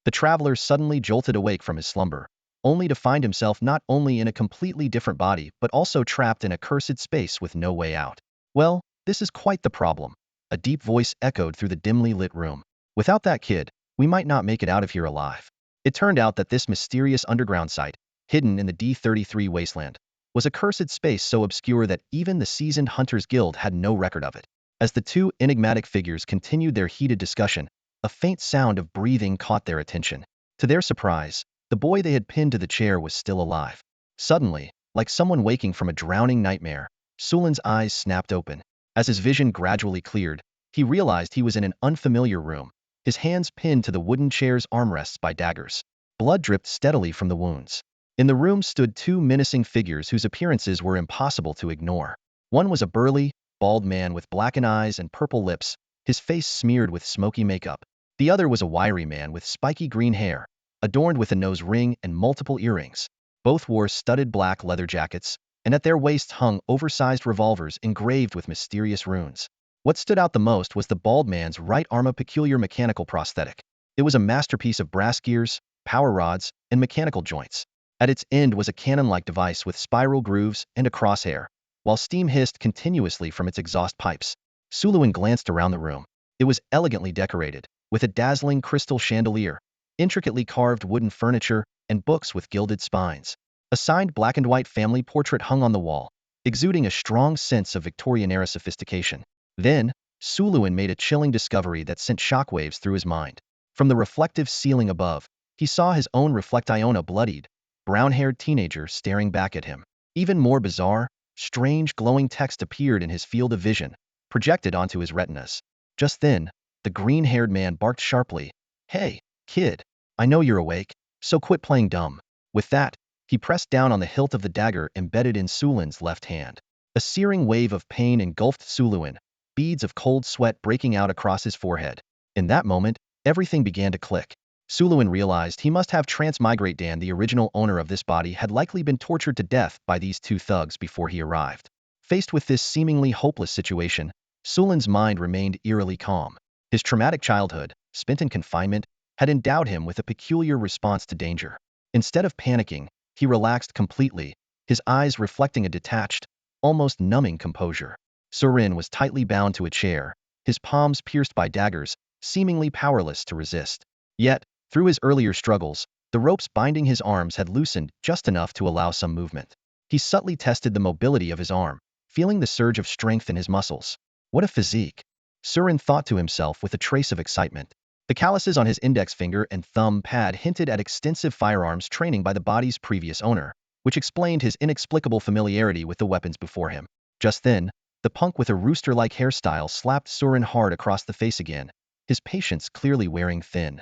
The traveler suddenly jolted awake from his slumber, only to find himself not only in a completely different body but also trapped in a cursed space with no way out. Well, this is quite the problem. A deep voice echoed through the dimly lit room. Without that kid, we might not make it out of here alive. It turned out that this mysterious underground site, hidden in the D33 wasteland, was a cursed space so obscure that even the seasoned Hunters Guild had no record of it. As the two enigmatic figures continued their heated discussion, a faint sound of breathing caught their attention. To their surprise, the boy they had pinned to the chair was still alive. Suddenly, like someone waking from a drowning nightmare, Sulin's eyes snapped open. As his vision gradually cleared, he realized he was in an unfamiliar room, his hands pinned to the wooden chair's armrests by daggers. Blood dripped steadily from the wounds. In the room stood two menacing figures whose appearances were impossible to ignore. One was a burly, bald man with blackened eyes and purple lips, his face smeared with smoky makeup. The other was a wiry man with spiky green hair, adorned with a nose ring and multiple earrings. Both wore studded black leather jackets, and at their waists hung oversized revolvers engraved with mysterious runes. What stood out the most was the bald man's right arm, a peculiar mechanical prosthetic. It was a masterpiece of brass gears, power rods, and mechanical joints. At its end was a cannon-like device with spiral grooves and a crosshair, while steam hissed continuously from its exhaust pipes. Suluin glanced around the room. It was elegantly decorated, with a dazzling crystal chandelier, intricately carved wooden furniture, and books with gilded spines. A signed black-and-white family portrait hung on the wall, exuding a strong sense of Victorian-era sophistication. Then, Suluin made a chilling discovery that sent shockwaves through his mind. From the reflective ceiling above, he saw his own reflection, a bloodied, brown-haired teenager staring back at him. Even more bizarre, strange glowing text appeared in his field of vision, projected onto his retinas. Just then, the green-haired man barked sharply, "Hey, kid, I know you're awake, so quit playing dumb." With that, he pressed down on the hilt of the dagger embedded in Sulin's left hand. A searing wave of pain engulfed Suluin, beads of cold sweat breaking out across his forehead. In that moment, everything began to click. Suluin realized he must have transmigrate. Dan, the original owner of this body, had likely been tortured to death by these two thugs before he arrived. Faced with this seemingly hopeless situation, Sulin's mind remained eerily calm. His traumatic childhood, spent in confinement, had endowed him with a peculiar response to danger. Instead of panicking, he relaxed completely, his eyes reflecting a detached, almost numbing composure. Surin was tightly bound to a chair, his palms pierced by daggers, seemingly powerless to resist. Yet, through his earlier struggles, the ropes binding his arms had loosened just enough to allow some movement. He subtly tested the mobility of his arm, feeling the surge of strength in his muscles. What a physique! Surin thought to himself with a trace of excitement. The calluses on his index finger and thumb pad hinted at extensive firearms training by the body's previous owner, which explained his inexplicable familiarity with the weapons before him. Just then, the punk with a rooster-like hairstyle slapped Surin hard across the face again, his patience clearly wearing thin.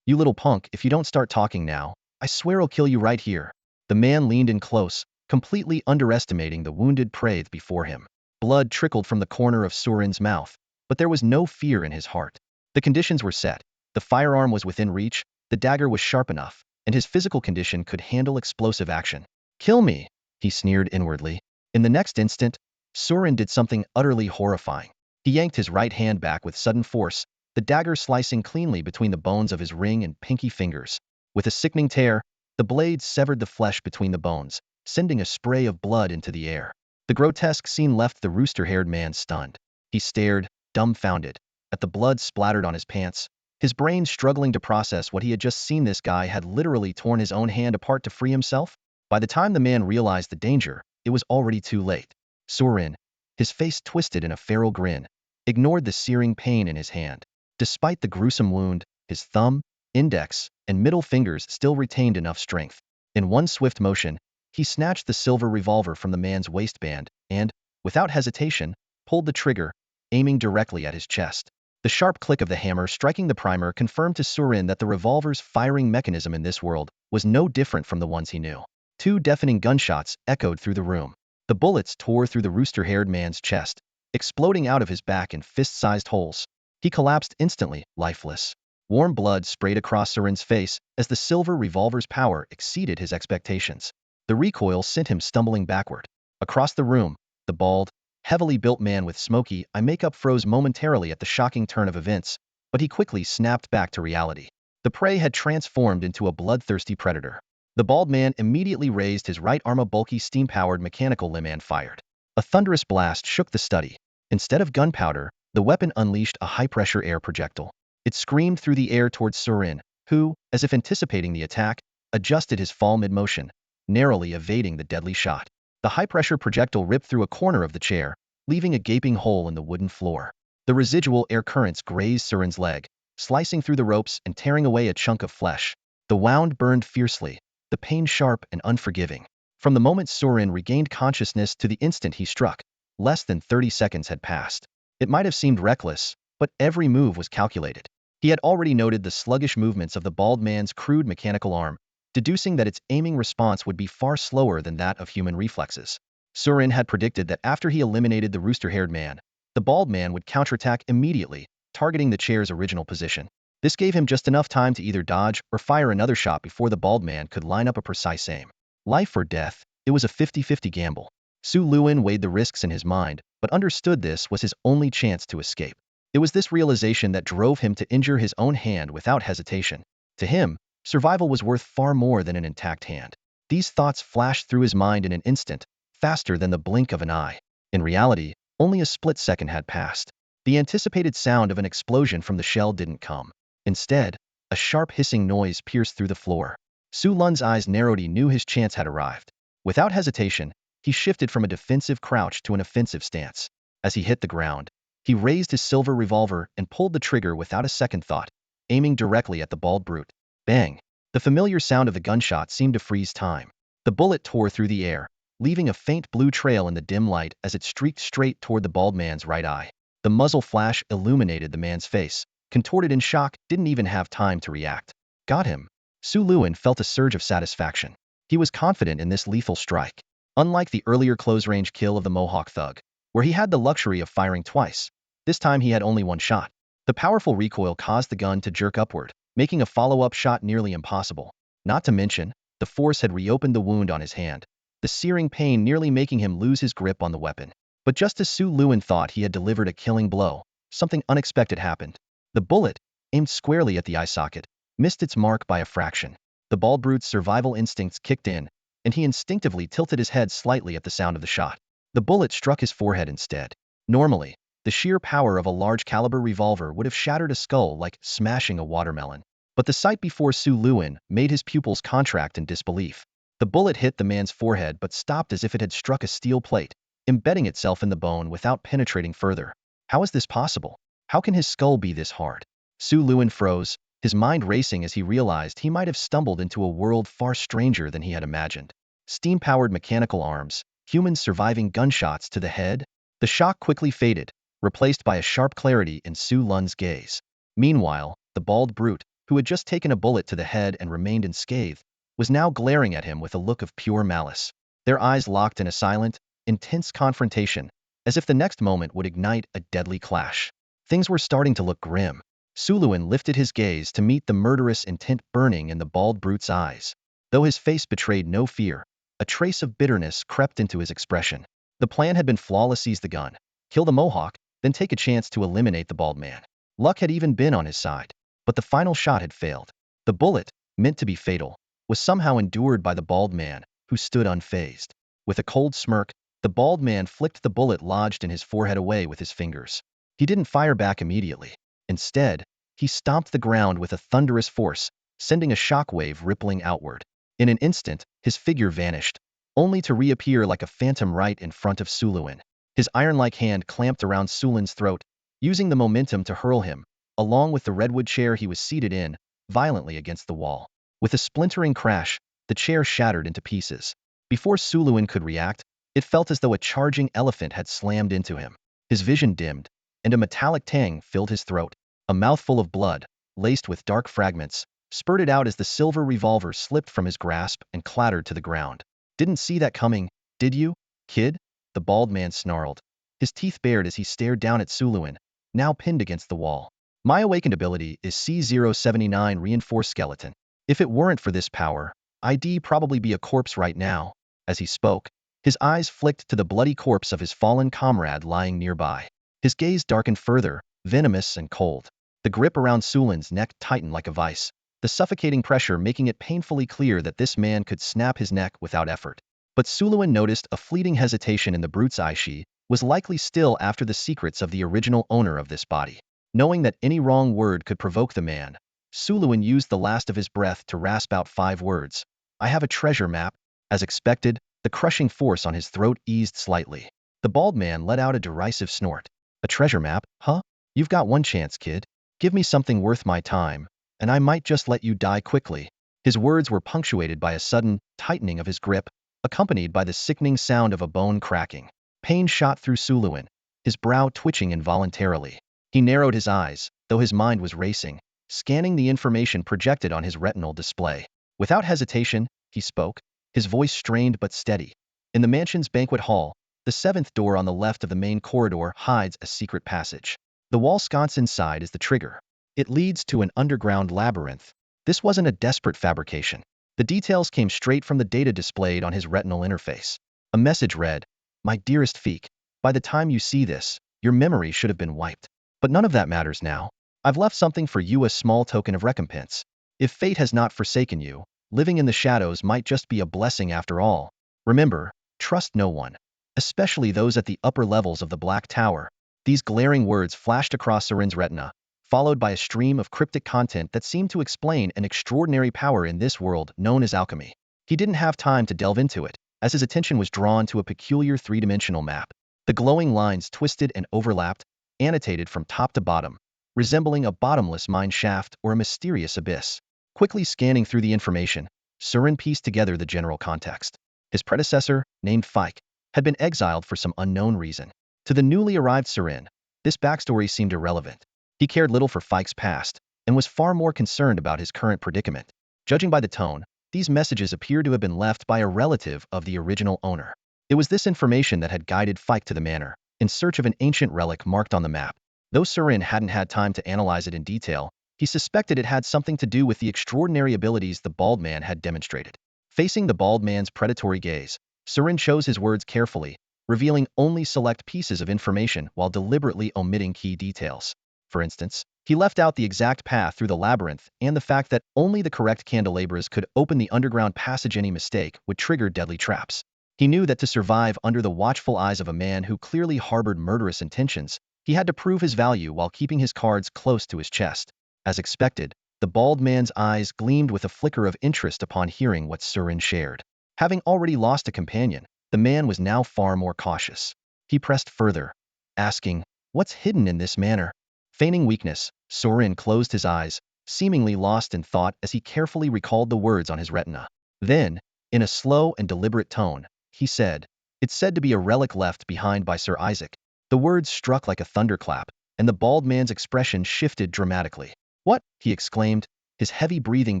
"You little punk, if you don't start talking now, I swear I'll kill you right here." The man leaned in close, completely underestimating the wounded prey before him. Blood trickled from the corner of Surin's mouth, but there was no fear in his heart. The conditions were set. The firearm was within reach, the dagger was sharp enough, and his physical condition could handle explosive action. "Kill me," he sneered inwardly. In the next instant, Surin did something utterly horrifying. He yanked his right hand back with sudden force, the dagger slicing cleanly between the bones of his ring and pinky fingers. With a sickening tear, the blade severed the flesh between the bones, sending a spray of blood into the air. The grotesque scene left the rooster-haired man stunned. He stared, dumbfounded, at the blood splattered on his pants, his brain struggling to process what he had just seen. This guy had literally torn his own hand apart to free himself. By the time the man realized the danger, it was already too late. Surin, his face twisted in a feral grin, ignored the searing pain in his hand. Despite the gruesome wound, his thumb, index, and middle fingers still retained enough strength. In one swift motion, he snatched the silver revolver from the man's waistband and, without hesitation, pulled the trigger, aiming directly at his chest. The sharp click of the hammer striking the primer confirmed to Surin that the revolver's firing mechanism in this world was no different from the ones he knew. Two deafening gunshots echoed through the room. The bullets tore through the rooster-haired man's chest, exploding out of his back in fist-sized holes. He collapsed instantly, lifeless. Warm blood sprayed across Surin's face as the silver revolver's power exceeded his expectations. The recoil sent him stumbling backward. Across the room, the bald, heavily built man with smoky eye makeup froze momentarily at the shocking turn of events, but he quickly snapped back to reality. The prey had transformed into a bloodthirsty predator. The bald man immediately raised his right arm, a bulky steam-powered mechanical limb, and fired. A thunderous blast shook the study. Instead of gunpowder, the weapon unleashed a high-pressure air projectile. It screamed through the air towards Surin, who, as if anticipating the attack, adjusted his fall mid-motion, narrowly evading the deadly shot. The high-pressure projectile ripped through a corner of the chair, leaving a gaping hole in the wooden floor. The residual air currents grazed Surin's leg, slicing through the ropes and tearing away a chunk of flesh. The wound burned fiercely, the pain sharp and unforgiving. From the moment Surin regained consciousness to the instant he struck, less than 30 seconds had passed. It might have seemed reckless, but every move was calculated. He had already noted the sluggish movements of the bald man's crude mechanical arm, deducing that its aiming response would be far slower than that of human reflexes. Surin had predicted that after he eliminated the rooster-haired man, the bald man would counterattack immediately, targeting the chair's original position. This gave him just enough time to either dodge or fire another shot before the bald man could line up a precise aim. Life or death, it was a 50-50 gamble. Su Luin weighed the risks in his mind, but understood this was his only chance to escape. It was this realization that drove him to injure his own hand without hesitation. To him, survival was worth far more than an intact hand. These thoughts flashed through his mind in an instant, faster than the blink of an eye. In reality, only a split second had passed. The anticipated sound of an explosion from the shell didn't come. Instead, a sharp hissing noise pierced through the floor. Su Lun's eyes narrowed. He knew his chance had arrived. Without hesitation, he shifted from a defensive crouch to an offensive stance. As he hit the ground, he raised his silver revolver and pulled the trigger without a second thought, aiming directly at the bald brute. Bang! The familiar sound of the gunshot seemed to freeze time. The bullet tore through the air, leaving a faint blue trail in the dim light as it streaked straight toward the bald man's right eye. The muzzle flash illuminated the man's face, contorted in shock, didn't even have time to react. Got him. Su Luin felt a surge of satisfaction. He was confident in this lethal strike. Unlike the earlier close-range kill of the Mohawk thug, where he had the luxury of firing twice, this time he had only one shot. The powerful recoil caused the gun to jerk upward, making a follow-up shot nearly impossible. Not to mention, the force had reopened the wound on his hand, the searing pain nearly making him lose his grip on the weapon. But just as Su Luin thought he had delivered a killing blow, something unexpected happened. The bullet, aimed squarely at the eye socket, missed its mark by a fraction. The bald brute's survival instincts kicked in, and he instinctively tilted his head slightly at the sound of the shot. The bullet struck his forehead instead. Normally, the sheer power of a large-caliber revolver would have shattered a skull like smashing a watermelon. But the sight before Su Luin made his pupils contract in disbelief. The bullet hit the man's forehead but stopped as if it had struck a steel plate, embedding itself in the bone without penetrating further. How is this possible? How can his skull be this hard? Su Luin froze, his mind racing as he realized he might have stumbled into a world far stranger than he had imagined. Steam-powered mechanical arms, humans surviving gunshots to the head? The shock quickly faded, replaced by a sharp clarity in Su Lun's gaze. Meanwhile, the bald brute, who had just taken a bullet to the head and remained unscathed, was now glaring at him with a look of pure malice. Their eyes locked in a silent, intense confrontation, as if the next moment would ignite a deadly clash. Things were starting to look grim. Su Luin lifted his gaze to meet the murderous intent burning in the bald brute's eyes. Though his face betrayed no fear, a trace of bitterness crept into his expression. The plan had been flawless: seize the gun, kill the Mohawk, then take a chance to eliminate the bald man. Luck had even been on his side, but the final shot had failed. The bullet, meant to be fatal, was somehow endured by the bald man, who stood unfazed. With a cold smirk, the bald man flicked the bullet lodged in his forehead away with his fingers. He didn't fire back immediately. Instead, he stomped the ground with a thunderous force, sending a shockwave rippling outward. In an instant, his figure vanished, only to reappear like a phantom right in front of Su Luin. His iron-like hand clamped around Su Luin's throat, using the momentum to hurl him, along with the redwood chair he was seated in, violently against the wall. With a splintering crash, the chair shattered into pieces. Before Su Luin could react, it felt as though a charging elephant had slammed into him. His vision dimmed, and a metallic tang filled his throat. A mouthful of blood, laced with dark fragments, spurted out as the silver revolver slipped from his grasp and clattered to the ground. Didn't see that coming, did you, kid? The bald man snarled, his teeth bared as he stared down at Su Luin, now pinned against the wall. My awakened ability is C079 Reinforced Skeleton. If it weren't for this power, I'd probably be a corpse right now. As he spoke, his eyes flicked to the bloody corpse of his fallen comrade lying nearby. His gaze darkened further, venomous and cold. The grip around Su Luin's neck tightened like a vice, the suffocating pressure making it painfully clear that this man could snap his neck without effort. But Suluin noticed a fleeting hesitation in the brute's eye. She was likely still after the secrets of the original owner of this body. Knowing that any wrong word could provoke the man, Suluin used the last of his breath to rasp out 5 words. I have a treasure map. As expected, the crushing force on his throat eased slightly. The bald man let out a derisive snort. A treasure map, huh? You've got one chance, kid. Give me something worth my time, and I might just let you die quickly. His words were punctuated by a sudden tightening of his grip, accompanied by the sickening sound of a bone cracking. Pain shot through Suluin, his brow twitching involuntarily. He narrowed his eyes, though his mind was racing, scanning the information projected on his retinal display. Without hesitation, he spoke, his voice strained but steady. In the mansion's banquet hall, the 7th door on the left of the main corridor hides a secret passage. The wall sconce inside is the trigger. It leads to an underground labyrinth. This wasn't a desperate fabrication. The details came straight from the data displayed on his retinal interface. A message read, My dearest Feek, by the time you see this, your memory should have been wiped. But none of that matters now. I've left something for you, a small token of recompense. If fate has not forsaken you, living in the shadows might just be a blessing after all. Remember, trust no one, especially those at the upper levels of the Black Tower. These glaring words flashed across Surin's retina, followed by a stream of cryptic content that seemed to explain an extraordinary power in this world known as alchemy. He didn't have time to delve into it, as his attention was drawn to a peculiar 3-dimensional map. The glowing lines twisted and overlapped, annotated from top to bottom, resembling a bottomless mine shaft or a mysterious abyss. Quickly scanning through the information, Surin pieced together the general context. His predecessor, named Fike, had been exiled for some unknown reason. To the newly arrived Surin, this backstory seemed irrelevant. He cared little for Fike's past, and was far more concerned about his current predicament. Judging by the tone, these messages appeared to have been left by a relative of the original owner. It was this information that had guided Fike to the manor, in search of an ancient relic marked on the map. Though Surin hadn't had time to analyze it in detail, he suspected it had something to do with the extraordinary abilities the bald man had demonstrated. Facing the bald man's predatory gaze, Surin chose his words carefully, revealing only select pieces of information while deliberately omitting key details. For instance, he left out the exact path through the labyrinth and the fact that only the correct candelabras could open the underground passage. Any mistake would trigger deadly traps. He knew that to survive under the watchful eyes of a man who clearly harbored murderous intentions, he had to prove his value while keeping his cards close to his chest. As expected, the bald man's eyes gleamed with a flicker of interest upon hearing what Surin shared. Having already lost a companion, the man was now far more cautious. He pressed further, asking, What's hidden in this manor? Feigning weakness, Surin closed his eyes, seemingly lost in thought as he carefully recalled the words on his retina. Then, in a slow and deliberate tone, he said, It's said to be a relic left behind by Sir Isaac. The words struck like a thunderclap, and the bald man's expression shifted dramatically. What? He exclaimed, his heavy breathing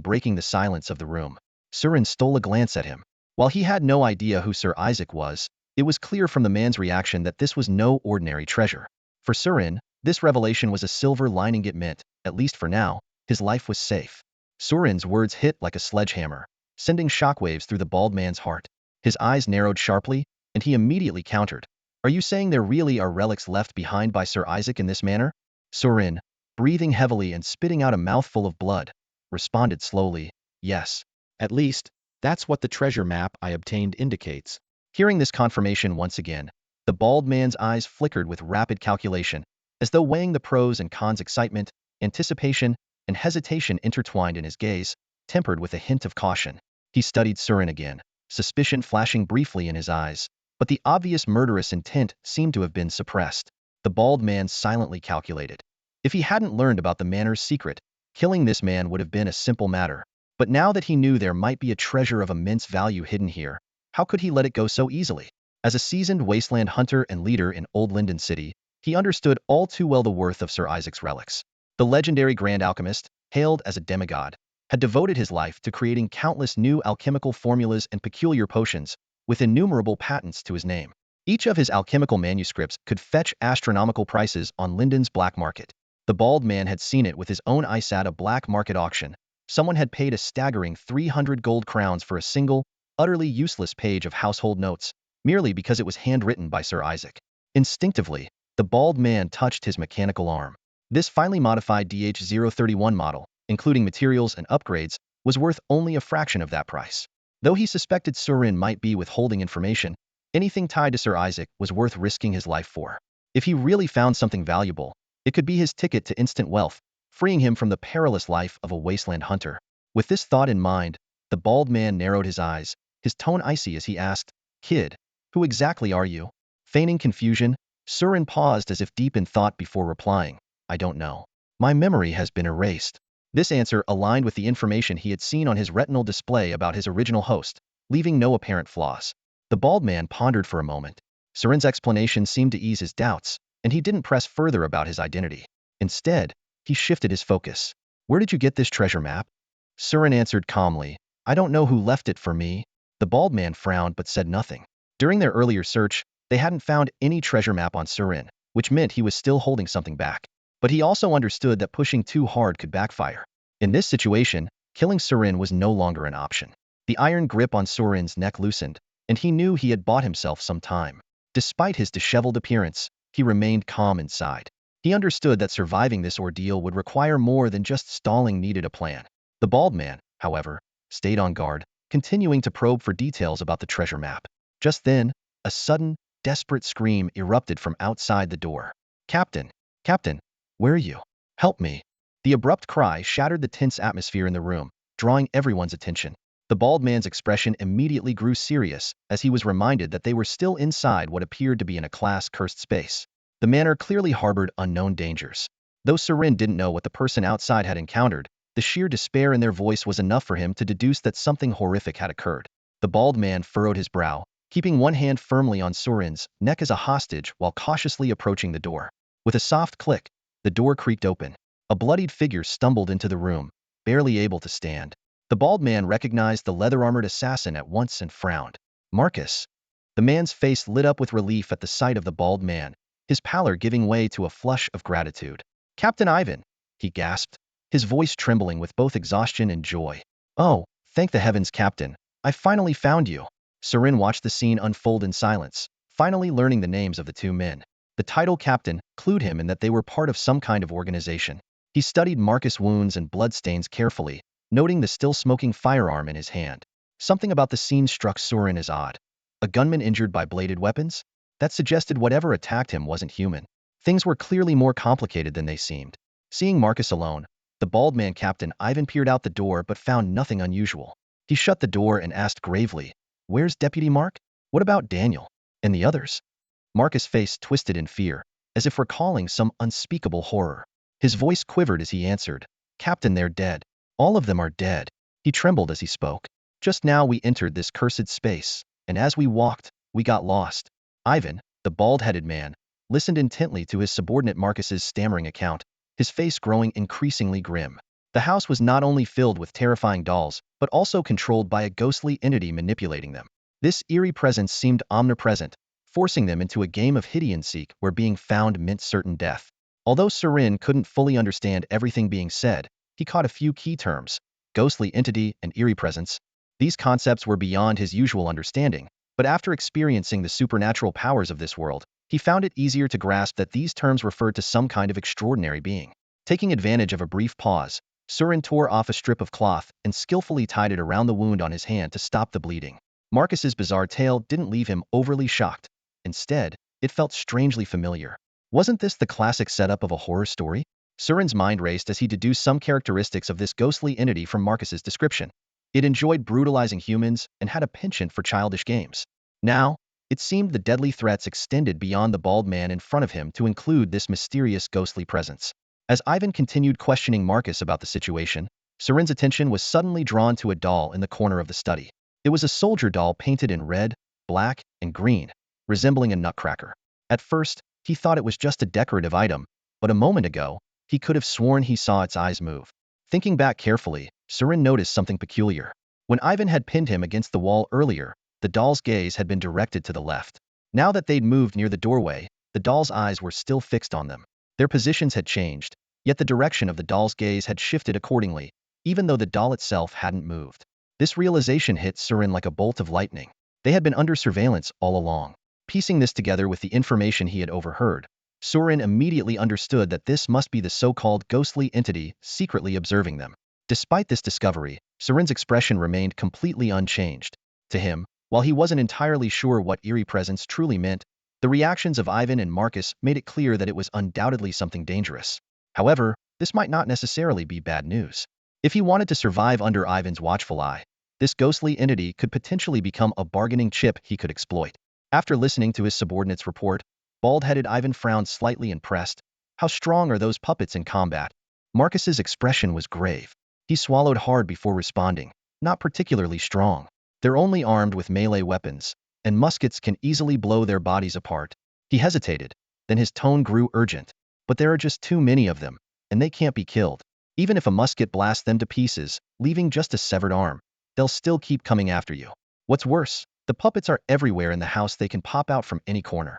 breaking the silence of the room. Surin stole a glance at him. While he had no idea who Sir Isaac was, it was clear from the man's reaction that this was no ordinary treasure. For Surin, this revelation was a silver lining. It meant, at least for now, his life was safe. Surin's words hit like a sledgehammer, sending shockwaves through the bald man's heart. His eyes narrowed sharply, and he immediately countered. Are you saying there really are relics left behind by Sir Isaac in this manor? Surin, breathing heavily and spitting out a mouthful of blood, responded slowly, Yes. At least, that's what the treasure map I obtained indicates. Hearing this confirmation once again, the bald man's eyes flickered with rapid calculation, as though weighing the pros and cons. Excitement, anticipation, and hesitation intertwined in his gaze, tempered with a hint of caution. He studied Surin again, suspicion flashing briefly in his eyes, but the obvious murderous intent seemed to have been suppressed. The bald man silently calculated. If he hadn't learned about the manor's secret, killing this man would have been a simple matter. But now that he knew there might be a treasure of immense value hidden here, how could he let it go so easily? As a seasoned wasteland hunter and leader in Old Linden City, he understood all too well the worth of Sir Isaac's relics. The legendary Grand Alchemist, hailed as a demigod, had devoted his life to creating countless new alchemical formulas and peculiar potions, with innumerable patents to his name. Each of his alchemical manuscripts could fetch astronomical prices on Linden's black market. The bald man had seen it with his own eyes at a black market auction. Someone had paid a staggering 300 gold crowns for a single, utterly useless page of household notes, merely because it was handwritten by Sir Isaac. Instinctively, the bald man touched his mechanical arm. This finely modified DH-031 model, including materials and upgrades, was worth only a fraction of that price. Though he suspected Surin might be withholding information, anything tied to Sir Isaac was worth risking his life for. If he really found something valuable, it could be his ticket to instant wealth, freeing him from the perilous life of a wasteland hunter. With this thought in mind, the bald man narrowed his eyes, his tone icy as he asked, "Kid, who exactly are you?" Feigning confusion, Surin paused as if deep in thought before replying, "I don't know. My memory has been erased." This answer aligned with the information he had seen on his retinal display about his original host, leaving no apparent flaws. The bald man pondered for a moment. Surin's explanation seemed to ease his doubts, and he didn't press further about his identity. Instead, he shifted his focus. "Where did you get this treasure map?" Surin answered calmly, "I don't know who left it for me." The bald man frowned but said nothing. During their earlier search, they hadn't found any treasure map on Surin, which meant he was still holding something back. But he also understood that pushing too hard could backfire. In this situation, killing Surin was no longer an option. The iron grip on Surin's neck loosened, and he knew he had bought himself some time. Despite his disheveled appearance, he remained calm inside. He understood that surviving this ordeal would require more than just stalling needed a plan. The bald man, however, stayed on guard, continuing to probe for details about the treasure map. Just then, a sudden, desperate scream erupted from outside the door. "Captain! Captain! Where are you? Help me!" The abrupt cry shattered the tense atmosphere in the room, drawing everyone's attention. The bald man's expression immediately grew serious as he was reminded that they were still inside what appeared to be in a class-cursed space. The manor clearly harbored unknown dangers. Though Surin didn't know what the person outside had encountered, the sheer despair in their voice was enough for him to deduce that something horrific had occurred. The bald man furrowed his brow, keeping one hand firmly on Surin's neck as a hostage while cautiously approaching the door. With a soft click, the door creaked open. A bloodied figure stumbled into the room, barely able to stand. The bald man recognized the leather-armored assassin at once and frowned. "Marcus." The man's face lit up with relief at the sight of the bald man, his pallor giving way to a flush of gratitude. "Captain Ivan," he gasped, his voice trembling with both exhaustion and joy. "Oh, thank the heavens, Captain. I finally found you." Surin watched the scene unfold in silence, finally learning the names of the two men. The title captain clued him in that they were part of some kind of organization. He studied Marcus' wounds and bloodstains carefully, noting the still-smoking firearm in his hand. Something about the scene struck Surin as odd. A gunman injured by bladed weapons? That suggested whatever attacked him wasn't human. Things were clearly more complicated than they seemed. Seeing Marcus alone, the bald man Captain Ivan peered out the door but found nothing unusual. He shut the door and asked gravely, "Where's Deputy Mark? What about Daniel? And the others?" Marcus' face twisted in fear, as if recalling some unspeakable horror. His voice quivered as he answered, "Captain, they're dead. All of them are dead." He trembled as he spoke. "Just now we entered this cursed space, and as we walked, we got lost." Ivan, the bald-headed man, listened intently to his subordinate Marcus's stammering account, his face growing increasingly grim. The house was not only filled with terrifying dolls, but also controlled by a ghostly entity manipulating them. This eerie presence seemed omnipresent, forcing them into a game of hide-and-seek where being found meant certain death. Although Surin couldn't fully understand everything being said, he caught a few key terms: ghostly entity and eerie presence. These concepts were beyond his usual understanding, but after experiencing the supernatural powers of this world, he found it easier to grasp that these terms referred to some kind of extraordinary being. Taking advantage of a brief pause, Surin tore off a strip of cloth and skillfully tied it around the wound on his hand to stop the bleeding. Marcus's bizarre tale didn't leave him overly shocked. Instead, it felt strangely familiar. Wasn't this the classic setup of a horror story? Surin's mind raced as he deduced some characteristics of this ghostly entity from Marcus's description. It enjoyed brutalizing humans and had a penchant for childish games. Now, it seemed the deadly threats extended beyond the bald man in front of him to include this mysterious ghostly presence. As Ivan continued questioning Marcus about the situation, Surin's attention was suddenly drawn to a doll in the corner of the study. It was a soldier doll painted in red, black, and green, resembling a nutcracker. At first, he thought it was just a decorative item, but a moment ago, he could have sworn he saw its eyes move. Thinking back carefully, Surin noticed something peculiar. When Ivan had pinned him against the wall earlier, the doll's gaze had been directed to the left. Now that they'd moved near the doorway, the doll's eyes were still fixed on them. Their positions had changed, yet the direction of the doll's gaze had shifted accordingly, even though the doll itself hadn't moved. This realization hit Surin like a bolt of lightning. They had been under surveillance all along. Piecing this together with the information he had overheard, Surin immediately understood that this must be the so-called ghostly entity secretly observing them. Despite this discovery, Surin's expression remained completely unchanged. To him, while he wasn't entirely sure what eerie presence truly meant, the reactions of Ivan and Marcus made it clear that it was undoubtedly something dangerous. However, this might not necessarily be bad news. If he wanted to survive under Ivan's watchful eye, this ghostly entity could potentially become a bargaining chip he could exploit. After listening to his subordinate's report, bald-headed Ivan frowned slightly impressed. How strong are those puppets in combat? Marcus's expression was grave. He swallowed hard before responding. Not particularly strong. They're only armed with melee weapons, and muskets can easily blow their bodies apart. He hesitated, then his tone grew urgent. But there are just too many of them, and they can't be killed. Even if a musket blasts them to pieces, leaving just a severed arm, they'll still keep coming after you. What's worse, the puppets are everywhere in the house. They can pop out from any corner.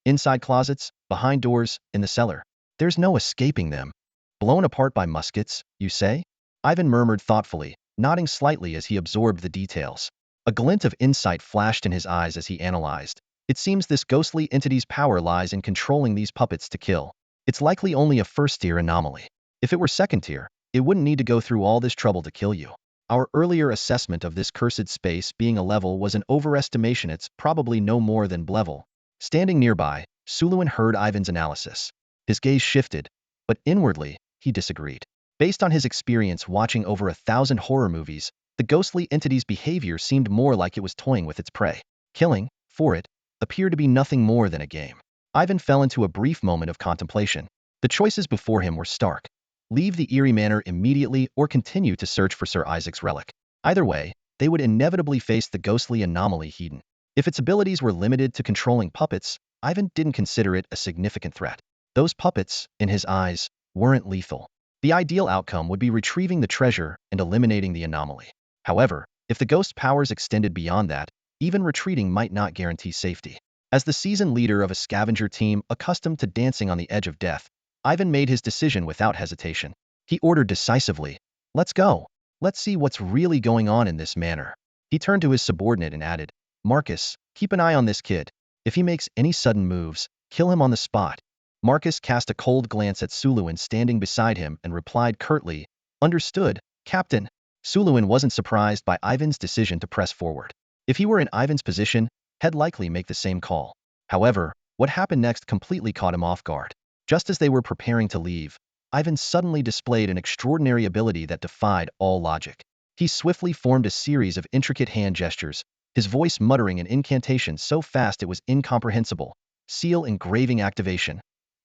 Inside closets, behind doors, in the cellar. There's no escaping them. Blown apart by muskets, you say? Ivan murmured thoughtfully, nodding slightly as he absorbed the details. A glint of insight flashed in his eyes as he analyzed. It seems this ghostly entity's power lies in controlling these puppets to kill. It's likely only a first-tier anomaly. If it were second-tier, it wouldn't need to go through all this trouble to kill you. Our earlier assessment of this cursed space being a level was an overestimation. It's probably no more than level. Standing nearby, Suluin heard Ivan's analysis. His gaze shifted, but inwardly, he disagreed. Based on his experience watching over 1,000 horror movies, the ghostly entity's behavior seemed more like it was toying with its prey. Killing, for it, appeared to be nothing more than a game. Ivan fell into a brief moment of contemplation. The choices before him were stark. Leave the eerie manor immediately or continue to search for Sir Isaac's relic. Either way, they would inevitably face the ghostly anomaly hidden. If its abilities were limited to controlling puppets, Ivan didn't consider it a significant threat. Those puppets, in his eyes, weren't lethal. The ideal outcome would be retrieving the treasure and eliminating the anomaly. However, if the ghost's powers extended beyond that, even retreating might not guarantee safety. As the seasoned leader of a scavenger team accustomed to dancing on the edge of death, Ivan made his decision without hesitation. He ordered decisively, "Let's go. Let's see what's really going on in this manor." He turned to his subordinate and added, "Marcus, keep an eye on this kid. If he makes any sudden moves, kill him on the spot." Marcus cast a cold glance at Suluin standing beside him and replied curtly, "Understood, Captain." Suluin wasn't surprised by Ivan's decision to press forward. If he were in Ivan's position, he'd likely make the same call. However, what happened next completely caught him off guard. Just as they were preparing to leave, Ivan suddenly displayed an extraordinary ability that defied all logic. He swiftly formed a series of intricate hand gestures, his voice muttering an incantation so fast it was incomprehensible. Seal engraving activation.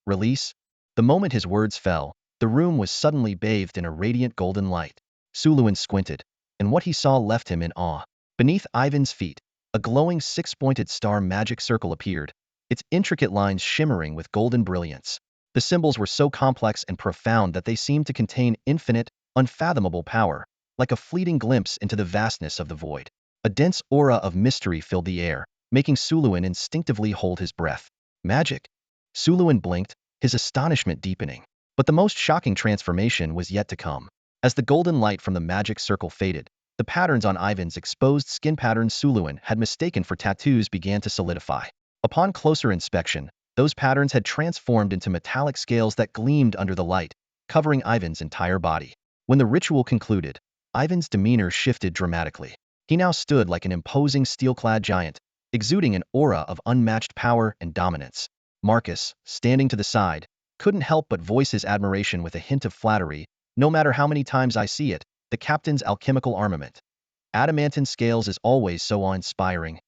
Release. The moment his words fell, the room was suddenly bathed in a radiant golden light. Suluin squinted, and what he saw left him in awe. Beneath Ivan's feet, a glowing six-pointed star magic circle appeared, its intricate lines shimmering with golden brilliance. The symbols were so complex and profound that they seemed to contain infinite, unfathomable power, like a fleeting glimpse into the vastness of the void. A dense aura of mystery filled the air, making Suluin instinctively hold his breath. Magic? Suluin blinked, his astonishment deepening. But the most shocking transformation was yet to come. As the golden light from the magic circle faded, the patterns on Ivan's exposed skin patterns Suluin had mistaken for tattoos began to solidify. Upon closer inspection, those patterns had transformed into metallic scales that gleamed under the light, covering Ivan's entire body. When the ritual concluded, Ivan's demeanor shifted dramatically. He now stood like an imposing steel-clad giant, exuding an aura of unmatched power and dominance. Marcus, standing to the side, couldn't help but voice his admiration with a hint of flattery. "No matter how many times I see it, the captain's alchemical armament. Adamantine scales is always so awe-inspiring."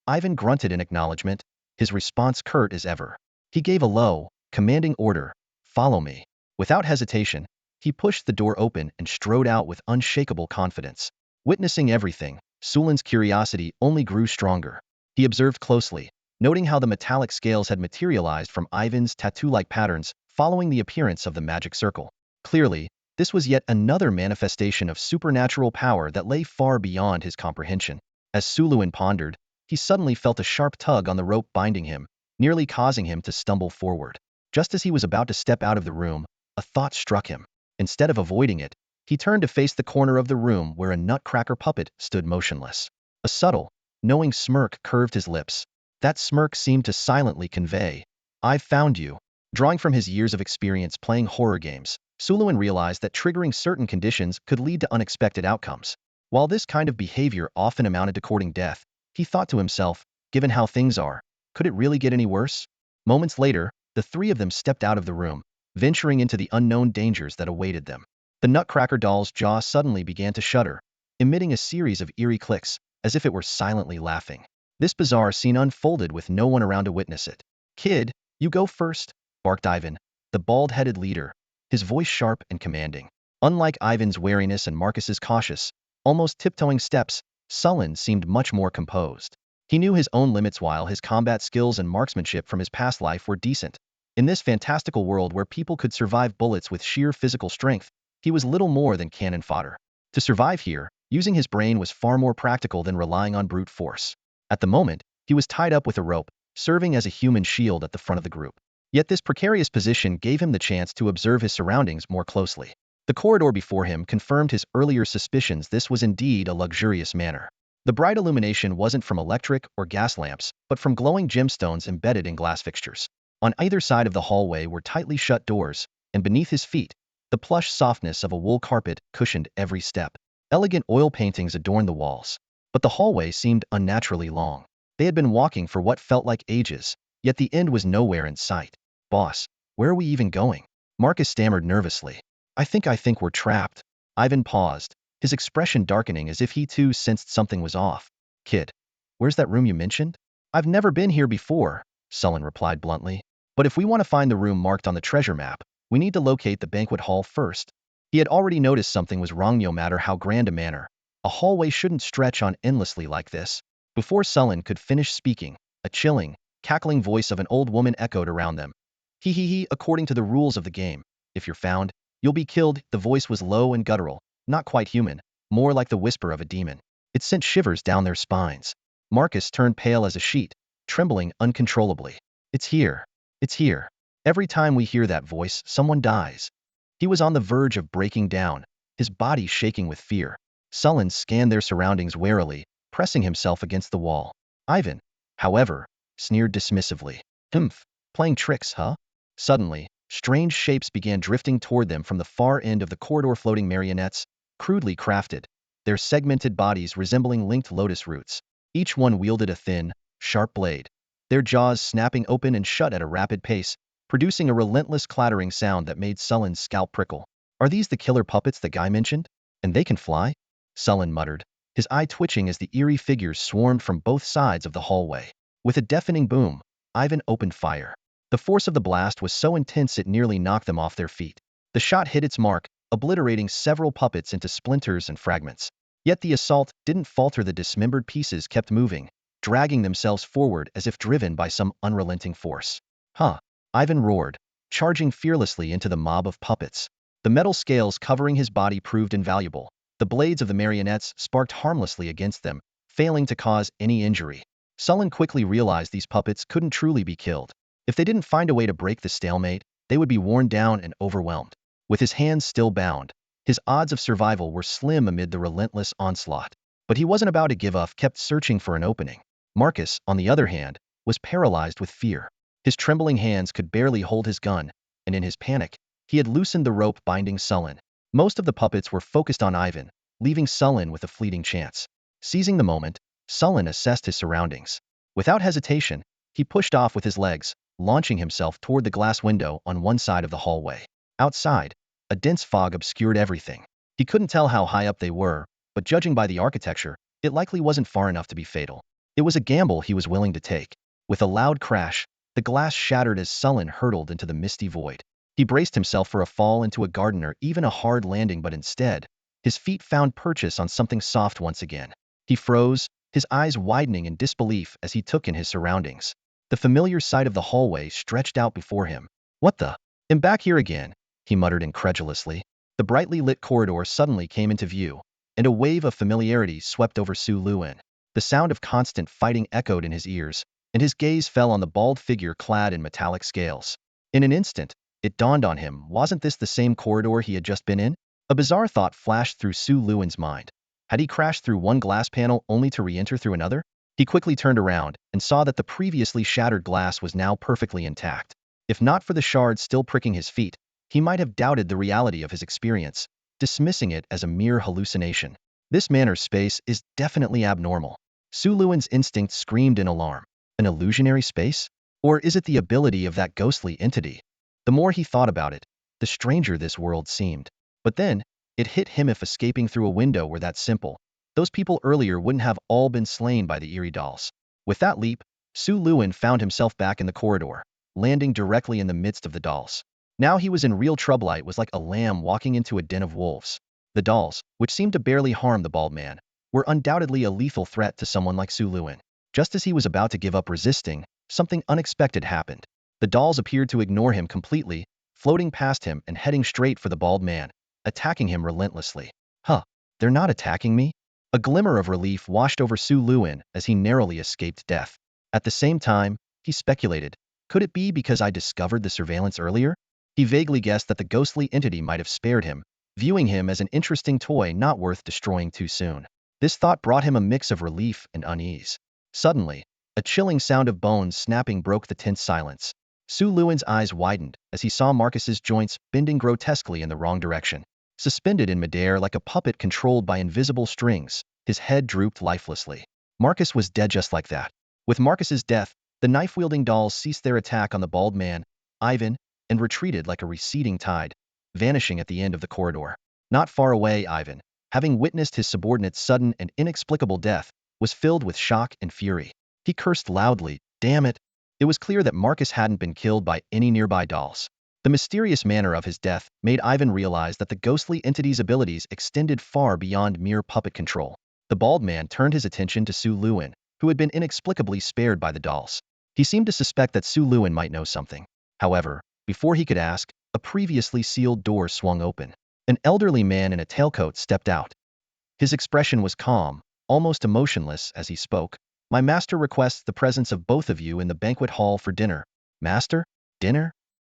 Ivan grunted in acknowledgement, his response curt as ever. He gave a low, commanding order, "Follow me." Without hesitation, he pushed the door open and strode out with unshakable confidence. Witnessing everything, Sulin's curiosity only grew stronger. He observed closely, noting how the metallic scales had materialized from Ivan's tattoo-like patterns following the appearance of the magic circle. Clearly, this was yet another manifestation of supernatural power that lay far beyond his comprehension. As Suluin pondered, he suddenly felt a sharp tug on the rope binding him, nearly causing him to stumble forward. Just as he was about to step out of the room, a thought struck him. Instead of avoiding it, he turned to face the corner of the room where a nutcracker puppet stood motionless. A subtle, knowing smirk curved his lips. That smirk seemed to silently convey, "I've found you." Drawing from his years of experience playing horror games, Suluin realized that triggering certain conditions could lead to unexpected outcomes. While this kind of behavior often amounted to courting death, he thought to himself, given how things are, could it really get any worse? Moments later, the three of them stepped out of the room, venturing into the unknown dangers that awaited them. The Nutcracker doll's jaw suddenly began to shudder, emitting a series of eerie clicks, as if it were silently laughing. This bizarre scene unfolded with no one around to witness it. "Kid, you go first," barked Ivan, the bald-headed leader, his voice sharp and commanding. Unlike Ivan's wariness and Marcus's cautious, almost tiptoeing steps, Sullen seemed much more composed. He knew his own limits while his combat skills and marksmanship from his past life were decent. In this fantastical world where people could survive bullets with sheer physical strength, he was little more than cannon fodder. To survive here, using his brain was far more practical than relying on brute force. At the moment, he was tied up with a rope, serving as a human shield at the front of the group. Yet this precarious position gave him the chance to observe his surroundings more closely. The corridor before him confirmed his earlier suspicions. This was indeed a luxurious manor. The bright illumination wasn't from electric or gas lamps, but from glowing gemstones embedded in glass fixtures. On either side of the hallway were tightly shut doors, and beneath his feet, the plush softness of a wool carpet cushioned every step. Elegant oil paintings adorned the walls. But the hallway seemed unnaturally long. They had been walking for what felt like ages, yet the end was nowhere in sight. "Boss, where are we even going?" Marcus stammered nervously. I think we're trapped." Ivan paused, his expression darkening as if he too sensed something was off. "Kid, where's that room you mentioned?" "I've never been here before," Sullen replied bluntly. "But if we want to find the room marked on the treasure map, we need to locate the banquet hall first." He had already noticed something was wrong. No matter how grand a manor, a hallway shouldn't stretch on endlessly like this. Before Sullen could finish speaking, a chilling, cackling voice of an old woman echoed around them. He, according to the rules of the game, if you're found, you'll be killed." The voice was low and guttural, not quite human, more like the whisper of a demon. It sent shivers down their spines. Marcus turned pale as a sheet, trembling uncontrollably. It's here. It's here. Every time we hear that voice, someone dies." He was on the verge of breaking down, his body shaking with fear. Sullen scanned their surroundings warily, pressing himself against the wall. Ivan, however, sneered dismissively. "Humph, playing tricks, huh?" Suddenly, strange shapes began drifting toward them from the far end of the corridor, floating marionettes, crudely crafted, their segmented bodies resembling linked lotus roots. Each one wielded a thin, sharp blade, their jaws snapping open and shut at a rapid pace, producing a relentless clattering sound that made Sullen's scalp prickle. "Are these the killer puppets the guy mentioned? And they can fly?" Sullen muttered, his eye twitching as the eerie figures swarmed from both sides of the hallway. With a deafening boom, Ivan opened fire. The force of the blast was so intense it nearly knocked them off their feet. The shot hit its mark, obliterating several puppets into splinters and fragments. Yet the assault didn't falter. The dismembered pieces kept moving, dragging themselves forward as if driven by some unrelenting force. "Huh!" Ivan roared, charging fearlessly into the mob of puppets. The metal scales covering his body proved invaluable. The blades of the marionettes sparked harmlessly against them, failing to cause any injury. Sullen quickly realized these puppets couldn't truly be killed. If they didn't find a way to break the stalemate, they would be worn down and overwhelmed. With his hands still bound, his odds of survival were slim amid the relentless onslaught. But he wasn't about to give up, kept searching for an opening. Marcus, on the other hand, was paralyzed with fear. His trembling hands could barely hold his gun, and in his panic, he had loosened the rope binding Sullen. Most of the puppets were focused on Ivan, leaving Sullen with a fleeting chance. Seizing the moment, Sullen assessed his surroundings. Without hesitation, he pushed off with his legs, launching himself toward the glass window on one side of the hallway. Outside, a dense fog obscured everything. He couldn't tell how high up they were, but judging by the architecture, it likely wasn't far enough to be fatal. It was a gamble he was willing to take. With a loud crash, the glass shattered as Sullen hurtled into the misty void. He braced himself for a fall into a garden or even a hard landing, but instead, his feet found purchase on something soft once again. He froze, his eyes widening in disbelief as he took in his surroundings. The familiar sight of the hallway stretched out before him. "What the? I'm back here again," he muttered incredulously. The brightly lit corridor suddenly came into view, and a wave of familiarity swept over Su Luin. The sound of constant fighting echoed in his ears, and his gaze fell on the bald figure clad in metallic scales. In an instant, it dawned on him, wasn't this the same corridor he had just been in? A bizarre thought flashed through Su Luin's mind. Had he crashed through one glass panel only to re-enter through another? He quickly turned around and saw that the previously shattered glass was now perfectly intact. If not for the shards still pricking his feet, he might have doubted the reality of his experience, dismissing it as a mere hallucination. This manner's space is definitely abnormal. Su Luan's instinct screamed in alarm. An illusionary space? Or is it the ability of that ghostly entity? The more he thought about it, the stranger this world seemed. But then, it hit him if escaping through a window were that simple. Those people earlier wouldn't have all been slain by the eerie dolls. With that leap, Su Luan found himself back in the corridor, landing directly in the midst of the dolls. Now he was in real trouble. It was like a lamb walking into a den of wolves. The dolls, which seemed to barely harm the bald man, were undoubtedly a lethal threat to someone like Su Luan. Just as he was about to give up resisting, something unexpected happened. The dolls appeared to ignore him completely, floating past him and heading straight for the bald man, attacking him relentlessly. Huh, they're not attacking me? A glimmer of relief washed over Su Luan as he narrowly escaped death. At the same time, he speculated, could it be because I discovered the surveillance earlier? He vaguely guessed that the ghostly entity might have spared him, viewing him as an interesting toy not worth destroying too soon. This thought brought him a mix of relief and unease. Suddenly, a chilling sound of bones snapping broke the tense silence. Su Luan's eyes widened as he saw Marcus's joints bending grotesquely in the wrong direction. Suspended in midair like a puppet controlled by invisible strings, his head drooped lifelessly. Marcus was dead just like that. With Marcus's death, the knife-wielding dolls ceased their attack on the bald man, Ivan, and retreated like a receding tide, vanishing at the end of the corridor. Not far away, Ivan, having witnessed his subordinate's sudden and inexplicable death, was filled with shock and fury. He cursed loudly, damn it. It was clear that Marcus hadn't been killed by any nearby dolls. The mysterious manner of his death made Ivan realize that the ghostly entity's abilities extended far beyond mere puppet control. The bald man turned his attention to Su Luan, who had been inexplicably spared by the dolls. He seemed to suspect that Su Luan might know something. However, before he could ask, a previously sealed door swung open. An elderly man in a tailcoat stepped out. His expression was calm, almost emotionless as he spoke. My master requests the presence of both of you in the banquet hall for dinner. Master? Dinner?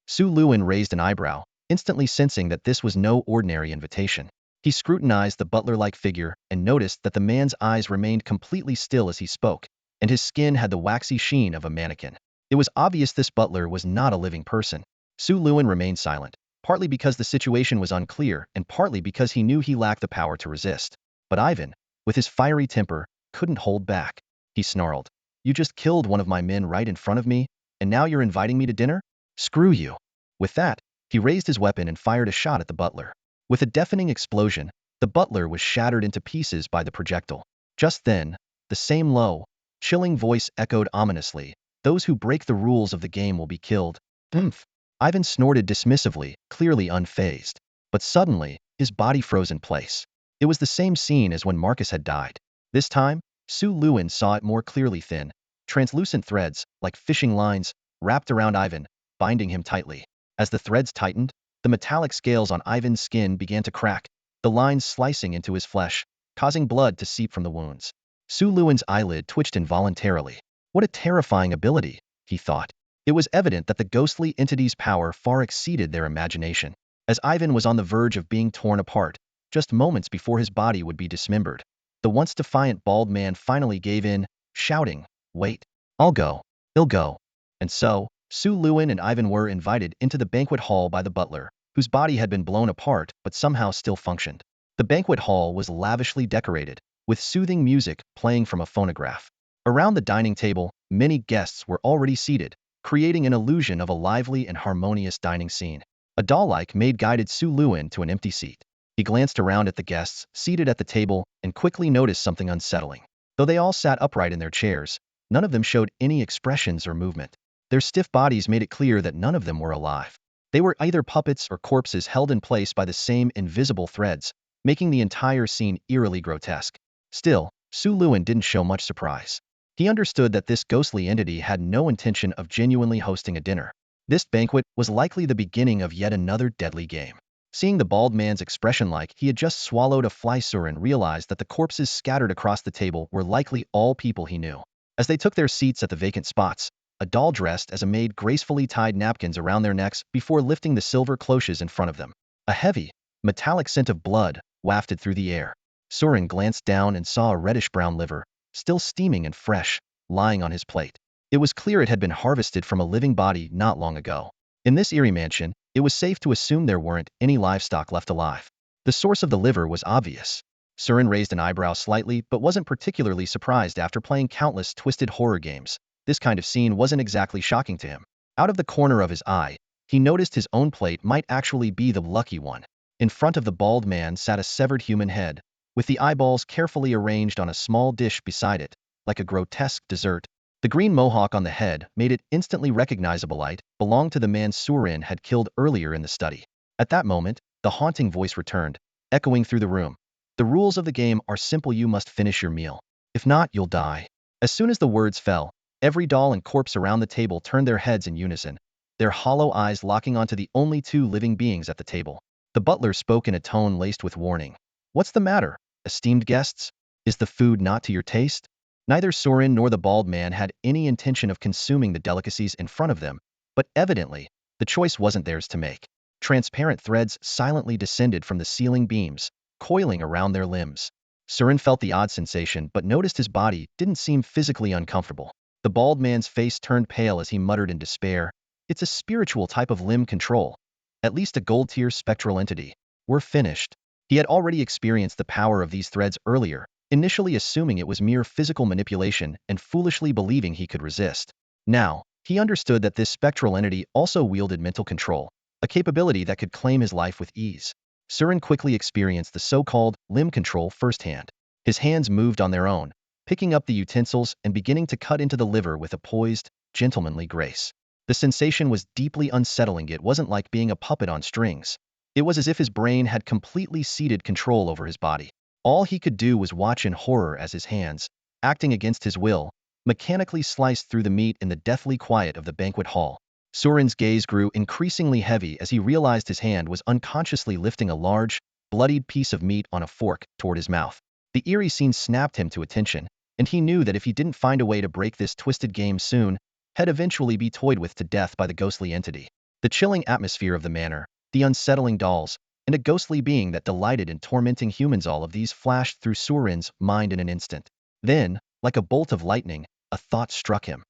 Su Luan raised an eyebrow, instantly sensing that this was no ordinary invitation. He scrutinized the butler-like figure and noticed that the man's eyes remained completely still as he spoke, and his skin had the waxy sheen of a mannequin. It was obvious this butler was not a living person. Su Luan remained silent, partly because the situation was unclear and partly because he knew he lacked the power to resist. But Ivan, with his fiery temper, couldn't hold back. He snarled, "You just killed one of my men right in front of me, and now you're inviting me to dinner? Screw you." With that, he raised his weapon and fired a shot at the butler. With a deafening explosion, the butler was shattered into pieces by the projectile. Just then, the same low, chilling voice echoed ominously, "Those who break the rules of the game will be killed." Oomph. Ivan snorted dismissively, clearly unfazed. But suddenly, his body froze in place. It was the same scene as when Marcus had died. This time, Su Luan saw it more clearly. Thin, translucent threads, like fishing lines, wrapped around Ivan, binding him tightly. As the threads tightened, the metallic scales on Ivan's skin began to crack, the lines slicing into his flesh, causing blood to seep from the wounds. Su Luan's eyelid twitched involuntarily. What a terrifying ability, he thought. It was evident that the ghostly entity's power far exceeded their imagination. As Ivan was on the verge of being torn apart, just moments before his body would be dismembered, the once defiant bald man finally gave in, shouting, "Wait, I'll go. He'll go." And so, Su Luan and Ivan were invited into the banquet hall by the butler, whose body had been blown apart but somehow still functioned. The banquet hall was lavishly decorated, with soothing music playing from a phonograph. Around the dining table, many guests were already seated, creating an illusion of a lively and harmonious dining scene. A doll-like maid guided Su Luan to an empty seat. He glanced around at the guests seated at the table and quickly noticed something unsettling. Though they all sat upright in their chairs, none of them showed any expressions or movement. Their stiff bodies made it clear that none of them were alive. They were either puppets or corpses held in place by the same invisible threads, making the entire scene eerily grotesque. Still, Su Luan didn't show much surprise. He understood that this ghostly entity had no intention of genuinely hosting a dinner. This banquet was likely the beginning of yet another deadly game. Seeing the bald man's expression like he had just swallowed a fly, Surin realized that the corpses scattered across the table were likely all people he knew. As they took their seats at the vacant spots, a doll dressed as a maid gracefully tied napkins around their necks before lifting the silver cloches in front of them. A heavy, metallic scent of blood wafted through the air. Surin glanced down and saw a reddish-brown liver, still steaming and fresh, lying on his plate. It was clear it had been harvested from a living body not long ago. In this eerie mansion, it was safe to assume there weren't any livestock left alive. The source of the liver was obvious. Surin raised an eyebrow slightly but wasn't particularly surprised after playing countless twisted horror games. This kind of scene wasn't exactly shocking to him. Out of the corner of his eye, he noticed his own plate might actually be the lucky one. In front of the bald man sat a severed human head, with the eyeballs carefully arranged on a small dish beside it, like a grotesque dessert. The green mohawk on the head made it instantly recognizable. It belonged to the man Surin had killed earlier in the study. At that moment, the haunting voice returned, echoing through the room. The rules of the game are simple. You must finish your meal. If not, you'll die. As soon as the words fell, every doll and corpse around the table turned their heads in unison, their hollow eyes locking onto the only two living beings at the table. The butler spoke in a tone laced with warning. What's the matter, esteemed guests? Is the food not to your taste? Neither Surin nor the bald man had any intention of consuming the delicacies in front of them, but evidently, the choice wasn't theirs to make. Transparent threads silently descended from the ceiling beams, coiling around their limbs. Surin felt the odd sensation but noticed his body didn't seem physically uncomfortable. The bald man's face turned pale as he muttered in despair. It's a spiritual type of limb control. At least a gold-tier spectral entity. We're finished. He had already experienced the power of these threads earlier, initially assuming it was mere physical manipulation and foolishly believing he could resist. Now, he understood that this spectral entity also wielded mental control, a capability that could claim his life with ease. Surin quickly experienced the so-called limb control firsthand. His hands moved on their own, picking up the utensils and beginning to cut into the liver with a poised, gentlemanly grace. The sensation was deeply unsettling. It wasn't like being a puppet on strings. It was as if his brain had completely ceded control over his body. All he could do was watch in horror as his hands, acting against his will, mechanically sliced through the meat in the deathly quiet of the banquet hall. Surin's gaze grew increasingly heavy as he realized his hand was unconsciously lifting a large, bloodied piece of meat on a fork toward his mouth. The eerie scene snapped him to attention, and he knew that if he didn't find a way to break this twisted game soon, he'd eventually be toyed with to death by the ghostly entity. The chilling atmosphere of the manor, the unsettling dolls, and a ghostly being that delighted in tormenting humans, all of these flashed through Surin's mind in an instant. Then, like a bolt of lightning, a thought struck him.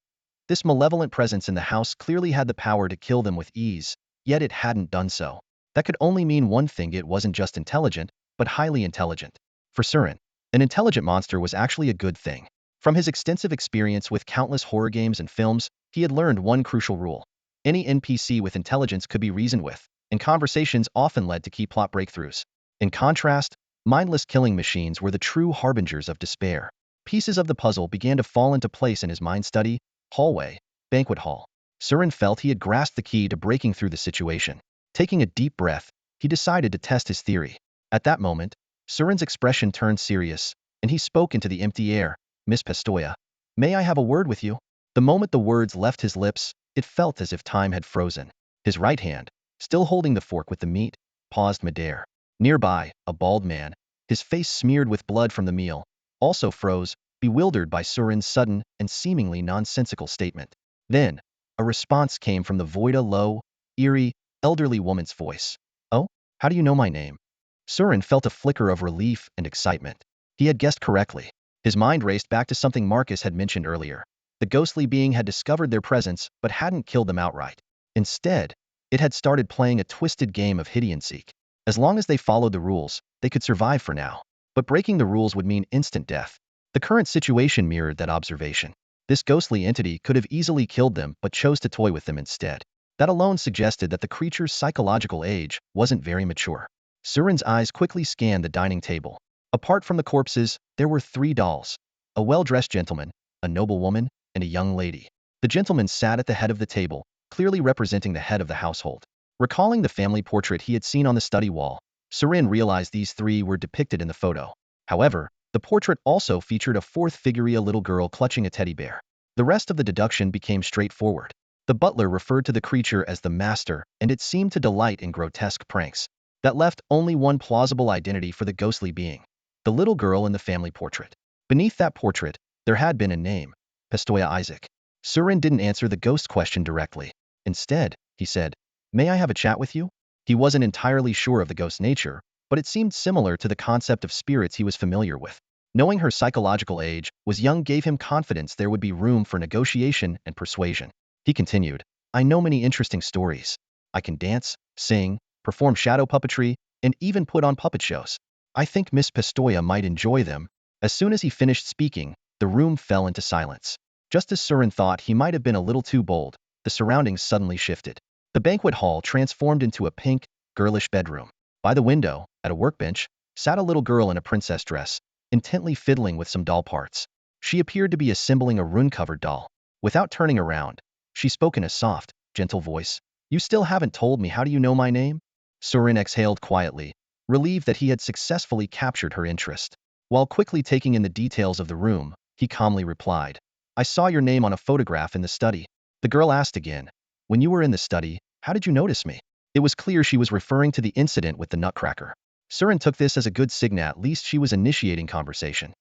This malevolent presence in the house clearly had the power to kill them with ease, yet it hadn't done so. That could only mean one thing: it wasn't just intelligent, but highly intelligent. For Surin, an intelligent monster was actually a good thing. From his extensive experience with countless horror games and films, he had learned one crucial rule. Any NPC with intelligence could be reasoned with, and conversations often led to key plot breakthroughs. In contrast, mindless killing machines were the true harbingers of despair. Pieces of the puzzle began to fall into place in his mind: study, hallway, banquet hall. Surin felt he had grasped the key to breaking through the situation. Taking a deep breath, he decided to test his theory. At that moment, Surin's expression turned serious, and he spoke into the empty air. Miss Pistoia, may I have a word with you? The moment the words left his lips, it felt as if time had frozen. His right hand, still holding the fork with the meat, paused midair. Nearby, a bald man, his face smeared with blood from the meal, also froze, bewildered by Surin's sudden and seemingly nonsensical statement. Then, a response came from the void: a low, eerie, elderly woman's voice. Oh, how do you know my name? Surin felt a flicker of relief and excitement. He had guessed correctly. His mind raced back to something Marcus had mentioned earlier. The ghostly being had discovered their presence but hadn't killed them outright. Instead, it had started playing a twisted game of hide and seek. As long as they followed the rules, they could survive for now. But breaking the rules would mean instant death. The current situation mirrored that observation. This ghostly entity could have easily killed them but chose to toy with them instead. That alone suggested that the creature's psychological age wasn't very mature. Surin's eyes quickly scanned the dining table. Apart from the corpses, there were 3 dolls: a well-dressed gentleman, a noblewoman, and a young lady. The gentleman sat at the head of the table, clearly representing the head of the household. Recalling the family portrait he had seen on the study wall, Surin realized these 3 were depicted in the photo. However, the portrait also featured a 4th figure, a little girl clutching a teddy bear. The rest of the deduction became straightforward. The butler referred to the creature as the master, and it seemed to delight in grotesque pranks. That left only one plausible identity for the ghostly being: the little girl in the family portrait. Beneath that portrait, there had been a name: Pistoia Isaac. Surin didn't answer the ghost question directly. Instead, he said, "May I have a chat with you?" He wasn't entirely sure of the ghost's nature, but it seemed similar to the concept of spirits he was familiar with. Knowing her psychological age was young gave him confidence there would be room for negotiation and persuasion. He continued, I know many interesting stories. I can dance, sing, perform shadow puppetry, and even put on puppet shows. I think Miss Pistoia might enjoy them." As soon as he finished speaking, the room fell into silence. Just as Surin thought he might have been a little too bold, the surroundings suddenly shifted. The banquet hall transformed into a pink, girlish bedroom. By the window, at a workbench, sat a little girl in a princess dress, intently fiddling with some doll parts. She appeared to be assembling a rune-covered doll. Without turning around, she spoke in a soft, gentle voice. "You still haven't told me, how do you know my name?" Surin exhaled quietly, relieved that he had successfully captured her interest. While quickly taking in the details of the room, he calmly replied, "I saw your name on a photograph in the study." The girl asked again, "When you were in the study, how did you notice me?" It was clear she was referring to the incident with the nutcracker. Surin took this as a good signal, at least she was initiating conversation.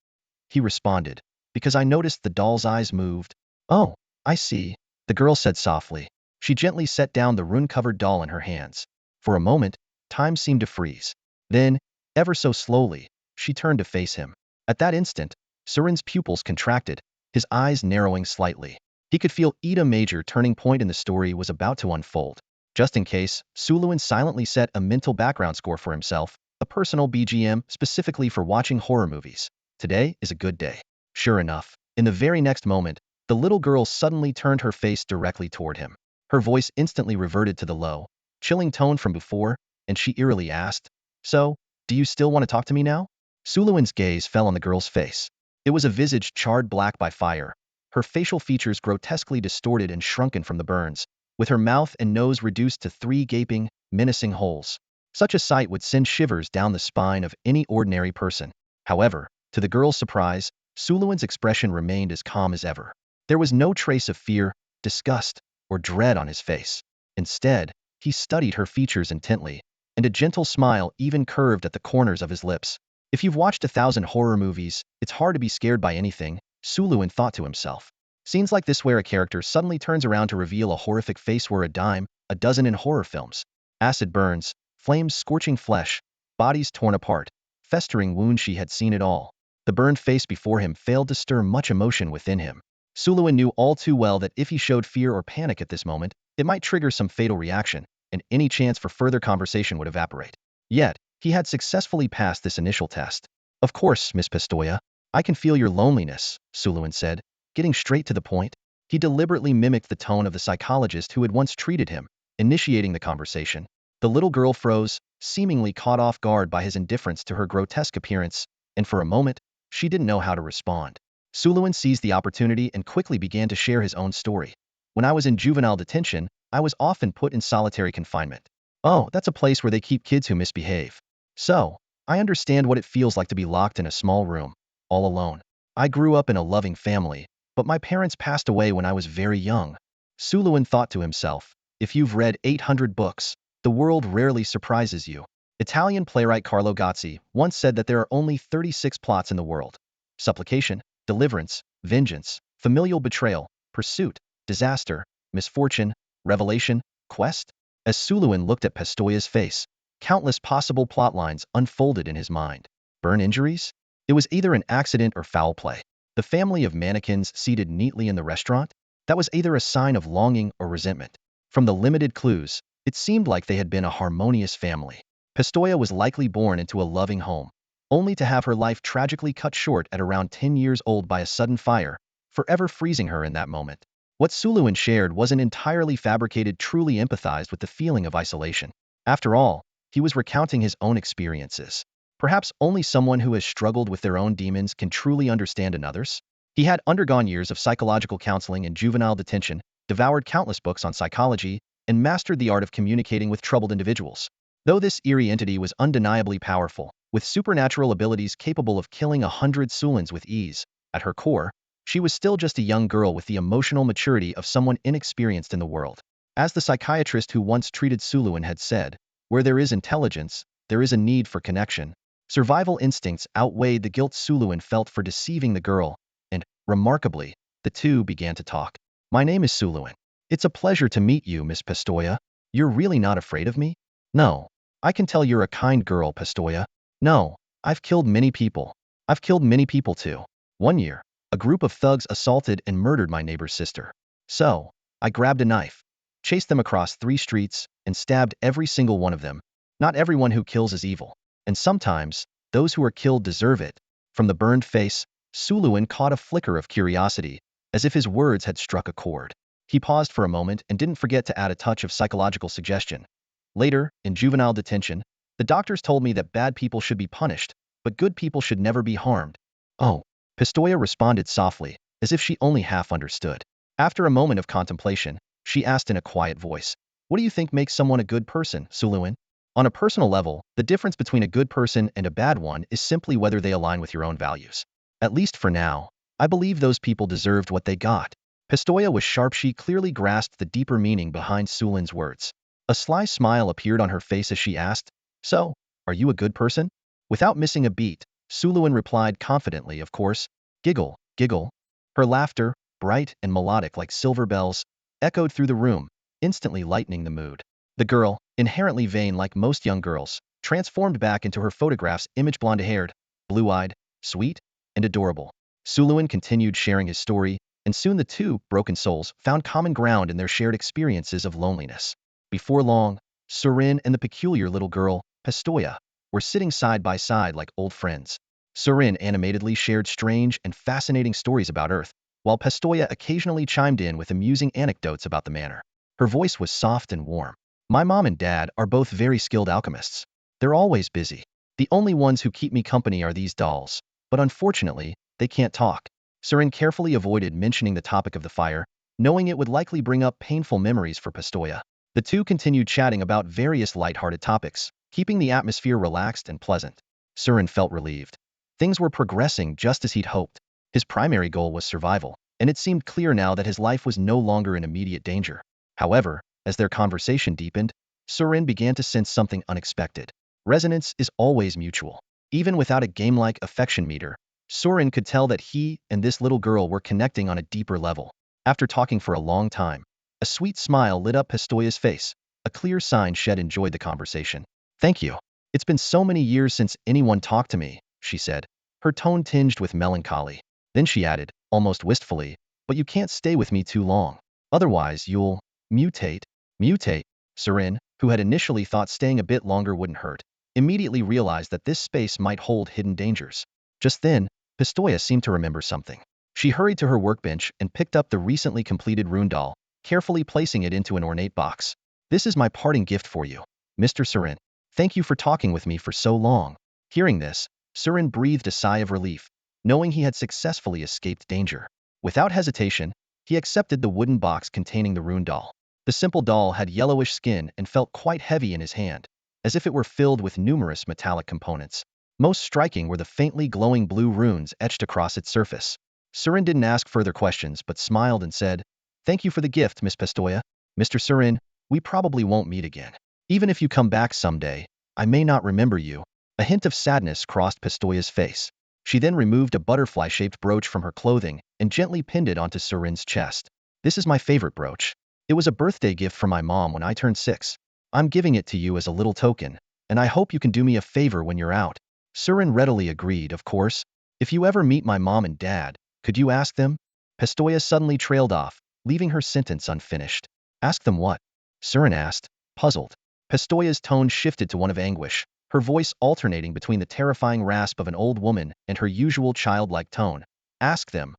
He responded, "Because I noticed the doll's eyes moved." "Oh, I see," the girl said softly. She gently set down the rune-covered doll in her hands. For a moment, time seemed to freeze. Then, ever so slowly, she turned to face him. At that instant, Surin's pupils contracted, his eyes narrowing slightly. He could feel a major turning point in the story was about to unfold. Just in case, Suluin silently set a mental background score for himself, a personal BGM specifically for watching horror movies. Today is a good day. Sure enough, in the very next moment, the little girl suddenly turned her face directly toward him. Her voice instantly reverted to the low, chilling tone from before, and she eerily asked, "So, do you still want to talk to me now?" Suluin's gaze fell on the girl's face. It was a visage charred black by fire, her facial features grotesquely distorted and shrunken from the burns, with her mouth and nose reduced to 3 gaping, menacing holes. Such a sight would send shivers down the spine of any ordinary person. However, to the girl's surprise, Suluin's expression remained as calm as ever. There was no trace of fear, disgust, or dread on his face. Instead, he studied her features intently, and a gentle smile even curved at the corners of his lips. If you've watched 1,000 horror movies, it's hard to be scared by anything, Suluin thought to himself. Scenes like this where a character suddenly turns around to reveal a horrific face were a dime a dozen in horror films. Acid burns, flames scorching flesh, bodies torn apart, festering wounds, she had seen it all. The burned face before him failed to stir much emotion within him. Suluin knew all too well that if he showed fear or panic at this moment, it might trigger some fatal reaction, and any chance for further conversation would evaporate. Yet, he had successfully passed this initial test. "Of course, Miss Pistoia, I can feel your loneliness," Suluin said, getting straight to the point. He deliberately mimicked the tone of the psychologist who had once treated him, initiating the conversation. The little girl froze, seemingly caught off guard by his indifference to her grotesque appearance, and for a moment, she didn't know how to respond. Suluin seized the opportunity and quickly began to share his own story. "When I was in juvenile detention, I was often put in solitary confinement." "Oh, that's a place where they keep kids who misbehave." "So, I understand what it feels like to be locked in a small room, all alone. I grew up in a loving family, but my parents passed away when I was very young." Suluin thought to himself, if you've read 800 books, the world rarely surprises you. Italian playwright Carlo Gozzi once said that there are only 36 plots in the world: supplication, deliverance, vengeance, familial betrayal, pursuit, disaster, misfortune, revelation, quest. As Suluin looked at Pistoia's face, countless possible plotlines unfolded in his mind. Burn injuries? It was either an accident or foul play. The family of mannequins seated neatly in the restaurant? That was either a sign of longing or resentment. From the limited clues, it seemed like they had been a harmonious family. Pistoia was likely born into a loving home, only to have her life tragically cut short at around 10 years old by a sudden fire, forever freezing her in that moment. What Suluin shared wasn't entirely fabricated, truly empathized with the feeling of isolation. After all, he was recounting his own experiences. Perhaps only someone who has struggled with their own demons can truly understand another's. He had undergone years of psychological counseling in juvenile detention, devoured countless books on psychology, and mastered the art of communicating with troubled individuals. Though this eerie entity was undeniably powerful, with supernatural abilities capable of killing 100 Sulins with ease, at her core, she was still just a young girl with the emotional maturity of someone inexperienced in the world. As the psychiatrist who once treated Suluin had said, "Where there is intelligence, there is a need for connection." Survival instincts outweighed the guilt Suluin felt for deceiving the girl, and, remarkably, the two began to talk. "My name is Suluin. It's a pleasure to meet you, Miss Pistoia. You're really not afraid of me?" "No. I can tell you're a kind girl, Pistoia." "No. I've killed many people. I've killed many people too. One year, a group of thugs assaulted and murdered my neighbor's sister. So, I grabbed a knife. chased them across 3 streets, and stabbed every single one of them. Not everyone who kills is evil, and sometimes, those who are killed deserve it. From the burned face, Suluin caught a flicker of curiosity, as if his words had struck a chord. He paused for a moment and didn't forget to add a touch of psychological suggestion. Later, in juvenile detention, the doctors told me that bad people should be punished, but good people should never be harmed. Oh, Pistoia responded softly, as if she only half understood. After a moment of contemplation, she asked in a quiet voice, "What do you think makes someone a good person, Suluin?" On a personal level, the difference between a good person and a bad one is simply whether they align with your own values. At least for now, I believe those people deserved what they got. Pistoia was sharp. She clearly grasped the deeper meaning behind Sulin's words. A sly smile appeared on her face as she asked, "So, are you a good person?" Without missing a beat, Suluin replied confidently, "Of course." Giggle, giggle. Her laughter, bright and melodic like silver bells, echoed through the room, instantly lightening the mood. The girl, inherently vain like most young girls, transformed back into her photograph's image, blonde-haired, blue-eyed, sweet, and adorable. Suluin continued sharing his story, and soon the two broken souls found common ground in their shared experiences of loneliness. Before long, Surin and the peculiar little girl, Pistoia, were sitting side by side like old friends. Surin animatedly shared strange and fascinating stories about Earth, while Pistoia occasionally chimed in with amusing anecdotes about the manor. Her voice was soft and warm. "My mom and dad are both very skilled alchemists. They're always busy. The only ones who keep me company are these dolls, but unfortunately, they can't talk." Surin carefully avoided mentioning the topic of the fire, knowing it would likely bring up painful memories for Pistoia. The two continued chatting about various light-hearted topics, keeping the atmosphere relaxed and pleasant. Surin felt relieved. Things were progressing just as he'd hoped. His primary goal was survival, and it seemed clear now that his life was no longer in immediate danger. However, as their conversation deepened, Surin began to sense something unexpected. Resonance is always mutual. Even without a game-like affection meter, Surin could tell that he and this little girl were connecting on a deeper level. After talking for a long time, a sweet smile lit up Pistoia's face, a clear sign she'd enjoyed the conversation. "Thank you. It's been so many years since anyone talked to me," she said, her tone tinged with melancholy. Then she added, almost wistfully, "But you can't stay with me too long. Otherwise you'll mutate." Mutate? Surin, who had initially thought staying a bit longer wouldn't hurt, immediately realized that this space might hold hidden dangers. Just then, Pistoia seemed to remember something. She hurried to her workbench and picked up the recently completed rune doll, carefully placing it into an ornate box. "This is my parting gift for you, Mr. Surin. Thank you for talking with me for so long." Hearing this, Surin breathed a sigh of relief, knowing he had successfully escaped danger. Without hesitation, he accepted the wooden box containing the rune doll. The simple doll had yellowish skin and felt quite heavy in his hand, as if it were filled with numerous metallic components. Most striking were the faintly glowing blue runes etched across its surface. Surin didn't ask further questions but smiled and said, "Thank you for the gift, Miss Pistoia. Mr. Surin, we probably won't meet again. Even if you come back someday, I may not remember you." A hint of sadness crossed Pistoia's face. She then removed a butterfly-shaped brooch from her clothing and gently pinned it onto Surin's chest. "This is my favorite brooch. It was a birthday gift from my mom when I turned 6. I'm giving it to you as a little token, and I hope you can do me a favor when you're out." Surin readily agreed, "Of course. If you ever meet my mom and dad, could you ask them?" Pistoia suddenly trailed off, leaving her sentence unfinished. "Ask them what?" Surin asked, puzzled. Pistoia's tone shifted to one of anguish, her voice alternating between the terrifying rasp of an old woman and her usual childlike tone. "Ask them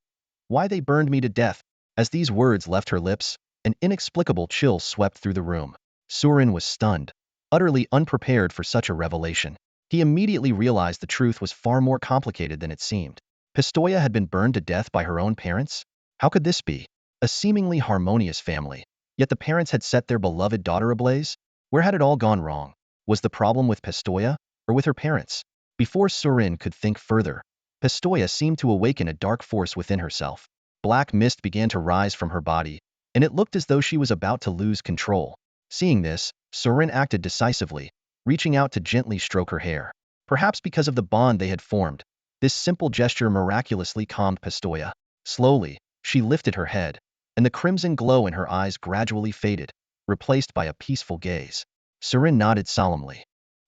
why they burned me to death." As these words left her lips, an inexplicable chill swept through the room. Surin was stunned, utterly unprepared for such a revelation. He immediately realized the truth was far more complicated than it seemed. Pistoia had been burned to death by her own parents? How could this be? A seemingly harmonious family, yet the parents had set their beloved daughter ablaze? Where had it all gone wrong? Was the problem with Pistoia, or with her parents? Before Surin could think further, Pistoia seemed to awaken a dark force within herself. Black mist began to rise from her body, and it looked as though she was about to lose control. Seeing this, Surin acted decisively, reaching out to gently stroke her hair. Perhaps because of the bond they had formed, this simple gesture miraculously calmed Pistoia. Slowly, she lifted her head, and the crimson glow in her eyes gradually faded, replaced by a peaceful gaze. Surin nodded solemnly.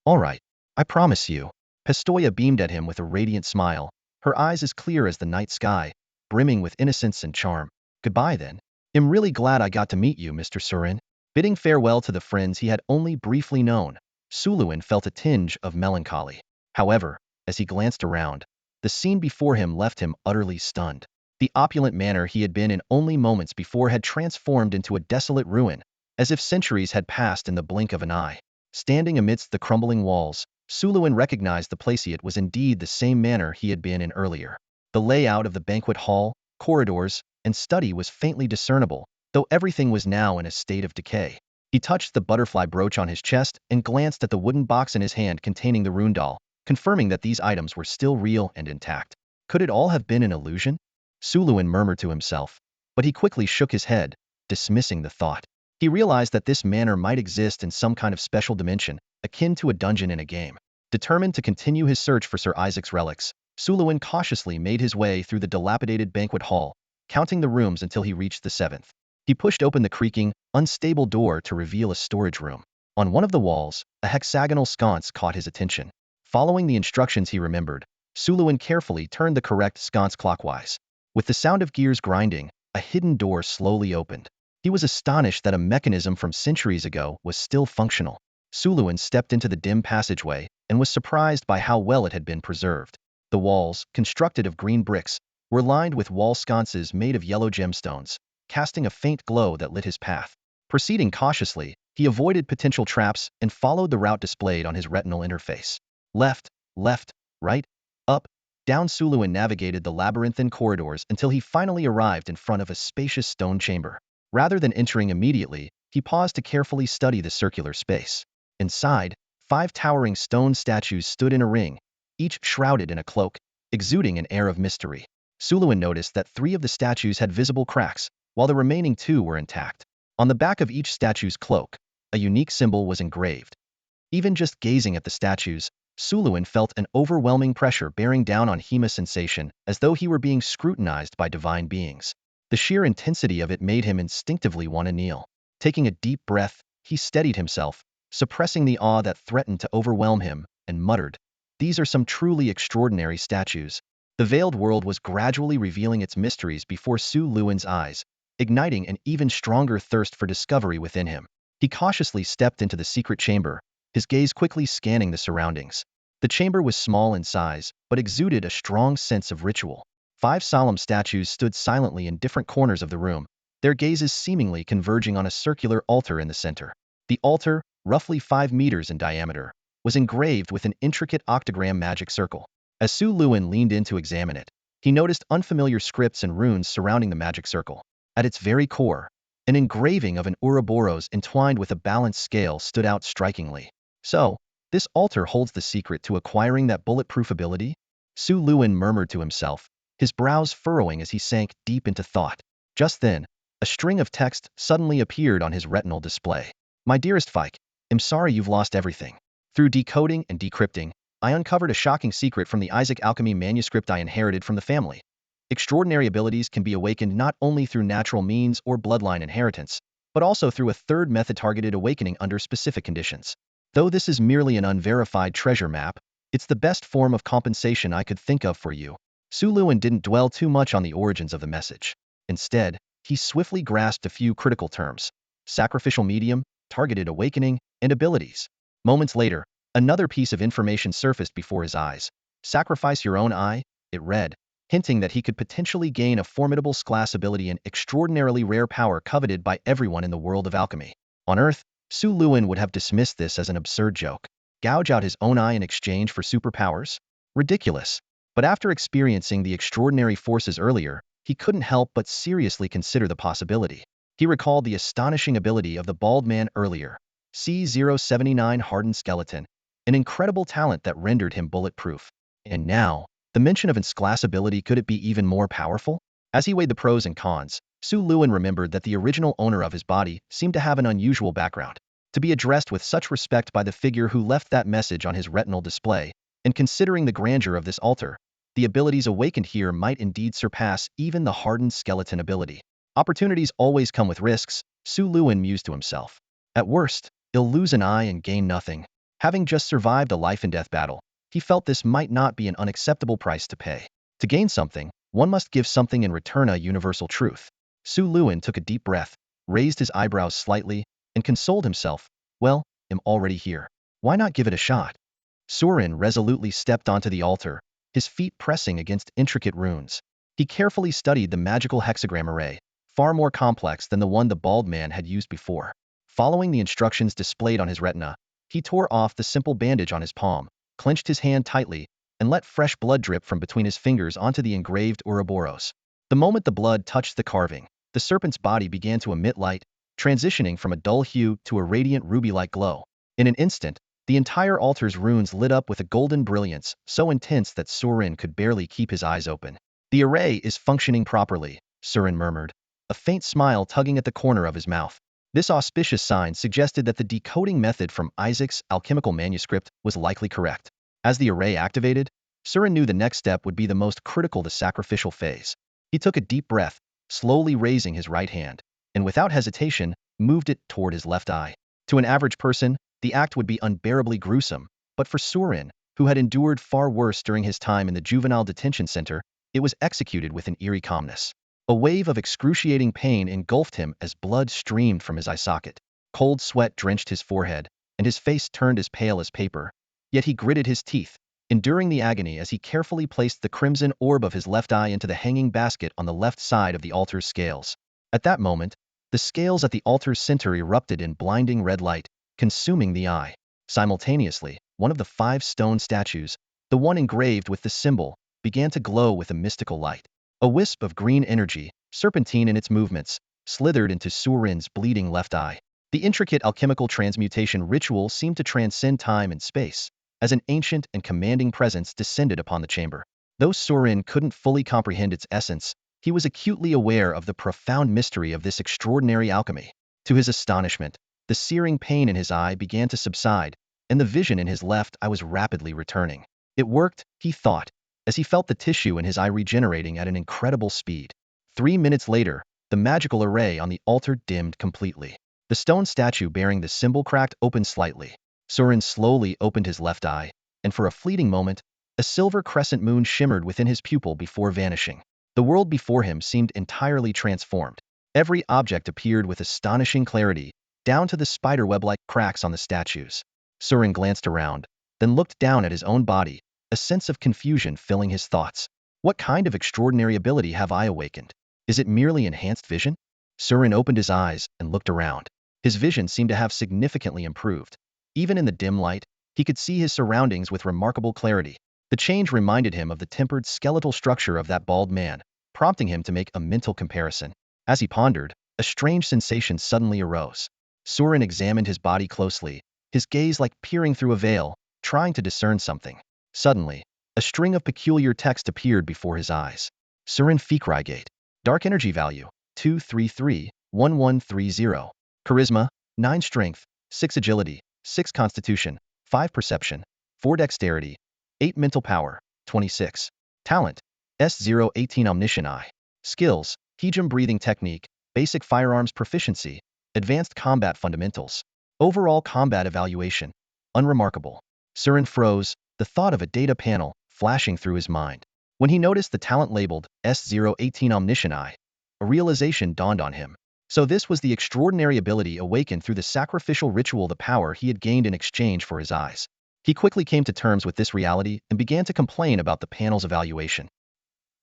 "All right, I promise you." Pistoia beamed at him with a radiant smile, her eyes as clear as the night sky, brimming with innocence and charm. "Goodbye then. I'm really glad I got to meet you, Mr. Surin." Bidding farewell to the friends he had only briefly known, Suluin felt a tinge of melancholy. However, as he glanced around, the scene before him left him utterly stunned. The opulent manor he had been in only moments before had transformed into a desolate ruin, as if centuries had passed in the blink of an eye. Standing amidst the crumbling walls, Suluin recognized the place it was indeed the same manor he had been in earlier. The layout of the banquet hall, corridors, and study was faintly discernible, though everything was now in a state of decay. He touched the butterfly brooch on his chest and glanced at the wooden box in his hand containing the rune doll, confirming that these items were still real and intact. Could it all have been an illusion? Suluin murmured to himself, but he quickly shook his head, dismissing the thought. He realized that this manor might exist in some kind of special dimension, akin to a dungeon in a game. Determined to continue his search for Sir Isaac's relics, Suluin cautiously made his way through the dilapidated banquet hall, counting the rooms until he reached the seventh. He pushed open the creaking, unstable door to reveal a storage room. On one of the walls, a hexagonal sconce caught his attention. Following the instructions he remembered, Suluin carefully turned the correct sconce clockwise. With the sound of gears grinding, a hidden door slowly opened. He was astonished that a mechanism from centuries ago was still functional. Suluin stepped into the dim passageway and was surprised by how well it had been preserved. The walls, constructed of green bricks, were lined with wall sconces made of yellow gemstones, casting a faint glow that lit his path. Proceeding cautiously, he avoided potential traps and followed the route displayed on his retinal interface. Left, right, up, down. Suluin navigated the labyrinthine corridors until he finally arrived in front of a spacious stone chamber. Rather than entering immediately, he paused to carefully study the circular space. Inside, 5 towering stone statues stood in a ring, each shrouded in a cloak, exuding an air of mystery. Suluin noticed that 3 of the statues had visible cracks, while the remaining 2 were intact. On the back of each statue's cloak, a unique symbol was engraved. Even just gazing at the statues, Suluin felt an overwhelming pressure bearing down on him, a sensation as though he were being scrutinized by divine beings. The sheer intensity of it made him instinctively want to kneel. Taking a deep breath, he steadied himself, suppressing the awe that threatened to overwhelm him, and muttered, "These are some truly extraordinary statues." The veiled world was gradually revealing its mysteries before Suluin's eyes, igniting an even stronger thirst for discovery within him. He cautiously stepped into the secret chamber, his gaze quickly scanning the surroundings. The chamber was small in size, but exuded a strong sense of ritual. 5 solemn statues stood silently in different corners of the room, their gazes seemingly converging on a circular altar in the center. The altar, roughly 5 meters in diameter, was engraved with an intricate octagram magic circle. As Suluin leaned in to examine it, he noticed unfamiliar scripts and runes surrounding the magic circle. At its very core, an engraving of an Ouroboros entwined with a balanced scale stood out strikingly. So, this altar holds the secret to acquiring that bulletproof ability? Suluin murmured to himself, his brows furrowing as he sank deep into thought. Just then, a string of text suddenly appeared on his retinal display. "My dearest Fike, I'm sorry you've lost everything. Through decoding and decrypting, I uncovered a shocking secret from the Isaac alchemy manuscript I inherited from the family. Extraordinary abilities can be awakened not only through natural means or bloodline inheritance, but also through a third method targeted awakening under specific conditions. Though this is merely an unverified treasure map, it's the best form of compensation I could think of for you." Suluin didn't dwell too much on the origins of the message. Instead, he swiftly grasped a few critical terms: sacrificial medium, targeted awakening, and abilities. Moments later, another piece of information surfaced before his eyes. "Sacrifice your own eye," it read, hinting that he could potentially gain a formidable class ability and extraordinarily rare power coveted by everyone in the world of alchemy. On Earth, Suluin would have dismissed this as an absurd joke. Gouge out his own eye in exchange for superpowers? Ridiculous. But after experiencing the extraordinary forces earlier, he couldn't help but seriously consider the possibility. He recalled the astonishing ability of the bald man earlier, C079 hardened skeleton, an incredible talent that rendered him bulletproof. And now, the mention of its class ability, could it be even more powerful? As he weighed the pros and cons, Suluin remembered that the original owner of his body seemed to have an unusual background. To be addressed with such respect by the figure who left that message on his retinal display, and considering the grandeur of this altar, the abilities awakened here might indeed surpass even the hardened skeleton ability. Opportunities always come with risks, Suluin mused to himself. At worst, he'll lose an eye and gain nothing. Having just survived a life-and-death battle, he felt this might not be an unacceptable price to pay. To gain something, one must give something in return, a universal truth. Suluin took a deep breath, raised his eyebrows slightly, and consoled himself, well, I'm already here. Why not give it a shot? Surin resolutely stepped onto the altar, his feet pressing against intricate runes. He carefully studied the magical hexagram array, far more complex than the one the bald man had used before. Following the instructions displayed on his retina, he tore off the simple bandage on his palm, clenched his hand tightly, and let fresh blood drip from between his fingers onto the engraved Ouroboros. The moment the blood touched the carving, the serpent's body began to emit light, transitioning from a dull hue to a radiant ruby-like glow. In an instant, the entire altar's runes lit up with a golden brilliance so intense that Surin could barely keep his eyes open. The array is functioning properly, Surin murmured, a faint smile tugging at the corner of his mouth. This auspicious sign suggested that the decoding method from Isaac's alchemical manuscript was likely correct. As the array activated, Surin knew the next step would be the most critical, the sacrificial phase. He took a deep breath, slowly raising his right hand, and without hesitation, moved it toward his left eye. To an average person, the act would be unbearably gruesome, but for Surin, who had endured far worse during his time in the juvenile detention center, it was executed with an eerie calmness. A wave of excruciating pain engulfed him as blood streamed from his eye socket. Cold sweat drenched his forehead, and his face turned as pale as paper. Yet he gritted his teeth, enduring the agony as he carefully placed the crimson orb of his left eye into the hanging basket on the left side of the altar's scales. At that moment, the scales at the altar's center erupted in blinding red light, consuming the eye. Simultaneously, one of the 5 stone statues, the one engraved with the symbol, began to glow with a mystical light. A wisp of green energy, serpentine in its movements, slithered into Surin's bleeding left eye. The intricate alchemical transmutation ritual seemed to transcend time and space, as an ancient and commanding presence descended upon the chamber. Though Surin couldn't fully comprehend its essence, he was acutely aware of the profound mystery of this extraordinary alchemy. To his astonishment, the searing pain in his eye began to subside, and the vision in his left eye was rapidly returning. It worked, he thought, as he felt the tissue in his eye regenerating at an incredible speed. 3 minutes later, the magical array on the altar dimmed completely. The stone statue bearing the symbol cracked open slightly. Surin slowly opened his left eye, and for a fleeting moment, a silver crescent moon shimmered within his pupil before vanishing. The world before him seemed entirely transformed. Every object appeared with astonishing clarity, down to the spiderweb-like cracks on the statues. Surin glanced around, then looked down at his own body, a sense of confusion filling his thoughts. What kind of extraordinary ability have I awakened? Is it merely enhanced vision? Surin opened his eyes and looked around. His vision seemed to have significantly improved. Even in the dim light, he could see his surroundings with remarkable clarity. The change reminded him of the tempered skeletal structure of that bald man, prompting him to make a mental comparison. As he pondered, a strange sensation suddenly arose. Surin examined his body closely, his gaze like peering through a veil, trying to discern something. Suddenly, a string of peculiar text appeared before his eyes. Surin Fikrigate. Dark energy value, 233-1130. Charisma, 9 strength, 6 agility, 6 constitution, 5 perception, 4 dexterity, 8 mental power, 26. Talent, S018 omniscient eye. Skills, Hejim breathing technique, basic firearms proficiency, advanced combat fundamentals. Overall combat evaluation, unremarkable. Surin froze, the thought of a data panel flashing through his mind. When he noticed the talent labeled S018 omniscient eye, a realization dawned on him. So this was the extraordinary ability awakened through the sacrificial ritual, the power he had gained in exchange for his eyes. He quickly came to terms with this reality and began to complain about the panel's evaluation.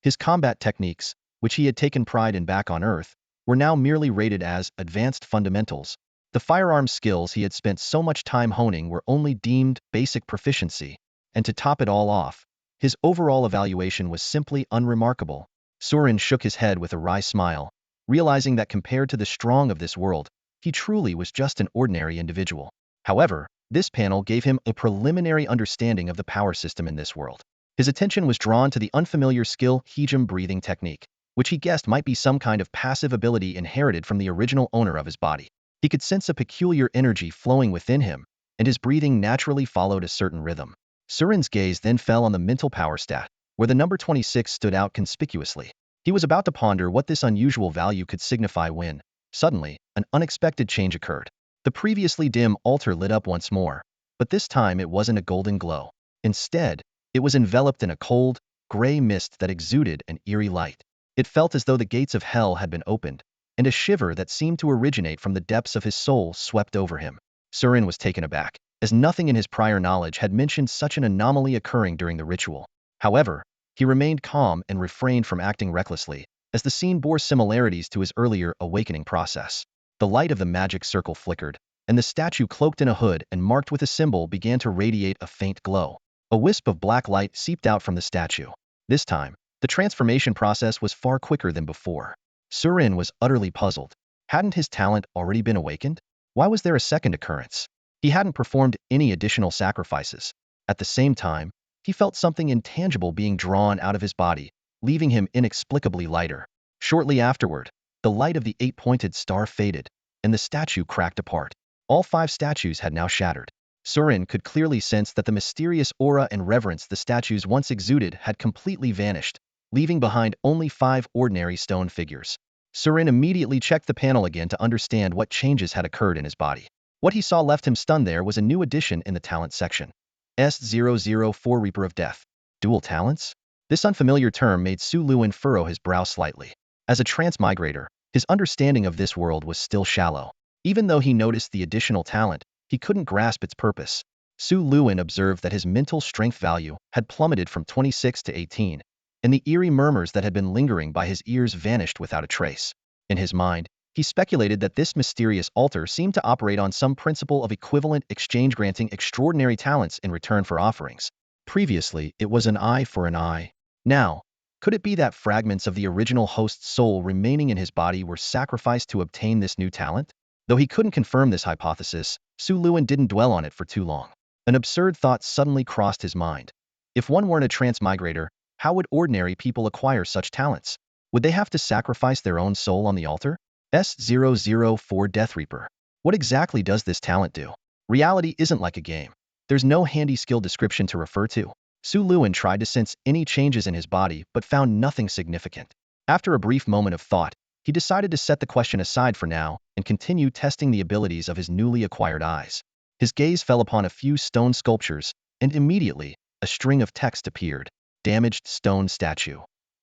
His combat techniques, which he had taken pride in back on Earth, were now merely rated as advanced fundamentals. The firearms skills he had spent so much time honing were only deemed basic proficiency, and to top it all off, his overall evaluation was simply unremarkable. Surin shook his head with a wry smile, realizing that compared to the strong of this world, he truly was just an ordinary individual. However, this panel gave him a preliminary understanding of the power system in this world. His attention was drawn to the unfamiliar skill Hejim breathing technique, which he guessed might be some kind of passive ability inherited from the original owner of his body. He could sense a peculiar energy flowing within him, and his breathing naturally followed a certain rhythm. Surin's gaze then fell on the mental power stat, where the number 26 stood out conspicuously. He was about to ponder what this unusual value could signify when, suddenly, an unexpected change occurred. The previously dim altar lit up once more, but this time it wasn't a golden glow. Instead, it was enveloped in a cold, gray mist that exuded an eerie light. It felt as though the gates of hell had been opened, and a shiver that seemed to originate from the depths of his soul swept over him. Surin was taken aback, as nothing in his prior knowledge had mentioned such an anomaly occurring during the ritual. However, he remained calm and refrained from acting recklessly, as the scene bore similarities to his earlier awakening process. The light of the magic circle flickered, and the statue cloaked in a hood and marked with a symbol began to radiate a faint glow. A wisp of black light seeped out from the statue. This time, the transformation process was far quicker than before. Surin was utterly puzzled. Hadn't his talent already been awakened? Why was there a second occurrence? He hadn't performed any additional sacrifices. At the same time, he felt something intangible being drawn out of his body, leaving him inexplicably lighter. Shortly afterward, the light of the eight-pointed star faded, and the statue cracked apart. All 5 statues had now shattered. Surin could clearly sense that the mysterious aura and reverence the statues once exuded had completely vanished, leaving behind only 5 ordinary stone figures. Surin immediately checked the panel again to understand what changes had occurred in his body. What he saw left him stunned. There was a new addition in the talent section. S004 Reaper of Death. Dual talents? This unfamiliar term made Su Luin furrow his brow slightly. As a transmigrator, his understanding of this world was still shallow. Even though he noticed the additional talent, he couldn't grasp its purpose. Su Luin observed that his mental strength value had plummeted from 26 to 18, and the eerie murmurs that had been lingering by his ears vanished without a trace. In his mind, he speculated that this mysterious altar seemed to operate on some principle of equivalent exchange, granting extraordinary talents in return for offerings. Previously, it was an eye for an eye. Now, could it be that fragments of the original host's soul remaining in his body were sacrificed to obtain this new talent? Though he couldn't confirm this hypothesis, Su Luin didn't dwell on it for too long. An absurd thought suddenly crossed his mind. If one weren't a transmigrator, how would ordinary people acquire such talents? Would they have to sacrifice their own soul on the altar? S004 Death Reaper. What exactly does this talent do? Reality isn't like a game. There's no handy skill description to refer to. Su Luin tried to sense any changes in his body but found nothing significant. After a brief moment of thought, he decided to set the question aside for now and continue testing the abilities of his newly acquired eyes. His gaze fell upon a few stone sculptures, and immediately, a string of text appeared. Damaged stone statue.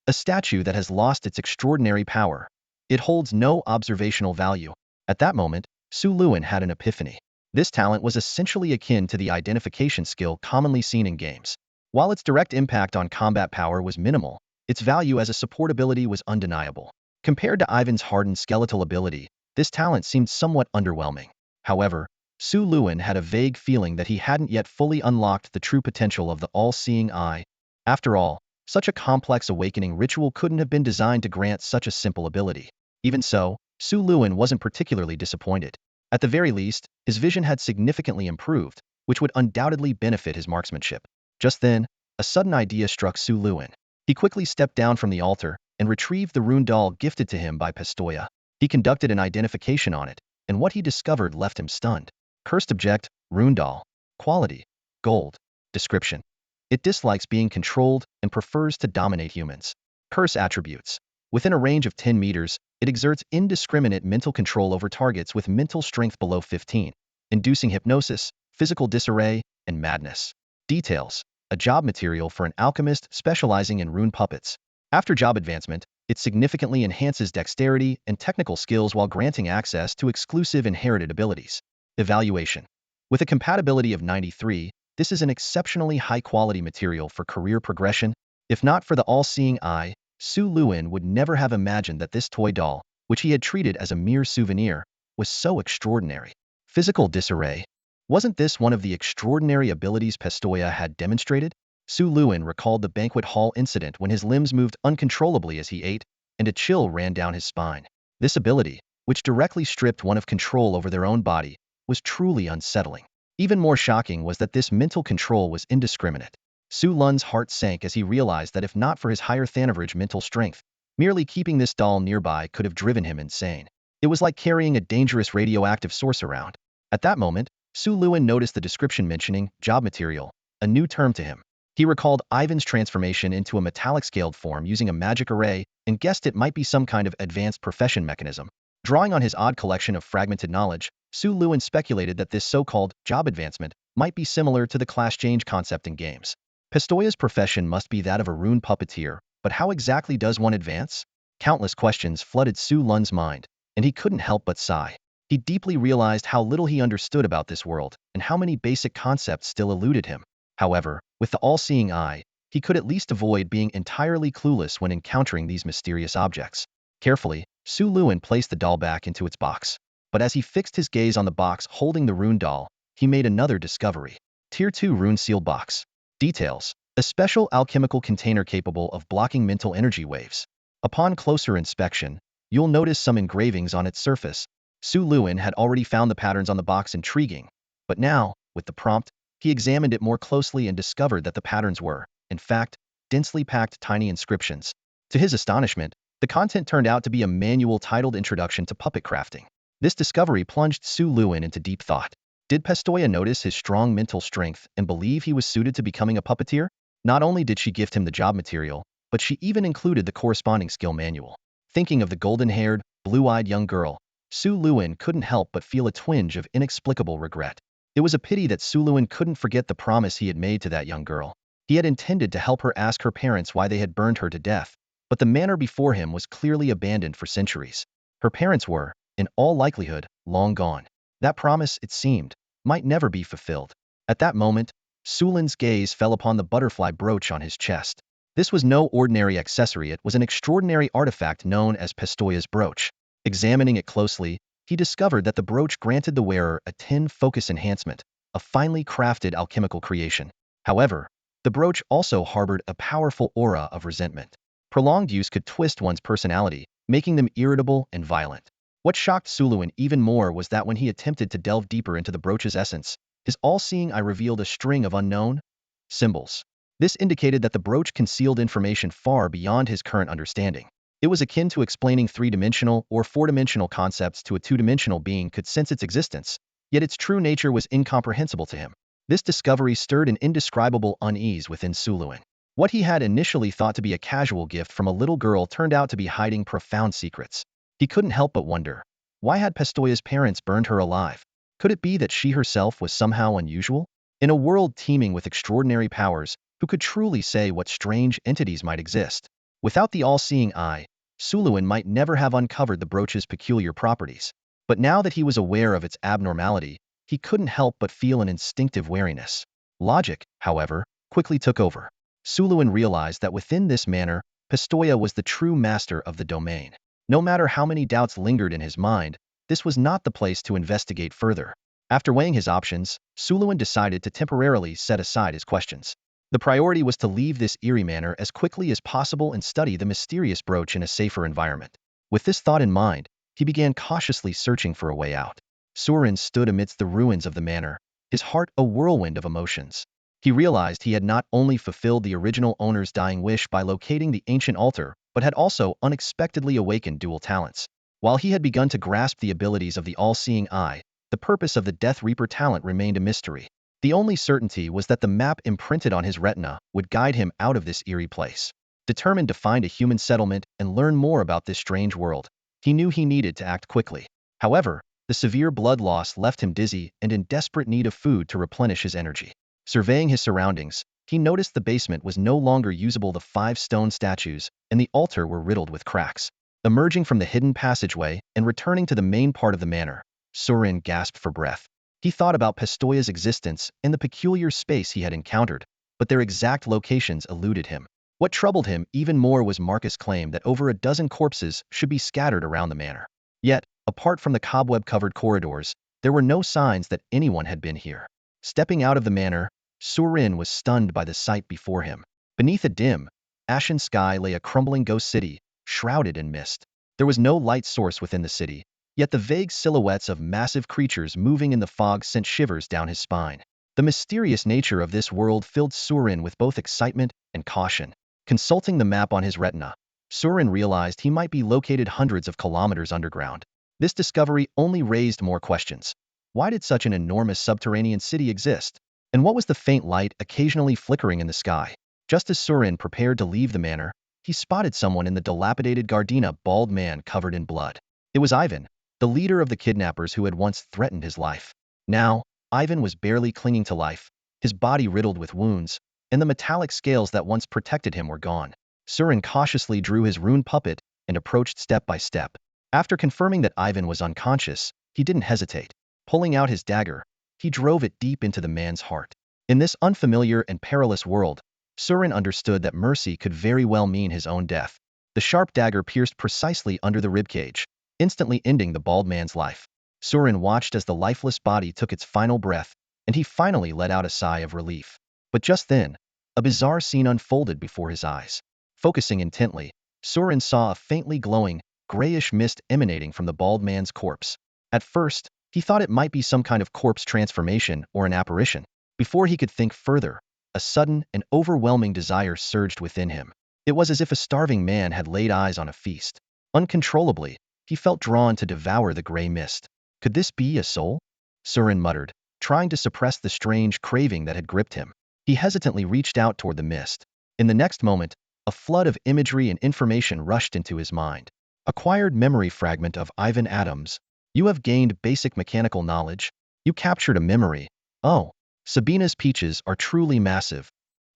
A statue that has lost its extraordinary power. It holds no observational value. At that moment, Su Luin had an epiphany. This talent was essentially akin to the identification skill commonly seen in games. While its direct impact on combat power was minimal, its value as a support ability was undeniable. Compared to Ivan's hardened skeletal ability, this talent seemed somewhat underwhelming. However, Su Luin had a vague feeling that he hadn't yet fully unlocked the true potential of the all-seeing eye. After all, such a complex awakening ritual couldn't have been designed to grant such a simple ability. Even so, Su Luin wasn't particularly disappointed. At the very least, his vision had significantly improved, which would undoubtedly benefit his marksmanship. Just then, a sudden idea struck Su Luin. He quickly stepped down from the altar and retrieved the rune doll gifted to him by Pistoia. He conducted an identification on it, and what he discovered left him stunned. Cursed object, rune doll. Quality: gold. Description: it dislikes being controlled and prefers to dominate humans. Curse attributes: within a range of 10 meters, it exerts indiscriminate mental control over targets with mental strength below 15, inducing hypnosis, physical disarray, and madness. Details: a job material for an alchemist specializing in rune puppets. After job advancement, it significantly enhances dexterity and technical skills while granting access to exclusive inherited abilities. Evaluation: with a compatibility of 93, this is an exceptionally high-quality material for career progression. If not for the all-seeing eye, Su Luin would never have imagined that this toy doll, which he had treated as a mere souvenir, was so extraordinary. Physical disarray: wasn't this one of the extraordinary abilities Pistoia had demonstrated? Su Luin recalled the banquet hall incident when his limbs moved uncontrollably as he ate, and a chill ran down his spine. This ability, which directly stripped one of control over their own body, was truly unsettling. Even more shocking was that this mental control was indiscriminate. Su Lun's heart sank as he realized that if not for his higher than average mental strength, merely keeping this doll nearby could have driven him insane. It was like carrying a dangerous radioactive source around. At that moment, Su Luin noticed the description mentioning job material, a new term to him. He recalled Ivan's transformation into a metallic scaled form using a magic array and guessed it might be some kind of advanced profession mechanism. Drawing on his odd collection of fragmented knowledge, Su Luin speculated that this so-called job advancement might be similar to the class change concept in games. Pistoia's profession must be that of a rune puppeteer, but how exactly does one advance? Countless questions flooded Su Lun's mind, and he couldn't help but sigh. He deeply realized how little he understood about this world, and how many basic concepts still eluded him. However, with the all-seeing eye, he could at least avoid being entirely clueless when encountering these mysterious objects. Carefully, Su Luan placed the doll back into its box. But as he fixed his gaze on the box holding the rune doll, he made another discovery. Tier 2 rune seal box. Details. A special alchemical container capable of blocking mental energy waves. Upon closer inspection, you'll notice some engravings on its surface. Su Luan had already found the patterns on the box intriguing, but now, with the prompt, he examined it more closely and discovered that the patterns were, in fact, densely packed tiny inscriptions. To his astonishment, the content turned out to be a manual titled Introduction to Puppet Crafting. This discovery plunged Su Luan into deep thought. Did Pistoia notice his strong mental strength and believe he was suited to becoming a puppeteer? Not only did she gift him the job material, but she even included the corresponding skill manual. Thinking of the golden-haired, blue-eyed young girl, Su Luan couldn't help but feel a twinge of inexplicable regret. It was a pity that Su Luan couldn't forget the promise he had made to that young girl. He had intended to help her ask her parents why they had burned her to death, but the manor before him was clearly abandoned for centuries. Her parents were, in all likelihood, long gone. That promise, it seemed, might never be fulfilled. At that moment, Sulin's gaze fell upon the butterfly brooch on his chest. This was no ordinary accessory, it was an extraordinary artifact known as Pistoia's brooch. Examining it closely, he discovered that the brooch granted the wearer a 10 focus enhancement, a finely crafted alchemical creation. However, the brooch also harbored a powerful aura of resentment. Prolonged use could twist one's personality, making them irritable and violent. What shocked Su Luan even more was that when he attempted to delve deeper into the brooch's essence, his all-seeing eye revealed a string of unknown symbols. This indicated that the brooch concealed information far beyond his current understanding. It was akin to explaining three-dimensional or four-dimensional concepts to a two-dimensional being could sense its existence, yet its true nature was incomprehensible to him. This discovery stirred an indescribable unease within Su Luan. What he had initially thought to be a casual gift from a little girl turned out to be hiding profound secrets. He couldn't help but wonder, why had Pistoia's parents burned her alive? Could it be that she herself was somehow unusual? In a world teeming with extraordinary powers, who could truly say what strange entities might exist? Without the all-seeing eye, Su Luan might never have uncovered the brooch's peculiar properties. But now that he was aware of its abnormality, he couldn't help but feel an instinctive wariness. Logic, however, quickly took over. Su Luan realized that within this manor, Pistoia was the true master of the domain. No matter how many doubts lingered in his mind, this was not the place to investigate further. After weighing his options, Su Luan decided to temporarily set aside his questions. The priority was to leave this eerie manor as quickly as possible and study the mysterious brooch in a safer environment. With this thought in mind, he began cautiously searching for a way out. Surin stood amidst the ruins of the manor, his heart a whirlwind of emotions. He realized he had not only fulfilled the original owner's dying wish by locating the ancient altar, but had also unexpectedly awakened dual talents. While he had begun to grasp the abilities of the all-seeing eye, the purpose of the Death Reaper talent remained a mystery. The only certainty was that the map imprinted on his retina would guide him out of this eerie place. Determined to find a human settlement and learn more about this strange world, he knew he needed to act quickly. However, the severe blood loss left him dizzy and in desperate need of food to replenish his energy. Surveying his surroundings, he noticed the basement was no longer usable. The 5 stone statues and the altar were riddled with cracks. Emerging from the hidden passageway and returning to the main part of the manor, Surin gasped for breath. He thought about Pistoia's existence and the peculiar space he had encountered, but their exact locations eluded him. What troubled him even more was Marcus' claim that over a dozen corpses should be scattered around the manor. Yet, apart from the cobweb-covered corridors, there were no signs that anyone had been here. Stepping out of the manor, Surin was stunned by the sight before him. Beneath a dim, ashen sky lay a crumbling ghost city, shrouded in mist. There was no light source within the city, yet the vague silhouettes of massive creatures moving in the fog sent shivers down his spine. The mysterious nature of this world filled Surin with both excitement and caution. Consulting the map on his retina, Surin realized he might be located hundreds of kilometers underground. This discovery only raised more questions. Why did such an enormous subterranean city exist? And what was the faint light occasionally flickering in the sky? Just as Surin prepared to leave the manor, he spotted someone in the dilapidated Gardena, bald man covered in blood. It was Ivan, the leader of the kidnappers who had once threatened his life. Now, Ivan was barely clinging to life, his body riddled with wounds, and the metallic scales that once protected him were gone. Surin cautiously drew his rune puppet and approached step by step. After confirming that Ivan was unconscious, he didn't hesitate. Pulling out his dagger, he drove it deep into the man's heart. In this unfamiliar and perilous world, Surin understood that mercy could very well mean his own death. The sharp dagger pierced precisely under the ribcage, instantly ending the bald man's life. Surin watched as the lifeless body took its final breath, and he finally let out a sigh of relief. But just then, a bizarre scene unfolded before his eyes. Focusing intently, Surin saw a faintly glowing, grayish mist emanating from the bald man's corpse. At first, he thought it might be some kind of corpse transformation or an apparition. Before he could think further, a sudden and overwhelming desire surged within him. It was as if a starving man had laid eyes on a feast. Uncontrollably, he felt drawn to devour the gray mist. Could this be a soul? Surin muttered, trying to suppress the strange craving that had gripped him. He hesitantly reached out toward the mist. In the next moment, a flood of imagery and information rushed into his mind. Acquired memory fragment of Ivan Adams. You have gained basic mechanical knowledge. You captured a memory. Oh, Sabina's peaches are truly massive.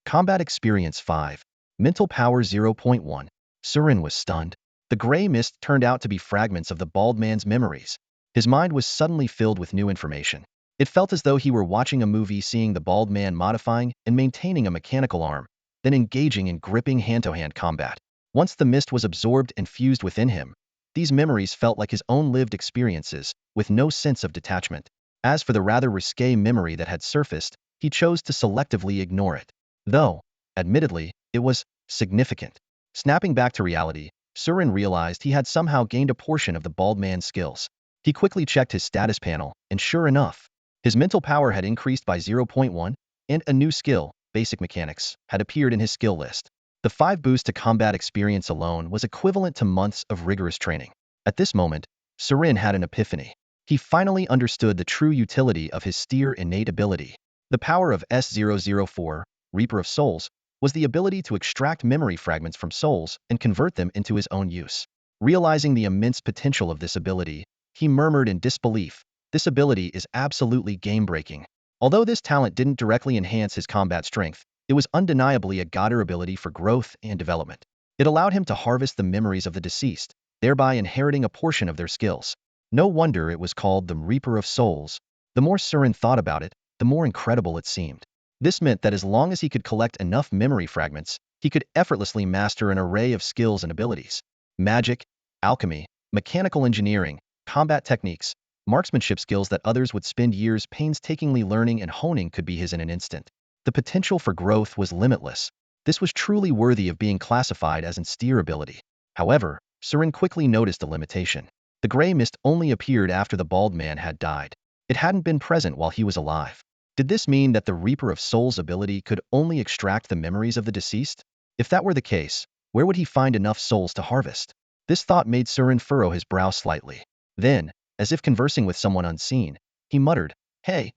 Combat experience 5. Mental power 0.1. Surin was stunned. The gray mist turned out to be fragments of the bald man's memories. His mind was suddenly filled with new information. It felt as though he were watching a movie, seeing the bald man modifying and maintaining a mechanical arm, then engaging in gripping hand-to-hand combat. Once the mist was absorbed and fused within him, these memories felt like his own lived experiences, with no sense of detachment. As for the rather risque memory that had surfaced, he chose to selectively ignore it. Though, admittedly, it was significant. Snapping back to reality, Surin realized he had somehow gained a portion of the bald man's skills. He quickly checked his status panel, and sure enough, his mental power had increased by 0.1, and a new skill, basic mechanics, had appeared in his skill list. The 5 boost to combat experience alone was equivalent to months of rigorous training. At this moment, Surin had an epiphany. He finally understood the true utility of his steer innate ability. The power of S004, Reaper of Souls, was the ability to extract memory fragments from souls and convert them into his own use. Realizing the immense potential of this ability, he murmured in disbelief, "This ability is absolutely game-breaking." Although this talent didn't directly enhance his combat strength, it was undeniably a Godder ability for growth and development. It allowed him to harvest the memories of the deceased, thereby inheriting a portion of their skills. No wonder it was called the Reaper of Souls. The more Surin thought about it, the more incredible it seemed. This meant that as long as he could collect enough memory fragments, he could effortlessly master an array of skills and abilities. Magic, alchemy, mechanical engineering, combat techniques, marksmanship skills that others would spend years painstakingly learning and honing could be his in an instant. The potential for growth was limitless. This was truly worthy of being classified as an steer ability. However, Surin quickly noticed a limitation. The gray mist only appeared after the bald man had died. It hadn't been present while he was alive. Did this mean that the Reaper of Souls ability could only extract the memories of the deceased? If that were the case, where would he find enough souls to harvest? This thought made Surin furrow his brow slightly. Then, as if conversing with someone unseen, he muttered, Hey,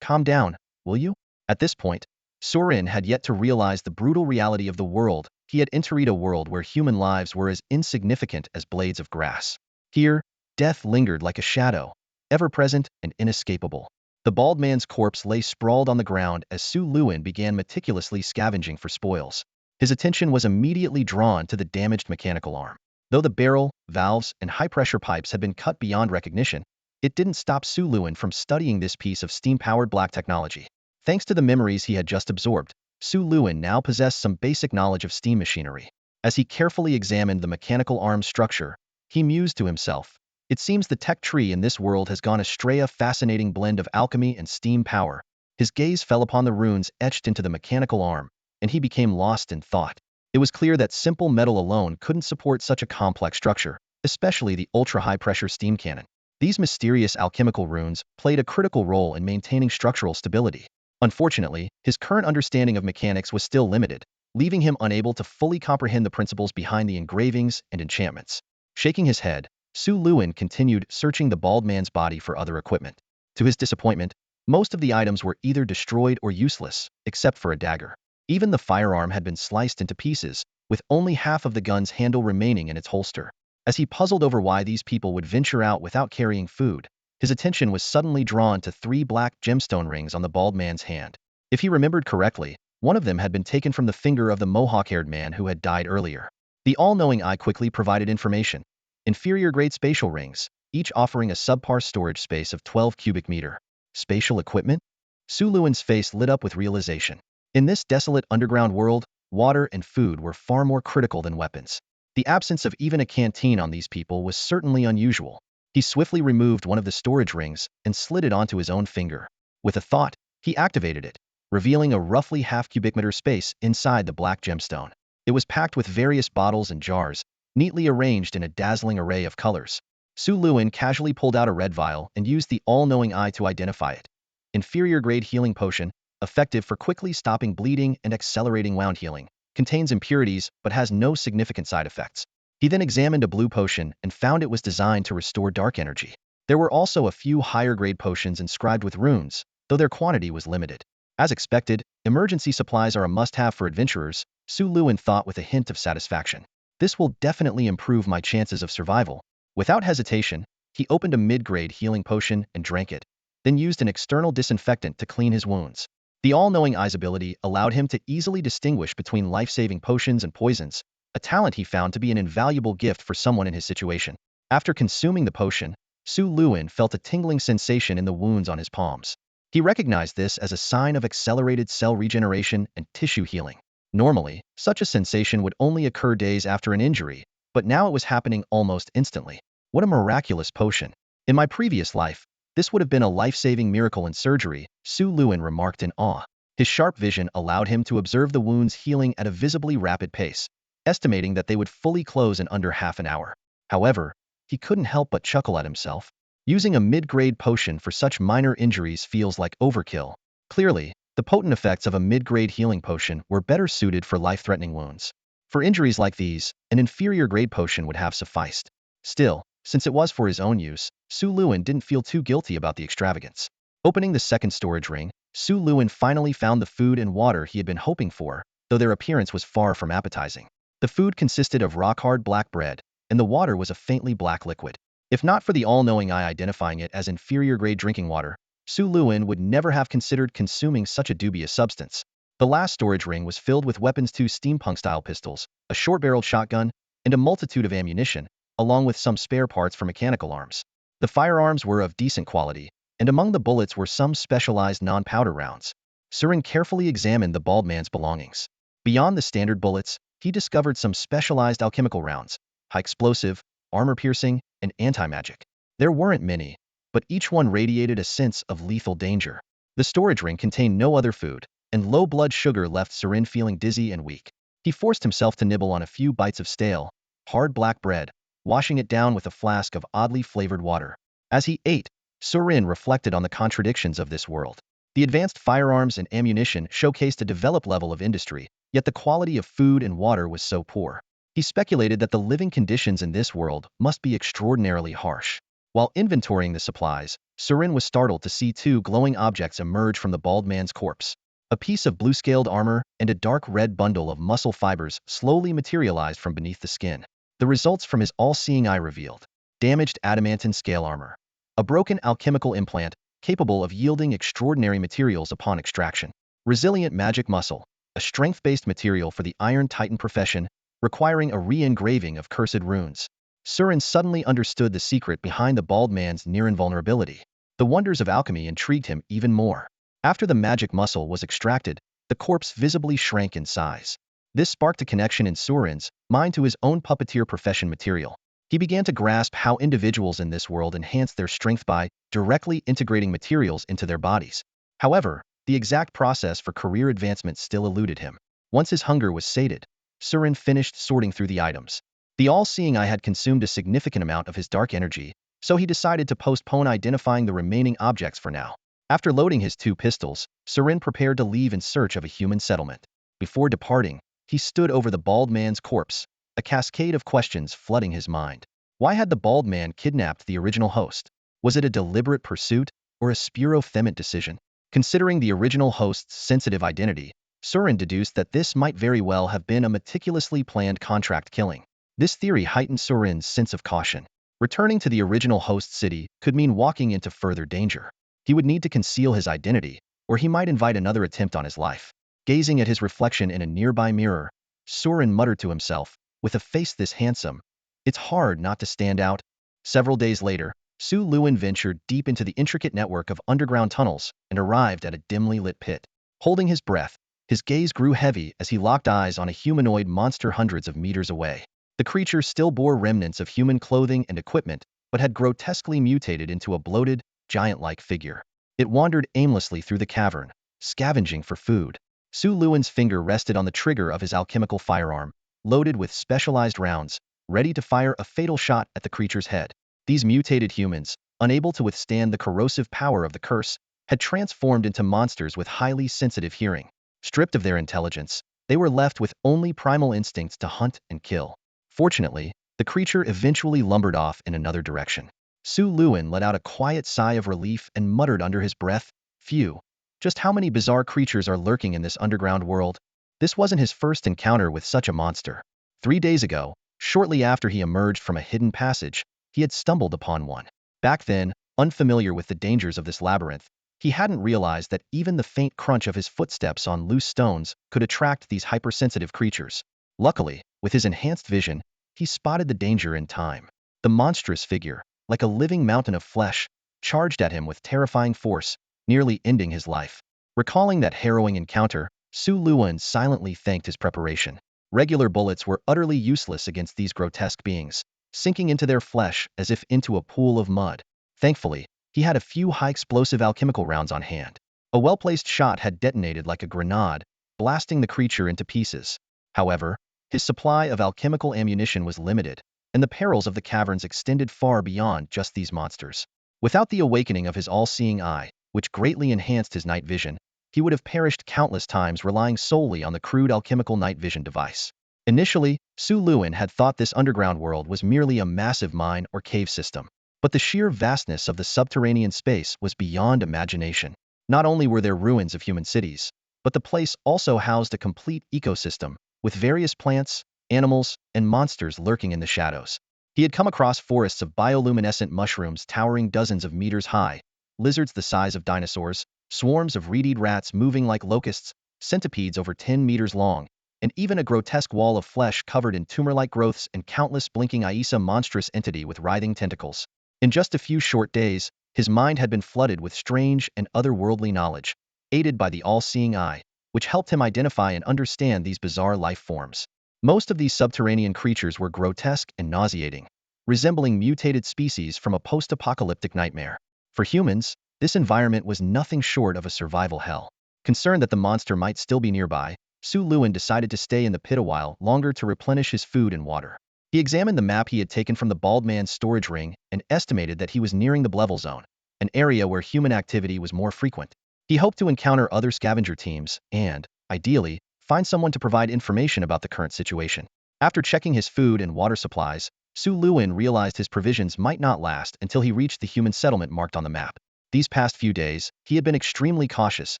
calm down, will you?" At this point, Surin had yet to realize the brutal reality of the world. He had entered a world where human lives were as insignificant as blades of grass. Here, death lingered like a shadow, ever-present and inescapable. The bald man's corpse lay sprawled on the ground as Su Luin began meticulously scavenging for spoils. His attention was immediately drawn to the damaged mechanical arm. Though the barrel, valves, and high-pressure pipes had been cut beyond recognition, it didn't stop Su Luin from studying this piece of steam-powered black technology. Thanks to the memories he had just absorbed, Su Luin now possessed some basic knowledge of steam machinery. As he carefully examined the mechanical arm's structure, he mused to himself, "It seems the tech tree in this world has gone astray, a fascinating blend of alchemy and steam power." His gaze fell upon the runes etched into the mechanical arm, and he became lost in thought. It was clear that simple metal alone couldn't support such a complex structure, especially the ultra-high-pressure steam cannon. These mysterious alchemical runes played a critical role in maintaining structural stability. Unfortunately, his current understanding of mechanics was still limited, leaving him unable to fully comprehend the principles behind the engravings and enchantments. Shaking his head, Su Luin continued searching the bald man's body for other equipment. To his disappointment, most of the items were either destroyed or useless, except for a dagger. Even the firearm had been sliced into pieces, with only half of the gun's handle remaining in its holster. As he puzzled over why these people would venture out without carrying food, his attention was suddenly drawn to 3 black gemstone rings on the bald man's hand. If he remembered correctly, one of them had been taken from the finger of the mohawk-haired man who had died earlier. The all-knowing eye quickly provided information. Inferior grade spatial rings, each offering a subpar storage space of 12 cubic meter. Spatial equipment? Su Luan's face lit up with realization. In this desolate underground world, water and food were far more critical than weapons. The absence of even a canteen on these people was certainly unusual. He swiftly removed one of the storage rings and slid it onto his own finger. With a thought, he activated it, revealing a roughly half cubic meter space inside the black gemstone. It was packed with various bottles and jars, neatly arranged in a dazzling array of colors. Su Luan casually pulled out a red vial and used the all-knowing eye to identify it. Inferior grade healing potion, effective for quickly stopping bleeding and accelerating wound healing. Contains impurities but has no significant side effects. He then examined a blue potion and found it was designed to restore dark energy. There were also a few higher grade potions inscribed with runes, though their quantity was limited. As expected, emergency supplies are a must-have for adventurers, Su Luan thought with a hint of satisfaction. This will definitely improve my chances of survival. Without hesitation, he opened a mid-grade healing potion and drank it, then used an external disinfectant to clean his wounds. The all-knowing eye's ability allowed him to easily distinguish between life-saving potions and poisons, a talent he found to be an invaluable gift for someone in his situation. After consuming the potion, Su Luan felt a tingling sensation in the wounds on his palms. He recognized this as a sign of accelerated cell regeneration and tissue healing. Normally, such a sensation would only occur days after an injury, but now it was happening almost instantly. What a miraculous potion. In my previous life, this would have been a life-saving miracle in surgery, Su Luan remarked in awe. His sharp vision allowed him to observe the wounds healing at a visibly rapid pace, estimating that they would fully close in under half an hour. However, he couldn't help but chuckle at himself. Using a mid-grade potion for such minor injuries feels like overkill. Clearly, the potent effects of a mid-grade healing potion were better suited for life-threatening wounds. For injuries like these, an inferior grade potion would have sufficed. Still, since it was for his own use, Su Luan didn't feel too guilty about the extravagance. Opening the second storage ring, Su Luan finally found the food and water he had been hoping for, though their appearance was far from appetizing. The food consisted of rock-hard black bread, and the water was a faintly black liquid. If not for the all-knowing eye identifying it as inferior-grade drinking water, Su Luan would never have considered consuming such a dubious substance. The last storage ring was filled with weapons: two steampunk-style pistols, a short-barreled shotgun, and a multitude of ammunition, along with some spare parts for mechanical arms. The firearms were of decent quality, and among the bullets were some specialized non-powder rounds. Surin carefully examined the bald man's belongings. Beyond the standard bullets, he discovered some specialized alchemical rounds, high explosive, armor-piercing, and anti-magic. There weren't many, but each one radiated a sense of lethal danger. The storage ring contained no other food, and low blood sugar left Surin feeling dizzy and weak. He forced himself to nibble on a few bites of stale, hard black bread, washing it down with a flask of oddly flavored water. As he ate, Surin reflected on the contradictions of this world. The advanced firearms and ammunition showcased a developed level of industry, yet the quality of food and water was so poor. He speculated that the living conditions in this world must be extraordinarily harsh. While inventorying the supplies, Surin was startled to see two glowing objects emerge from the bald man's corpse. A piece of blue-scaled armor and a dark red bundle of muscle fibers slowly materialized from beneath the skin. The results from his all-seeing eye revealed: damaged adamantine scale armor, a broken alchemical implant capable of yielding extraordinary materials upon extraction, resilient magic muscle, a strength-based material for the Iron Titan profession, requiring a re-engraving of cursed runes. Surin suddenly understood the secret behind the bald man's near invulnerability. The wonders of alchemy intrigued him even more. After the magic muscle was extracted, the corpse visibly shrank in size. This sparked a connection in Surin's mind to his own puppeteer profession material. He began to grasp how individuals in this world enhance their strength by directly integrating materials into their bodies. However, the exact process for career advancement still eluded him. Once his hunger was sated, Surin finished sorting through the items. The all-seeing eye had consumed a significant amount of his dark energy, so he decided to postpone identifying the remaining objects for now. After loading his two pistols, Surin prepared to leave in search of a human settlement. Before departing, he stood over the bald man's corpse, a cascade of questions flooding his mind. Why had the bald man kidnapped the original host? Was it a deliberate pursuit, or a spuro-themant decision? Considering the original host's sensitive identity, Surin deduced that this might very well have been a meticulously planned contract killing. This theory heightened Surin's sense of caution. Returning to the original host city could mean walking into further danger. He would need to conceal his identity, or he might invite another attempt on his life. Gazing at his reflection in a nearby mirror, Surin muttered to himself, with a face this handsome, It's hard not to stand out. Several days later, Su Luin ventured deep into the intricate network of underground tunnels and arrived at a dimly lit pit. Holding his breath, his gaze grew heavy as he locked eyes on a humanoid monster hundreds of meters away. The creature still bore remnants of human clothing and equipment, but had grotesquely mutated into a bloated, giant-like figure. It wandered aimlessly through the cavern, scavenging for food. Su Luin's finger rested on the trigger of his alchemical firearm, loaded with specialized rounds, ready to fire a fatal shot at the creature's head. These mutated humans, unable to withstand the corrosive power of the curse, had transformed into monsters with highly sensitive hearing. Stripped of their intelligence, they were left with only primal instincts to hunt and kill. Fortunately, the creature eventually lumbered off in another direction. Su Luin let out a quiet sigh of relief and muttered under his breath, "Phew. Just how many bizarre creatures are lurking in this underground world?" This wasn't his first encounter with such a monster. 3 days ago, shortly after he emerged from a hidden passage, he had stumbled upon one. Back then, unfamiliar with the dangers of this labyrinth, he hadn't realized that even the faint crunch of his footsteps on loose stones could attract these hypersensitive creatures. Luckily, with his enhanced vision, he spotted the danger in time. The monstrous figure, like a living mountain of flesh, charged at him with terrifying force, nearly ending his life. Recalling that harrowing encounter, Su Luin silently thanked his preparation. Regular bullets were utterly useless against these grotesque beings, sinking into their flesh as if into a pool of mud. Thankfully, he had a few high-explosive alchemical rounds on hand. A well-placed shot had detonated like a grenade, blasting the creature into pieces. However, his supply of alchemical ammunition was limited, and the perils of the caverns extended far beyond just these monsters. Without the awakening of his all-seeing eye, which greatly enhanced his night vision, he would have perished countless times relying solely on the crude alchemical night vision device. Initially, Su Luin had thought this underground world was merely a massive mine or cave system. But the sheer vastness of the subterranean space was beyond imagination. Not only were there ruins of human cities, but the place also housed a complete ecosystem, with various plants, animals, and monsters lurking in the shadows. He had come across forests of bioluminescent mushrooms towering dozens of meters high, lizards the size of dinosaurs, swarms of reed rats moving like locusts, centipedes over 10 meters long, and even a grotesque wall of flesh covered in tumor-like growths and countless blinking Aisa monstrous entity with writhing tentacles. In just a few short days, his mind had been flooded with strange and otherworldly knowledge, aided by the all-seeing eye, which helped him identify and understand these bizarre life forms. Most of these subterranean creatures were grotesque and nauseating, resembling mutated species from a post-apocalyptic nightmare. For humans, this environment was nothing short of a survival hell. Concerned that the monster might still be nearby, Su Luin decided to stay in the pit a while longer to replenish his food and water. He examined the map he had taken from the bald man's storage ring and estimated that he was nearing the Blevel Zone, an area where human activity was more frequent. He hoped to encounter other scavenger teams and, ideally, find someone to provide information about the current situation. After checking his food and water supplies, Su Luin realized his provisions might not last until he reached the human settlement marked on the map. These past few days, he had been extremely cautious,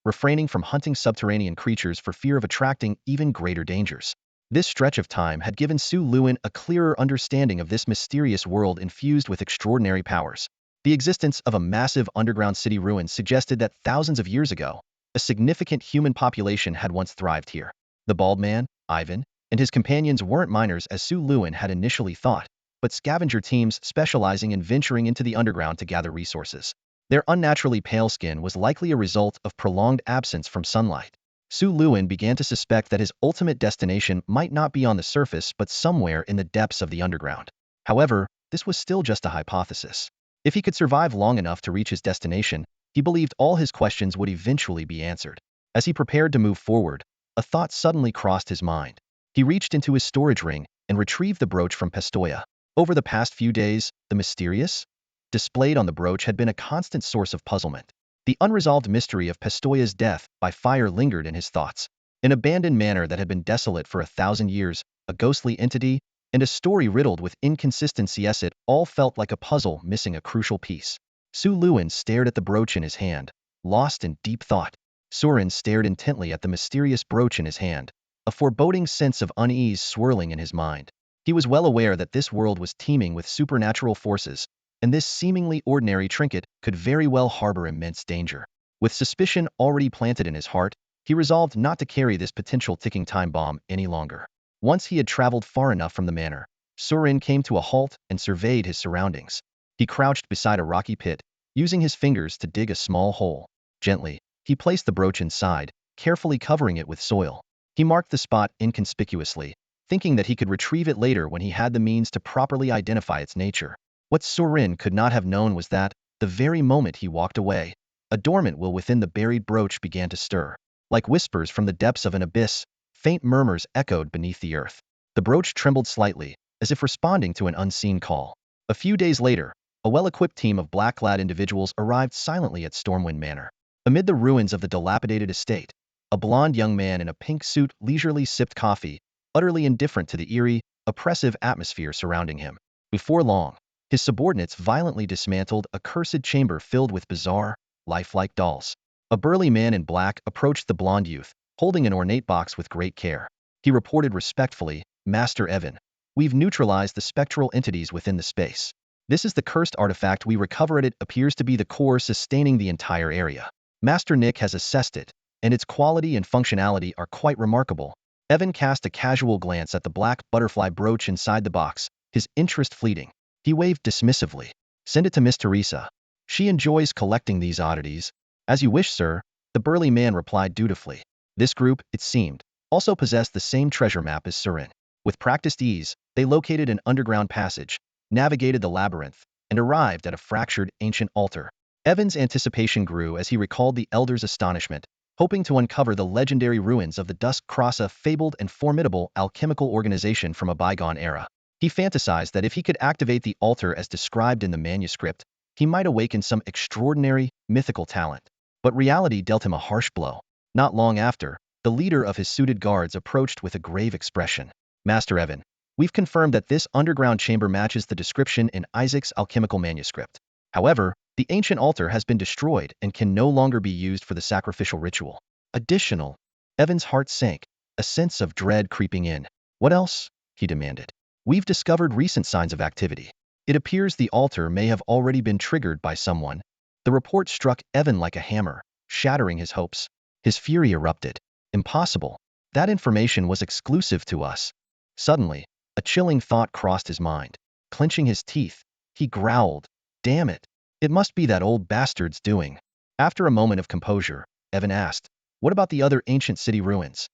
refraining from hunting subterranean creatures for fear of attracting even greater dangers. This stretch of time had given Su Luin a clearer understanding of this mysterious world infused with extraordinary powers. The existence of a massive underground city ruin suggested that thousands of years ago, a significant human population had once thrived here. The bald man, Ivan, and his companions weren't miners as Su Luin had initially thought, but scavenger teams specializing in venturing into the underground to gather resources. Their unnaturally pale skin was likely a result of prolonged absence from sunlight. Su Luin began to suspect that his ultimate destination might not be on the surface but somewhere in the depths of the underground. However, this was still just a hypothesis. If he could survive long enough to reach his destination, he believed all his questions would eventually be answered. As he prepared to move forward, a thought suddenly crossed his mind. He reached into his storage ring and retrieved the brooch from Pistoia. Over the past few days, the mysterious displayed on the brooch had been a constant source of puzzlement. The unresolved mystery of Pistoia's death by fire lingered in his thoughts. An abandoned manor that had been desolate for 1,000 years, a ghostly entity, and a story riddled with inconsistencies, it all felt like a puzzle missing a crucial piece. Su Luin stared at the brooch in his hand, lost in deep thought. Surin stared intently at the mysterious brooch in his hand, a foreboding sense of unease swirling in his mind. He was well aware that this world was teeming with supernatural forces, and this seemingly ordinary trinket could very well harbor immense danger. With suspicion already planted in his heart, he resolved not to carry this potential ticking time bomb any longer. Once he had traveled far enough from the manor, Surin came to a halt and surveyed his surroundings. He crouched beside a rocky pit, using his fingers to dig a small hole. Gently, he placed the brooch inside, carefully covering it with soil. He marked the spot inconspicuously, thinking that he could retrieve it later when he had the means to properly identify its nature. What Surin could not have known was that, the very moment he walked away, a dormant will within the buried brooch began to stir. Like whispers from the depths of an abyss, faint murmurs echoed beneath the earth. The brooch trembled slightly, as if responding to an unseen call. A few days later, a well-equipped team of black-clad individuals arrived silently at Stormwind Manor. Amid the ruins of the dilapidated estate, a blond young man in a pink suit leisurely sipped coffee, utterly indifferent to the eerie, oppressive atmosphere surrounding him. Before long, his subordinates violently dismantled a cursed chamber filled with bizarre, lifelike dolls. A burly man in black approached the blond youth, holding an ornate box with great care. He reported respectfully, "Master Evan, we've neutralized the spectral entities within the space. This is the cursed artifact we recovered. It appears to be the core sustaining the entire area. Master Nick has assessed it, and its quality and functionality are quite remarkable." Evan cast a casual glance at the black butterfly brooch inside the box, his interest fleeting. He waved dismissively. "Send it to Miss Teresa. She enjoys collecting these oddities." "As you wish, sir," the burly man replied dutifully. This group, it seemed, also possessed the same treasure map as Surin. With practiced ease, they located an underground passage, navigated the labyrinth, and arrived at a fractured ancient altar. Evan's anticipation grew as he recalled the elder's astonishment, hoping to uncover the legendary ruins of the Dusk Cross, a fabled and formidable alchemical organization from a bygone era. He fantasized that if he could activate the altar as described in the manuscript, he might awaken some extraordinary, mythical talent. But reality dealt him a harsh blow. Not long after, the leader of his suited guards approached with a grave expression. "Master Evan, we've confirmed that this underground chamber matches the description in Isaac's alchemical manuscript. However, the ancient altar has been destroyed and can no longer be used for the sacrificial ritual." Additional. Evan's heart sank, a sense of dread creeping in. "What else?" he demanded. "We've discovered recent signs of activity. It appears the altar may have already been triggered by someone." The report struck Evan like a hammer, shattering his hopes. His fury erupted. "Impossible. That information was exclusive to us." Suddenly, a chilling thought crossed his mind. Clenching his teeth, he growled, "Damn it. It must be that old bastard's doing." After a moment of composure, Evan asked, "What about the other ancient city ruins?"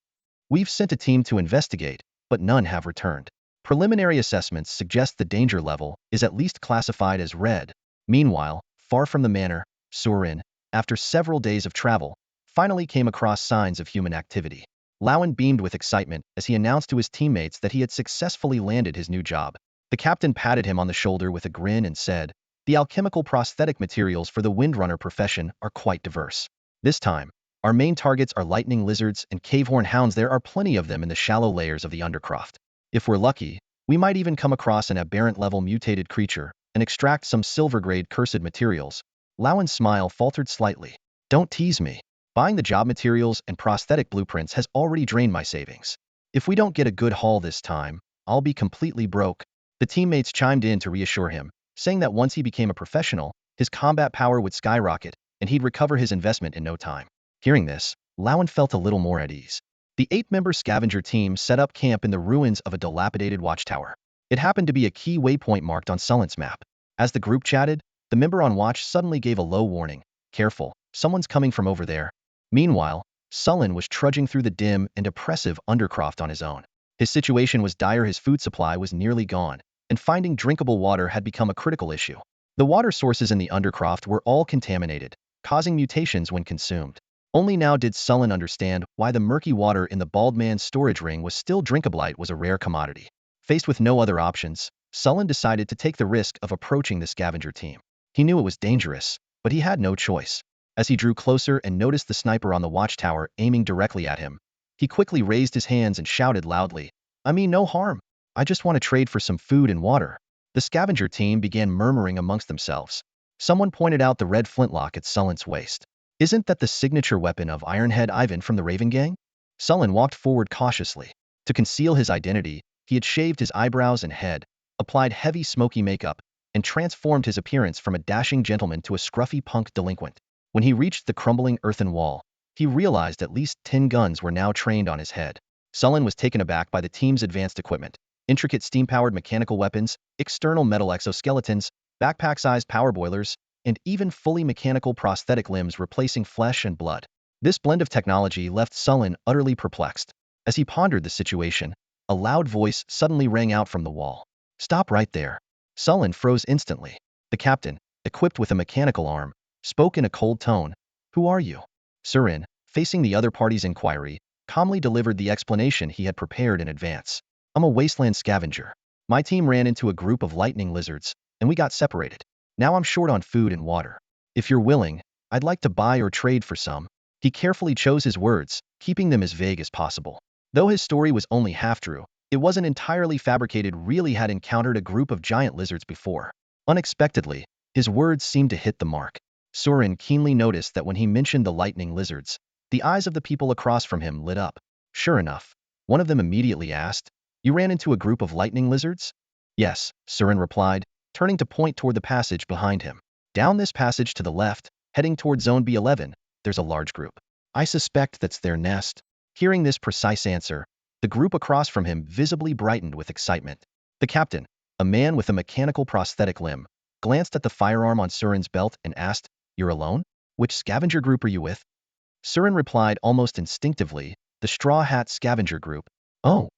"We've sent a team to investigate, but none have returned. Preliminary assessments suggest the danger level is at least classified as red." Meanwhile, far from the manor, Surin, after several days of travel, finally came across signs of human activity. Lowen beamed with excitement as he announced to his teammates that he had successfully landed his new job. The captain patted him on the shoulder with a grin and said, "The alchemical prosthetic materials for the windrunner profession are quite diverse. This time, our main targets are lightning lizards and cavehorn hounds. There are plenty of them in the shallow layers of the undercroft. If we're lucky, we might even come across an aberrant-level mutated creature and extract some silver-grade cursed materials." Lowen's smile faltered slightly. "Don't tease me. Buying the job materials and prosthetic blueprints has already drained my savings. If we don't get a good haul this time, I'll be completely broke." The teammates chimed in to reassure him, saying that once he became a professional, his combat power would skyrocket, and he'd recover his investment in no time. Hearing this, Lowen felt a little more at ease. The 8-member scavenger team set up camp in the ruins of a dilapidated watchtower. It happened to be a key waypoint marked on Sullen's map. As the group chatted, the member on watch suddenly gave a low warning. "Careful, someone's coming from over there." Meanwhile, Sullen was trudging through the dim and oppressive undercroft on his own. His situation was dire. His food supply was nearly gone, and finding drinkable water had become a critical issue. The water sources in the undercroft were all contaminated, causing mutations when consumed. Only now did Sullen understand why the murky water in the bald man's storage ring was still drinkable. It was a rare commodity. Faced with no other options, Sullen decided to take the risk of approaching the scavenger team. He knew it was dangerous, but he had no choice. As he drew closer and noticed the sniper on the watchtower aiming directly at him, he quickly raised his hands and shouted loudly, "I mean no harm. I just want to trade for some food and water." The scavenger team began murmuring amongst themselves. Someone pointed out the red flintlock at Sullen's waist. "Isn't that the signature weapon of Ironhead Ivan from the Raven Gang?" Sullen walked forward cautiously. To conceal his identity, he had shaved his eyebrows and head, applied heavy smoky makeup, and transformed his appearance from a dashing gentleman to a scruffy punk delinquent. When he reached the crumbling earthen wall, he realized at least 10 guns were now trained on his head. Sullen was taken aback by the team's advanced equipment. intricate steam-powered mechanical weapons, external metal exoskeletons, backpack-sized power boilers, and even fully mechanical prosthetic limbs replacing flesh and blood. This blend of technology left Sullen utterly perplexed. As he pondered the situation, a loud voice suddenly rang out from the wall. "Stop right there." Sullen froze instantly. The captain, equipped with a mechanical arm, spoke in a cold tone. "Who are you?" Surin, facing the other party's inquiry, calmly delivered the explanation he had prepared in advance. "I'm a wasteland scavenger. My team ran into a group of lightning lizards, and we got separated. Now I'm short on food and water. If you're willing, I'd like to buy or trade for some." He carefully chose his words, keeping them as vague as possible. Though his story was only half true, it wasn't entirely fabricated. Really had encountered a group of giant lizards before. Unexpectedly, his words seemed to hit the mark. Surin keenly noticed that when he mentioned the lightning lizards, the eyes of the people across from him lit up. Sure enough, one of them immediately asked, "You ran into a group of lightning lizards?" "Yes," Surin replied, turning to point toward the passage behind him. "Down this passage to the left, heading toward Zone B11, there's a large group. I suspect that's their nest." Hearing this precise answer, the group across from him visibly brightened with excitement. The captain, a man with a mechanical prosthetic limb, glanced at the firearm on Surin's belt and asked, "You're alone? Which scavenger group are you with?" Surin replied almost instinctively, "The Straw Hat Scavenger Group." "Oh."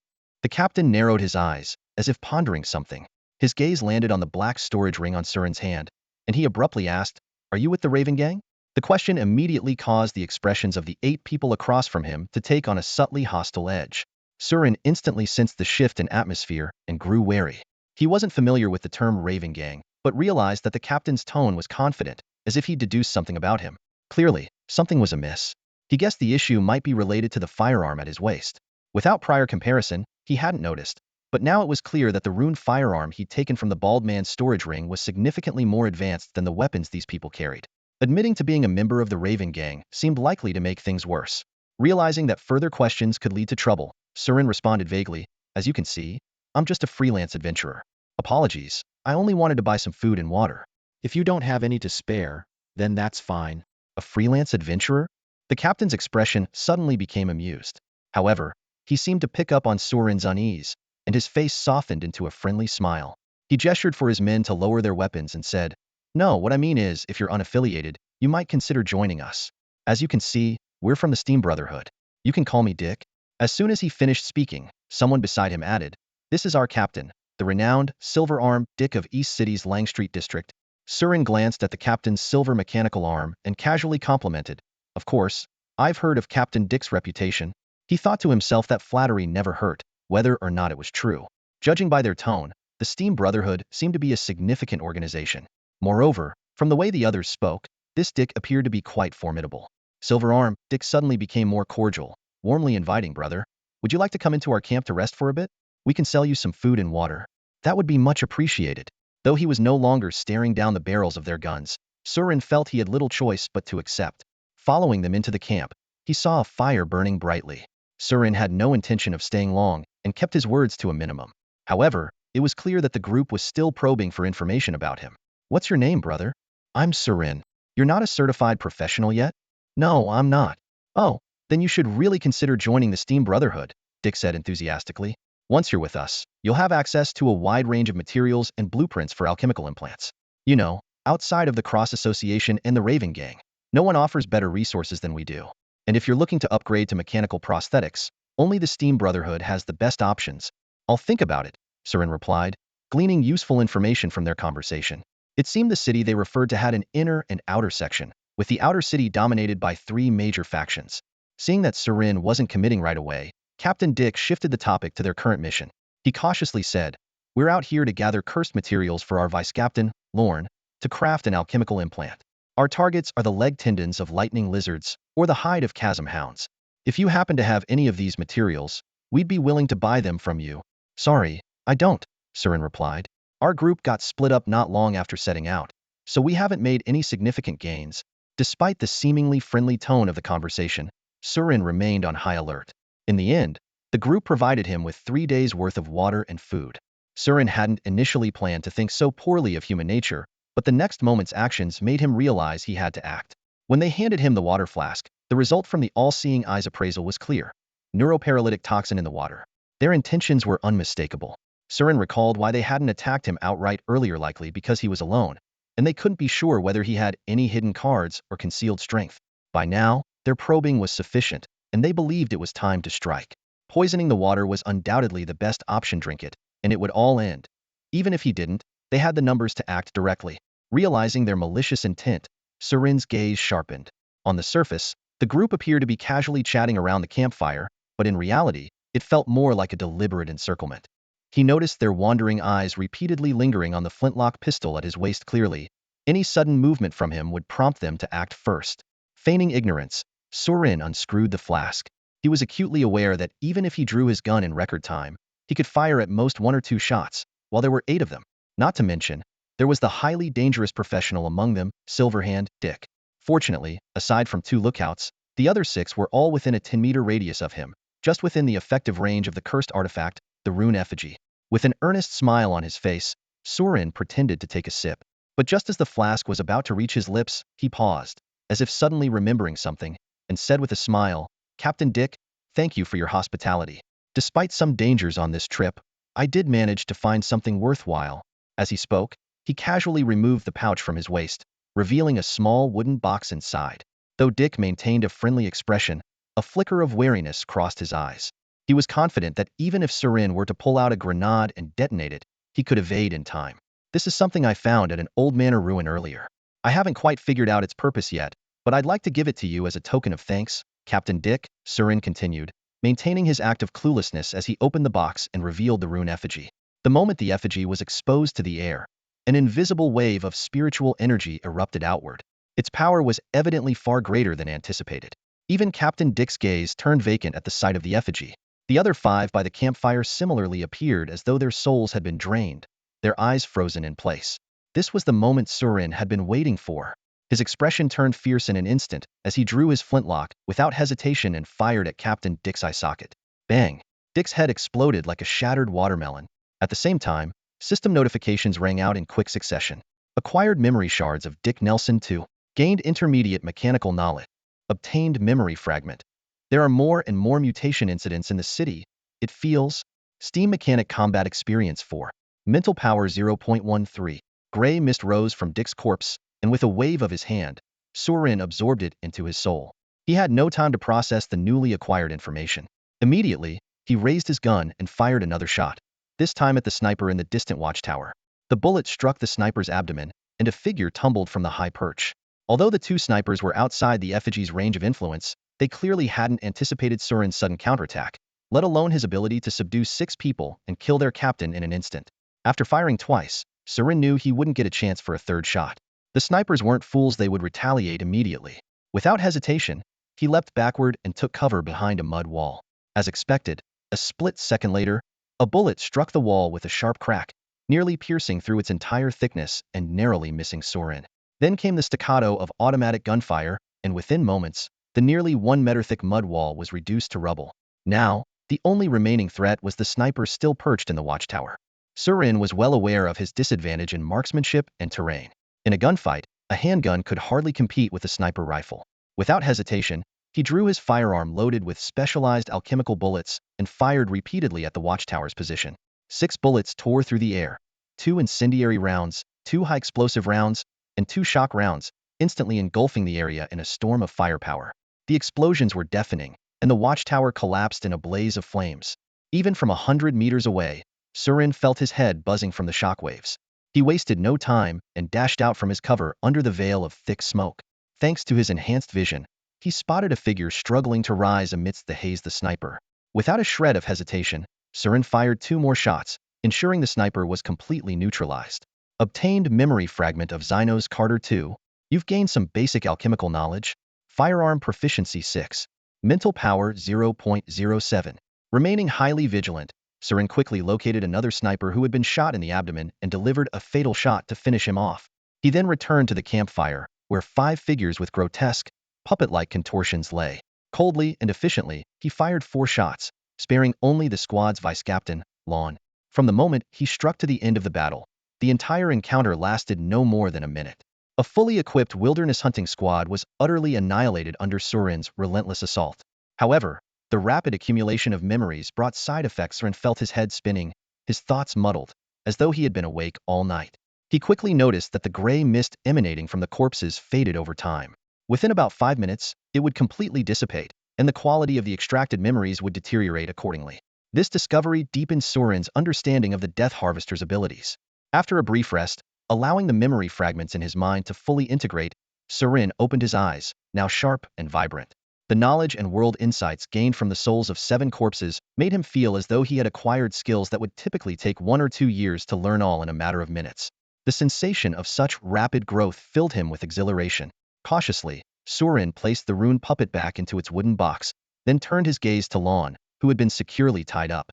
The captain narrowed his eyes, as if pondering something. His gaze landed on the black storage ring on Surin's hand, and he abruptly asked, "Are you with the Raven Gang?" The question immediately caused the expressions of the 8 people across from him to take on a subtly hostile edge. Surin instantly sensed the shift in atmosphere and grew wary. He wasn't familiar with the term Raven Gang, but realized that the captain's tone was confident, as if he'd deduced something about him. Clearly, something was amiss. He guessed the issue might be related to the firearm at his waist. Without prior comparison, he hadn't noticed, but now it was clear that the rune firearm he'd taken from the bald man's storage ring was significantly more advanced than the weapons these people carried. Admitting to being a member of the Raven Gang seemed likely to make things worse. Realizing that further questions could lead to trouble, Surin responded vaguely, "As you can see, I'm just a freelance adventurer. Apologies, I only wanted to buy some food and water. If you don't have any to spare, then that's fine." A freelance adventurer? The captain's expression suddenly became amused. However, he seemed to pick up on Surin's unease, and his face softened into a friendly smile. He gestured for his men to lower their weapons and said, "No, what I mean is, if you're unaffiliated, you might consider joining us. As you can see, we're from the Steam Brotherhood. You can call me Dick." As soon as he finished speaking, someone beside him added, "This is our captain, the renowned, silver-armed Dick of East City's Lang Street District." Surin glanced at the captain's silver mechanical arm and casually complimented, "Of course, I've heard of Captain Dick's reputation." He thought to himself that flattery never hurt, whether or not it was true. Judging by their tone, the Steam Brotherhood seemed to be a significant organization. Moreover, from the way the others spoke, this Dick appeared to be quite formidable. "Silver Arm," Dick suddenly became more cordial, warmly inviting, "Brother, would you like to come into our camp to rest for a bit? We can sell you some food and water." "That would be much appreciated." Though he was no longer staring down the barrels of their guns, Surin felt he had little choice but to accept. Following them into the camp, he saw a fire burning brightly. Surin had no intention of staying long and kept his words to a minimum. However, it was clear that the group was still probing for information about him. "What's your name, brother?" "I'm Surin." "You're not a certified professional yet?" "No, I'm not." "Oh, then you should really consider joining the Steam Brotherhood," Dick said enthusiastically. "Once you're with us, you'll have access to a wide range of materials and blueprints for alchemical implants. You know, outside of the Cross Association and the Raven Gang, no one offers better resources than we do. And if you're looking to upgrade to mechanical prosthetics, only the Steam Brotherhood has the best options." "I'll think about it," Surin replied, gleaning useful information from their conversation. It seemed the city they referred to had an inner and outer section, with the outer city dominated by 3 major factions. Seeing that Surin wasn't committing right away, Captain Dick shifted the topic to their current mission. He cautiously said, "We're out here to gather cursed materials for our vice-captain, Lorne, to craft an alchemical implant. Our targets are the leg tendons of lightning lizards or the hide of chasm hounds. If you happen to have any of these materials, we'd be willing to buy them from you." "Sorry, I don't," Surin replied. "Our group got split up not long after setting out, so we haven't made any significant gains." Despite the seemingly friendly tone of the conversation, Surin remained on high alert. In the end, the group provided him with 3 days' worth of water and food. Surin hadn't initially planned to think so poorly of human nature, but the next moment's actions made him realize he had to act. When they handed him the water flask, the result from the all-seeing eyes appraisal was clear: neuroparalytic toxin in the water. Their intentions were unmistakable. Surin recalled why they hadn't attacked him outright earlier, likely because he was alone, and they couldn't be sure whether he had any hidden cards or concealed strength. By now, their probing was sufficient, and they believed it was time to strike. Poisoning the water was undoubtedly the best option. Drink it, and it would all end. Even if he didn't, they had the numbers to act directly. Realizing their malicious intent, Surin's gaze sharpened. On the surface, the group appeared to be casually chatting around the campfire, but in reality, it felt more like a deliberate encirclement. He noticed their wandering eyes repeatedly lingering on the flintlock pistol at his waist. Clearly, any sudden movement from him would prompt them to act first. Feigning ignorance, Surin unscrewed the flask. He was acutely aware that even if he drew his gun in record time, he could fire at most 1 or 2 shots, while there were 8 of them. Not to mention, there was the highly dangerous professional among them, Silverhand Dick. Fortunately, aside from 2 lookouts, the other 6 were all within a 10-meter radius of him, just within the effective range of the cursed artifact, the rune effigy. With an earnest smile on his face, Surin pretended to take a sip. But just as the flask was about to reach his lips, he paused, as if suddenly remembering something, and said with a smile, "Captain Dick, thank you for your hospitality. Despite some dangers on this trip, I did manage to find something worthwhile." As he spoke, he casually removed the pouch from his waist, revealing a small wooden box inside. Though Dick maintained a friendly expression, a flicker of wariness crossed his eyes. He was confident that even if Surin were to pull out a grenade and detonate it, he could evade in time. "This is something I found at an old manor ruin earlier. I haven't quite figured out its purpose yet, but I'd like to give it to you as a token of thanks, Captain Dick," Surin continued, maintaining his act of cluelessness as he opened the box and revealed the rune effigy. The moment the effigy was exposed to the air, an invisible wave of spiritual energy erupted outward. Its power was evidently far greater than anticipated. Even Captain Dick's gaze turned vacant at the sight of the effigy. The other 5 by the campfire similarly appeared as though their souls had been drained, their eyes frozen in place. This was the moment Surin had been waiting for. His expression turned fierce in an instant as he drew his flintlock without hesitation and fired at Captain Dick's eye socket. Bang! Dick's head exploded like a shattered watermelon. At the same time, system notifications rang out in quick succession. Acquired memory shards of Dick Nelson 2. Gained intermediate mechanical knowledge. Obtained memory fragment. There are more and more mutation incidents in the city, it feels. Steam mechanic combat experience 4. Mental power 0.13. Gray mist rose from Dick's corpse, and with a wave of his hand, Surin absorbed it into his soul. He had no time to process the newly acquired information. Immediately, he raised his gun and fired another shot, this time at the sniper in the distant watchtower. The bullet struck the sniper's abdomen, and a figure tumbled from the high perch. Although the 2 snipers were outside the effigy's range of influence, they clearly hadn't anticipated Surin's sudden counterattack, let alone his ability to subdue 6 people and kill their captain in an instant. After firing twice, Surin knew he wouldn't get a chance for a third shot. The snipers weren't fools, they would retaliate immediately. Without hesitation, he leapt backward and took cover behind a mud wall. As expected, a split second later, a bullet struck the wall with a sharp crack, nearly piercing through its entire thickness and narrowly missing Surin. Then came the staccato of automatic gunfire, and within moments, the nearly 1-meter-thick mud wall was reduced to rubble. Now, the only remaining threat was the sniper still perched in the watchtower. Surin was well aware of his disadvantage in marksmanship and terrain. In a gunfight, a handgun could hardly compete with a sniper rifle. Without hesitation, he drew his firearm loaded with specialized alchemical bullets and fired repeatedly at the watchtower's position. 6 bullets tore through the air, 2 incendiary rounds, 2 high-explosive rounds, and 2 shock rounds, instantly engulfing the area in a storm of firepower. The explosions were deafening, and the watchtower collapsed in a blaze of flames. Even from 100 meters away, Surin felt his head buzzing from the shockwaves. He wasted no time and dashed out from his cover under the veil of thick smoke. Thanks to his enhanced vision, he spotted a figure struggling to rise amidst the haze. The sniper. Without a shred of hesitation, Surin fired 2 more shots, ensuring the sniper was completely neutralized. Obtained memory fragment of Zeno's Carter 2. You've gained some basic alchemical knowledge. Firearm proficiency 6. Mental power 0.07. Remaining highly vigilant, Surin quickly located another sniper who had been shot in the abdomen and delivered a fatal shot to finish him off. He then returned to the campfire, where 5 figures with grotesque, puppet-like contortions lay. Coldly and efficiently, he fired 4 shots, sparing only the squad's vice-captain, Lon. From the moment he struck to the end of the battle, the entire encounter lasted no more than a minute. A fully equipped wilderness hunting squad was utterly annihilated under Surin's relentless assault. However, the rapid accumulation of memories brought side effects. Surin felt his head spinning, his thoughts muddled, as though he had been awake all night. He quickly noticed that the gray mist emanating from the corpses faded over time. Within about 5 minutes, it would completely dissipate, and the quality of the extracted memories would deteriorate accordingly. This discovery deepened Surin's understanding of the Death Harvester's abilities. After a brief rest, allowing the memory fragments in his mind to fully integrate, Surin opened his eyes, now sharp and vibrant. The knowledge and world insights gained from the souls of 7 corpses made him feel as though he had acquired skills that would typically take 1 or 2 years to learn all in a matter of minutes. The sensation of such rapid growth filled him with exhilaration. Cautiously, Surin placed the rune puppet back into its wooden box, then turned his gaze to Lon, who had been securely tied up.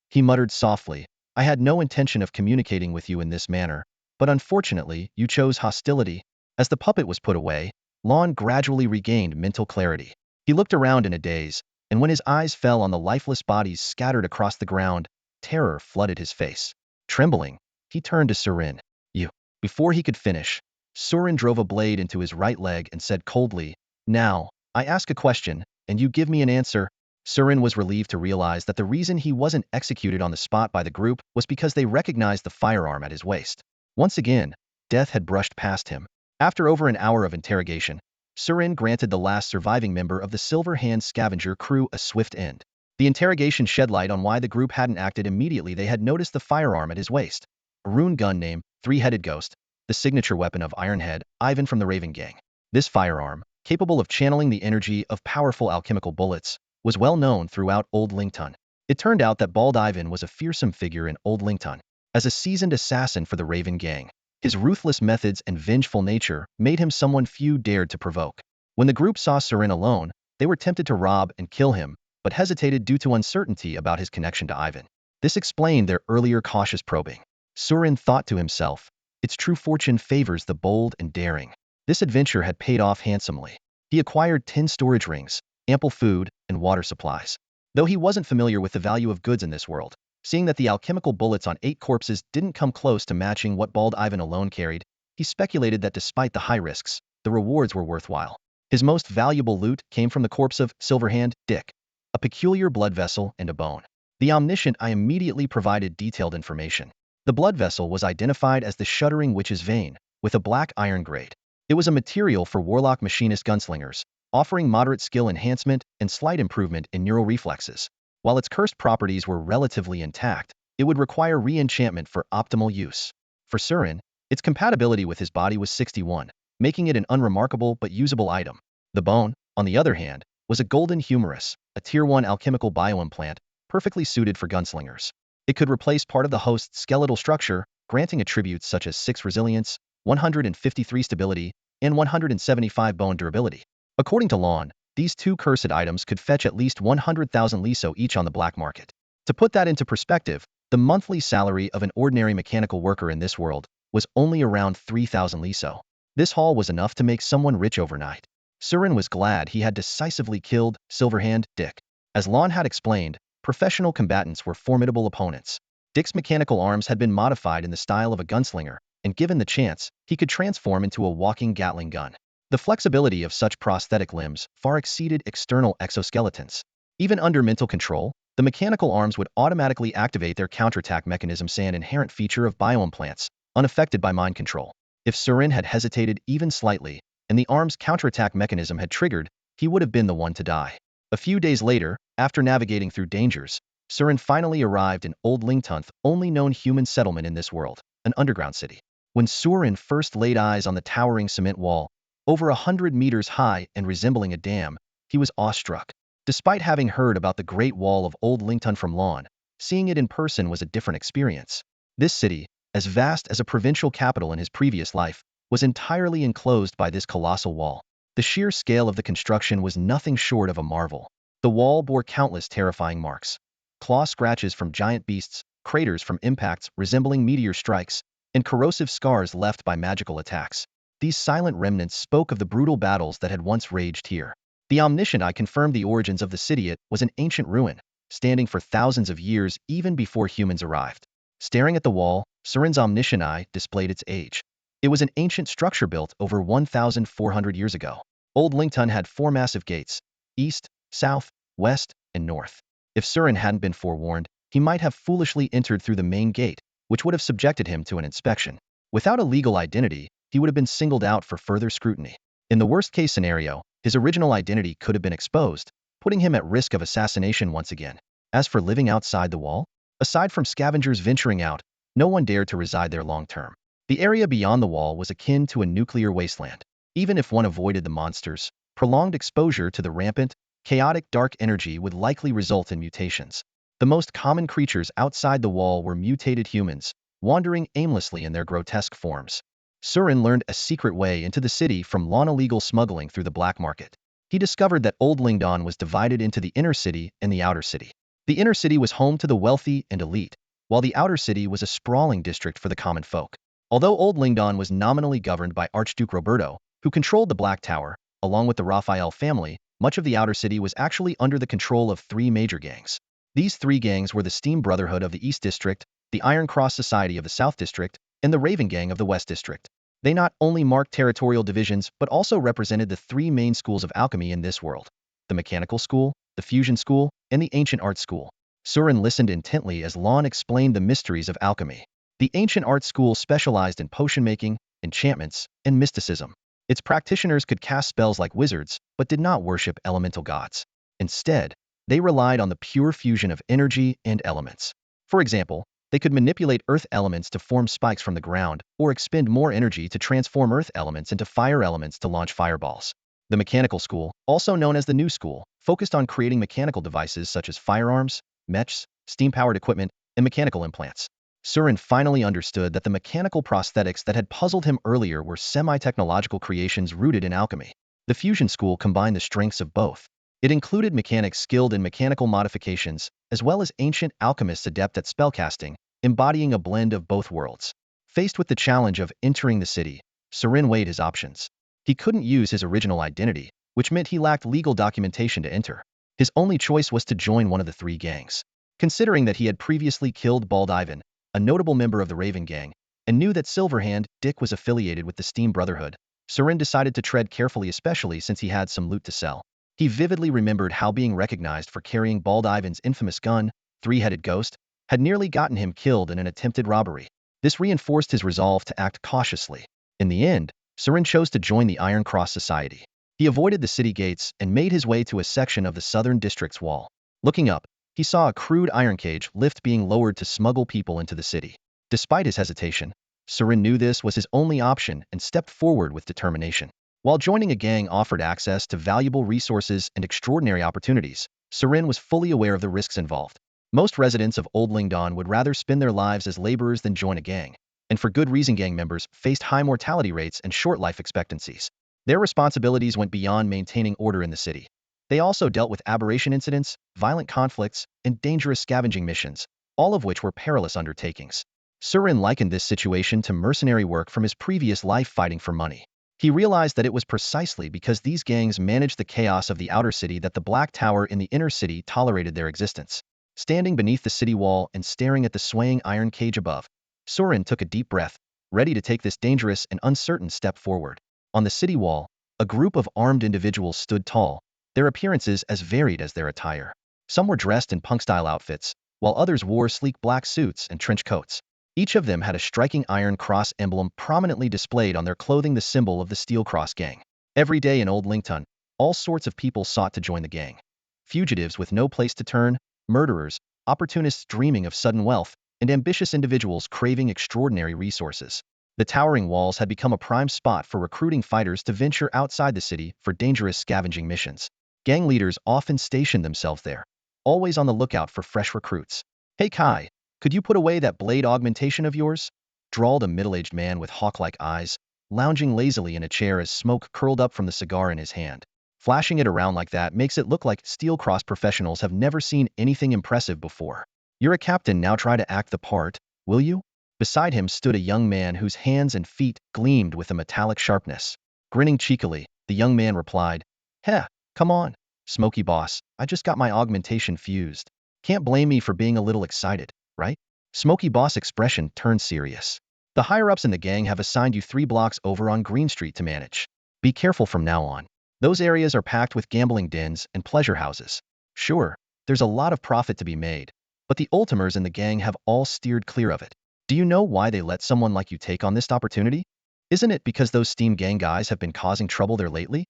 He muttered softly, "I had no intention of communicating with you in this manner, but unfortunately, you chose hostility." As the puppet was put away, Lon gradually regained mental clarity. He looked around in a daze, and when his eyes fell on the lifeless bodies scattered across the ground, terror flooded his face. Trembling, he turned to Surin. "You." Before he could finish, Surin drove a blade into his right leg and said coldly, "Now, I ask a question, and you give me an answer." Surin was relieved to realize that the reason he wasn't executed on the spot by the group was because they recognized the firearm at his waist. Once again, death had brushed past him. After over an hour of interrogation, Surin granted the last surviving member of the Silver Hand scavenger crew a swift end. The interrogation shed light on why the group hadn't acted immediately. They had noticed the firearm at his waist. A rune gun named Three-Headed Ghost, the signature weapon of Ironhead, Ivan from the Raven Gang. This firearm, capable of channeling the energy of powerful alchemical bullets, was well known throughout Old Lington. It turned out that Bald Ivan was a fearsome figure in Old Lington. As a seasoned assassin for the Raven Gang, his ruthless methods and vengeful nature made him someone few dared to provoke. When the group saw Surin alone, they were tempted to rob and kill him, but hesitated due to uncertainty about his connection to Ivan. This explained their earlier cautious probing. Surin thought to himself, its true fortune favors the bold and daring. This adventure had paid off handsomely. He acquired 10 storage rings, ample food, and water supplies. Though he wasn't familiar with the value of goods in this world, seeing that the alchemical bullets on 8 corpses didn't come close to matching what Bald Ivan alone carried, he speculated that despite the high risks, the rewards were worthwhile. His most valuable loot came from the corpse of Silverhand Dick, a peculiar blood vessel and a bone. The omniscient I immediately provided detailed information. The blood vessel was identified as the Shuddering Witch's vein, with a black iron grade. It was a material for warlock machinist gunslingers, offering moderate skill enhancement and slight improvement in neural reflexes. While its cursed properties were relatively intact, it would require re-enchantment for optimal use. For Surin, its compatibility with his body was 61, making it an unremarkable but usable item. The bone, on the other hand, was a golden humerus, a Tier 1 alchemical bioimplant, perfectly suited for gunslingers. It could replace part of the host's skeletal structure, granting attributes such as 6 resilience, 153 stability, and 175 bone durability. According to Lon, these 2 cursed items could fetch at least 100,000 liso each on the black market. To put that into perspective, the monthly salary of an ordinary mechanical worker in this world was only around 3,000 liso. This haul was enough to make someone rich overnight. Surin was glad he had decisively killed Silverhand Dick. As Lon had explained, professional combatants were formidable opponents. Dick's mechanical arms had been modified in the style of a gunslinger, and given the chance, he could transform into a walking Gatling gun. The flexibility of such prosthetic limbs far exceeded external exoskeletons. Even under mental control, the mechanical arms would automatically activate their counterattack mechanism, an inherent feature of bioimplants, unaffected by mind control. If Surin had hesitated even slightly, and the arm's counterattack mechanism had triggered, he would have been the one to die. A few days later, after navigating through dangers, Surin finally arrived in Old Lingtunth, only known human settlement in this world, an underground city. When Surin first laid eyes on the towering cement wall, over 100 meters high and resembling a dam, he was awestruck. Despite having heard about the Great Wall of Old Lington from Lon, seeing it in person was a different experience. This city, as vast as a provincial capital in his previous life, was entirely enclosed by this colossal wall. The sheer scale of the construction was nothing short of a marvel. The wall bore countless terrifying marks. Claw scratches from giant beasts, craters from impacts resembling meteor strikes, and corrosive scars left by magical attacks. These silent remnants spoke of the brutal battles that had once raged here. The omniscient eye confirmed the origins of the city. It was an ancient ruin, standing for thousands of years even before humans arrived. Staring at the wall, Surin's omniscient eye displayed its age. It was an ancient structure built over 1,400 years ago. Old Lington had 4 massive gates, east, south, west, and north. If Surin hadn't been forewarned, he might have foolishly entered through the main gate, which would have subjected him to an inspection. Without a legal identity, he would have been singled out for further scrutiny. In the worst-case scenario, his original identity could have been exposed, putting him at risk of assassination once again. As for living outside the wall, aside from scavengers venturing out, no one dared to reside there long-term. The area beyond the wall was akin to a nuclear wasteland. Even if one avoided the monsters, prolonged exposure to the rampant, chaotic dark energy would likely result in mutations. The most common creatures outside the wall were mutated humans, wandering aimlessly in their grotesque forms. Surin learned a secret way into the city from illegal smuggling through the black market. He discovered that Old Lingdon was divided into the inner city and the outer city. The inner city was home to the wealthy and elite, while the outer city was a sprawling district for the common folk. Although Old Lingdon was nominally governed by Archduke Roberto, who controlled the Black Tower, along with the Raphael family, much of the outer city was actually under the control of three major gangs. These three gangs were the Steam Brotherhood of the East District, the Iron Cross Society of the South District, and the Raven Gang of the West District. They not only marked territorial divisions but also represented the three main schools of alchemy in this world: the Mechanical School, the Fusion School, and the Ancient Art School. Surin listened intently as Lon explained the mysteries of alchemy. The Ancient Art School specialized in potion-making, enchantments, and mysticism. Its practitioners could cast spells like wizards, but did not worship elemental gods. Instead, they relied on the pure fusion of energy and elements. For example, they could manipulate earth elements to form spikes from the ground, or expend more energy to transform earth elements into fire elements to launch fireballs. The Mechanical School, also known as the New School, focused on creating mechanical devices such as firearms, mechs, steam-powered equipment, and mechanical implants. Surin finally understood that the mechanical prosthetics that had puzzled him earlier were semi-technological creations rooted in alchemy. The Fusion School combined the strengths of both. It included mechanics skilled in mechanical modifications, as well as ancient alchemists adept at spellcasting, embodying a blend of both worlds. Faced with the challenge of entering the city, Surin weighed his options. He couldn't use his original identity, which meant he lacked legal documentation to enter. His only choice was to join one of the three gangs. Considering that he had previously killed Bald Ivan, a notable member of the Raven Gang, and knew that Silverhand Dick was affiliated with the Steam Brotherhood, Surin decided to tread carefully, especially since he had some loot to sell. He vividly remembered how being recognized for carrying Bald Ivan's infamous gun, Three-Headed Ghost, had nearly gotten him killed in an attempted robbery. This reinforced his resolve to act cautiously. In the end, Surin chose to join the Iron Cross Society. He avoided the city gates and made his way to a section of the southern district's wall. Looking up, he saw a crude iron cage lift being lowered to smuggle people into the city. Despite his hesitation, Surin knew this was his only option and stepped forward with determination. While joining a gang offered access to valuable resources and extraordinary opportunities, Surin was fully aware of the risks involved. Most residents of Old Lingdon would rather spend their lives as laborers than join a gang, and for good reason gang members faced high mortality rates and short life expectancies. Their responsibilities went beyond maintaining order in the city. They also dealt with aberration incidents, violent conflicts, and dangerous scavenging missions, all of which were perilous undertakings. Surin likened this situation to mercenary work from his previous life fighting for money. He realized that it was precisely because these gangs managed the chaos of the outer city that the Black Tower in the inner city tolerated their existence. Standing beneath the city wall and staring at the swaying iron cage above, Surin took a deep breath, ready to take this dangerous and uncertain step forward. On the city wall, a group of armed individuals stood tall, their appearances as varied as their attire. Some were dressed in punk-style outfits, while others wore sleek black suits and trench coats. Each of them had a striking Iron Cross emblem prominently displayed on their clothing, the symbol of the Steel Cross Gang. Every day in Old Lington, all sorts of people sought to join the gang. Fugitives with no place to turn, murderers, opportunists dreaming of sudden wealth, and ambitious individuals craving extraordinary resources. The towering walls had become a prime spot for recruiting fighters to venture outside the city for dangerous scavenging missions. Gang leaders often stationed themselves there, always on the lookout for fresh recruits. "Hey Kai, could you put away that blade augmentation of yours?" drawled a middle-aged man with hawk-like eyes, lounging lazily in a chair as smoke curled up from the cigar in his hand. Flashing it around like that makes it look like Steel Cross professionals have never seen anything impressive before. "You're a captain, now try to act the part, will you?" Beside him stood a young man whose hands and feet gleamed with a metallic sharpness. Grinning cheekily, the young man replied, "Heh, come on, Smoky Boss, I just got my augmentation fused. Can't blame me for being a little excited, right?" Smoky Boss' expression turned serious. "The higher-ups in the gang have assigned you 3 blocks over on Green Street to manage. Be careful from now on. Those areas are packed with gambling dens and pleasure houses. Sure, there's a lot of profit to be made, but the Ultimers in the gang have all steered clear of it. Do you know why they let someone like you take on this opportunity? Isn't it because those Steam gang guys have been causing trouble there lately?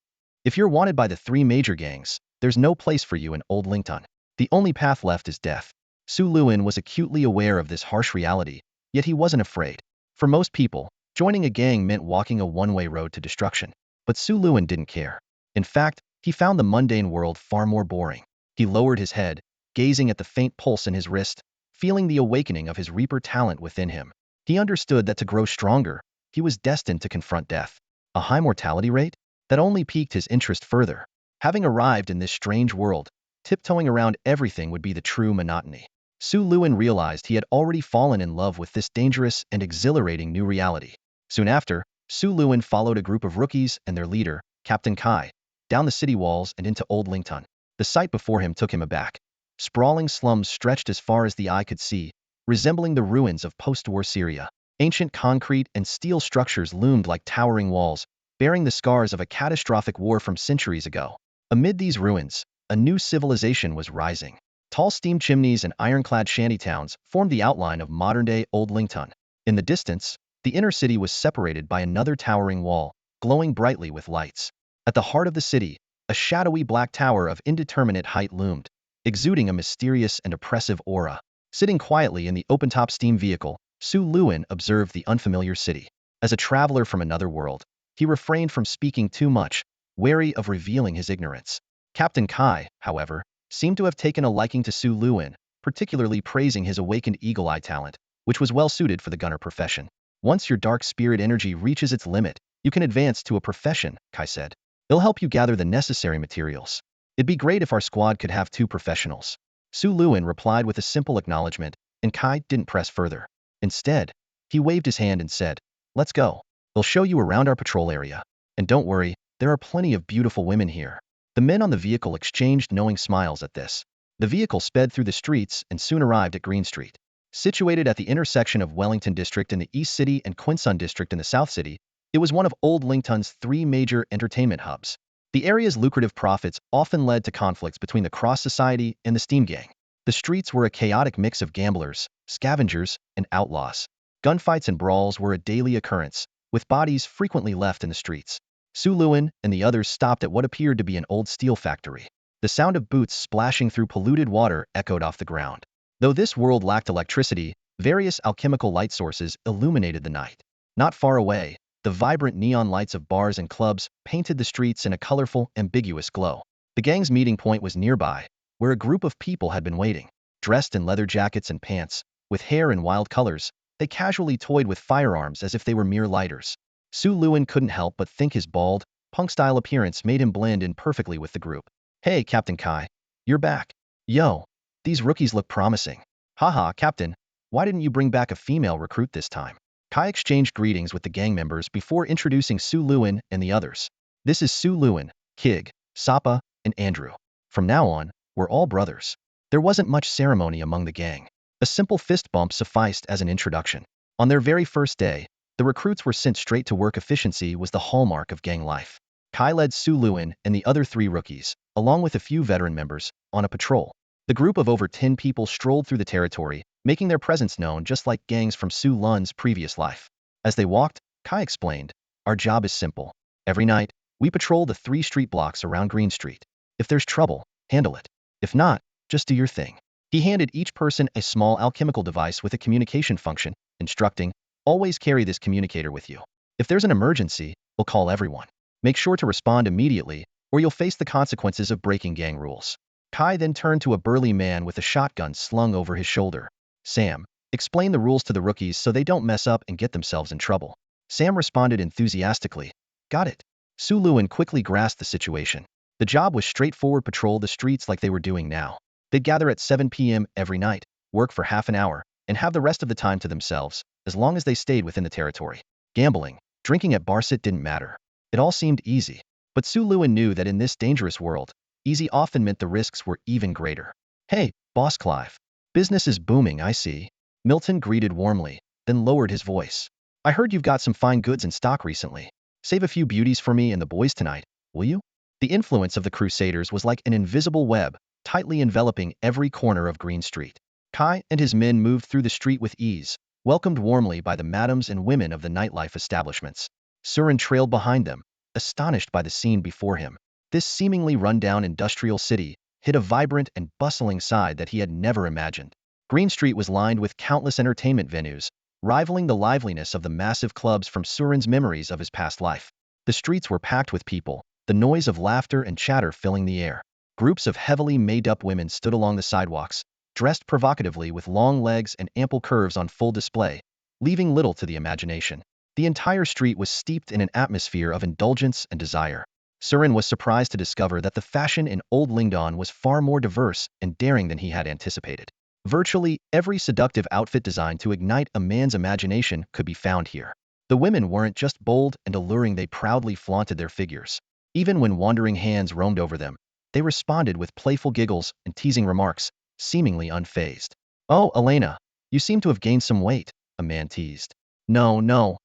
If you're wanted by the three major gangs, there's no place for you in Old Lington. The only path left is death. Su Luin was acutely aware of this harsh reality, yet he wasn't afraid. For most people, joining a gang meant walking a one-way road to destruction. But Su Luin didn't care. In fact, he found the mundane world far more boring. He lowered his head, gazing at the faint pulse in his wrist, feeling the awakening of his Reaper talent within him. He understood that to grow stronger, he was destined to confront death. A high mortality rate? That only piqued his interest further. Having arrived in this strange world, tiptoeing around everything would be the true monotony. Su Luin realized he had already fallen in love with this dangerous and exhilarating new reality. Soon after, Su Luin followed a group of rookies and their leader, Captain Kai, down the city walls and into Old Lington. The sight before him took him aback. Sprawling slums stretched as far as the eye could see, resembling the ruins of post-war Syria. Ancient concrete and steel structures loomed like towering walls, bearing the scars of a catastrophic war from centuries ago. Amid these ruins, a new civilization was rising. Tall steam chimneys and ironclad shantytowns formed the outline of modern-day Old Lington. In the distance, the inner city was separated by another towering wall, glowing brightly with lights. At the heart of the city, a shadowy black tower of indeterminate height loomed, exuding a mysterious and oppressive aura. Sitting quietly in the open-top steam vehicle, Su Luin observed the unfamiliar city. As a traveler from another world, he refrained from speaking too much, wary of revealing his ignorance. Captain Kai, however, seemed to have taken a liking to Su Luin, particularly praising his awakened eagle-eye talent, which was well suited for the gunner profession. Once your dark spirit energy reaches its limit, you can advance to a profession, Kai said. It'll help you gather the necessary materials. It'd be great if our squad could have 2 professionals. Su Luin replied with a simple acknowledgement, and Kai didn't press further. Instead, he waved his hand and said, "Let's go. They'll show you around our patrol area. And don't worry, there are plenty of beautiful women here." The men on the vehicle exchanged knowing smiles at this. The vehicle sped through the streets and soon arrived at Green Street. Situated at the intersection of Wellington District in the East City and Quinsun District in the South City, it was one of Old Lington's 3 major entertainment hubs. The area's lucrative profits often led to conflicts between the Cross Society and the Steam Gang. The streets were a chaotic mix of gamblers, scavengers, and outlaws. Gunfights and brawls were a daily occurrence, with bodies frequently left in the streets. Su Luin and the others stopped at what appeared to be an old steel factory. The sound of boots splashing through polluted water echoed off the ground. Though this world lacked electricity, various alchemical light sources illuminated the night. Not far away, the vibrant neon lights of bars and clubs painted the streets in a colorful, ambiguous glow. The gang's meeting point was nearby, where a group of people had been waiting. Dressed in leather jackets and pants, with hair in wild colors, they casually toyed with firearms as if they were mere lighters. Su Luin couldn't help but think his bald, punk-style appearance made him blend in perfectly with the group. "Hey, Captain Kai. You're back. Yo, these rookies look promising." "Haha, Captain. Why didn't you bring back a female recruit this time?" Kai exchanged greetings with the gang members before introducing Su Luin and the others. "This is Su Luin, Kig, Sapa, and Andrew. From now on, we're all brothers." There wasn't much ceremony among the gang. A simple fist bump sufficed as an introduction. On their very first day, the recruits were sent straight to work. Efficiency was the hallmark of gang life. Kai led Su Luin and the other 3 rookies, along with a few veteran members, on a patrol. The group of over 10 people strolled through the territory, making their presence known just like gangs from Su Lun's previous life. As they walked, Kai explained, "Our job is simple. Every night, we patrol the 3 street blocks around Green Street. If there's trouble, handle it. If not, just do your thing." He handed each person a small alchemical device with a communication function, instructing, "Always carry this communicator with you. If there's an emergency, we'll call everyone. Make sure to respond immediately, or you'll face the consequences of breaking gang rules." Kai then turned to a burly man with a shotgun slung over his shoulder. "Sam, explain the rules to the rookies so they don't mess up and get themselves in trouble." Sam responded enthusiastically, "Got it." Su Luin quickly grasped the situation. The job was straightforward: patrol the streets like they were doing now. They'd gather at 7 p.m. every night, work for half an hour, and have the rest of the time to themselves, as long as they stayed within the territory. Gambling, drinking at Barsit didn't matter. It all seemed easy. But Su Luin knew that in this dangerous world, easy often meant the risks were even greater. "Hey, Boss Clive. Business is booming, I see." Milton greeted warmly, then lowered his voice. "I heard you've got some fine goods in stock recently. Save a few beauties for me and the boys tonight, will you?" The influence of the Crusaders was like an invisible web, tightly enveloping every corner of Green Street. Kai and his men moved through the street with ease, welcomed warmly by the madams and women of the nightlife establishments. Surin trailed behind them, astonished by the scene before him. This seemingly run-down industrial city hid a vibrant and bustling side that he had never imagined. Green Street was lined with countless entertainment venues, rivaling the liveliness of the massive clubs from Surin's memories of his past life. The streets were packed with people, the noise of laughter and chatter filling the air. Groups of heavily made-up women stood along the sidewalks, dressed provocatively with long legs and ample curves on full display, leaving little to the imagination. The entire street was steeped in an atmosphere of indulgence and desire. Surin was surprised to discover that the fashion in Old Lingdon was far more diverse and daring than he had anticipated. Virtually every seductive outfit designed to ignite a man's imagination could be found here. The women weren't just bold and alluring, they proudly flaunted their figures. Even when wandering hands roamed over them, they responded with playful giggles and teasing remarks, seemingly unfazed. "Oh, Elena, you seem to have gained some weight," a man teased. No,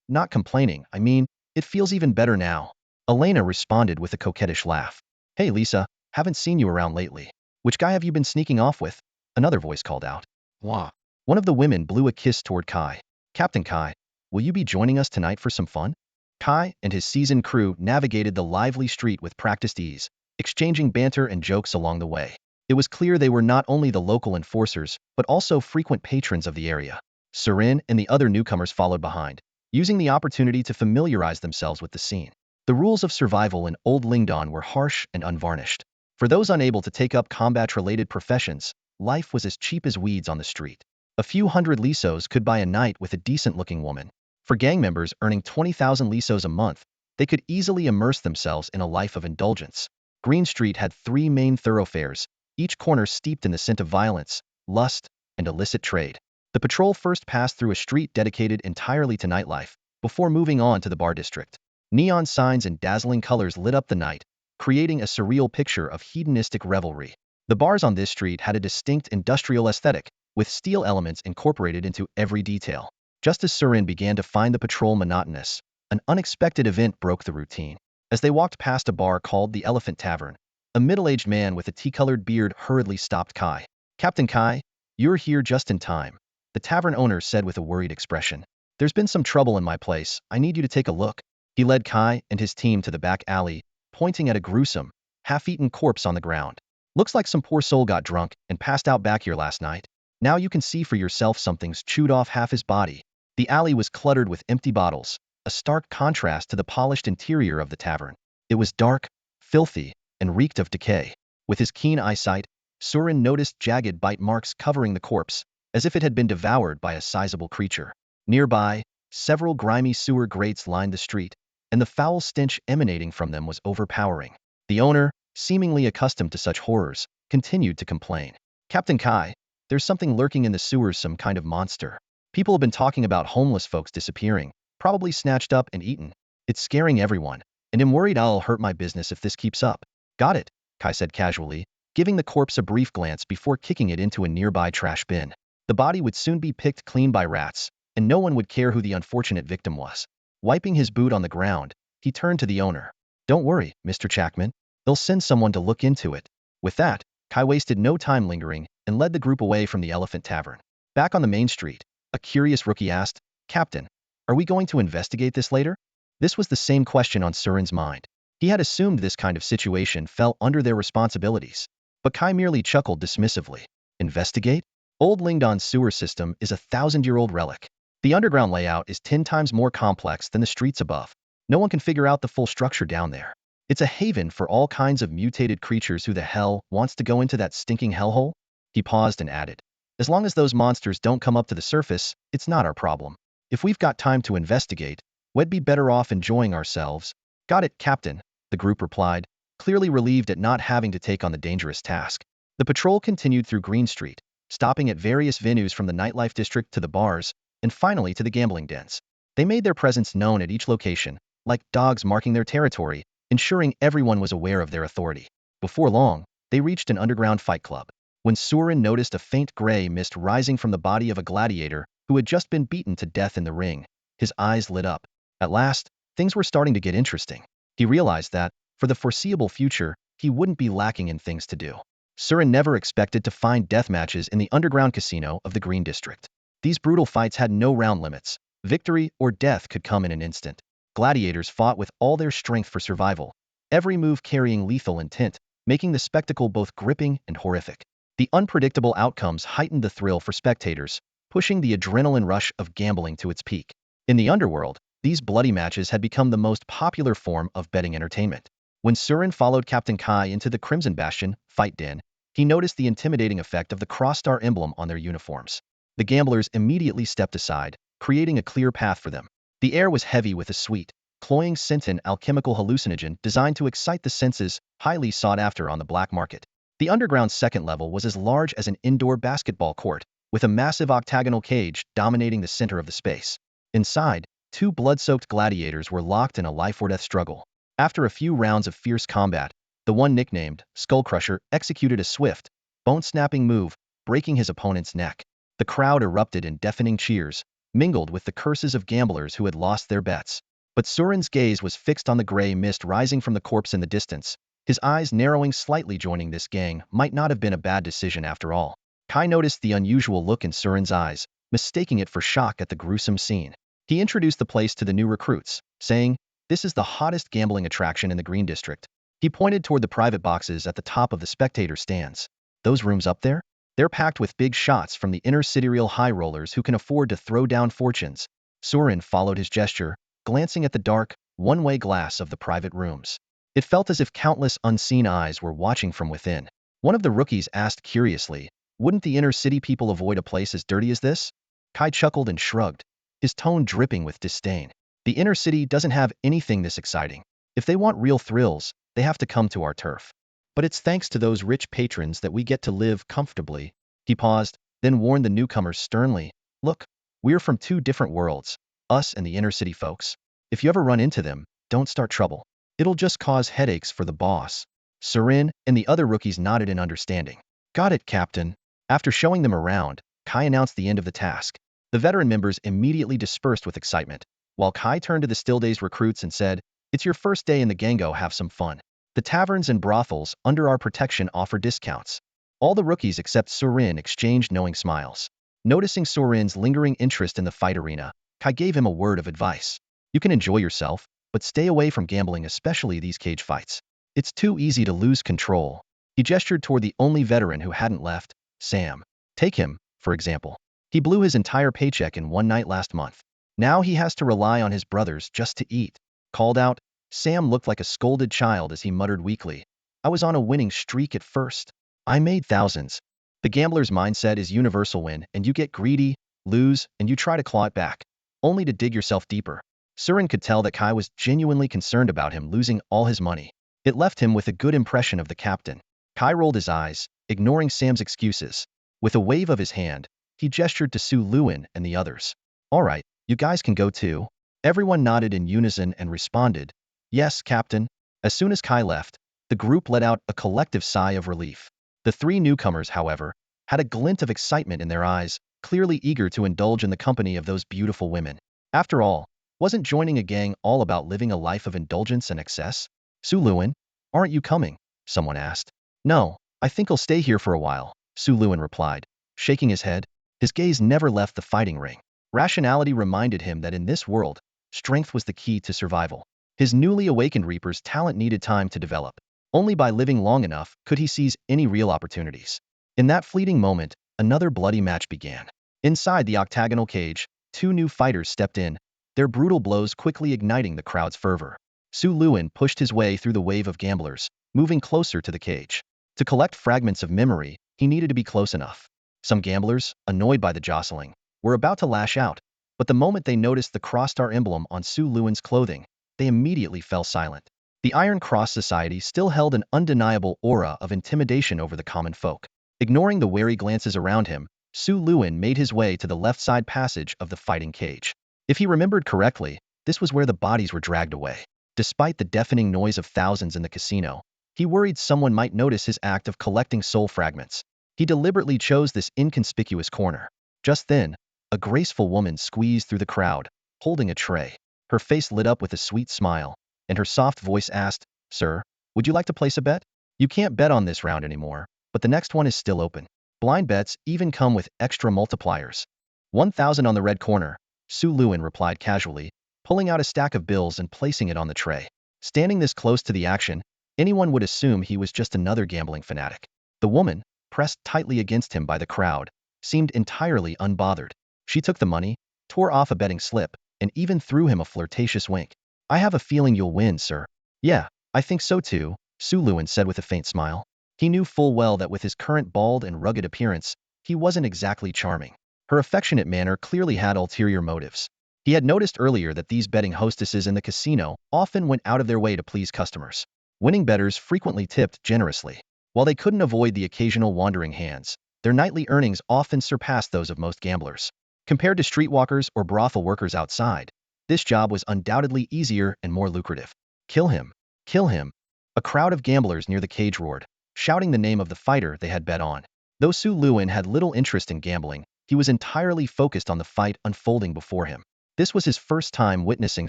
not complaining. I mean, it feels even better now." Elena responded with a coquettish laugh. "Hey, Lisa, haven't seen you around lately. Which guy have you been sneaking off with?" Another voice called out. "Wah." One of the women blew a kiss toward Kai. "Captain Kai, will you be joining us tonight for some fun?" Kai and his seasoned crew navigated the lively street with practiced ease, exchanging banter and jokes along the way. It was clear they were not only the local enforcers, but also frequent patrons of the area. Surin and the other newcomers followed behind, using the opportunity to familiarize themselves with the scene. The rules of survival in Old Lingdon were harsh and unvarnished. For those unable to take up combat-related professions, life was as cheap as weeds on the street. A few hundred lisos could buy a night with a decent-looking woman. For gang members earning 20,000 lisos a month, they could easily immerse themselves in a life of indulgence. Green Street had three main thoroughfares, each corner steeped in the scent of violence, lust, and illicit trade. The patrol first passed through a street dedicated entirely to nightlife, before moving on to the bar district. Neon signs and dazzling colors lit up the night, creating a surreal picture of hedonistic revelry. The bars on this street had a distinct industrial aesthetic, with steel elements incorporated into every detail. Just as Surin began to find the patrol monotonous, an unexpected event broke the routine. As they walked past a bar called the Elephant Tavern, a middle-aged man with a tea-colored beard hurriedly stopped Kai. "Captain Kai, you're here just in time," the tavern owner said with a worried expression. "There's been some trouble in my place. I need you to take a look." He led Kai and his team to the back alley, pointing at a gruesome, half-eaten corpse on the ground. "Looks like some poor soul got drunk and passed out back here last night. Now you can see for yourself something's chewed off half his body." The alley was cluttered with empty bottles, a stark contrast to the polished interior of the tavern. It was dark, filthy, and reeked of decay. With his keen eyesight, Surin noticed jagged bite marks covering the corpse, as if it had been devoured by a sizable creature. Nearby, several grimy sewer grates lined the street, and the foul stench emanating from them was overpowering. The owner, seemingly accustomed to such horrors, continued to complain. "Captain Kai, there's something lurking in the sewers, some kind of monster. People have been talking about homeless folks disappearing, probably snatched up and eaten. It's scaring everyone, and I'm worried I'll hurt my business if this keeps up." "Got it," Kai said casually, giving the corpse a brief glance before kicking it into a nearby trash bin. The body would soon be picked clean by rats, and no one would care who the unfortunate victim was. Wiping his boot on the ground, he turned to the owner. "Don't worry, Mr. Chapman. They'll send someone to look into it." With that, Kai wasted no time lingering and led the group away from the Elephant Tavern. Back on the main street, a curious rookie asked, "Captain, are we going to investigate this later?" This was the same question on Surin's mind. He had assumed this kind of situation fell under their responsibilities. But Kai merely chuckled dismissively. "Investigate? Old Lingdon's sewer system is a 1,000-year-old relic. The underground layout is 10 times more complex than the streets above. No one can figure out the full structure down there. It's a haven for all kinds of mutated creatures. Who the hell wants to go into that stinking hellhole?" He paused and added, "As long as those monsters don't come up to the surface, it's not our problem. If we've got time to investigate, we'd be better off enjoying ourselves." "Got it, Captain," the group replied, clearly relieved at not having to take on the dangerous task. The patrol continued through Green Street, stopping at various venues from the nightlife district to the bars, and finally to the gambling dens. They made their presence known at each location, like dogs marking their territory, ensuring everyone was aware of their authority. Before long, they reached an underground fight club. When Surin noticed a faint gray mist rising from the body of a gladiator who had just been beaten to death in the ring, his eyes lit up. At last, things were starting to get interesting. He realized that, for the foreseeable future, he wouldn't be lacking in things to do. Surin never expected to find death matches in the underground casino of the Green District. These brutal fights had no round limits. Victory or death could come in an instant. Gladiators fought with all their strength for survival, every move carrying lethal intent, making the spectacle both gripping and horrific. The unpredictable outcomes heightened the thrill for spectators, pushing the adrenaline rush of gambling to its peak. In the underworld, these bloody matches had become the most popular form of betting entertainment. When Surin followed Captain Kai into the Crimson Bastion fight den, he noticed the intimidating effect of the cross-star emblem on their uniforms. The gamblers immediately stepped aside, creating a clear path for them. The air was heavy with a sweet, cloying scent, an alchemical hallucinogen designed to excite the senses, highly sought after on the black market. The underground's second level was as large as an indoor basketball court, with a massive octagonal cage dominating the center of the space. Inside, two blood-soaked gladiators were locked in a life-or-death struggle. After a few rounds of fierce combat, the one nicknamed Skullcrusher executed a swift, bone-snapping move, breaking his opponent's neck. The crowd erupted in deafening cheers, mingled with the curses of gamblers who had lost their bets. But Surin's gaze was fixed on the gray mist rising from the corpse in the distance, his eyes narrowing slightly. Joining this gang might not have been a bad decision after all. Kai noticed the unusual look in Surin's eyes, mistaking it for shock at the gruesome scene. He introduced the place to the new recruits, saying, "This is the hottest gambling attraction in the Green District." He pointed toward the private boxes at the top of the spectator stands. "Those rooms up there? They're packed with big shots from the inner sidereal high rollers who can afford to throw down fortunes." Surin followed his gesture, glancing at the dark, one-way glass of the private rooms. It felt as if countless unseen eyes were watching from within. One of the rookies asked curiously, "Wouldn't the inner city people avoid a place as dirty as this?" Kai chuckled and shrugged, his tone dripping with disdain. "The inner city doesn't have anything this exciting. If they want real thrills, they have to come to our turf. But it's thanks to those rich patrons that we get to live comfortably." He paused, then warned the newcomers sternly, "Look, we're from two different worlds, us and the inner city folks. If you ever run into them, don't start trouble. It'll just cause headaches for the boss." Surin and the other rookies nodded in understanding. "Got it, Captain." After showing them around, Kai announced the end of the task. The veteran members immediately dispersed with excitement, while Kai turned to the still-dazed recruits and said, "It's your first day in the gang, go have some fun. The taverns and brothels under our protection offer discounts." All the rookies except Surin exchanged knowing smiles. Noticing Surin's lingering interest in the fight arena, Kai gave him a word of advice. "You can enjoy yourself, but stay away from gambling, especially these cage fights. It's too easy to lose control." He gestured toward the only veteran who hadn't left, Sam. "Take him, for example. He blew his entire paycheck in one night last month. Now he has to rely on his brothers just to eat." Called out, Sam looked like a scolded child as he muttered weakly, "I was on a winning streak at first. I made thousands." The gambler's mindset is universal: win and you get greedy, lose and you try to claw it back, only to dig yourself deeper. Surin could tell that Kai was genuinely concerned about him losing all his money. It left him with a good impression of the captain. Kai rolled his eyes, ignoring Sam's excuses. With a wave of his hand, he gestured to Su Luin and the others. "All right, you guys can go too." Everyone nodded in unison and responded, "Yes, Captain." As soon as Kai left, the group let out a collective sigh of relief. The three newcomers, however, had a glint of excitement in their eyes, clearly eager to indulge in the company of those beautiful women. After all, wasn't joining a gang all about living a life of indulgence and excess? "Su Luin, aren't you coming?" someone asked. "No, I think I'll stay here for a while," Su Luin replied, shaking his head. His gaze never left the fighting ring. Rationality reminded him that in this world, strength was the key to survival. His newly awakened Reaper's talent needed time to develop. Only by living long enough could he seize any real opportunities. In that fleeting moment, another bloody match began. Inside the octagonal cage, two new fighters stepped in, their brutal blows quickly igniting the crowd's fervor. Su Luin pushed his way through the wave of gamblers, moving closer to the cage. To collect fragments of memory, he needed to be close enough. Some gamblers, annoyed by the jostling, were about to lash out, but the moment they noticed the cross-star emblem on Su Luin's clothing, they immediately fell silent. The Iron Cross Society still held an undeniable aura of intimidation over the common folk. Ignoring the wary glances around him, Su Luin made his way to the left side passage of the fighting cage. If he remembered correctly, this was where the bodies were dragged away. Despite the deafening noise of thousands in the casino, he worried someone might notice his act of collecting soul fragments. He deliberately chose this inconspicuous corner. Just then, a graceful woman squeezed through the crowd, holding a tray. Her face lit up with a sweet smile, and her soft voice asked, "Sir, would you like to place a bet? You can't bet on this round anymore, but the next one is still open. Blind bets even come with extra multipliers. 1,000 on the red corner, Su Luin replied casually, pulling out a stack of bills and placing it on the tray. Standing this close to the action, anyone would assume he was just another gambling fanatic. The woman, pressed tightly against him by the crowd, seemed entirely unbothered. She took the money, tore off a betting slip, and even threw him a flirtatious wink. I have a feeling you'll win, sir. Yeah, I think so too, Su Luin said with a faint smile. He knew full well that with his current bald and rugged appearance, he wasn't exactly charming. Her affectionate manner clearly had ulterior motives. He had noticed earlier that these betting hostesses in the casino often went out of their way to please customers. Winning bettors frequently tipped generously. While they couldn't avoid the occasional wandering hands, their nightly earnings often surpassed those of most gamblers. Compared to streetwalkers or brothel workers outside, this job was undoubtedly easier and more lucrative. Kill him! Kill him! A crowd of gamblers near the cage roared, shouting the name of the fighter they had bet on. Though Su Luin had little interest in gambling, he was entirely focused on the fight unfolding before him. This was his first time witnessing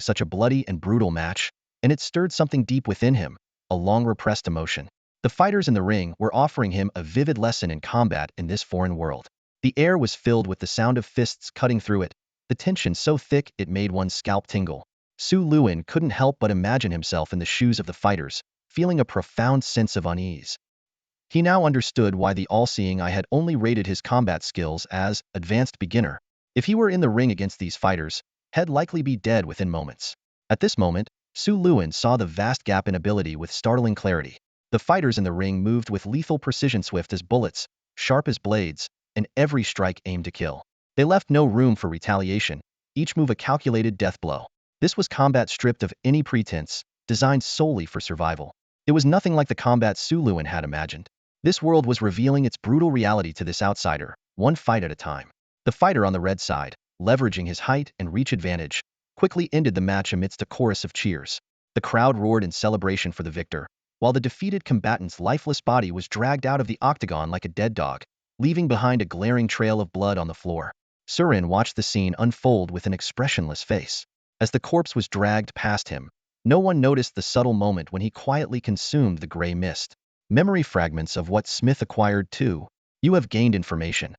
such a bloody and brutal match, and it stirred something deep within him, a long-repressed emotion. The fighters in the ring were offering him a vivid lesson in combat in this foreign world. The air was filled with the sound of fists cutting through it, the tension so thick it made one's scalp tingle. Su Luin couldn't help but imagine himself in the shoes of the fighters, feeling a profound sense of unease. He now understood why the all-seeing eye had only rated his combat skills as advanced beginner. If he were in the ring against these fighters, he'd likely be dead within moments. At this moment, Su Luin saw the vast gap in ability with startling clarity. The fighters in the ring moved with lethal precision, swift as bullets, sharp as blades, and every strike aimed to kill. They left no room for retaliation, each move a calculated death blow. This was combat stripped of any pretense, designed solely for survival. It was nothing like the combat Su Luin had imagined. This world was revealing its brutal reality to this outsider, one fight at a time. The fighter on the red side, leveraging his height and reach advantage, quickly ended the match amidst a chorus of cheers. The crowd roared in celebration for the victor, while the defeated combatant's lifeless body was dragged out of the octagon like a dead dog, leaving behind a glaring trail of blood on the floor. Surin watched the scene unfold with an expressionless face. As the corpse was dragged past him, no one noticed the subtle moment when he quietly consumed the gray mist. Memory fragments of what Smith acquired too. You have gained information.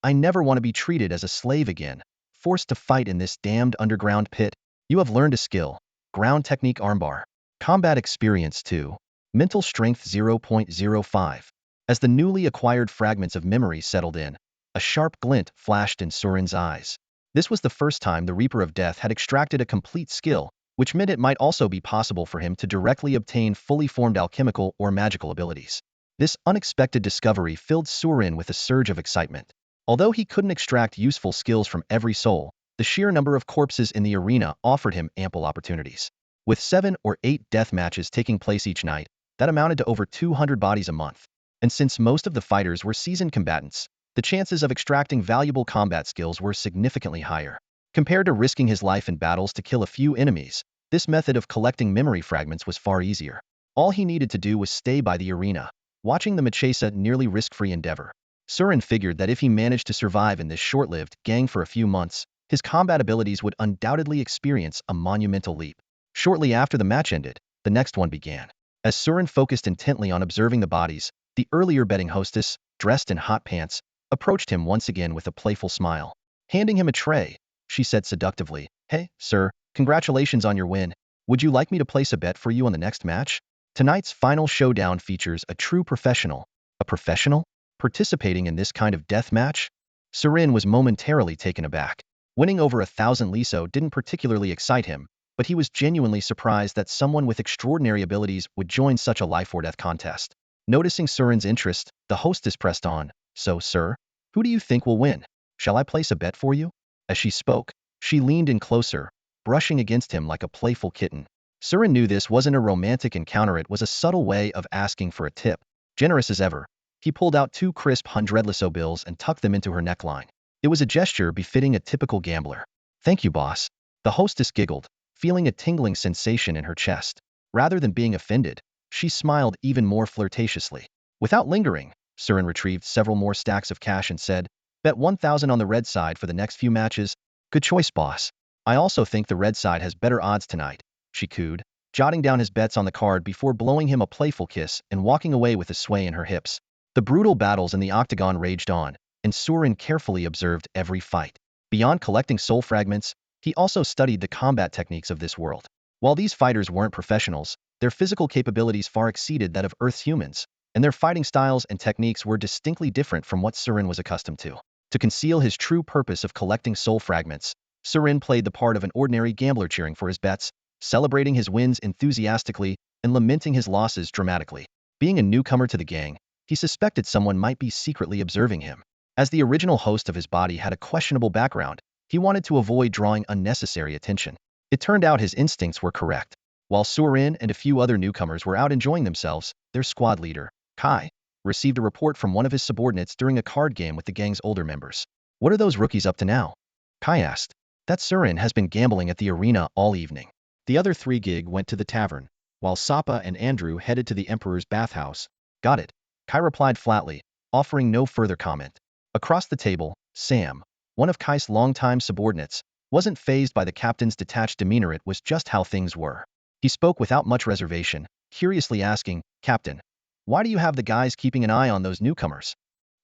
I never want to be treated as a slave again, forced to fight in this damned underground pit. You have learned a skill. Ground technique armbar. Combat experience 2. Mental strength 0.05. As the newly acquired fragments of memory settled in, a sharp glint flashed in Surin's eyes. This was the first time the Reaper of Death had extracted a complete skill, which meant it might also be possible for him to directly obtain fully formed alchemical or magical abilities. This unexpected discovery filled Surin with a surge of excitement. Although he couldn't extract useful skills from every soul, the sheer number of corpses in the arena offered him ample opportunities. With 7 or 8 death matches taking place each night, that amounted to over 200 bodies a month. And since most of the fighters were seasoned combatants, the chances of extracting valuable combat skills were significantly higher. Compared to risking his life in battles to kill a few enemies, this method of collecting memory fragments was far easier. All he needed to do was stay by the arena, watching the Machesa nearly risk-free endeavor. Surin figured that if he managed to survive in this short-lived gang for a few months, his combat abilities would undoubtedly experience a monumental leap. Shortly after the match ended, the next one began. As Surin focused intently on observing the bodies, the earlier betting hostess, dressed in hot pants, approached him once again with a playful smile. Handing him a tray, she said seductively, "Hey, sir, congratulations on your win. Would you like me to place a bet for you on the next match? Tonight's final showdown features a true professional." A professional? Participating in this kind of death match? Surin was momentarily taken aback. Winning over 1,000 liso didn't particularly excite him, but he was genuinely surprised that someone with extraordinary abilities would join such a life-or-death contest. Noticing Surin's interest, the hostess pressed on, "So, sir, who do you think will win? Shall I place a bet for you?" As she spoke, she leaned in closer, brushing against him like a playful kitten. Surin knew this wasn't a romantic encounter, it was a subtle way of asking for a tip. Generous as ever, he pulled out 2 crisp 100 liso bills and tucked them into her neckline. It was a gesture befitting a typical gambler. "Thank you, boss." The hostess giggled, feeling a tingling sensation in her chest. Rather than being offended, she smiled even more flirtatiously. Without lingering, Surin retrieved several more stacks of cash and said, "Bet 1,000 on the red side for the next few matches." "Good choice, boss. I also think the red side has better odds tonight," she cooed, jotting down his bets on the card before blowing him a playful kiss and walking away with a sway in her hips. The brutal battles in the octagon raged on, and Surin carefully observed every fight. Beyond collecting soul fragments, he also studied the combat techniques of this world. While these fighters weren't professionals, their physical capabilities far exceeded that of Earth's humans, and their fighting styles and techniques were distinctly different from what Surin was accustomed to. To conceal his true purpose of collecting soul fragments, Surin played the part of an ordinary gambler cheering for his bets, celebrating his wins enthusiastically and lamenting his losses dramatically. Being a newcomer to the gang, he suspected someone might be secretly observing him. As the original host of his body had a questionable background, he wanted to avoid drawing unnecessary attention. It turned out his instincts were correct. While Surin and a few other newcomers were out enjoying themselves, their squad leader, Kai, received a report from one of his subordinates during a card game with the gang's older members. "What are those rookies up to now?" Kai asked. "That Surin has been gambling at the arena all evening." The other three gig went to the tavern, while Sapa and Andrew headed to the Emperor's bathhouse. "Got it," Kai replied flatly, offering no further comment. Across the table, Sam, one of Kai's longtime subordinates, wasn't fazed by the captain's detached demeanor. It was just how things were. He spoke without much reservation, curiously asking, "Captain, why do you have the guys keeping an eye on those newcomers?"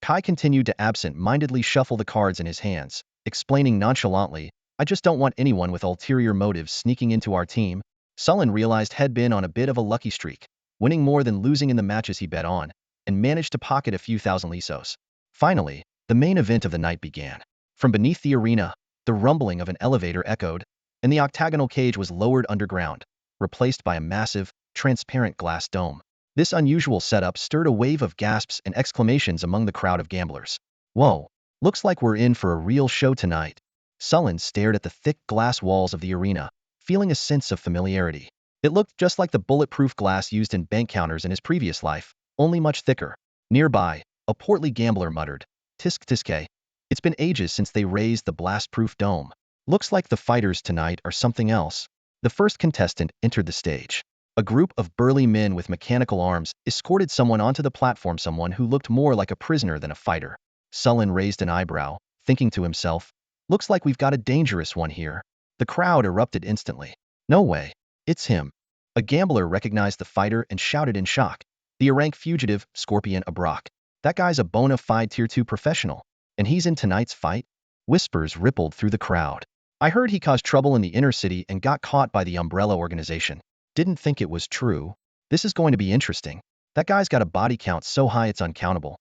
Kai continued to absent-mindedly shuffle the cards in his hands, explaining nonchalantly, "I just don't want anyone with ulterior motives sneaking into our team." Sullen realized he'd been on a bit of a lucky streak, winning more than losing in the matches he bet on, and managed to pocket a few thousand lisos. Finally, the main event of the night began. From beneath the arena, the rumbling of an elevator echoed, and the octagonal cage was lowered underground, replaced by a massive, transparent glass dome. This unusual setup stirred a wave of gasps and exclamations among the crowd of gamblers. "Whoa, looks like we're in for a real show tonight." Sullen stared at the thick glass walls of the arena, feeling a sense of familiarity. It looked just like the bulletproof glass used in bank counters in his previous life, only much thicker. Nearby, a portly gambler muttered, "Tisk tiske. It's been ages since they raised the blast-proof dome. Looks like the fighters tonight are something else." The first contestant entered the stage. A group of burly men with mechanical arms escorted someone onto the platform, someone who looked more like a prisoner than a fighter. Sullen raised an eyebrow, thinking to himself, "Looks like we've got a dangerous one here." The crowd erupted instantly. "No way. It's him." A gambler recognized the fighter and shouted in shock, "The rank fugitive, Scorpion Abrock. That guy's a bona fide Tier 2 professional. And he's in tonight's fight?" Whispers rippled through the crowd. "I heard he caused trouble in the inner city and got caught by the Umbrella organization. Didn't think it was true. This is going to be interesting. That guy's got a body count so high it's uncountable.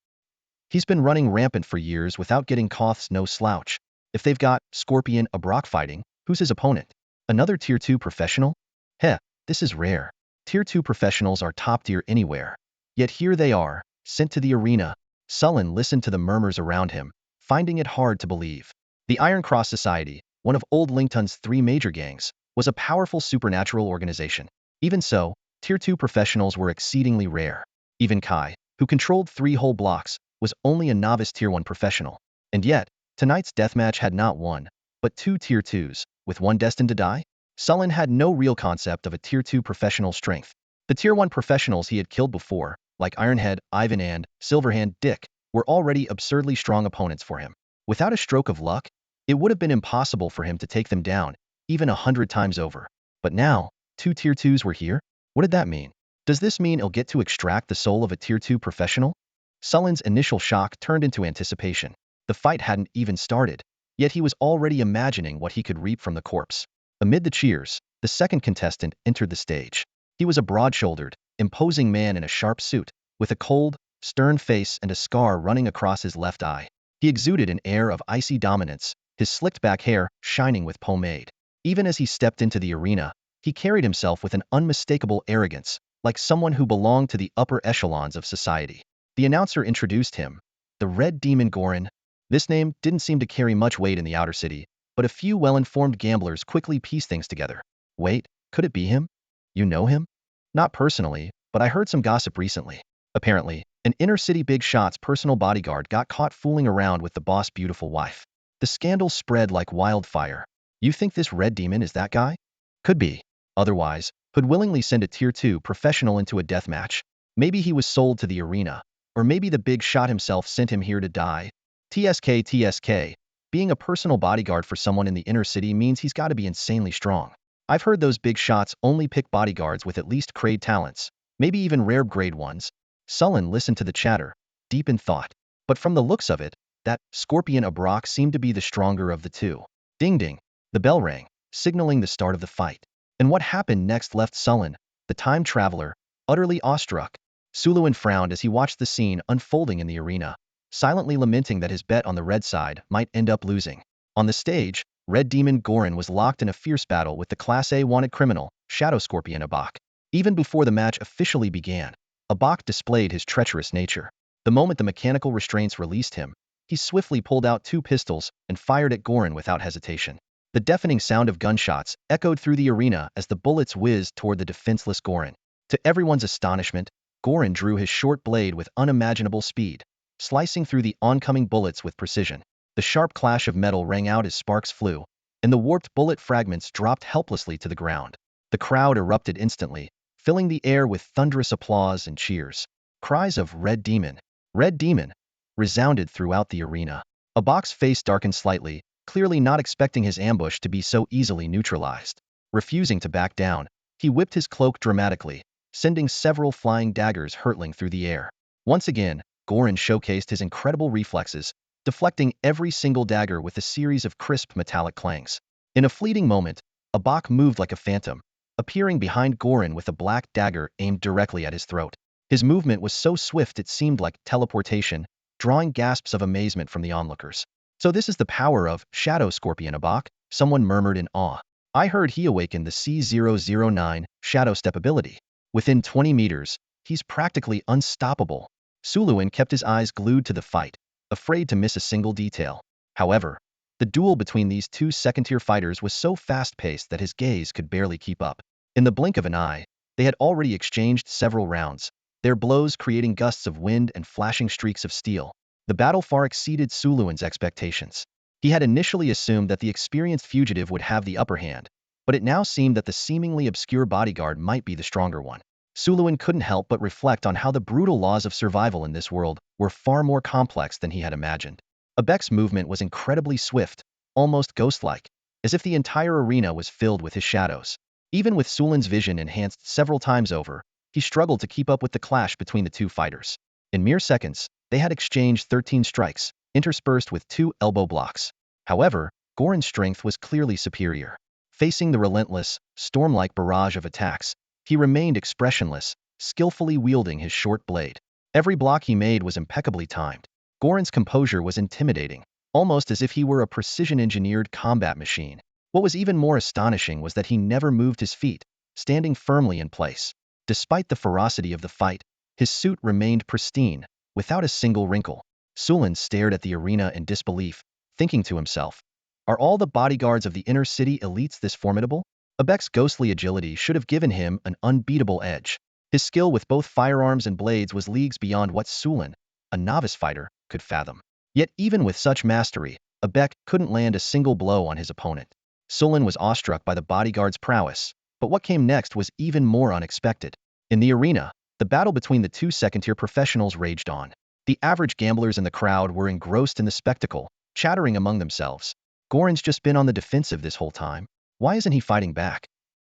He's been running rampant for years without getting caught, no slouch. If they've got Scorpion Abrock fighting, who's his opponent? Another Tier 2 professional? Heh, this is rare. Tier 2 professionals are top tier anywhere. Yet here they are, sent to the arena." Sullen listened to the murmurs around him, finding it hard to believe. The Iron Cross Society, one of Old Lington's three major gangs, was a powerful supernatural organization. Even so, Tier 2 professionals were exceedingly rare. Even Kai, who controlled 3 whole blocks, was only a novice Tier 1 professional. And yet, tonight's deathmatch had not one, but 2 Tier 2s, with one destined to die? Sullen had no real concept of a Tier 2 professional strength. The Tier 1 professionals he had killed before, like Ironhead, Ivan and Silverhand Dick, were already absurdly strong opponents for him. Without a stroke of luck, it would have been impossible for him to take them down, even 100 times over. But now, 2 Tier 2s were here? What did that mean? Does this mean he'll get to extract the soul of a Tier 2 professional? Sullen's initial shock turned into anticipation. The fight hadn't even started, yet he was already imagining what he could reap from the corpse. Amid the cheers, the second contestant entered the stage. He was a broad-shouldered, imposing man in a sharp suit, with a cold, stern face and a scar running across his left eye. He exuded an air of icy dominance, his slicked-back hair shining with pomade. Even as he stepped into the arena, he carried himself with an unmistakable arrogance, like someone who belonged to the upper echelons of society. The announcer introduced him, the Red Demon Gorin. This name didn't seem to carry much weight in the outer city, but a few well-informed gamblers quickly pieced things together. Wait, could it be him? You know him? Not personally, but I heard some gossip recently. Apparently, an inner-city big shot's personal bodyguard got caught fooling around with the boss' beautiful wife. The scandal spread like wildfire. You think this Red Demon is that guy? Could be. Otherwise, who'd willingly send a Tier 2 professional into a death match? Maybe he was sold to the arena, or maybe the big shot himself sent him here to die. TSK. Being a personal bodyguard for someone in the inner city means he's got to be insanely strong. I've heard those big shots only pick bodyguards with at least grade talents, maybe even rare grade ones. Sullen listened to the chatter, deep in thought. But from the looks of it, that scorpion Abrock seemed to be the stronger of the two. Ding ding, the bell rang, signaling the start of the fight. And what happened next left Sullen, the time traveler, utterly awestruck. Suluin frowned as he watched the scene unfolding in the arena, silently lamenting that his bet on the red side might end up losing. On the stage, Red Demon Gorin was locked in a fierce battle with the Class A wanted criminal, Shadow Scorpion Abak. Even before the match officially began, Abak displayed his treacherous nature. The moment the mechanical restraints released him, he swiftly pulled out two pistols and fired at Gorin without hesitation. The deafening sound of gunshots echoed through the arena as the bullets whizzed toward the defenseless Gorin. To everyone's astonishment, Gorin drew his short blade with unimaginable speed, slicing through the oncoming bullets with precision. The sharp clash of metal rang out as sparks flew, and the warped bullet fragments dropped helplessly to the ground. The crowd erupted instantly, filling the air with thunderous applause and cheers. Cries of Red Demon! Red Demon! Resounded throughout the arena. Abak's face darkened slightly, clearly not expecting his ambush to be so easily neutralized. Refusing to back down, he whipped his cloak dramatically, sending several flying daggers hurtling through the air. Once again, Gorin showcased his incredible reflexes, deflecting every single dagger with a series of crisp metallic clangs. In a fleeting moment, Abak moved like a phantom, appearing behind Gorin with a black dagger aimed directly at his throat. His movement was so swift it seemed like teleportation, drawing gasps of amazement from the onlookers. So this is the power of Shadow Scorpion Abak, someone murmured in awe. I heard he awakened the C009 Shadow Step ability. Within 20 meters, he's practically unstoppable. Suluin kept his eyes glued to the fight, afraid to miss a single detail. However, the duel between these two second-tier fighters was so fast-paced that his gaze could barely keep up. In the blink of an eye, they had already exchanged several rounds, their blows creating gusts of wind and flashing streaks of steel. The battle far exceeded Suluin's expectations. He had initially assumed that the experienced fugitive would have the upper hand, but it now seemed that the seemingly obscure bodyguard might be the stronger one. Suluin couldn't help but reflect on how the brutal laws of survival in this world were far more complex than he had imagined. Abek's movement was incredibly swift, almost ghost-like, as if the entire arena was filled with his shadows. Even with Sulin's vision enhanced several times over, he struggled to keep up with the clash between the two fighters. In mere seconds, they had exchanged 13 strikes, interspersed with 2 elbow blocks. However, Gorin's strength was clearly superior. Facing the relentless, storm-like barrage of attacks, he remained expressionless, skillfully wielding his short blade. Every block he made was impeccably timed. Gorin's composure was intimidating, almost as if he were a precision-engineered combat machine. What was even more astonishing was that he never moved his feet, standing firmly in place. Despite the ferocity of the fight, his suit remained pristine, without a single wrinkle. Sulin stared at the arena in disbelief, thinking to himself, are all the bodyguards of the inner city elites this formidable? Abek's ghostly agility should have given him an unbeatable edge. His skill with both firearms and blades was leagues beyond what Sulin, a novice fighter, could fathom. Yet even with such mastery, Abek couldn't land a single blow on his opponent. Sulin was awestruck by the bodyguard's prowess, but what came next was even more unexpected. In the arena, the battle between the two second-tier professionals raged on. The average gamblers in the crowd were engrossed in the spectacle, chattering among themselves. Gorin's just been on the defensive this whole time. Why isn't he fighting back?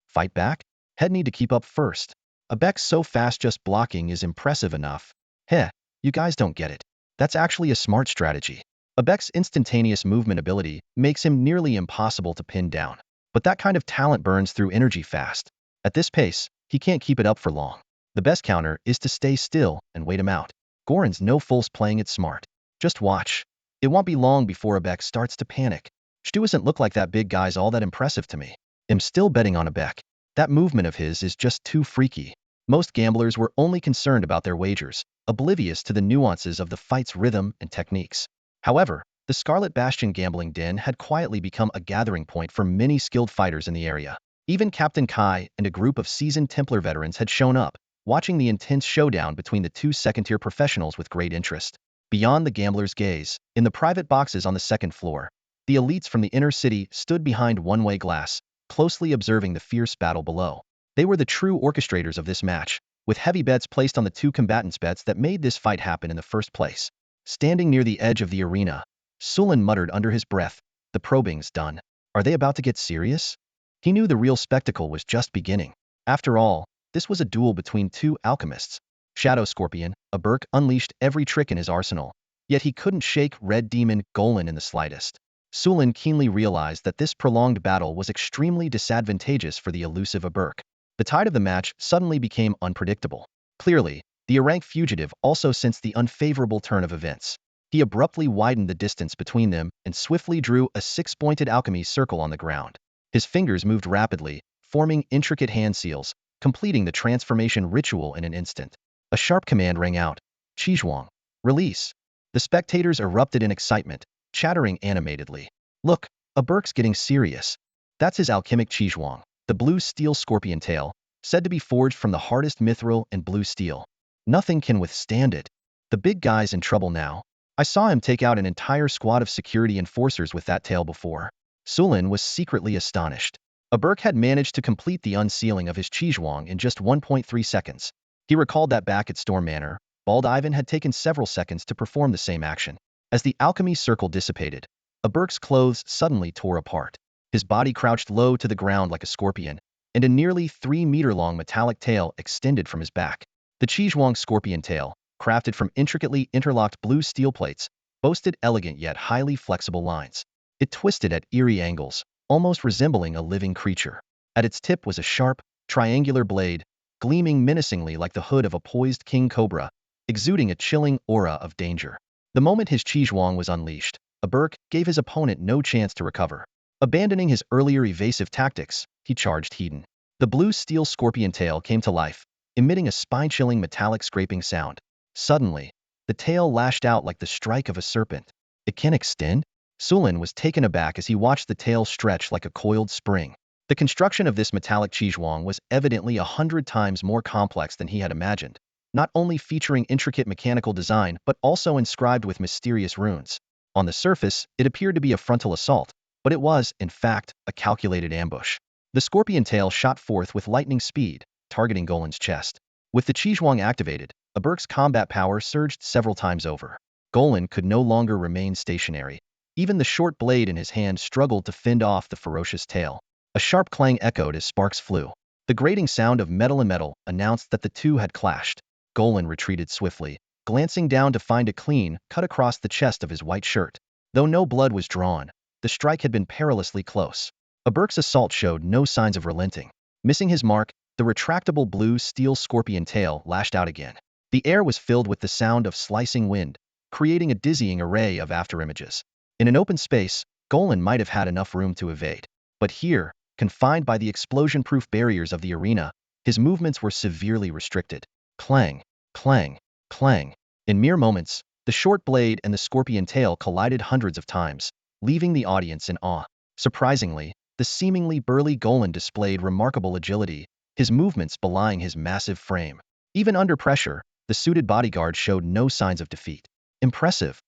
Fight back? He'd need to keep up first. Abek's so fast just blocking is impressive enough. Heh, you guys don't get it. That's actually a smart strategy. Abek's instantaneous movement ability makes him nearly impossible to pin down. But that kind of talent burns through energy fast. At this pace, he can't keep it up for long. The best counter is to stay still and wait him out. Gorin's no fools playing it smart. Just watch. It won't be long before Abek starts to panic. Doesn't look like that big guy's all that impressive to me. I'm still betting on Abek. That movement of his is just too freaky. Most gamblers were only concerned about their wagers, oblivious to the nuances of the fight's rhythm and techniques. However, the Scarlet Bastion gambling den had quietly become a gathering point for many skilled fighters in the area. Even Captain Kai and a group of seasoned Templar veterans had shown up, watching the intense showdown between the two second-tier professionals with great interest. Beyond the gambler's gaze, in the private boxes on the second floor, the elites from the inner city stood behind one-way glass, closely observing the fierce battle below. They were the true orchestrators of this match, with heavy bets placed on the two combatants' bets that made this fight happen in the first place. Standing near the edge of the arena, Sulin muttered under his breath, the probing's done. Are they about to get serious? He knew the real spectacle was just beginning. After all, this was a duel between two alchemists. Shadow Scorpion, a Berk unleashed every trick in his arsenal, yet he couldn't shake Red Demon Golan in the slightest. Sulin keenly realized that this prolonged battle was extremely disadvantageous for the elusive Aberk. The tide of the match suddenly became unpredictable. Clearly, the errant fugitive also sensed the unfavorable turn of events. He abruptly widened the distance between them and swiftly drew a six-pointed alchemy circle on the ground. His fingers moved rapidly, forming intricate hand seals, completing the transformation ritual in an instant. A sharp command rang out. Qizhuang, release. The spectators erupted in excitement, chattering animatedly. Look, Aberk's getting serious. That's his alchemic Qizhuang, the blue steel scorpion tail, said to be forged from the hardest mithril and blue steel. Nothing can withstand it. The big guy's in trouble now. I saw him take out an entire squad of security enforcers with that tail before. Sulin was secretly astonished. Aberk had managed to complete the unsealing of his Qizhuang in just 1.3 seconds. He recalled that back at Storm Manor, Bald Ivan had taken several seconds to perform the same action. As the alchemy circle dissipated, Aberk's clothes suddenly tore apart. His body crouched low to the ground like a scorpion, and a nearly 3-meter-long metallic tail extended from his back. The Qizhuang scorpion tail, crafted from intricately interlocked blue steel plates, boasted elegant yet highly flexible lines. It twisted at eerie angles, almost resembling a living creature. At its tip was a sharp, triangular blade, gleaming menacingly like the hood of a poised king cobra, exuding a chilling aura of danger. The moment his Qizhuang was unleashed, Aberk gave his opponent no chance to recover. Abandoning his earlier evasive tactics, he charged Hedon. The blue steel scorpion tail came to life, emitting a spine-chilling metallic scraping sound. Suddenly, the tail lashed out like the strike of a serpent. It can extend? Sulin was taken aback as he watched the tail stretch like a coiled spring. The construction of this metallic Qizhuang was evidently 100 times more complex than he had imagined, not only featuring intricate mechanical design but also inscribed with mysterious runes. On the surface, it appeared to be a frontal assault, but it was, in fact, a calculated ambush. The scorpion tail shot forth with lightning speed, targeting Golan's chest. With the Qizhuang activated, Aberk's combat power surged several times over. Golan could no longer remain stationary. Even the short blade in his hand struggled to fend off the ferocious tail. A sharp clang echoed as sparks flew. The grating sound of metal and metal announced that the two had clashed. Golan retreated swiftly, glancing down to find a clean cut across the chest of his white shirt. Though no blood was drawn, the strike had been perilously close. Aberk's assault showed no signs of relenting. Missing his mark, the retractable blue steel scorpion tail lashed out again. The air was filled with the sound of slicing wind, creating a dizzying array of afterimages. In an open space, Golan might have had enough room to evade. But here, confined by the explosion-proof barriers of the arena, his movements were severely restricted. Clang, clang, clang. In mere moments, the short blade and the scorpion tail collided hundreds of times, leaving the audience in awe. Surprisingly, the seemingly burly Golan displayed remarkable agility, his movements belying his massive frame. Even under pressure, the suited bodyguard showed no signs of defeat. Impressive.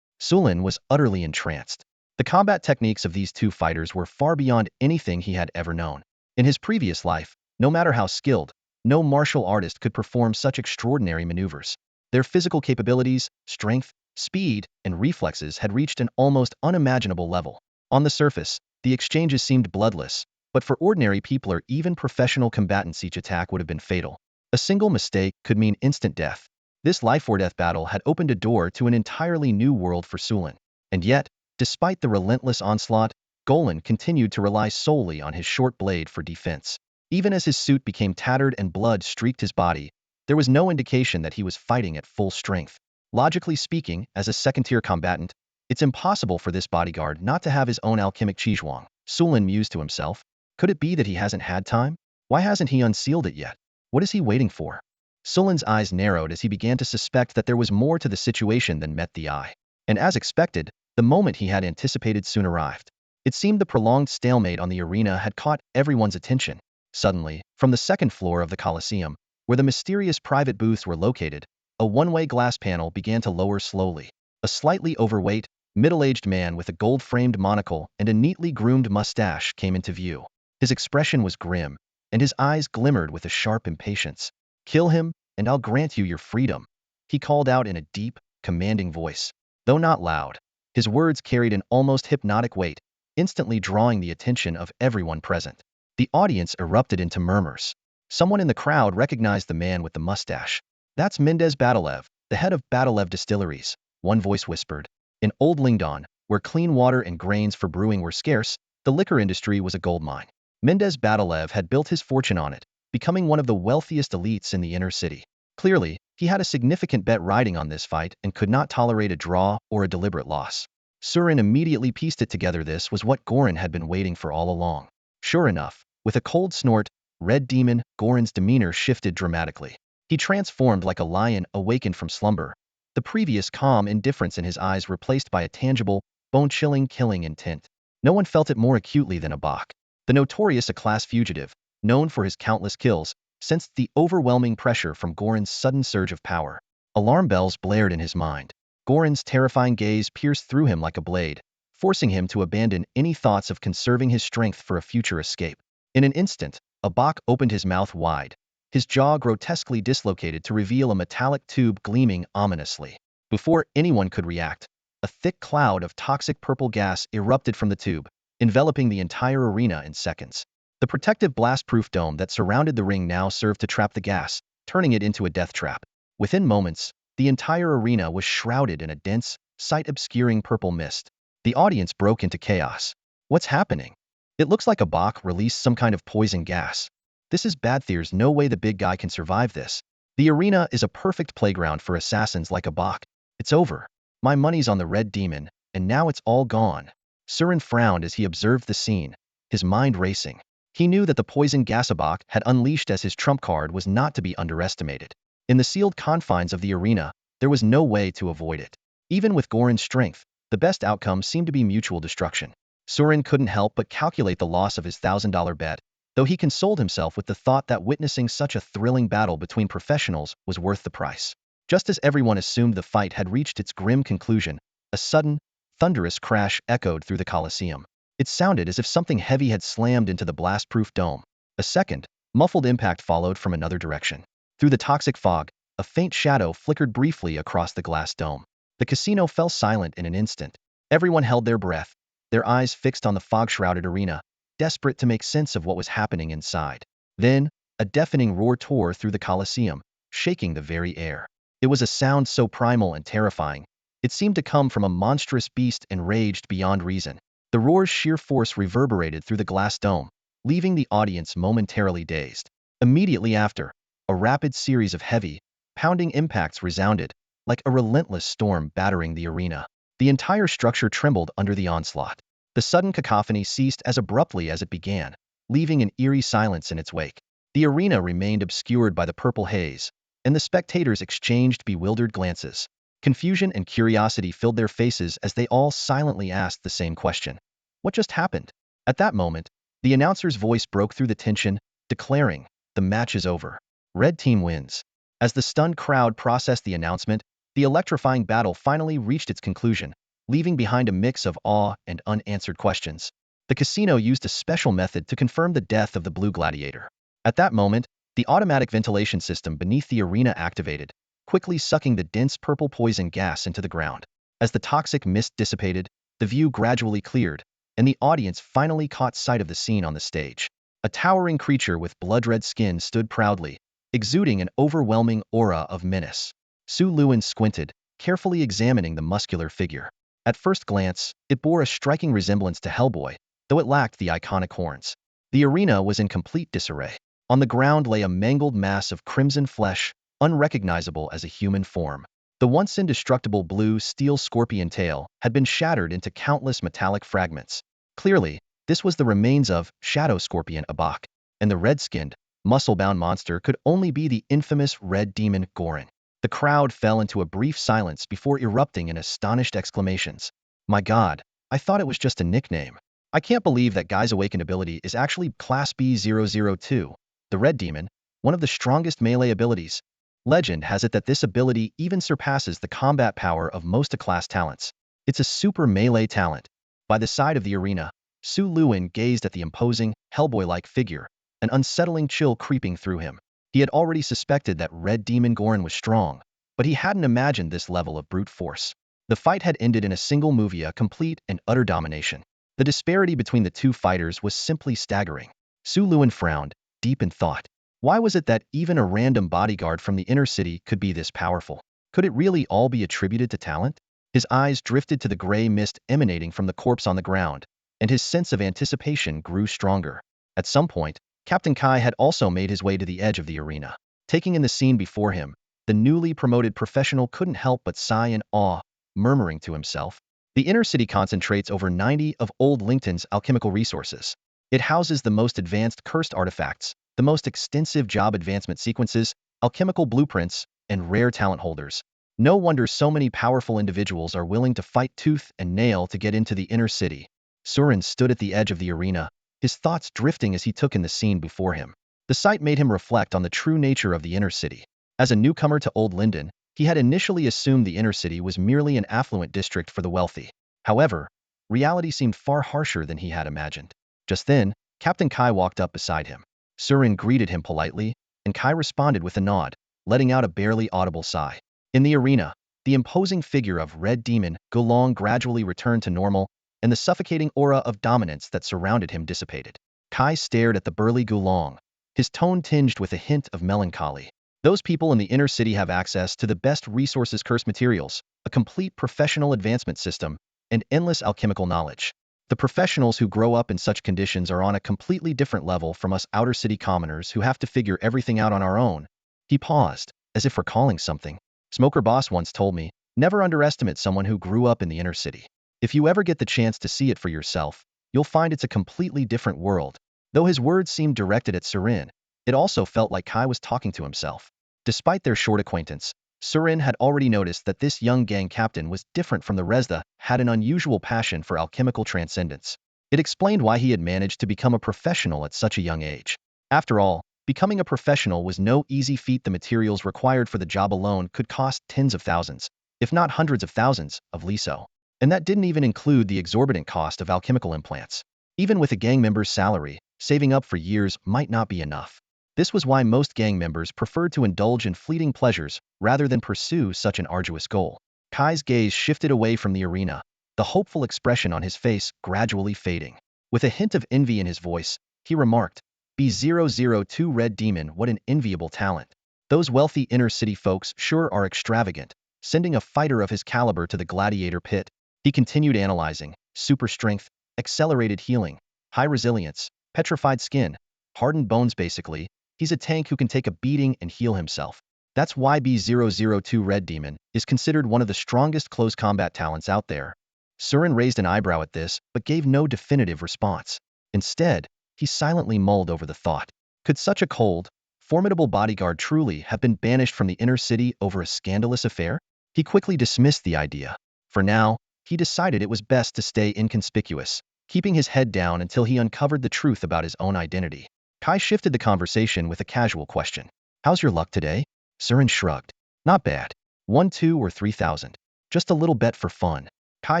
Sulin was utterly entranced. The combat techniques of these two fighters were far beyond anything he had ever known. In his previous life, no matter how skilled, no martial artist could perform such extraordinary maneuvers. Their physical capabilities, strength, speed, and reflexes had reached an almost unimaginable level. On the surface, the exchanges seemed bloodless, but for ordinary people or even professional combatants each attack would have been fatal. A single mistake could mean instant death. This life-or-death battle had opened a door to an entirely new world for Sulin. And yet, despite the relentless onslaught, Golan continued to rely solely on his short blade for defense. Even as his suit became tattered and blood streaked his body, there was no indication that he was fighting at full strength. Logically speaking, as a second-tier combatant, it's impossible for this bodyguard not to have his own alchemic Qizhuang. Sulin mused to himself. Could it be that he hasn't had time? Why hasn't he unsealed it yet? What is he waiting for? Sulin's eyes narrowed as he began to suspect that there was more to the situation than met the eye. And as expected, the moment he had anticipated soon arrived. It seemed the prolonged stalemate on the arena had caught everyone's attention. Suddenly, from the second floor of the Colosseum, where the mysterious private booths were located, a one-way glass panel began to lower slowly. A slightly overweight, middle-aged man with a gold-framed monocle and a neatly groomed mustache came into view. His expression was grim, and his eyes glimmered with a sharp impatience. "Kill him, and I'll grant you your freedom," he called out in a deep, commanding voice. Though not loud, his words carried an almost hypnotic weight, instantly drawing the attention of everyone present. The audience erupted into murmurs. Someone in the crowd recognized the man with the mustache. That's Mendez Batalev, the head of Batalev Distilleries, one voice whispered. In Old Lingdon, where clean water and grains for brewing were scarce, the liquor industry was a goldmine. Mendez Batalev had built his fortune on it, becoming one of the wealthiest elites in the inner city. Clearly, he had a significant bet riding on this fight and could not tolerate a draw or a deliberate loss. Surin immediately pieced it together. This was what Goran had been waiting for all along. Sure enough, with a cold snort, Red Demon, Goran's demeanor shifted dramatically. He transformed like a lion awakened from slumber, the previous calm indifference in his eyes replaced by a tangible, bone-chilling killing intent. No one felt it more acutely than Abak. The notorious A-class fugitive, known for his countless kills, sensed the overwhelming pressure from Goran's sudden surge of power. Alarm bells blared in his mind. Goran's terrifying gaze pierced through him like a blade, forcing him to abandon any thoughts of conserving his strength for a future escape. In an instant, Abak opened his mouth wide, his jaw grotesquely dislocated to reveal a metallic tube gleaming ominously. Before anyone could react, a thick cloud of toxic purple gas erupted from the tube, enveloping the entire arena in seconds. The protective blast-proof dome that surrounded the ring now served to trap the gas, turning it into a death trap. Within moments, the entire arena was shrouded in a dense, sight-obscuring purple mist. The audience broke into chaos. What's happening? It looks like Abak released some kind of poison gas. This is bad. There's no way the big guy can survive this. The arena is a perfect playground for assassins like Abak. It's over. My money's on the Red Demon, and now it's all gone. Surin frowned as he observed the scene, his mind racing. He knew that the poison gas Abak had unleashed as his trump card was not to be underestimated. In the sealed confines of the arena, there was no way to avoid it. Even with Goran's strength, the best outcome seemed to be mutual destruction. Surin couldn't help but calculate the loss of his $1,000 bet, though he consoled himself with the thought that witnessing such a thrilling battle between professionals was worth the price. Just as everyone assumed the fight had reached its grim conclusion, a sudden, thunderous crash echoed through the Colosseum. It sounded as if something heavy had slammed into the blast-proof dome. A second, muffled impact followed from another direction. Through the toxic fog, a faint shadow flickered briefly across the glass dome. The casino fell silent in an instant. Everyone held their breath, their eyes fixed on the fog-shrouded arena, desperate to make sense of what was happening inside. Then, a deafening roar tore through the Colosseum, shaking the very air. It was a sound so primal and terrifying, it seemed to come from a monstrous beast enraged beyond reason. The roar's sheer force reverberated through the glass dome, leaving the audience momentarily dazed. Immediately after, a rapid series of heavy, pounding impacts resounded, like a relentless storm battering the arena. The entire structure trembled under the onslaught. The sudden cacophony ceased as abruptly as it began, leaving an eerie silence in its wake. The arena remained obscured by the purple haze, and the spectators exchanged bewildered glances. Confusion and curiosity filled their faces as they all silently asked the same question. What just happened? At that moment, the announcer's voice broke through the tension, declaring, "The match is over. Red team wins." As the stunned crowd processed the announcement, the electrifying battle finally reached its conclusion, leaving behind a mix of awe and unanswered questions. The casino used a special method to confirm the death of the blue gladiator. At that moment, the automatic ventilation system beneath the arena activated, quickly sucking the dense purple poison gas into the ground. As the toxic mist dissipated, the view gradually cleared, and the audience finally caught sight of the scene on the stage. A towering creature with blood-red skin stood proudly, exuding an overwhelming aura of menace. Su Luan squinted, carefully examining the muscular figure. At first glance, it bore a striking resemblance to Hellboy, though it lacked the iconic horns. The arena was in complete disarray. On the ground lay a mangled mass of crimson flesh, unrecognizable as a human form. The once indestructible blue steel scorpion tail had been shattered into countless metallic fragments. Clearly, this was the remains of Shadow Scorpion Abak, and the red-skinned, muscle-bound monster could only be the infamous Red Demon Goran. The crowd fell into a brief silence before erupting in astonished exclamations. "My God, I thought it was just a nickname. I can't believe that guy's awakened ability is actually Class B002, the Red Demon, one of the strongest melee abilities. Legend has it that this ability even surpasses the combat power of most A-class talents. It's a super melee talent." By the side of the arena, Su Luan gazed at the imposing, Hellboy-like figure, an unsettling chill creeping through him. He had already suspected that Red Demon Goran was strong, but he hadn't imagined this level of brute force. The fight had ended in a single move, a complete and utter domination. The disparity between the two fighters was simply staggering. Su Luan frowned, deep in thought. Why was it that even a random bodyguard from the inner city could be this powerful? Could it really all be attributed to talent? His eyes drifted to the gray mist emanating from the corpse on the ground, and his sense of anticipation grew stronger. At some point, Captain Kai had also made his way to the edge of the arena. Taking in the scene before him, the newly promoted professional couldn't help but sigh in awe, murmuring to himself. The inner city concentrates over 90 of old Lington's alchemical resources. It houses the most advanced cursed artifacts, the most extensive job advancement sequences, alchemical blueprints, and rare talent holders. No wonder so many powerful individuals are willing to fight tooth and nail to get into the inner city. Surin stood at the edge of the arena, his thoughts drifting as he took in the scene before him. The sight made him reflect on the true nature of the inner city. As a newcomer to Old Linden, he had initially assumed the inner city was merely an affluent district for the wealthy. However, reality seemed far harsher than he had imagined. Just then, Captain Kai walked up beside him. Surin greeted him politely, and Kai responded with a nod, letting out a barely audible sigh. In the arena, the imposing figure of Red Demon Gulong gradually returned to normal, and the suffocating aura of dominance that surrounded him dissipated. Kai stared at the burly Gulong, his tone tinged with a hint of melancholy. Those people in the inner city have access to the best resources, cursed materials, a complete professional advancement system, and endless alchemical knowledge. The professionals who grow up in such conditions are on a completely different level from us outer city commoners who have to figure everything out on our own. He paused, as if recalling something. Smoker Boss once told me, never underestimate someone who grew up in the inner city. If you ever get the chance to see it for yourself, you'll find it's a completely different world. Though his words seemed directed at Surin, it also felt like Kai was talking to himself. Despite their short acquaintance, Surin had already noticed that this young gang captain was different from the rest, had an unusual passion for alchemical transcendence. It explained why he had managed to become a professional at such a young age. After all, becoming a professional was no easy feat. The materials required for the job alone could cost tens of thousands, if not hundreds of thousands, of liso. And that didn't even include the exorbitant cost of alchemical implants. Even with a gang member's salary, saving up for years might not be enough. This was why most gang members preferred to indulge in fleeting pleasures rather than pursue such an arduous goal. Kai's gaze shifted away from the arena, the hopeful expression on his face gradually fading. With a hint of envy in his voice, he remarked, B002 Red Demon, what an enviable talent. Those wealthy inner city folks sure are extravagant, sending a fighter of his caliber to the gladiator pit. He continued analyzing, super strength, accelerated healing, high resilience, petrified skin, hardened bones. Basically, he's a tank who can take a beating and heal himself. That's why B002 Red Demon is considered one of the strongest close combat talents out there. Surin raised an eyebrow at this, but gave no definitive response. Instead, he silently mulled over the thought. Could such a cold, formidable bodyguard truly have been banished from the inner city over a scandalous affair? He quickly dismissed the idea. For now, he decided it was best to stay inconspicuous, keeping his head down until he uncovered the truth about his own identity. Kai shifted the conversation with a casual question. How's your luck today? Surin shrugged. Not bad. 1, 2, or 3,000. Just a little bet for fun. Kai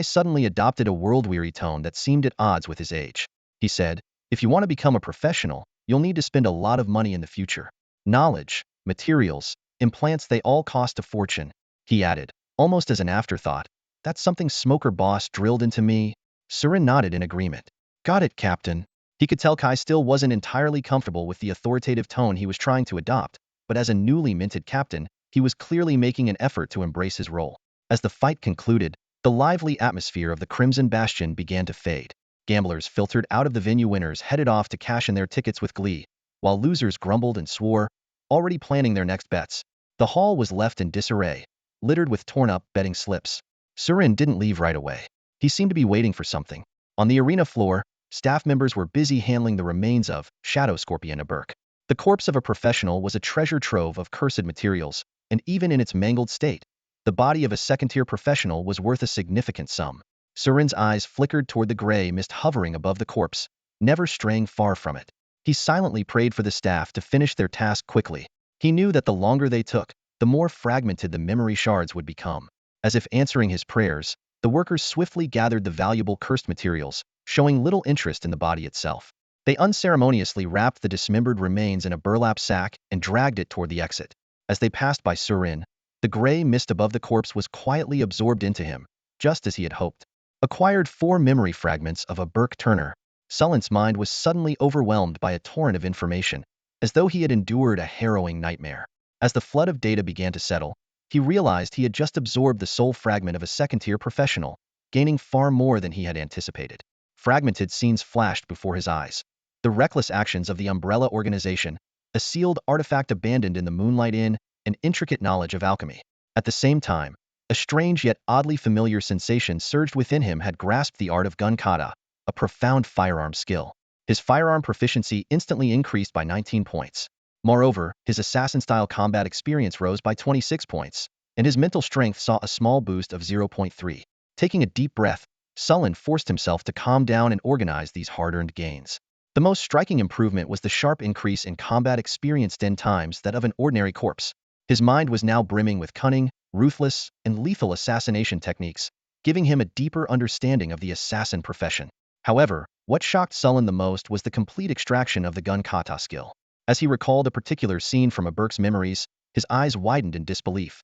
suddenly adopted a world-weary tone that seemed at odds with his age. He said, if you want to become a professional, you'll need to spend a lot of money in the future. Knowledge, materials, implants, they all cost a fortune. He added, almost as an afterthought. That's something Smoker Boss drilled into me. Surin nodded in agreement. Got it, Captain. He could tell Kai still wasn't entirely comfortable with the authoritative tone he was trying to adopt, but as a newly minted captain, he was clearly making an effort to embrace his role. As the fight concluded, the lively atmosphere of the Crimson Bastion began to fade. Gamblers filtered out of the venue, winners headed off to cash in their tickets with glee, while losers grumbled and swore, already planning their next bets. The hall was left in disarray, littered with torn-up betting slips. Surin didn't leave right away. He seemed to be waiting for something. On the arena floor, staff members were busy handling the remains of Shadow Scorpion Aberk. The corpse of a professional was a treasure trove of cursed materials, and even in its mangled state, the body of a second-tier professional was worth a significant sum. Surin's eyes flickered toward the gray mist hovering above the corpse, never straying far from it. He silently prayed for the staff to finish their task quickly. He knew that the longer they took, the more fragmented the memory shards would become. As if answering his prayers, the workers swiftly gathered the valuable cursed materials, showing little interest in the body itself. They unceremoniously wrapped the dismembered remains in a burlap sack and dragged it toward the exit. As they passed by Surin, the gray mist above the corpse was quietly absorbed into him, just as he had hoped. Acquired 4 memory fragments of a Burke Turner. Sullen's mind was suddenly overwhelmed by a torrent of information, as though he had endured a harrowing nightmare. As the flood of data began to settle, he realized he had just absorbed the soul fragment of a second-tier professional, gaining far more than he had anticipated. Fragmented scenes flashed before his eyes. The reckless actions of the Umbrella Organization, a sealed artifact abandoned in the Moonlight Inn, and intricate knowledge of alchemy. At the same time, a strange yet oddly familiar sensation surged within him. Had grasped the art of gun kata, a profound firearm skill. His firearm proficiency instantly increased by 19 points. Moreover, his assassin-style combat experience rose by 26 points, and his mental strength saw a small boost of 0.3. Taking a deep breath, Sullen forced himself to calm down and organize these hard-earned gains. The most striking improvement was the sharp increase in combat experience 10 times that of an ordinary corpse. His mind was now brimming with cunning, ruthless, and lethal assassination techniques, giving him a deeper understanding of the assassin profession. However, what shocked Sullen the most was the complete extraction of the gun kata skill. As he recalled a particular scene from Aberk's memories, his eyes widened in disbelief.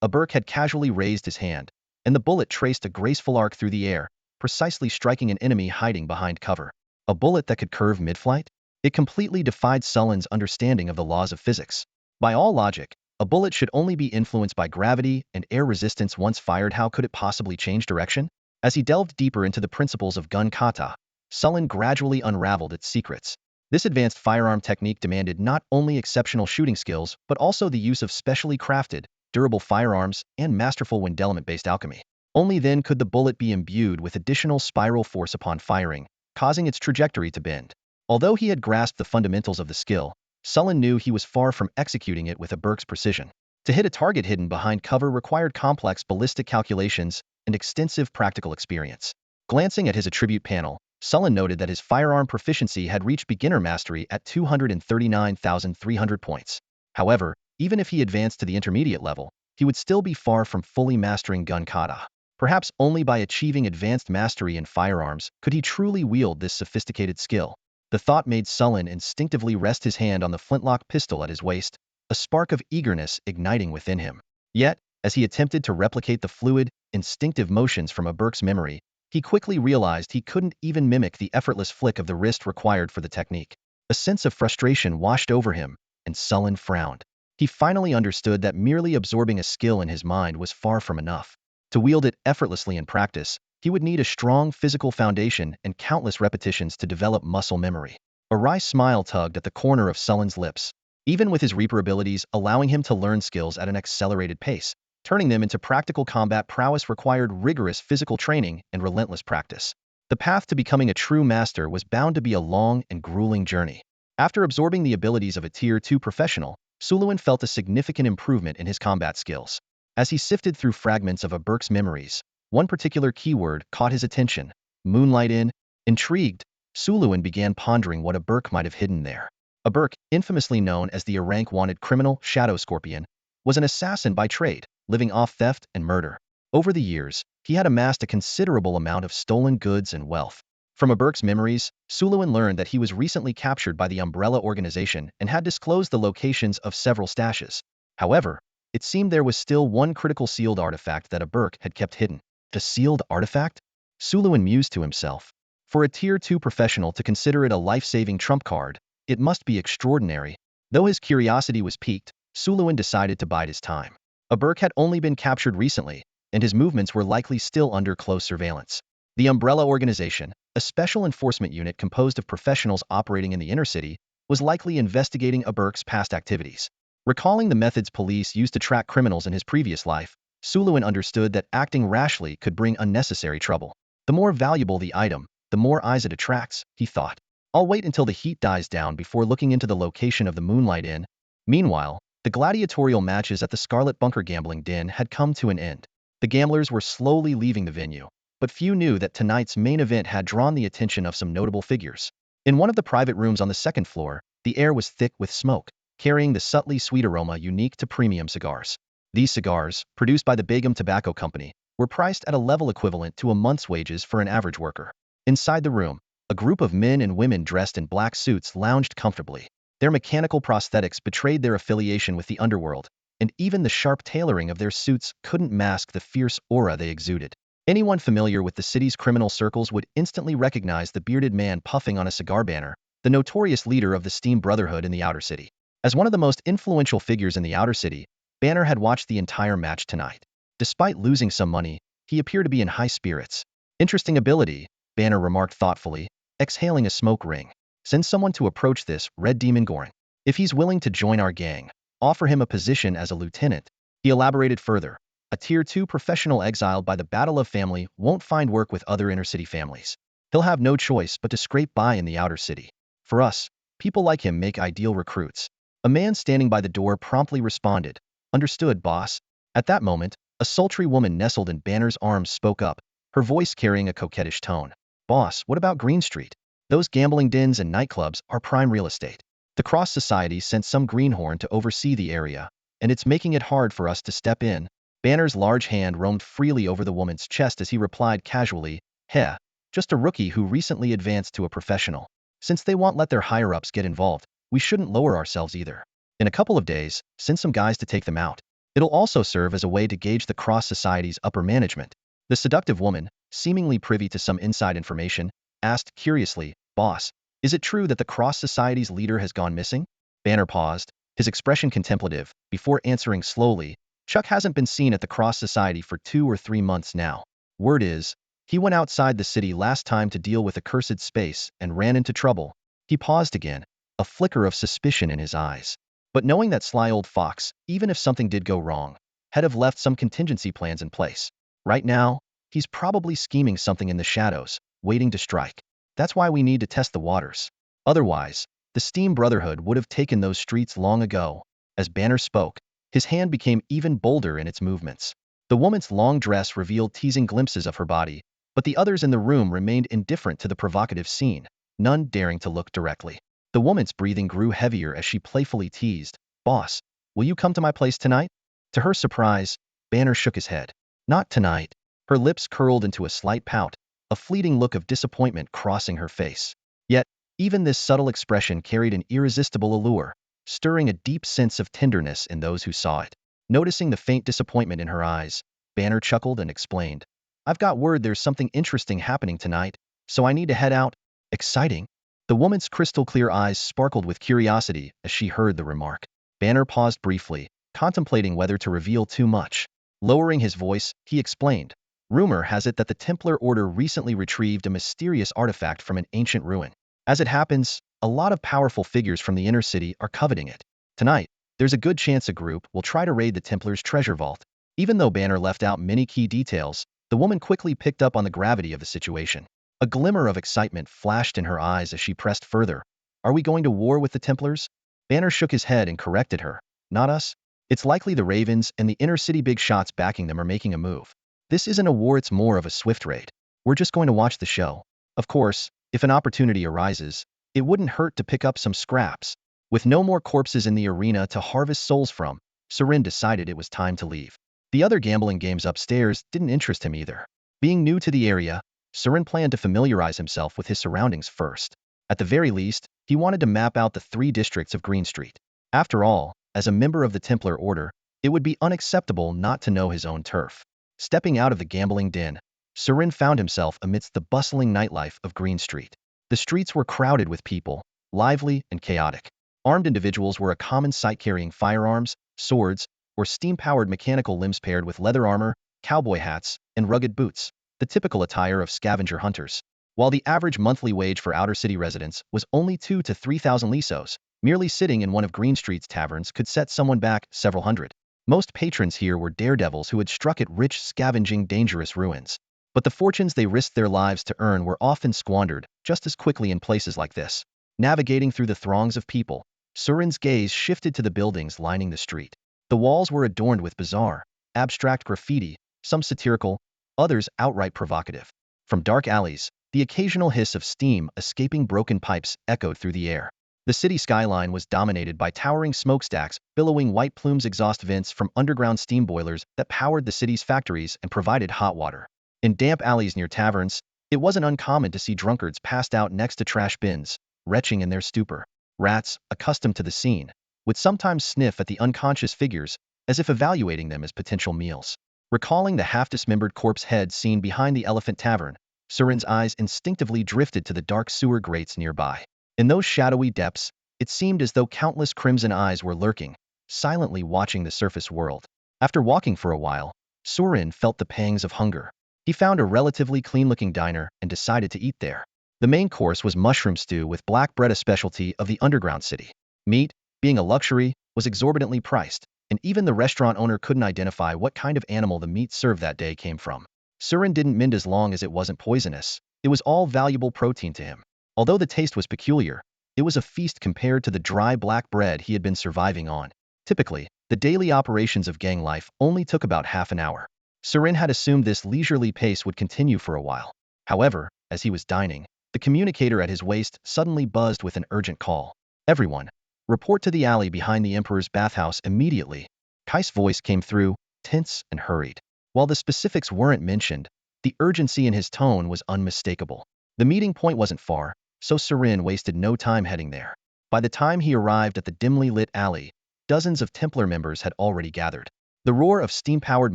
Aberk had casually raised his hand, and the bullet traced a graceful arc through the air, precisely striking an enemy hiding behind cover. A bullet that could curve mid-flight? It completely defied Sullen's understanding of the laws of physics. By all logic, a bullet should only be influenced by gravity and air resistance once fired. How could it possibly change direction? As he delved deeper into the principles of gun kata, Sullen gradually unraveled its secrets. This advanced firearm technique demanded not only exceptional shooting skills, but also the use of specially crafted, durable firearms and masterful wind element-based alchemy. Only then could the bullet be imbued with additional spiral force upon firing, causing its trajectory to bend. Although he had grasped the fundamentals of the skill, Sullen knew he was far from executing it with Aberk's precision. To hit a target hidden behind cover required complex ballistic calculations and extensive practical experience. Glancing at his attribute panel, Sullen noted that his firearm proficiency had reached beginner mastery at 239,300 points. However, even if he advanced to the intermediate level, he would still be far from fully mastering gun kata. Perhaps only by achieving advanced mastery in firearms could he truly wield this sophisticated skill. The thought made Sullen instinctively rest his hand on the flintlock pistol at his waist, a spark of eagerness igniting within him. Yet, as he attempted to replicate the fluid, instinctive motions from Aberk's memory, he quickly realized he couldn't even mimic the effortless flick of the wrist required for the technique. A sense of frustration washed over him, and Sullen frowned. He finally understood that merely absorbing a skill in his mind was far from enough. To wield it effortlessly in practice, he would need a strong physical foundation and countless repetitions to develop muscle memory. A wry smile tugged at the corner of Sullen's lips. Even with his Reaper abilities allowing him to learn skills at an accelerated pace, turning them into practical combat prowess required rigorous physical training and relentless practice. The path to becoming a true master was bound to be a long and grueling journey. After absorbing the abilities of a Tier 2 professional, Suluin felt a significant improvement in his combat skills. As he sifted through fragments of Aberk's memories, one particular keyword caught his attention: Moonlight Inn. Intrigued, Suluin began pondering what Aberk might have hidden there. Aberk, infamously known as the rank-wanted criminal Shadow Scorpion, was an assassin by trade, living off theft and murder. Over the years, he had amassed a considerable amount of stolen goods and wealth. From Aberk's memories, Suluin learned that he was recently captured by the Umbrella Organization and had disclosed the locations of several stashes. However, it seemed there was still one critical sealed artifact that Aberk had kept hidden. A sealed artifact? Suluin mused to himself. For a Tier 2 professional to consider it a life-saving trump card, it must be extraordinary. Though his curiosity was piqued, Suluin decided to bide his time. Aberk had only been captured recently, and his movements were likely still under close surveillance. The Umbrella Organization, a special enforcement unit composed of professionals operating in the inner city, was likely investigating Aberk's past activities. Recalling the methods police used to track criminals in his previous life, Suluin understood that acting rashly could bring unnecessary trouble. The more valuable the item, the more eyes it attracts, he thought. I'll wait until the heat dies down before looking into the location of the Moonlight Inn. Meanwhile, the gladiatorial matches at the Scarlet Bunker gambling den had come to an end. The gamblers were slowly leaving the venue, but few knew that tonight's main event had drawn the attention of some notable figures. In one of the private rooms on the second floor, the air was thick with smoke, carrying the subtly sweet aroma unique to premium cigars. These cigars, produced by the Begum Tobacco Company, were priced at a level equivalent to a month's wages for an average worker. Inside the room, a group of men and women dressed in black suits lounged comfortably. Their mechanical prosthetics betrayed their affiliation with the underworld, and even the sharp tailoring of their suits couldn't mask the fierce aura they exuded. Anyone familiar with the city's criminal circles would instantly recognize the bearded man puffing on a cigar banner, the notorious leader of the Steam Brotherhood in the Outer City. As one of the most influential figures in the Outer City, Banner had watched the entire match tonight. Despite losing some money, he appeared to be in high spirits. Interesting ability, Banner remarked thoughtfully, exhaling a smoke ring. Send someone to approach this Red Demon Gorin. If he's willing to join our gang, offer him a position as a lieutenant. He elaborated further. A Tier 2 professional exiled by the Battle of Family won't find work with other inner-city families. He'll have no choice but to scrape by in the Outer City. For us, people like him make ideal recruits. A man standing by the door promptly responded, "Understood, boss." At that moment, a sultry woman nestled in Banner's arms spoke up, her voice carrying a coquettish tone. "Boss, what about Green Street? Those gambling dens and nightclubs are prime real estate. The Cross Society sent some greenhorn to oversee the area, and it's making it hard for us to step in." Banner's large hand roamed freely over the woman's chest as he replied casually, "Heh, just a rookie who recently advanced to a professional. Since they won't let their higher-ups get involved, we shouldn't lower ourselves either. In a couple of days, send some guys to take them out. It'll also serve as a way to gauge the Cross Society's upper management." The seductive woman, seemingly privy to some inside information, asked curiously, "Boss, is it true that the Cross Society's leader has gone missing?" Banner paused, his expression contemplative, before answering slowly, "Chuck hasn't been seen at the Cross Society for 2 or 3 months now. Word is, he went outside the city last time to deal with a cursed space and ran into trouble." He paused again, a flicker of suspicion in his eyes. But knowing that sly old fox, even if something did go wrong, had have left some contingency plans in place. Right now, he's probably scheming something in the shadows, waiting to strike. That's why we need to test the waters. Otherwise, the Steam Brotherhood would have taken those streets long ago. As Banner spoke, his hand became even bolder in its movements. The woman's long dress revealed teasing glimpses of her body, but the others in the room remained indifferent to the provocative scene, none daring to look directly. The woman's breathing grew heavier as she playfully teased, "Boss, will you come to my place tonight?" To her surprise, Banner shook his head. "Not tonight." Her lips curled into a slight pout, a fleeting look of disappointment crossing her face. Yet, even this subtle expression carried an irresistible allure, stirring a deep sense of tenderness in those who saw it. Noticing the faint disappointment in her eyes, Banner chuckled and explained, "I've got word there's something interesting happening tonight, so I need to head out." "Exciting?" The woman's crystal-clear eyes sparkled with curiosity as she heard the remark. Banner paused briefly, contemplating whether to reveal too much. Lowering his voice, he explained, "Rumor has it that the Templar Order recently retrieved a mysterious artifact from an ancient ruin. As it happens, a lot of powerful figures from the inner city are coveting it. Tonight, there's a good chance a group will try to raid the Templars' treasure vault." Even though Banner left out many key details, the woman quickly picked up on the gravity of the situation. A glimmer of excitement flashed in her eyes as she pressed further. "Are we going to war with the Templars?" Banner shook his head and corrected her, "Not us. It's likely the Ravens and the inner city big shots backing them are making a move. This isn't a war, it's more of a swift raid. We're just going to watch the show. Of course, if an opportunity arises, it wouldn't hurt to pick up some scraps." With no more corpses in the arena to harvest souls from, Surin decided it was time to leave. The other gambling games upstairs didn't interest him either. Being new to the area, Surin planned to familiarize himself with his surroundings first. At the very least, he wanted to map out the 3 districts of Green Street. After all, as a member of the Templar Order, it would be unacceptable not to know his own turf. Stepping out of the gambling den, Surin found himself amidst the bustling nightlife of Green Street. The streets were crowded with people, lively and chaotic. Armed individuals were a common sight, carrying firearms, swords, or steam-powered mechanical limbs paired with leather armor, cowboy hats, and rugged boots, the typical attire of scavenger hunters. While the average monthly wage for outer city residents was only 2,000 to 3,000 lisos, merely sitting in one of Green Street's taverns could set someone back several hundred. Most patrons here were daredevils who had struck at rich, scavenging, dangerous ruins. But the fortunes they risked their lives to earn were often squandered just as quickly in places like this. Navigating through the throngs of people, Surin's gaze shifted to the buildings lining the street. The walls were adorned with bizarre, abstract graffiti, some satirical, others outright provocative. From dark alleys, the occasional hiss of steam escaping broken pipes echoed through the air. The city skyline was dominated by towering smokestacks, billowing white plumes, exhaust vents from underground steam boilers that powered the city's factories and provided hot water. In damp alleys near taverns, it wasn't uncommon to see drunkards passed out next to trash bins, retching in their stupor. Rats, accustomed to the scene, would sometimes sniff at the unconscious figures, as if evaluating them as potential meals. Recalling the half-dismembered corpse head seen behind the Elephant Tavern, Surin's eyes instinctively drifted to the dark sewer grates nearby. In those shadowy depths, it seemed as though countless crimson eyes were lurking, silently watching the surface world. After walking for a while, Surin felt the pangs of hunger. He found a relatively clean-looking diner and decided to eat there. The main course was mushroom stew with black bread, a specialty of the underground city. Meat, being a luxury, was exorbitantly priced, and even the restaurant owner couldn't identify what kind of animal the meat served that day came from. Surin didn't mind as long as it wasn't poisonous. It was all valuable protein to him. Although the taste was peculiar, it was a feast compared to the dry black bread he had been surviving on. Typically, the daily operations of gang life only took about half an hour. Surin had assumed this leisurely pace would continue for a while. However, as he was dining, the communicator at his waist suddenly buzzed with an urgent call. Everyone, report to the alley behind the Emperor's bathhouse immediately. Kai's voice came through, tense and hurried. While the specifics weren't mentioned, the urgency in his tone was unmistakable. The meeting point wasn't far, so Surin wasted no time heading there. By the time he arrived at the dimly lit alley, dozens of Templar members had already gathered. The roar of steam-powered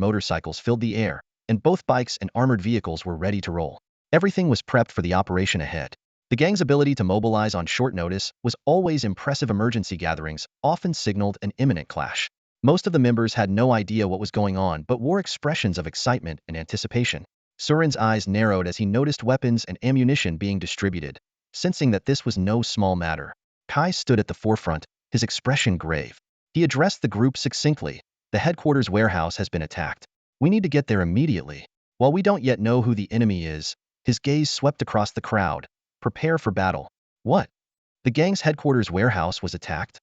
motorcycles filled the air, and both bikes and armored vehicles were ready to roll. Everything was prepped for the operation ahead. The gang's ability to mobilize on short notice was always impressive. Emergency gatherings often signaled an imminent clash. Most of the members had no idea what was going on but wore expressions of excitement and anticipation. Surin's eyes narrowed as he noticed weapons and ammunition being distributed. Sensing that this was no small matter, Kai stood at the forefront, his expression grave. He addressed the group succinctly. The headquarters warehouse has been attacked. We need to get there immediately. While we don't yet know who the enemy is, his gaze swept across the crowd. Prepare for battle. What? The gang's headquarters warehouse was attacked?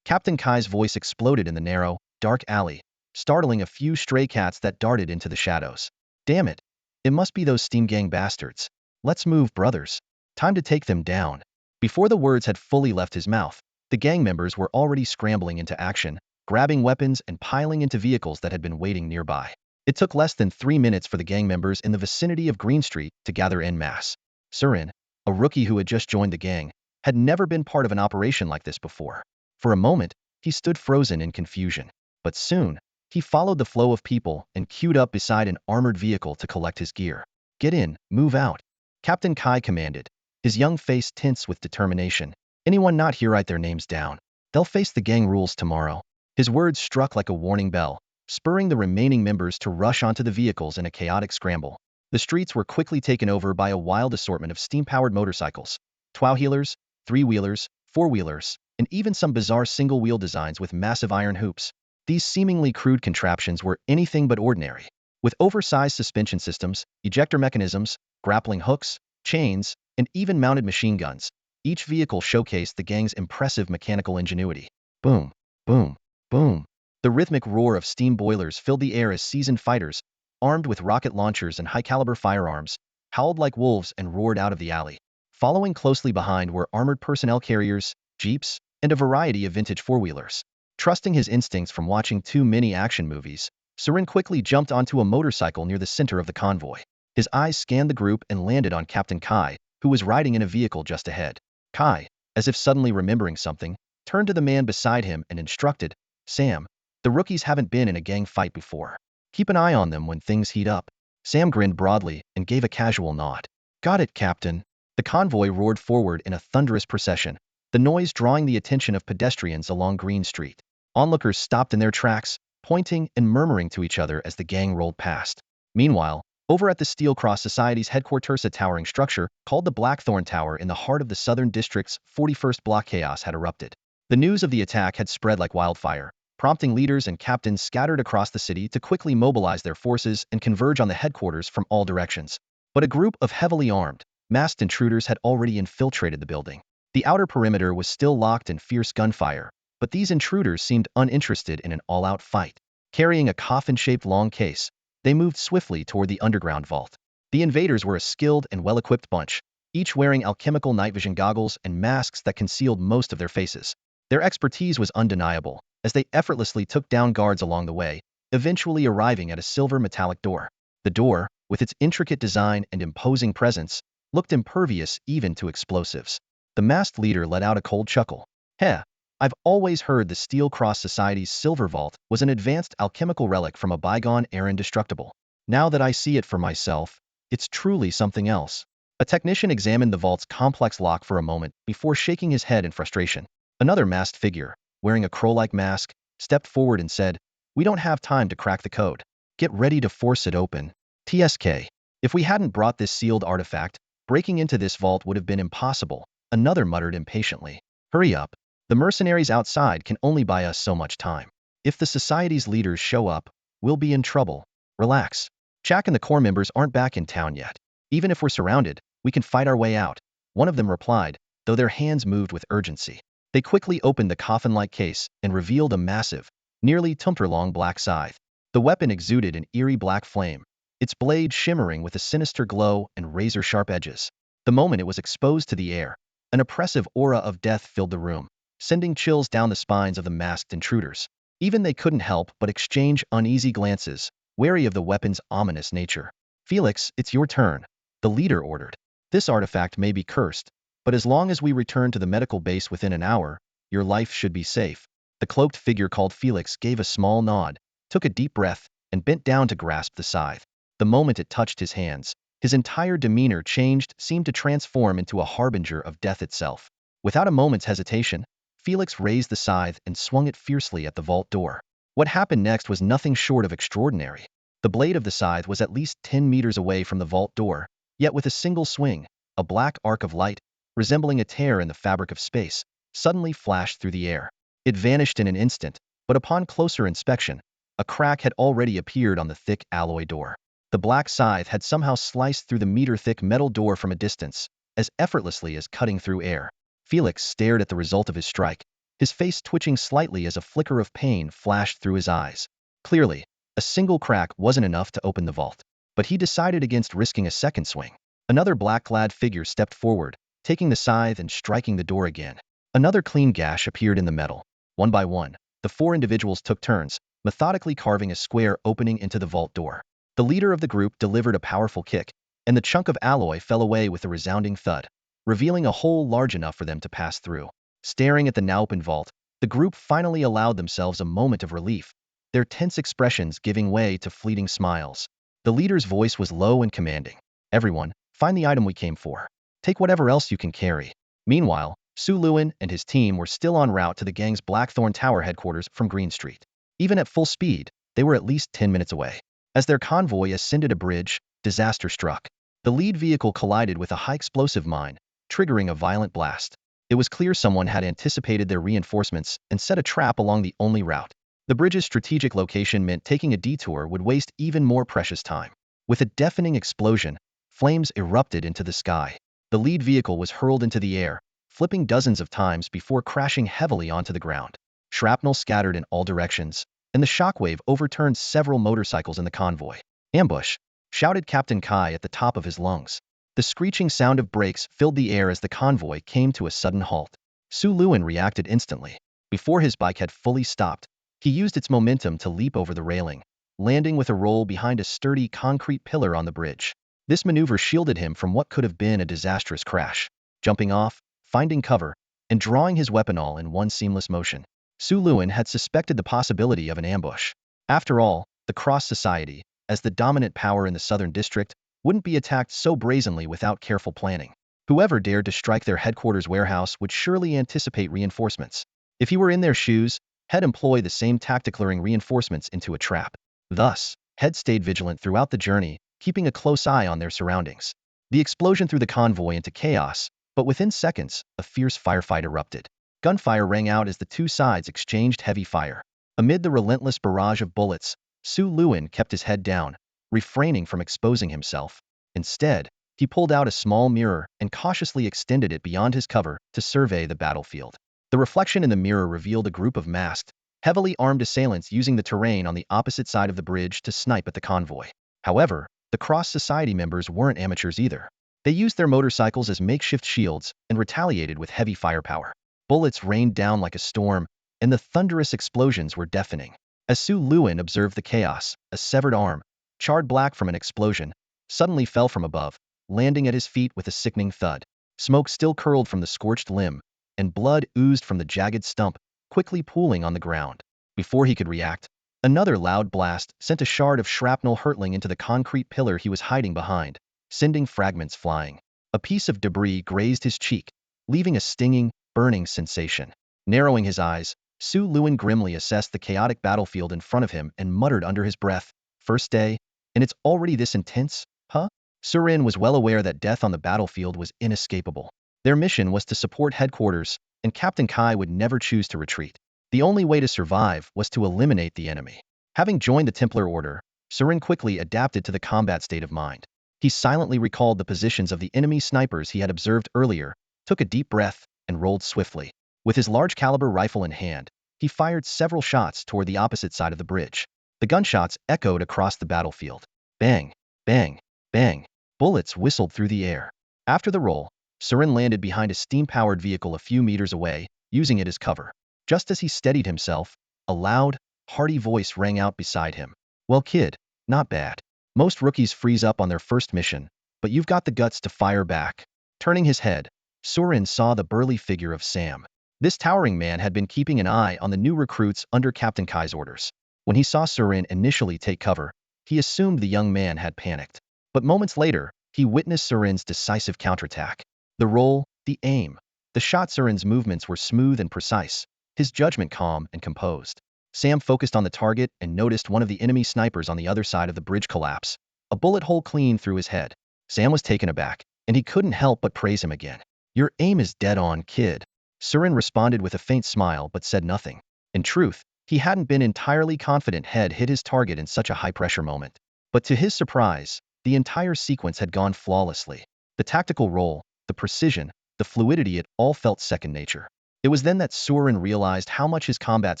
Captain Kai's voice exploded in the narrow, dark alley, startling a few stray cats that darted into the shadows. Damn it. It must be those Steam Gang bastards. Let's move, brothers. Time to take them down. Before the words had fully left his mouth, the gang members were already scrambling into action, grabbing weapons and piling into vehicles that had been waiting nearby. It took less than 3 minutes for the gang members in the vicinity of Green Street to gather en masse. Surin, a rookie who had just joined the gang, had never been part of an operation like this before. For a moment, he stood frozen in confusion. But soon, he followed the flow of people and queued up beside an armored vehicle to collect his gear. Get in, move out. Captain Kai commanded, his young face tense with determination. Anyone not here, write their names down. They'll face the gang rules tomorrow. His words struck like a warning bell, spurring the remaining members to rush onto the vehicles in a chaotic scramble. The streets were quickly taken over by a wild assortment of steam-powered motorcycles, twowheelers, three-wheelers, four-wheelers, and even some bizarre single-wheel designs with massive iron hoops. These seemingly crude contraptions were anything but ordinary. With oversized suspension systems, ejector mechanisms, grappling hooks, chains, and even mounted machine guns, each vehicle showcased the gang's impressive mechanical ingenuity. Boom, boom, boom. The rhythmic roar of steam boilers filled the air as seasoned fighters, armed with rocket launchers and high-caliber firearms, howled like wolves and roared out of the alley. Following closely behind were armored personnel carriers, jeeps, and a variety of vintage four-wheelers. Trusting his instincts from watching too many action movies, Surin quickly jumped onto a motorcycle near the center of the convoy. His eyes scanned the group and landed on Captain Kai, who was riding in a vehicle just ahead. Kai, as if suddenly remembering something, turned to the man beside him and instructed, Sam, the rookies haven't been in a gang fight before. Keep an eye on them when things heat up. Sam grinned broadly and gave a casual nod. Got it, Captain. The convoy roared forward in a thunderous procession, the noise drawing the attention of pedestrians along Green Street. Onlookers stopped in their tracks, pointing and murmuring to each other as the gang rolled past. Meanwhile, over at the Steel Cross Society's headquarters, a towering structure called the Blackthorn Tower in the heart of the Southern District's 41st block, chaos had erupted. The news of the attack had spread like wildfire, prompting leaders and captains scattered across the city to quickly mobilize their forces and converge on the headquarters from all directions. But a group of heavily armed, masked intruders had already infiltrated the building. The outer perimeter was still locked in fierce gunfire, but these intruders seemed uninterested in an all-out fight. Carrying a coffin-shaped long case, they moved swiftly toward the underground vault. The invaders were a skilled and well-equipped bunch, each wearing alchemical night vision goggles and masks that concealed most of their faces. Their expertise was undeniable, as they effortlessly took down guards along the way, eventually arriving at a silver metallic door. The door, with its intricate design and imposing presence, looked impervious even to explosives. The masked leader let out a cold chuckle. Heh, I've always heard the Steel Cross Society's silver vault was an advanced alchemical relic from a bygone era, indestructible. Now that I see it for myself, it's truly something else. A technician examined the vault's complex lock for a moment before shaking his head in frustration. Another masked figure, wearing a crow-like mask, stepped forward and said, "We don't have time to crack the code. Get ready to force it open. TSK. If we hadn't brought this sealed artifact, breaking into this vault would have been impossible," another muttered impatiently. "Hurry up. The mercenaries outside can only buy us so much time. If the society's leaders show up, we'll be in trouble. Relax. Jack and the core members aren't back in town yet. Even if we're surrounded, we can fight our way out," one of them replied, though their hands moved with urgency. They quickly opened the coffin-like case and revealed a massive, nearly tumper-long black scythe. The weapon exuded an eerie black flame, its blade shimmering with a sinister glow and razor-sharp edges. The moment it was exposed to the air, an oppressive aura of death filled the room, sending chills down the spines of the masked intruders. Even they couldn't help but exchange uneasy glances, wary of the weapon's ominous nature. "Felix, it's your turn," the leader ordered. "This artifact may be cursed, but as long as we return to the medical base within an hour, your life should be safe." The cloaked figure called Felix gave a small nod, took a deep breath, and bent down to grasp the scythe. The moment it touched his hands, his entire demeanor changed, seemed to transform into a harbinger of death itself. Without a moment's hesitation, Felix raised the scythe and swung it fiercely at the vault door. What happened next was nothing short of extraordinary. The blade of the scythe was at least 10 meters away from the vault door, yet with a single swing, a black arc of light, resembling a tear in the fabric of space, suddenly flashed through the air. It vanished in an instant, but upon closer inspection, a crack had already appeared on the thick alloy door. The black scythe had somehow sliced through the meter-thick metal door from a distance, as effortlessly as cutting through air. Felix stared at the result of his strike, his face twitching slightly as a flicker of pain flashed through his eyes. Clearly, a single crack wasn't enough to open the vault, but he decided against risking a second swing. Another black-clad figure stepped forward, taking the scythe and striking the door again. Another clean gash appeared in the metal. One by one, the four individuals took turns, methodically carving a square opening into the vault door. The leader of the group delivered a powerful kick, and the chunk of alloy fell away with a resounding thud, revealing a hole large enough for them to pass through. Staring at the now open vault, the group finally allowed themselves a moment of relief, their tense expressions giving way to fleeting smiles. The leader's voice was low and commanding. "Everyone, find the item we came for. Take whatever else you can carry." Meanwhile, Su Luin and his team were still en route to the gang's Blackthorn Tower headquarters from Green Street. Even at full speed, they were at least 10 minutes away. As their convoy ascended a bridge, disaster struck. The lead vehicle collided with a high-explosive mine, triggering a violent blast. It was clear someone had anticipated their reinforcements and set a trap along the only route. The bridge's strategic location meant taking a detour would waste even more precious time. With a deafening explosion, flames erupted into the sky. The lead vehicle was hurled into the air, flipping dozens of times before crashing heavily onto the ground. Shrapnel scattered in all directions, and the shockwave overturned several motorcycles in the convoy. "Ambush!" shouted Captain Kai at the top of his lungs. The screeching sound of brakes filled the air as the convoy came to a sudden halt. Su Luin reacted instantly. Before his bike had fully stopped, he used its momentum to leap over the railing, landing with a roll behind a sturdy concrete pillar on the bridge. This maneuver shielded him from what could have been a disastrous crash. Jumping off, finding cover, and drawing his weapon all in one seamless motion, Su Luin had suspected the possibility of an ambush. After all, the Cross Society, as the dominant power in the Southern District, wouldn't be attacked so brazenly without careful planning. Whoever dared to strike their headquarters warehouse would surely anticipate reinforcements. If he were in their shoes, he'd employ the same tactic, luring reinforcements into a trap. Thus, Head stayed vigilant throughout the journey, keeping a close eye on their surroundings. The explosion threw the convoy into chaos, but within seconds, a fierce firefight erupted. Gunfire rang out as the two sides exchanged heavy fire. Amid the relentless barrage of bullets, Su Luin kept his head down, refraining from exposing himself. Instead, he pulled out a small mirror and cautiously extended it beyond his cover to survey the battlefield. The reflection in the mirror revealed a group of masked, heavily armed assailants using the terrain on the opposite side of the bridge to snipe at the convoy. However, the Cross Society members weren't amateurs either. They used their motorcycles as makeshift shields and retaliated with heavy firepower. Bullets rained down like a storm, and the thunderous explosions were deafening. As Su Luin observed the chaos, a severed arm, charred black from an explosion, suddenly fell from above, landing at his feet with a sickening thud. Smoke still curled from the scorched limb, and blood oozed from the jagged stump, quickly pooling on the ground. Before he could react, another loud blast sent a shard of shrapnel hurtling into the concrete pillar he was hiding behind, sending fragments flying. A piece of debris grazed his cheek, leaving a stinging, burning sensation. Narrowing his eyes, Su Luan grimly assessed the chaotic battlefield in front of him and muttered under his breath, "First day? And it's already this intense? Huh?" Surin was well aware that death on the battlefield was inescapable. Their mission was to support headquarters, and Captain Kai would never choose to retreat. The only way to survive was to eliminate the enemy. Having joined the Templar Order, Surin quickly adapted to the combat state of mind. He silently recalled the positions of the enemy snipers he had observed earlier, took a deep breath, and rolled swiftly. With his large-caliber rifle in hand, he fired several shots toward the opposite side of the bridge. The gunshots echoed across the battlefield. Bang, bang, bang. Bullets whistled through the air. After the roll, Surin landed behind a steam-powered vehicle a few meters away, using it as cover. Just as he steadied himself, a loud, hearty voice rang out beside him. "Well, kid, not bad. Most rookies freeze up on their first mission, but you've got the guts to fire back." Turning his head, Surin saw the burly figure of Sam. This towering man had been keeping an eye on the new recruits under Captain Kai's orders. When he saw Surin initially take cover, he assumed the young man had panicked. But moments later, he witnessed Surin's decisive counterattack. The roll, the aim, the shot. Surin's movements were smooth and precise, his judgment calm and composed. Sam focused on the target and noticed one of the enemy snipers on the other side of the bridge collapse, a bullet hole clean through his head. Sam was taken aback, and he couldn't help but praise him again. "Your aim is dead on, kid." Surin responded with a faint smile but said nothing. In truth, he hadn't been entirely confident Head hit his target in such a high-pressure moment. But to his surprise, the entire sequence had gone flawlessly. The tactical roll, the precision, the fluidity, it all felt second nature. It was then that Surin realized how much his combat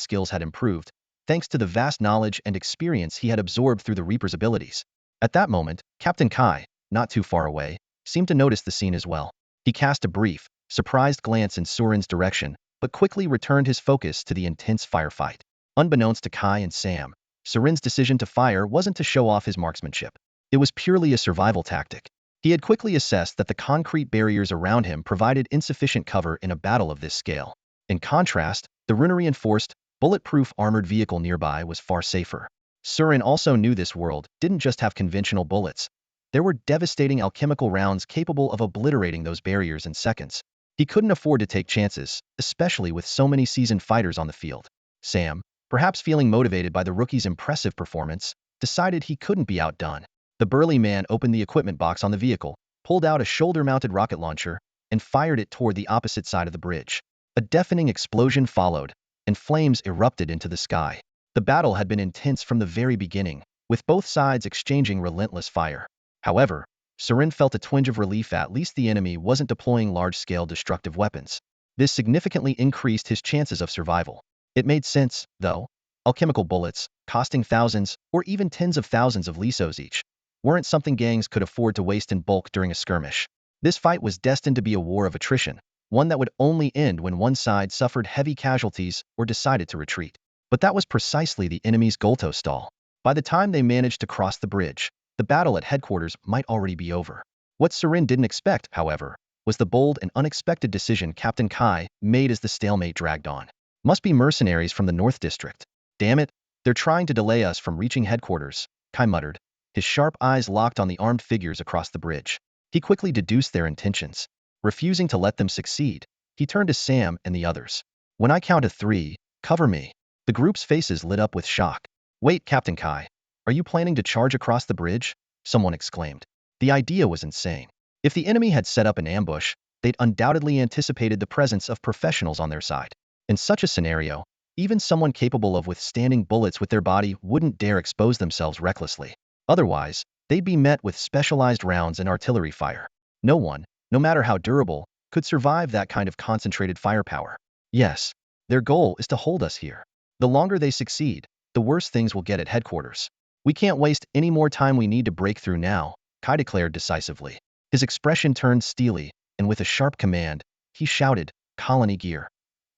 skills had improved, thanks to the vast knowledge and experience he had absorbed through the Reaper's abilities. At that moment, Captain Kai, not too far away, seemed to notice the scene as well. He cast a brief, surprised glance in Surin's direction, but quickly returned his focus to the intense firefight. Unbeknownst to Kai and Sam, Surin's decision to fire wasn't to show off his marksmanship. It was purely a survival tactic. He had quickly assessed that the concrete barriers around him provided insufficient cover in a battle of this scale. In contrast, the rune-reinforced, bulletproof armored vehicle nearby was far safer. Surin also knew this world didn't just have conventional bullets. There were devastating alchemical rounds capable of obliterating those barriers in seconds. He couldn't afford to take chances, especially with so many seasoned fighters on the field. Sam, perhaps feeling motivated by the rookie's impressive performance, decided he couldn't be outdone. The burly man opened the equipment box on the vehicle, pulled out a shoulder-mounted rocket launcher, and fired it toward the opposite side of the bridge. A deafening explosion followed, and flames erupted into the sky. The battle had been intense from the very beginning, with both sides exchanging relentless fire. However, Surin felt a twinge of relief. At least the enemy wasn't deploying large-scale destructive weapons. This significantly increased his chances of survival. It made sense, though. Alchemical bullets, costing thousands or even tens of thousands of lisos each, weren't something gangs could afford to waste in bulk during a skirmish. This fight was destined to be a war of attrition, one that would only end when one side suffered heavy casualties or decided to retreat. But that was precisely the enemy's goal to stall. By the time they managed to cross the bridge, the battle at headquarters might already be over. What Surin didn't expect, however, was the bold and unexpected decision Captain Kai made as the stalemate dragged on. "Must be mercenaries from the North District. Damn it, they're trying to delay us from reaching headquarters," Kai muttered, his sharp eyes locked on the armed figures across the bridge. He quickly deduced their intentions. Refusing to let them succeed, he turned to Sam and the others. "When I count to 3, cover me." The group's faces lit up with shock. "Wait, Captain Kai. Are you planning to charge across the bridge?" someone exclaimed. The idea was insane. If the enemy had set up an ambush, they'd undoubtedly anticipated the presence of professionals on their side. In such a scenario, even someone capable of withstanding bullets with their body wouldn't dare expose themselves recklessly. Otherwise, they'd be met with specialized rounds and artillery fire. No one, no matter how durable, could survive that kind of concentrated firepower. Yes, their goal is to hold us here. The longer they succeed, the worse things will get at headquarters. "We can't waste any more time. We need to break through now," Kai declared decisively. His expression turned steely, and with a sharp command, he shouted, "Colony gear.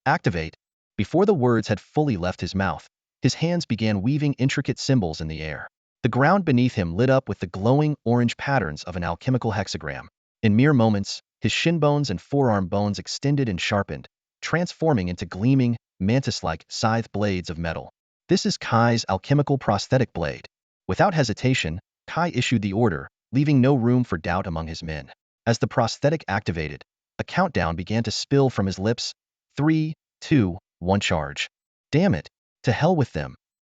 Activate." Before the words had fully left his mouth, his hands began weaving intricate symbols in the air. The ground beneath him lit up with the glowing orange patterns of an alchemical hexagram. In mere moments, his shin bones and forearm bones extended and sharpened, transforming into gleaming, mantis-like scythe blades of metal. "This is Kai's alchemical prosthetic blade." Without hesitation, Kai issued the order, leaving no room for doubt among his men. As the prosthetic activated, a countdown began to spill from his lips. 3, 2, 1 charge. Damn it. To hell with them.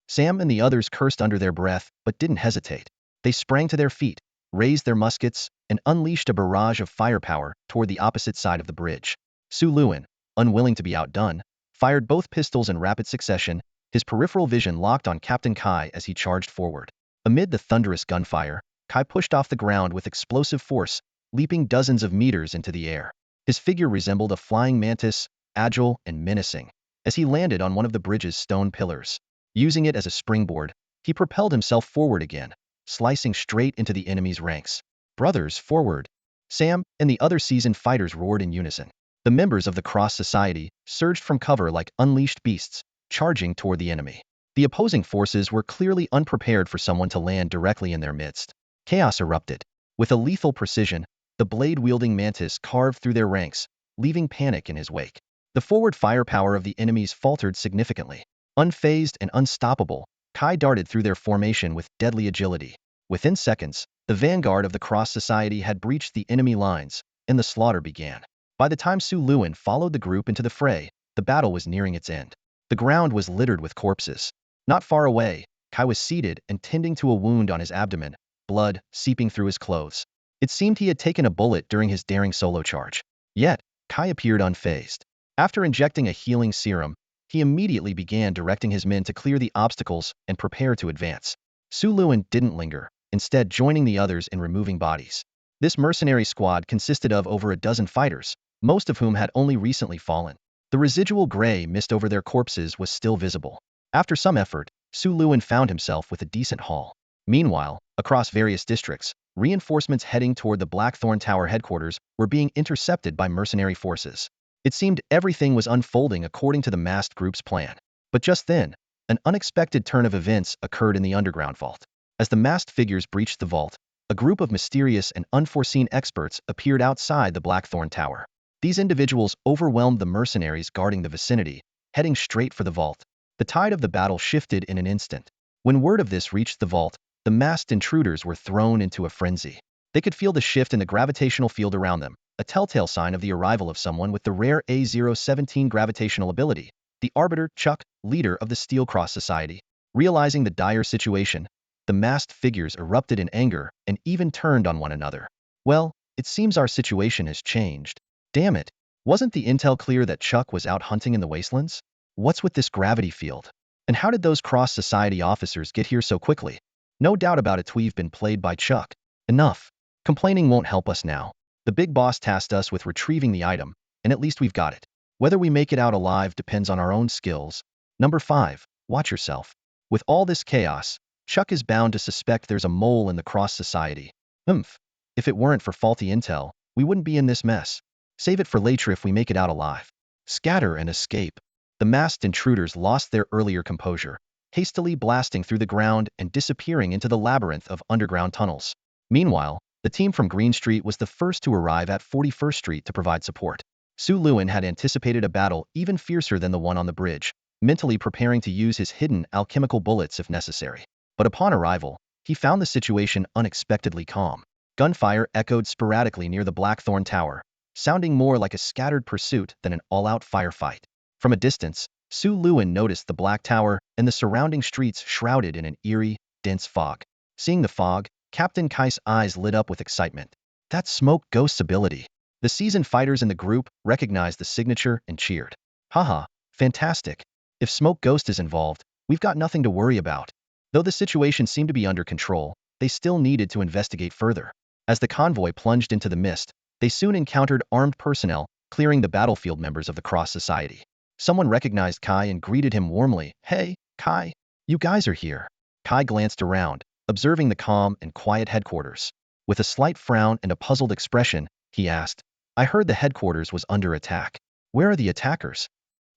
Sam and the others cursed under their breath, but didn't hesitate. They sprang to their feet, raised their muskets, and unleashed a barrage of firepower toward the opposite side of the bridge. Su Luin, unwilling to be outdone, fired both pistols in rapid succession, his peripheral vision locked on Captain Kai as he charged forward. Amid the thunderous gunfire, Kai pushed off the ground with explosive force, leaping dozens of meters into the air. His figure resembled a flying mantis, agile and menacing. As he landed on one of the bridge's stone pillars, using it as a springboard, he propelled himself forward again, slicing straight into the enemy's ranks. Brothers, forward! Sam and the other seasoned fighters roared in unison. The members of the Cross Society surged from cover like unleashed beasts, charging toward the enemy. The opposing forces were clearly unprepared for someone to land directly in their midst. Chaos erupted. With a lethal precision, the blade-wielding mantis carved through their ranks, leaving panic in his wake. The forward firepower of the enemies faltered significantly. Unfazed and unstoppable, Kai darted through their formation with deadly agility. Within seconds, the vanguard of the Cross Society had breached the enemy lines, and the slaughter began. By the time Su Luin followed the group into the fray, the battle was nearing its end. The ground was littered with corpses. Not far away, Kai was seated and tending to a wound on his abdomen, blood seeping through his clothes. It seemed he had taken a bullet during his daring solo charge. Yet, Kai appeared unfazed. After injecting a healing serum, he immediately began directing his men to clear the obstacles and prepare to advance. Su Luin didn't linger, instead joining the others in removing bodies. This mercenary squad consisted of over a dozen fighters, most of whom had only recently fallen. The residual gray mist over their corpses was still visible. After some effort, Su Luin found himself with a decent haul. Meanwhile, across various districts, reinforcements heading toward the Blackthorn Tower headquarters were being intercepted by mercenary forces. It seemed everything was unfolding according to the masked group's plan. But just then, an unexpected turn of events occurred in the underground vault. As the masked figures breached the vault, a group of mysterious and unforeseen experts appeared outside the Blackthorn Tower. These individuals overwhelmed the mercenaries guarding the vicinity, heading straight for the vault. The tide of the battle shifted in an instant. When word of this reached the vault, the masked intruders were thrown into a frenzy. They could feel the shift in the gravitational field around them, a telltale sign of the arrival of someone with the rare A017 gravitational ability. The Arbiter, Chuck, leader of the Steel Cross Society. Realizing the dire situation, the masked figures erupted in anger and even turned on one another. Well, it seems our situation has changed. Damn it, wasn't the intel clear that Chuck was out hunting in the wastelands? What's with this gravity field? And how did those Cross Society officers get here so quickly? No doubt about it, we've been played by Chuck. Enough. Complaining won't help us now. The big boss tasked us with retrieving the item, and at least we've got it. Whether we make it out alive depends on our own skills. Number 5. Watch yourself. With all this chaos, Chuck is bound to suspect there's a mole in the Cross Society. If it weren't for faulty intel, we wouldn't be in this mess. Save it for later if we make it out alive. Scatter and escape. The masked intruders lost their earlier composure, hastily blasting through the ground and disappearing into the labyrinth of underground tunnels. Meanwhile, the team from Green Street was the first to arrive at 41st Street to provide support. Su Luin had anticipated a battle even fiercer than the one on the bridge, mentally preparing to use his hidden alchemical bullets if necessary. But upon arrival, he found the situation unexpectedly calm. Gunfire echoed sporadically near the Blackthorn Tower, sounding more like a scattered pursuit than an all-out firefight. From a distance, Su Luin noticed the Black Tower and the surrounding streets shrouded in an eerie, dense fog. Seeing the fog, Captain Kai's eyes lit up with excitement. That's Smoke Ghost's ability. The seasoned fighters in the group recognized the signature and cheered. Haha, fantastic. If Smoke Ghost is involved, we've got nothing to worry about. Though the situation seemed to be under control, they still needed to investigate further. As the convoy plunged into the mist, they soon encountered armed personnel, clearing the battlefield members of the Cross Society. Someone recognized Kai and greeted him warmly. Hey, Kai, you guys are here. Kai glanced around, observing the calm and quiet headquarters. With a slight frown and a puzzled expression, he asked, I heard the headquarters was under attack. Where are the attackers?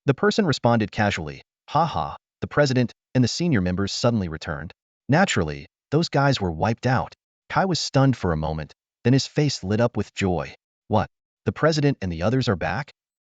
The person responded casually, haha, the president and the senior members suddenly returned. Naturally, those guys were wiped out. Kai was stunned for a moment, then his face lit up with joy. What? The president and the others are back?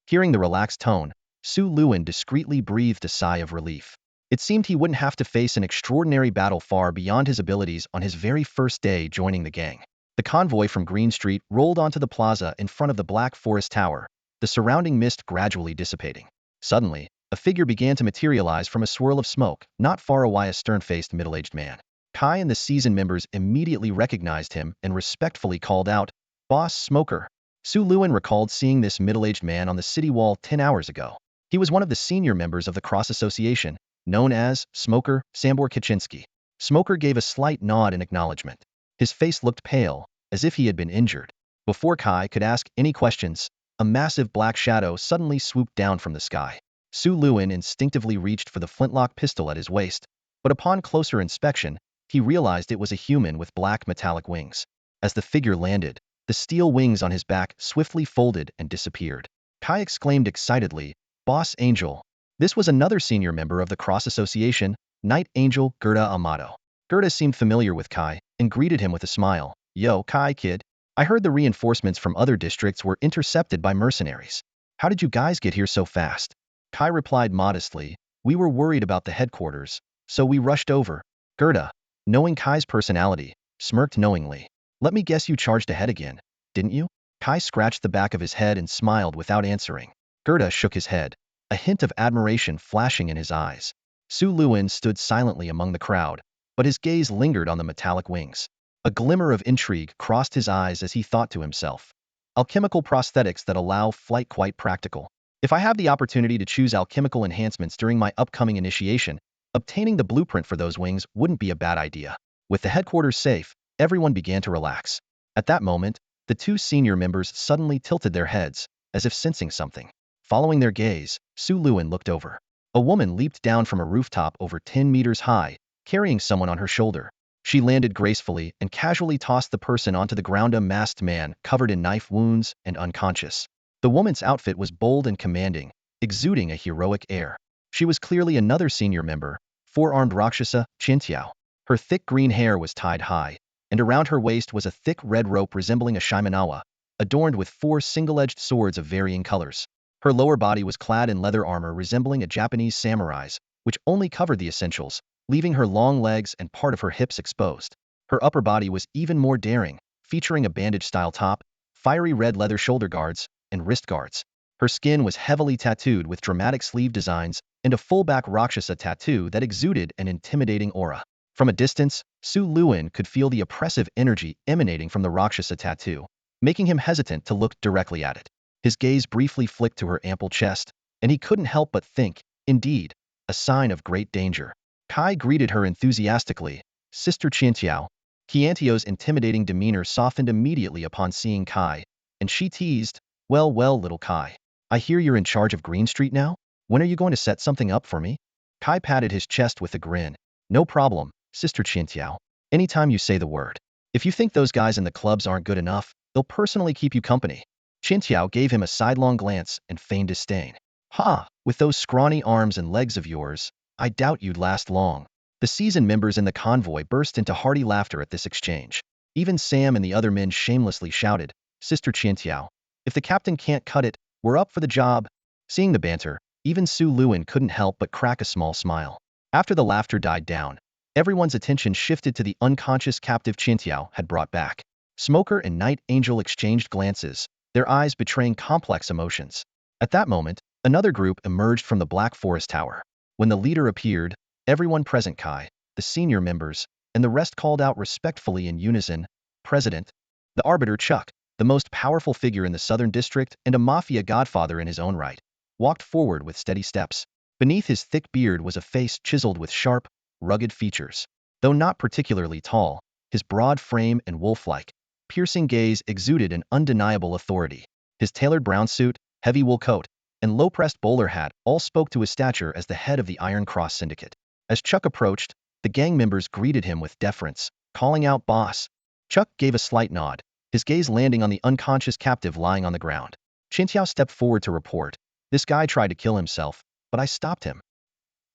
Hearing the relaxed tone, Su Luin discreetly breathed a sigh of relief. It seemed he wouldn't have to face an extraordinary battle far beyond his abilities on his very first day joining the gang. The convoy from Green Street rolled onto the plaza in front of the Black Forest Tower, the surrounding mist gradually dissipating. Suddenly, a figure began to materialize from a swirl of smoke, not far away. A stern-faced middle-aged man. Kai and the season members immediately recognized him and respectfully called out, "Boss Smoker." Su Luin recalled seeing this middle-aged man on the city wall 10 hours ago. He was one of the senior members of the Cross Association, known as Smoker Sambor Kaczynski. Smoker gave a slight nod in acknowledgement. His face looked pale, as if he had been injured. Before Kai could ask any questions, a massive black shadow suddenly swooped down from the sky. Su Luin instinctively reached for the flintlock pistol at his waist, but upon closer inspection, he realized it was a human with black metallic wings. As the figure landed, the steel wings on his back swiftly folded and disappeared. Kai exclaimed excitedly, "Boss Angel." This was another senior member of the Cross Association, Knight Angel Gerda Amato. Gerda seemed familiar with Kai and greeted him with a smile. "Yo, Kai kid. I heard the reinforcements from other districts were intercepted by mercenaries. How did you guys get here so fast?" Kai replied modestly, "We were worried about the headquarters, so we rushed over." Gerda, knowing Kai's personality, smirked knowingly. "Let me guess you charged ahead again, didn't you?" Kai scratched the back of his head and smiled without answering. Gerda shook his head, a hint of admiration flashing in his eyes. Su Luin stood silently among the crowd, but his gaze lingered on the metallic wings. A glimmer of intrigue crossed his eyes as he thought to himself, "Alchemical prosthetics that allow flight, quite practical. If I have the opportunity to choose alchemical enhancements during my upcoming initiation, obtaining the blueprint for those wings wouldn't be a bad idea." With the headquarters safe, everyone began to relax. At that moment, the two senior members suddenly tilted their heads, as if sensing something. Following their gaze, Su Luin looked over. A woman leaped down from a rooftop over 10 meters high, carrying someone on her shoulder. She landed gracefully and casually tossed the person onto the ground. A masked man, covered in knife wounds and unconscious. The woman's outfit was bold and commanding, exuding a heroic air. She was clearly another senior member, four-armed Rakshasa, Chintiao. Her thick green hair was tied high, and around her waist was a thick red rope resembling a shimenawa, adorned with 4 single-edged swords of varying colors. Her lower body was clad in leather armor resembling a Japanese samurai's, which only covered the essentials, leaving her long legs and part of her hips exposed. Her upper body was even more daring, featuring a bandage-style top, fiery red leather shoulder guards, and wrist guards. Her skin was heavily tattooed with dramatic sleeve designs and a full-back Rakshasa tattoo that exuded an intimidating aura. From a distance, Su Luin could feel the oppressive energy emanating from the Rakshasa tattoo, making him hesitant to look directly at it. His gaze briefly flicked to her ample chest, and he couldn't help but think, indeed, a sign of great danger. Kai greeted her enthusiastically, "Sister Qiantiao." Qiantio's intimidating demeanor softened immediately upon seeing Kai, and she teased, "Well, well, little Kai. I hear you're in charge of Green Street now? When are you going to set something up for me?" Kai patted his chest with a grin. "No problem, Sister Qiantiao. Anytime you say the word. If you think those guys in the clubs aren't good enough, they'll personally keep you company." Qiantiao gave him a sidelong glance and feigned disdain. "Ha, with those scrawny arms and legs of yours, I doubt you'd last long." The seasoned members in the convoy burst into hearty laughter at this exchange. Even Sam and the other men shamelessly shouted, "Sister Qiantiao, if the captain can't cut it, we're up for the job." Seeing the banter, even Su Luin couldn't help but crack a small smile. After the laughter died down, everyone's attention shifted to the unconscious captive Qiantiao had brought back. Smoker and Night Angel exchanged glances, their eyes betraying complex emotions. At that moment, another group emerged from the Black Forest Tower. When the leader appeared, everyone present, Kai, the senior members, and the rest called out respectfully in unison, "President." The Arbiter Chuck, the most powerful figure in the Southern District and a mafia godfather in his own right, walked forward with steady steps. Beneath his thick beard was a face chiseled with sharp, rugged features. Though not particularly tall, his broad frame and wolf-like, piercing gaze exuded an undeniable authority. His tailored brown suit, heavy wool coat, and low-pressed bowler hat all spoke to his stature as the head of the Iron Cross Syndicate. As Chuck approached, the gang members greeted him with deference, calling out, "Boss." Chuck gave a slight nod, his gaze landing on the unconscious captive lying on the ground. Qiantiao stepped forward to report, "This guy tried to kill himself, but I stopped him.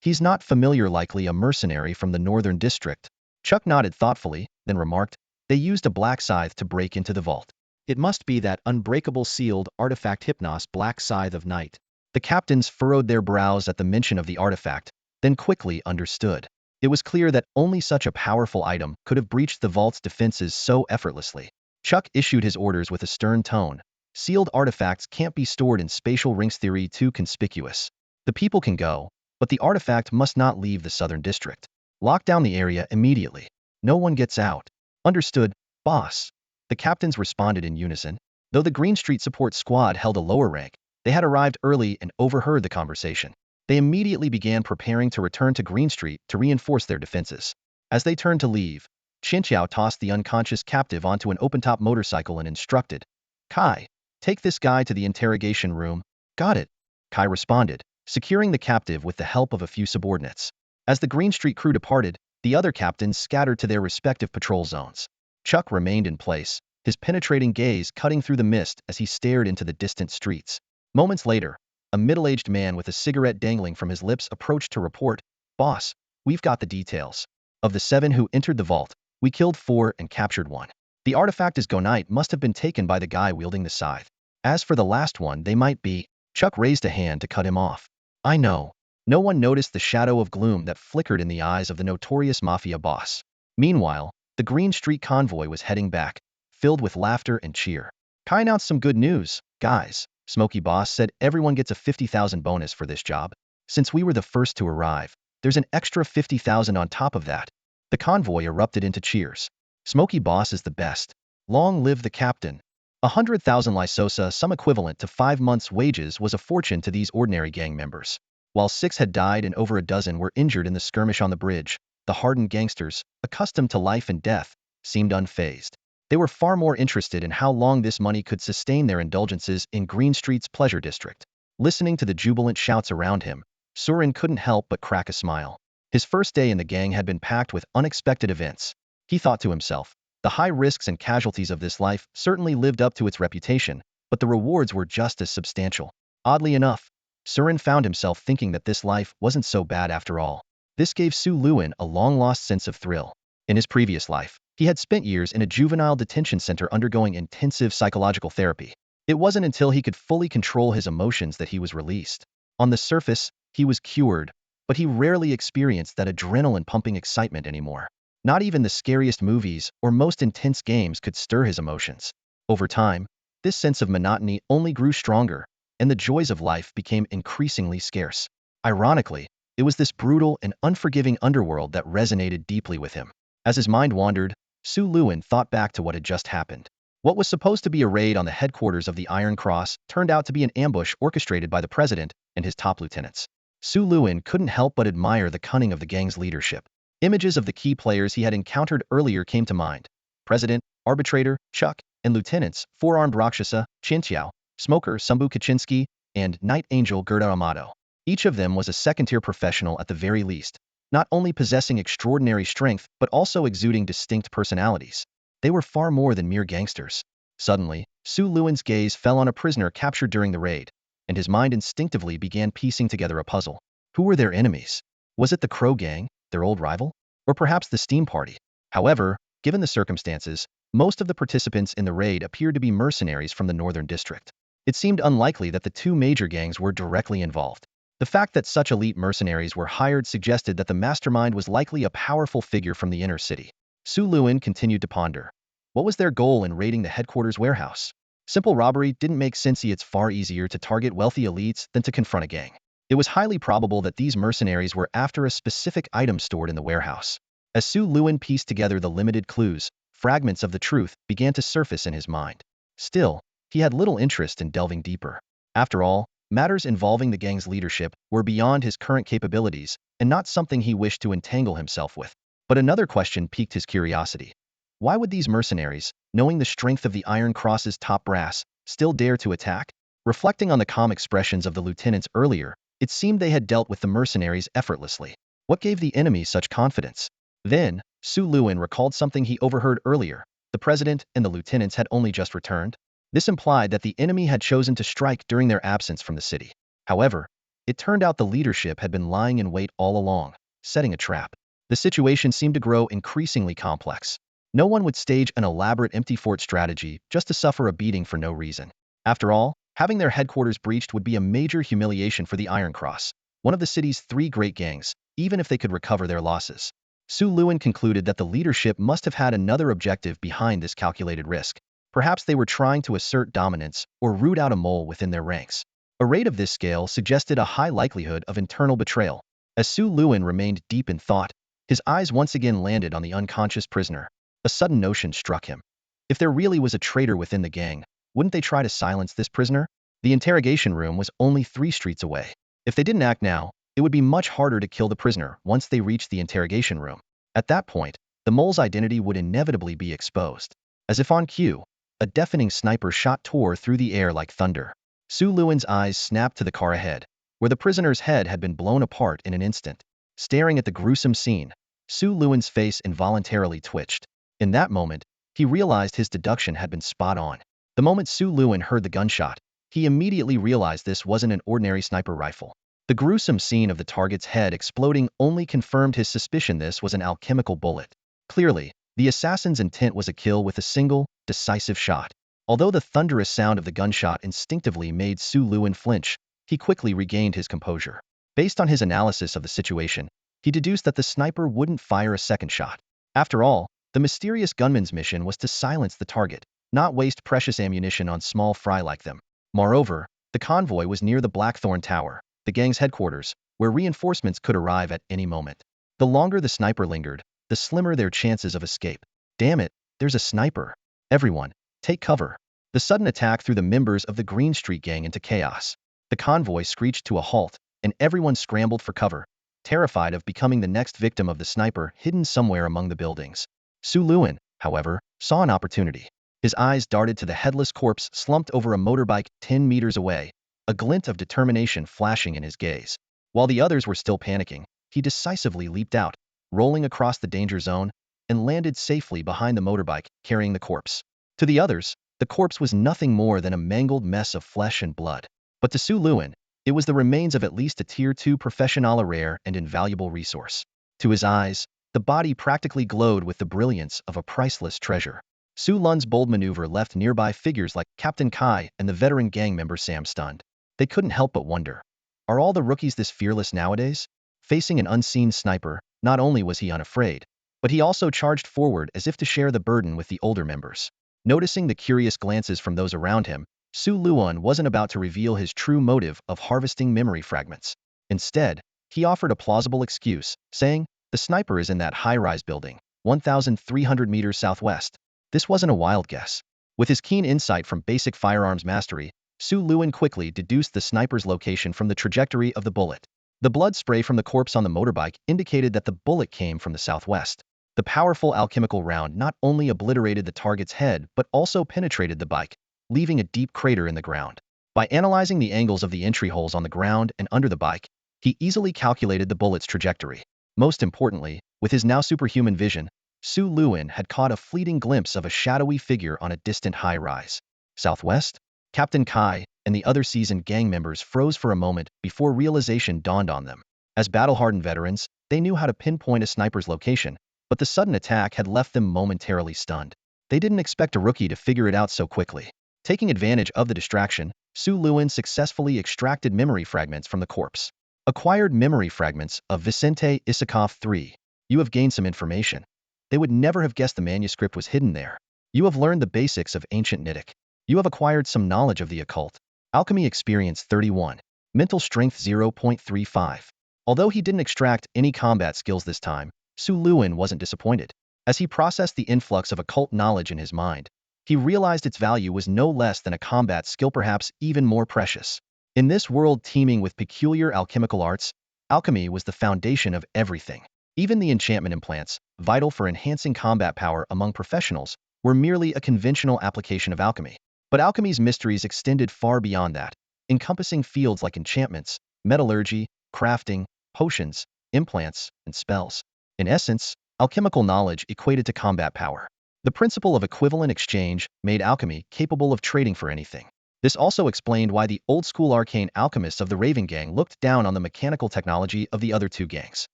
He's not familiar, likely a mercenary from the Northern District." Chuck nodded thoughtfully, then remarked, "They used a black scythe to break into the vault. It must be that unbreakable sealed artifact Hypnos Black Scythe of Night." The captains furrowed their brows at the mention of the artifact, then quickly understood. It was clear that only such a powerful item could have breached the vault's defenses so effortlessly. Chuck issued his orders with a stern tone. Sealed artifacts can't be stored in spatial rings, theory too conspicuous. The people can go, but the artifact must not leave the southern district. Lock down the area immediately. No one gets out. Understood, boss. The captains responded in unison. Though the Green Street support squad held a lower rank, they had arrived early and overheard the conversation. They immediately began preparing to return to Green Street to reinforce their defenses. As they turned to leave, Chinchiao tossed the unconscious captive onto an open-top motorcycle and instructed, Kai, take this guy to the interrogation room. Got it, Kai responded, securing the captive with the help of a few subordinates. As the Green Street crew departed, the other captains scattered to their respective patrol zones. Chuck remained in place, his penetrating gaze cutting through the mist as he stared into the distant streets. Moments later, a middle-aged man with a cigarette dangling from his lips approached to report, Boss, we've got the details. Of the 7 who entered the vault, we killed 4 and captured 1. The artifact is gonite must have been taken by the guy wielding the scythe. As for the last one, they might be. Chuck raised a hand to cut him off. I know. No one noticed the shadow of gloom that flickered in the eyes of the notorious mafia boss. Meanwhile, the Green Street convoy was heading back, filled with laughter and cheer. Kai announced some good news, guys. Smokey Boss said everyone gets a 50,000 bonus for this job. Since we were the first to arrive, there's an extra 50,000 on top of that. The convoy erupted into cheers. Smokey Boss is the best. Long live the captain. 100,000 lysosa, some equivalent to 5 months' wages, was a fortune to these ordinary gang members. While 6 had died and over a dozen were injured in the skirmish on the bridge, the hardened gangsters, accustomed to life and death, seemed unfazed. They were far more interested in how long this money could sustain their indulgences in Green Street's pleasure district. Listening to the jubilant shouts around him, Surin couldn't help but crack a smile. His first day in the gang had been packed with unexpected events. He thought to himself, the high risks and casualties of this life certainly lived up to its reputation, but the rewards were just as substantial. Oddly enough, Surin found himself thinking that this life wasn't so bad after all. This gave Su Luin a long-lost sense of thrill. In his previous life, he had spent years in a juvenile detention center undergoing intensive psychological therapy. It wasn't until he could fully control his emotions that he was released. On the surface, he was cured, but he rarely experienced that adrenaline-pumping excitement anymore. Not even the scariest movies or most intense games could stir his emotions. Over time, this sense of monotony only grew stronger, and the joys of life became increasingly scarce. Ironically, it was this brutal and unforgiving underworld that resonated deeply with him. As his mind wandered, Su Luin thought back to what had just happened. What was supposed to be a raid on the headquarters of the Iron Cross turned out to be an ambush orchestrated by the president and his top lieutenants. Su Luin couldn't help but admire the cunning of the gang's leadership. Images of the key players he had encountered earlier came to mind. President, Arbitrator, Chuck, and lieutenants, Four-Armed Rakshasa, Chinchiao, Smoker, Sumbu Kaczynski, and Night Angel Gerda Amato. Each of them was a second-tier professional at the very least, not only possessing extraordinary strength but also exuding distinct personalities. They were far more than mere gangsters. Suddenly, Su Luin's gaze fell on a prisoner captured during the raid, and his mind instinctively began piecing together a puzzle. Who were their enemies? Was it the Crow Gang, their old rival? Or perhaps the Steam Party? However, given the circumstances, most of the participants in the raid appeared to be mercenaries from the Northern District. It seemed unlikely that the 2 major gangs were directly involved. The fact that such elite mercenaries were hired suggested that the mastermind was likely a powerful figure from the inner city. Su Luin continued to ponder. What was their goal in raiding the headquarters warehouse? Simple robbery didn't make sense. It's far easier to target wealthy elites than to confront a gang. It was highly probable that these mercenaries were after a specific item stored in the warehouse. As Su Luin pieced together the limited clues, fragments of the truth began to surface in his mind. Still, he had little interest in delving deeper. After all, matters involving the gang's leadership were beyond his current capabilities and not something he wished to entangle himself with. But another question piqued his curiosity. Why would these mercenaries, knowing the strength of the Iron Cross's top brass, still dare to attack? Reflecting on the calm expressions of the lieutenants earlier, it seemed they had dealt with the mercenaries effortlessly. What gave the enemy such confidence? Then, Su Luin recalled something he overheard earlier. The president and the lieutenants had only just returned. This implied that the enemy had chosen to strike during their absence from the city. However, it turned out the leadership had been lying in wait all along, setting a trap. The situation seemed to grow increasingly complex. No one would stage an elaborate empty fort strategy just to suffer a beating for no reason. After all, having their headquarters breached would be a major humiliation for the Iron Cross, one of the city's 3 great gangs, even if they could recover their losses. Su Luin concluded that the leadership must have had another objective behind this calculated risk. Perhaps they were trying to assert dominance or root out a mole within their ranks. A raid of this scale suggested a high likelihood of internal betrayal. As Su Luin remained deep in thought, his eyes once again landed on the unconscious prisoner. A sudden notion struck him. If there really was a traitor within the gang, wouldn't they try to silence this prisoner? The interrogation room was only 3 streets away. If they didn't act now, it would be much harder to kill the prisoner once they reached the interrogation room. At that point, the mole's identity would inevitably be exposed. As if on cue, a deafening sniper shot tore through the air like thunder. Su Luin's eyes snapped to the car ahead, where the prisoner's head had been blown apart in an instant. Staring at the gruesome scene, Su Luin's face involuntarily twitched. In that moment, he realized his deduction had been spot on. The moment Su Luin heard the gunshot, he immediately realized this wasn't an ordinary sniper rifle. The gruesome scene of the target's head exploding only confirmed his suspicion this was an alchemical bullet. Clearly, the assassin's intent was a kill with a single, decisive shot. Although the thunderous sound of the gunshot instinctively made Su Luin flinch, he quickly regained his composure. Based on his analysis of the situation, he deduced that the sniper wouldn't fire a second shot. After all, the mysterious gunman's mission was to silence the target, not waste precious ammunition on small fry like them. Moreover, the convoy was near the Blackthorn Tower, the gang's headquarters, where reinforcements could arrive at any moment. The longer the sniper lingered, the slimmer their chances of escape. Damn it, there's a sniper. Everyone, take cover. The sudden attack threw the members of the Green Street gang into chaos. The convoy screeched to a halt, and everyone scrambled for cover, terrified of becoming the next victim of the sniper hidden somewhere among the buildings. Su Luin, however, saw an opportunity. His eyes darted to the headless corpse slumped over a motorbike 10 meters away, a glint of determination flashing in his gaze. While the others were still panicking, he decisively leaped out, rolling across the danger zone, and landed safely behind the motorbike, carrying the corpse. To the others, the corpse was nothing more than a mangled mess of flesh and blood. But to Su Luin, it was the remains of at least a Tier 2 professional, a rare and invaluable resource. To his eyes, the body practically glowed with the brilliance of a priceless treasure. Su Lun's bold maneuver left nearby figures like Captain Kai and the veteran gang member Sam stunned. They couldn't help but wonder, are all the rookies this fearless nowadays? Facing an unseen sniper, not only was he unafraid, but he also charged forward as if to share the burden with the older members. Noticing the curious glances from those around him, Su Luan wasn't about to reveal his true motive of harvesting memory fragments. Instead, he offered a plausible excuse, saying, "The sniper is in that high-rise building, 1,300 meters southwest." This wasn't a wild guess. With his keen insight from basic firearms mastery, Su Luin quickly deduced the sniper's location from the trajectory of the bullet. The blood spray from the corpse on the motorbike indicated that the bullet came from the southwest. The powerful alchemical round not only obliterated the target's head but also penetrated the bike, leaving a deep crater in the ground. By analyzing the angles of the entry holes on the ground and under the bike, he easily calculated the bullet's trajectory. Most importantly, with his now superhuman vision, Su Luin had caught a fleeting glimpse of a shadowy figure on a distant high-rise. Southwest? Captain Kai and the other seasoned gang members froze for a moment before realization dawned on them. As battle-hardened veterans, they knew how to pinpoint a sniper's location, but the sudden attack had left them momentarily stunned. They didn't expect a rookie to figure it out so quickly. Taking advantage of the distraction, Su Luin successfully extracted memory fragments from the corpse. Acquired memory fragments of Vicente Isakov III. You have gained some information. They would never have guessed the manuscript was hidden there. You have learned the basics of ancient Nidic. You have acquired some knowledge of the occult. Alchemy experience 31. Mental strength 0.35. Although he didn't extract any combat skills this time, Su Luin wasn't disappointed. As he processed the influx of occult knowledge in his mind, he realized its value was no less than a combat skill, perhaps even more precious. In this world teeming with peculiar alchemical arts, alchemy was the foundation of everything. Even the enchantment implants, vital for enhancing combat power among professionals, were merely a conventional application of alchemy. But alchemy's mysteries extended far beyond that, encompassing fields like enchantments, metallurgy, crafting, potions, implants, and spells. In essence, alchemical knowledge equated to combat power. The principle of equivalent exchange made alchemy capable of trading for anything. This also explained why the old-school arcane alchemists of the Raven Gang looked down on the mechanical technology of the other two gangs.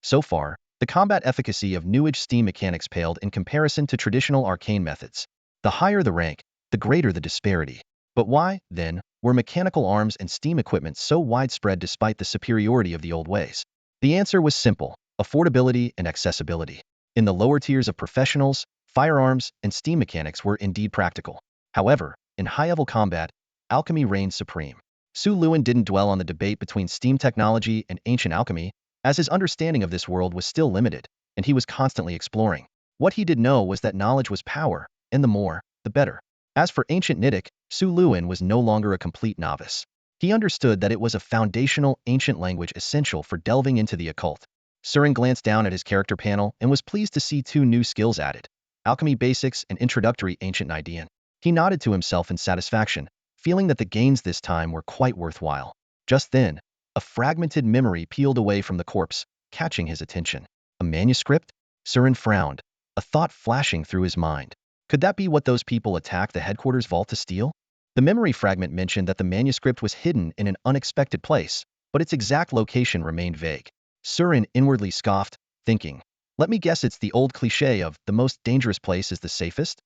So far, the combat efficacy of New Age steam mechanics paled in comparison to traditional arcane methods. The higher the rank, the greater the disparity. But why, then, were mechanical arms and steam equipment so widespread despite the superiority of the old ways? The answer was simple: affordability and accessibility. In the lower tiers of professionals, firearms and steam mechanics were indeed practical. However, in high-level combat, alchemy reigned supreme. Su Luan didn't dwell on the debate between steam technology and ancient alchemy, as his understanding of this world was still limited, and he was constantly exploring. What he did know was that knowledge was power, and the more, the better. As for ancient Nidic, Su Luan was no longer a complete novice. He understood that it was a foundational ancient language essential for delving into the occult. Surin glanced down at his character panel and was pleased to see two new skills added: Alchemy Basics and Introductory Ancient Nidean. He nodded to himself in satisfaction, feeling that the gains this time were quite worthwhile. Just then, a fragmented memory peeled away from the corpse, catching his attention. A manuscript? Surin frowned, a thought flashing through his mind. Could that be what those people attacked the headquarters vault to steal? The memory fragment mentioned that the manuscript was hidden in an unexpected place, but its exact location remained vague. Surin inwardly scoffed, thinking, let me guess it's the old cliché of the most dangerous place is the safest?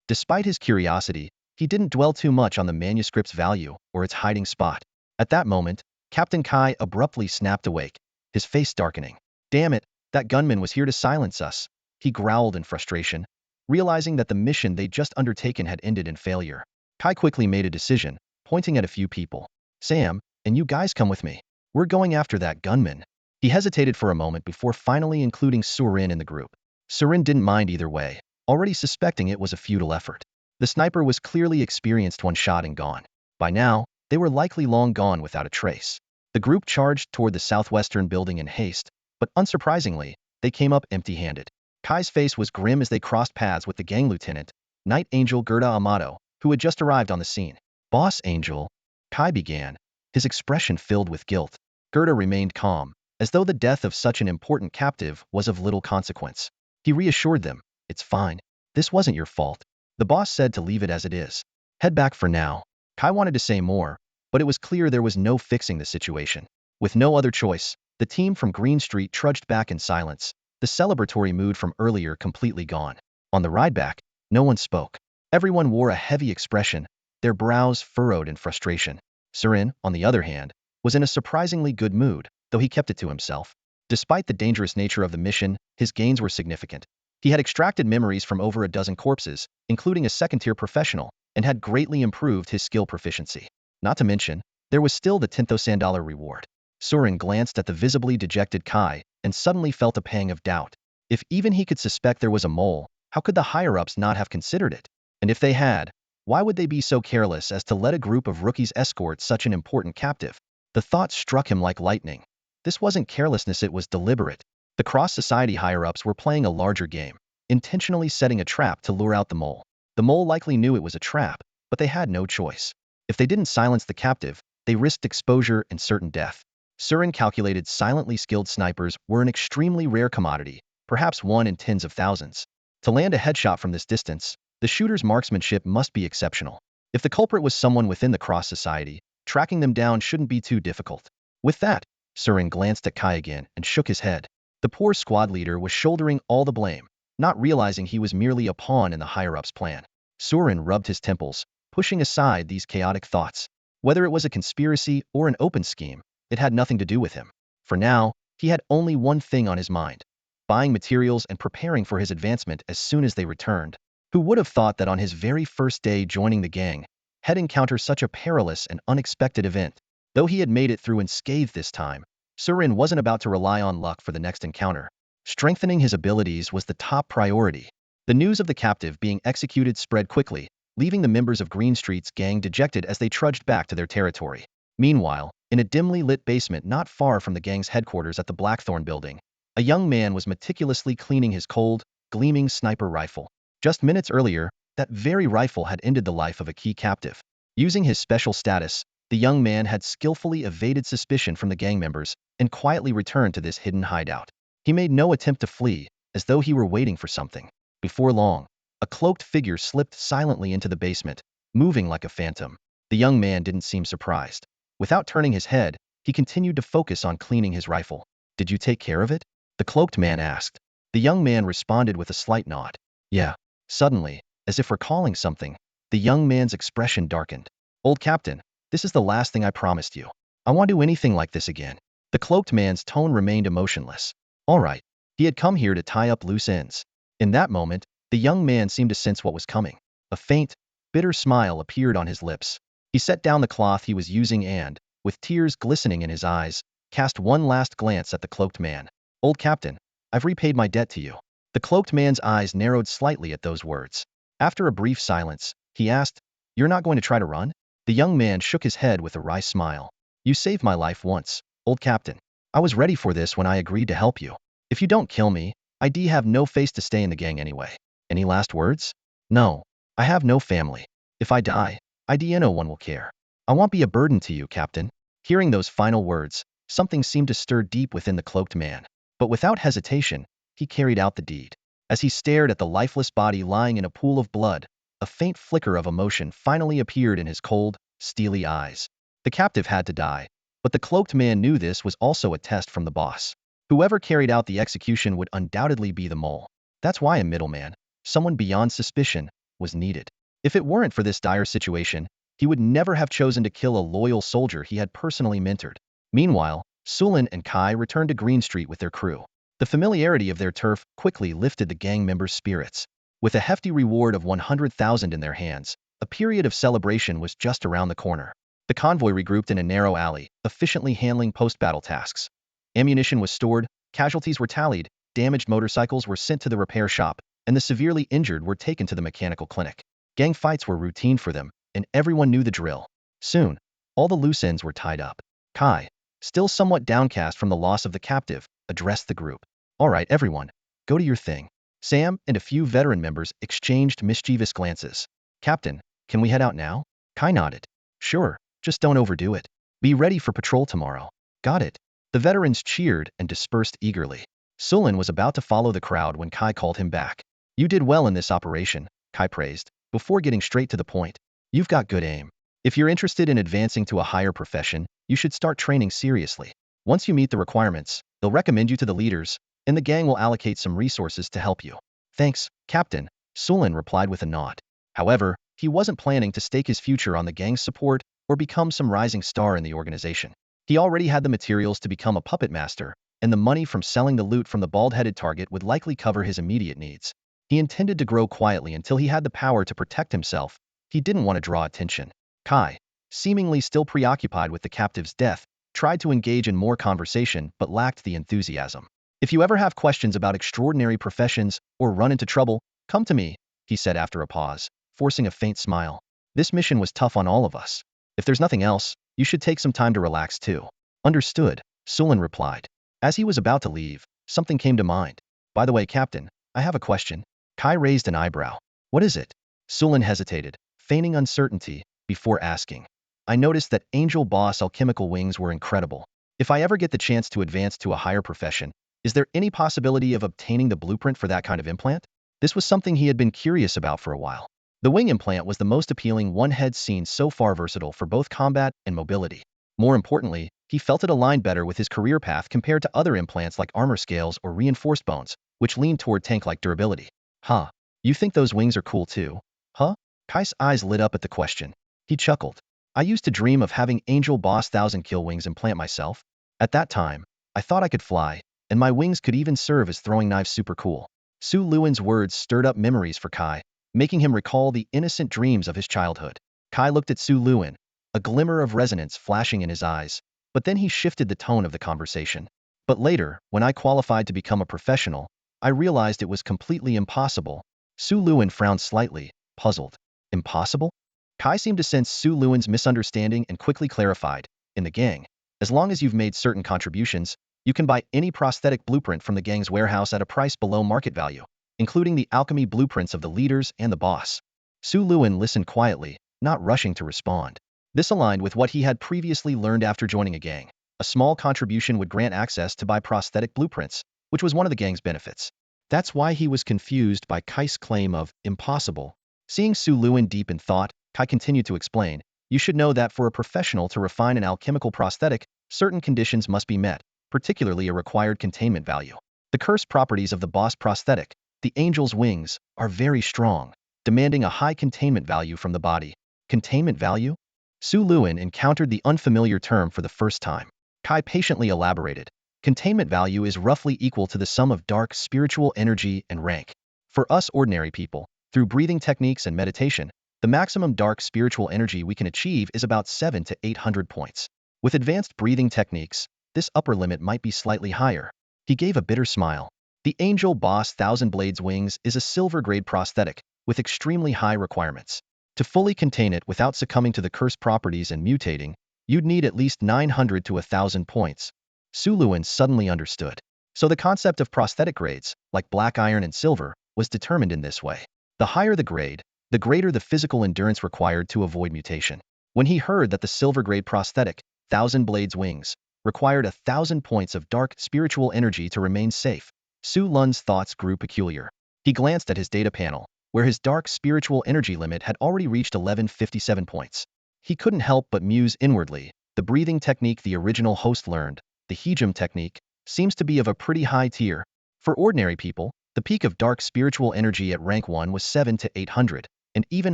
Despite his curiosity, he didn't dwell too much on the manuscript's value or its hiding spot. At that moment, Captain Kai abruptly snapped awake, his face darkening. Damn it, that gunman was here to silence us, he growled in frustration, realizing that the mission they'd just undertaken had ended in failure. Kai quickly made a decision, pointing at a few people. Sam, and you guys come with me. We're going after that gunman. He hesitated for a moment before finally including Surin in the group. Surin didn't mind either way, already suspecting it was a futile effort. The sniper was clearly experienced, one shot and gone. By now, they were likely long gone without a trace. The group charged toward the southwestern building in haste, but unsurprisingly, they came up empty-handed. Kai's face was grim as they crossed paths with the gang lieutenant, Knight Angel Gerda Amato, who had just arrived on the scene. Boss Angel, Kai began, his expression filled with guilt. Gerda remained calm, as though the death of such an important captive was of little consequence. He reassured them, it's fine. This wasn't your fault. The boss said to leave it as it is. Head back for now. Kai wanted to say more, but it was clear there was no fixing the situation. With no other choice, the team from Green Street trudged back in silence, the celebratory mood from earlier completely gone. On the ride back, no one spoke. Everyone wore a heavy expression, their brows furrowed in frustration. Surin, on the other hand, was in a surprisingly good mood, though he kept it to himself. Despite the dangerous nature of the mission, his gains were significant. He had extracted memories from over a dozen corpses, including a second-tier professional, and had greatly improved his skill proficiency. Not to mention, there was still the $10,000 reward. Surin glanced at the visibly dejected Kai and suddenly felt a pang of doubt. If even he could suspect there was a mole, how could the higher-ups not have considered it? And if they had, why would they be so careless as to let a group of rookies escort such an important captive? The thought struck him like lightning. This wasn't carelessness, it was deliberate. The cross-society higher-ups were playing a larger game, intentionally setting a trap to lure out the mole. The mole likely knew it was a trap, but they had no choice. If they didn't silence the captive, they risked exposure and certain death. Surin calculated silently skilled snipers were an extremely rare commodity, perhaps one in tens of thousands. To land a headshot from this distance, the shooter's marksmanship must be exceptional. If the culprit was someone within the cross-society, tracking them down shouldn't be too difficult. With that, Surin glanced at Kai again and shook his head. The poor squad leader was shouldering all the blame, not realizing he was merely a pawn in the higher-ups' plan. Surin rubbed his temples, pushing aside these chaotic thoughts. Whether it was a conspiracy or an open scheme, it had nothing to do with him. For now, he had only one thing on his mind: buying materials and preparing for his advancement as soon as they returned. Who would have thought that on his very first day joining the gang, he'd encounter such a perilous and unexpected event? Though he had made it through unscathed this time, Surin wasn't about to rely on luck for the next encounter. Strengthening his abilities was the top priority. The news of the captive being executed spread quickly, leaving the members of Green Street's gang dejected as they trudged back to their territory. Meanwhile, in a dimly lit basement not far from the gang's headquarters at the Blackthorn building, a young man was meticulously cleaning his cold, gleaming sniper rifle. Just minutes earlier, that very rifle had ended the life of a key captive. Using his special status, the young man had skillfully evaded suspicion from the gang members and quietly returned to this hidden hideout. He made no attempt to flee, as though he were waiting for something. Before long, a cloaked figure slipped silently into the basement, moving like a phantom. The young man didn't seem surprised. Without turning his head, he continued to focus on cleaning his rifle. "Did you take care of it?" the cloaked man asked. The young man responded with a slight nod. "Yeah." Suddenly, as if recalling something, the young man's expression darkened. "Old Captain, this is the last thing I promised you. I won't do anything like this again." The cloaked man's tone remained emotionless. All right. He had come here to tie up loose ends. In that moment, the young man seemed to sense what was coming. A faint, bitter smile appeared on his lips. He set down the cloth he was using and, with tears glistening in his eyes, cast one last glance at the cloaked man. Old captain, I've repaid my debt to you. The cloaked man's eyes narrowed slightly at those words. After a brief silence, he asked, You're not going to try to run? The young man shook his head with a wry smile. You saved my life once, old captain. I was ready for this when I agreed to help you. If you don't kill me, I'd have no face to stay in the gang anyway. Any last words? No. I have no family. If I die, no one will care. I won't be a burden to you, captain. Hearing those final words, something seemed to stir deep within the cloaked man. But without hesitation, he carried out the deed. As he stared at the lifeless body lying in a pool of blood, a faint flicker of emotion finally appeared in his cold, steely eyes. The captive had to die, but the cloaked man knew this was also a test from the boss. Whoever carried out the execution would undoubtedly be the mole. That's why a middleman, someone beyond suspicion, was needed. If it weren't for this dire situation, he would never have chosen to kill a loyal soldier he had personally mentored. Meanwhile, Sulin and Kai returned to Green Street with their crew. The familiarity of their turf quickly lifted the gang members' spirits. With a hefty reward of 100,000 in their hands, a period of celebration was just around the corner. The convoy regrouped in a narrow alley, efficiently handling post-battle tasks. Ammunition was stored, casualties were tallied, damaged motorcycles were sent to the repair shop, and the severely injured were taken to the mechanical clinic. Gang fights were routine for them, and everyone knew the drill. Soon, all the loose ends were tied up. Kai, still somewhat downcast from the loss of the captive, addressed the group. All right, everyone, go to your thing. Sam and a few veteran members exchanged mischievous glances. Captain, can we head out now? Kai nodded. Sure, just don't overdo it. Be ready for patrol tomorrow. Got it. The veterans cheered and dispersed eagerly. Sulin was about to follow the crowd when Kai called him back. You did well in this operation, Kai praised, before getting straight to the point. You've got good aim. If you're interested in advancing to a higher profession, you should start training seriously. Once you meet the requirements, they'll recommend you to the leaders, and the gang will allocate some resources to help you. Thanks, Captain, Sulin replied with a nod. However, he wasn't planning to stake his future on the gang's support or become some rising star in the organization. He already had the materials to become a puppet master, and the money from selling the loot from the bald-headed target would likely cover his immediate needs. He intended to grow quietly until he had the power to protect himself. He didn't want to draw attention. Kai, seemingly still preoccupied with the captive's death, tried to engage in more conversation but lacked the enthusiasm. If you ever have questions about extraordinary professions or run into trouble, come to me, he said after a pause, forcing a faint smile. This mission was tough on all of us. If there's nothing else, you should take some time to relax too. Understood, Sulin replied. As he was about to leave, something came to mind. By the way, Captain, I have a question. Kai raised an eyebrow. What is it? Sulin hesitated, feigning uncertainty, before asking. I noticed that Angel Boss alchemical wings were incredible. If I ever get the chance to advance to a higher profession, is there any possibility of obtaining the blueprint for that kind of implant? This was something he had been curious about for a while. The wing implant was the most appealing one had seen so far, versatile for both combat and mobility. More importantly, he felt it aligned better with his career path compared to other implants like armor scales or reinforced bones, which leaned toward tank-like durability. Huh. You think those wings are cool too? Huh? Kai's eyes lit up at the question. He chuckled. I used to dream of having Angel Boss 1000-kill wings implant myself. At that time, I thought I could fly, and my wings could even serve as throwing knives. Super cool. Su Luan's words stirred up memories for Kai, making him recall the innocent dreams of his childhood. Kai looked at Su Luan, a glimmer of resonance flashing in his eyes, but then he shifted the tone of the conversation. But later, when I qualified to become a professional, I realized it was completely impossible. Su Luan frowned slightly, puzzled. Impossible? Kai seemed to sense Su Luan's misunderstanding and quickly clarified. In the gang, as long as you've made certain contributions, you can buy any prosthetic blueprint from the gang's warehouse at a price below market value, including the alchemy blueprints of the leaders and the boss. Su Luan listened quietly, not rushing to respond. This aligned with what he had previously learned after joining a gang. A small contribution would grant access to buy prosthetic blueprints, which was one of the gang's benefits. That's why he was confused by Kai's claim of impossible. Seeing Su Luan deep in thought, Kai continued to explain, you should know that for a professional to refine an alchemical prosthetic, certain conditions must be met, particularly a required containment value. The cursed properties of the boss prosthetic, the angel's wings, are very strong, demanding a high containment value from the body. Containment value? Su Luan encountered the unfamiliar term for the first time. Kai patiently elaborated. Containment value is roughly equal to the sum of dark spiritual energy and rank. For us ordinary people, through breathing techniques and meditation, The maximum dark spiritual energy we can achieve is about 7 to 800 points. With advanced breathing techniques, this upper limit might be slightly higher. He gave a bitter smile. The Angel Boss Thousand Blades Wings is a silver-grade prosthetic with extremely high requirements. To fully contain it without succumbing to the curse properties and mutating, you'd need at least 900 to 1,000 points. Su Luin suddenly understood. So the concept of prosthetic grades, like black iron and silver, was determined in this way. The higher the grade, the greater the physical endurance required to avoid mutation. When he heard that the silver-grade prosthetic, Thousand Blades Wings, required 1,000 points of dark spiritual energy to remain safe, Su Lun's thoughts grew peculiar. He glanced at his data panel, where his dark spiritual energy limit had already reached 1157 points. He couldn't help but muse inwardly. The breathing technique the original host learned, the Hejim technique, seems to be of a pretty high tier. For ordinary people, the peak of dark spiritual energy at rank 1 was 7 to 800, and even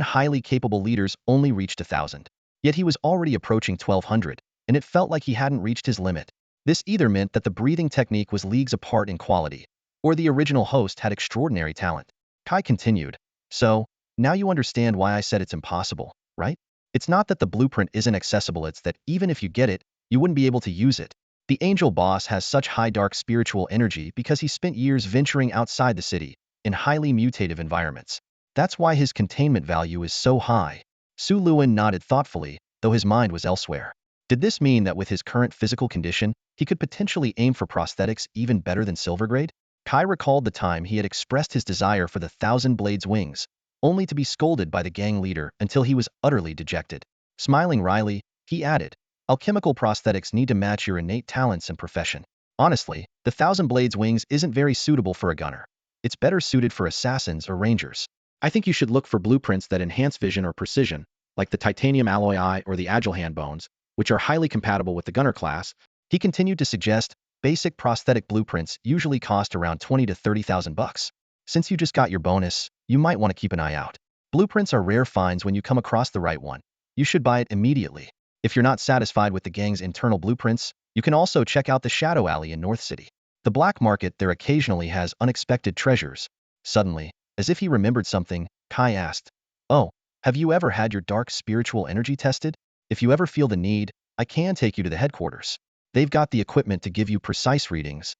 highly capable leaders only reached 1,000. Yet he was already approaching 1,200, and it felt like he hadn't reached his limit. This either meant that the breathing technique was leagues apart in quality, or the original host had extraordinary talent. Kai continued, "So, now you understand why I said it's impossible, right? It's not that the blueprint isn't accessible, it's that even if you get it, you wouldn't be able to use it. The Angel Boss has such high dark spiritual energy because he spent years venturing outside the city, in highly mutative environments. That's why his containment value is so high." Su Luin nodded thoughtfully, though his mind was elsewhere. Did this mean that with his current physical condition, he could potentially aim for prosthetics even better than Silvergrade? Kai recalled the time he had expressed his desire for the Thousand Blades Wings, only to be scolded by the gang leader until he was utterly dejected. Smiling wryly, he added, "Alchemical prosthetics need to match your innate talents and profession. Honestly, the Thousand Blades Wings isn't very suitable for a gunner. It's better suited for assassins or rangers. I think you should look for blueprints that enhance vision or precision, like the titanium alloy eye or the agile hand bones, which are highly compatible with the gunner class." He continued to suggest, "Basic prosthetic blueprints usually cost around 20 to 30,000 bucks. Since you just got your bonus, you might want to keep an eye out. Blueprints are rare finds. When you come across the right one, you should buy it immediately. If you're not satisfied with the gang's internal blueprints, you can also check out the Shadow Alley in North City. The black market there occasionally has unexpected treasures." Suddenly, as if he remembered something, Kai asked, "Oh, have you ever had your dark spiritual energy tested? If you ever feel the need, I can take you to the headquarters. They've got the equipment to give you precise readings."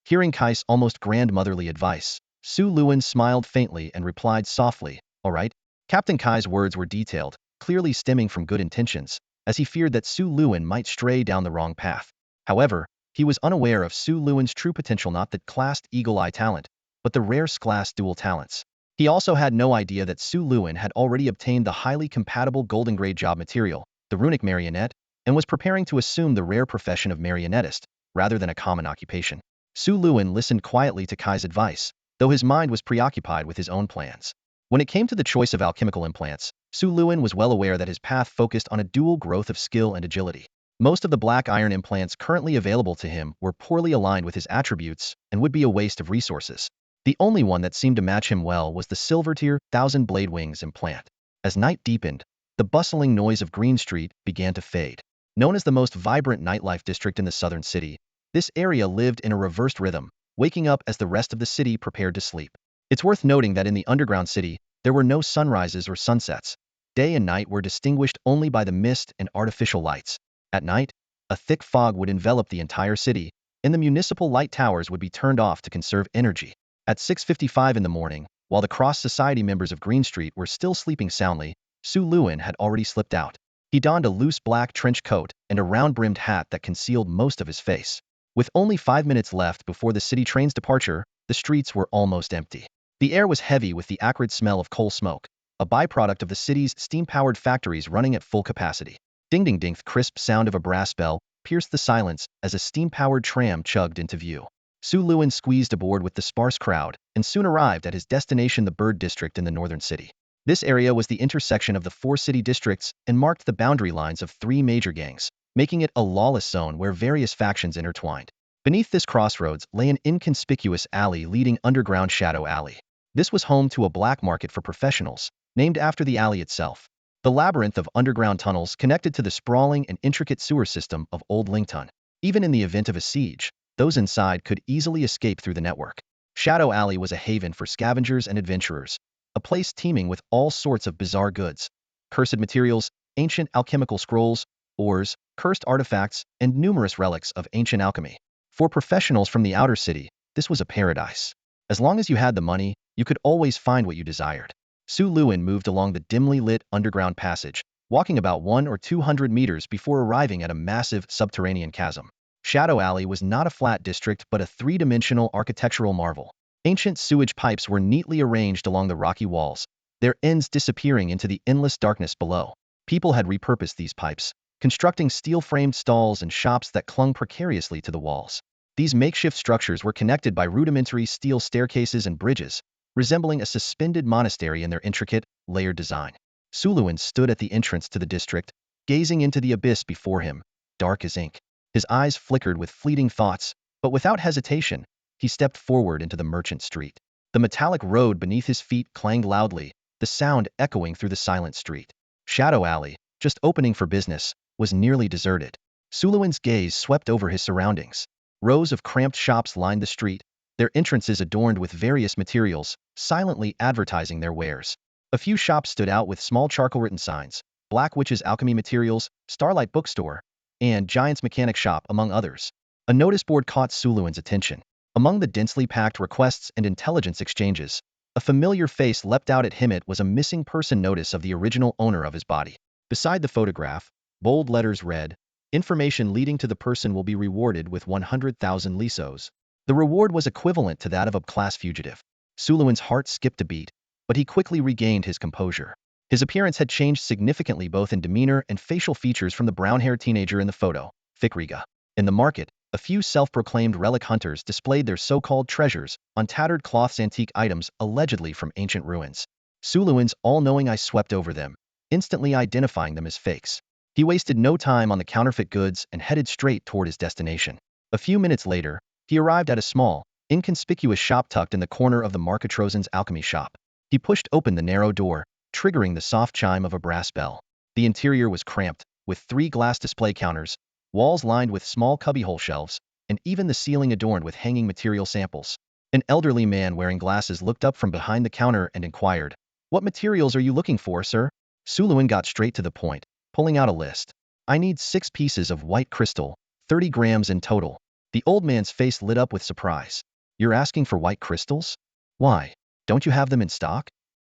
Hearing Kai's almost grandmotherly advice, Su Luin smiled faintly and replied softly, "All right." Captain Kai's words were detailed, clearly stemming from good intentions, as he feared that Su Luin might stray down the wrong path. However, he was unaware of Su Luin's true potential, not that classed eagle-eye talent, but the rare class dual talents. He also had no idea that Su Luin had already obtained the highly compatible golden grade job material, the runic marionette, and was preparing to assume the rare profession of marionettist, rather than a common occupation. Su Luin listened quietly to Kai's advice, though his mind was preoccupied with his own plans. When it came to the choice of alchemical implants, Su Luin was well aware that his path focused on a dual growth of skill and agility. Most of the black iron implants currently available to him were poorly aligned with his attributes and would be a waste of resources. The only one that seemed to match him well was the silver tier Thousand Blade Wings implant. As night deepened, the bustling noise of Green Street began to fade. Known as the most vibrant nightlife district in the southern city, this area lived in a reversed rhythm, waking up as the rest of the city prepared to sleep. It's worth noting that in the underground city, there were no sunrises or sunsets. Day and night were distinguished only by the mist and artificial lights. At night, a thick fog would envelop the entire city, and the municipal light towers would be turned off to conserve energy. At 6:55 in the morning, while the cross-society members of Green Street were still sleeping soundly, Su Luin had already slipped out. He donned a loose black trench coat and a round-brimmed hat that concealed most of his face. With only 5 minutes left before the city train's departure, the streets were almost empty. The air was heavy with the acrid smell of coal smoke, a byproduct of the city's steam-powered factories running at full capacity. Ding-ding-ding, the crisp sound of a brass bell pierced the silence as a steam-powered tram chugged into view. Su Luin squeezed aboard with the sparse crowd and soon arrived at his destination, the Bird District in the northern city. This area was the intersection of the 4 city districts and marked the boundary lines of 3 major gangs, making it a lawless zone where various factions intertwined. Beneath this crossroads lay an inconspicuous alley leading underground Shadow Alley. This was home to a black market for professionals, named after the alley itself. The labyrinth of underground tunnels connected to the sprawling and intricate sewer system of Old Lington. Even in the event of a siege, those inside could easily escape through the network. Shadow Alley was a haven for scavengers and adventurers, a place teeming with all sorts of bizarre goods, cursed materials, ancient alchemical scrolls, ores, cursed artifacts, and numerous relics of ancient alchemy. For professionals from the outer city, this was a paradise. As long as you had the money, you could always find what you desired. Su Luin moved along the dimly lit underground passage, walking about 100 or 200 meters before arriving at a massive subterranean chasm. Shadow Alley was not a flat district but a three-dimensional architectural marvel. Ancient sewage pipes were neatly arranged along the rocky walls, their ends disappearing into the endless darkness below. People had repurposed these pipes, constructing steel-framed stalls and shops that clung precariously to the walls. These makeshift structures were connected by rudimentary steel staircases and bridges, resembling a suspended monastery in their intricate, layered design. Suluin stood at the entrance to the district, gazing into the abyss before him, dark as ink. His eyes flickered with fleeting thoughts, but without hesitation, he stepped forward into the merchant street. The metallic road beneath his feet clanged loudly, the sound echoing through the silent street. Shadow Alley, just opening for business, was nearly deserted. Suluin's gaze swept over his surroundings. Rows of cramped shops lined the street, their entrances adorned with various materials, silently advertising their wares. A few shops stood out with small charcoal-written signs, Black Witch's Alchemy Materials, Starlight Bookstore, and Giant's Mechanic Shop, among others. A notice board caught Suluin's attention. Among the densely packed requests and intelligence exchanges, a familiar face leapt out at him. It was a missing person notice of the original owner of his body. Beside the photograph, bold letters read, "Information leading to the person will be rewarded with 100,000 lisos." The reward was equivalent to that of a class fugitive. Suluin's heart skipped a beat, but he quickly regained his composure. His appearance had changed significantly both in demeanor and facial features from the brown-haired teenager in the photo, Fikriga. In the market, a few self-proclaimed relic hunters displayed their so-called treasures on tattered cloths, antique items allegedly from ancient ruins. Suluin's all-knowing eye swept over them, instantly identifying them as fakes. He wasted no time on the counterfeit goods and headed straight toward his destination. A few minutes later, he arrived at a small, inconspicuous shop tucked in the corner of the Marketrosen's alchemy shop. He pushed open the narrow door, triggering the soft chime of a brass bell. The interior was cramped, with 3 glass display counters, walls lined with small cubbyhole shelves, and even the ceiling adorned with hanging material samples. An elderly man wearing glasses looked up from behind the counter and inquired, "What materials are you looking for, sir?" Suluin got straight to the point, pulling out a list. "I need 6 pieces of white crystal, 30 grams in total." The old man's face lit up with surprise. "You're asking for white crystals? Why? Don't you have them in stock?"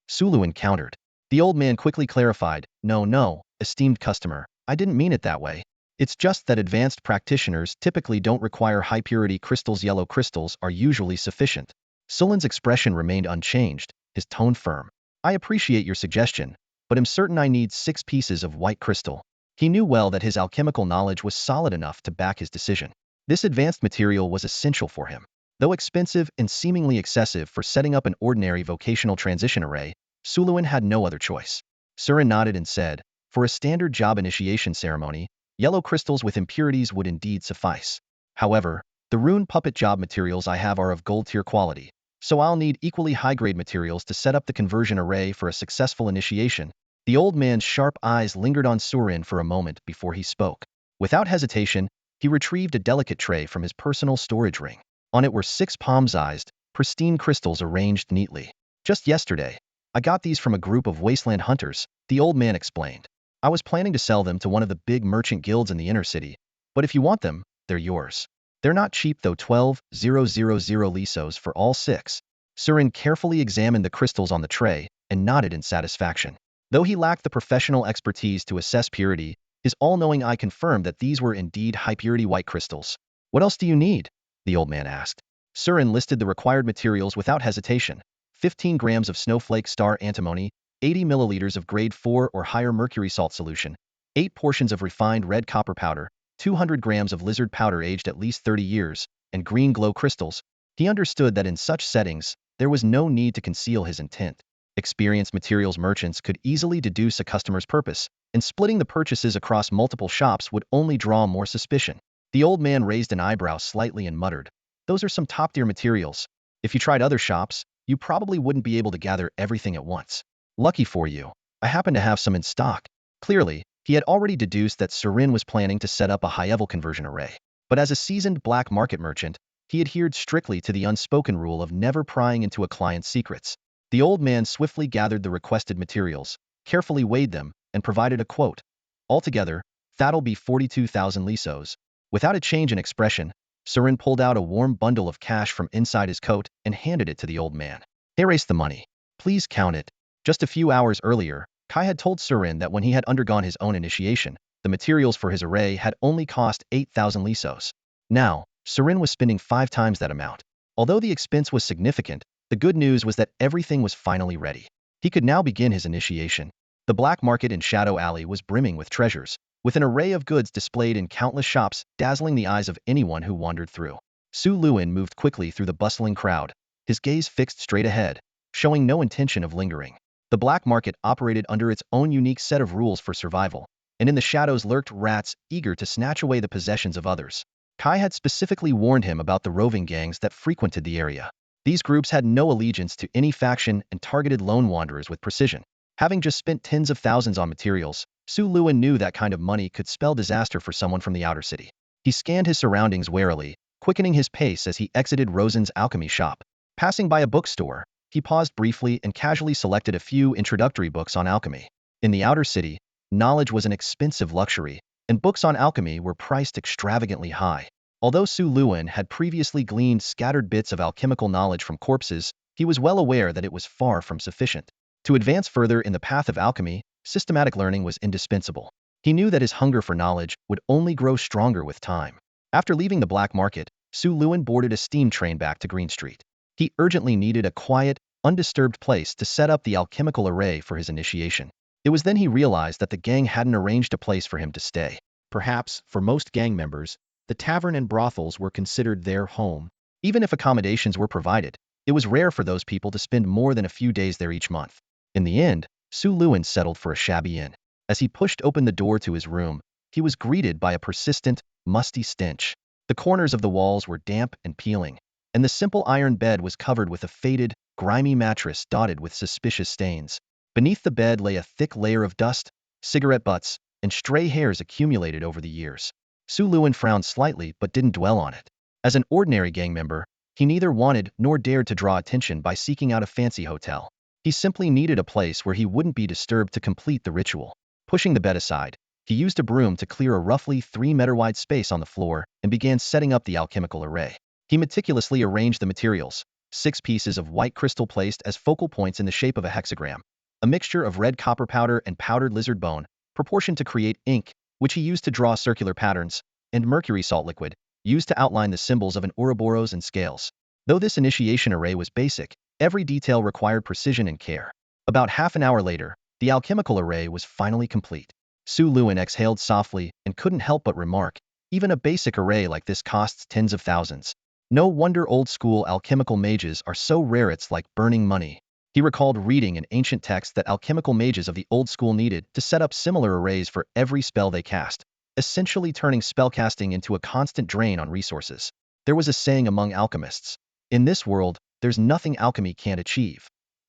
Suluin countered. The old man quickly clarified, No, esteemed customer, I didn't mean it that way. It's just that advanced practitioners typically don't require high-purity crystals. Yellow crystals are usually sufficient." Sulin's expression remained unchanged, his tone firm. "I appreciate your suggestion, but am certain I need 6 pieces of white crystal." He knew well that his alchemical knowledge was solid enough to back his decision. This advanced material was essential for him. Though expensive and seemingly excessive for setting up an ordinary vocational transition array, Suluin had no other choice. Surin nodded and said, "For a standard job initiation ceremony, yellow crystals with impurities would indeed suffice. However, the rune puppet job materials I have are of gold-tier quality, so I'll need equally high-grade materials to set up the conversion array for a successful initiation." The old man's sharp eyes lingered on Surin for a moment before he spoke. Without hesitation, he retrieved a delicate tray from his personal storage ring. On it were 6 palm-sized, pristine crystals arranged neatly. "Just yesterday, I got these from a group of wasteland hunters," the old man explained. "I was planning to sell them to one of the big merchant guilds in the inner city, but if you want them, they're yours. They're not cheap though, 12,000 lisos for all 6. Surin carefully examined the crystals on the tray and nodded in satisfaction. Though he lacked the professional expertise to assess purity, his all-knowing eye confirmed that these were indeed high-purity white crystals. "What else do you need?" the old man asked. Surin listed the required materials without hesitation. 15 grams of snowflake star antimony, 80 milliliters of grade 4 or higher mercury salt solution, 8 portions of refined red copper powder, 200 grams of lizard powder aged at least 30 years, and green glow crystals. He understood that in such settings, there was no need to conceal his intent. Experienced materials merchants could easily deduce a customer's purpose, and splitting the purchases across multiple shops would only draw more suspicion. The old man raised an eyebrow slightly and muttered, "Those are some top-tier materials. If you tried other shops, you probably wouldn't be able to gather everything at once. Lucky for you, I happen to have some in stock." Clearly, he had already deduced that Surin was planning to set up a high-level conversion array. But as a seasoned black market merchant, he adhered strictly to the unspoken rule of never prying into a client's secrets. The old man swiftly gathered the requested materials, carefully weighed them, and provided a quote. Altogether, that'll be 42,000 lisos. Without a change in expression, Surin pulled out a warm bundle of cash from inside his coat and handed it to the old man. Erase the money. Please count it. Just a few hours earlier, Kai had told Surin that when he had undergone his own initiation, the materials for his array had only cost 8,000 lisos. Now, Surin was spending 5 times that amount. Although the expense was significant, the good news was that everything was finally ready. He could now begin his initiation. The black market in Shadow Alley was brimming with treasures, with an array of goods displayed in countless shops, dazzling the eyes of anyone who wandered through. Su Luin moved quickly through the bustling crowd, his gaze fixed straight ahead, showing no intention of lingering. The black market operated under its own unique set of rules for survival, and in the shadows lurked rats eager to snatch away the possessions of others. Kai had specifically warned him about the roving gangs that frequented the area. These groups had no allegiance to any faction and targeted lone wanderers with precision. Having just spent tens of thousands on materials, Su Luin knew that kind of money could spell disaster for someone from the outer city. He scanned his surroundings warily, quickening his pace as he exited Rosen's alchemy shop. Passing by a bookstore, he paused briefly and casually selected a few introductory books on alchemy. In the outer city, knowledge was an expensive luxury, and books on alchemy were priced extravagantly high. Although Su Luin had previously gleaned scattered bits of alchemical knowledge from corpses, he was well aware that it was far from sufficient. To advance further in the path of alchemy, systematic learning was indispensable. He knew that his hunger for knowledge would only grow stronger with time. After leaving the black market, Su Luin boarded a steam train back to Green Street. He urgently needed a quiet, undisturbed place to set up the alchemical array for his initiation. It was then he realized that the gang hadn't arranged a place for him to stay. Perhaps, for most gang members, the tavern and brothels were considered their home. Even if accommodations were provided, it was rare for those people to spend more than a few days there each month. In the end, Su Luin settled for a shabby inn. As he pushed open the door to his room, he was greeted by a persistent, musty stench. The corners of the walls were damp and peeling, and the simple iron bed was covered with a faded, grimy mattress dotted with suspicious stains. Beneath the bed lay a thick layer of dust, cigarette butts, and stray hairs accumulated over the years. Su Luin frowned slightly but didn't dwell on it. As an ordinary gang member, he neither wanted nor dared to draw attention by seeking out a fancy hotel. He simply needed a place where he wouldn't be disturbed to complete the ritual. Pushing the bed aside, he used a broom to clear a roughly 3-meter-wide space on the floor and began setting up the alchemical array. He meticulously arranged the materials, 6 pieces of white crystal placed as focal points in the shape of a hexagram, a mixture of red copper powder and powdered lizard bone, proportioned to create ink, which he used to draw circular patterns, and mercury salt liquid, used to outline the symbols of an Ouroboros and scales. Though this initiation array was basic, every detail required precision and care. About half an hour later, the alchemical array was finally complete. Su Luin exhaled softly and couldn't help but remark, even a basic array like this costs tens of thousands. No wonder old-school alchemical mages are so rare it's like burning money. He recalled reading in ancient texts that alchemical mages of the old school needed to set up similar arrays for every spell they cast, essentially turning spellcasting into a constant drain on resources. There was a saying among alchemists: in this world, there's nothing alchemy can't achieve.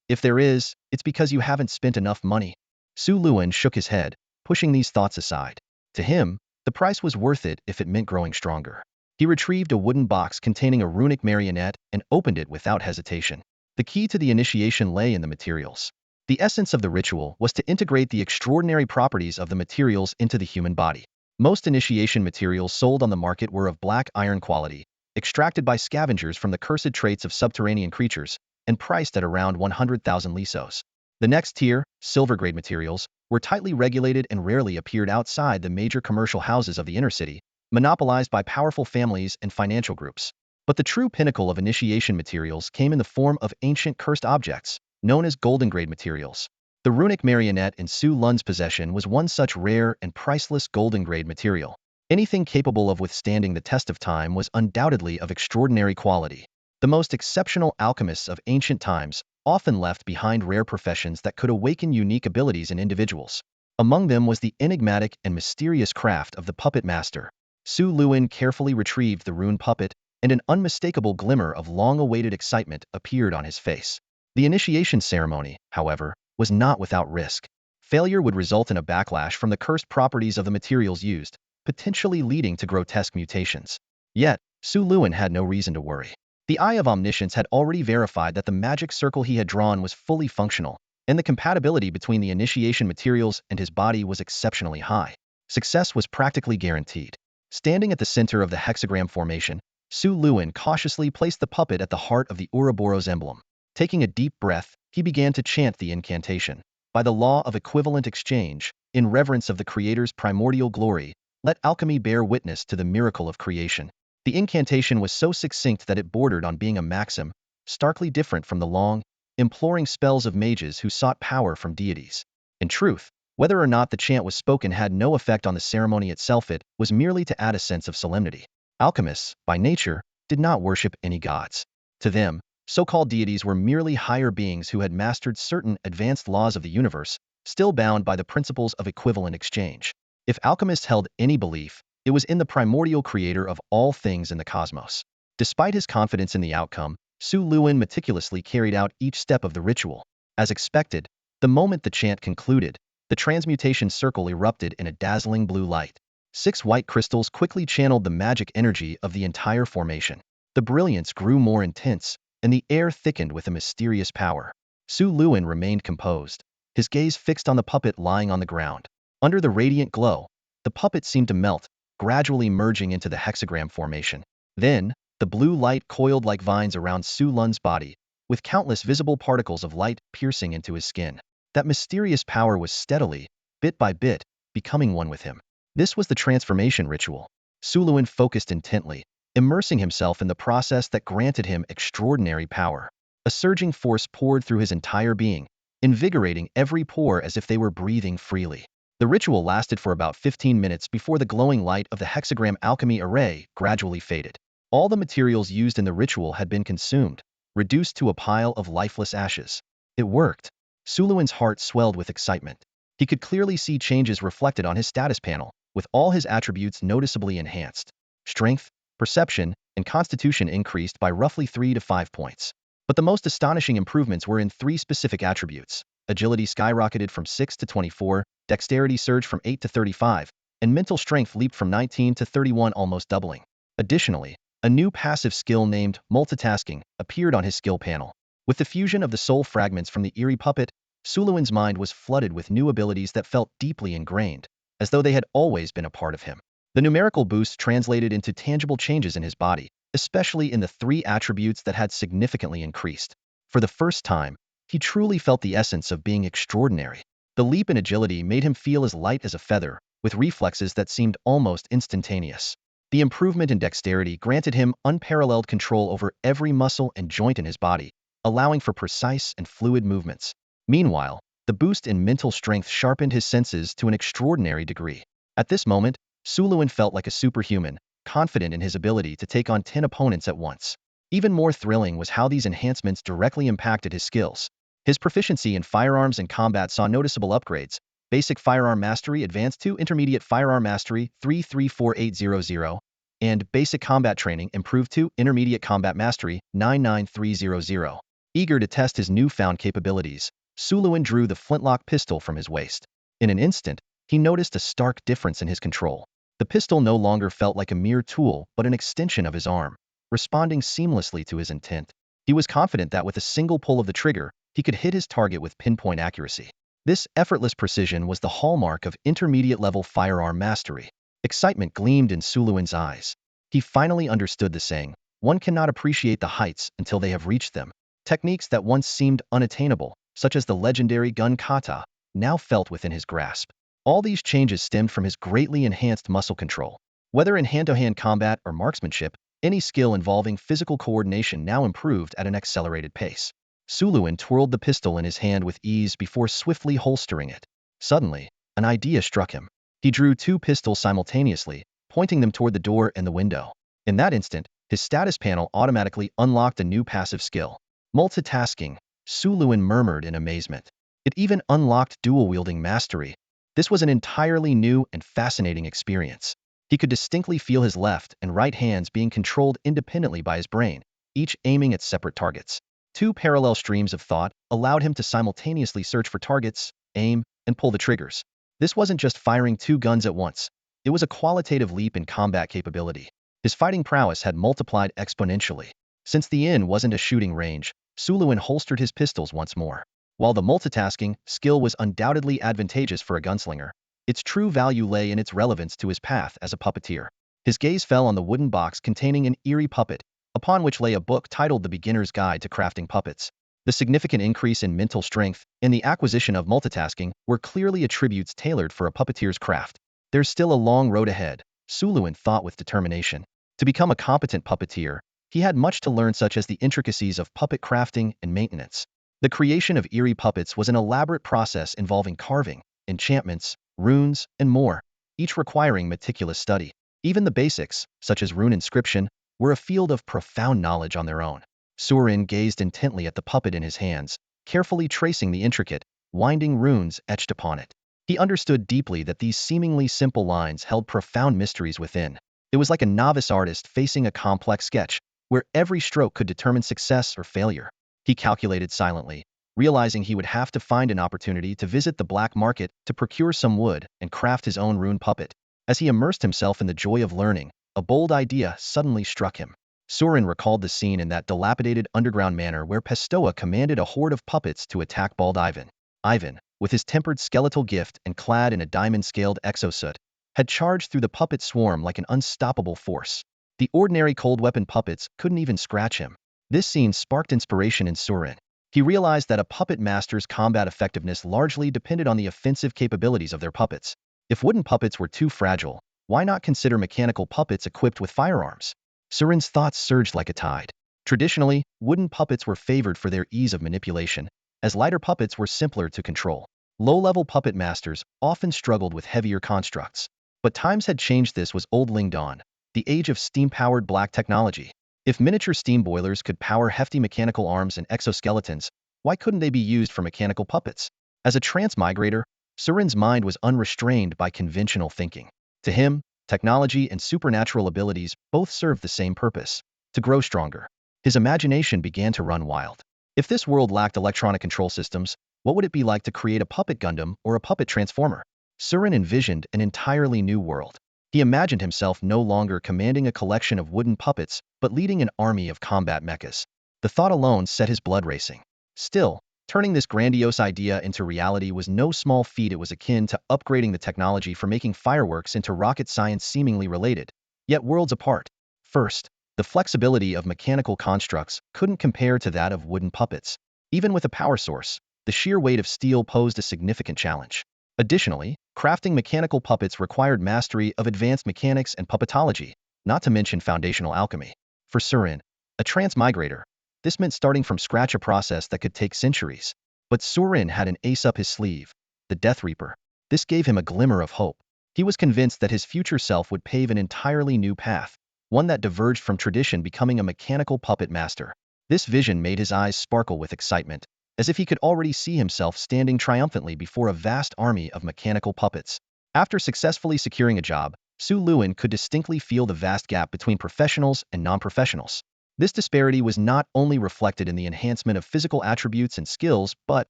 If there is, it's because you haven't spent enough money. Su Luin shook his head, pushing these thoughts aside. To him, the price was worth it if it meant growing stronger. He retrieved a wooden box containing a runic marionette and opened it without hesitation. The key to the initiation lay in the materials. The essence of the ritual was to integrate the extraordinary properties of the materials into the human body. Most initiation materials sold on the market were of black iron quality, extracted by scavengers from the cursed traits of subterranean creatures, and priced at around 100,000 lisos. The next tier, silver-grade materials, were tightly regulated and rarely appeared outside the major commercial houses of the inner city, monopolized by powerful families and financial groups. But the true pinnacle of initiation materials came in the form of ancient cursed objects, known as golden-grade materials. The runic marionette in Su Lun's possession was one such rare and priceless golden-grade material. Anything capable of withstanding the test of time was undoubtedly of extraordinary quality. The most exceptional alchemists of ancient times often left behind rare professions that could awaken unique abilities in individuals. Among them was the enigmatic and mysterious craft of the puppet master. Su Luin carefully retrieved the rune puppet, and an unmistakable glimmer of long-awaited excitement appeared on his face. The initiation ceremony, however, was not without risk. Failure would result in a backlash from the cursed properties of the materials used, potentially leading to grotesque mutations. Yet, Su Luin had no reason to worry. The Eye of Omniscience had already verified that the magic circle he had drawn was fully functional, and the compatibility between the initiation materials and his body was exceptionally high. Success was practically guaranteed. Standing at the center of the hexagram formation, Su Luin cautiously placed the puppet at the heart of the Ouroboros emblem. Taking a deep breath, he began to chant the incantation. By the law of equivalent exchange, in reverence of the Creator's primordial glory, let alchemy bear witness to the miracle of creation. The incantation was so succinct that it bordered on being a maxim, starkly different from the long, imploring spells of mages who sought power from deities. In truth, whether or not the chant was spoken had no effect on the ceremony itself. It was merely to add a sense of solemnity. Alchemists, by nature, did not worship any gods. To them, so-called deities were merely higher beings who had mastered certain advanced laws of the universe, still bound by the principles of equivalent exchange. If alchemists held any belief, it was in the primordial creator of all things in the cosmos. Despite his confidence in the outcome, Su Luin meticulously carried out each step of the ritual. As expected, the moment the chant concluded, the transmutation circle erupted in a dazzling blue light. 6 white crystals quickly channeled the magic energy of the entire formation. The brilliance grew more intense, and the air thickened with a mysterious power. Su Luin remained composed, his gaze fixed on the puppet lying on the ground. Under the radiant glow, the puppet seemed to melt, gradually merging into the hexagram formation. Then, the blue light coiled like vines around Su Lun's body, with countless visible particles of light piercing into his skin. That mysterious power was steadily, bit by bit, becoming one with him. This was the transformation ritual. Su Luin focused intently, immersing himself in the process that granted him extraordinary power. A surging force poured through his entire being, invigorating every pore as if they were breathing freely. The ritual lasted for about 15 minutes before the glowing light of the hexagram alchemy array gradually faded. All the materials used in the ritual had been consumed, reduced to a pile of lifeless ashes. It worked. Su Luin's heart swelled with excitement. He could clearly see changes reflected on his status panel, with all his attributes noticeably enhanced. Strength, perception, and constitution increased by roughly 3 to 5 points. But the most astonishing improvements were in 3 specific attributes. Agility skyrocketed from 6 to 24, dexterity surged from 8 to 35, and mental strength leaped from 19 to 31, almost doubling. Additionally, a new passive skill named multitasking appeared on his skill panel. With the fusion of the soul fragments from the eerie puppet, Su Luin's mind was flooded with new abilities that felt deeply ingrained, as though they had always been a part of him. The numerical boost translated into tangible changes in his body, especially in the 3 attributes that had significantly increased. For the first time, he truly felt the essence of being extraordinary. The leap in agility made him feel as light as a feather, with reflexes that seemed almost instantaneous. The improvement in dexterity granted him unparalleled control over every muscle and joint in his body, allowing for precise and fluid movements. Meanwhile, the boost in mental strength sharpened his senses to an extraordinary degree. At this moment, Su Luin felt like a superhuman, confident in his ability to take on 10 opponents at once. Even more thrilling was how these enhancements directly impacted his skills. His proficiency in firearms and combat saw noticeable upgrades. Basic Firearm Mastery advanced to Intermediate Firearm Mastery 334800, and Basic Combat Training improved to Intermediate Combat Mastery 99300. Eager to test his newfound capabilities, Su Luin drew the flintlock pistol from his waist. In an instant, he noticed a stark difference in his control. The pistol no longer felt like a mere tool but an extension of his arm, responding seamlessly to his intent. He was confident that with a single pull of the trigger, he could hit his target with pinpoint accuracy. This effortless precision was the hallmark of intermediate-level firearm mastery. Excitement gleamed in Su Luin's eyes. He finally understood the saying, one cannot appreciate the heights until they have reached them. Techniques that once seemed unattainable, such as the legendary gun kata, now felt within his grasp. All these changes stemmed from his greatly enhanced muscle control. Whether in hand-to-hand combat or marksmanship, any skill involving physical coordination now improved at an accelerated pace. Su Luin twirled the pistol in his hand with ease before swiftly holstering it. Suddenly, an idea struck him. He drew 2 pistols simultaneously, pointing them toward the door and the window. In that instant, his status panel automatically unlocked a new passive skill. Multitasking, Su Luin murmured in amazement. It even unlocked dual-wielding mastery. This was an entirely new and fascinating experience. He could distinctly feel his left and right hands being controlled independently by his brain, each aiming at separate targets. 2 parallel streams of thought allowed him to simultaneously search for targets, aim, and pull the triggers. This wasn't just firing 2 guns at once. It was a qualitative leap in combat capability. His fighting prowess had multiplied exponentially. Since the inn wasn't a shooting range, Su Luin holstered his pistols once more. While the multitasking skill was undoubtedly advantageous for a gunslinger, its true value lay in its relevance to his path as a puppeteer. His gaze fell on the wooden box containing an eerie puppet, upon which lay a book titled The Beginner's Guide to Crafting Puppets. The significant increase in mental strength and the acquisition of multitasking were clearly attributes tailored for a puppeteer's craft. There's still a long road ahead, Su Luin thought with determination. To become a competent puppeteer, he had much to learn, such as the intricacies of puppet crafting and maintenance. The creation of eerie puppets was an elaborate process involving carving, enchantments, runes, and more, each requiring meticulous study. Even the basics, such as rune inscription, were a field of profound knowledge on their own. Surin gazed intently at the puppet in his hands, carefully tracing the intricate, winding runes etched upon it. He understood deeply that these seemingly simple lines held profound mysteries within. It was like a novice artist facing a complex sketch, where every stroke could determine success or failure. He calculated silently, realizing he would have to find an opportunity to visit the black market to procure some wood and craft his own rune puppet. As he immersed himself in the joy of learning, a bold idea suddenly struck him. Surin recalled the scene in that dilapidated underground manor where Pestoa commanded a horde of puppets to attack bald Ivan. Ivan, with his tempered skeletal gift and clad in a diamond-scaled exosuit, had charged through the puppet swarm like an unstoppable force. The ordinary cold weapon puppets couldn't even scratch him. This scene sparked inspiration in Surin. He realized that a puppet master's combat effectiveness largely depended on the offensive capabilities of their puppets. If wooden puppets were too fragile, why not consider mechanical puppets equipped with firearms? Surin's thoughts surged like a tide. Traditionally, wooden puppets were favored for their ease of manipulation, as lighter puppets were simpler to control. Low-level puppet masters often struggled with heavier constructs. But times had changed. This was Old Ling Dawn, the age of steam-powered black technology. If miniature steam boilers could power hefty mechanical arms and exoskeletons, why couldn't they be used for mechanical puppets? As a transmigrator, Surin's mind was unrestrained by conventional thinking. To him, technology and supernatural abilities both served the same purpose: to grow stronger. His imagination began to run wild. If this world lacked electronic control systems, what would it be like to create a puppet Gundam or a puppet transformer? Surin envisioned an entirely new world. He imagined himself no longer commanding a collection of wooden puppets, but leading an army of combat mechas. The thought alone set his blood racing. Still, turning this grandiose idea into reality was no small feat. It was akin to upgrading the technology for making fireworks into rocket science, seemingly related, yet worlds apart. First, the flexibility of mechanical constructs couldn't compare to that of wooden puppets. Even with a power source, the sheer weight of steel posed a significant challenge. Additionally, crafting mechanical puppets required mastery of advanced mechanics and puppetology, not to mention foundational alchemy. For Surin, a transmigrator, this meant starting from scratch, a process that could take centuries. But Surin had an ace up his sleeve: the Death Reaper. This gave him a glimmer of hope. He was convinced that his future self would pave an entirely new path, one that diverged from tradition, becoming a mechanical puppet master. This vision made his eyes sparkle with excitement, as if he could already see himself standing triumphantly before a vast army of mechanical puppets. After successfully securing a job, Su Luin could distinctly feel the vast gap between professionals and non-professionals. This disparity was not only reflected in the enhancement of physical attributes and skills, but,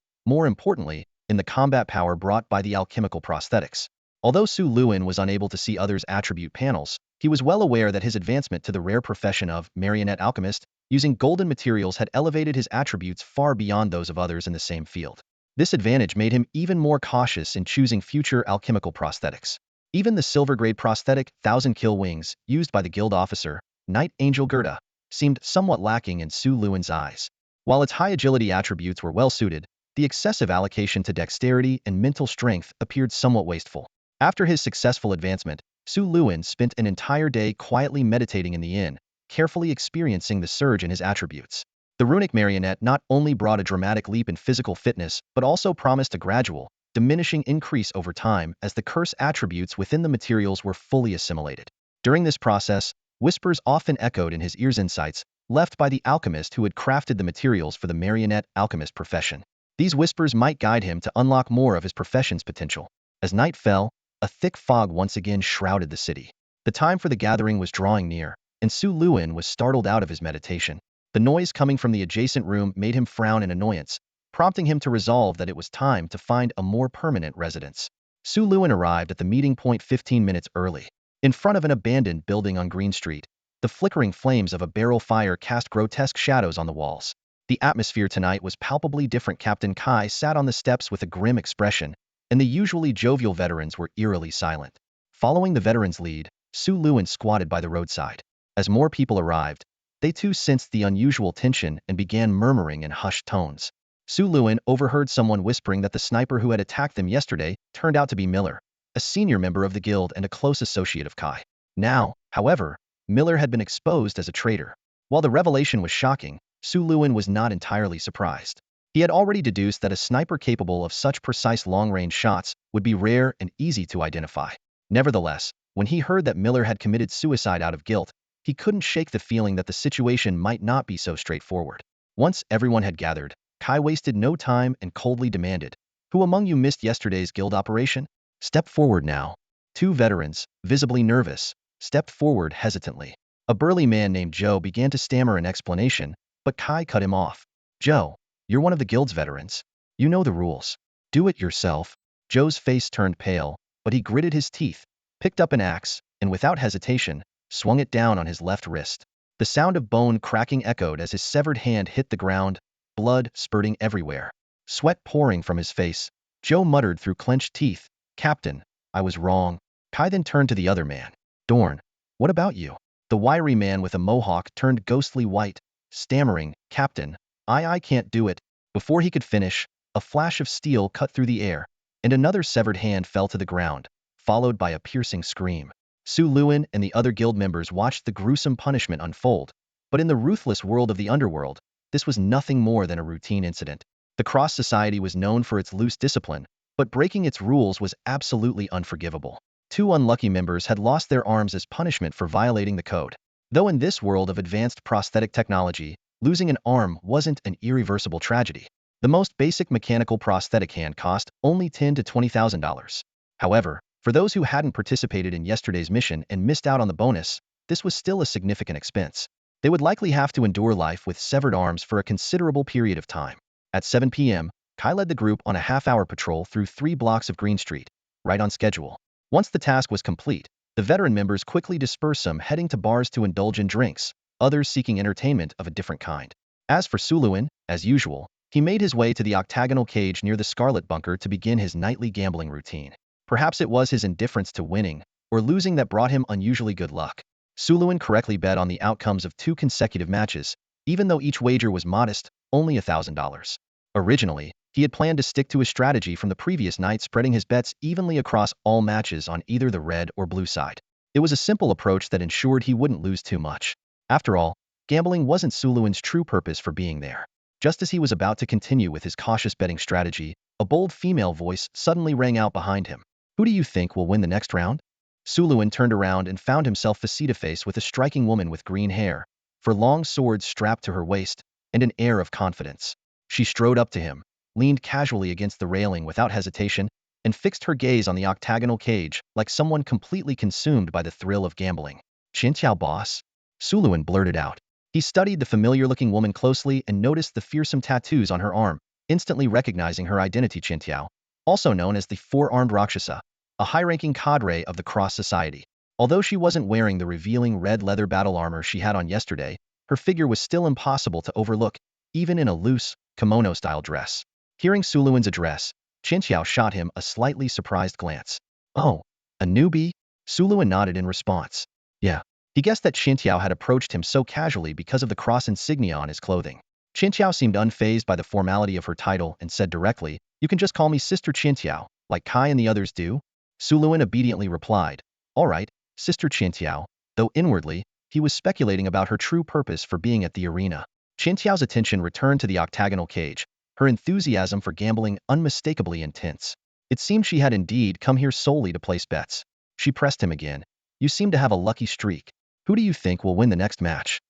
more importantly, in the combat power brought by the alchemical prosthetics. Although Su Luin was unable to see others' attribute panels, he was well aware that his advancement to the rare profession of marionette alchemist, using golden materials, had elevated his attributes far beyond those of others in the same field. This advantage made him even more cautious in choosing future alchemical prosthetics. Even the silver-grade prosthetic, 1,000 kill wings, used by the guild officer, Knight Angel Gerda, seemed somewhat lacking in Su Luin's eyes. While its high agility attributes were well suited, the excessive allocation to dexterity and mental strength appeared somewhat wasteful. After his successful advancement, Su Luin spent an entire day quietly meditating in the inn, carefully experiencing the surge in his attributes. The runic marionette not only brought a dramatic leap in physical fitness, but also promised a gradual, diminishing increase over time as the curse attributes within the materials were fully assimilated. During this process, whispers often echoed in his ears, insights left by the alchemist who had crafted the materials for the marionette alchemist profession. These whispers might guide him to unlock more of his profession's potential. As night fell, a thick fog once again shrouded the city. The time for the gathering was drawing near, and Su Luin was startled out of his meditation. The noise coming from the adjacent room made him frown in annoyance, prompting him to resolve that it was time to find a more permanent residence. Su Luin arrived at the meeting point 15 minutes early. In front of an abandoned building on Green Street, The flickering flames of a barrel fire cast grotesque shadows on the walls. The atmosphere tonight was palpably different. Captain Kai sat on the steps with a grim expression, and the usually jovial veterans were eerily silent. Following the veterans' lead, Su Luan squatted by the roadside. As more people arrived, they too sensed the unusual tension and began murmuring in hushed tones. Su Luan overheard someone whispering that the sniper who had attacked them yesterday turned out to be Miller, a senior member of the guild and a close associate of Kai. Now, however, Miller had been exposed as a traitor. While the revelation was shocking, Su Luan was not entirely surprised. He had already deduced that a sniper capable of such precise long-range shots would be rare and easy to identify. Nevertheless, when he heard that Miller had committed suicide out of guilt, he couldn't shake the feeling that the situation might not be so straightforward. Once everyone had gathered, Kai wasted no time and coldly demanded, "Who among you missed yesterday's guild operation? Step forward now." Two veterans, visibly nervous, stepped forward hesitantly. A burly man named Joe began to stammer an explanation, but Kai cut him off. "Joe, you're one of the guild's veterans. You know the rules. Do it yourself." Joe's face turned pale, but he gritted his teeth, picked up an axe, and without hesitation, swung it down on his left wrist. The sound of bone cracking echoed as his severed hand hit the ground, blood spurting everywhere. Sweat pouring from his face, Joe muttered through clenched teeth, "Captain, I was wrong." Kai then turned to the other man. "Dorn, what about you?" The wiry man with a mohawk turned ghostly white, stammering, "Captain, I can't do it." Before he could finish, a flash of steel cut through the air, and another severed hand fell to the ground, followed by a piercing scream. Su Luan and the other guild members watched the gruesome punishment unfold, but in the ruthless world of the underworld, this was nothing more than a routine incident. The Cross Society was known for its loose discipline, but breaking its rules was absolutely unforgivable. Two unlucky members had lost their arms as punishment for violating the code. Though in this world of advanced prosthetic technology, losing an arm wasn't an irreversible tragedy. The most basic mechanical prosthetic hand cost only $10,000 to $20,000. However, for those who hadn't participated in yesterday's mission and missed out on the bonus, this was still a significant expense. They would likely have to endure life with severed arms for a considerable period of time. At 7 p.m., Kai led the group on a half-hour patrol through 3 blocks of Green Street, right on schedule. Once the task was complete, the veteran members quickly dispersed, some heading to bars to indulge in drinks, others seeking entertainment of a different kind. As for Su Luan, as usual, he made his way to the octagonal cage near the Scarlet Bunker to begin his nightly gambling routine. Perhaps it was his indifference to winning or losing that brought him unusually good luck. Su Luan correctly bet on the outcomes of 2 consecutive matches, even though each wager was modest, only $1,000. Originally, he had planned to stick to his strategy from the previous night, spreading his bets evenly across all matches on either the red or blue side. It was a simple approach that ensured he wouldn't lose too much. After all, gambling wasn't Su Luan's true purpose for being there. Just as he was about to continue with his cautious betting strategy, a bold female voice suddenly rang out behind him. "Who do you think will win the next round?" Su Luan turned around and found himself face-to-face with a striking woman with green hair, for long swords strapped to her waist, and an air of confidence. She strode up to him, leaned casually against the railing without hesitation, and fixed her gaze on the octagonal cage like someone completely consumed by the thrill of gambling. "Chintiao, boss?" Su Luan blurted out. He studied the familiar-looking woman closely and noticed the fearsome tattoos on her arm, instantly recognizing her identity. Chintiao, also known as the Four-Armed Rakshasa, a high-ranking cadre of the Cross Society. Although she wasn't wearing the revealing red leather battle armor she had on yesterday, her figure was still impossible to overlook, even in a loose, kimono-style dress. Hearing Su Luan's address, Chintiao shot him a slightly surprised glance. "Oh, a newbie?" Su Luan nodded in response. Yeah. He guessed that Chintiao had approached him so casually because of the cross insignia on his clothing. Chintiao seemed unfazed by the formality of her title and said directly, "You can just call me Sister Chintiao, like Kai and the others do." Su Luan obediently replied, "All right, Sister Chintiao," though inwardly, he was speculating about her true purpose for being at the arena. Chintiao's attention returned to the octagonal cage, her enthusiasm for gambling unmistakably intense. It seemed she had indeed come here solely to place bets. She pressed him again. "You seem to have a lucky streak. Who do you think will win the next match?"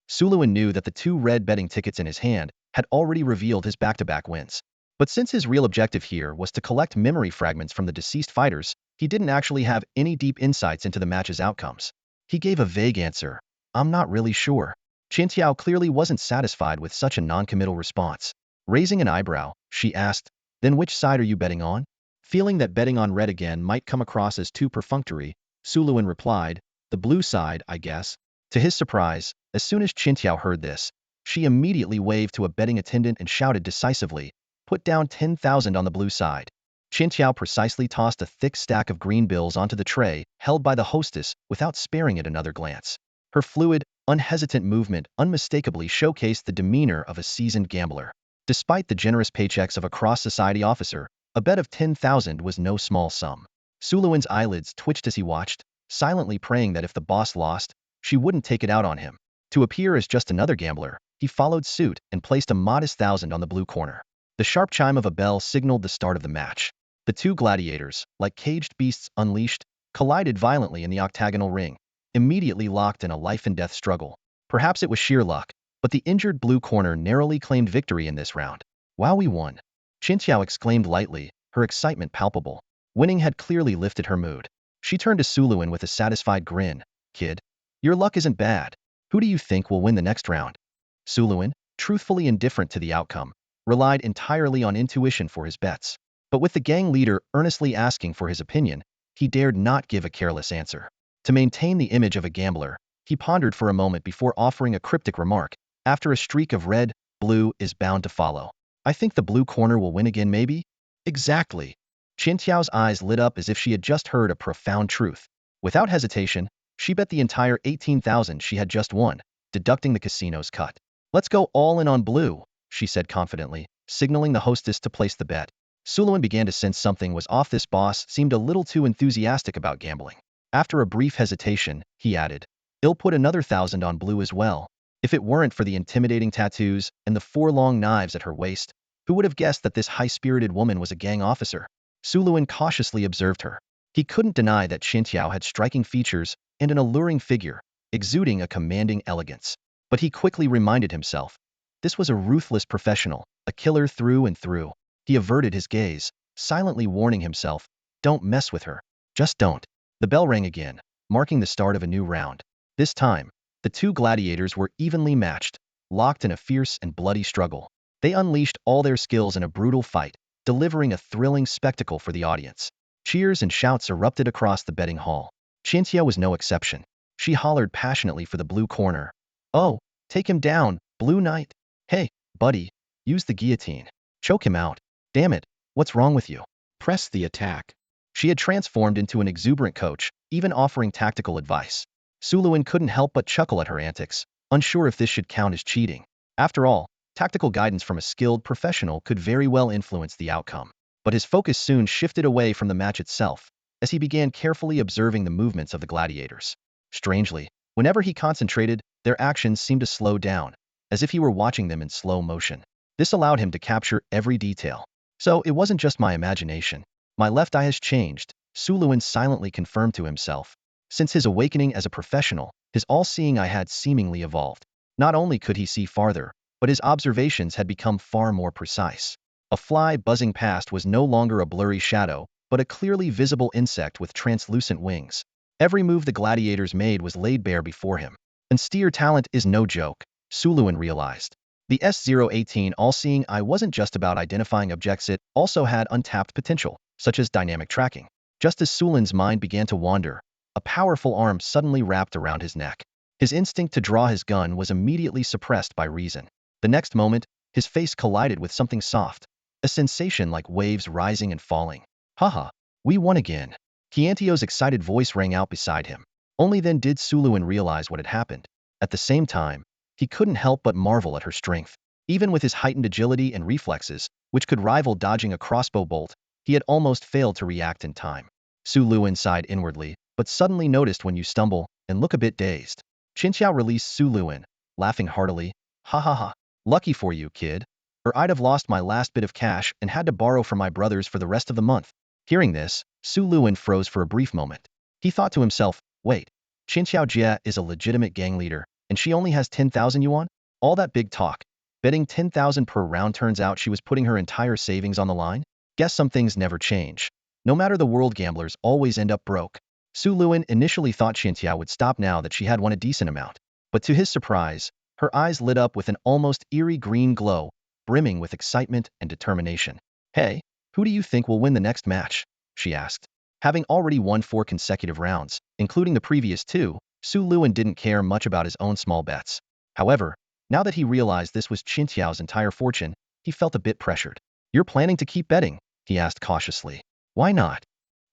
Su Luan knew that the 2 red betting tickets in his hand had already revealed his back-to-back wins. But since his real objective here was to collect memory fragments from the deceased fighters, he didn't actually have any deep insights into the match's outcomes. He gave a vague answer, "I'm not really sure." Chintiao clearly wasn't satisfied with such a non-committal response. Raising an eyebrow, she asked, "Then which side are you betting on?" Feeling that betting on red again might come across as too perfunctory, Su Luan replied, "The blue side, I guess." To his surprise, as soon as Qintiao heard this, she immediately waved to a betting attendant and shouted decisively, "Put down 10,000 on the blue side." Qintiao precisely tossed a thick stack of green bills onto the tray held by the hostess without sparing it another glance. Her fluid, unhesitant movement unmistakably showcased the demeanor of a seasoned gambler. Despite the generous paychecks of a cross-society officer, a bet of 10,000 was no small sum. Suluin's eyelids twitched as he watched, silently praying that if the boss lost, she wouldn't take it out on him. To appear as just another gambler, he followed suit and placed a modest 1,000 on the blue corner. The sharp chime of a bell signaled the start of the match. The two gladiators, like caged beasts unleashed, collided violently in the octagonal ring, immediately locked in a life-and-death struggle. Perhaps it was sheer luck, but the injured blue corner narrowly claimed victory in this round. "Wow, we won!" Qintiao exclaimed lightly, her excitement palpable. Winning had clearly lifted her mood. She turned to Suluin with a satisfied grin. "Kid, your luck isn't bad. Who do you think will win the next round?" Suluin, truthfully indifferent to the outcome, relied entirely on intuition for his bets. But with the gang leader earnestly asking for his opinion, he dared not give a careless answer. To maintain the image of a gambler, he pondered for a moment before offering a cryptic remark. "After a streak of red, blue is bound to follow. I think the blue corner will win again, maybe?" "Exactly." Qintiao's eyes lit up as if she had just heard a profound truth. Without hesitation, she bet the entire 18,000 she had just won, deducting the casino's cut. "Let's go all in on blue," she said confidently, signaling the hostess to place the bet. Suluin began to sense something was off. This boss seemed a little too enthusiastic about gambling. After a brief hesitation, he added, "I'll put another 1,000 on blue as well." If it weren't for the intimidating tattoos and the 4 long knives at her waist, who would have guessed that this high-spirited woman was a gang officer? Suluin cautiously observed her. He couldn't deny that Qintiao had striking features and an alluring figure, exuding a commanding elegance. But he quickly reminded himself, this was a ruthless professional, a killer through and through. He averted his gaze, silently warning himself, "Don't mess with her. Just don't." The bell rang again, marking the start of a new round. This time, the two gladiators were evenly matched, locked in a fierce and bloody struggle. They unleashed all their skills in a brutal fight, delivering a thrilling spectacle for the audience. Cheers and shouts erupted across the betting hall. Qintia was no exception. She hollered passionately for the blue corner. "Oh, take him down, Blue Knight. Hey, buddy, use the guillotine. Choke him out. Damn it, what's wrong with you? Press the attack." She had transformed into an exuberant coach, even offering tactical advice. Suluin couldn't help but chuckle at her antics, unsure if this should count as cheating. After all, tactical guidance from a skilled professional could very well influence the outcome. But his focus soon shifted away from the match itself, as he began carefully observing the movements of the gladiators. Strangely, whenever he concentrated, their actions seemed to slow down, as if he were watching them in slow motion. This allowed him to capture every detail. "So it wasn't just my imagination. My left eye has changed," Suluin silently confirmed to himself. Since his awakening as a professional, his all-seeing eye had seemingly evolved. Not only could he see farther, but his observations had become far more precise. A fly buzzing past was no longer a blurry shadow, but a clearly visible insect with translucent wings. Every move the gladiators made was laid bare before him. And steer talent is no joke, Suluin realized. The S018 all-seeing eye wasn't just about identifying objects, it also had untapped potential, such as dynamic tracking. Just as Sulin's mind began to wander, a powerful arm suddenly wrapped around his neck. His instinct to draw his gun was immediately suppressed by reason. The next moment, his face collided with something soft, a sensation like waves rising and falling. "Haha, we won again." Qiantio's excited voice rang out beside him. Only then did Suluin realize what had happened. At the same time, he couldn't help but marvel at her strength. Even with his heightened agility and reflexes, which could rival dodging a crossbow bolt, he had almost failed to react in time. Suluin sighed inwardly, but suddenly noticed when you stumble and look a bit dazed. Qintiao released Suluin, laughing heartily. "Ha ha ha. Lucky for you, kid. Or I'd have lost my last bit of cash and had to borrow from my brothers for the rest of the month." Hearing this, Suluin froze for a brief moment. He thought to himself, wait, Qintiao Jia is a legitimate gang leader, and she only has 10,000 yuan? All that big talk. Betting 10,000 per round turns out she was putting her entire savings on the line? Guess some things never change. No matter the world, gamblers always end up broke. Suluin initially thought Qintiao would stop now that she had won a decent amount. But to his surprise, her eyes lit up with an almost eerie green glow, brimming with excitement and determination. "Hey, who do you think will win the next match?" she asked. Having already won 4 consecutive rounds, including the previous 2, Su Luan didn't care much about his own small bets. However, now that he realized this was Qin Xiao's entire fortune, he felt a bit pressured. "You're planning to keep betting?" he asked cautiously. "Why not?"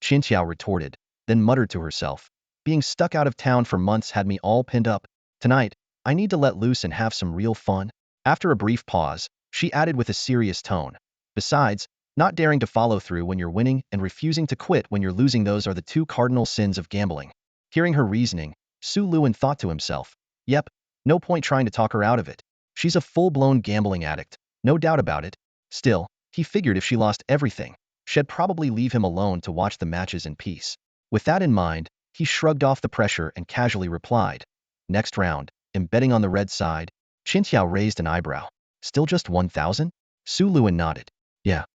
Qin Xiao retorted, then muttered to herself. "Being stuck out of town for months had me all pinned up. Tonight, I need to let loose and have some real fun." After a brief pause, she added with a serious tone. "Besides, not daring to follow through when you're winning and refusing to quit when you're losing, those are the two cardinal sins of gambling." Hearing her reasoning, Su Luan thought to himself, "Yep, no point trying to talk her out of it. She's a full-blown gambling addict, no doubt about it." Still, he figured if she lost everything, she'd probably leave him alone to watch the matches in peace. With that in mind, he shrugged off the pressure and casually replied, "Next round, am betting on the red side." Qin Xiao raised an eyebrow. "Still just 1,000? Su Luan nodded. "Yeah.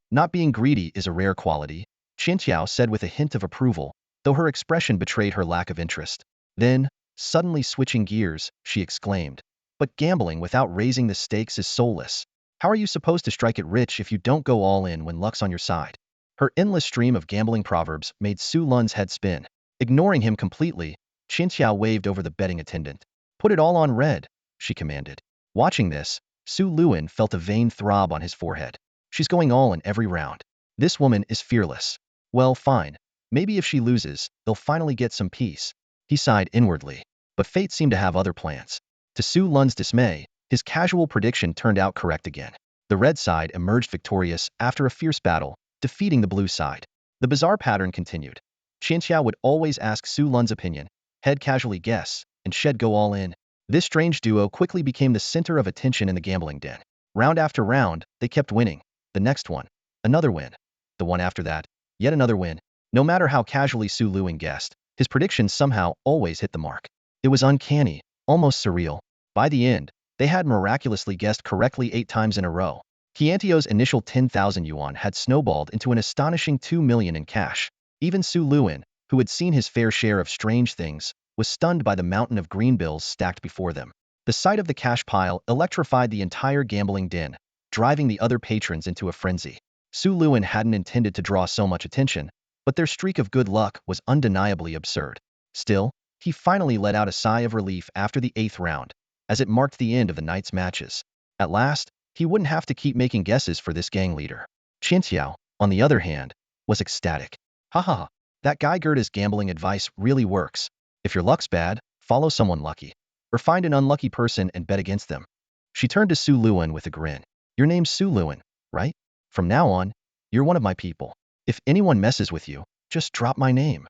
Not being greedy is a rare quality," Qin Xiao said with a hint of approval, though her expression betrayed her lack of interest. Then, suddenly switching gears, she exclaimed, "But gambling without raising the stakes is soulless. How are you supposed to strike it rich if you don't go all in when luck's on your side?" Her endless stream of gambling proverbs made Su Lun's head spin. Ignoring him completely, Qin Xiao waved over the betting attendant. "Put it all on red," she commanded. Watching this, Su Luan felt a vain throb on his forehead. She's going all in every round. This woman is fearless. Well, fine. Maybe if she loses, they'll finally get some peace. He sighed inwardly. But fate seemed to have other plans. To Su Lun's dismay, his casual prediction turned out correct again. The red side emerged victorious after a fierce battle, defeating the blue side. The bizarre pattern continued. Qin Xiao would always ask Su Lun's opinion, he'd casually guess, and she'd go all in. This strange duo quickly became the center of attention in the gambling den. Round after round, they kept winning. The next one, another win. The one after that, yet another win. No matter how casually Su Luan guessed, his predictions somehow always hit the mark. It was uncanny, almost surreal. By the end, they had miraculously guessed correctly 8 times in a row. Qiantio's initial 10,000 yuan had snowballed into an astonishing 2 million in cash. Even Su Luan, who had seen his fair share of strange things, was stunned by the mountain of green bills stacked before them. The sight of the cash pile electrified the entire gambling den, driving the other patrons into a frenzy. Su Luan hadn't intended to draw so much attention, but their streak of good luck was undeniably absurd. Still, he finally let out a sigh of relief after the 8th round, as it marked the end of the night's matches. At last, he wouldn't have to keep making guesses for this gang leader. Qin Xiao, on the other hand, was ecstatic. "Ha, that guy Gerda's gambling advice really works. If your luck's bad, follow someone lucky. Or find an unlucky person and bet against them." She turned to Su Luan with a grin. "Your name's Su Luan, right? From now on, you're one of my people. If anyone messes with you, just drop my name."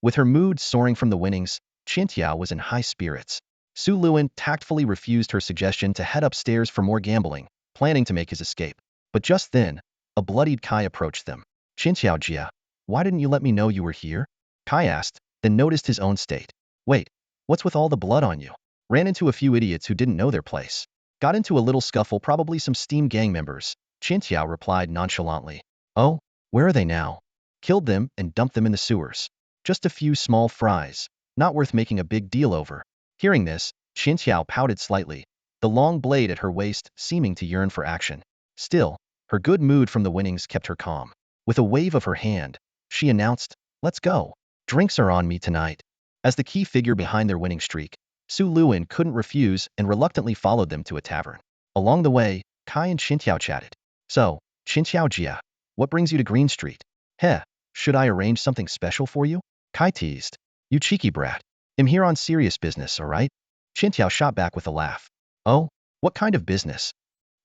With her mood soaring from the winnings, Qin Xiao was in high spirits. Su Luan tactfully refused her suggestion to head upstairs for more gambling, planning to make his escape. But just then, a bloodied Kai approached them. "Qin Xiao Jia, why didn't you let me know you were here?" Kai asked, then noticed his own state. "Wait, what's with all the blood on you?" "Ran into a few idiots who didn't know their place. Got into a little scuffle, probably some Steam gang members," Qin Xiao replied nonchalantly. "Oh, where are they now?" "Killed them and dumped them in the sewers. Just a few small fries. Not worth making a big deal over." Hearing this, Qin Xiao pouted slightly, the long blade at her waist seeming to yearn for action. Still, her good mood from the winnings kept her calm. With a wave of her hand, she announced, "Let's go. Drinks are on me tonight." As the key figure behind their winning streak, Su Luan couldn't refuse and reluctantly followed them to a tavern. Along the way, Kai and Qin Xiao chatted. "So, Qin Xiao Jia, what brings you to Green Street?" "Heh, should I arrange something special for you?" Kai teased. "You cheeky brat. I'm here on serious business, alright?" Qin Xiao shot back with a laugh. "Oh, what kind of business?"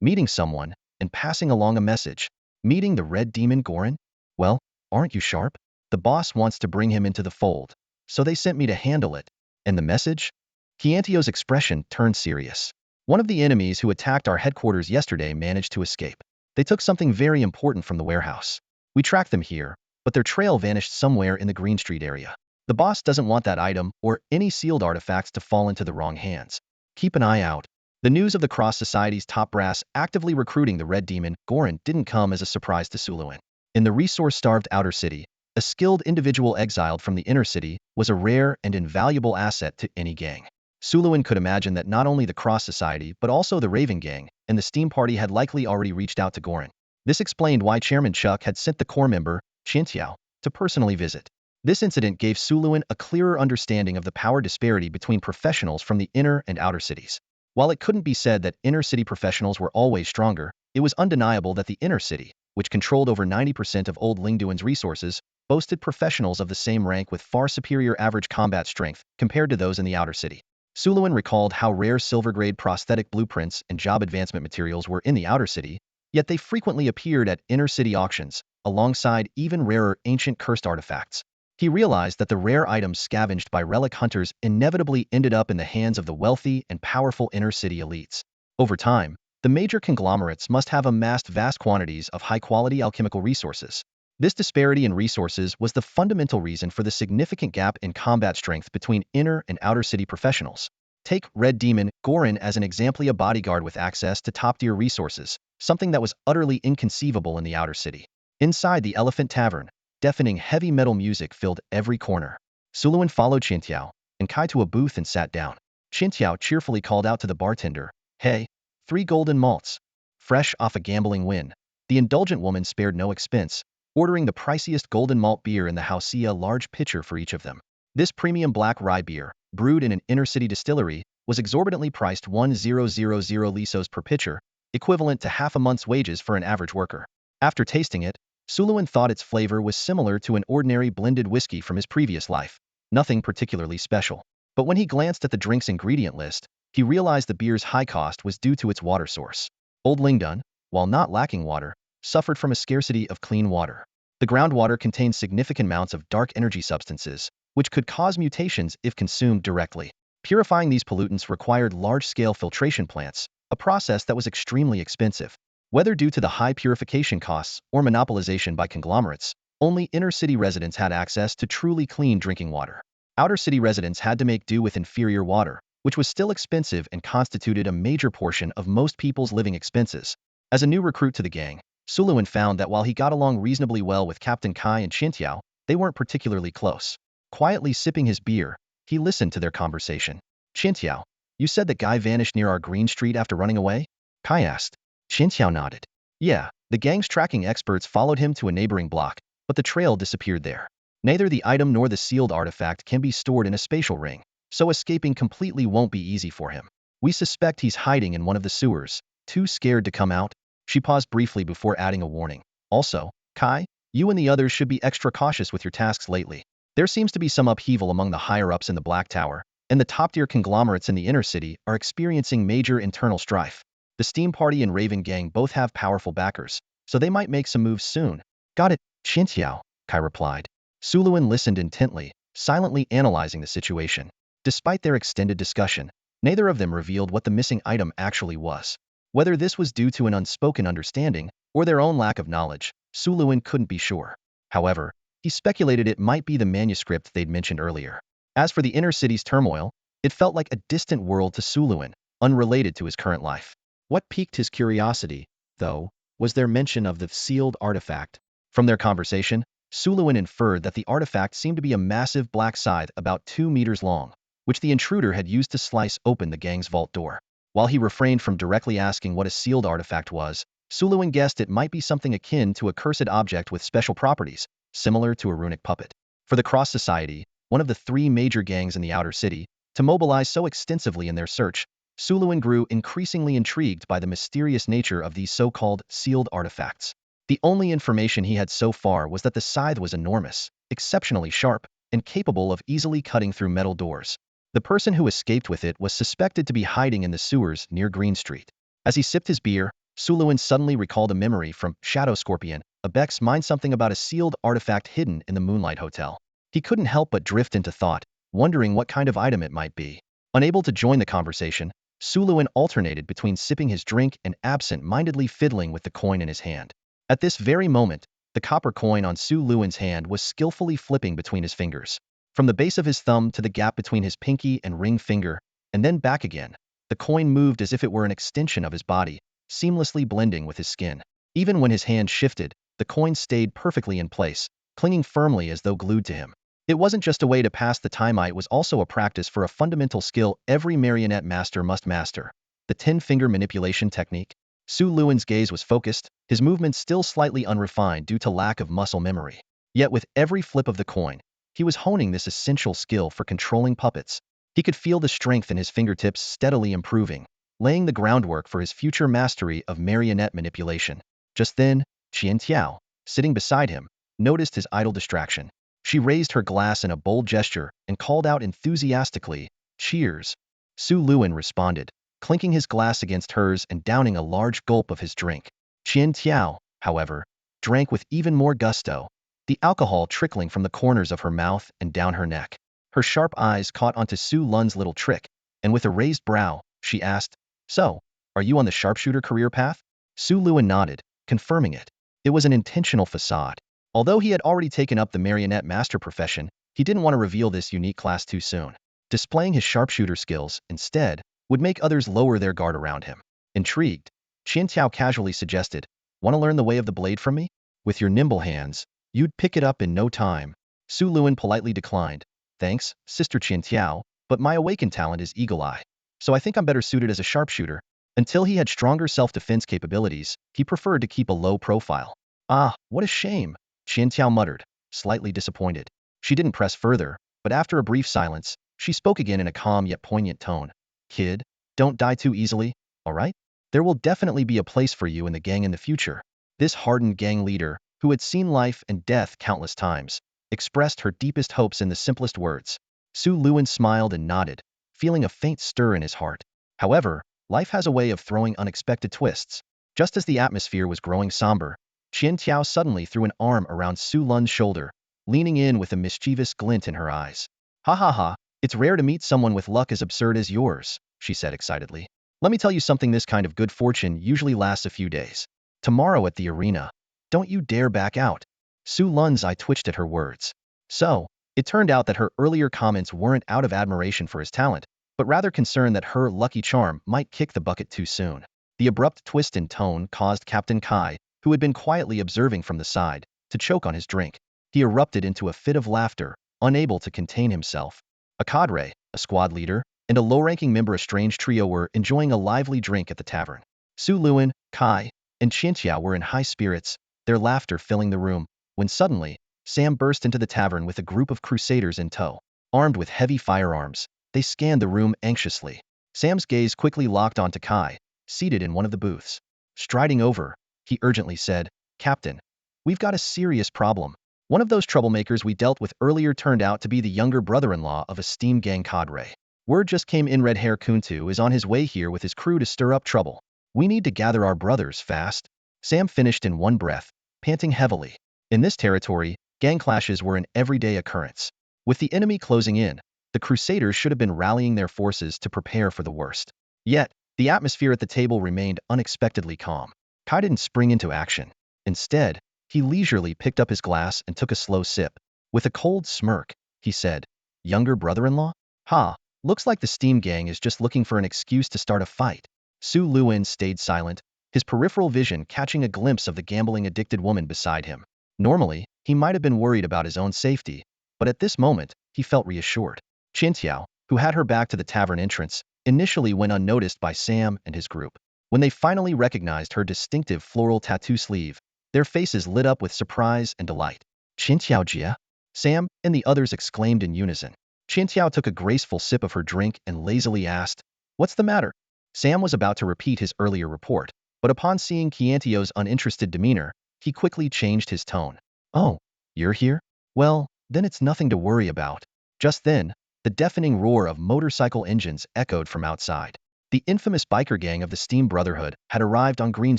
"Meeting someone, and passing along a message." "Meeting the red demon Gorin? Well, aren't you sharp?" "The boss wants to bring him into the fold, so they sent me to handle it." "And the message?" Qiantio's expression turned serious. "One of the enemies who attacked our headquarters yesterday managed to escape. They took something very important from the warehouse. We tracked them here, but their trail vanished somewhere in the Green Street area. The boss doesn't want that item or any sealed artifacts to fall into the wrong hands. Keep an eye out." The news of the Cross Society's top brass actively recruiting the Red Demon, Gorin, didn't come as a surprise to Su Luan. In the resource-starved outer city, a skilled individual exiled from the inner city was a rare and invaluable asset to any gang. Su Luan could imagine that not only the Cross Society but also the Raven Gang and the Steam Party had likely already reached out to Gorin. This explained why Chairman Chuck had sent the core member, Qin Xiao, to personally visit. This incident gave Suluin a clearer understanding of the power disparity between professionals from the inner and outer cities. While it couldn't be said that inner city professionals were always stronger, it was undeniable that the inner city, which controlled over 90% of old Lingduan's resources, boasted professionals of the same rank with far superior average combat strength compared to those in the outer city. Suluin recalled how rare silver-grade prosthetic blueprints and job advancement materials were in the outer city, yet they frequently appeared at inner city auctions, alongside even rarer ancient cursed artifacts. He realized that the rare items scavenged by relic hunters inevitably ended up in the hands of the wealthy and powerful inner city elites. Over time, the major conglomerates must have amassed vast quantities of high-quality alchemical resources. This disparity in resources was the fundamental reason for the significant gap in combat strength between inner and outer city professionals. Take Red Demon Gorin as an example, a bodyguard with access to top-tier resources, something that was utterly inconceivable in the outer city. Inside the Elephant Tavern, deafening heavy metal music filled every corner. Suluin followed Qiantiao and Kai to a booth and sat down. Qiantiao cheerfully called out to the bartender, "Hey, 3 golden malts." Fresh off a gambling win, the indulgent woman spared no expense, ordering the priciest golden malt beer in the house, a large pitcher for each of them. This premium black rye beer, brewed in an inner-city distillery, was exorbitantly priced 1,000 lisos per pitcher, equivalent to half a month's wages for an average worker. After tasting it, Suluin thought its flavor was similar to an ordinary blended whiskey from his previous life, nothing particularly special. But when he glanced at the drink's ingredient list, he realized the beer's high cost was due to its water source. Old Lingdun, while not lacking water, suffered from a scarcity of clean water. The groundwater contained significant amounts of dark energy substances, which could cause mutations if consumed directly. Purifying these pollutants required large-scale filtration plants, a process that was extremely expensive. Whether due to the high purification costs or monopolization by conglomerates, only inner-city residents had access to truly clean drinking water. Outer-city residents had to make do with inferior water, which was still expensive and constituted a major portion of most people's living expenses. As a new recruit to the gang, Suluin found that while he got along reasonably well with Captain Kai and Qiantiao, they weren't particularly close. Quietly sipping his beer, he listened to their conversation. "Qiantiao, you said that guy vanished near our Green Street after running away?" Kai asked. Qiantiao nodded. "Yeah, the gang's tracking experts followed him to a neighboring block, but the trail disappeared there. Neither the item nor the sealed artifact can be stored in a spatial ring, so escaping completely won't be easy for him. We suspect he's hiding in one of the sewers, too scared to come out." She paused briefly before adding a warning. "Also, Kai, you and the others should be extra cautious with your tasks lately. There seems to be some upheaval among the higher-ups in the Black Tower, and the top-tier conglomerates in the inner city are experiencing major internal strife. The Steam Party and Raven Gang both have powerful backers, so they might make some moves soon." "Got it, Qiantiao," Kai replied. Suluin listened intently, silently analyzing the situation. Despite their extended discussion, neither of them revealed what the missing item actually was. Whether this was due to an unspoken understanding or their own lack of knowledge, Suluin couldn't be sure. However, he speculated it might be the manuscript they'd mentioned earlier. As for the inner city's turmoil, it felt like a distant world to Suluin, unrelated to his current life. What piqued his curiosity, though, was their mention of the sealed artifact. From their conversation, Suluin inferred that the artifact seemed to be a massive black scythe about 2 meters long, which the intruder had used to slice open the gang's vault door. While he refrained from directly asking what a sealed artifact was, Suluin guessed it might be something akin to a cursed object with special properties, similar to a runic puppet. For the Cross Society, one of the 3 major gangs in the outer city, to mobilize so extensively in their search, Suluin grew increasingly intrigued by the mysterious nature of these so-called sealed artifacts. The only information he had so far was that the scythe was enormous, exceptionally sharp, and capable of easily cutting through metal doors. The person who escaped with it was suspected to be hiding in the sewers near Green Street. As he sipped his beer, Suluin suddenly recalled a memory from Shadow Scorpion, Abek's mind, something about a sealed artifact hidden in the Moonlight Hotel. He couldn't help but drift into thought, wondering what kind of item it might be. Unable to join the conversation, Suluin alternated between sipping his drink and absent-mindedly fiddling with the coin in his hand. At this very moment, the copper coin on Suluin's hand was skillfully flipping between his fingers. From the base of his thumb to the gap between his pinky and ring finger, and then back again, the coin moved as if it were an extension of his body, seamlessly blending with his skin. Even when his hand shifted, the coin stayed perfectly in place, clinging firmly as though glued to him. It wasn't just a way to pass the time, it was also a practice for a fundamental skill every marionette master must master: the 10-finger manipulation technique. Suluin's gaze was focused, his movements still slightly unrefined due to lack of muscle memory. Yet with every flip of the coin, He was honing this essential skill for controlling puppets. He could feel the strength in his fingertips steadily improving, laying the groundwork for his future mastery of marionette manipulation. Just then, Qian Tiao, sitting beside him, noticed his idle distraction. She raised her glass in a bold gesture and called out enthusiastically, "Cheers!" Su Luan responded, clinking his glass against hers and downing a large gulp of his drink. Qian Tiao, however, drank with even more gusto, the alcohol trickling from the corners of her mouth and down her neck. Her sharp eyes caught onto Su Lun's little trick, and with a raised brow, she asked, "So, are you on the sharpshooter career path?" Su Luan nodded, confirming it. It was an intentional facade. Although he had already taken up the marionette master profession, he didn't want to reveal this unique class too soon. Displaying his sharpshooter skills, instead, would make others lower their guard around him. Intrigued, Qian Tiao casually suggested, "Want to learn the way of the blade from me? With your nimble hands, you'd pick it up in no time." Su Luan politely declined, "Thanks, Sister Qian Tiao, but my awakened talent is eagle eye, so I think I'm better suited as a sharpshooter." Until he had stronger self-defense capabilities, he preferred to keep a low profile. "Ah, what a shame," Qian Tiao muttered, slightly disappointed. She didn't press further, but after a brief silence, she spoke again in a calm yet poignant tone. "Kid, don't die too easily, all right? There will definitely be a place for you in the gang in the future." This hardened gang leader, who had seen life and death countless times, expressed her deepest hopes in the simplest words. Su Luan smiled and nodded, feeling a faint stir in his heart. However, life has a way of throwing unexpected twists. Just as the atmosphere was growing somber, Qian Tiao suddenly threw an arm around Su Lun's shoulder, leaning in with a mischievous glint in her eyes. "Ha ha ha, it's rare to meet someone with luck as absurd as yours," she said excitedly. "Let me tell you something, this kind of good fortune usually lasts a few days. Tomorrow at the arena, don't you dare back out." Su Lun's eye twitched at her words. So, it turned out that her earlier comments weren't out of admiration for his talent, but rather concerned that her lucky charm might kick the bucket too soon. The abrupt twist in tone caused Captain Kai, who had been quietly observing from the side, to choke on his drink. He erupted into a fit of laughter, unable to contain himself. A cadre, a squad leader, and a low-ranking member of a strange trio were enjoying a lively drink at the tavern. Su Luan, Kai, and Qian Tiao were in high spirits, their laughter filling the room, when suddenly, Sam burst into the tavern with a group of crusaders in tow. Armed with heavy firearms, they scanned the room anxiously. Sam's gaze quickly locked onto Kai, seated in one of the booths. Striding over, he urgently said, "Captain, we've got a serious problem. One of those troublemakers we dealt with earlier turned out to be the younger brother-in-law of a steam gang cadre. Word just came in, Red Hair Kuntu is on his way here with his crew to stir up trouble. We need to gather our brothers fast." Sam finished in one breath, panting heavily. In this territory, gang clashes were an everyday occurrence. With the enemy closing in, the Crusaders should have been rallying their forces to prepare for the worst. Yet, the atmosphere at the table remained unexpectedly calm. Kai didn't spring into action. Instead, he leisurely picked up his glass and took a slow sip. With a cold smirk, he said, "Younger brother-in-law? Ha, looks like the Steam Gang is just looking for an excuse to start a fight." Su Luan stayed silent, his peripheral vision catching a glimpse of the gambling-addicted woman beside him. Normally, he might have been worried about his own safety, but at this moment, he felt reassured. Qian Tiao, who had her back to the tavern entrance, initially went unnoticed by Sam and his group. When they finally recognized her distinctive floral tattoo sleeve, their faces lit up with surprise and delight. "Qian Tiao Jia?" Sam and the others exclaimed in unison. Qian Tiao took a graceful sip of her drink and lazily asked, "What's the matter?" Sam was about to repeat his earlier report, but upon seeing Qian Tiao's uninterested demeanor, he quickly changed his tone. "Oh, you're here? Well, then it's nothing to worry about." Just then, the deafening roar of motorcycle engines echoed from outside. The infamous biker gang of the Steam Brotherhood had arrived on Green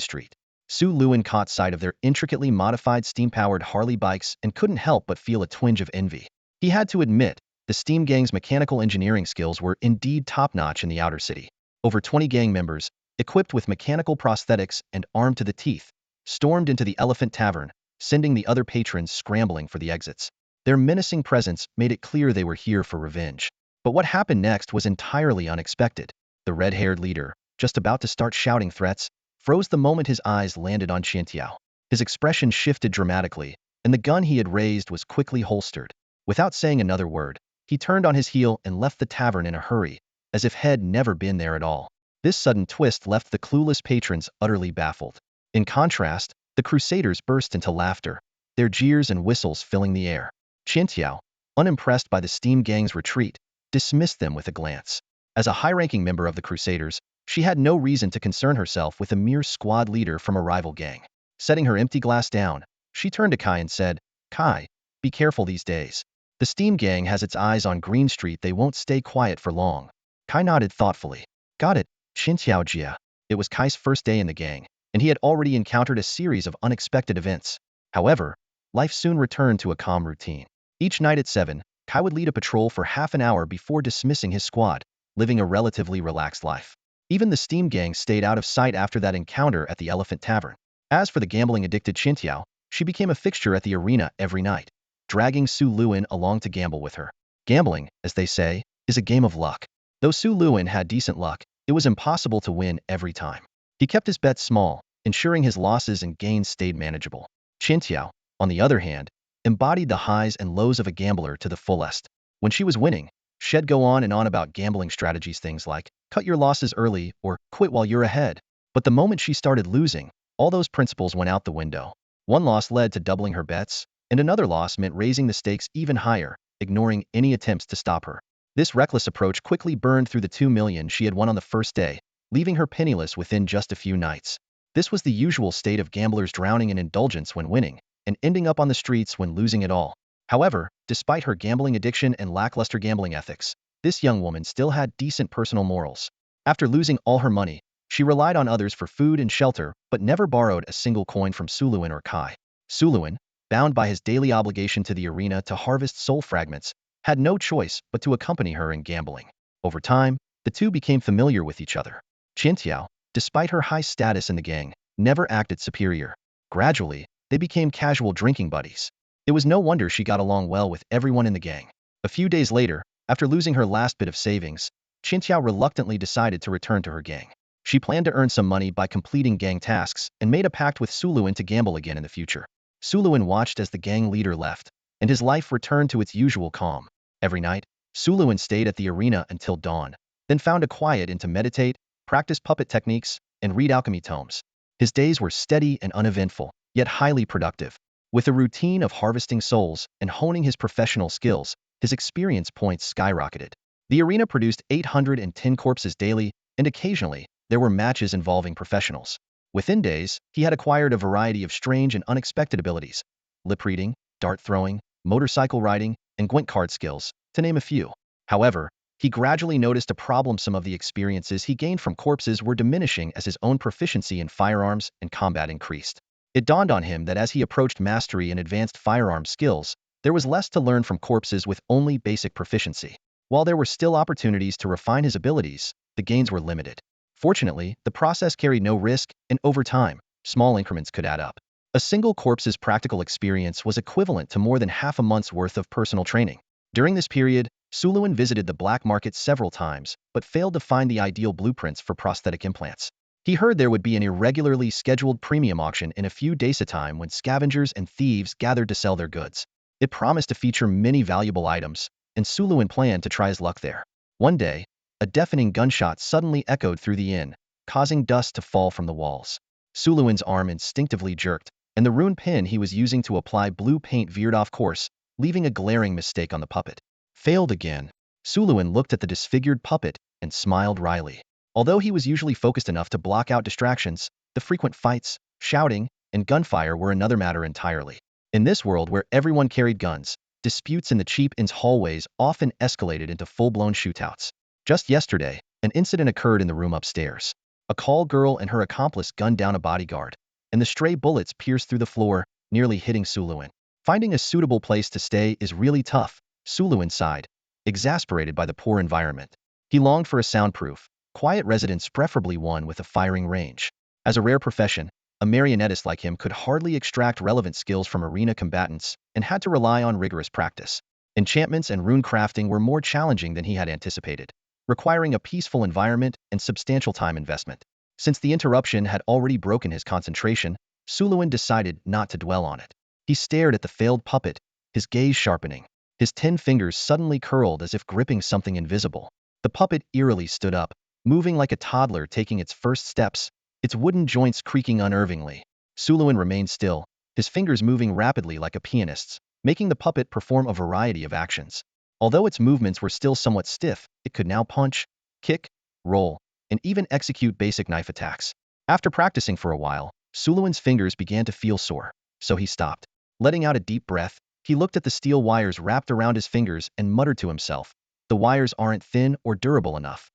Street. Su Luan caught sight of their intricately modified steam-powered Harley bikes and couldn't help but feel a twinge of envy. He had to admit, the Steam Gang's mechanical engineering skills were indeed top-notch in the outer city. Over 20 gang members, equipped with mechanical prosthetics and armed to the teeth, stormed into the Elephant Tavern, sending the other patrons scrambling for the exits. Their menacing presence made it clear they were here for revenge. But what happened next was entirely unexpected. The red-haired leader, just about to start shouting threats, froze the moment his eyes landed on Qian Tiao. His expression shifted dramatically, and the gun he had raised was quickly holstered. Without saying another word, he turned on his heel and left the tavern in a hurry, as if he'd never been there at all. This sudden twist left the clueless patrons utterly baffled. In contrast, the Crusaders burst into laughter, their jeers and whistles filling the air. Qian Tiao, unimpressed by the Steam Gang's retreat, dismissed them with a glance. As a high-ranking member of the Crusaders, she had no reason to concern herself with a mere squad leader from a rival gang. Setting her empty glass down, she turned to Kai and said, "Kai, be careful these days. The Steam Gang has its eyes on Green Street. They won't stay quiet for long." Kai nodded thoughtfully. "Got it, Xinqiaojia." It was Kai's first day in the gang, and he had already encountered a series of unexpected events. However, life soon returned to a calm routine. Each night at 7, Kai would lead a patrol for half an hour before dismissing his squad, living a relatively relaxed life. Even the Steam Gang stayed out of sight after that encounter at the Elephant Tavern. As for the gambling-addicted Qintiao, she became a fixture at the arena every night, dragging Su Luin along to gamble with her. Gambling, as they say, is a game of luck. Though Su Luin had decent luck, it was impossible to win every time. He kept his bets small, ensuring his losses and gains stayed manageable. Qintiao, on the other hand, embodied the highs and lows of a gambler to the fullest. When she was winning, she'd go on and on about gambling strategies, things like, cut your losses early or quit while you're ahead. But the moment she started losing, all those principles went out the window. One loss led to doubling her bets, and another loss meant raising the stakes even higher, ignoring any attempts to stop her. This reckless approach quickly burned through the 2 million she had won on the first day, leaving her penniless within just a few nights. This was the usual state of gamblers, drowning in indulgence when winning, and ending up on the streets when losing it all. However, despite her gambling addiction and lackluster gambling ethics, this young woman still had decent personal morals. After losing all her money, she relied on others for food and shelter, but never borrowed a single coin from Suluin or Kai. Suluin, bound by his daily obligation to the arena to harvest soul fragments, had no choice but to accompany her in gambling. Over time, the two became familiar with each other. Qintiao, despite her high status in the gang, never acted superior. Gradually, they became casual drinking buddies. It was no wonder she got along well with everyone in the gang. A few days later, after losing her last bit of savings, Qintiao reluctantly decided to return to her gang. She planned to earn some money by completing gang tasks and made a pact with Suluin to gamble again in the future. Suluin watched as the gang leader left, and his life returned to its usual calm. Every night, Suluin stayed at the arena until dawn, then found a quiet in to meditate, practice puppet techniques, and read alchemy tomes. His days were steady and uneventful, yet highly productive. With a routine of harvesting souls and honing his professional skills, his experience points skyrocketed. The arena produced 810 corpses daily, and occasionally, there were matches involving professionals. Within days, he had acquired a variety of strange and unexpected abilities: lip reading, dart throwing, motorcycle riding, and gwent card skills, to name a few. However, he gradually noticed a problem: some of the experiences he gained from corpses were diminishing as his own proficiency in firearms and combat increased. It dawned on him that as he approached mastery in advanced firearm skills, there was less to learn from corpses with only basic proficiency. While there were still opportunities to refine his abilities, the gains were limited. Fortunately, the process carried no risk, and over time, small increments could add up. A single corpse's practical experience was equivalent to more than half a month's worth of personal training. During this period, Suluin visited the black market several times, but failed to find the ideal blueprints for prosthetic implants. He heard there would be an irregularly scheduled premium auction in a few days' time when scavengers and thieves gathered to sell their goods. It promised to feature many valuable items, and Suluin planned to try his luck there. One day, a deafening gunshot suddenly echoed through the inn, causing dust to fall from the walls. Suluin's arm instinctively jerked, and the rune pen he was using to apply blue paint veered off course, leaving a glaring mistake on the puppet. Failed again. Suluin looked at the disfigured puppet and smiled wryly. Although he was usually focused enough to block out distractions, the frequent fights, shouting, and gunfire were another matter entirely. In this world where everyone carried guns, disputes in the cheap inn's hallways often escalated into full-blown shootouts. Just yesterday, an incident occurred in the room upstairs. A call girl and her accomplice gunned down a bodyguard, and the stray bullets pierced through the floor, nearly hitting Suluin. Finding a suitable place to stay is really tough, Suluin sighed, exasperated by the poor environment. He longed for a soundproof, quiet residence, preferably one with a firing range. As a rare profession, a marionettist like him could hardly extract relevant skills from arena combatants and had to rely on rigorous practice. Enchantments and rune crafting were more challenging than he had anticipated, requiring a peaceful environment and substantial time investment. Since the interruption had already broken his concentration, Suluin decided not to dwell on it. He stared at the failed puppet, his gaze sharpening. His 10 fingers suddenly curled as if gripping something invisible. The puppet eerily stood up, moving like a toddler taking its first steps, its wooden joints creaking unnervingly. Suluin remained still, his fingers moving rapidly like a pianist's, making the puppet perform a variety of actions. Although its movements were still somewhat stiff, it could now punch, kick, roll, and even execute basic knife attacks. After practicing for a while, Suluin's fingers began to feel sore, so he stopped. Letting out a deep breath, he looked at the steel wires wrapped around his fingers and muttered to himself, "The wires aren't thin or durable enough.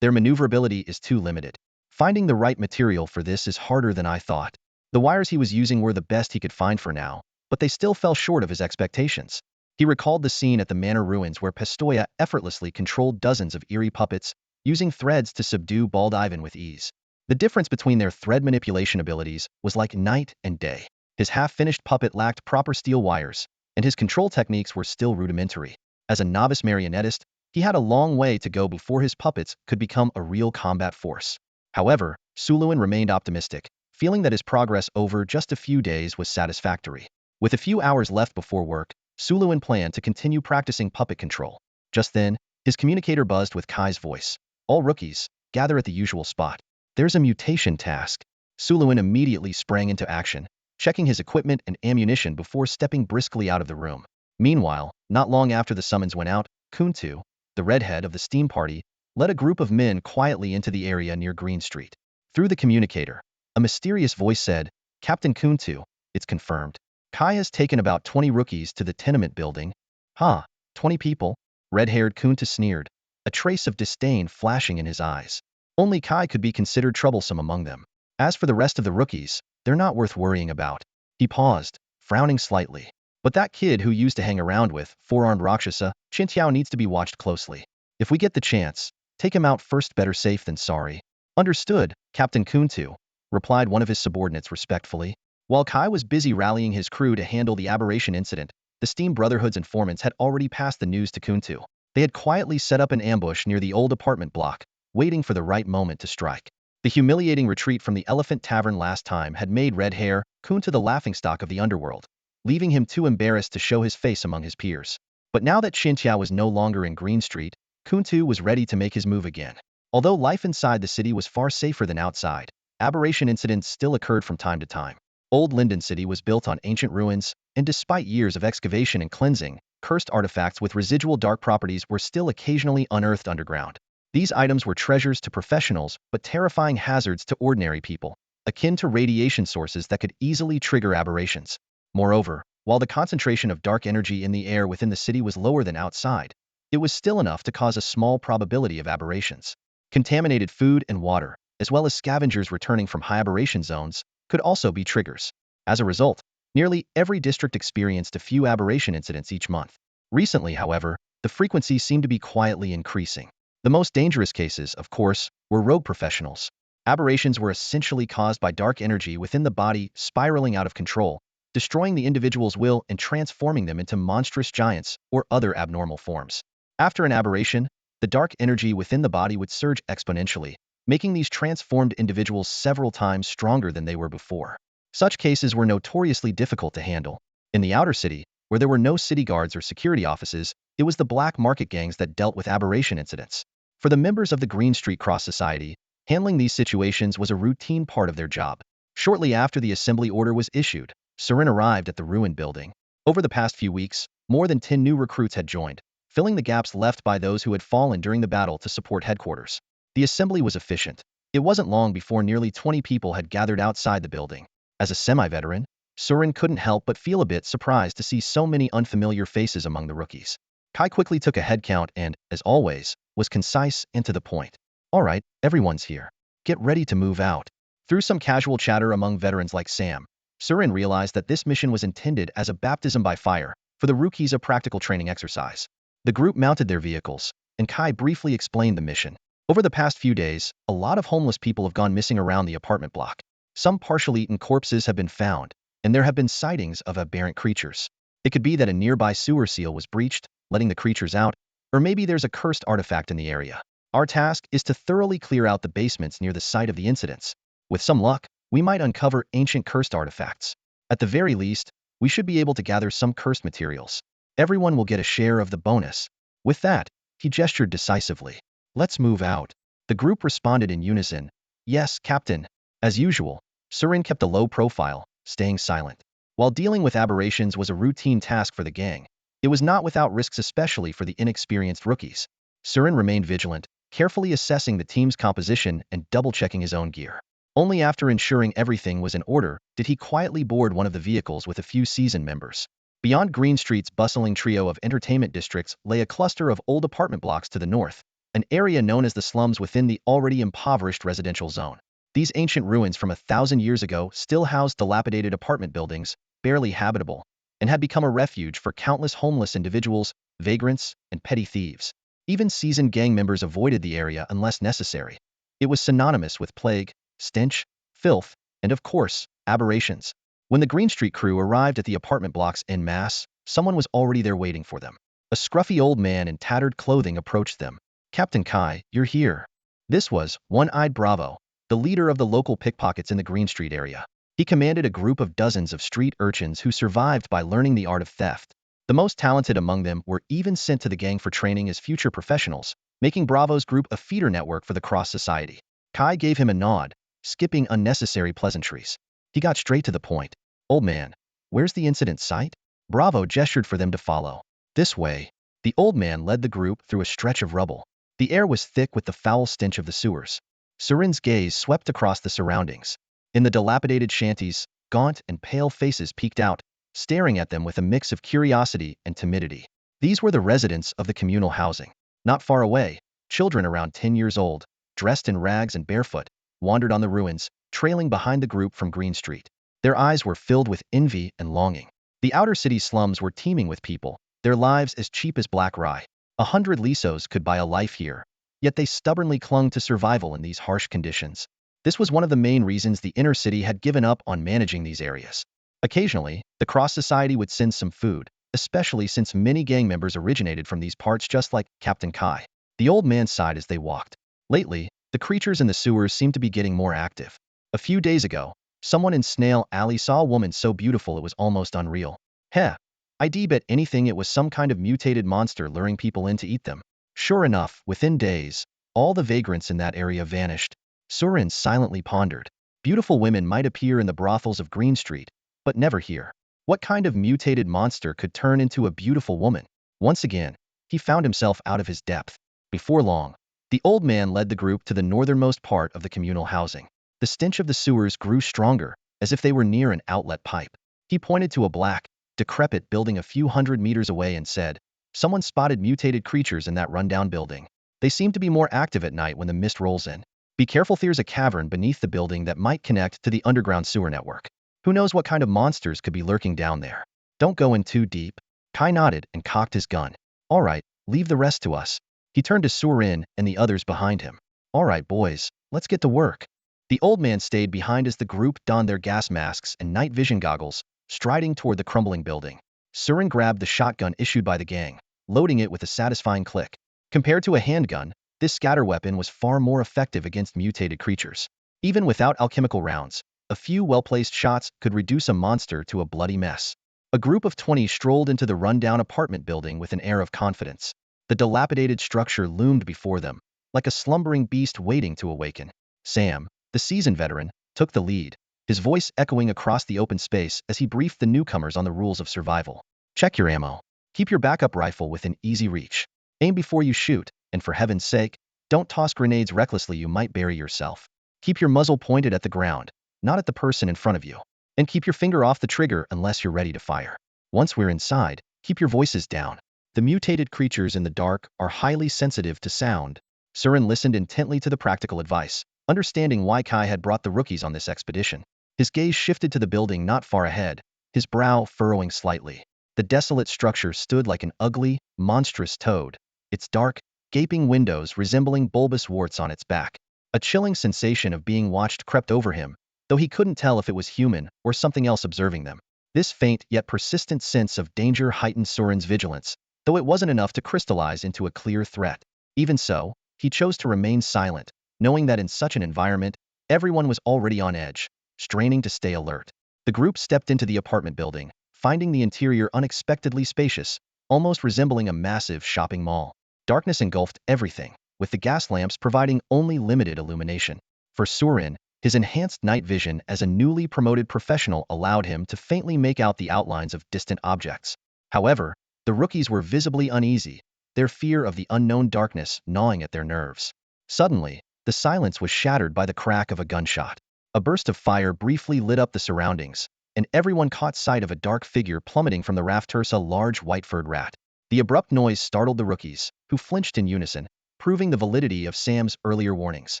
Their maneuverability is too limited. Finding the right material for this is harder than I thought." The wires he was using were the best he could find for now, but they still fell short of his expectations. He recalled the scene at the manor ruins where Pistoia effortlessly controlled dozens of eerie puppets, using threads to subdue Bald Ivan with ease. The difference between their thread manipulation abilities was like night and day. His half-finished puppet lacked proper steel wires, and his control techniques were still rudimentary. As a novice marionettist, he had a long way to go before his puppets could become a real combat force. However, Suluin remained optimistic, feeling that his progress over just a few days was satisfactory. With a few hours left before work, Suluin planned to continue practicing puppet control. Just then, his communicator buzzed with Kai's voice. "All rookies, gather at the usual spot. There's a mutation task." Suluin immediately sprang into action, checking his equipment and ammunition before stepping briskly out of the room. Meanwhile, not long after the summons went out, Kuntu, the redhead of the steam party, led a group of men quietly into the area near Green Street. Through the communicator, a mysterious voice said, "Captain Kuntu, it's confirmed. Kai has taken about 20 rookies to the tenement building." "Huh, 20 people?" Red-haired Kuntu sneered, a trace of disdain flashing in his eyes. Only Kai could be considered troublesome among them. As for the rest of the rookies, they're not worth worrying about. He paused, frowning slightly. But that kid who used to hang around with four-armed Rakshasa, Qintiao, needs to be watched closely. If we get the chance, take him out first. Better safe than sorry. "Understood, Captain Kuntu," replied one of his subordinates respectfully. While Kai was busy rallying his crew to handle the aberration incident, the Steam Brotherhood's informants had already passed the news to Kuntu. They had quietly set up an ambush near the old apartment block, waiting for the right moment to strike. The humiliating retreat from the Elephant Tavern last time had made Red Hair Kuntu the laughingstock of the underworld, leaving him too embarrassed to show his face among his peers. But now that Qintiao was no longer in Green Street, Kuntu was ready to make his move again. Although life inside the city was far safer than outside, aberration incidents still occurred from time to time. Old Linden City was built on ancient ruins, and despite years of excavation and cleansing, cursed artifacts with residual dark properties were still occasionally unearthed underground. These items were treasures to professionals, but terrifying hazards to ordinary people, akin to radiation sources that could easily trigger aberrations. Moreover, while the concentration of dark energy in the air within the city was lower than outside, it was still enough to cause a small probability of aberrations. Contaminated food and water, as well as scavengers returning from high aberration zones, could also be triggers. As a result, nearly every district experienced a few aberration incidents each month. Recently, however, the frequency seemed to be quietly increasing. The most dangerous cases, of course, were rogue professionals. Aberrations were essentially caused by dark energy within the body spiraling out of control, destroying the individual's will and transforming them into monstrous giants or other abnormal forms. After an aberration, the dark energy within the body would surge exponentially, making these transformed individuals several times stronger than they were before. Such cases were notoriously difficult to handle. In the outer city, where there were no city guards or security offices, it was the black market gangs that dealt with aberration incidents. For the members of the Green Street Cross Society, handling these situations was a routine part of their job. Shortly after the assembly order was issued, Surin arrived at the ruined building. Over the past few weeks, more than 10 new recruits had joined, filling the gaps left by those who had fallen during the battle to support headquarters. The assembly was efficient. It wasn't long before nearly 20 people had gathered outside the building. As a semi-veteran, Surin couldn't help but feel a bit surprised to see so many unfamiliar faces among the rookies. Kai quickly took a head count and, as always, was concise and to the point. "All right, everyone's here. Get ready to move out." Through some casual chatter among veterans like Sam, Surin realized that this mission was intended as a baptism by fire for the rookies, a practical training exercise. The group mounted their vehicles, and Kai briefly explained the mission. Over the past few days, a lot of homeless people have gone missing around the apartment block. Some partially eaten corpses have been found, and there have been sightings of aberrant creatures. It could be that a nearby sewer seal was breached, letting the creatures out, or maybe there's a cursed artifact in the area. Our task is to thoroughly clear out the basements near the site of the incidents. With some luck, we might uncover ancient cursed artifacts. At the very least, we should be able to gather some cursed materials. Everyone will get a share of the bonus. With that, he gestured decisively. "Let's move out." The group responded in unison. "Yes, Captain." As usual, Surin kept a low profile, staying silent. While dealing with aberrations was a routine task for the gang, it was not without risks, especially for the inexperienced rookies. Surin remained vigilant, carefully assessing the team's composition and double-checking his own gear. Only after ensuring everything was in order did he quietly board one of the vehicles with a few seasoned members. Beyond Green Street's bustling trio of entertainment districts lay a cluster of old apartment blocks to the north, an area known as the slums within the already impoverished residential zone. These ancient ruins from 1,000 years ago still housed dilapidated apartment buildings, barely habitable, and had become a refuge for countless homeless individuals, vagrants, and petty thieves. Even seasoned gang members avoided the area unless necessary. It was synonymous with plague, stench, filth, and of course, aberrations. When the Green Street crew arrived at the apartment blocks en masse, someone was already there waiting for them. A scruffy old man in tattered clothing approached them. "Captain Kai, you're here." This was One-Eyed Bravo, the leader of the local pickpockets in the Green Street area. He commanded a group of dozens of street urchins who survived by learning the art of theft. The most talented among them were even sent to the gang for training as future professionals, making Bravo's group a feeder network for the cross society. Kai gave him a nod, skipping unnecessary pleasantries. He got straight to the point. "Old man, where's the incident site?" Bravo gestured for them to follow. "This way." The old man led the group through a stretch of rubble. The air was thick with the foul stench of the sewers. Surin's gaze swept across the surroundings. In the dilapidated shanties, gaunt and pale faces peeked out, staring at them with a mix of curiosity and timidity. These were the residents of the communal housing. Not far away, children around 10 years old, dressed in rags and barefoot, wandered on the ruins, trailing behind the group from Green Street. Their eyes were filled with envy and longing. The outer city slums were teeming with people, their lives as cheap as black rye. 100 lisos could buy a life here, yet they stubbornly clung to survival in these harsh conditions. This was one of the main reasons the inner city had given up on managing these areas. Occasionally, the cross society would send some food, especially since many gang members originated from these parts, just like Captain Kai. The old man sighed as they walked. Lately, the creatures in the sewers seemed to be getting more active. A few days ago, someone in Snail Alley saw a woman so beautiful it was almost unreal. Heh. I'd bet anything it was some kind of mutated monster luring people in to eat them. Sure enough, within days, all the vagrants in that area vanished. Surin silently pondered. Beautiful women might appear in the brothels of Green Street, but never here. What kind of mutated monster could turn into a beautiful woman? Once again, he found himself out of his depth. Before long, the old man led the group to the northernmost part of the communal housing. The stench of the sewers grew stronger, as if they were near an outlet pipe. He pointed to a black, decrepit building a few hundred meters away and said, "Someone spotted mutated creatures in that rundown building. They seem to be more active at night when the mist rolls in. Be careful, there's a cavern beneath the building that might connect to the underground sewer network. Who knows what kind of monsters could be lurking down there. Don't go in too deep." Kai nodded and cocked his gun. "All right, leave the rest to us." He turned to Surin and the others behind him. "All right, boys, let's get to work." The old man stayed behind as the group donned their gas masks and night vision goggles, striding toward the crumbling building. Surin grabbed the shotgun issued by the gang, loading it with a satisfying click. Compared to a handgun, this scatter weapon was far more effective against mutated creatures. Even without alchemical rounds, a few well-placed shots could reduce a monster to a bloody mess. A group of 20 strolled into the rundown apartment building with an air of confidence. The dilapidated structure loomed before them, like a slumbering beast waiting to awaken. Sam, the seasoned veteran, took the lead, his voice echoing across the open space as he briefed the newcomers on the rules of survival. "Check your ammo. Keep your backup rifle within easy reach. Aim before you shoot, and for heaven's sake, don't toss grenades recklessly, you might bury yourself. Keep your muzzle pointed at the ground, not at the person in front of you. And keep your finger off the trigger unless you're ready to fire. Once we're inside, keep your voices down. The mutated creatures in the dark are highly sensitive to sound." Surin listened intently to the practical advice, understanding why Kai had brought the rookies on this expedition. His gaze shifted to the building not far ahead, his brow furrowing slightly. The desolate structure stood like an ugly, monstrous toad, its dark, gaping windows resembling bulbous warts on its back. A chilling sensation of being watched crept over him, though he couldn't tell if it was human or something else observing them. This faint yet persistent sense of danger heightened Surin's vigilance, though it wasn't enough to crystallize into a clear threat. Even so, he chose to remain silent, knowing that in such an environment, everyone was already on edge, straining to stay alert. The group stepped into the apartment building, finding the interior unexpectedly spacious, almost resembling a massive shopping mall. Darkness engulfed everything, with the gas lamps providing only limited illumination. For Surin, His enhanced night vision as a newly promoted professional allowed him to faintly make out the outlines of distant objects. However, the rookies were visibly uneasy, their fear of the unknown darkness gnawing at their nerves. Suddenly, the silence was shattered by the crack of a gunshot. A burst of fire briefly lit up the surroundings, and everyone caught sight of a dark figure plummeting from the rafters, a large white-furred rat. The abrupt noise startled the rookies, who flinched in unison, proving the validity of Sam's earlier warnings.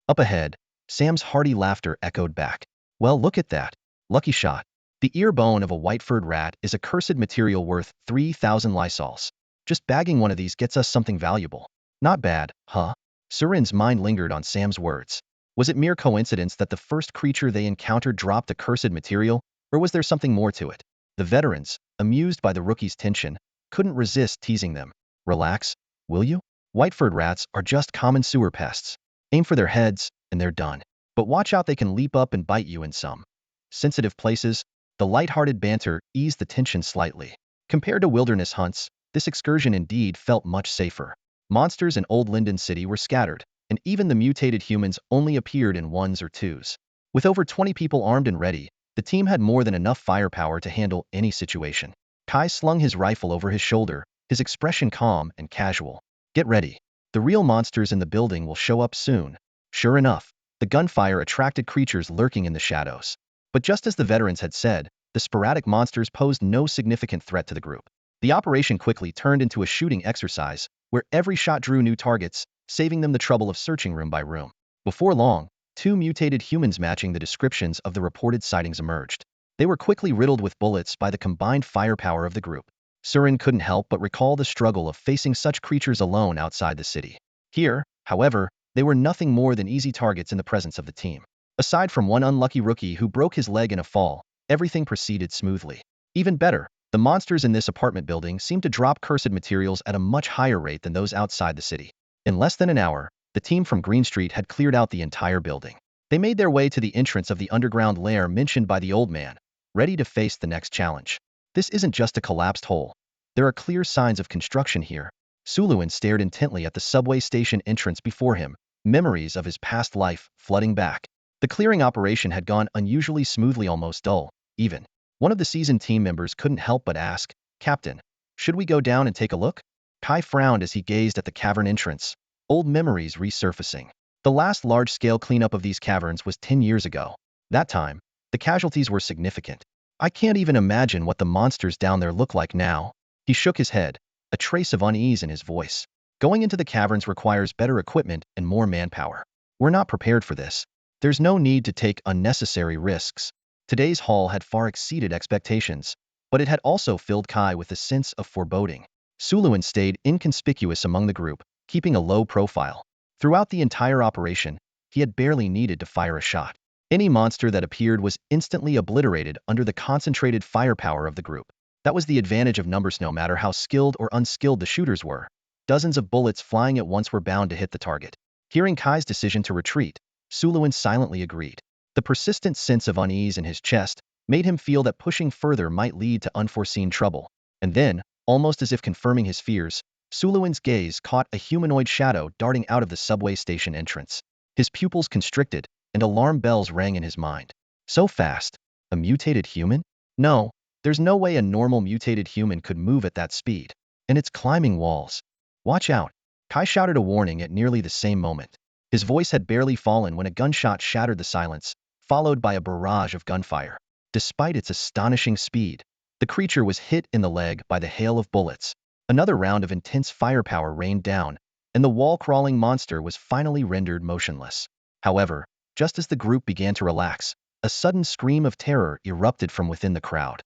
Up ahead, Sam's hearty laughter echoed back. Well, look at that. Lucky shot. The ear bone of a white-furred rat is a cursed material worth 3,000 lysols. Just bagging one of these gets us something valuable. Not bad, huh? Surin's mind lingered on Sam's words. Was it mere coincidence that the first creature they encountered dropped a cursed material, or was there something more to it? The veterans, amused by the rookies' tension, couldn't resist teasing them. Relax, will you? White-furred rats are just common sewer pests. Aim for their heads, and they're done. But watch out, they can leap up and bite you in some sensitive places. The light-hearted banter eased the tension slightly. Compared to wilderness hunts, this excursion indeed felt much safer. Monsters in Old Linden City were scattered, and even the mutated humans only appeared in ones or twos. With over 20 people armed and ready, the team had more than enough firepower to handle any situation. Kai slung his rifle over his shoulder, his expression calm and casual. Get ready. The real monsters in the building will show up soon. Sure enough, the gunfire attracted creatures lurking in the shadows. But just as the veterans had said, the sporadic monsters posed no significant threat to the group. The operation quickly turned into a shooting exercise, where every shot drew new targets, saving them the trouble of searching room by room. Before long, 2 mutated humans matching the descriptions of the reported sightings emerged. They were quickly riddled with bullets by the combined firepower of the group. Surin couldn't help but recall the struggle of facing such creatures alone outside the city. Here, however, they were nothing more than easy targets in the presence of the team. Aside from one unlucky rookie who broke his leg in a fall, everything proceeded smoothly. Even better, the monsters in this apartment building seemed to drop cursed materials at a much higher rate than those outside the city. In less than an hour, the team from Green Street had cleared out the entire building. They made their way to the entrance of the underground lair mentioned by the old man, ready to face the next challenge. This isn't just a collapsed hole. There are clear signs of construction here. Suluin stared intently at the subway station entrance before him, memories of his past life flooding back. The clearing operation had gone unusually smoothly, almost dull, even. One of the seasoned team members couldn't help but ask, "Captain, should we go down and take a look?" Kai frowned as he gazed at the cavern entrance, old memories resurfacing. The last large-scale cleanup of these caverns was 10 years ago. That time, the casualties were significant. I can't even imagine what the monsters down there look like now. He shook his head, a trace of unease in his voice. Going into the caverns requires better equipment and more manpower. We're not prepared for this. There's no need to take unnecessary risks. Today's haul had far exceeded expectations, but it had also filled Kai with a sense of foreboding. Suluin stayed inconspicuous among the group, keeping a low profile. Throughout the entire operation, he had barely needed to fire a shot. Any monster that appeared was instantly obliterated under the concentrated firepower of the group. That was the advantage of numbers. No matter how skilled or unskilled the shooters were, dozens of bullets flying at once were bound to hit the target. Hearing Kai's decision to retreat, Suluin silently agreed. The persistent sense of unease in his chest made him feel that pushing further might lead to unforeseen trouble. And then, almost as if confirming his fears, Suluin's gaze caught a humanoid shadow darting out of the subway station entrance. His pupils constricted, and alarm bells rang in his mind. So fast? A mutated human? No, there's no way a normal mutated human could move at that speed. And it's climbing walls. Watch out! Kai shouted a warning at nearly the same moment. His voice had barely fallen when a gunshot shattered the silence, followed by a barrage of gunfire. Despite its astonishing speed, the creature was hit in the leg by the hail of bullets. Another round of intense firepower rained down, and the wall-crawling monster was finally rendered motionless. However, just as the group began to relax, a sudden scream of terror erupted from within the crowd.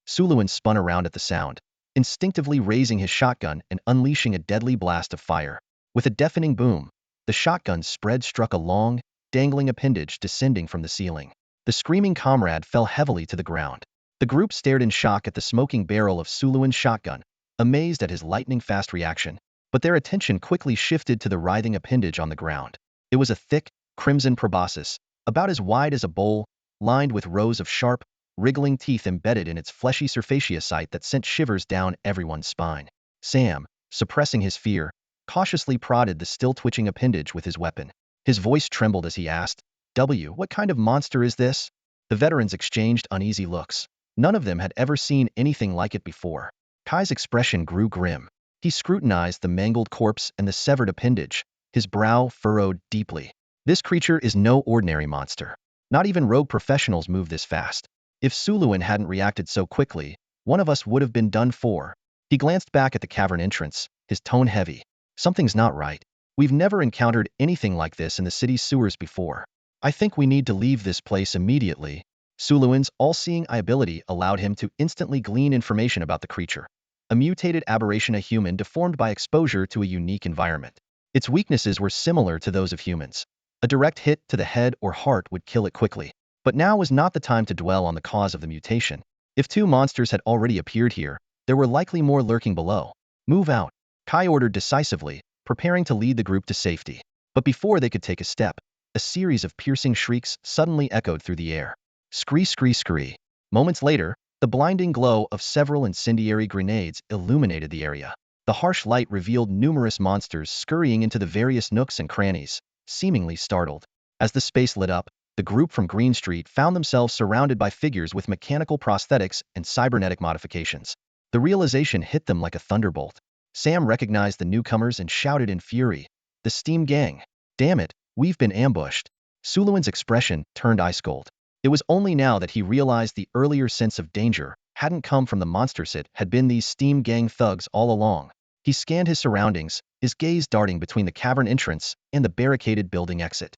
Suluin spun around at the sound, instinctively raising his shotgun and unleashing a deadly blast of fire. With a deafening boom, the shotgun's spread struck a long, dangling appendage descending from the ceiling. The screaming comrade fell heavily to the ground. The group stared in shock at the smoking barrel of Suluin's shotgun, amazed at his lightning-fast reaction, but their attention quickly shifted to the writhing appendage on the ground. It was a thick, crimson proboscis, about as wide as a bowl, lined with rows of sharp, wriggling teeth embedded in its fleshy surfaceous that sent shivers down everyone's spine. Sam, suppressing his fear, cautiously prodded the still-twitching appendage with his weapon. His voice trembled as he asked, What kind of monster is this? The veterans exchanged uneasy looks. None of them had ever seen anything like it before. Kai's expression grew grim. He scrutinized the mangled corpse and the severed appendage, his brow furrowed deeply. This creature is no ordinary monster. Not even rogue professionals move this fast. If Suluin hadn't reacted so quickly, one of us would have been done for. He glanced back at the cavern entrance, his tone heavy. Something's not right. We've never encountered anything like this in the city's sewers before. I think we need to leave this place immediately. Suluin's all-seeing eye ability allowed him to instantly glean information about the creature. A mutated aberration, a human deformed by exposure to a unique environment. Its weaknesses were similar to those of humans. A direct hit to the head or heart would kill it quickly. But now was not the time to dwell on the cause of the mutation. If two monsters had already appeared here, there were likely more lurking below. Move out, Kai ordered decisively, preparing to lead the group to safety. But before they could take a step, a series of piercing shrieks suddenly echoed through the air. Scree, scree, scree. Moments later, the blinding glow of several incendiary grenades illuminated the area. The harsh light revealed numerous monsters scurrying into the various nooks and crannies, seemingly startled. As the space lit up, the group from Green Street found themselves surrounded by figures with mechanical prosthetics and cybernetic modifications. The realization hit them like a thunderbolt. Sam recognized the newcomers and shouted in fury, "The Steam Gang! Damn it, we've been ambushed." Suluin's expression turned ice cold. It was only now that he realized the earlier sense of danger hadn't come from the monsters, it had been these Steam Gang thugs all along. He scanned his surroundings, his gaze darting between the cavern entrance and the barricaded building exit.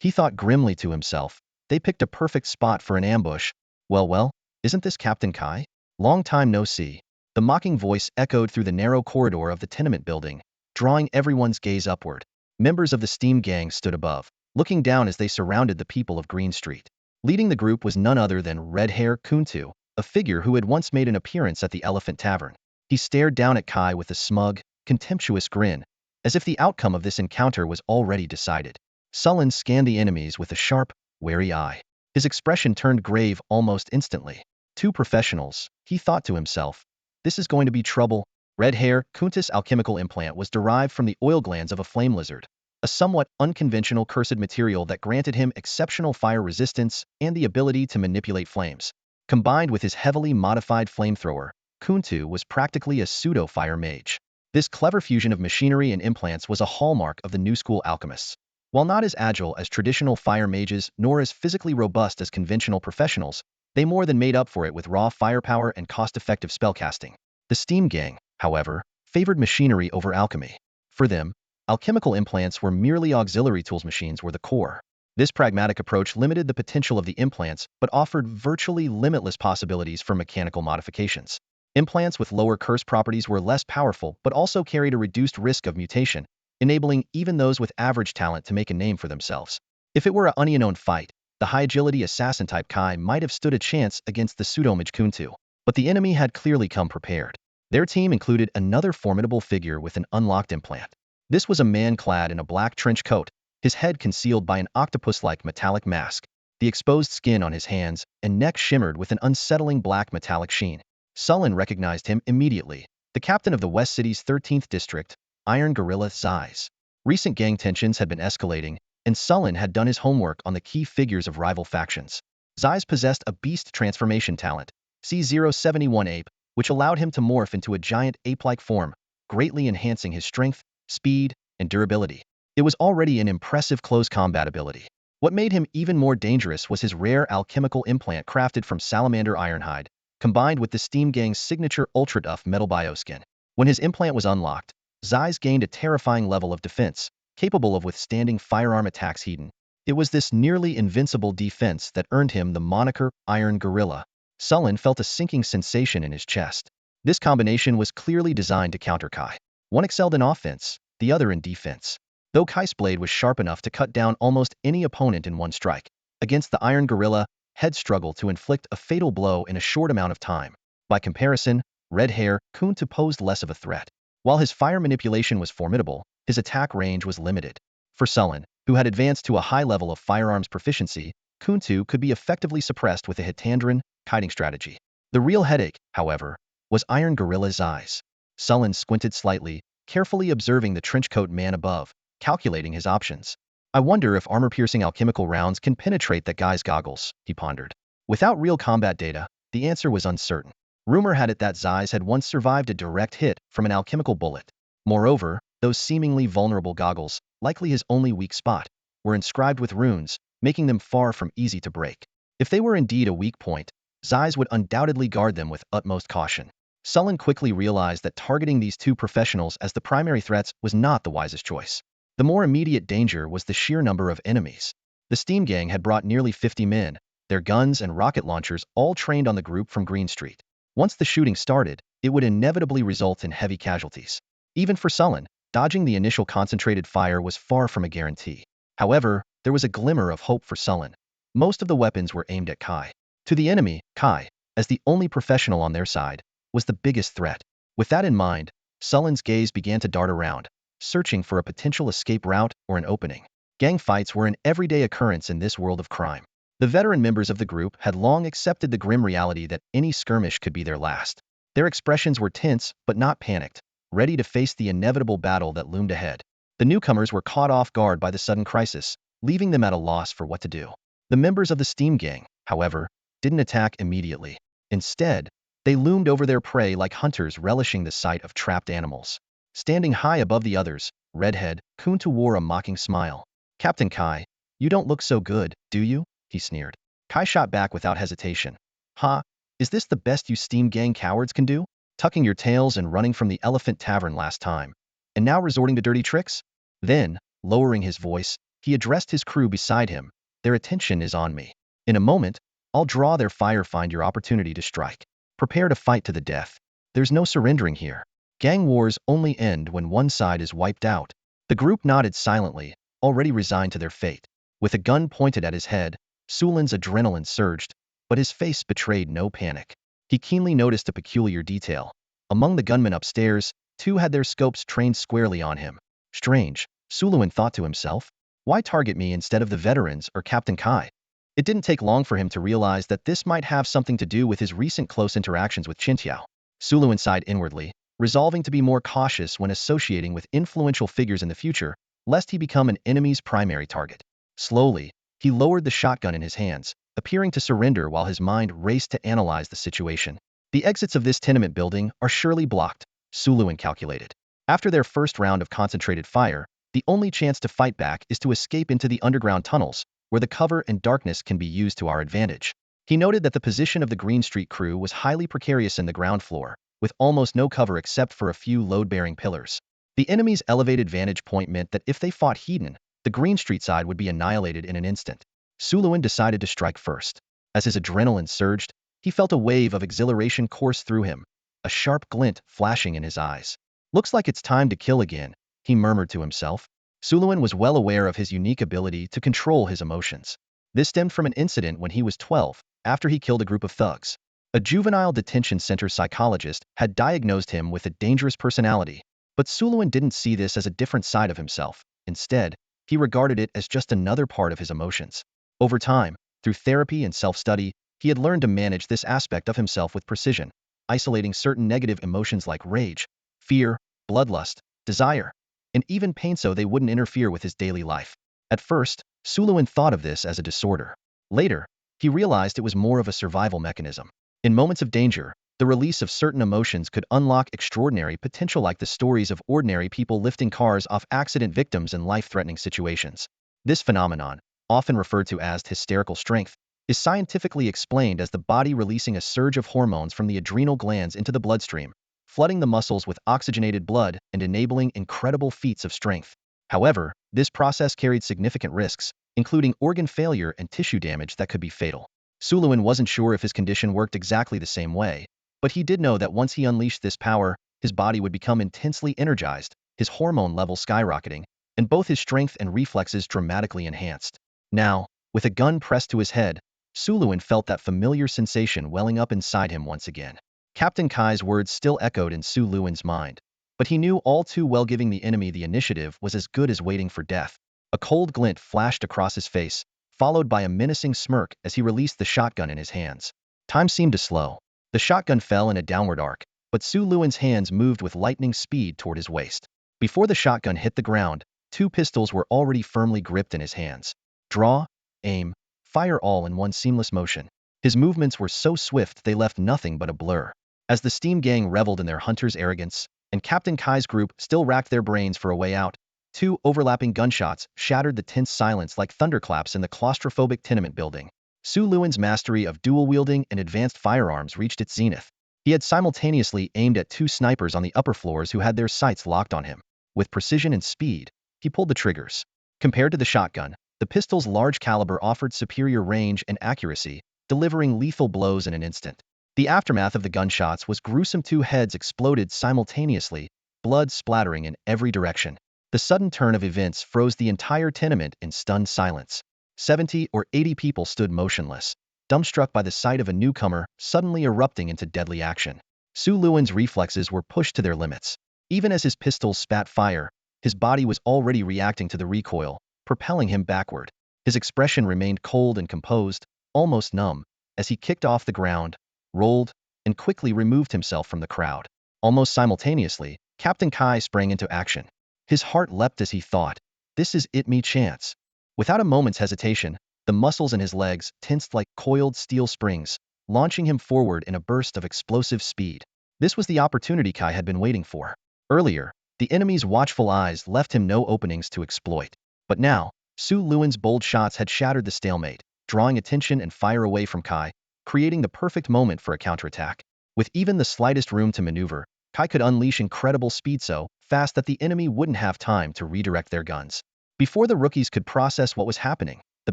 He thought grimly to himself, they picked a perfect spot for an ambush. Well, isn't this Captain Kai? Long time no see. The mocking voice echoed through the narrow corridor of the tenement building, drawing everyone's gaze upward. Members of the Steam Gang stood above, looking down as they surrounded the people of Green Street. Leading the group was none other than Red-Hair Kuntu, a figure who had once made an appearance at the Elephant Tavern. He stared down at Kai with a smug, contemptuous grin, as if the outcome of this encounter was already decided. Sullen scanned the enemies with a sharp, wary eye. His expression turned grave almost instantly. Two professionals, he thought to himself. This is going to be trouble. Red-Hair Kuntu's alchemical implant was derived from the oil glands of a flame lizard, a somewhat unconventional cursed material that granted him exceptional fire resistance and the ability to manipulate flames. Combined with his heavily modified flamethrower, Kuntu was practically a pseudo-fire mage. This clever fusion of machinery and implants was a hallmark of the new school alchemists. While not as agile as traditional fire mages nor as physically robust as conventional professionals, they more than made up for it with raw firepower and cost-effective spellcasting. The Steam Gang, however, favored machinery over alchemy. For them, alchemical implants were merely auxiliary tools, machines were the core. This pragmatic approach limited the potential of the implants but offered virtually limitless possibilities for mechanical modifications. Implants with lower curse properties were less powerful but also carried a reduced risk of mutation, enabling even those with average talent to make a name for themselves. If it were an unknown fight, the high-agility assassin-type Kai might have stood a chance against the pseudo-mage Kuntu. But the enemy had clearly come prepared. Their team included another formidable figure with an unlocked implant. This was a man clad in a black trench coat, his head concealed by an octopus-like metallic mask. The exposed skin on his hands and neck shimmered with an unsettling black metallic sheen. Sullen recognized him immediately. The captain of the West City's 13th District, Iron Gorilla Zeiss. Recent gang tensions had been escalating, and Sullen had done his homework on the key figures of rival factions. Zeiss possessed a beast transformation talent, C071 Ape, which allowed him to morph into a giant ape-like form, greatly enhancing his strength, speed, and durability. It was already an impressive close combat ability. What made him even more dangerous was his rare alchemical implant crafted from salamander ironhide, combined with the Steam Gang's signature ultra-tough metal bioskin. When his implant was unlocked, Zeiss gained a terrifying level of defense, capable of withstanding firearm attacks hidden. It was this nearly invincible defense that earned him the moniker Iron Gorilla. Sullen felt a sinking sensation in his chest. This combination was clearly designed to counter Kai. One excelled in offense, the other in defense. Though Kai's blade was sharp enough to cut down almost any opponent in one strike, against the Iron Gorilla, head struggled to inflict a fatal blow in a short amount of time. By comparison, Red-Hair Kuntu posed less of a threat. While his fire manipulation was formidable, his attack range was limited. For Sullen, who had advanced to a high level of firearms proficiency, Kuntu could be effectively suppressed with a Hitandran kiting strategy. The real headache, however, was Iron Gorilla's eyes. Sullen squinted slightly, carefully observing the trenchcoat man above, calculating his options. I wonder if armor-piercing alchemical rounds can penetrate that guy's goggles, he pondered. Without real combat data, the answer was uncertain. Rumor had it that Zeiss had once survived a direct hit from an alchemical bullet. Moreover, those seemingly vulnerable goggles, likely his only weak spot, were inscribed with runes, making them far from easy to break. If they were indeed a weak point, Zeiss would undoubtedly guard them with utmost caution. Sullen quickly realized that targeting these two professionals as the primary threats was not the wisest choice. The more immediate danger was the sheer number of enemies. The Steam Gang had brought nearly 50 men, their guns and rocket launchers all trained on the group from Green Street. Once the shooting started, it would inevitably result in heavy casualties. Even for Sullen, dodging the initial concentrated fire was far from a guarantee. However, there was a glimmer of hope for Sullen. Most of the weapons were aimed at Kai. To the enemy, Kai, as the only professional on their side, was the biggest threat. With that in mind, Sullen's gaze began to dart around, searching for a potential escape route or an opening. Gang fights were an everyday occurrence in this world of crime. The veteran members of the group had long accepted the grim reality that any skirmish could be their last. Their expressions were tense but not panicked, ready to face the inevitable battle that loomed ahead. The newcomers were caught off guard by the sudden crisis, leaving them at a loss for what to do. The members of the Steam Gang, however, didn't attack immediately. Instead, they loomed over their prey like hunters relishing the sight of trapped animals. Standing high above the others, Redhead, Kunta wore a mocking smile. "Captain Kai, you don't look so good, do you?" he sneered. Kai shot back without hesitation. "Ha, is this the best you Steam Gang cowards can do? Tucking your tails and running from the Elephant Tavern last time, and now resorting to dirty tricks?" Then, lowering his voice, he addressed his crew beside him. "Their attention is on me. In a moment, I'll draw their fire. Find your opportunity to strike. Prepare to fight to the death. There's no surrendering here. Gang wars only end when one side is wiped out." The group nodded silently, already resigned to their fate. With a gun pointed at his head, Sulin's adrenaline surged, but his face betrayed no panic. He keenly noticed a peculiar detail. Among the gunmen upstairs, two had their scopes trained squarely on him. Strange, Sulin thought to himself. Why target me instead of the veterans or Captain Kai? It didn't take long for him to realize that this might have something to do with his recent close interactions with Qintiao. Sulin sighed inwardly, resolving to be more cautious when associating with influential figures in the future, lest he become an enemy's primary target. Slowly, he lowered the shotgun in his hands, appearing to surrender while his mind raced to analyze the situation. The exits of this tenement building are surely blocked, Sulin calculated. After their first round of concentrated fire, the only chance to fight back is to escape into the underground tunnels, where the cover and darkness can be used to our advantage. He noted that the position of the Green Street crew was highly precarious in the ground floor, with almost no cover except for a few load-bearing pillars. The enemy's elevated vantage point meant that if they fought Hedon, the Green Street side would be annihilated in an instant. Sulin decided to strike first. As his adrenaline surged, he felt a wave of exhilaration course through him, a sharp glint flashing in his eyes. "Looks like it's time to kill again," he murmured to himself. Sulin was well aware of his unique ability to control his emotions. This stemmed from an incident when he was 12, after he killed a group of thugs. A juvenile detention center psychologist had diagnosed him with a dangerous personality, but Sulin didn't see this as a different side of himself. Instead, he regarded it as just another part of his emotions. Over time, through therapy and self-study, he had learned to manage this aspect of himself with precision, isolating certain negative emotions like rage, fear, bloodlust, desire, and even pain so they wouldn't interfere with his daily life. At first, Sulin thought of this as a disorder. Later, he realized it was more of a survival mechanism. In moments of danger, the release of certain emotions could unlock extraordinary potential, like the stories of ordinary people lifting cars off accident victims in life-threatening situations. This phenomenon, often referred to as hysterical strength, is scientifically explained as the body releasing a surge of hormones from the adrenal glands into the bloodstream, flooding the muscles with oxygenated blood and enabling incredible feats of strength. However, this process carried significant risks, including organ failure and tissue damage that could be fatal. Sulin wasn't sure if his condition worked exactly the same way, but he did know that once he unleashed this power, his body would become intensely energized, his hormone levels skyrocketing, and both his strength and reflexes dramatically enhanced. Now, with a gun pressed to his head, Sulin felt that familiar sensation welling up inside him once again. Captain Kai's words still echoed in Sulin's mind, but he knew all too well giving the enemy the initiative was as good as waiting for death. A cold glint flashed across his face, followed by a menacing smirk as he released the shotgun in his hands. Time seemed to slow. The shotgun fell in a downward arc, but Sulin's hands moved with lightning speed toward his waist. Before the shotgun hit the ground, 2 pistols were already firmly gripped in his hands. Draw, aim, fire all in one seamless motion. His movements were so swift they left nothing but a blur. As the Steam gang reveled in their hunter's arrogance, and Captain Kai's group still racked their brains for a way out, 2 overlapping gunshots shattered the tense silence like thunderclaps in the claustrophobic tenement building. Su Luan's mastery of dual-wielding and advanced firearms reached its zenith. He had simultaneously aimed at 2 snipers on the upper floors who had their sights locked on him. With precision and speed, he pulled the triggers. Compared to the shotgun, the pistol's large caliber offered superior range and accuracy, delivering lethal blows in an instant. The aftermath of the gunshots was gruesome. 2 heads exploded simultaneously, blood splattering in every direction. The sudden turn of events froze the entire tenement in stunned silence. 70 or 80 people stood motionless, dumbstruck by the sight of a newcomer suddenly erupting into deadly action. Su Luan's reflexes were pushed to their limits. Even as his pistols spat fire, his body was already reacting to the recoil, propelling him backward. His expression remained cold and composed, almost numb, as he kicked off the ground, rolled, and quickly removed himself from the crowd. Almost simultaneously, Captain Kai sprang into action. His heart leapt as he thought, "This is it, me chance." Without a moment's hesitation, the muscles in his legs tensed like coiled steel springs, launching him forward in a burst of explosive speed. This was the opportunity Kai had been waiting for. Earlier, the enemy's watchful eyes left him no openings to exploit. But now, Su Luan's bold shots had shattered the stalemate, drawing attention and fire away from Kai, creating the perfect moment for a counterattack. With even the slightest room to maneuver, Kai could unleash incredible speed so fast that the enemy wouldn't have time to redirect their guns. Before the rookies could process what was happening, the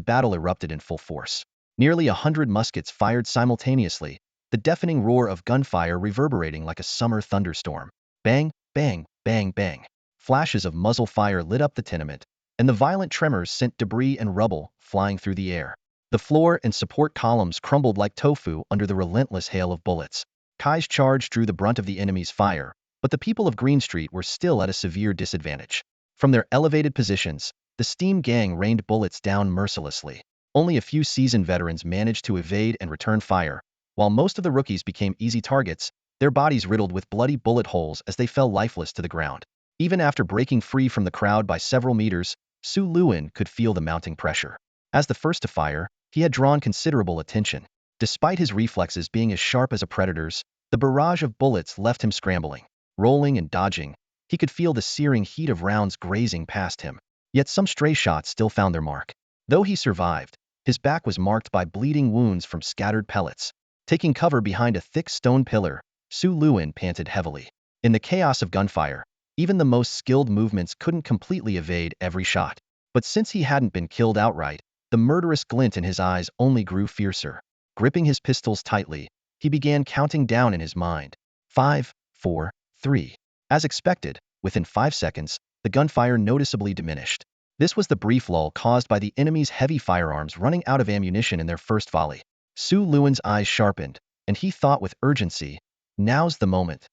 battle erupted in full force. Nearly 100 muskets fired simultaneously, the deafening roar of gunfire reverberating like a summer thunderstorm. Bang, bang, bang, bang. Flashes of muzzle fire lit up the tenement, and the violent tremors sent debris and rubble flying through the air. The floor and support columns crumbled like tofu under the relentless hail of bullets. Kai's charge drew the brunt of the enemy's fire, but the people of Green Street were still at a severe disadvantage. From their elevated positions, the Steam gang rained bullets down mercilessly. Only a few seasoned veterans managed to evade and return fire, while most of the rookies became easy targets, their bodies riddled with bloody bullet holes as they fell lifeless to the ground. Even after breaking free from the crowd by several meters, Su Luan could feel the mounting pressure. As the first to fire, he had drawn considerable attention. Despite his reflexes being as sharp as a predator's, the barrage of bullets left him scrambling. Rolling and dodging, he could feel the searing heat of rounds grazing past him. Yet some stray shots still found their mark. Though he survived, his back was marked by bleeding wounds from scattered pellets. Taking cover behind a thick stone pillar, Su Luan panted heavily. In the chaos of gunfire, even the most skilled movements couldn't completely evade every shot. But since he hadn't been killed outright, the murderous glint in his eyes only grew fiercer. Gripping his pistols tightly, he began counting down in his mind. 5, 4, 3. As expected, within 5 seconds, the gunfire noticeably diminished. This was the brief lull caused by the enemy's heavy firearms running out of ammunition in their first volley. Su Luan's eyes sharpened, and he thought with urgency, "Now's the moment."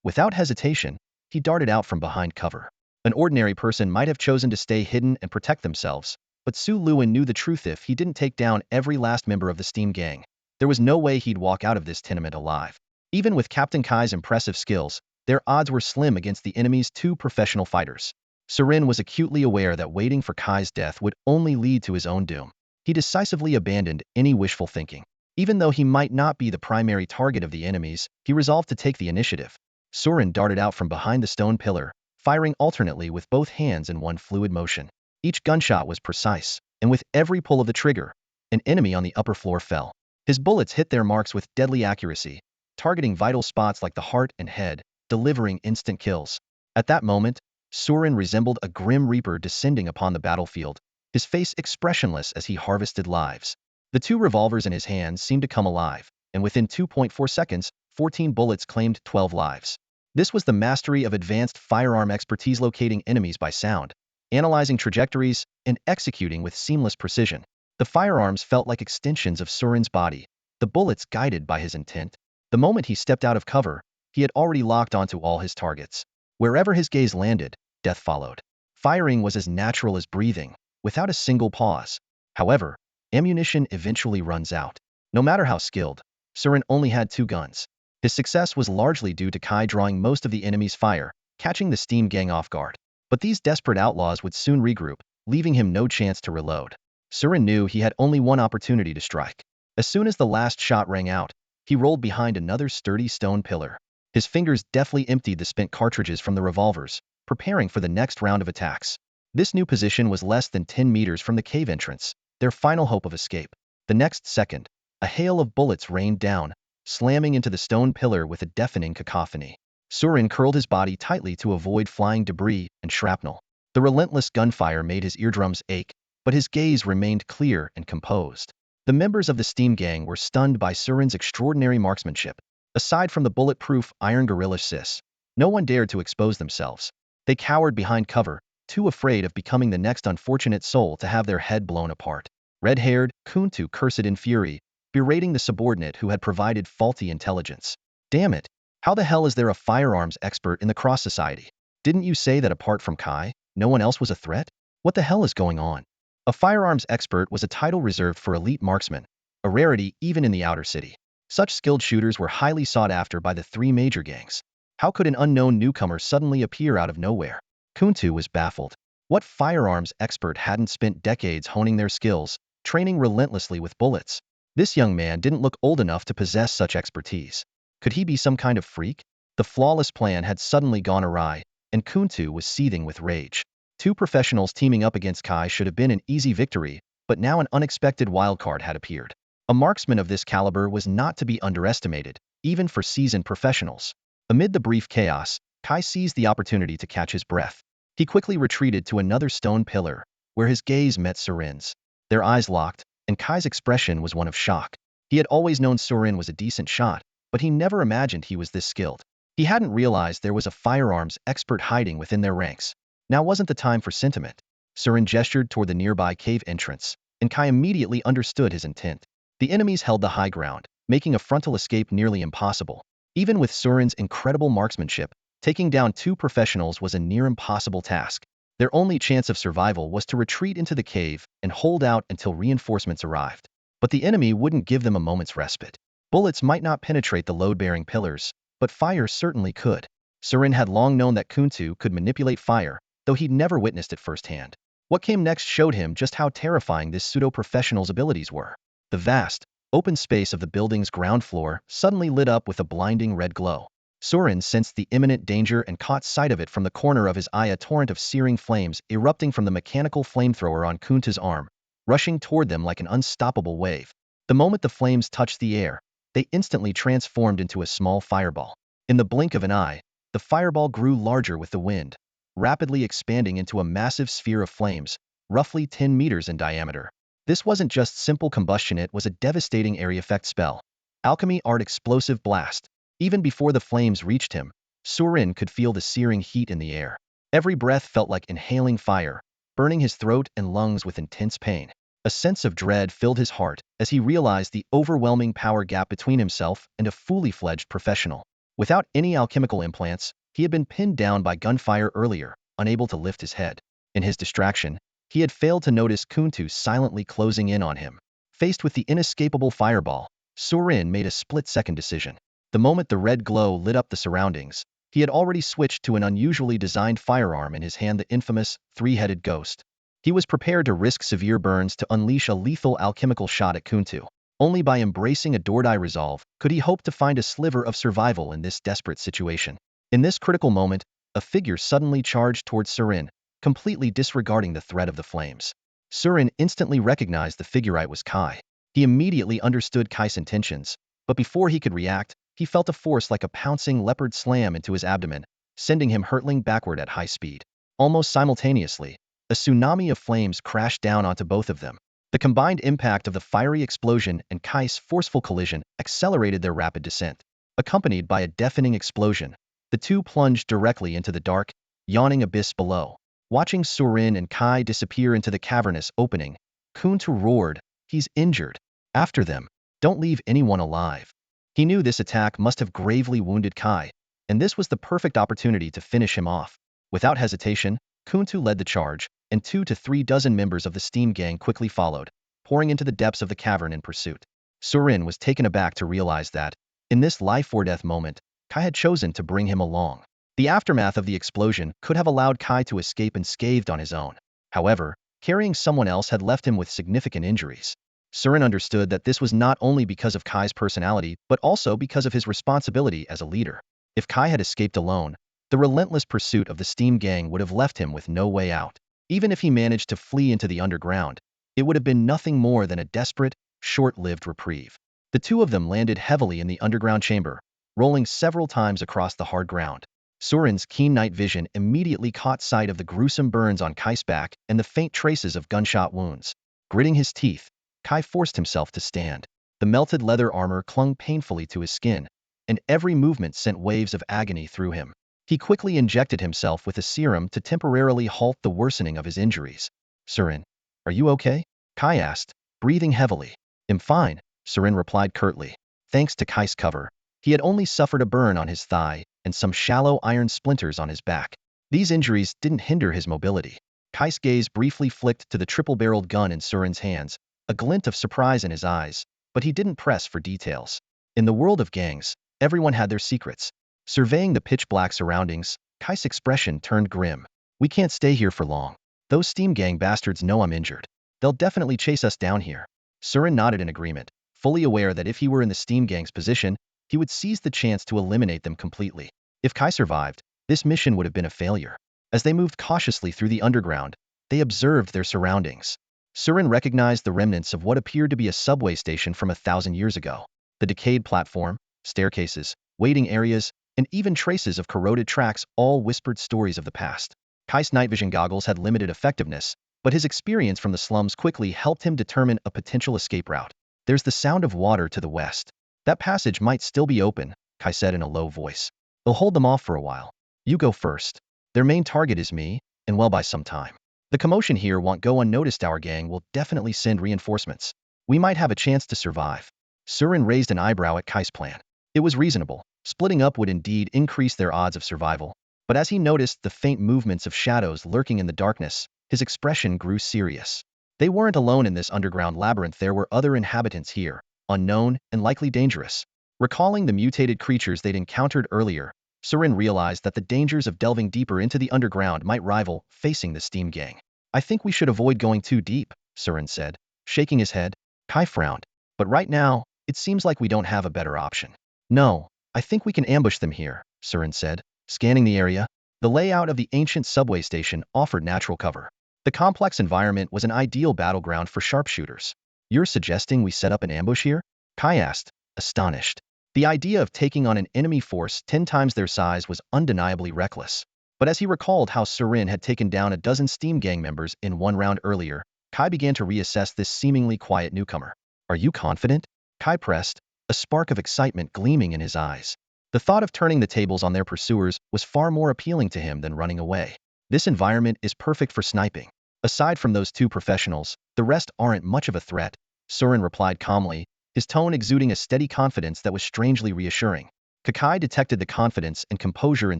Without hesitation, he darted out from behind cover. An ordinary person might have chosen to stay hidden and protect themselves, but Su Luan knew the truth: if he didn't take down every last member of the Steam gang, there was no way he'd walk out of this tenement alive. Even with Captain Kai's impressive skills, their odds were slim against the enemy's 2 professional fighters. Surin was acutely aware that waiting for Kai's death would only lead to his own doom. He decisively abandoned any wishful thinking. Even though he might not be the primary target of the enemies, he resolved to take the initiative. Surin darted out from behind the stone pillar, firing alternately with both hands in one fluid motion. Each gunshot was precise, and with every pull of the trigger, an enemy on the upper floor fell. His bullets hit their marks with deadly accuracy, targeting vital spots like the heart and head, delivering instant kills. At that moment, Surin resembled a grim reaper descending upon the battlefield, his face expressionless as he harvested lives. The 2 revolvers in his hands seemed to come alive, and within 2.4 seconds, 14 bullets claimed 12 lives. This was the mastery of advanced firearm expertise: locating enemies by sound, analyzing trajectories, and executing with seamless precision. The firearms felt like extensions of Surin's body, the bullets guided by his intent. The moment he stepped out of cover, he had already locked onto all his targets. Wherever his gaze landed, death followed. Firing was as natural as breathing, without a single pause. However, ammunition eventually runs out. No matter how skilled, Surin only had 2 guns. His success was largely due to Kai drawing most of the enemy's fire, catching the Steam gang off guard. But these desperate outlaws would soon regroup, leaving him no chance to reload. Surin knew he had only one opportunity to strike. As soon as the last shot rang out, he rolled behind another sturdy stone pillar. His fingers deftly emptied the spent cartridges from the revolvers, preparing for the next round of attacks. This new position was less than 10 meters from the cave entrance, their final hope of escape. The next second, a hail of bullets rained down, slamming into the stone pillar with a deafening cacophony. Surin curled his body tightly to avoid flying debris and shrapnel. The relentless gunfire made his eardrums ache, but his gaze remained clear and composed. The members of the steam gang were stunned by Surin's extraordinary marksmanship. Aside from the bulletproof iron gorilla sis, no one dared to expose themselves. They cowered behind cover, too afraid of becoming the next unfortunate soul to have their head blown apart. Red-haired, Kuntu cursed in fury, berating the subordinate who had provided faulty intelligence. Damn it! How the hell is there a firearms expert in the Cross Society? Didn't you say that apart from Kai, no one else was a threat? What the hell is going on? A firearms expert was a title reserved for elite marksmen, a rarity even in the outer city. Such skilled shooters were highly sought after by the three major gangs. How could an unknown newcomer suddenly appear out of nowhere? Kuntu was baffled. What firearms expert hadn't spent decades honing their skills, training relentlessly with bullets? This young man didn't look old enough to possess such expertise. Could he be some kind of freak? The flawless plan had suddenly gone awry, and Kuntu was seething with rage. Two professionals teaming up against Kai should have been an easy victory, but now an unexpected wildcard had appeared. A marksman of this caliber was not to be underestimated, even for seasoned professionals. Amid the brief chaos, Kai seized the opportunity to catch his breath. He quickly retreated to another stone pillar, where his gaze met Surin's. Their eyes locked, and Kai's expression was one of shock. He had always known Surin was a decent shot, but he never imagined he was this skilled. He hadn't realized there was a firearms expert hiding within their ranks. Now wasn't the time for sentiment. Surin gestured toward the nearby cave entrance, and Kai immediately understood his intent. The enemies held the high ground, making a frontal escape nearly impossible. Even with Surin's incredible marksmanship, taking down two professionals was a near impossible task. Their only chance of survival was to retreat into the cave and hold out until reinforcements arrived. But the enemy wouldn't give them a moment's respite. Bullets might not penetrate the load-bearing pillars, but fire certainly could. Surin had long known that Kuntu could manipulate fire, though he'd never witnessed it firsthand. What came next showed him just how terrifying this pseudo-professional's abilities were. The vast, open space of the building's ground floor suddenly lit up with a blinding red glow. Surin sensed the imminent danger and caught sight of it from the corner of his eye, a torrent of searing flames erupting from the mechanical flamethrower on Kuntu's arm, rushing toward them like an unstoppable wave. The moment the flames touched the air, they instantly transformed into a small fireball. In the blink of an eye, the fireball grew larger with the wind, rapidly expanding into a massive sphere of flames, roughly 10 meters in diameter. This wasn't just simple combustion, it was a devastating area effect spell. Alchemy art explosive blast. Even before the flames reached him, Surin could feel the searing heat in the air. Every breath felt like inhaling fire, burning his throat and lungs with intense pain. A sense of dread filled his heart as he realized the overwhelming power gap between himself and a fully fledged professional. Without any alchemical implants, he had been pinned down by gunfire earlier, unable to lift his head. In his distraction, he had failed to notice Kuntu silently closing in on him. Faced with the inescapable fireball, Surin made a split-second decision. The moment the red glow lit up the surroundings, he had already switched to an unusually designed firearm in his hand, the infamous three-headed ghost. He was prepared to risk severe burns to unleash a lethal alchemical shot at Kuntu. Only by embracing a door-die resolve could he hope to find a sliver of survival in this desperate situation. In this critical moment, a figure suddenly charged towards Surin, completely disregarding the threat of the flames. Surin instantly recognized the figurite was Kai. He immediately understood Kai's intentions, but before he could react, he felt a force like a pouncing leopard slam into his abdomen, sending him hurtling backward at high speed. Almost simultaneously, a tsunami of flames crashed down onto both of them. The combined impact of the fiery explosion and Kai's forceful collision accelerated their rapid descent. Accompanied by a deafening explosion, the two plunged directly into the dark, yawning abyss below. Watching Surin and Kai disappear into the cavernous opening, Kuntu roared, "He's injured. After them. Don't leave anyone alive." He knew this attack must have gravely wounded Kai, and this was the perfect opportunity to finish him off. Without hesitation, Kuntu led the charge, and 2 to 3 dozen members of the steam gang quickly followed, pouring into the depths of the cavern in pursuit. Surin was taken aback to realize that, in this life-or-death moment, Kai had chosen to bring him along. The aftermath of the explosion could have allowed Kai to escape unscathed on his own. However, carrying someone else had left him with significant injuries. Surin understood that this was not only because of Kai's personality, but also because of his responsibility as a leader. If Kai had escaped alone, the relentless pursuit of the Steam Gang would have left him with no way out. Even if he managed to flee into the underground, it would have been nothing more than a desperate, short-lived reprieve. The two of them landed heavily in the underground chamber, rolling several times across the hard ground. Surin's keen night vision immediately caught sight of the gruesome burns on Kai's back and the faint traces of gunshot wounds. Gritting his teeth, Kai forced himself to stand. The melted leather armor clung painfully to his skin, and every movement sent waves of agony through him. He quickly injected himself with a serum to temporarily halt the worsening of his injuries. Surin, are you okay? Kai asked, breathing heavily. I'm fine, Surin replied curtly. Thanks to Kai's cover, he had only suffered a burn on his thigh and some shallow iron splinters on his back. These injuries didn't hinder his mobility. Kai's gaze briefly flicked to the triple-barreled gun in Surin's hands, a glint of surprise in his eyes, but he didn't press for details. In the world of gangs, everyone had their secrets. Surveying the pitch-black surroundings, Kai's expression turned grim. We can't stay here for long. Those Steam Gang bastards know I'm injured. They'll definitely chase us down here. Surin nodded in agreement, fully aware that if he were in the Steam Gang's position, he would seize the chance to eliminate them completely. If Kai survived, this mission would have been a failure. As they moved cautiously through the underground, they observed their surroundings. Surin recognized the remnants of what appeared to be a subway station from 1,000 years ago. The decayed platform, staircases, waiting areas, and even traces of corroded tracks all whispered stories of the past. Kai's night vision goggles had limited effectiveness, but his experience from the slums quickly helped him determine a potential escape route. There's the sound of water to the west. That passage might still be open, Kai said in a low voice. We'll hold them off for a while. You go first. Their main target is me, and well by some time. The commotion here won't go unnoticed. Our gang will definitely send reinforcements. We might have a chance to survive. Surin raised an eyebrow at Kai's plan. It was reasonable. Splitting up would indeed increase their odds of survival. But as he noticed the faint movements of shadows lurking in the darkness, his expression grew serious. They weren't alone in this underground labyrinth. There were other inhabitants here, unknown and likely dangerous. Recalling the mutated creatures they'd encountered earlier, Surin realized that the dangers of delving deeper into the underground might rival facing the Steam Gang. I think we should avoid going too deep, Surin said, shaking his head. Kai frowned. But right now, it seems like we don't have a better option. No, I think we can ambush them here, Surin said, scanning the area. The layout of the ancient subway station offered natural cover. The complex environment was an ideal battleground for sharpshooters. You're suggesting we set up an ambush here? Kai asked, astonished. The idea of taking on an enemy force 10 times their size was undeniably reckless. But as he recalled how Surin had taken down a dozen Steam Gang members in one round earlier, Kai began to reassess this seemingly quiet newcomer. Are you confident? Kai pressed, a spark of excitement gleaming in his eyes. The thought of turning the tables on their pursuers was far more appealing to him than running away. This environment is perfect for sniping. Aside from those two professionals, the rest aren't much of a threat, Surin replied calmly, his tone exuding a steady confidence that was strangely reassuring. Kakai detected the confidence and composure in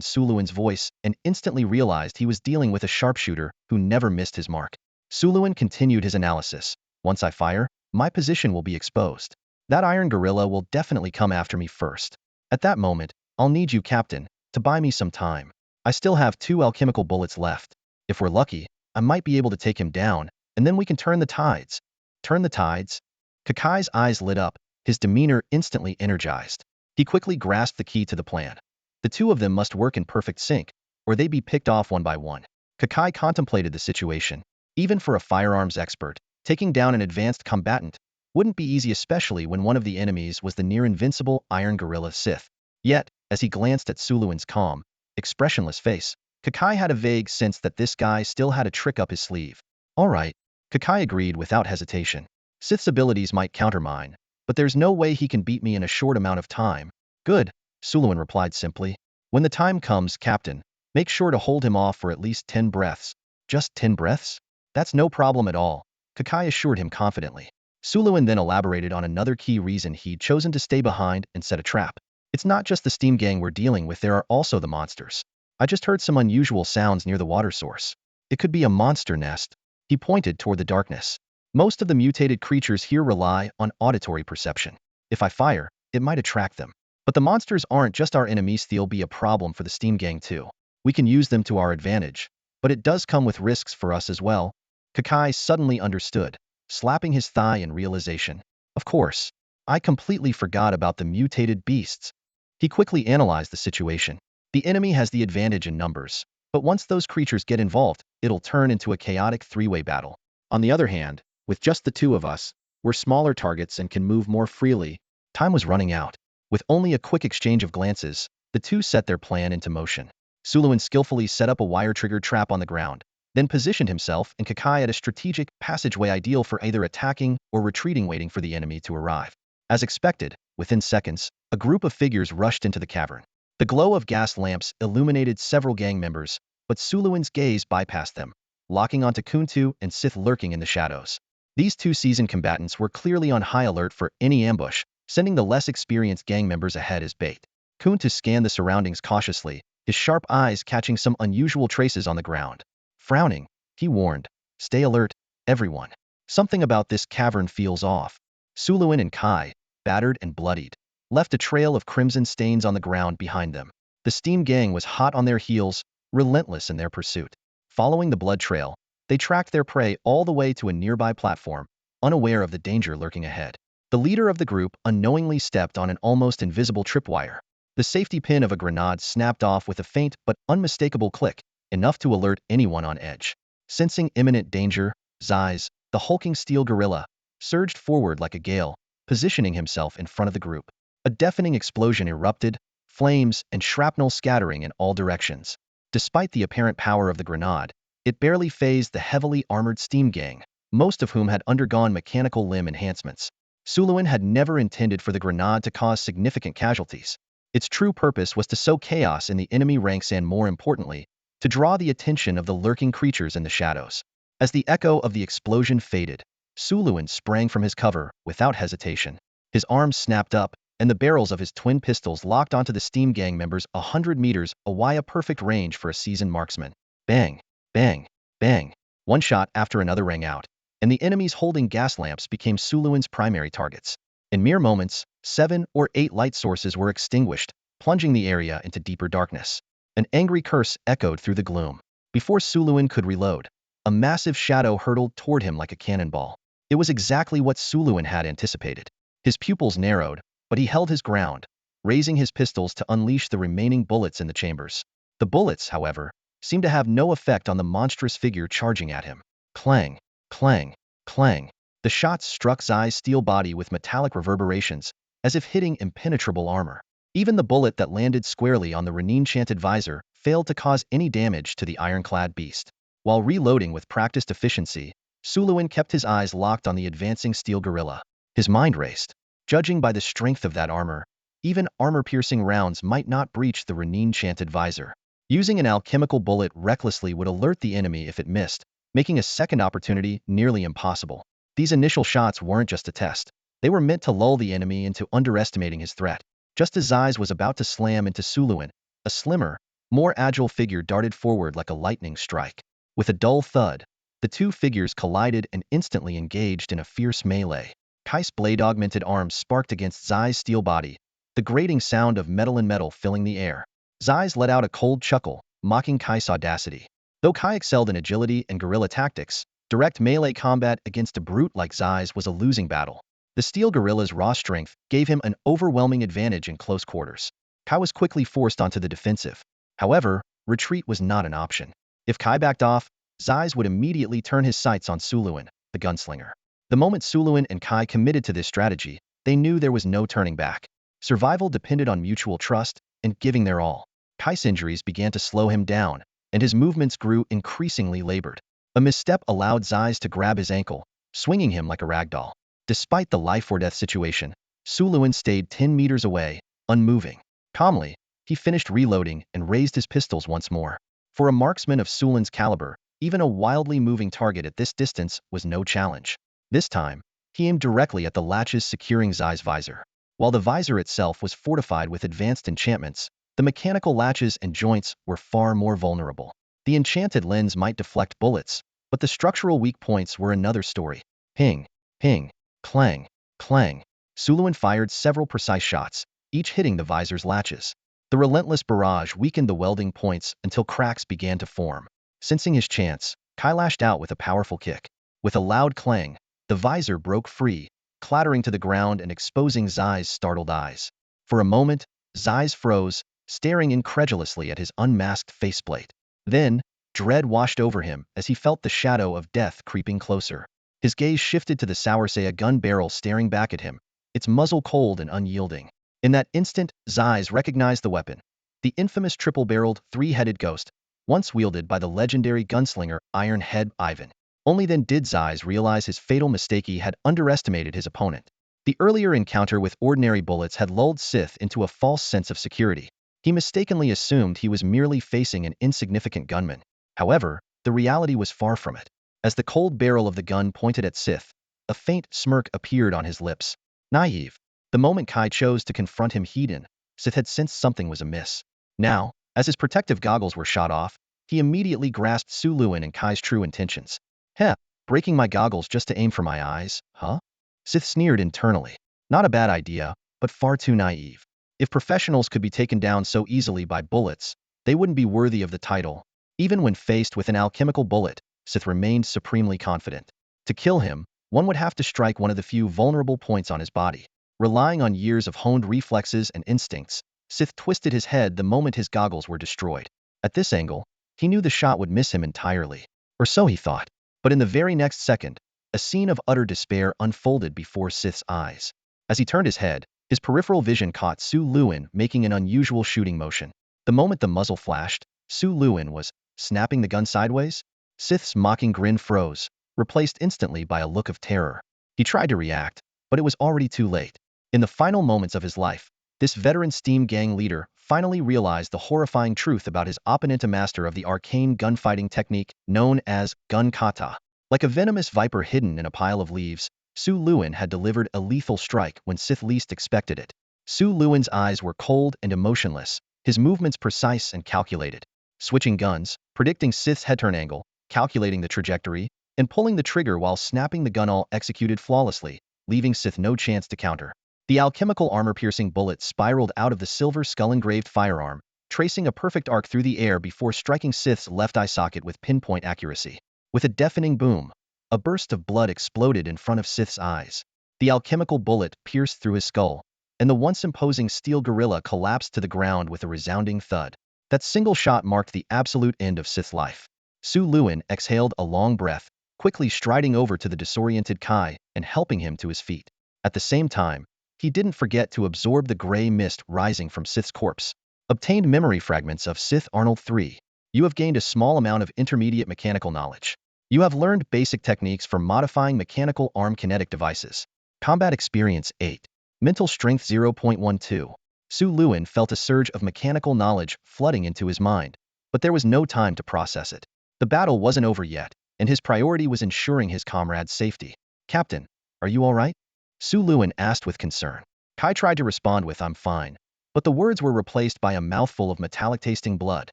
Suluin's voice and instantly realized he was dealing with a sharpshooter who never missed his mark. Suluin continued his analysis. Once I fire, my position will be exposed. That iron gorilla will definitely come after me first. At that moment, I'll need you, Captain, to buy me some time. I still have 2 alchemical bullets left. If we're lucky, I might be able to take him down, and then we can turn the tides. Turn the tides? Kakai's eyes lit up, his demeanor instantly energized. He quickly grasped the key to the plan. The two of them must work in perfect sync, or they'd be picked off one by one. Kakai contemplated the situation. Even for a firearms expert, taking down an advanced combatant wouldn't be easy, especially when one of the enemies was the near-invincible Iron Gorilla Sith. Yet, as he glanced at Suluin's calm, expressionless face, Kakai had a vague sense that this guy still had a trick up his sleeve. All right, Kakai agreed without hesitation. Sith's abilities might counter mine, but there's no way he can beat me in a short amount of time. Good, Suluin replied simply. When the time comes, Captain, make sure to hold him off for at least 10 breaths. Just 10 breaths? That's no problem at all, Kakai assured him confidently. Suluin then elaborated on another key reason he'd chosen to stay behind and set a trap. It's not just the Steam Gang we're dealing with, there are also the monsters. I just heard some unusual sounds near the water source. It could be a monster nest. He pointed toward the darkness. Most of the mutated creatures here rely on auditory perception. If I fire, it might attract them. But the monsters aren't just our enemies, they'll be a problem for the Steam Gang too. We can use them to our advantage, but it does come with risks for us as well. Kakai suddenly understood, slapping his thigh in realization. Of course, I completely forgot about the mutated beasts. He quickly analyzed the situation. The enemy has the advantage in numbers, but once those creatures get involved, it'll turn into a chaotic three-way battle. On the other hand, with just the two of us, we're smaller targets and can move more freely. Time was running out. With only a quick exchange of glances, the two set their plan into motion. Suluin skillfully set up a wire-triggered trap on the ground, then positioned himself and Kakai at a strategic passageway ideal for either attacking or retreating, waiting for the enemy to arrive. As expected, within seconds, a group of figures rushed into the cavern. The glow of gas lamps illuminated several gang members, but Suluin's gaze bypassed them, locking onto Kuntu and Sith lurking in the shadows. These two seasoned combatants were clearly on high alert for any ambush, sending the less experienced gang members ahead as bait. Kuntu scanned the surroundings cautiously, his sharp eyes catching some unusual traces on the ground. Frowning, he warned, "Stay alert, everyone. Something about this cavern feels off." Suluin and Kai, battered and bloodied, left a trail of crimson stains on the ground behind them. The Steam Gang was hot on their heels, relentless in their pursuit. Following the blood trail, they tracked their prey all the way to a nearby platform, unaware of the danger lurking ahead. The leader of the group unknowingly stepped on an almost invisible tripwire. The safety pin of a grenade snapped off with a faint but unmistakable click, enough to alert anyone on edge. Sensing imminent danger, Zeiss, the hulking steel gorilla, surged forward like a gale, positioning himself in front of the group. A deafening explosion erupted, flames and shrapnel scattering in all directions. Despite the apparent power of the grenade, it barely fazed the heavily armored Steam Gang, most of whom had undergone mechanical limb enhancements. Suluin had never intended for the grenade to cause significant casualties. Its true purpose was to sow chaos in the enemy ranks and, more importantly, to draw the attention of the lurking creatures in the shadows. As the echo of the explosion faded, Suluin sprang from his cover without hesitation. His arms snapped up, and the barrels of his twin pistols locked onto the Steam Gang members 100 meters away, a perfect range for a seasoned marksman. Bang, bang, bang. One shot after another rang out, and the enemies holding gas lamps became Suluin's primary targets. In mere moments, 7 or 8 light sources were extinguished, plunging the area into deeper darkness. An angry curse echoed through the gloom. Before Suluin could reload, a massive shadow hurtled toward him like a cannonball. It was exactly what Suluin had anticipated. His pupils narrowed, but he held his ground, raising his pistols to unleash the remaining bullets in the chambers. The bullets, however, seemed to have no effect on the monstrous figure charging at him. Clang, clang, clang. The shots struck Zai's steel body with metallic reverberations, as if hitting impenetrable armor. Even the bullet that landed squarely on the runic-chanted visor failed to cause any damage to the ironclad beast. While reloading with practiced efficiency, Suluin kept his eyes locked on the advancing steel gorilla. His mind raced. Judging by the strength of that armor, even armor-piercing rounds might not breach the runic-chanted visor. Using an alchemical bullet recklessly would alert the enemy if it missed, making a second opportunity nearly impossible. These initial shots weren't just a test. They were meant to lull the enemy into underestimating his threat. Just as Zeiss was about to slam into Suluin, a slimmer, more agile figure darted forward like a lightning strike. With a dull thud, the two figures collided and instantly engaged in a fierce melee. Kai's blade-augmented arms sparked against Zeiss' steel body, the grating sound of metal and metal filling the air. Zeiss let out a cold chuckle, mocking Kai's audacity. Though Kai excelled in agility and guerrilla tactics, direct melee combat against a brute like Zeiss was a losing battle. The steel gorilla's raw strength gave him an overwhelming advantage in close quarters. Kai was quickly forced onto the defensive. However, retreat was not an option. If Kai backed off, Zeiss would immediately turn his sights on Suluin, the gunslinger. The moment Suluin and Kai committed to this strategy, they knew there was no turning back. Survival depended on mutual trust and giving their all. Kai's injuries began to slow him down, and his movements grew increasingly labored. A misstep allowed Zeiss to grab his ankle, swinging him like a ragdoll. Despite the life-or-death situation, Suluin stayed 10 meters away, unmoving. Calmly, he finished reloading and raised his pistols once more. For a marksman of Sulin's caliber, even a wildly moving target at this distance was no challenge. This time, he aimed directly at the latches securing Zeiss' visor. While the visor itself was fortified with advanced enchantments, the mechanical latches and joints were far more vulnerable. The enchanted lens might deflect bullets, but the structural weak points were another story. Ping, ping, clang, clang. Suluin fired several precise shots, each hitting the visor's latches. The relentless barrage weakened the welding points until cracks began to form. Sensing his chance, Kai lashed out with a powerful kick. With a loud clang, the visor broke free, clattering to the ground and exposing Zai's startled eyes. For a moment, Zai froze, staring incredulously at his unmasked faceplate. Then, dread washed over him as he felt the shadow of death creeping closer. His gaze shifted to the Sauersea gun barrel staring back at him, its muzzle cold and unyielding. In that instant, Zai recognized the weapon. The infamous triple-barreled, three-headed ghost, once wielded by the legendary gunslinger Iron Head Ivan. Only then did Zai realize his fatal mistake. He had underestimated his opponent. The earlier encounter with ordinary bullets had lulled Sith into a false sense of security. He mistakenly assumed he was merely facing an insignificant gunman. However, the reality was far from it. As the cold barrel of the gun pointed at Sith, a faint smirk appeared on his lips. Naive. The moment Kai chose to confront him head-on, Sith had sensed something was amiss. Now, as his protective goggles were shot off, he immediately grasped Su Luin and Kai's true intentions. Heh, breaking my goggles just to aim for my eyes, huh? Sith sneered internally. Not a bad idea, but far too naive. If professionals could be taken down so easily by bullets, they wouldn't be worthy of the title. Even when faced with an alchemical bullet, Sith remained supremely confident. To kill him, one would have to strike one of the few vulnerable points on his body. Relying on years of honed reflexes and instincts, Sith twisted his head the moment his goggles were destroyed. At this angle, he knew the shot would miss him entirely. Or so he thought. But in the very next second, a scene of utter despair unfolded before Sith's eyes. As he turned his head, his peripheral vision caught Su Luin making an unusual shooting motion. The moment the muzzle flashed, Su Luin was snapping the gun sideways. Sith's mocking grin froze, replaced instantly by a look of terror. He tried to react, but it was already too late. In the final moments of his life, this veteran steam gang leader finally realized the horrifying truth about his opponent, a master of the arcane gunfighting technique known as gun kata. Like a venomous viper hidden in a pile of leaves, Su Luin had delivered a lethal strike when Sith least expected it. Su Luin's eyes were cold and emotionless, his movements precise and calculated. Switching guns, predicting Sith's head turn angle, calculating the trajectory, and pulling the trigger while snapping the gun, all executed flawlessly, leaving Sith no chance to counter. The alchemical armor-piercing bullet spiraled out of the silver skull-engraved firearm, tracing a perfect arc through the air before striking Sith's left eye socket with pinpoint accuracy. With a deafening boom, a burst of blood exploded in front of Sith's eyes. The alchemical bullet pierced through his skull, and the once imposing steel gorilla collapsed to the ground with a resounding thud. That single shot marked the absolute end of Sith's life. Su Luin exhaled a long breath, quickly striding over to the disoriented Kai and helping him to his feet. At the same time, he didn't forget to absorb the gray mist rising from Sith's corpse. Obtained memory fragments of Sith Arnold 3. You have gained a small amount of intermediate mechanical knowledge. You have learned basic techniques for modifying mechanical arm kinetic devices. Combat experience 8. Mental strength 0.12. Su Luin felt a surge of mechanical knowledge flooding into his mind, but there was no time to process it. The battle wasn't over yet, and his priority was ensuring his comrade's safety. Captain, are you all right? Su Luin asked with concern. Kai tried to respond with "I'm fine," but the words were replaced by a mouthful of metallic-tasting blood.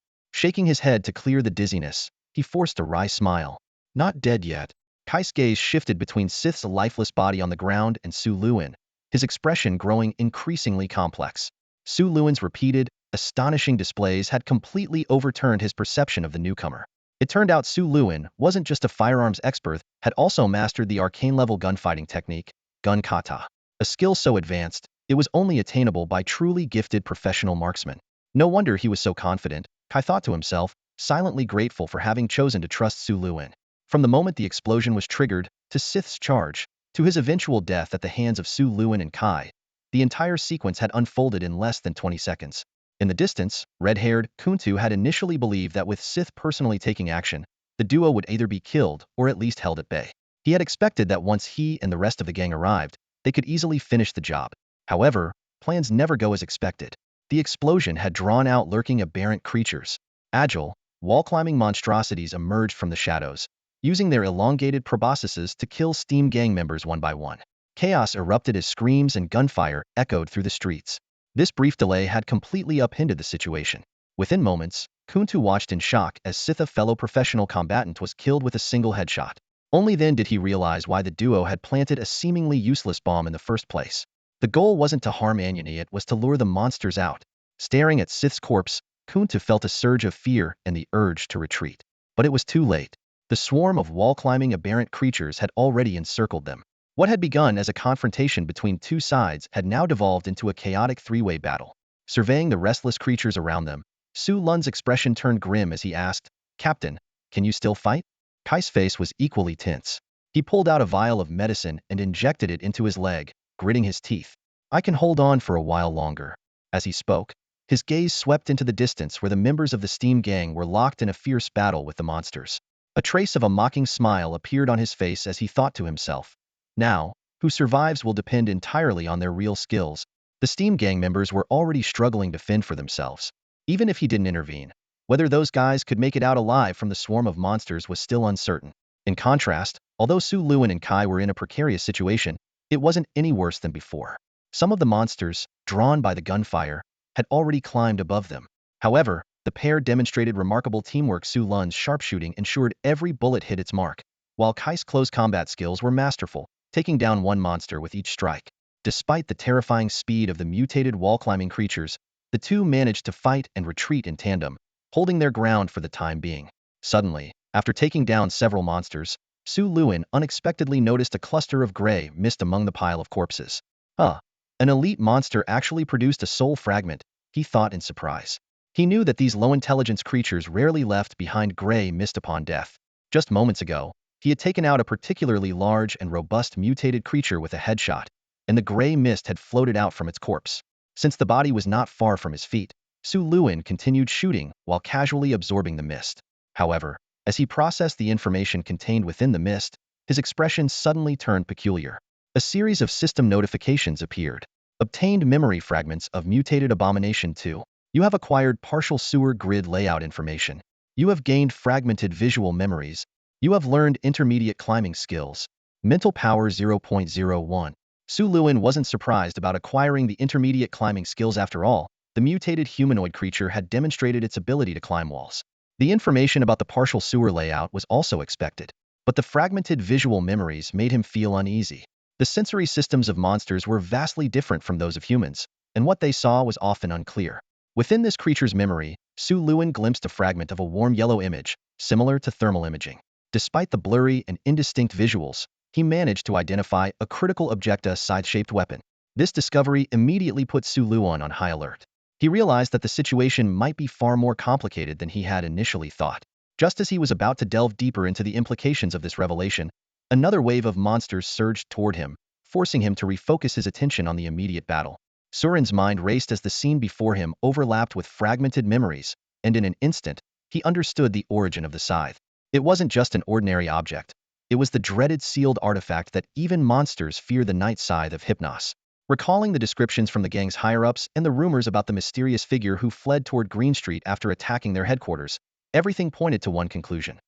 Shaking his head to clear the dizziness, he forced a wry smile. Not dead yet. Kai's gaze shifted between Sith's lifeless body on the ground and Su Luin, his expression growing increasingly complex. Su Luin's repeated, astonishing displays had completely overturned his perception of the newcomer. It turned out Su Luin wasn't just a firearms expert, had also mastered the arcane-level gunfighting technique, gun kata. A skill so advanced, it was only attainable by truly gifted professional marksmen. No wonder he was so confident, Kai thought to himself, silently grateful for having chosen to trust Su Luin. From the moment the explosion was triggered, to Sith's charge, to his eventual death at the hands of Su Luin and Kai, the entire sequence had unfolded in less than 20 seconds. In the distance, red-haired Kuntu had initially believed that with Sith personally taking action, the duo would either be killed or at least held at bay. He had expected that once he and the rest of the gang arrived, they could easily finish the job. However, plans never go as expected. The explosion had drawn out lurking aberrant creatures. Agile, wall-climbing monstrosities emerged from the shadows, using their elongated proboscises to kill steam gang members one by one. Chaos erupted as screams and gunfire echoed through the streets. This brief delay had completely upended the situation. Within moments, Kuntu watched in shock as Sith, a fellow professional combatant, was killed with a single headshot. Only then did he realize why the duo had planted a seemingly useless bomb in the first place. The goal wasn't to harm Anyani, it was to lure the monsters out. Staring at Sith's corpse, Kunta felt a surge of fear and the urge to retreat. But it was too late. The swarm of wall-climbing aberrant creatures had already encircled them. What had begun as a confrontation between two sides had now devolved into a chaotic three-way battle. Surveying the restless creatures around them, Su Lun's expression turned grim as he asked, "Captain, can you still fight?" Kai's face was equally tense. He pulled out a vial of medicine and injected it into his leg, gritting his teeth. "I can hold on for a while longer." As he spoke, his gaze swept into the distance where the members of the Steam Gang were locked in a fierce battle with the monsters. A trace of a mocking smile appeared on his face as he thought to himself, "Now, who survives will depend entirely on their real skills." The Steam Gang members were already struggling to fend for themselves. Even if he didn't intervene, whether those guys could make it out alive from the swarm of monsters was still uncertain. In contrast, although Su Luan and Kai were in a precarious situation, it wasn't any worse than before. Some of the monsters, drawn by the gunfire, had already climbed above them. However, the pair demonstrated remarkable teamwork. Su Lun's sharpshooting ensured every bullet hit its mark, while Kai's close combat skills were masterful, taking down one monster with each strike. Despite the terrifying speed of the mutated wall-climbing creatures, the two managed to fight and retreat in tandem, holding their ground for the time being. Suddenly, after taking down several monsters, Su Luan unexpectedly noticed a cluster of gray mist among the pile of corpses. An elite monster actually produced a soul fragment, he thought in surprise. He knew that these low-intelligence creatures rarely left behind gray mist upon death. Just moments ago, he had taken out a particularly large and robust mutated creature with a headshot, and the gray mist had floated out from its corpse. Since the body was not far from his feet, Su Luan continued shooting while casually absorbing the mist. However, as he processed the information contained within the mist, his expression suddenly turned peculiar. A series of system notifications appeared. Obtained memory fragments of mutated abomination 2. You have acquired partial sewer grid layout information. You have gained fragmented visual memories. You have learned intermediate climbing skills. Mental power 0.01. Su Luan wasn't surprised about acquiring the intermediate climbing skills after all. The mutated humanoid creature had demonstrated its ability to climb walls. The information about the partial sewer layout was also expected, but the fragmented visual memories made him feel uneasy. The sensory systems of monsters were vastly different from those of humans, and what they saw was often unclear. Within this creature's memory, Su Luan glimpsed a fragment of a warm yellow image, similar to thermal imaging. Despite the blurry and indistinct visuals, he managed to identify a critical objecta scythe-shaped weapon. This discovery immediately put Su Luan on high alert. He realized that the situation might be far more complicated than he had initially thought. Just as he was about to delve deeper into the implications of this revelation, another wave of monsters surged toward him, forcing him to refocus his attention on the immediate battle. Surin's mind raced as the scene before him overlapped with fragmented memories, and in an instant, he understood the origin of the scythe. It wasn't just an ordinary object. It was the dreaded sealed artifact that even monsters fear, the Night Scythe of Hypnos. Recalling the descriptions from the gang's higher-ups and the rumors about the mysterious figure who fled toward Green Street after attacking their headquarters, everything pointed to one conclusion.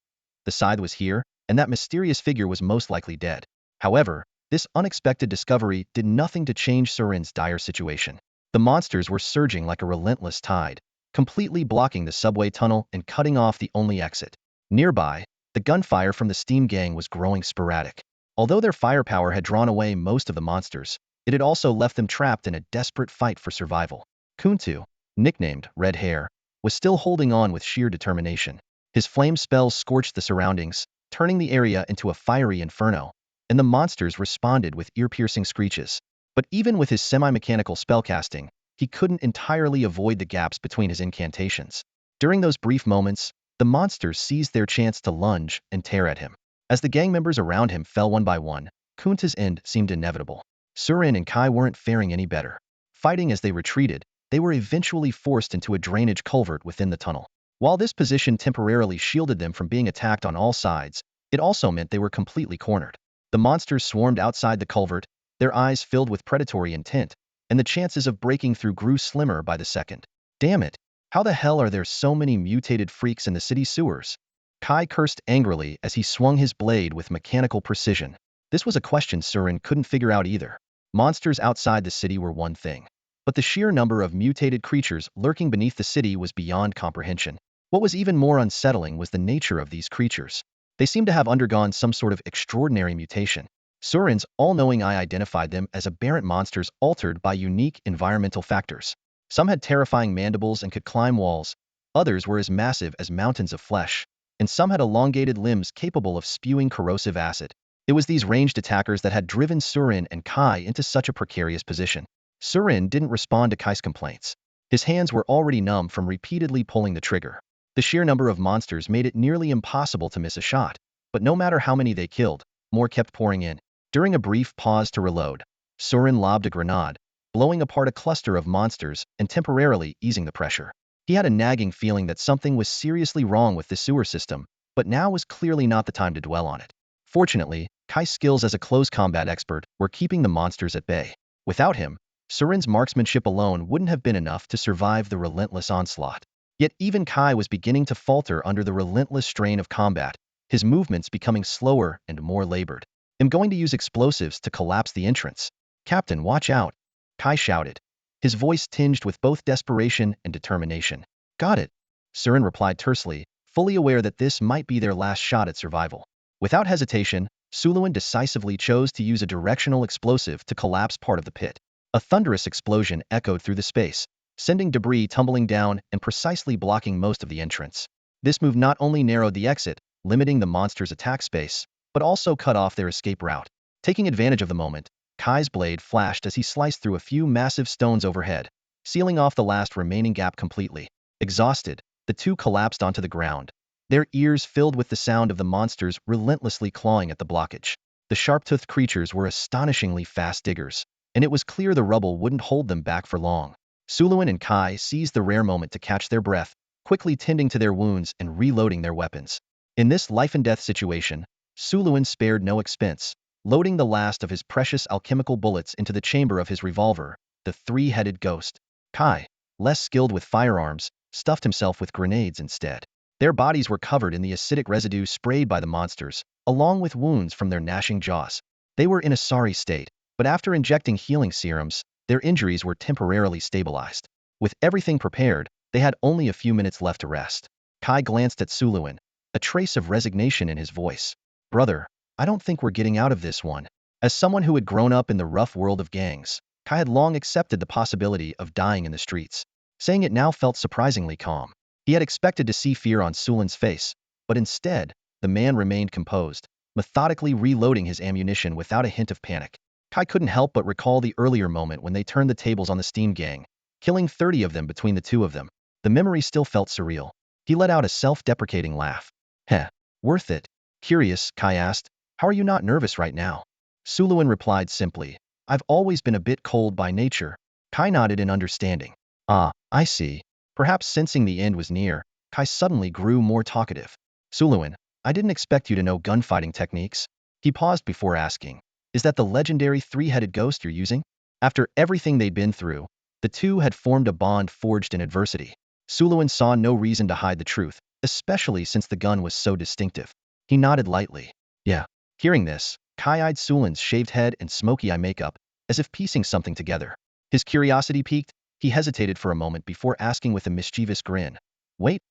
The scythe was here, and that mysterious figure was most likely dead. However, this unexpected discovery did nothing to change Surin's dire situation. The monsters were surging like a relentless tide, completely blocking the subway tunnel and cutting off the only exit. Nearby, the gunfire from the Steam Gang was growing sporadic. Although their firepower had drawn away most of the monsters, it had also left them trapped in a desperate fight for survival. Kuntu, nicknamed Red Hair, was still holding on with sheer determination. His flame spells scorched the surroundings, turning the area into a fiery inferno, and the monsters responded with ear-piercing screeches. But even with his semi-mechanical spellcasting, he couldn't entirely avoid the gaps between his incantations. During those brief moments, the monsters seized their chance to lunge and tear at him. As the gang members around him fell one by one, Kunta's end seemed inevitable. Surin and Kai weren't faring any better. Fighting as they retreated, they were eventually forced into a drainage culvert within the tunnel. While this position temporarily shielded them from being attacked on all sides, it also meant they were completely cornered. The monsters swarmed outside the culvert, their eyes filled with predatory intent, and the chances of breaking through grew slimmer by the second. Damn it! How the hell are there so many mutated freaks in the city sewers? Kai cursed angrily as he swung his blade with mechanical precision. This was a question Surin couldn't figure out either. Monsters outside the city were one thing, but the sheer number of mutated creatures lurking beneath the city was beyond comprehension. What was even more unsettling was the nature of these creatures. They seemed to have undergone some sort of extraordinary mutation. Surin's all-knowing eye identified them as aberrant monsters altered by unique environmental factors. Some had terrifying mandibles and could climb walls, others were as massive as mountains of flesh, and some had elongated limbs capable of spewing corrosive acid. It was these ranged attackers that had driven Surin and Kai into such a precarious position. Surin didn't respond to Kai's complaints. His hands were already numb from repeatedly pulling the trigger. The sheer number of monsters made it nearly impossible to miss a shot, but no matter how many they killed, more kept pouring in. During a brief pause to reload, Surin lobbed a grenade, blowing apart a cluster of monsters and temporarily easing the pressure. He had a nagging feeling that something was seriously wrong with the sewer system, but now was clearly not the time to dwell on it. Fortunately, Kai's skills as a close combat expert were keeping the monsters at bay. Without him, Surin's marksmanship alone wouldn't have been enough to survive the relentless onslaught. Yet even Kai was beginning to falter under the relentless strain of combat, his movements becoming slower and more labored. "I'm going to use explosives to collapse the entrance. Captain, watch out," Kai shouted, his voice tinged with both desperation and determination. "Got it," Surin replied tersely, fully aware that this might be their last shot at survival. Without hesitation, Suluin decisively chose to use a directional explosive to collapse part of the pit. A thunderous explosion echoed through the space, sending debris tumbling down and precisely blocking most of the entrance. This move not only narrowed the exit, limiting the monster's attack space, but also cut off their escape route. Taking advantage of the moment, Kai's blade flashed as he sliced through a few massive stones overhead, sealing off the last remaining gap completely. Exhausted, the two collapsed onto the ground, their ears filled with the sound of the monsters relentlessly clawing at the blockage. The sharp-toothed creatures were astonishingly fast diggers, and it was clear the rubble wouldn't hold them back for long. Suluin and Kai seized the rare moment to catch their breath, quickly tending to their wounds and reloading their weapons. In this life-and-death situation, Suluin spared no expense, loading the last of his precious alchemical bullets into the chamber of his revolver, the three-headed ghost. Kai, less skilled with firearms, stuffed himself with grenades instead. Their bodies were covered in the acidic residue sprayed by the monsters, along with wounds from their gnashing jaws. They were in a sorry state, but after injecting healing serums, their injuries were temporarily stabilized. With everything prepared, they had only a few minutes left to rest. Kai glanced at Suluin, a trace of resignation in his voice. "Brother, I don't think we're getting out of this one." As someone who had grown up in the rough world of gangs, Kai had long accepted the possibility of dying in the streets. Saying it now felt surprisingly calm. He had expected to see fear on Sulin's face, but instead, the man remained composed, methodically reloading his ammunition without a hint of panic. Kai couldn't help but recall the earlier moment when they turned the tables on the Steam gang, killing 30 of them between the two of them. The memory still felt surreal. He let out a self-deprecating laugh. "Heh, worth it." Curious, Kai asked, "How are you not nervous right now?" Suluin replied simply, "I've always been a bit cold by nature." Kai nodded in understanding. "Ah, I see." Perhaps sensing the end was near, Kai suddenly grew more talkative. "Suluin, I didn't expect you to know gunfighting techniques." He paused before asking, "Is that the legendary three-headed ghost you're using?" After everything they'd been through, the two had formed a bond forged in adversity. Suluin saw no reason to hide the truth, especially since the gun was so distinctive. He nodded lightly. "Yeah." Hearing this, Kai eyed Sulin's shaved head and smoky eye makeup, as if piecing something together. His curiosity piqued, he hesitated for a moment before asking with a mischievous grin, "Wait,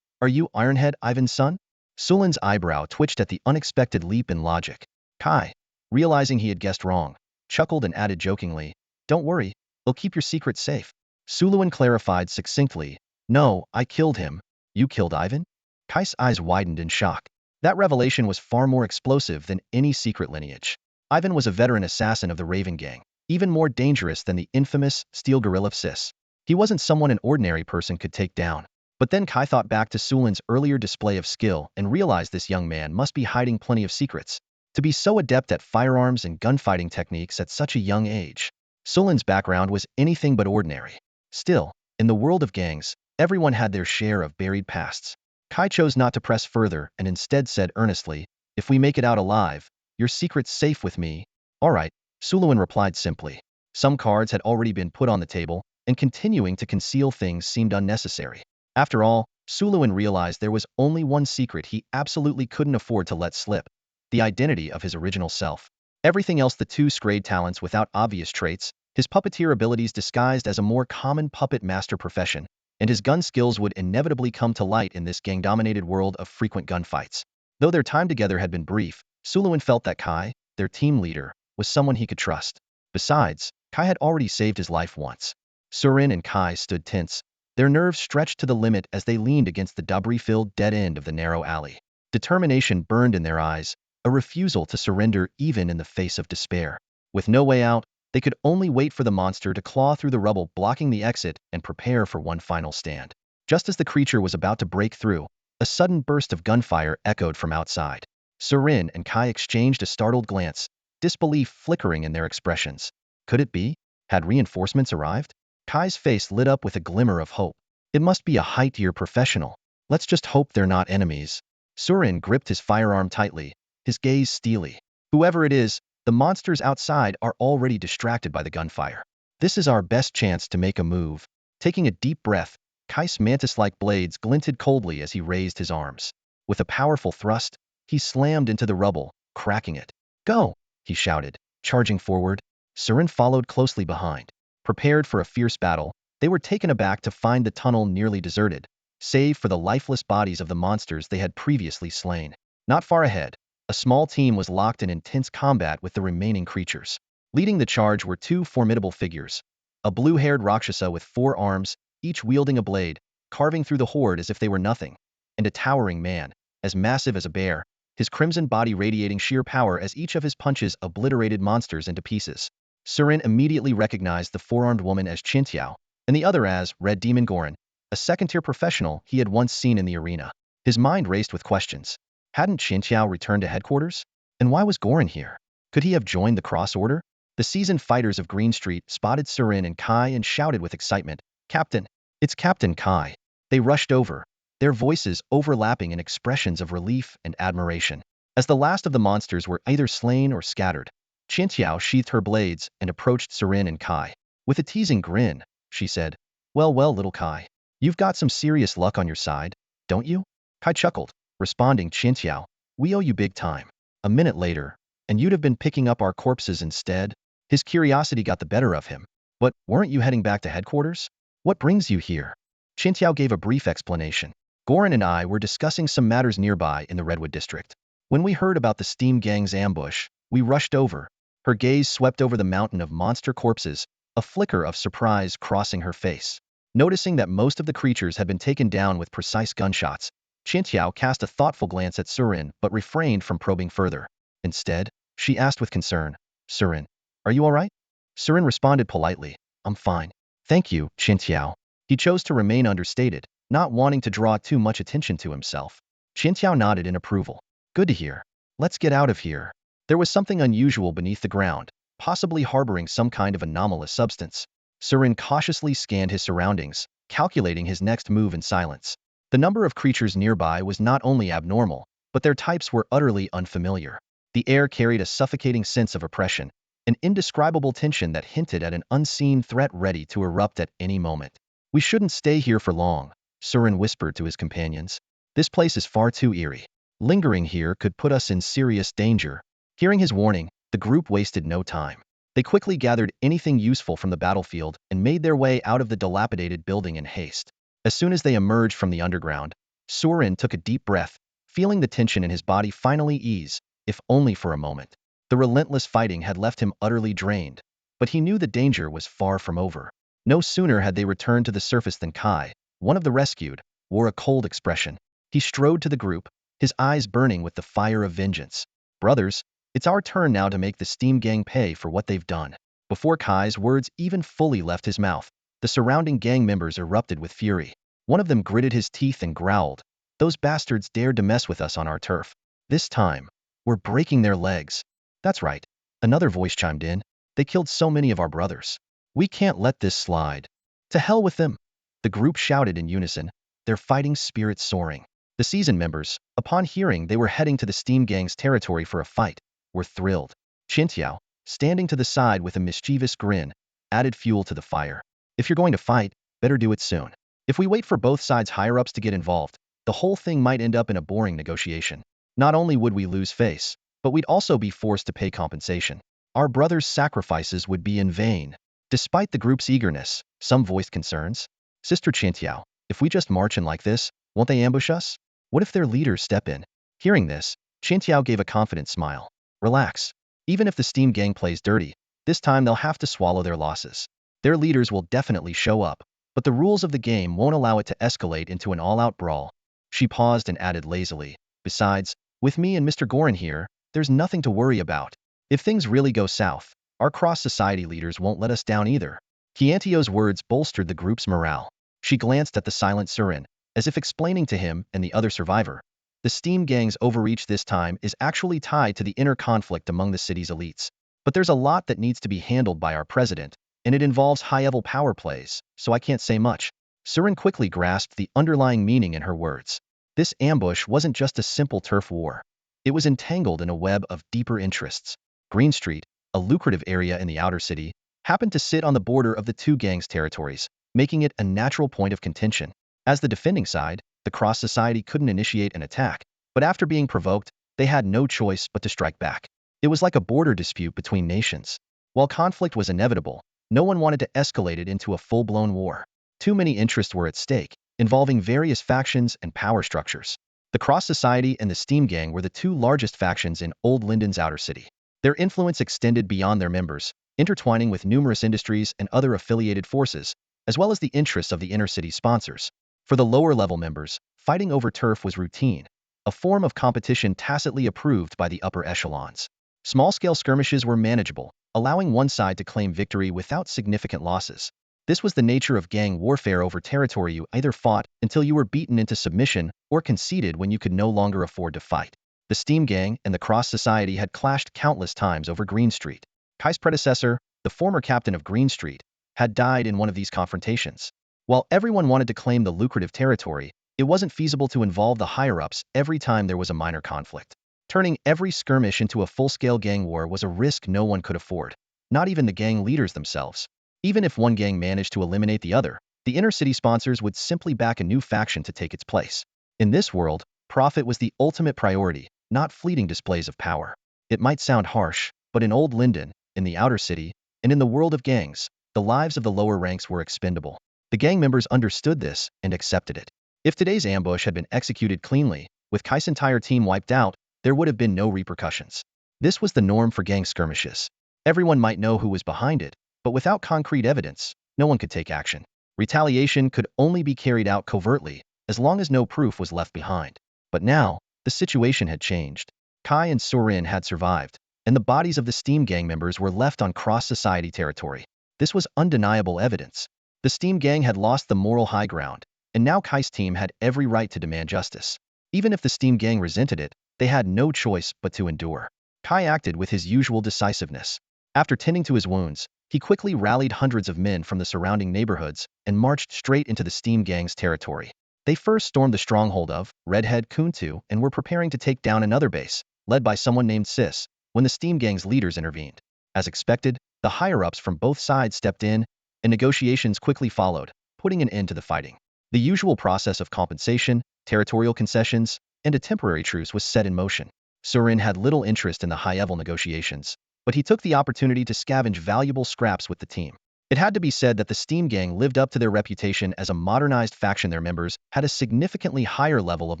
are you Ironhead Ivan's son?" Sulin's eyebrow twitched at the unexpected leap in logic. Kai, realizing he had guessed wrong, chuckled and added jokingly, "Don't worry, we'll keep your secret safe." Suluin clarified succinctly, "No, I killed him." "You killed Ivan?" Kai's eyes widened in shock. That revelation was far more explosive than any secret lineage. Ivan was a veteran assassin of the Raven Gang, even more dangerous than the infamous Steel Gorilla Sis. He wasn't someone an ordinary person could take down. But then Kai thought back to Sulin's earlier display of skill and realized this young man must be hiding plenty of secrets. To be so adept at firearms and gunfighting techniques at such a young age. Sulin's background was anything but ordinary. Still, in the world of gangs, everyone had their share of buried pasts. Kai chose not to press further and instead said earnestly, "If we make it out alive, your secret's safe with me." "All right," Suluin replied simply. Some cards had already been put on the table, and continuing to conceal things seemed unnecessary. After all, Suluin realized there was only one secret he absolutely couldn't afford to let slip: the identity of his original self. Everything else, the two scrayed talents without obvious traits, his puppeteer abilities disguised as a more common puppet master profession, and his gun skills would inevitably come to light in this gang-dominated world of frequent gunfights. Though their time together had been brief, Suluin felt that Kai, their team leader, was someone he could trust. Besides, Kai had already saved his life once. Surin and Kai stood tense, their nerves stretched to the limit as they leaned against the debris-filled dead end of the narrow alley. Determination burned in their eyes, a refusal to surrender even in the face of despair. With no way out, they could only wait for the monster to claw through the rubble blocking the exit and prepare for one final stand. Just as the creature was about to break through, a sudden burst of gunfire echoed from outside. Surin and Kai exchanged a startled glance, disbelief flickering in their expressions. Could it be? Had reinforcements arrived? Kai's face lit up with a glimmer of hope. It must be a height-year professional. Let's just hope they're not enemies. Surin gripped his firearm tightly, his gaze steely. Whoever it is, the monsters outside are already distracted by the gunfire. This is our best chance to make a move. Taking a deep breath, Kai's mantis-like blades glinted coldly as he raised his arms. With a powerful thrust, he slammed into the rubble, cracking it. Go! He shouted, charging forward. Surin followed closely behind. Prepared for a fierce battle, they were taken aback to find the tunnel nearly deserted, save for the lifeless bodies of the monsters they had previously slain. Not far ahead, a small team was locked in intense combat with the remaining creatures. Leading the charge were two formidable figures. A blue-haired Rakshasa with 4 arms, each wielding a blade, carving through the horde as if they were nothing, and a towering man, as massive as a bear, his crimson body radiating sheer power as each of his punches obliterated monsters into pieces. Surin immediately recognized the 4-armed woman as Qintiao, and the other as Red Demon Gorin, a second-tier professional he had once seen in the arena. His mind raced with questions. Hadn't Qintiao returned to headquarters? And why was Gorin here? Could he have joined the Cross Order? The seasoned fighters of Green Street spotted Surin and Kai and shouted with excitement, "Captain! It's Captain Kai!" They rushed over, their voices overlapping in expressions of relief and admiration. As the last of the monsters were either slain or scattered, Qintiao sheathed her blades and approached Surin and Kai. With a teasing grin, she said, well, little Kai. You've got some serious luck on your side, don't you? Kai chuckled, responding, Qintiao, we owe you big time. A minute later, and you'd have been picking up our corpses instead? His curiosity got the better of him. But weren't you heading back to headquarters? What brings you here? Qintiao gave a brief explanation. Gorin and I were discussing some matters nearby in the Redwood district. When we heard about the Steam Gang's ambush, we rushed over. Her gaze swept over the mountain of monster corpses, a flicker of surprise crossing her face. Noticing that most of the creatures had been taken down with precise gunshots, Qintiao cast a thoughtful glance at Surin but refrained from probing further. Instead, she asked with concern, Surin, are you all right? Surin responded politely, I'm fine. Thank you, Qintiao. He chose to remain understated, not wanting to draw too much attention to himself. Qintiao nodded in approval. Good to hear. Let's get out of here. There was something unusual beneath the ground, possibly harboring some kind of anomalous substance. Surin cautiously scanned his surroundings, calculating his next move in silence. The number of creatures nearby was not only abnormal, but their types were utterly unfamiliar. The air carried a suffocating sense of oppression, an indescribable tension that hinted at an unseen threat ready to erupt at any moment. We shouldn't stay here for long, Surin whispered to his companions. This place is far too eerie. Lingering here could put us in serious danger. Hearing his warning, the group wasted no time. They quickly gathered anything useful from the battlefield and made their way out of the dilapidated building in haste. As soon as they emerged from the underground, Surin took a deep breath, feeling the tension in his body finally ease, if only for a moment. The relentless fighting had left him utterly drained, but he knew the danger was far from over. No sooner had they returned to the surface than Kai, one of the rescued, wore a cold expression. He strode to the group, his eyes burning with the fire of vengeance. Brothers, it's our turn now to make the Steam Gang pay for what they've done. Before Kai's words even fully left his mouth, the surrounding gang members erupted with fury. One of them gritted his teeth and growled, those bastards dared to mess with us on our turf. This time, we're breaking their legs. That's right. Another voice chimed in. They killed so many of our brothers. We can't let this slide. To hell with them. The group shouted in unison, their fighting spirits soaring. The seasoned members, upon hearing they were heading to the Steam Gang's territory for a fight, were thrilled. Qintiao, standing to the side with a mischievous grin, added fuel to the fire. If you're going to fight, better do it soon. If we wait for both sides' higher-ups to get involved, the whole thing might end up in a boring negotiation. Not only would we lose face, but we'd also be forced to pay compensation. Our brothers' sacrifices would be in vain. Despite the group's eagerness, some voiced concerns. Sister Qintiao, if we just march in like this, won't they ambush us? What if their leaders step in? Hearing this, Qintiao gave a confident smile. Relax. Even if the Steam gang plays dirty, this time they'll have to swallow their losses. Their leaders will definitely show up, but the rules of the game won't allow it to escalate into an all-out brawl. She paused and added lazily, besides, with me and Mr. Gorin here, there's nothing to worry about. If things really go south, our cross-society leaders won't let us down either. Kiantio's words bolstered the group's morale. She glanced at the silent Surin, as if explaining to him and the other survivor. The Steam gang's overreach this time is actually tied to the inner conflict among the city's elites. But there's a lot that needs to be handled by our president, and it involves high-level power plays, so I can't say much. Surin quickly grasped the underlying meaning in her words. This ambush wasn't just a simple turf war. It was entangled in a web of deeper interests. Green Street, a lucrative area in the outer city, happened to sit on the border of the two gangs' territories, making it a natural point of contention. As the defending side, the Cross Society couldn't initiate an attack, but after being provoked, they had no choice but to strike back. It was like a border dispute between nations. While conflict was inevitable, no one wanted to escalate it into a full-blown war. Too many interests were at stake, involving various factions and power structures. The Cross Society and the Steam Gang were the two largest factions in Old Linden's outer city. Their influence extended beyond their members, intertwining with numerous industries and other affiliated forces, as well as the interests of the inner city sponsors. For the lower-level members, fighting over turf was routine, a form of competition tacitly approved by the upper echelons. Small-scale skirmishes were manageable, allowing one side to claim victory without significant losses. This was the nature of gang warfare over territory. You either fought until you were beaten into submission or conceded when you could no longer afford to fight. The Steam Gang and the Cross Society had clashed countless times over Green Street. Kai's predecessor, the former captain of Green Street, had died in one of these confrontations. While everyone wanted to claim the lucrative territory, it wasn't feasible to involve the higher-ups every time there was a minor conflict. Turning every skirmish into a full-scale gang war was a risk no one could afford, not even the gang leaders themselves. Even if one gang managed to eliminate the other, the inner city sponsors would simply back a new faction to take its place. In this world, profit was the ultimate priority, not fleeting displays of power. It might sound harsh, but in Old Linden, in the outer city, and in the world of gangs, the lives of the lower ranks were expendable. The gang members understood this and accepted it. If today's ambush had been executed cleanly, with Kai's entire team wiped out, there would have been no repercussions. This was the norm for gang skirmishes. Everyone might know who was behind it, but without concrete evidence, no one could take action. Retaliation could only be carried out covertly, as long as no proof was left behind. But now, the situation had changed. Kai and Surin had survived, and the bodies of the Steam Gang members were left on cross-society territory. This was undeniable evidence. The Steam Gang had lost the moral high ground, and now Kai's team had every right to demand justice. Even if the Steam Gang resented it, they had no choice but to endure. Kai acted with his usual decisiveness. After tending to his wounds, he quickly rallied hundreds of men from the surrounding neighborhoods and marched straight into the Steam Gang's territory. They first stormed the stronghold of Redhead Kuntu and were preparing to take down another base, led by someone named Sis, when the Steam Gang's leaders intervened. As expected, the higher-ups from both sides stepped in, and negotiations quickly followed, putting an end to the fighting. The usual process of compensation, territorial concessions, and a temporary truce was set in motion. Surin had little interest in the high-level negotiations, but he took the opportunity to scavenge valuable scraps with the team. It had to be said that the Steam Gang lived up to their reputation as a modernized faction. Their members had a significantly higher level of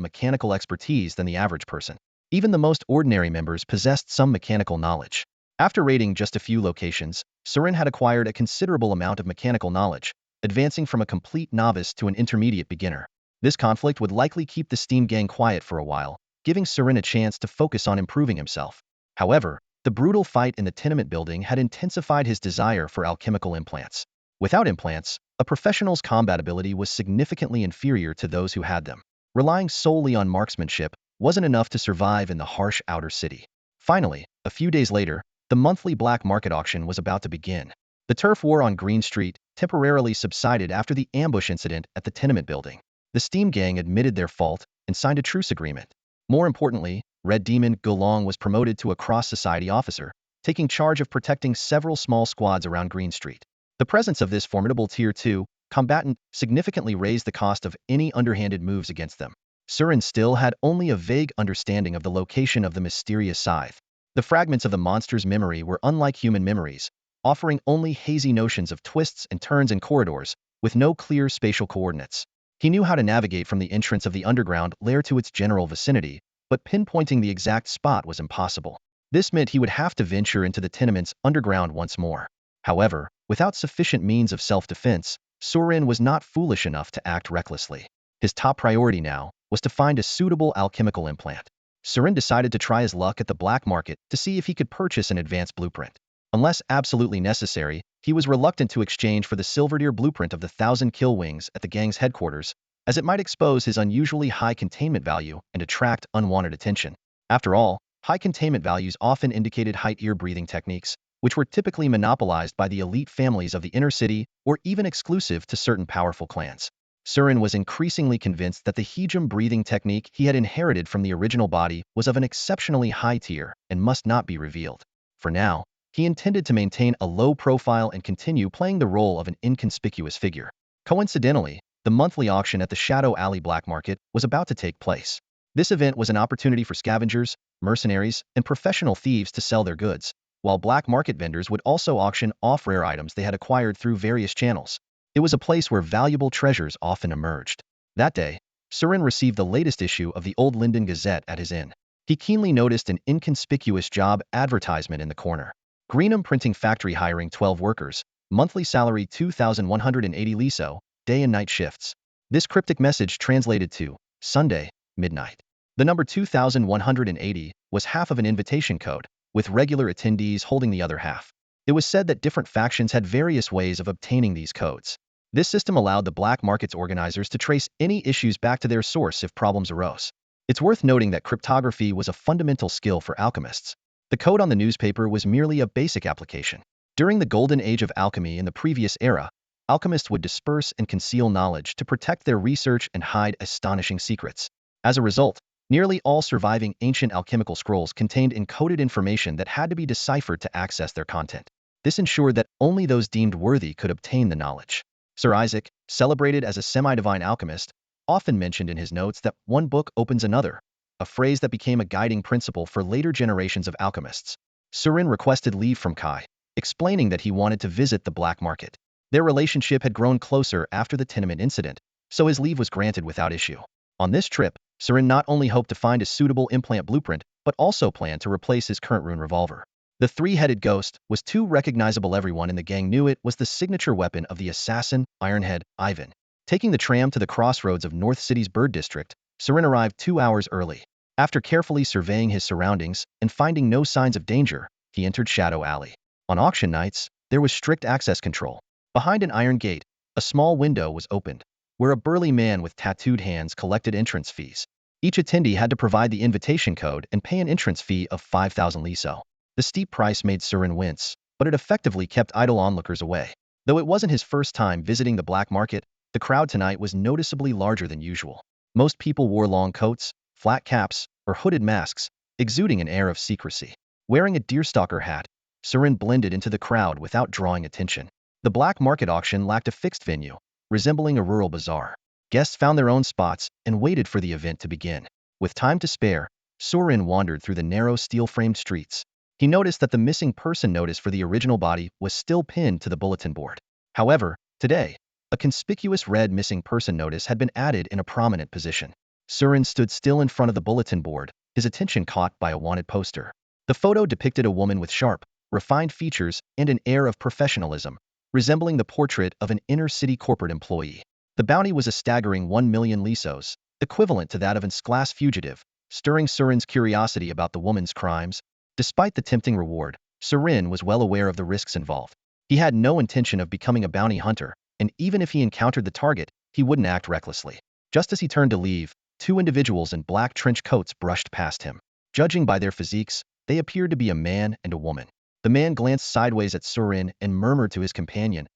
mechanical expertise than the average person. Even the most ordinary members possessed some mechanical knowledge. After raiding just a few locations, Surin had acquired a considerable amount of mechanical knowledge, advancing from a complete novice to an intermediate beginner. This conflict would likely keep the Steam Gang quiet for a while, giving Surin a chance to focus on improving himself. However, the brutal fight in the tenement building had intensified his desire for alchemical implants. Without implants, a professional's combat ability was significantly inferior to those who had them. Relying solely on marksmanship wasn't enough to survive in the harsh outer city. Finally, a few days later, the monthly black market auction was about to begin. The turf war on Green Street temporarily subsided after the ambush incident at the tenement building. The Steam Gang admitted their fault and signed a truce agreement. More importantly, Red Demon Gulong was promoted to a cross-society officer, taking charge of protecting several small squads around Green Street. The presence of this formidable Tier 2 combatant significantly raised the cost of any underhanded moves against them. Surin still had only a vague understanding of the location of the mysterious scythe. The fragments of the monster's memory were unlike human memories, offering only hazy notions of twists and turns in corridors, with no clear spatial coordinates. He knew how to navigate from the entrance of the underground lair to its general vicinity, but pinpointing the exact spot was impossible. This meant he would have to venture into the tenements underground once more. However, without sufficient means of self-defense, Surin was not foolish enough to act recklessly. His top priority now was to find a suitable alchemical implant. Surin decided to try his luck at the black market to see if he could purchase an advanced blueprint. Unless absolutely necessary, he was reluctant to exchange for the Silverdeer blueprint of the 1,000 kill wings at the gang's headquarters, as it might expose his unusually high containment value and attract unwanted attention. After all, high containment values often indicated height ear breathing techniques, which were typically monopolized by the elite families of the inner city or even exclusive to certain powerful clans. Surin was increasingly convinced that the hejum breathing technique he had inherited from the original body was of an exceptionally high tier and must not be revealed. For now, he intended to maintain a low profile and continue playing the role of an inconspicuous figure. Coincidentally, the monthly auction at the Shadow Alley Black Market was about to take place. This event was an opportunity for scavengers, mercenaries, and professional thieves to sell their goods, while black market vendors would also auction off rare items they had acquired through various channels. It was a place where valuable treasures often emerged. That day, Surin received the latest issue of the Old Linden Gazette at his inn. He keenly noticed an inconspicuous job advertisement in the corner. Greenham Printing Factory hiring 12 workers, monthly salary 2,180 liso, day and night shifts. This cryptic message translated to Sunday, midnight. The number 2,180 was half of an invitation code, with regular attendees holding the other half. It was said that different factions had various ways of obtaining these codes. This system allowed the black market's organizers to trace any issues back to their source if problems arose. It's worth noting that cryptography was a fundamental skill for alchemists. The code on the newspaper was merely a basic application. During the golden age of alchemy in the previous era, alchemists would disperse and conceal knowledge to protect their research and hide astonishing secrets. As a result, nearly all surviving ancient alchemical scrolls contained encoded information that had to be deciphered to access their content. This ensured that only those deemed worthy could obtain the knowledge. Sir Isaac, celebrated as a semi-divine alchemist, often mentioned in his notes that one book opens another, a phrase that became a guiding principle for later generations of alchemists. Surin requested leave from Kai, explaining that he wanted to visit the black market. Their relationship had grown closer after the tenement incident, so his leave was granted without issue. On this trip, Surin not only hoped to find a suitable implant blueprint, but also planned to replace his current rune revolver. The three-headed ghost was too recognizable. Everyone in the gang knew it was the signature weapon of the assassin, Ironhead, Ivan. Taking the tram to the crossroads of North City's Bird District, Surin arrived 2 hours early. After carefully surveying his surroundings and finding no signs of danger, he entered Shadow Alley. On auction nights, there was strict access control. Behind an iron gate, a small window was opened, where a burly man with tattooed hands collected entrance fees. Each attendee had to provide the invitation code and pay an entrance fee of 5,000 liso. The steep price made Surin wince, but it effectively kept idle onlookers away. Though it wasn't his first time visiting the black market, the crowd tonight was noticeably larger than usual. Most people wore long coats, flat caps, or hooded masks, exuding an air of secrecy. Wearing a deerstalker hat, Surin blended into the crowd without drawing attention. The black market auction lacked a fixed venue, resembling a rural bazaar. Guests found their own spots and waited for the event to begin. With time to spare, Surin wandered through the narrow steel-framed streets. He noticed that the missing person notice for the original body was still pinned to the bulletin board. However, today, a conspicuous red missing person notice had been added in a prominent position. Surin stood still in front of the bulletin board, his attention caught by a wanted poster. The photo depicted a woman with sharp, refined features and an air of professionalism, resembling the portrait of an inner-city corporate employee. The bounty was a staggering 1 million lisos, equivalent to that of an S-class fugitive, stirring Surin's curiosity about the woman's crimes. Despite the tempting reward, Surin was well aware of the risks involved. He had no intention of becoming a bounty hunter, and even if he encountered the target, he wouldn't act recklessly. Just as he turned to leave, 2 individuals in black trench coats brushed past him. Judging by their physiques, they appeared to be a man and a woman. The man glanced sideways at Surin and murmured to his companion,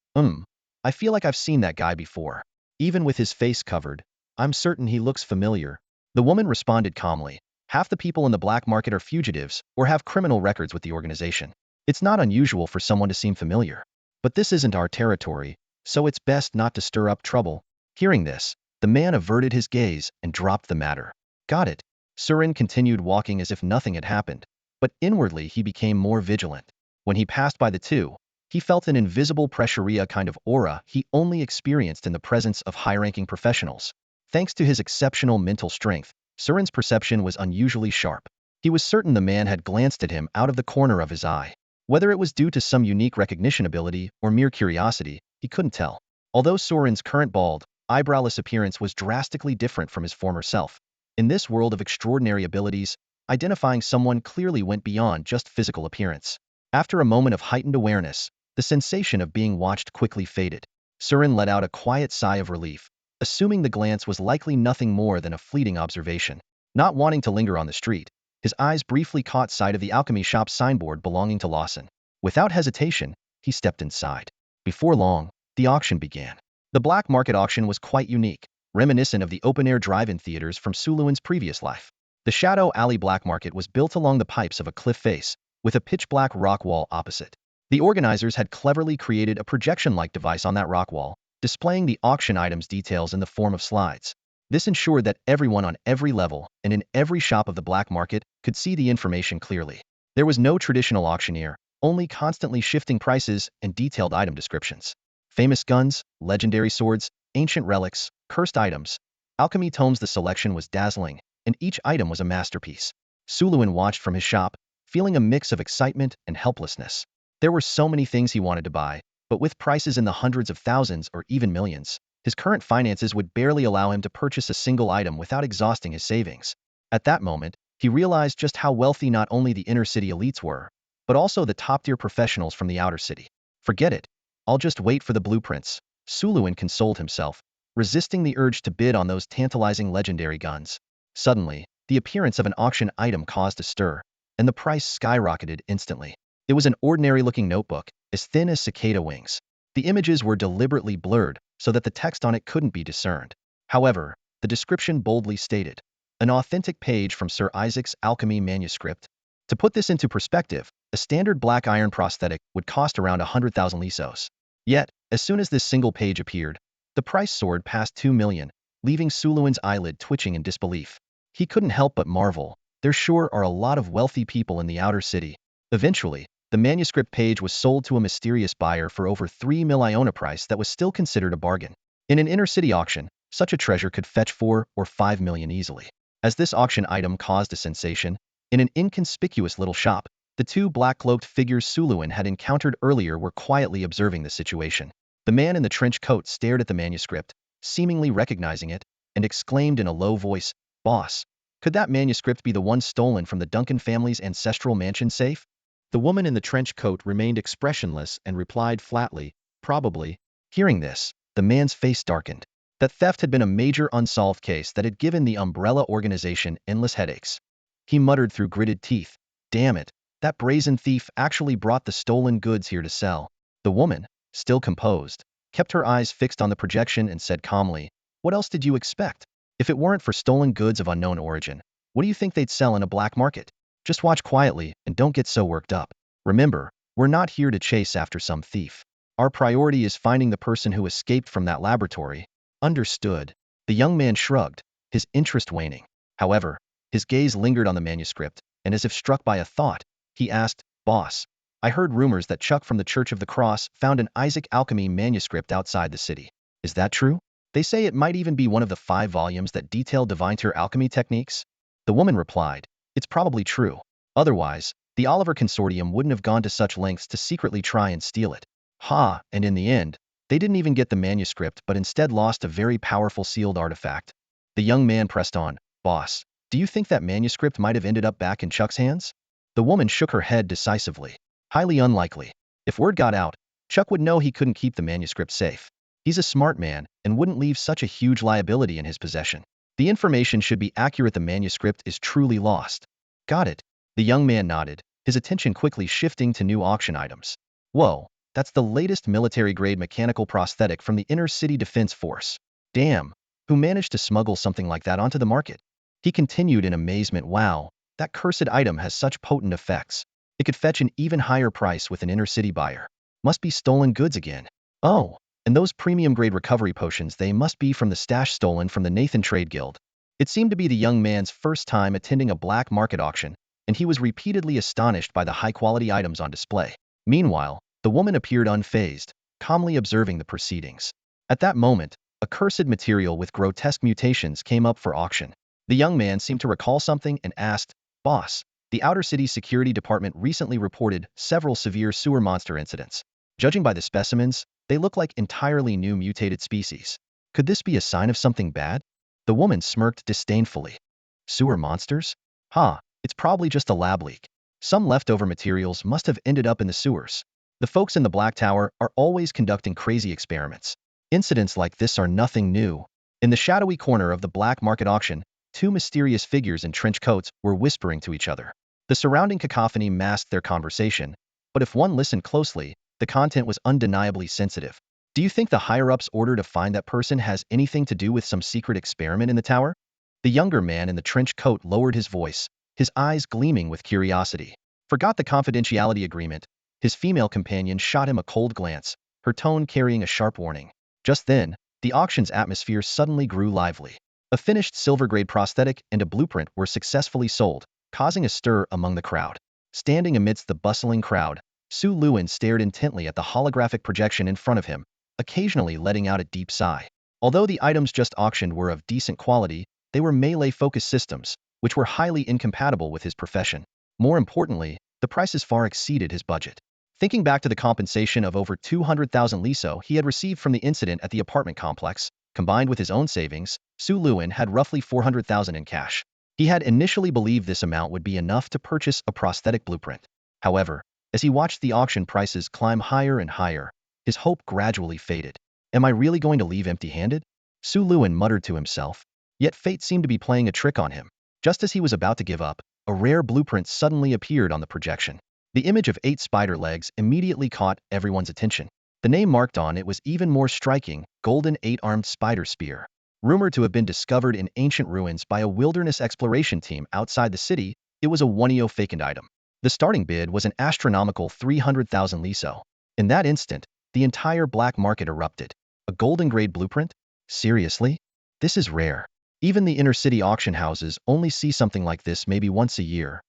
I feel like I've seen that guy before. Even with his face covered, I'm certain he looks familiar. The woman responded calmly, half the people in the black market are fugitives or have criminal records with the organization. It's not unusual for someone to seem familiar. But this isn't our territory, so it's best not to stir up trouble. Hearing this, the man averted his gaze and dropped the matter. Got it. Surin continued walking as if nothing had happened, but inwardly he became more vigilant. When he passed by the two, he felt an invisible pressuria kind of aura he only experienced in the presence of high-ranking professionals. Thanks to his exceptional mental strength, Surin's perception was unusually sharp. He was certain the man had glanced at him out of the corner of his eye. Whether it was due to some unique recognition ability or mere curiosity, he couldn't tell. Although Soren's current bald, eyebrowless appearance was drastically different from his former self, in this world of extraordinary abilities, identifying someone clearly went beyond just physical appearance. After a moment of heightened awareness, the sensation of being watched quickly faded. Soren let out a quiet sigh of relief, assuming the glance was likely nothing more than a fleeting observation. Not wanting to linger on the street, his eyes briefly caught sight of the alchemy shop's signboard belonging to Lawson. Without hesitation, he stepped inside. Before long, the auction began. The black market auction was quite unique, reminiscent of the open-air drive-in theaters from Suluin's previous life. The Shadow Alley Black Market was built along the pipes of a cliff face, with a pitch-black rock wall opposite. The organizers had cleverly created a projection-like device on that rock wall, displaying the auction items' details in the form of slides. This ensured that everyone on every level and in every shop of the black market could see the information clearly. There was no traditional auctioneer, only constantly shifting prices and detailed item descriptions. Famous guns, legendary swords, ancient relics, cursed items, alchemy tomes. The selection was dazzling, and each item was a masterpiece. Suluin watched from his shop, feeling a mix of excitement and helplessness. There were so many things he wanted to buy, but with prices in the hundreds of thousands or even millions, his current finances would barely allow him to purchase a single item without exhausting his savings. At that moment, he realized just how wealthy not only the inner-city elites were, but also the top-tier professionals from the outer city. Forget it. I'll just wait for the blueprints, Suluin consoled himself, resisting the urge to bid on those tantalizing legendary guns. Suddenly, the appearance of an auction item caused a stir, and the price skyrocketed instantly. It was an ordinary-looking notebook, as thin as cicada wings. The images were deliberately blurred, so that the text on it couldn't be discerned. However, the description boldly stated, an authentic page from Sir Isaac's alchemy manuscript. To put this into perspective, a standard black iron prosthetic would cost around 100,000 lisos. Yet, as soon as this single page appeared, the price soared past 2 million, leaving Suluin's eyelid twitching in disbelief. He couldn't help but marvel. There sure are a lot of wealthy people in the outer city. Eventually, the manuscript page was sold to a mysterious buyer for over 3 million, a price that was still considered a bargain. In an inner-city auction, such a treasure could fetch 4 or 5 million easily. As this auction item caused a sensation, in an inconspicuous little shop, the two black-cloaked figures Suluin had encountered earlier were quietly observing the situation. The man in the trench coat stared at the manuscript, seemingly recognizing it, and exclaimed in a low voice, "Boss, could that manuscript be the one stolen from the Duncan family's ancestral mansion safe?" The woman in the trench coat remained expressionless and replied flatly, "Probably." Hearing this, the man's face darkened. That theft had been a major unsolved case that had given the Umbrella organization endless headaches. He muttered through gritted teeth, "Damn it, that brazen thief actually brought the stolen goods here to sell." The woman, still composed, kept her eyes fixed on the projection and said calmly, "What else did you expect? If it weren't for stolen goods of unknown origin, what do you think they'd sell in a black market? Just watch quietly and don't get so worked up. Remember, we're not here to chase after some thief. Our priority is finding the person who escaped from that laboratory." Understood. The young man shrugged, his interest waning. However, his gaze lingered on the manuscript, and as if struck by a thought, he asked, "Boss, I heard rumors that Chuck from the Church of the Cross found an Isaac alchemy manuscript outside the city. Is that true? They say it might even be one of the 5 volumes that detail divine tier alchemy techniques." The woman replied, "It's probably true. Otherwise, the Oliver Consortium wouldn't have gone to such lengths to secretly try and steal it." Ha, and in the end, they didn't even get the manuscript but instead lost a very powerful sealed artifact. The young man pressed on, "Boss, do you think that manuscript might have ended up back in Chuck's hands?" The woman shook her head decisively. "Highly unlikely. If word got out, Chuck would know he couldn't keep the manuscript safe. He's a smart man and wouldn't leave such a huge liability in his possession. The information should be accurate. The manuscript is truly lost." "Got it." The young man nodded, his attention quickly shifting to new auction items. "Whoa, that's the latest military-grade mechanical prosthetic from the Inner City Defense Force. Damn, who managed to smuggle something like that onto the market?" He continued in amazement, "Wow, that cursed item has such potent effects. It could fetch an even higher price with an inner-city buyer. Must be stolen goods again. Oh, and those premium-grade recovery potions, they must be from the stash stolen from the Nathan Trade Guild." It seemed to be the young man's first time attending a black market auction, and he was repeatedly astonished by the high-quality items on display. Meanwhile, the woman appeared unfazed, calmly observing the proceedings. At that moment, a cursed material with grotesque mutations came up for auction. The young man seemed to recall something and asked, Boss, the Outer City Security Department recently reported several severe sewer monster incidents. Judging by the specimens, they look like entirely new mutated species. Could this be a sign of something bad? The woman smirked disdainfully. Sewer monsters? It's probably just a lab leak. Some leftover materials must have ended up in the sewers. The folks in the Black Tower are always conducting crazy experiments. Incidents like this are nothing new. In the shadowy corner of the black market auction, two mysterious figures in trench coats were whispering to each other. The surrounding cacophony masked their conversation, but if one listened closely, the content was undeniably sensitive. Do you think the higher-ups order to find that person has anything to do with some secret experiment in the tower? The younger man in the trench coat lowered his voice, his eyes gleaming with curiosity. Forgot the confidentiality agreement. His female companion shot him a cold glance, her tone carrying a sharp warning. Just then, the auction's atmosphere suddenly grew lively. A finished silver-grade prosthetic and a blueprint were successfully sold, causing a stir among the crowd. Standing amidst the bustling crowd, Su Luan stared intently at the holographic projection in front of him, occasionally letting out a deep sigh. Although the items just auctioned were of decent quality, they were melee-focused systems, which were highly incompatible with his profession. More importantly, the prices far exceeded his budget. Thinking back to the compensation of over 200,000 liso he had received from the incident at the apartment complex, combined with his own savings, Su Luan had roughly 400,000 in cash. He had initially believed this amount would be enough to purchase a prosthetic blueprint. However, as he watched the auction prices climb higher and higher, his hope gradually faded. Am I really going to leave empty-handed? Su Luan muttered to himself. Yet fate seemed to be playing a trick on him. Just as he was about to give up, a rare blueprint suddenly appeared on the projection. The image of 8 spider legs immediately caught everyone's attention. The name marked on it was even more striking, golden 8-armed spider spear. Rumored to have been discovered in ancient ruins by a wilderness exploration team outside the city, it was a 1EO vacant item. The starting bid was an astronomical 300,000 liso. In that instant, the entire black market erupted. A golden-grade blueprint? Seriously? This is rare. Even the inner-city auction houses only see something like this maybe once a year.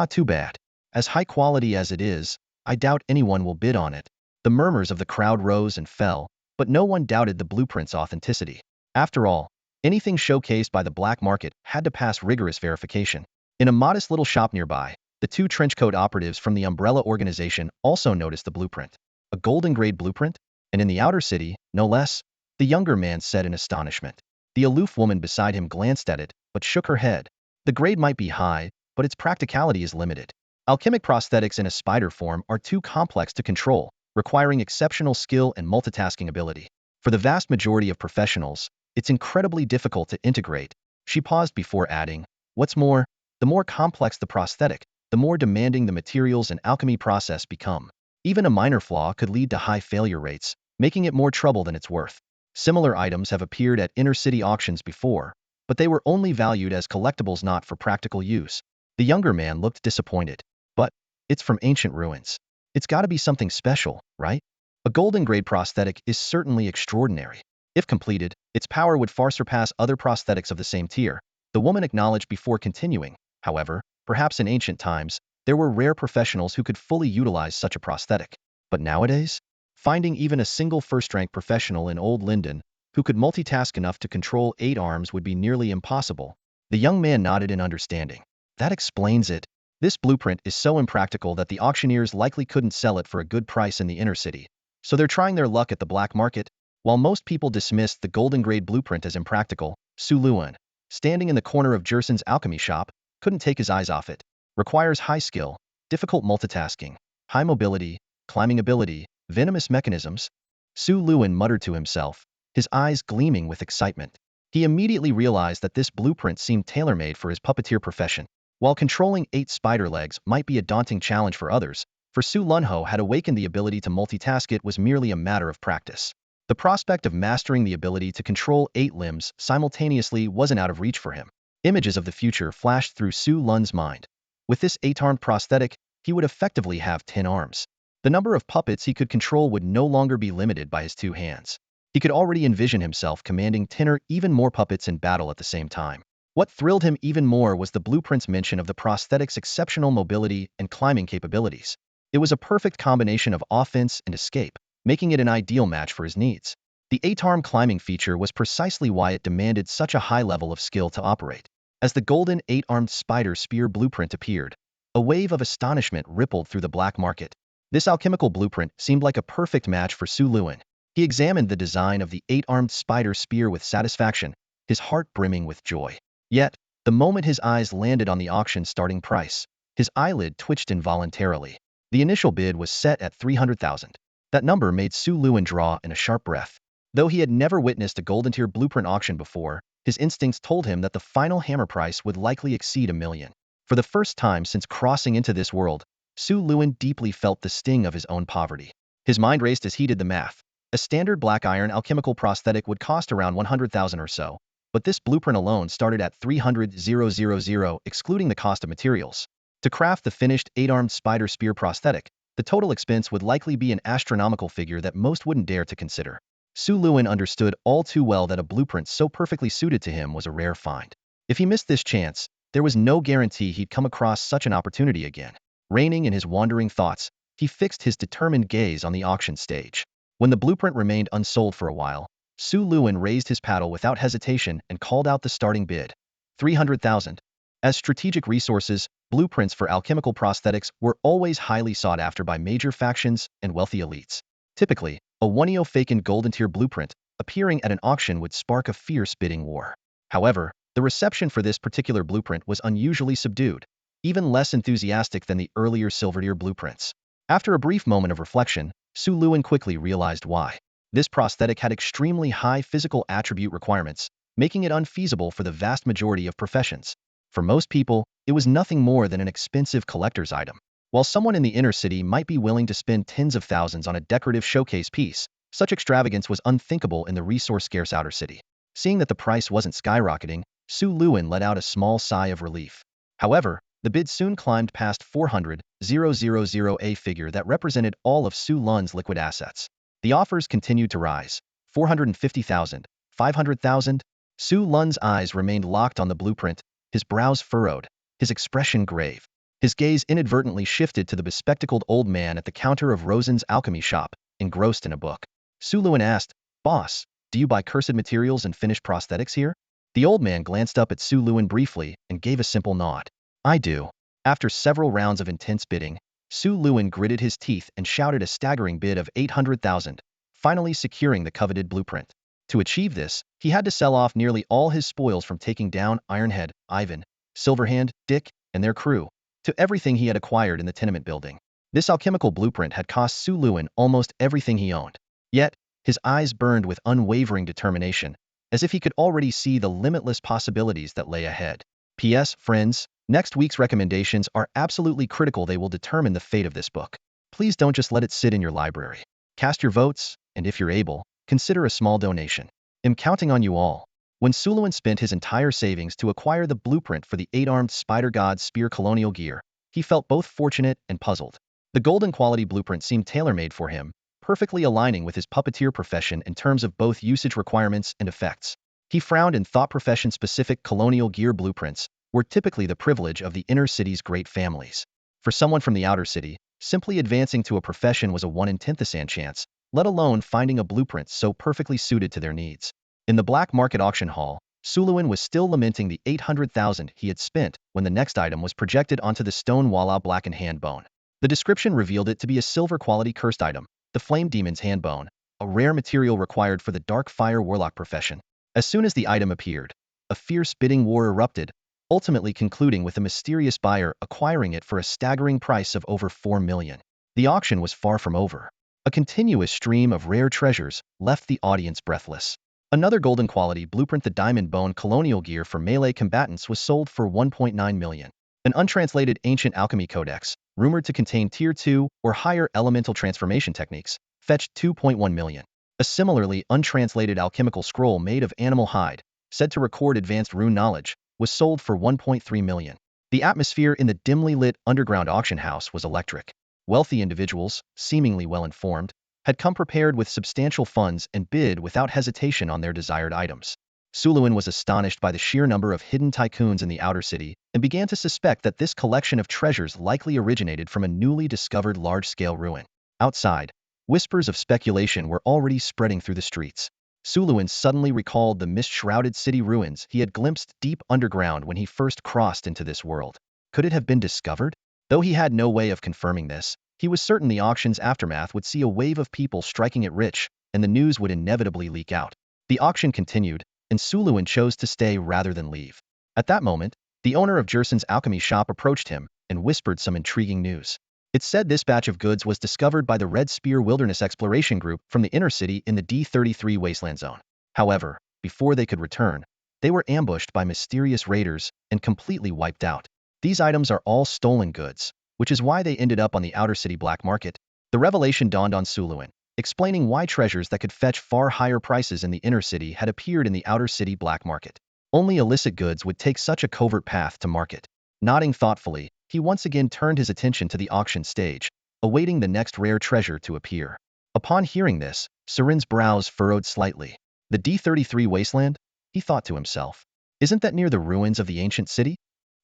Too bad. As high quality as it is, I doubt anyone will bid on it. The murmurs of the crowd rose and fell, but no one doubted the blueprint's authenticity. After all, anything showcased by the black market had to pass rigorous verification. In a modest little shop nearby, the two trenchcoat operatives from the Umbrella organization also noticed the blueprint. A golden-grade blueprint? And in the outer city, no less? The younger man said in astonishment. The aloof woman beside him glanced at it, but shook her head. The grade might be high, but its practicality is limited. Alchemic prosthetics in a spider form are too complex to control, requiring exceptional skill and multitasking ability. For the vast majority of professionals, it's incredibly difficult to integrate. She paused before adding, what's more, the more complex the prosthetic, the more demanding the materials and alchemy process become. Even a minor flaw could lead to high failure rates, making it more trouble than it's worth. Similar items have appeared at inner-city auctions before, but they were only valued as collectibles, not for practical use. The younger man looked disappointed. But it's from ancient ruins. It's got to be something special, right? A golden-grade prosthetic is certainly extraordinary. If completed, its power would far surpass other prosthetics of the same tier, the woman acknowledged before continuing. However, perhaps in ancient times, there were rare professionals who could fully utilize such a prosthetic. But nowadays, finding even a single first-rank professional in Old Linden who could multitask enough to control 8 arms would be nearly impossible. The young man nodded in understanding. That explains it. This blueprint is so impractical that the auctioneers likely couldn't sell it for a good price in the inner city. So they're trying their luck at the black market. While most people dismissed the golden-grade blueprint as impractical, Su Luan, standing in the corner of Jerson's alchemy shop, couldn't take his eyes off it. Requires high skill, difficult multitasking, high mobility, climbing ability, venomous mechanisms. Su Luan muttered to himself, his eyes gleaming with excitement. He immediately realized that this blueprint seemed tailor-made for his puppeteer profession. While controlling 8 spider legs might be a daunting challenge for others, for Su Lunho had awakened the ability to multitask. It was merely a matter of practice. The prospect of mastering the ability to control 8 limbs simultaneously wasn't out of reach for him. Images of the future flashed through Su Lun's mind. With this 8-armed prosthetic, he would effectively have 10 arms. The number of puppets he could control would no longer be limited by his 2 hands. He could already envision himself commanding 10 or even more puppets in battle at the same time. What thrilled him even more was the blueprint's mention of the prosthetic's exceptional mobility and climbing capabilities. It was a perfect combination of offense and escape, making it an ideal match for his needs. The 8-arm climbing feature was precisely why it demanded such a high level of skill to operate. As the golden eight-armed spider spear blueprint appeared, a wave of astonishment rippled through the black market. This alchemical blueprint seemed like a perfect match for Su Luin. He examined the design of the eight-armed spider spear with satisfaction, his heart brimming with joy. Yet, the moment his eyes landed on the auction starting price, his eyelid twitched involuntarily. The initial bid was set at 300,000. That number made Su Luin draw in a sharp breath. Though he had never witnessed a golden tier blueprint auction before, his instincts told him that the final hammer price would likely exceed 1 million. For the first time since crossing into this world, Su Luin deeply felt the sting of his own poverty. His mind raced as he did the math. A standard black iron alchemical prosthetic would cost around 100,000 or so, but this blueprint alone started at 300,000, excluding the cost of materials. To craft the finished eight-armed spider spear prosthetic, the total expense would likely be an astronomical figure that most wouldn't dare to consider. Su Luin understood all too well that a blueprint so perfectly suited to him was a rare find. If he missed this chance, there was no guarantee he'd come across such an opportunity again. Reining in his wandering thoughts, he fixed his determined gaze on the auction stage. When the blueprint remained unsold for a while, Su Luin raised his paddle without hesitation and called out the starting bid. 300,000. As strategic resources, blueprints for alchemical prosthetics were always highly sought after by major factions and wealthy elites. Typically, a 1-faken golden tier blueprint appearing at an auction would spark a fierce bidding war. However, the reception for this particular blueprint was unusually subdued, even less enthusiastic than the earlier silver tier blueprints. After a brief moment of reflection, Su Luin quickly realized why. This prosthetic had extremely high physical attribute requirements, making it unfeasible for the vast majority of professions. For most people, it was nothing more than an expensive collector's item. While someone in the inner city might be willing to spend tens of thousands on a decorative showcase piece, such extravagance was unthinkable in the resource-scarce outer city. Seeing that the price wasn't skyrocketing, Su Luin let out a small sigh of relief. However, the bid soon climbed past 400,000, a figure that represented all of Su Lun's liquid assets. The offers continued to rise. 450,000, 500,000. Su Lun's eyes remained locked on the blueprint, his brows furrowed, his expression grave. His gaze inadvertently shifted to the bespectacled old man at the counter of Rosen's alchemy shop, engrossed in a book. Su Luin asked, "Boss, do you buy cursed materials and finished prosthetics here?" The old man glanced up at Su Luin briefly and gave a simple nod. "I do." After several rounds of intense bidding, Su Luin gritted his teeth and shouted a staggering bid of 800,000, finally securing the coveted blueprint. To achieve this, he had to sell off nearly all his spoils from taking down Ironhead, Ivan, Silverhand, Dick, and their crew, to everything he had acquired in the tenement building. This alchemical blueprint had cost Su Luin almost everything he owned. Yet, his eyes burned with unwavering determination, as if he could already see the limitless possibilities that lay ahead. P.S. Friends, next week's recommendations are absolutely critical. They will determine the fate of this book. Please don't just let it sit in your library. Cast your votes, and if you're able, consider a small donation. I'm counting on you all. When Su Luin spent his entire savings to acquire the blueprint for the eight-armed spider god spear colonial gear, he felt both fortunate and puzzled. The golden quality blueprint seemed tailor-made for him, perfectly aligning with his puppeteer profession in terms of both usage requirements and effects. He frowned and thought profession-specific colonial gear blueprints were typically the privilege of the inner city's great families. For someone from the outer city, simply advancing to a profession was a 1 in 10,000 chance, let alone finding a blueprint so perfectly suited to their needs. In the black market auction hall, Su Luin was still lamenting the 800,000 he had spent when the next item was projected onto the stone walla blackened hand bone. The description revealed it to be a silver-quality cursed item, the Flame Demon's hand bone, a rare material required for the dark fire warlock profession. As soon as the item appeared, a fierce bidding war erupted, ultimately concluding with a mysterious buyer acquiring it for a staggering price of over 4 million. The auction was far from over. A continuous stream of rare treasures left the audience breathless. Another golden quality blueprint, the Diamond Bone colonial gear for melee combatants, was sold for 1.9 million. An untranslated ancient alchemy codex, rumored to contain tier 2 or higher elemental transformation techniques, fetched 2.1 million. A similarly untranslated alchemical scroll made of animal hide, said to record advanced rune knowledge, was sold for 1.3 million. The atmosphere in the dimly lit underground auction house was electric. Wealthy individuals, seemingly well-informed, had come prepared with substantial funds and bid without hesitation on their desired items. Su Luin was astonished by the sheer number of hidden tycoons in the outer city and began to suspect that this collection of treasures likely originated from a newly discovered large-scale ruin. Outside, whispers of speculation were already spreading through the streets. Suluin suddenly recalled the mist-shrouded city ruins he had glimpsed deep underground when he first crossed into this world. Could it have been discovered? Though he had no way of confirming this, he was certain the auction's aftermath would see a wave of people striking it rich, and the news would inevitably leak out. The auction continued, and Suluin chose to stay rather than leave. At that moment, the owner of Jerson's alchemy shop approached him and whispered some intriguing news. It said this batch of goods was discovered by the Red Spear Wilderness Exploration Group from the inner city in the D33 Wasteland Zone. However, before they could return, they were ambushed by mysterious raiders and completely wiped out. These items are all stolen goods, which is why they ended up on the outer city black market. The revelation dawned on Suluin, explaining why treasures that could fetch far higher prices in the inner city had appeared in the outer city black market. Only illicit goods would take such a covert path to market. Nodding thoughtfully, he once again turned his attention to the auction stage, awaiting the next rare treasure to appear. Upon hearing this, Surin's brows furrowed slightly. The D33 wasteland? He thought to himself. Isn't that near the ruins of the ancient city?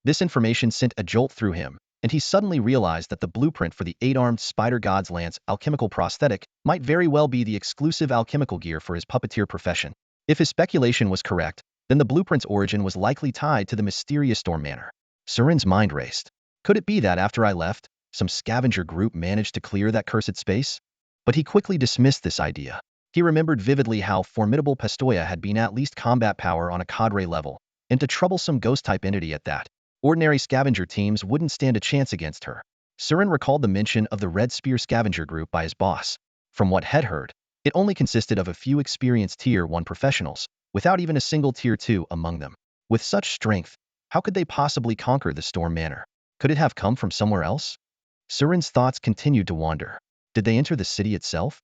This information sent a jolt through him, and he suddenly realized that the blueprint for the 8-armed spider god's lance alchemical prosthetic might very well be the exclusive alchemical gear for his puppeteer profession. If his speculation was correct, then the blueprint's origin was likely tied to the mysterious Storm Manor. Surin's mind raced. Could it be that after I left, some scavenger group managed to clear that cursed space? But he quickly dismissed this idea. He remembered vividly how formidable Pistoia had been at least combat power on a cadre level, and a troublesome ghost-type entity at that. Ordinary scavenger teams wouldn't stand a chance against her. Surin recalled the mention of the Red Spear scavenger group by his boss. From what Head heard, it only consisted of a few experienced Tier 1 professionals, without even a single Tier 2 among them. With such strength, how could they possibly conquer the Storm Manor? Could it have come from somewhere else? Surin's thoughts continued to wander. Did they enter the city itself?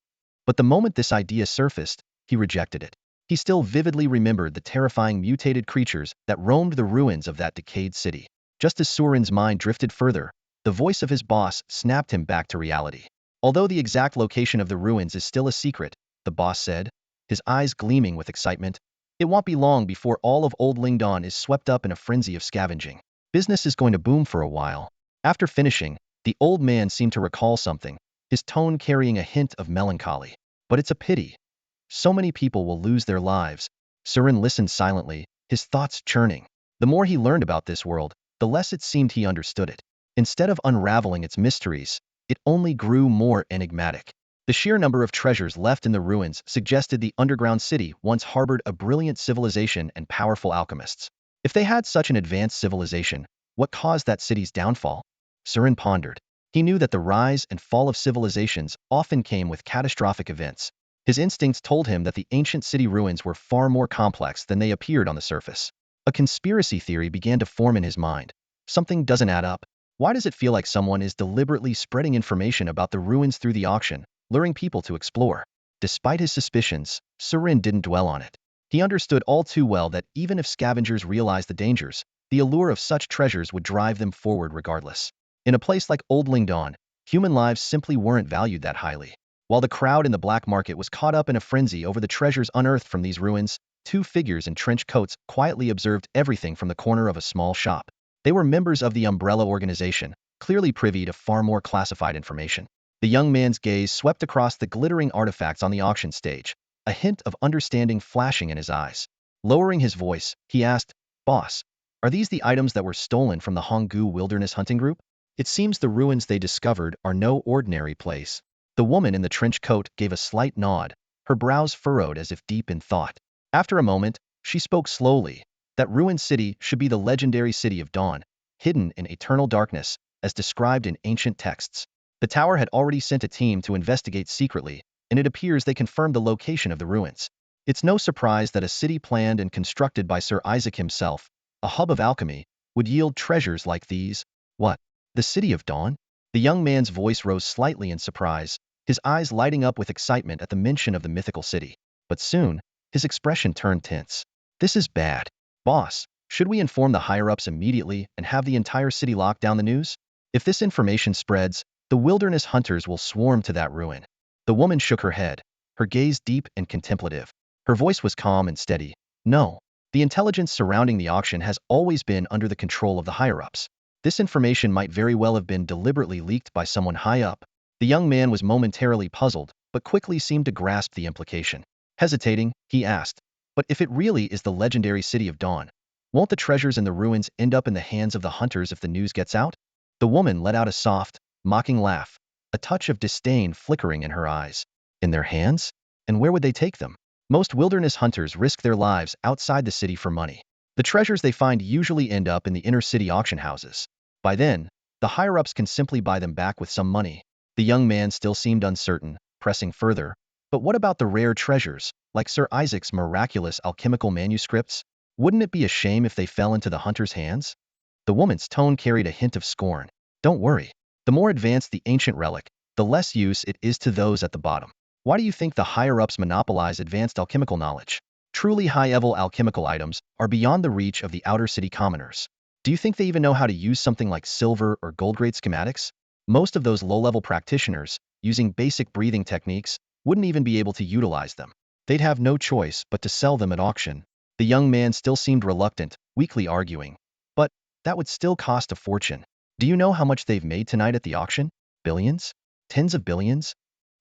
But the moment this idea surfaced, he rejected it. He still vividly remembered the terrifying mutated creatures that roamed the ruins of that decayed city. Just as Surin's mind drifted further, the voice of his boss snapped him back to reality. Although the exact location of the ruins is still a secret, the boss said, his eyes gleaming with excitement, it won't be long before all of Old Lingdon is swept up in a frenzy of scavenging. Business is going to boom for a while. After finishing, the old man seemed to recall something, his tone carrying a hint of melancholy. But it's a pity. So many people will lose their lives. Surin listened silently, his thoughts churning. The more he learned about this world, the less it seemed he understood it. Instead of unraveling its mysteries, it only grew more enigmatic. The sheer number of treasures left in the ruins suggested the underground city once harbored a brilliant civilization and powerful alchemists. If they had such an advanced civilization, what caused that city's downfall? Surin pondered. He knew that the rise and fall of civilizations often came with catastrophic events. His instincts told him that the ancient city ruins were far more complex than they appeared on the surface. A conspiracy theory began to form in his mind. Something doesn't add up. Why does it feel like someone is deliberately spreading information about the ruins through the auction, luring people to explore? Despite his suspicions, Surin didn't dwell on it. He understood all too well that even if scavengers realized the dangers, the allure of such treasures would drive them forward regardless. In a place like Old Lingdon, human lives simply weren't valued that highly. While the crowd in the black market was caught up in a frenzy over the treasures unearthed from these ruins, two figures in trench coats quietly observed everything from the corner of a small shop. They were members of the Umbrella organization, clearly privy to far more classified information. The young man's gaze swept across the glittering artifacts on the auction stage, a hint of understanding flashing in his eyes. Lowering his voice, he asked, "Boss, are these the items that were stolen from the Honggu Wilderness Hunting Group? It seems the ruins they discovered are no ordinary place." The woman in the trench coat gave a slight nod, her brows furrowed as if deep in thought. After a moment, she spoke slowly. That ruined city should be the legendary City of Dawn, hidden in eternal darkness, as described in ancient texts. The tower had already sent a team to investigate secretly, and it appears they confirmed the location of the ruins. It's no surprise that a city planned and constructed by Sir Isaac himself, a hub of alchemy, would yield treasures like these. What? The City of Dawn? The young man's voice rose slightly in surprise, his eyes lighting up with excitement at the mention of the mythical city. But soon, his expression turned tense. This is bad. Boss, should we inform the higher-ups immediately and have the entire city lock down the news? If this information spreads, the wilderness hunters will swarm to that ruin. The woman shook her head, her gaze deep and contemplative. Her voice was calm and steady. No. The intelligence surrounding the auction has always been under the control of the higher-ups. This information might very well have been deliberately leaked by someone high up. The young man was momentarily puzzled, but quickly seemed to grasp the implication. Hesitating, he asked, "But if it really is the legendary City of Dawn, won't the treasures in the ruins end up in the hands of the hunters if the news gets out?" The woman let out a soft, mocking laugh, a touch of disdain flickering in her eyes. "In their hands? And where would they take them? Most wilderness hunters risk their lives outside the city for money. The treasures they find usually end up in the inner city auction houses. By then, the higher-ups can simply buy them back with some money." The young man still seemed uncertain, pressing further. "But what about the rare treasures, like Sir Isaac's miraculous alchemical manuscripts? Wouldn't it be a shame if they fell into the hunter's hands?" The woman's tone carried a hint of scorn. "Don't worry. The more advanced the ancient relic, the less use it is to those at the bottom. Why do you think the higher-ups monopolize advanced alchemical knowledge? Truly high-level alchemical items are beyond the reach of the outer city commoners. Do you think they even know how to use something like silver or gold-grade schematics? Most of those low-level practitioners, using basic breathing techniques, wouldn't even be able to utilize them. They'd have no choice but to sell them at auction." The young man still seemed reluctant, weakly arguing. "But that would still cost a fortune. Do you know how much they've made tonight at the auction? Billions? Tens of billions?"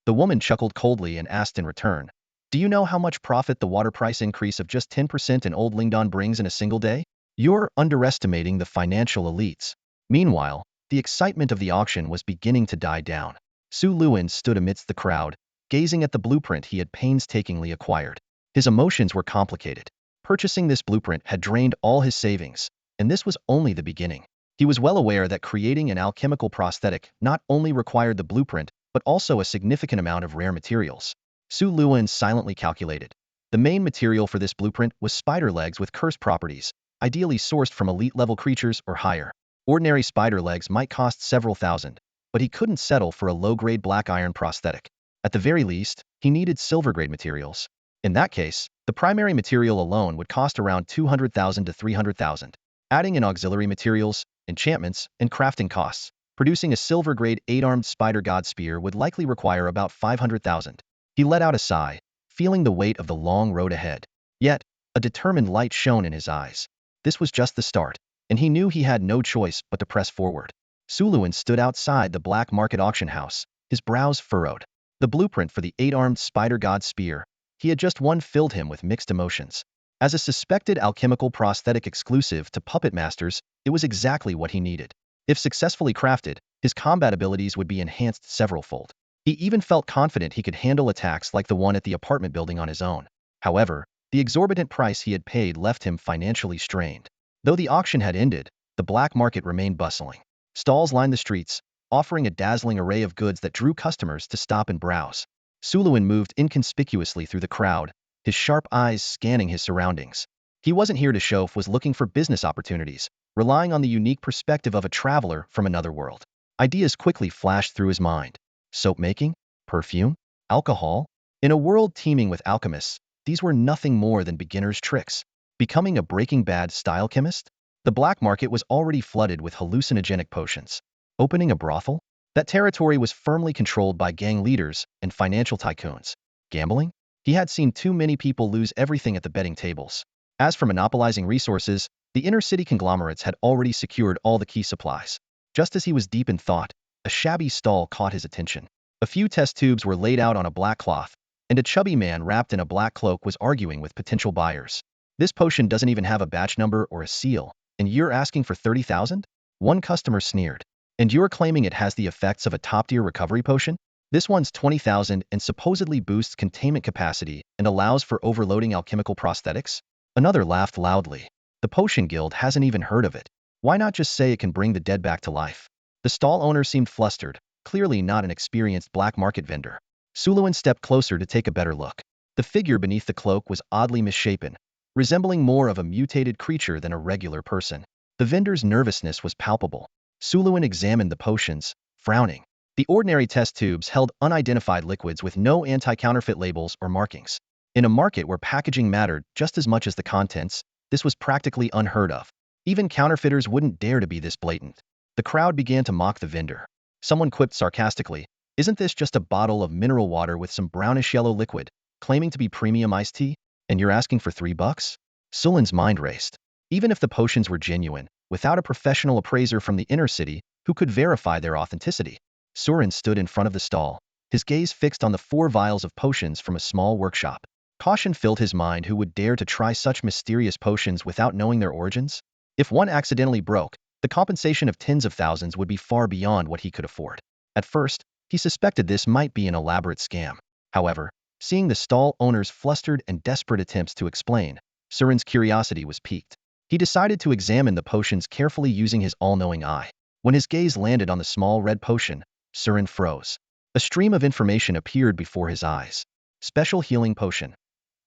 The woman chuckled coldly and asked in return, "Do you know how much profit the water price increase of just 10% in Old Lingdon brings in a single day? You're underestimating the financial elites." Meanwhile, the excitement of the auction was beginning to die down. Su Luan stood amidst the crowd, gazing at the blueprint he had painstakingly acquired. His emotions were complicated. Purchasing this blueprint had drained all his savings, and this was only the beginning. He was well aware that creating an alchemical prosthetic not only required the blueprint, but also a significant amount of rare materials. Su Luan silently calculated. The main material for this blueprint was spider legs with curse properties, ideally sourced from elite-level creatures or higher. Ordinary spider legs might cost several thousand, but he couldn't settle for a low-grade black iron prosthetic. At the very least, he needed silver-grade materials. In that case, the primary material alone would cost around 200,000 to 300,000. Adding in auxiliary materials, enchantments, and crafting costs, producing a silver-grade 8-armed spider god spear would likely require about 500,000. He let out a sigh, feeling the weight of the long road ahead. Yet, a determined light shone in his eyes. This was just the start, and he knew he had no choice but to press forward. Suluan stood outside the black market auction house, his brows furrowed. The blueprint for the 8-armed spider god spear he had just won filled him with mixed emotions. As a suspected alchemical prosthetic exclusive to puppet masters, it was exactly what he needed. If successfully crafted, his combat abilities would be enhanced severalfold. He even felt confident he could handle attacks like the one at the apartment building on his own. However, the exorbitant price he had paid left him financially strained. Though the auction had ended, the black market remained bustling. Stalls lined the streets, offering a dazzling array of goods that drew customers to stop and browse. Suluan moved inconspicuously through the crowd, his sharp eyes scanning his surroundings. He wasn't here to show off, was looking for business opportunities, relying on the unique perspective of a traveler from another world. Ideas quickly flashed through his mind. Soap making? Perfume? Alcohol? In a world teeming with alchemists, these were nothing more than beginner's tricks. Becoming a Breaking Bad-style chemist? The black market was already flooded with hallucinogenic potions. Opening a brothel? That territory was firmly controlled by gang leaders and financial tycoons. Gambling? He had seen too many people lose everything at the betting tables. As for monopolizing resources, the inner city conglomerates had already secured all the key supplies. Just as he was deep in thought, a shabby stall caught his attention. A few test tubes were laid out on a black cloth, and a chubby man wrapped in a black cloak was arguing with potential buyers. "This potion doesn't even have a batch number or a seal, and you're asking for 30,000? One customer sneered. "And you're claiming it has the effects of a top-tier recovery potion? This one's 20,000 and supposedly boosts containment capacity and allows for overloading alchemical prosthetics?" Another laughed loudly. "The Potion Guild hasn't even heard of it. Why not just say it can bring the dead back to life?" The stall owner seemed flustered, clearly not an experienced black market vendor. Suluan stepped closer to take a better look. The figure beneath the cloak was oddly misshapen, resembling more of a mutated creature than a regular person. The vendor's nervousness was palpable. Suluan examined the potions, frowning. The ordinary test tubes held unidentified liquids with no anti-counterfeit labels or markings. In a market where packaging mattered just as much as the contents, this was practically unheard of. Even counterfeiters wouldn't dare to be this blatant. The crowd began to mock the vendor. Someone quipped sarcastically, "Isn't this just a bottle of mineral water with some brownish-yellow liquid, claiming to be premium iced tea? And you're asking for $3?" Sulan's mind raced. Even if the potions were genuine, without a professional appraiser from the inner city, who could verify their authenticity? Surin stood in front of the stall, his gaze fixed on the 4 vials of potions from a small workshop. Caution filled his mind. Who would dare to try such mysterious potions without knowing their origins? If one accidentally broke, the compensation of tens of thousands would be far beyond what he could afford. At first, he suspected this might be an elaborate scam. However, seeing the stall owner's flustered and desperate attempts to explain, Surin's curiosity was piqued. He decided to examine the potions carefully using his all-knowing eye. When his gaze landed on the small red potion, Surin froze. A stream of information appeared before his eyes. Special healing potion.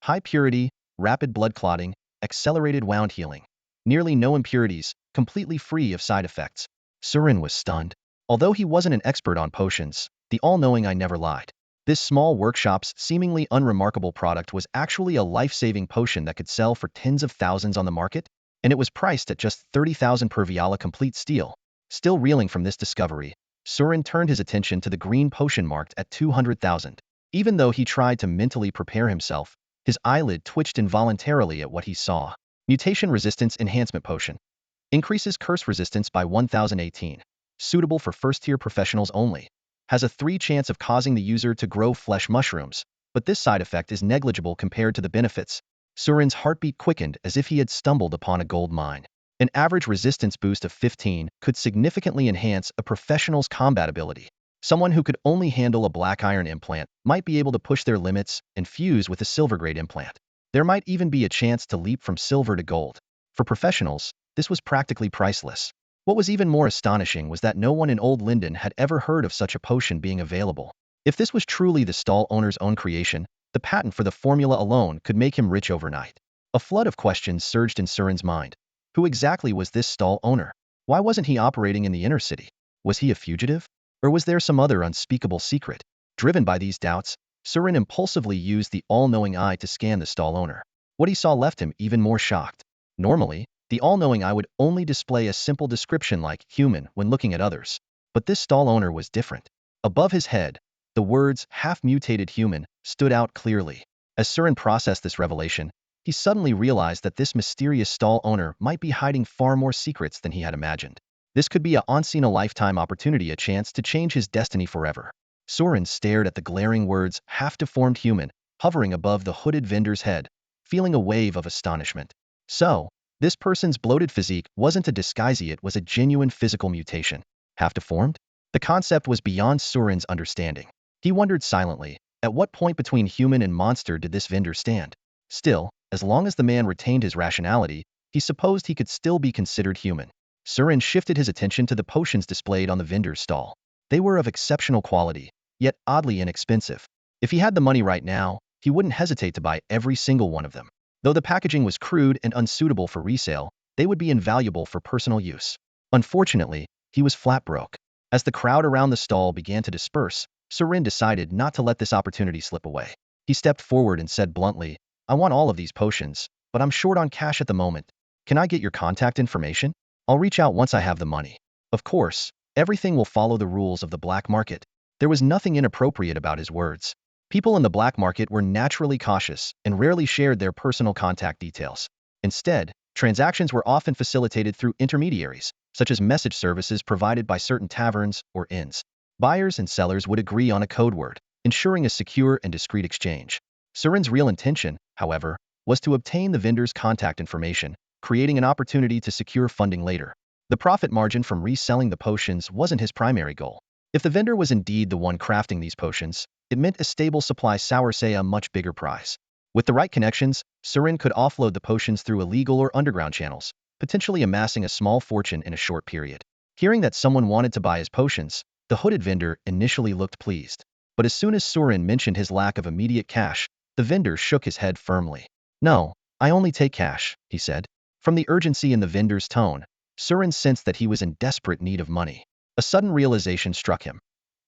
High purity, rapid blood clotting, accelerated wound healing. Nearly no impurities, completely free of side effects. Surin was stunned. Although he wasn't an expert on potions, the all-knowing eye never lied. This small workshop's seemingly unremarkable product was actually a life-saving potion that could sell for tens of thousands on the market, and it was priced at just 30,000 per viala complete steel. Still reeling from this discovery, Surin turned his attention to the green potion marked at 200,000. Even though he tried to mentally prepare himself, his eyelid twitched involuntarily at what he saw. Mutation resistance enhancement potion. Increases curse resistance by 1018. Suitable for first-tier professionals only. Has a 3 chance of causing the user to grow flesh mushrooms, but this side effect is negligible compared to the benefits. Surin's heartbeat quickened as if he had stumbled upon a gold mine. An average resistance boost of 15 could significantly enhance a professional's combat ability. Someone who could only handle a black iron implant might be able to push their limits and fuse with a silver-grade implant. There might even be a chance to leap from silver to gold. For professionals, this was practically priceless. What was even more astonishing was that no one in Old Linden had ever heard of such a potion being available. If this was truly the stall owner's own creation, the patent for the formula alone could make him rich overnight. A flood of questions surged in Surin's mind. Who exactly was this stall owner? Why wasn't he operating in the inner city? Was he a fugitive? Or was there some other unspeakable secret? Driven by these doubts, Surin impulsively used the all-knowing eye to scan the stall owner. What he saw left him even more shocked. Normally, the all-knowing eye would only display a simple description like human when looking at others. But this stall owner was different. Above his head, the words half-mutated human stood out clearly. As Surin processed this revelation, he suddenly realized that this mysterious stall owner might be hiding far more secrets than he had imagined. This could be a once-in-a-lifetime opportunity, a chance to change his destiny forever. Surin stared at the glaring words half-deformed human hovering above the hooded vendor's head, feeling a wave of astonishment. So, this person's bloated physique wasn't a disguise, it was a genuine physical mutation. Half-deformed? The concept was beyond Surin's understanding. He wondered silently, at what point between human and monster did this vendor stand? Still, as long as the man retained his rationality, he supposed he could still be considered human. Surin shifted his attention to the potions displayed on the vendor's stall. They were of exceptional quality, yet oddly inexpensive. If he had the money right now, he wouldn't hesitate to buy every single one of them. Though the packaging was crude and unsuitable for resale, they would be invaluable for personal use. Unfortunately, he was flat broke. As the crowd around the stall began to disperse, Surin decided not to let this opportunity slip away. He stepped forward and said bluntly, "I want all of these potions, but I'm short on cash at the moment. Can I get your contact information? I'll reach out once I have the money." Of course, everything will follow the rules of the black market. There was nothing inappropriate about his words. People in the black market were naturally cautious and rarely shared their personal contact details. Instead, transactions were often facilitated through intermediaries, such as message services provided by certain taverns or inns. Buyers and sellers would agree on a code word, ensuring a secure and discreet exchange. Surin's real intention, however, was to obtain the vendor's contact information, creating an opportunity to secure funding later. The profit margin from reselling the potions wasn't his primary goal. If the vendor was indeed the one crafting these potions, it meant a stable supply, say a much bigger price. With the right connections, Surin could offload the potions through illegal or underground channels, potentially amassing a small fortune in a short period. Hearing that someone wanted to buy his potions, the hooded vendor initially looked pleased. But as soon as Surin mentioned his lack of immediate cash, the vendor shook his head firmly. "No, I only take cash," he said. From the urgency in the vendor's tone, Surin sensed that he was in desperate need of money. A sudden realization struck him.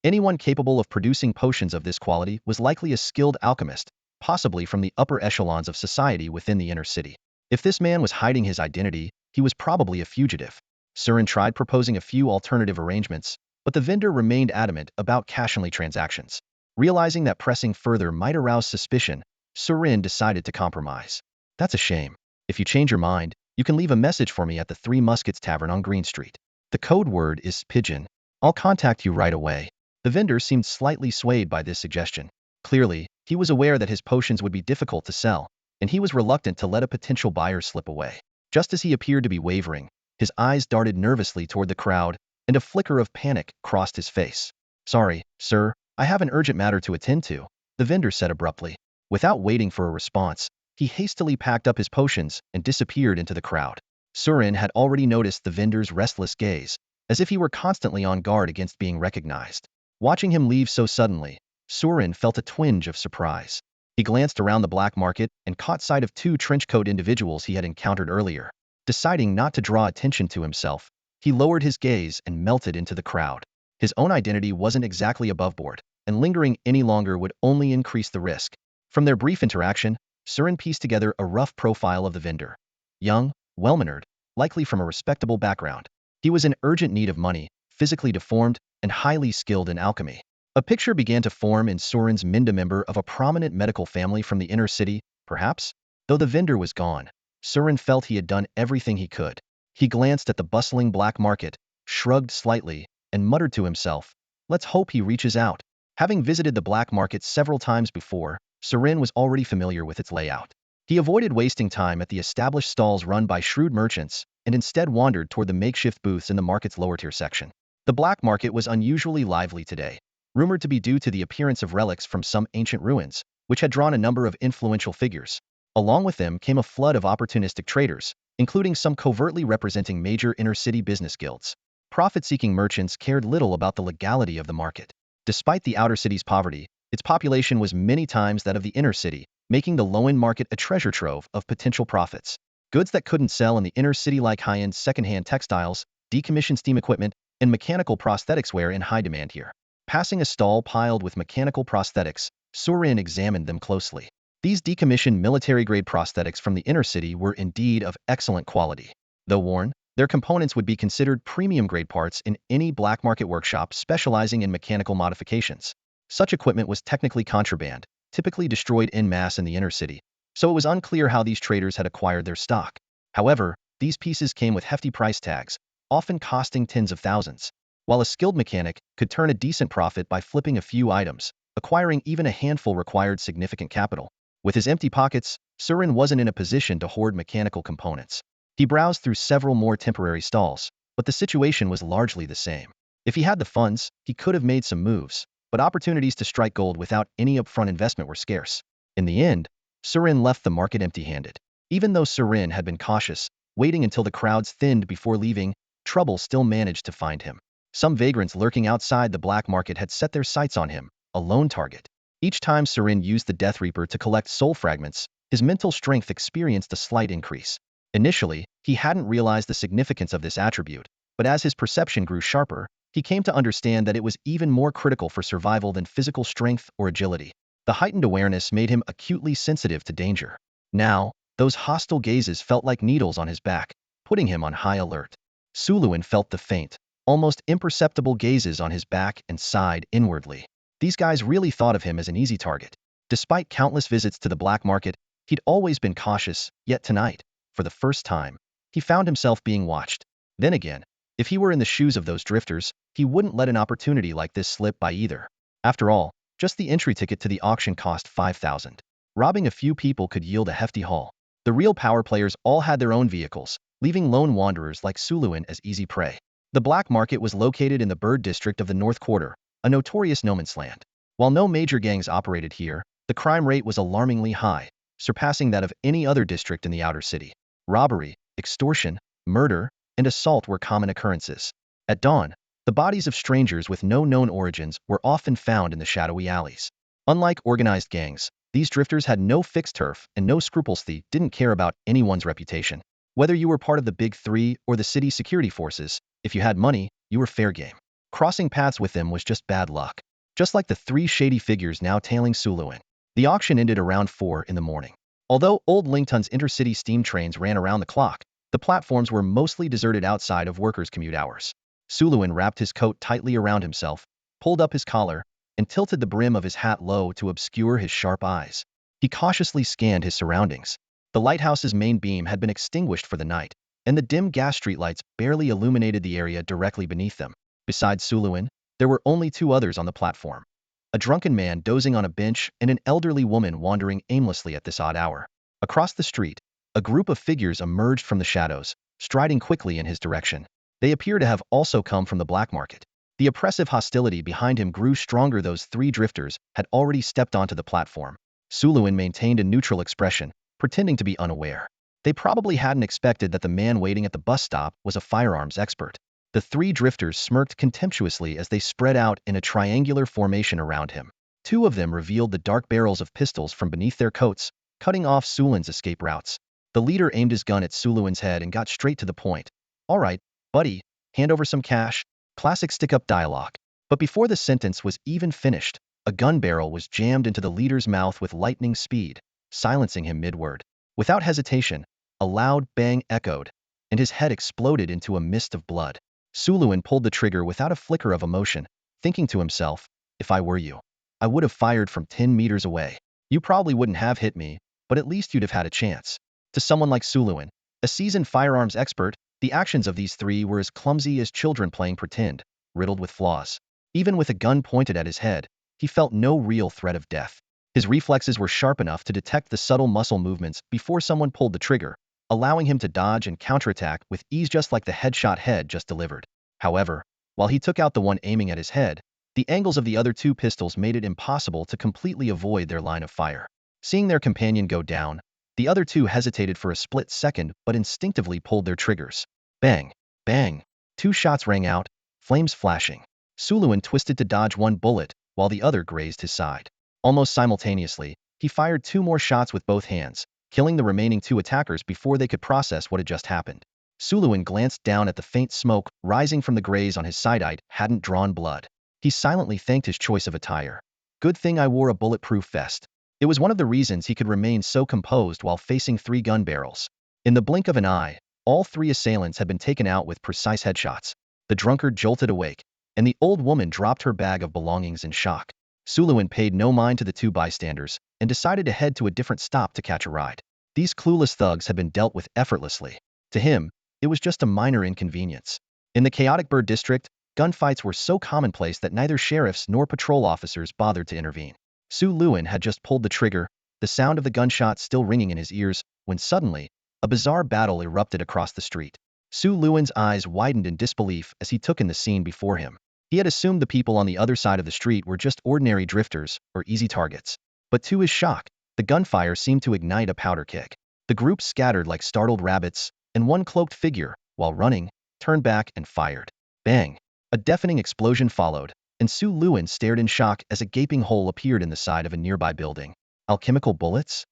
Anyone capable of producing potions of this quality was likely a skilled alchemist, possibly from the upper echelons of society within the inner city. If this man was hiding his identity, he was probably a fugitive. Surin tried proposing a few alternative arrangements, but the vendor remained adamant about cash-only transactions. Realizing that pressing further might arouse suspicion, Surin decided to compromise. "That's a shame. If you change your mind, you can leave a message for me at the Three Muskets Tavern on Green Street. The code word is pigeon. I'll contact you right away." The vendor seemed slightly swayed by this suggestion. Clearly, he was aware that his potions would be difficult to sell, and he was reluctant to let a potential buyer slip away. Just as he appeared to be wavering, his eyes darted nervously toward the crowd, and a flicker of panic crossed his face. "Sorry, sir, I have an urgent matter to attend to," the vendor said abruptly. Without waiting for a response, he hastily packed up his potions and disappeared into the crowd. Surin had already noticed the vendor's restless gaze, as if he were constantly on guard against being recognized. Watching him leave so suddenly, Surin felt a twinge of surprise. He glanced around the black market and caught sight of two trenchcoat individuals he had encountered earlier. Deciding not to draw attention to himself, he lowered his gaze and melted into the crowd. His own identity wasn't exactly above board, and lingering any longer would only increase the risk. From their brief interaction, Surin pieced together a rough profile of the vendor. Young, well-mannered, likely from a respectable background. He was in urgent need of money, physically deformed, and highly skilled in alchemy. A picture began to form in Surin's mind, a member of a prominent medical family from the inner city, perhaps? Though the vendor was gone, Surin felt he had done everything he could. He glanced at the bustling black market, shrugged slightly, and muttered to himself, "Let's hope he reaches out." Having visited the black market several times before, Surin was already familiar with its layout. He avoided wasting time at the established stalls run by shrewd merchants, and instead wandered toward the makeshift booths in the market's lower-tier section. The black market was unusually lively today, rumored to be due to the appearance of relics from some ancient ruins, which had drawn a number of influential figures. Along with them came a flood of opportunistic traders, including some covertly representing major inner-city business guilds. Profit-seeking merchants cared little about the legality of the market. Despite the outer city's poverty, its population was many times that of the inner city, making the low-end market a treasure trove of potential profits. Goods that couldn't sell in the inner city, like high-end second-hand textiles, decommissioned steam equipment, and mechanical prosthetics, were in high demand here. Passing a stall piled with mechanical prosthetics, Surin examined them closely. These decommissioned military-grade prosthetics from the inner city were indeed of excellent quality. Though worn, their components would be considered premium-grade parts in any black market workshop specializing in mechanical modifications. Such equipment was technically contraband, typically destroyed en masse in the inner city, so it was unclear how these traders had acquired their stock. However, these pieces came with hefty price tags, often costing tens of thousands. While a skilled mechanic could turn a decent profit by flipping a few items, acquiring even a handful required significant capital. With his empty pockets, Surin wasn't in a position to hoard mechanical components. He browsed through several more temporary stalls, but the situation was largely the same. If he had the funds, he could have made some moves, but opportunities to strike gold without any upfront investment were scarce. In the end, Surin left the market empty-handed. Even though Surin had been cautious, waiting until the crowds thinned before leaving, trouble still managed to find him. Some vagrants lurking outside the black market had set their sights on him, a lone target. Each time Surin used the Death Reaper to collect soul fragments, his mental strength experienced a slight increase. Initially, he hadn't realized the significance of this attribute, but as his perception grew sharper, he came to understand that it was even more critical for survival than physical strength or agility. The heightened awareness made him acutely sensitive to danger. Now, those hostile gazes felt like needles on his back, putting him on high alert. Suluin felt the faint, almost imperceptible gazes on his back and sighed inwardly. These guys really thought of him as an easy target. Despite countless visits to the black market, he'd always been cautious, yet tonight, for the first time, he found himself being watched. Then again, if he were in the shoes of those drifters, he wouldn't let an opportunity like this slip by either. After all, just the entry ticket to the auction cost 5,000. Robbing a few people could yield a hefty haul. The real power players all had their own vehicles, leaving lone wanderers like Suluin as easy prey. The black market was located in the Bird District of the North Quarter, a notorious no-man's land. While no major gangs operated here, the crime rate was alarmingly high, surpassing that of any other district in the outer city. Robbery, extortion, murder, and assault were common occurrences. At dawn, the bodies of strangers with no known origins were often found in the shadowy alleys. Unlike organized gangs, these drifters had no fixed turf and no scruples. They didn't care about anyone's reputation. Whether you were part of the Big Three or the city security forces, if you had money, you were fair game. Crossing paths with them was just bad luck. Just like the three shady figures now tailing Suluin. The auction ended around 4 in the morning. Although Old Lington's intercity steam trains ran around the clock, the platforms were mostly deserted outside of workers' commute hours. Suluin wrapped his coat tightly around himself, pulled up his collar, and tilted the brim of his hat low to obscure his sharp eyes. He cautiously scanned his surroundings. The lighthouse's main beam had been extinguished for the night, and the dim gas streetlights barely illuminated the area directly beneath them. Besides Suluin, there were only two others on the platform. a drunken man dozing on a bench, and an elderly woman wandering aimlessly at this odd hour. Across the street, a group of figures emerged from the shadows, striding quickly in his direction. They appear to have also come from the black market. The oppressive hostility behind him grew stronger. Those three drifters had already stepped onto the platform. Suluin maintained a neutral expression, pretending to be unaware. They probably hadn't expected that the man waiting at the bus stop was a firearms expert. The three drifters smirked contemptuously as they spread out in a triangular formation around him. Two of them revealed the dark barrels of pistols from beneath their coats, cutting off Suluin's escape routes. The leader aimed his gun at Suluin's head and got straight to the point. "All right, buddy, hand over some cash." Classic stick-up dialogue. But before the sentence was even finished, a gun barrel was jammed into the leader's mouth with lightning speed, silencing him mid-word. Without hesitation, a loud bang echoed, and his head exploded into a mist of blood. Suluin pulled the trigger without a flicker of emotion, thinking to himself, "If I were you, I would have fired from 10 meters away. You probably wouldn't have hit me, but at least you'd have had a chance." To someone like Suluin, a seasoned firearms expert, the actions of these three were as clumsy as children playing pretend, riddled with flaws. Even with a gun pointed at his head, he felt no real threat of death. His reflexes were sharp enough to detect the subtle muscle movements before someone pulled the trigger, allowing him to dodge and counterattack with ease just like the headshot head just delivered. However, while he took out the one aiming at his head, the angles of the other two pistols made it impossible to completely avoid their line of fire. Seeing their companion go down, the other two hesitated for a split second but instinctively pulled their triggers. Bang! Bang! Two shots rang out, flames flashing. Suluin twisted to dodge one bullet, while the other grazed his side. Almost simultaneously, he fired two more shots with both hands, killing the remaining two attackers before they could process what had just happened. Suluin glanced down at the faint smoke rising from the graze on his side-eye hadn't drawn blood. He silently thanked his choice of attire. Good thing I wore a bulletproof vest. It was one of the reasons he could remain so composed while facing three gun barrels. In the blink of an eye, all three assailants had been taken out with precise headshots. The drunkard jolted awake, and the old woman dropped her bag of belongings in shock. Suluin paid no mind to the two bystanders and decided to head to a different stop to catch a ride. These clueless thugs had been dealt with effortlessly. To him, it was just a minor inconvenience. In the chaotic Bird district, gunfights were so commonplace that neither sheriffs nor patrol officers bothered to intervene. Suluin had just pulled the trigger, the sound of the gunshot still ringing in his ears, when suddenly, a bizarre battle erupted across the street. Suluin's eyes widened in disbelief as he took in the scene before him. He had assumed the people on the other side of the street were just ordinary drifters or easy targets. But to his shock, the gunfire seemed to ignite a powder keg. The group scattered like startled rabbits, and one cloaked figure, while running, turned back and fired. Bang! A deafening explosion followed, and Suluin stared in shock as a gaping hole appeared in the side of a nearby building. Alchemical bullets?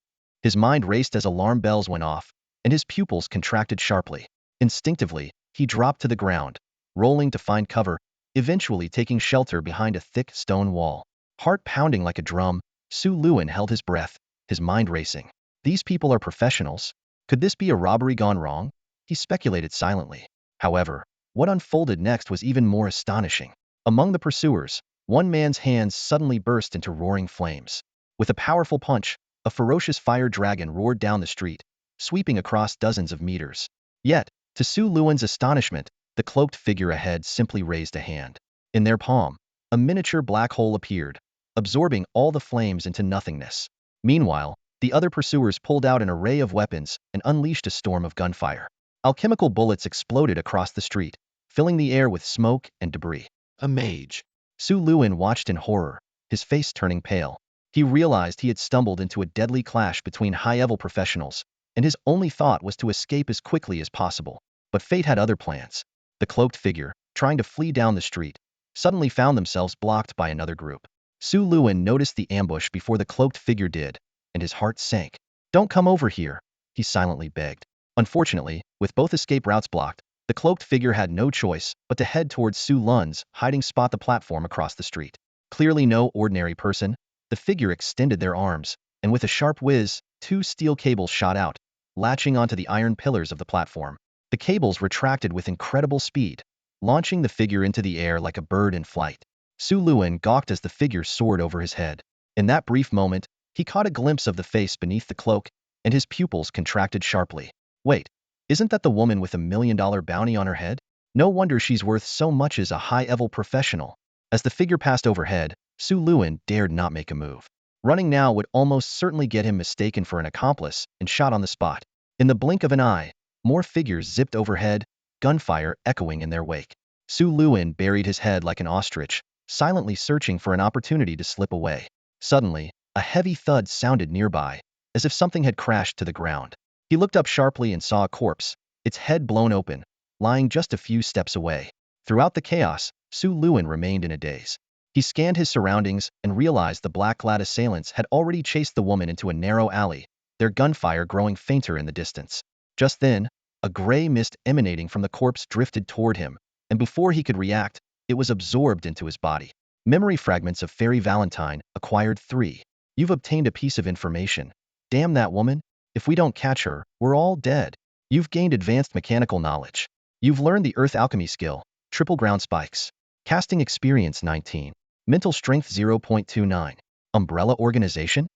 His mind raced as alarm bells went off, and his pupils contracted sharply. Instinctively, he dropped to the ground, rolling to find cover, eventually taking shelter behind a thick stone wall. Heart pounding like a drum, Suluin held his breath, his mind racing. These people are professionals. Could this be a robbery gone wrong? He speculated silently. However, what unfolded next was even more astonishing. Among the pursuers, one man's hands suddenly burst into roaring flames. With a powerful punch, a ferocious fire dragon roared down the street, sweeping across dozens of meters. Yet, to Suluin's astonishment, the cloaked figure ahead simply raised a hand. In their palm, a miniature black hole appeared, absorbing all the flames into nothingness. Meanwhile, the other pursuers pulled out an array of weapons and unleashed a storm of gunfire. Alchemical bullets exploded across the street, filling the air with smoke and debris. A mage. Suluin watched in horror, his face turning pale. He realized he had stumbled into a deadly clash between high-level professionals, and his only thought was to escape as quickly as possible. But fate had other plans. The cloaked figure, trying to flee down the street, suddenly found themselves blocked by another group. Suluin noticed the ambush before the cloaked figure did, and his heart sank. "Don't come over here," he silently begged. Unfortunately, with both escape routes blocked, the cloaked figure had no choice but to head towards Suluin's hiding spot, the platform across the street. Clearly no ordinary person, the figure extended their arms, and with a sharp whiz, two steel cables shot out, latching onto the iron pillars of the platform. The cables retracted with incredible speed, launching the figure into the air like a bird in flight. Suluin gawked as the figure soared over his head. In that brief moment, he caught a glimpse of the face beneath the cloak, and his pupils contracted sharply. Wait, isn't that the woman with $1 million bounty on her head? No wonder she's worth so much as a high-level professional. As the figure passed overhead, Su Luin dared not make a move. Running now would almost certainly get him mistaken for an accomplice and shot on the spot. In the blink of an eye, more figures zipped overhead, gunfire echoing in their wake. Su Luin buried his head like an ostrich, silently searching for an opportunity to slip away. Suddenly, a heavy thud sounded nearby, as if something had crashed to the ground. He looked up sharply and saw a corpse, its head blown open, lying just a few steps away. Throughout the chaos, Su Luin remained in a daze. He scanned his surroundings and realized the black-clad assailants had already chased the woman into a narrow alley, their gunfire growing fainter in the distance. Just then, a gray mist emanating from the corpse drifted toward him, and before he could react, it was absorbed into his body. Memory fragments of Fairy Valentine, acquired 3. You've obtained a piece of information. Damn that woman. If we don't catch her, we're all dead. You've gained advanced mechanical knowledge. You've learned the earth alchemy skill, triple ground spikes. Casting experience 19. Mental strength 0.29. Umbrella organization?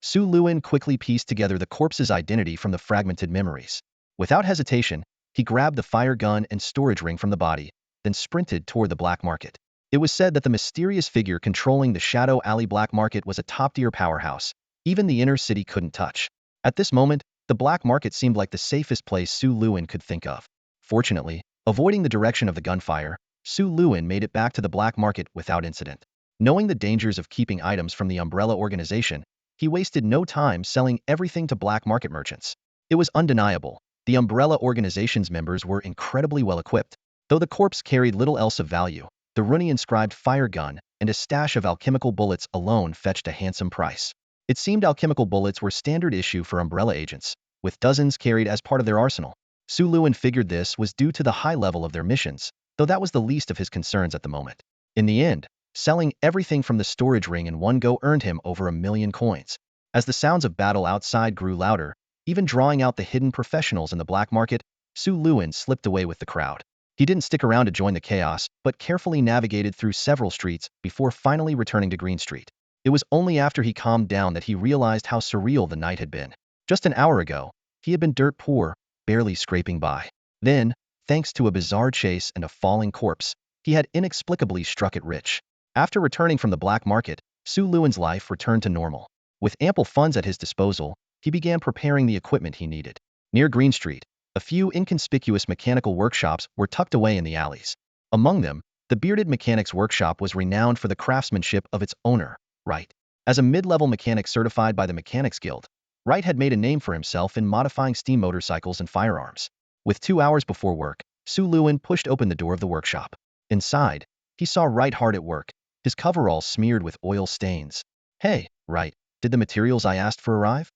Su Luin quickly pieced together the corpse's identity from the fragmented memories. Without hesitation, he grabbed the fire gun and storage ring from the body, then sprinted toward the black market. It was said that the mysterious figure controlling the Shadow Alley black market was a top-tier powerhouse. Even the inner city couldn't touch. At this moment, the black market seemed like the safest place Su Luin could think of. Fortunately, avoiding the direction of the gunfire, Su Luin made it back to the black market without incident. Knowing the dangers of keeping items from the Umbrella organization, he wasted no time selling everything to black market merchants. It was undeniable. The Umbrella organization's members were incredibly well equipped. Though the corpse carried little else of value, the runic-inscribed fire gun and a stash of alchemical bullets alone fetched a handsome price. It seemed alchemical bullets were standard issue for Umbrella agents, with dozens carried as part of their arsenal. Su Luin figured this was due to the high level of their missions, though that was the least of his concerns at the moment. In the end, selling everything from the storage ring in one go earned him over 1,000,000 coins. As the sounds of battle outside grew louder, even drawing out the hidden professionals in the black market, Su Luin slipped away with the crowd. He didn't stick around to join the chaos, but carefully navigated through several streets before finally returning to Green Street. It was only after he calmed down that he realized how surreal the night had been. Just an hour ago, he had been dirt poor, barely scraping by. Then, thanks to a bizarre chase and a falling corpse, he had inexplicably struck it rich. After returning from the black market, Su Luin's life returned to normal. With ample funds at his disposal, he began preparing the equipment he needed. Near Green Street, a few inconspicuous mechanical workshops were tucked away in the alleys. Among them, the Bearded Mechanic's workshop was renowned for the craftsmanship of its owner, Wright. As a mid-level mechanic certified by the Mechanics Guild, Wright had made a name for himself in modifying steam motorcycles and firearms. With 2 hours before work, Su Luin pushed open the door of the workshop. Inside, he saw Wright hard at work, his coveralls smeared with oil stains. "Hey, Wright, did the materials I asked for arrive?"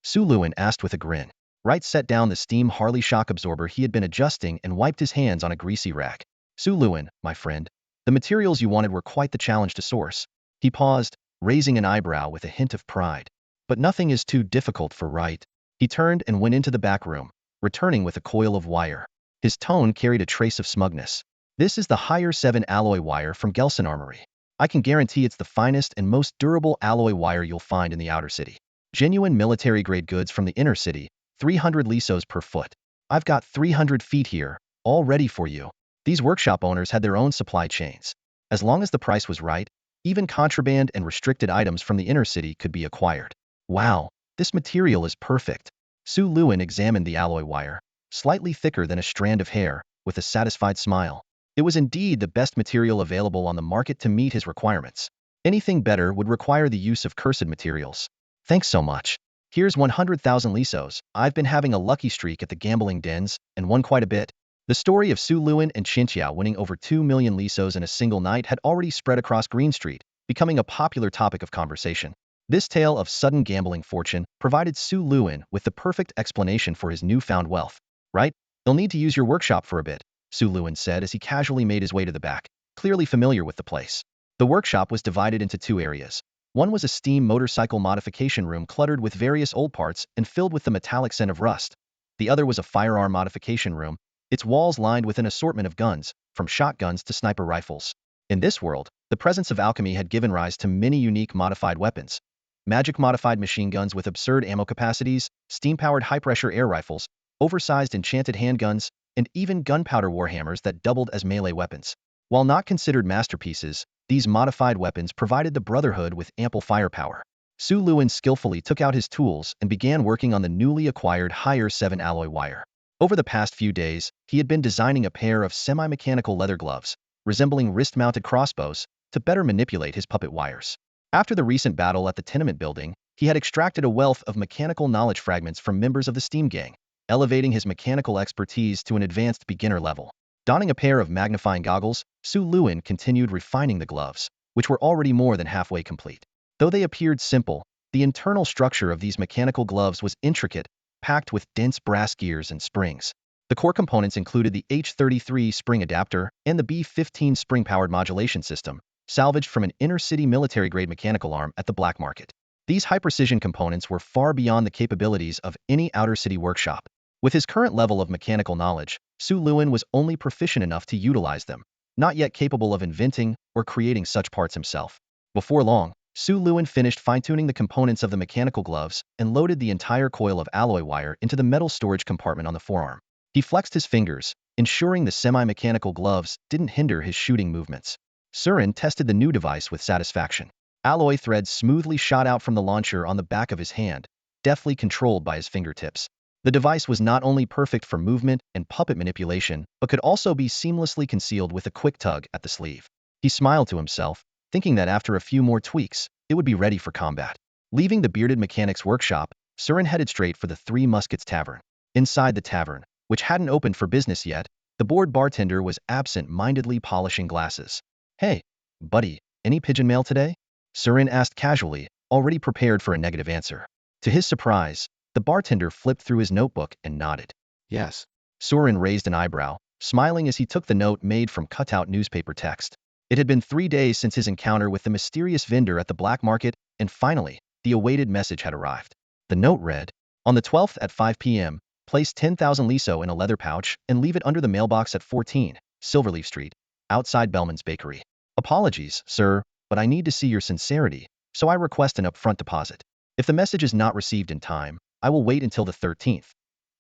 Su Luin asked with a grin. Wright set down the steam Harley shock absorber he had been adjusting and wiped his hands on a greasy rag. "Su Luin, my friend, the materials you wanted were quite the challenge to source." He paused, raising an eyebrow with a hint of pride. "But nothing is too difficult for Wright." He turned and went into the back room, returning with a coil of wire. His tone carried a trace of smugness. "This is the higher 7 alloy wire from Gelson Armory. I can guarantee it's the finest and most durable alloy wire you'll find in the outer city. Genuine military-grade goods from the inner city, 300 lisos per foot. I've got 300 feet here, all ready for you." These workshop owners had their own supply chains. As long as the price was right, even contraband and restricted items from the inner city could be acquired. "Wow, this material is perfect." Su Luin examined the alloy wire, slightly thicker than a strand of hair, with a satisfied smile. It was indeed the best material available on the market to meet his requirements. Anything better would require the use of cursed materials. "Thanks so much. Here's 100,000 lisos. I've been having a lucky streak at the gambling dens, and won quite a bit." The story of Su Luin and Qinqiao winning over 2 million lisos in a single night had already spread across Green Street, becoming a popular topic of conversation. This tale of sudden gambling fortune provided Su Luin with the perfect explanation for his newfound wealth. "Right? You'll need to use your workshop for a bit," Su Luin said as he casually made his way to the back, clearly familiar with the place. The workshop was divided into 2 areas. One was a steam motorcycle modification room cluttered with various old parts and filled with the metallic scent of rust. The other was a firearm modification room, its walls lined with an assortment of guns, from shotguns to sniper rifles. In this world, the presence of alchemy had given rise to many unique modified weapons. Magic-modified machine guns with absurd ammo capacities, steam-powered high-pressure air rifles, oversized enchanted handguns, and even gunpowder warhammers that doubled as melee weapons. While not considered masterpieces, These modified weapons provided the Brotherhood with ample firepower. Su Luin skillfully took out his tools and began working on the newly acquired higher 7 alloy wire. Over the past few days, he had been designing a pair of semi-mechanical leather gloves, resembling wrist-mounted crossbows, to better manipulate his puppet wires. After the recent battle at the tenement building, he had extracted a wealth of mechanical knowledge fragments from members of the Steam Gang, elevating his mechanical expertise to an advanced beginner level. Donning a pair of magnifying goggles, Su Luin continued refining the gloves, which were already more than halfway complete. Though they appeared simple, the internal structure of these mechanical gloves was intricate, packed with dense brass gears and springs. The core components included the H33 spring adapter and the B15 spring-powered modulation system, salvaged from an inner-city military-grade mechanical arm at the black market. These high-precision components were far beyond the capabilities of any outer-city workshop. With his current level of mechanical knowledge, Su Luin was only proficient enough to utilize them, not yet capable of inventing or creating such parts himself. Before long, Su Luin finished fine-tuning the components of the mechanical gloves and loaded the entire coil of alloy wire into the metal storage compartment on the forearm. He flexed his fingers, ensuring the semi-mechanical gloves didn't hinder his shooting movements. Surin tested the new device with satisfaction. Alloy threads smoothly shot out from the launcher on the back of his hand, deftly controlled by his fingertips. The device was not only perfect for movement and puppet manipulation, but could also be seamlessly concealed with a quick tug at the sleeve. He smiled to himself, thinking that after a few more tweaks, it would be ready for combat. Leaving the bearded mechanic's workshop, Surin headed straight for the Three Muskets Tavern. Inside the tavern, which hadn't opened for business yet, the bored bartender was absent-mindedly polishing glasses. "Hey, buddy, any pigeon mail today?" Surin asked casually, already prepared for a negative answer. To his surprise, the bartender flipped through his notebook and nodded. Yes. Surin raised an eyebrow, smiling as he took the note made from cut-out newspaper text. It had been 3 days since his encounter with the mysterious vendor at the black market, and finally, the awaited message had arrived. The note read, "On the 12th at 5 p.m., place 10,000 liso in a leather pouch and leave it under the mailbox at 14, Silverleaf Street, outside Bellman's Bakery. Apologies, sir, but I need to see your sincerity, so I request an upfront deposit. If the message is not received in time, I will wait until the 13th.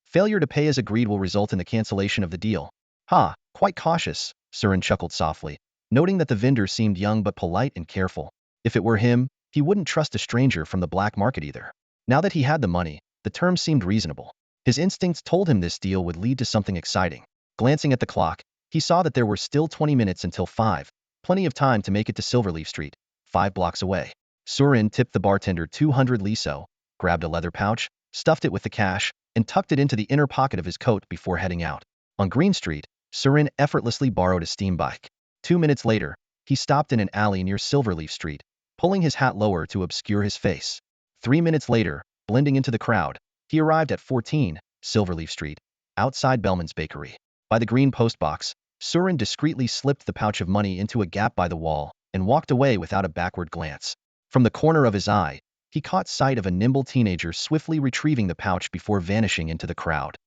Failure to pay as agreed will result in the cancellation of the deal." "Ha, quite cautious," Surin chuckled softly, noting that the vendor seemed young but polite and careful. If it were him, he wouldn't trust a stranger from the black market either. Now that he had the money, the terms seemed reasonable. His instincts told him this deal would lead to something exciting. Glancing at the clock, he saw that there were still 20 minutes until 5, plenty of time to make it to Silverleaf Street, 5 blocks away. Surin tipped the bartender 200 liso, grabbed a leather pouch, stuffed it with the cash, and tucked it into the inner pocket of his coat before heading out. On Green Street, Surin effortlessly borrowed a steam bike. 2 minutes later, he stopped in an alley near Silverleaf Street, pulling his hat lower to obscure his face. 3 minutes later, blending into the crowd, he arrived at 14, Silverleaf Street, outside Bellman's Bakery. By the green postbox, Surin discreetly slipped the pouch of money into a gap by the wall and walked away without a backward glance. From the corner of his eye, he caught sight of a nimble teenager swiftly retrieving the pouch before vanishing into the crowd.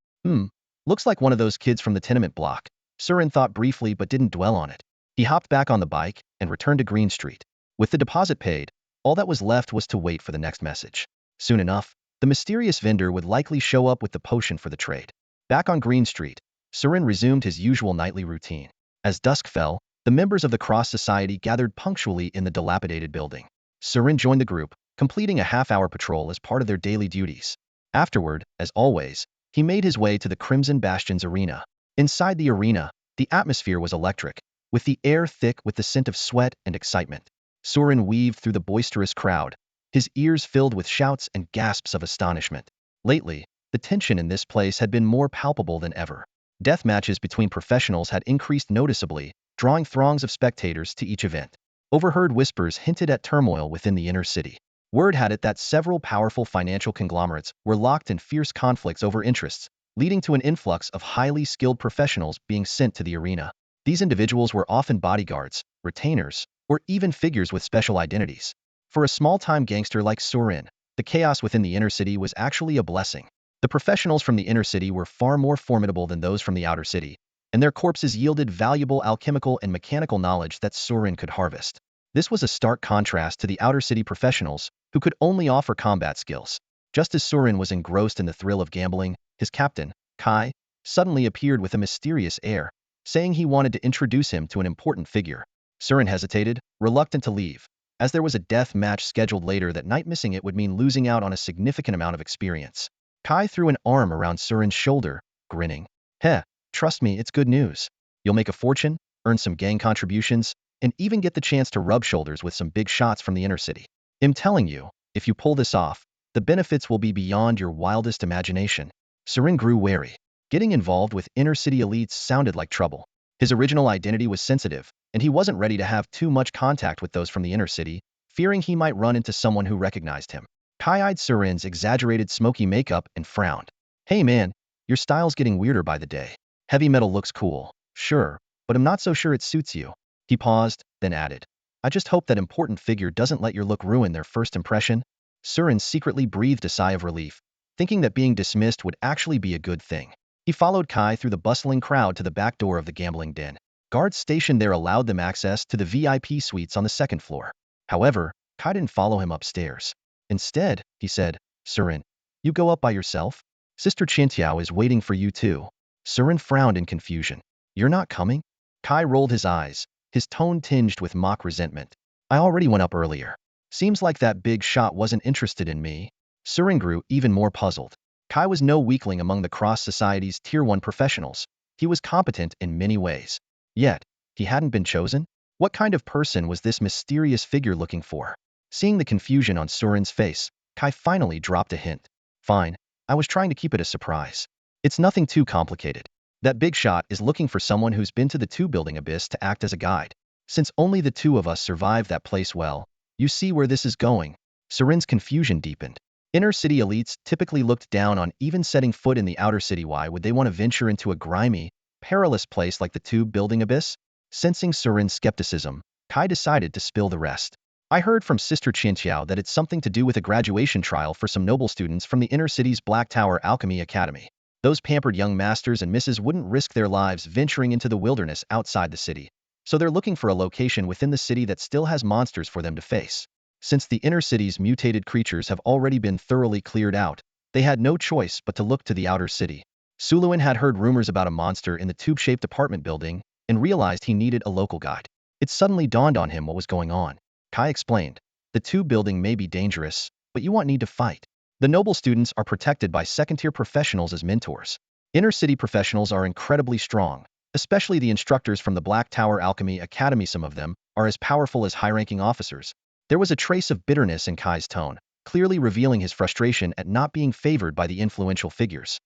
Looks like one of those kids from the tenement block, Surin thought briefly but didn't dwell on it. He hopped back on the bike and returned to Green Street. With the deposit paid, all that was left was to wait for the next message. Soon enough, the mysterious vendor would likely show up with the potion for the trade. Back on Green Street, Surin resumed his usual nightly routine. As dusk fell, the members of the Cross Society gathered punctually in the dilapidated building. Surin joined the group, completing a half-hour patrol as part of their daily duties. Afterward, as always, he made his way to the Crimson Bastion's arena. Inside the arena, the atmosphere was electric, with the air thick with the scent of sweat and excitement. Surin weaved through the boisterous crowd, his ears filled with shouts and gasps of astonishment. Lately, the tension in this place had been more palpable than ever. Death matches between professionals had increased noticeably, drawing throngs of spectators to each event. Overheard whispers hinted at turmoil within the inner city. Word had it that several powerful financial conglomerates were locked in fierce conflicts over interests, leading to an influx of highly skilled professionals being sent to the arena. These individuals were often bodyguards, retainers, or even figures with special identities. For a small-time gangster like Surin, the chaos within the inner city was actually a blessing. The professionals from the inner city were far more formidable than those from the outer city, and their corpses yielded valuable alchemical and mechanical knowledge that Surin could harvest. This was a stark contrast to the outer city professionals, who could only offer combat skills. Just as Surin was engrossed in the thrill of gambling, his captain, Kai, suddenly appeared with a mysterious air, saying he wanted to introduce him to an important figure. Surin hesitated, reluctant to leave. As there was a death match scheduled later that night, missing it would mean losing out on a significant amount of experience. Kai threw an arm around Surin's shoulder, grinning. Heh, trust me, it's good news. You'll make a fortune, earn some gang contributions, and even get the chance to rub shoulders with some big shots from the inner city. I'm telling you, if you pull this off, the benefits will be beyond your wildest imagination. Surin grew wary. Getting involved with inner city elites sounded like trouble. His original identity was sensitive, and he wasn't ready to have too much contact with those from the inner city, fearing he might run into someone who recognized him. Kai eyed Surin's exaggerated smoky makeup and frowned. Hey man, your style's getting weirder by the day. Heavy metal looks cool, sure, but I'm not so sure it suits you. He paused, then added. I just hope that important figure doesn't let your look ruin their first impression. Surin secretly breathed a sigh of relief, thinking that being dismissed would actually be a good thing. He followed Kai through the bustling crowd to the back door of the gambling den. Guards stationed there allowed them access to the VIP suites on the second floor. However, Kai didn't follow him upstairs. Instead, he said, Surin, you go up by yourself? Sister Qintiao is waiting for you too. Surin frowned in confusion. You're not coming? Kai rolled his eyes, his tone tinged with mock resentment. I already went up earlier. Seems like that big shot wasn't interested in me. Surin grew even more puzzled. Kai was no weakling among the Cross Society's Tier 1 professionals. He was competent in many ways. Yet, he hadn't been chosen? What kind of person was this mysterious figure looking for? Seeing the confusion on Surin's face, Kai finally dropped a hint. Fine, I was trying to keep it a surprise. It's nothing too complicated. That big shot is looking for someone who's been to the two-building abyss to act as a guide. Since only the two of us survived that place well, you see where this is going. Surin's confusion deepened. Inner city elites typically looked down on even setting foot in the outer city. Why would they want to venture into a grimy, perilous place like the two-building abyss? Sensing Surin's skepticism, Kai decided to spill the rest. I heard from Sister Qintiao that it's something to do with a graduation trial for some noble students from the inner city's Black Tower Alchemy Academy. Those pampered young masters and misses wouldn't risk their lives venturing into the wilderness outside the city, so they're looking for a location within the city that still has monsters for them to face. Since the inner city's mutated creatures have already been thoroughly cleared out, they had no choice but to look to the outer city. Suluin had heard rumors about a monster in the tube-shaped apartment building and realized he needed a local guide. It suddenly dawned on him what was going on. Kai explained, the tube building may be dangerous, but you won't need to fight. The noble students are protected by second-tier professionals as mentors. Inner city professionals are incredibly strong, especially the instructors from the Black Tower Alchemy Academy. Some of them are as powerful as high-ranking officers. There was a trace of bitterness in Kai's tone, clearly revealing his frustration at not being favored by the influential figures.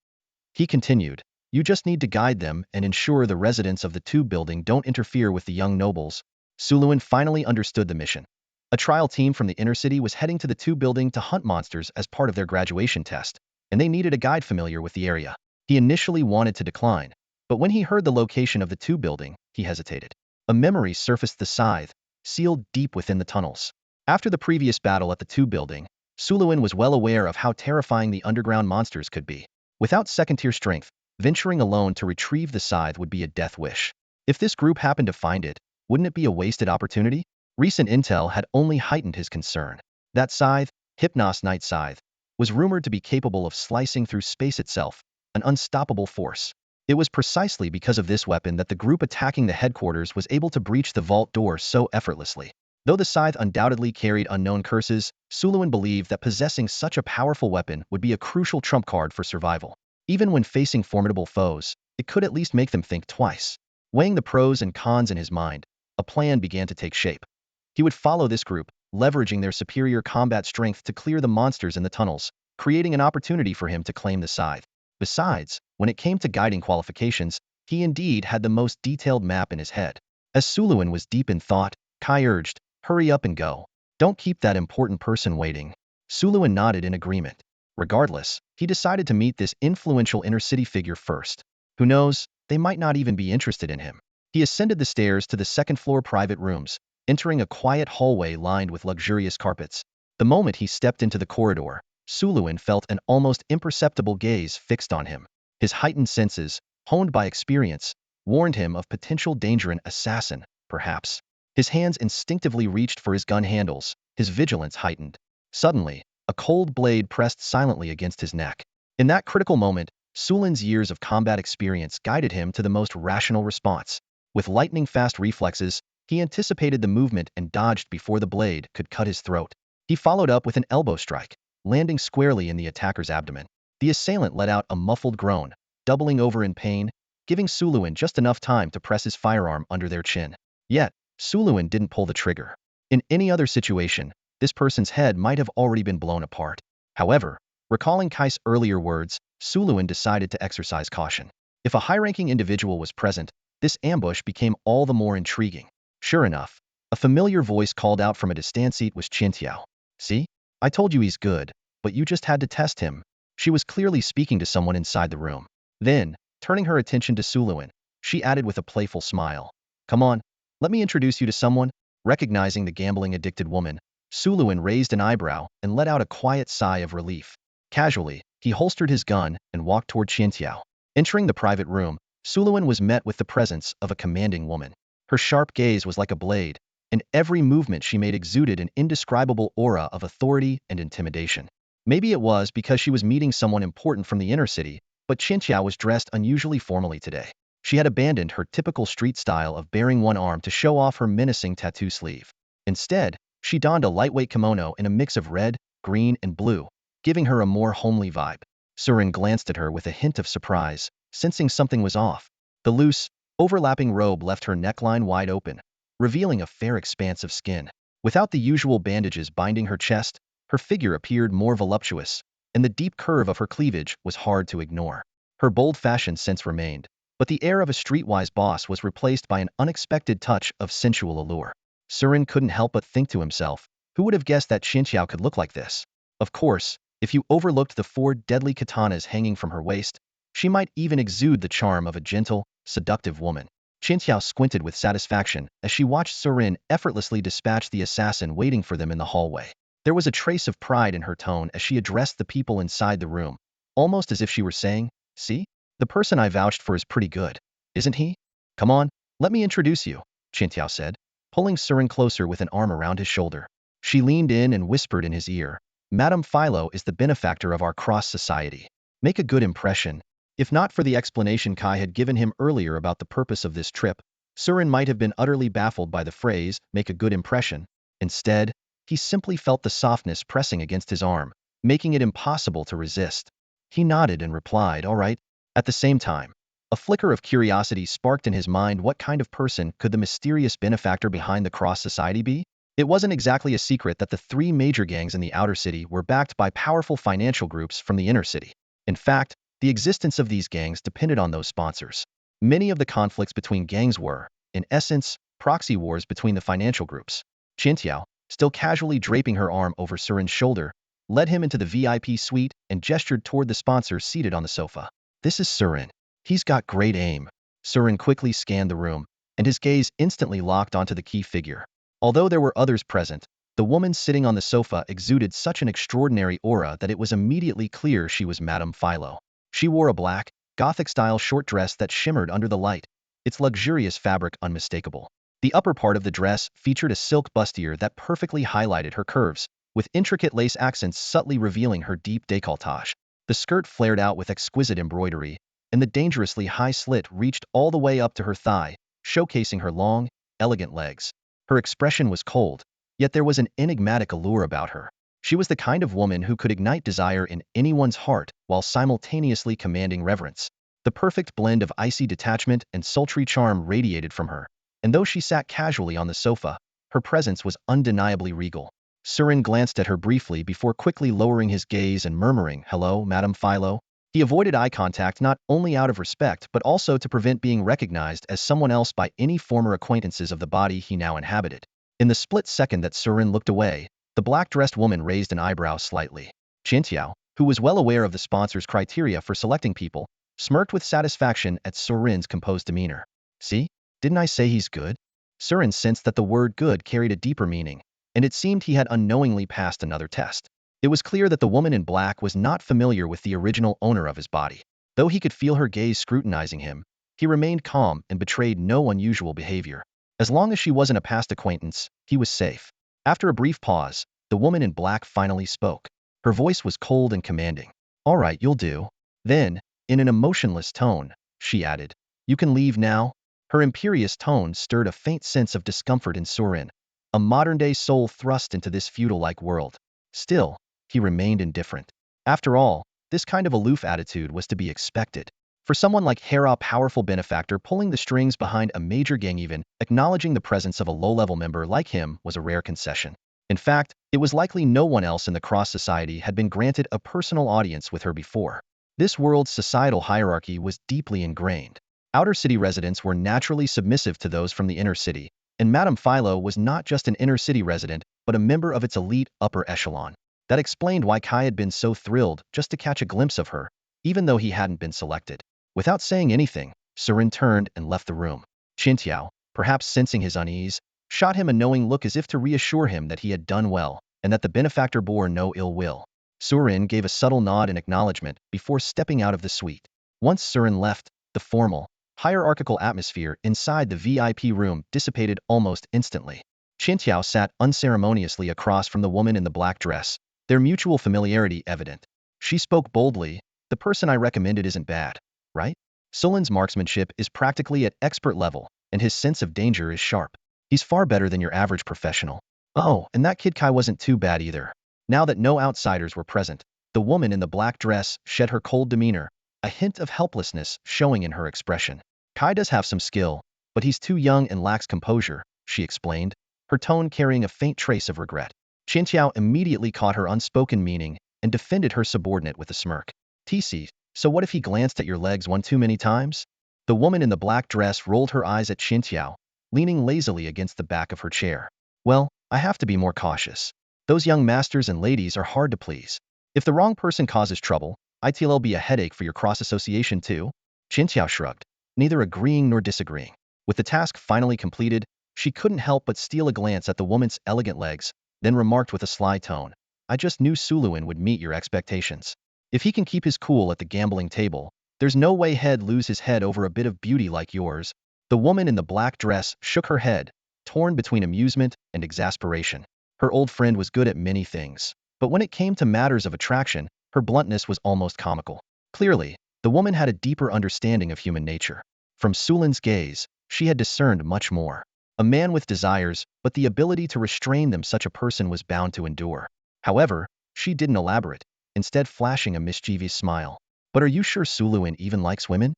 He continued, you just need to guide them and ensure the residents of the tube building don't interfere with the young nobles. Suluin finally understood the mission. A trial team from the inner city was heading to the tube building to hunt monsters as part of their graduation test, and they needed a guide familiar with the area. He initially wanted to decline, but when he heard the location of the tube building, he hesitated. A memory surfaced: the scythe, sealed deep within the tunnels. After the previous battle at the tube building, Suluin was well aware of how terrifying the underground monsters could be. Without second-tier strength, venturing alone to retrieve the scythe would be a death wish. If this group happened to find it, wouldn't it be a wasted opportunity? Recent intel had only heightened his concern. That scythe, Hypnos Night Scythe, was rumored to be capable of slicing through space itself, an unstoppable force. It was precisely because of this weapon that the group attacking the headquarters was able to breach the vault door so effortlessly. Though the scythe undoubtedly carried unknown curses, Suluin believed that possessing such a powerful weapon would be a crucial trump card for survival. Even when facing formidable foes, it could at least make them think twice. Weighing the pros and cons in his mind, a plan began to take shape. He would follow this group, leveraging their superior combat strength to clear the monsters in the tunnels, creating an opportunity for him to claim the scythe. Besides, when it came to guiding qualifications, he indeed had the most detailed map in his head. As Suluin was deep in thought, Kai urged, hurry up and go. Don't keep that important person waiting. Suluin nodded in agreement. Regardless, he decided to meet this influential inner city figure first. Who knows, they might not even be interested in him. He ascended the stairs to the second-floor private rooms, entering a quiet hallway lined with luxurious carpets. The moment he stepped into the corridor, Suluin felt an almost imperceptible gaze fixed on him. His heightened senses, honed by experience, warned him of potential danger: an assassin, perhaps. His hands instinctively reached for his gun handles, his vigilance heightened. Suddenly, a cold blade pressed silently against his neck. In that critical moment, Sulin's years of combat experience guided him to the most rational response. With lightning-fast reflexes, He anticipated the movement and dodged before the blade could cut his throat. He followed up with an elbow strike, landing squarely in the attacker's abdomen. The assailant let out a muffled groan, doubling over in pain, giving Suluin just enough time to press his firearm under their chin. Yet, Suluin didn't pull the trigger. In any other situation, this person's head might have already been blown apart. However, recalling Kai's earlier words, Suluin decided to exercise caution. If a high-ranking individual was present, this ambush became all the more intriguing. Sure enough, a familiar voice called out from a distant seat was Qiantiao. See? I told you he's good, but you just had to test him. She was clearly speaking to someone inside the room. Then, turning her attention to Suluin, she added with a playful smile. Come on, let me introduce you to someone. Recognizing the gambling-addicted woman, Suluin raised an eyebrow and let out a quiet sigh of relief. Casually, he holstered his gun and walked toward Qiantiao. Entering the private room, Suluin was met with the presence of a commanding woman. Her sharp gaze was like a blade, and every movement she made exuded an indescribable aura of authority and intimidation. Maybe it was because she was meeting someone important from the inner city, but Qiantiao was dressed unusually formally today. She had abandoned her typical street style of baring one arm to show off her menacing tattoo sleeve. Instead, she donned a lightweight kimono in a mix of red, green, and blue, giving her a more homely vibe. Surin glanced at her with a hint of surprise, sensing something was off. The loose, overlapping robe left her neckline wide open, revealing a fair expanse of skin. Without the usual bandages binding her chest, her figure appeared more voluptuous, and the deep curve of her cleavage was hard to ignore. Her bold-fashioned sense remained, but the air of a streetwise boss was replaced by an unexpected touch of sensual allure. Surin couldn't help but think to himself, who would have guessed that Qiantiao could look like this? Of course, if you overlooked the 4 deadly katanas hanging from her waist, she might even exude the charm of a gentle, seductive woman. Qiantiao squinted with satisfaction as she watched Surin effortlessly dispatch the assassin waiting for them in the hallway. There was a trace of pride in her tone as she addressed the people inside the room, almost as if she were saying, see? The person I vouched for is pretty good, isn't he? Come on, let me introduce you, Qiantiao said, pulling Surin closer with an arm around his shoulder. She leaned in and whispered in his ear, Madame Philo is the benefactor of our cross society. Make a good impression. If not for the explanation Kai had given him earlier about the purpose of this trip, Surin might have been utterly baffled by the phrase, make a good impression. Instead, he simply felt the softness pressing against his arm, making it impossible to resist. He nodded and replied, all right. At the same time, a flicker of curiosity sparked in his mind. What kind of person could the mysterious benefactor behind the Cross Society be? It wasn't exactly a secret that the 3 major gangs in the outer city were backed by powerful financial groups from the inner city. In fact, the existence of these gangs depended on those sponsors. Many of the conflicts between gangs were, in essence, proxy wars between the financial groups. Qiantiao, still casually draping her arm over Surin's shoulder, led him into the VIP suite and gestured toward the sponsors seated on the sofa. This is Surin. He's got great aim. Surin quickly scanned the room, and his gaze instantly locked onto the key figure. Although there were others present, the woman sitting on the sofa exuded such an extraordinary aura that it was immediately clear she was Madame Philo. She wore a black, Gothic-style short dress that shimmered under the light, its luxurious fabric unmistakable. The upper part of the dress featured a silk bustier that perfectly highlighted her curves, with intricate lace accents subtly revealing her deep décolletage. The skirt flared out with exquisite embroidery, and the dangerously high slit reached all the way up to her thigh, showcasing her long, elegant legs. Her expression was cold, yet there was an enigmatic allure about her. She was the kind of woman who could ignite desire in anyone's heart while simultaneously commanding reverence. The perfect blend of icy detachment and sultry charm radiated from her, and though she sat casually on the sofa, her presence was undeniably regal. Surin glanced at her briefly before quickly lowering his gaze and murmuring, hello, Madame Philo. He avoided eye contact not only out of respect but also to prevent being recognized as someone else by any former acquaintances of the body he now inhabited. In the split second that Surin looked away, the black-dressed woman raised an eyebrow slightly. Qiantiao, who was well aware of the sponsor's criteria for selecting people, smirked with satisfaction at Surin's composed demeanor. See? Didn't I say he's good? Surin sensed that the word good carried a deeper meaning, and it seemed he had unknowingly passed another test. It was clear that the woman in black was not familiar with the original owner of his body. Though he could feel her gaze scrutinizing him, he remained calm and betrayed no unusual behavior. As long as she wasn't a past acquaintance, he was safe. After a brief pause, the woman in black finally spoke. Her voice was cold and commanding. All right, you'll do. Then, in an emotionless tone, she added, you can leave now. Her imperious tone stirred a faint sense of discomfort in Surin, a modern-day soul thrust into this feudal-like world. Still, he remained indifferent. After all, this kind of aloof attitude was to be expected. For someone like Hera, powerful benefactor pulling the strings behind a major gang, even acknowledging the presence of a low-level member like him was a rare concession. In fact, it was likely no one else in the Cross Society had been granted a personal audience with her before. This world's societal hierarchy was deeply ingrained. Outer city residents were naturally submissive to those from the inner city, and Madame Philo was not just an inner city resident, but a member of its elite upper echelon. That explained why Kai had been so thrilled just to catch a glimpse of her, even though he hadn't been selected. Without saying anything, Surin turned and left the room. Qintiao, perhaps sensing his unease, shot him a knowing look as if to reassure him that he had done well, and that the benefactor bore no ill will. Surin gave a subtle nod in acknowledgement before stepping out of the suite. Once Surin left, the formal, hierarchical atmosphere inside the VIP room dissipated almost instantly. Qintiao sat unceremoniously across from the woman in the black dress, their mutual familiarity evident. She spoke boldly, "The person I recommended isn't bad, right? Sulin's marksmanship is practically at expert level, and his sense of danger is sharp. He's far better than your average professional. Oh, and that kid Kai wasn't too bad either." Now that no outsiders were present, the woman in the black dress shed her cold demeanor, a hint of helplessness showing in her expression. "Kai does have some skill, but he's too young and lacks composure," she explained, her tone carrying a faint trace of regret. Qintiao immediately caught her unspoken meaning and defended her subordinate with a smirk. "TC, so what if he glanced at your legs one too many times?" The woman in the black dress rolled her eyes at Qintiao, leaning lazily against the back of her chair. "Well, I have to be more cautious. Those young masters and ladies are hard to please. If the wrong person causes trouble, it'll be a headache for your cross association too." Qintiao shrugged, neither agreeing nor disagreeing. With the task finally completed, she couldn't help but steal a glance at the woman's elegant legs, then remarked with a sly tone, "I just knew Suluin would meet your expectations. If he can keep his cool at the gambling table, there's no way he'd lose his head over a bit of beauty like yours." The woman in the black dress shook her head, torn between amusement and exasperation. Her old friend was good at many things, but when it came to matters of attraction, her bluntness was almost comical. Clearly, the woman had a deeper understanding of human nature. From Sulin's gaze, she had discerned much more. A man with desires, but the ability to restrain them such a person was bound to endure. However, she didn't elaborate, instead flashing a mischievous smile. "But are you sure Suluin even likes women?"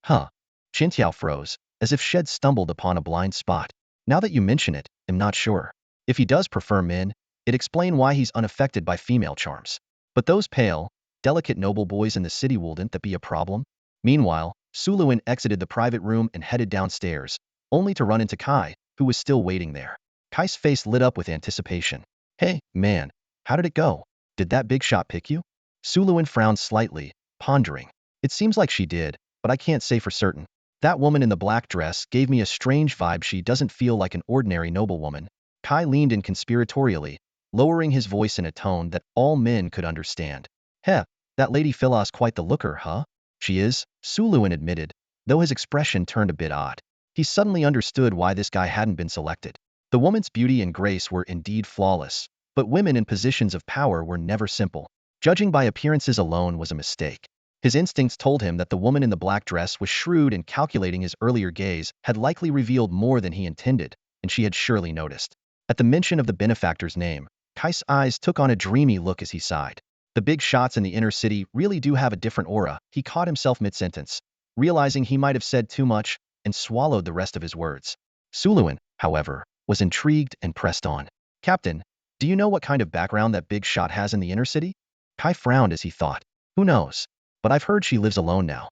"Huh." Qintiao froze, as if she'd stumbled upon a blind spot. "Now that you mention it, I'm not sure. If he does prefer men, it'd explain why he's unaffected by female charms. But those pale, delicate noble boys in the city wouldn't that be a problem?" Meanwhile, Suluin exited the private room and headed downstairs, only to run into Kai, who was still waiting there. Kai's face lit up with anticipation. "Hey, man, how did it go? Did that big shot pick you?" Suluin frowned slightly, pondering. "It seems like she did, but I can't say for certain. That woman in the black dress gave me a strange vibe. She doesn't feel like an ordinary noblewoman." Kai leaned in conspiratorially, lowering his voice in a tone that all men could understand. "Heh, that Lady Phila's quite the looker, huh?" "She is," Suluin admitted, though his expression turned a bit odd. He suddenly understood why this guy hadn't been selected. The woman's beauty and grace were indeed flawless, but women in positions of power were never simple. Judging by appearances alone was a mistake. His instincts told him that the woman in the black dress was shrewd, and calculating his earlier gaze had likely revealed more than he intended, and she had surely noticed. At the mention of the benefactor's name, Kai's eyes took on a dreamy look as he sighed. The big shots in the inner city really do have a different aura. He caught himself mid-sentence, realizing he might have said too much, and swallowed the rest of his words. Suluin, however, was intrigued and pressed on. "Captain, do you know what kind of background that big shot has in the inner city?" Kai frowned as he thought. "Who knows? But I've heard she lives alone now."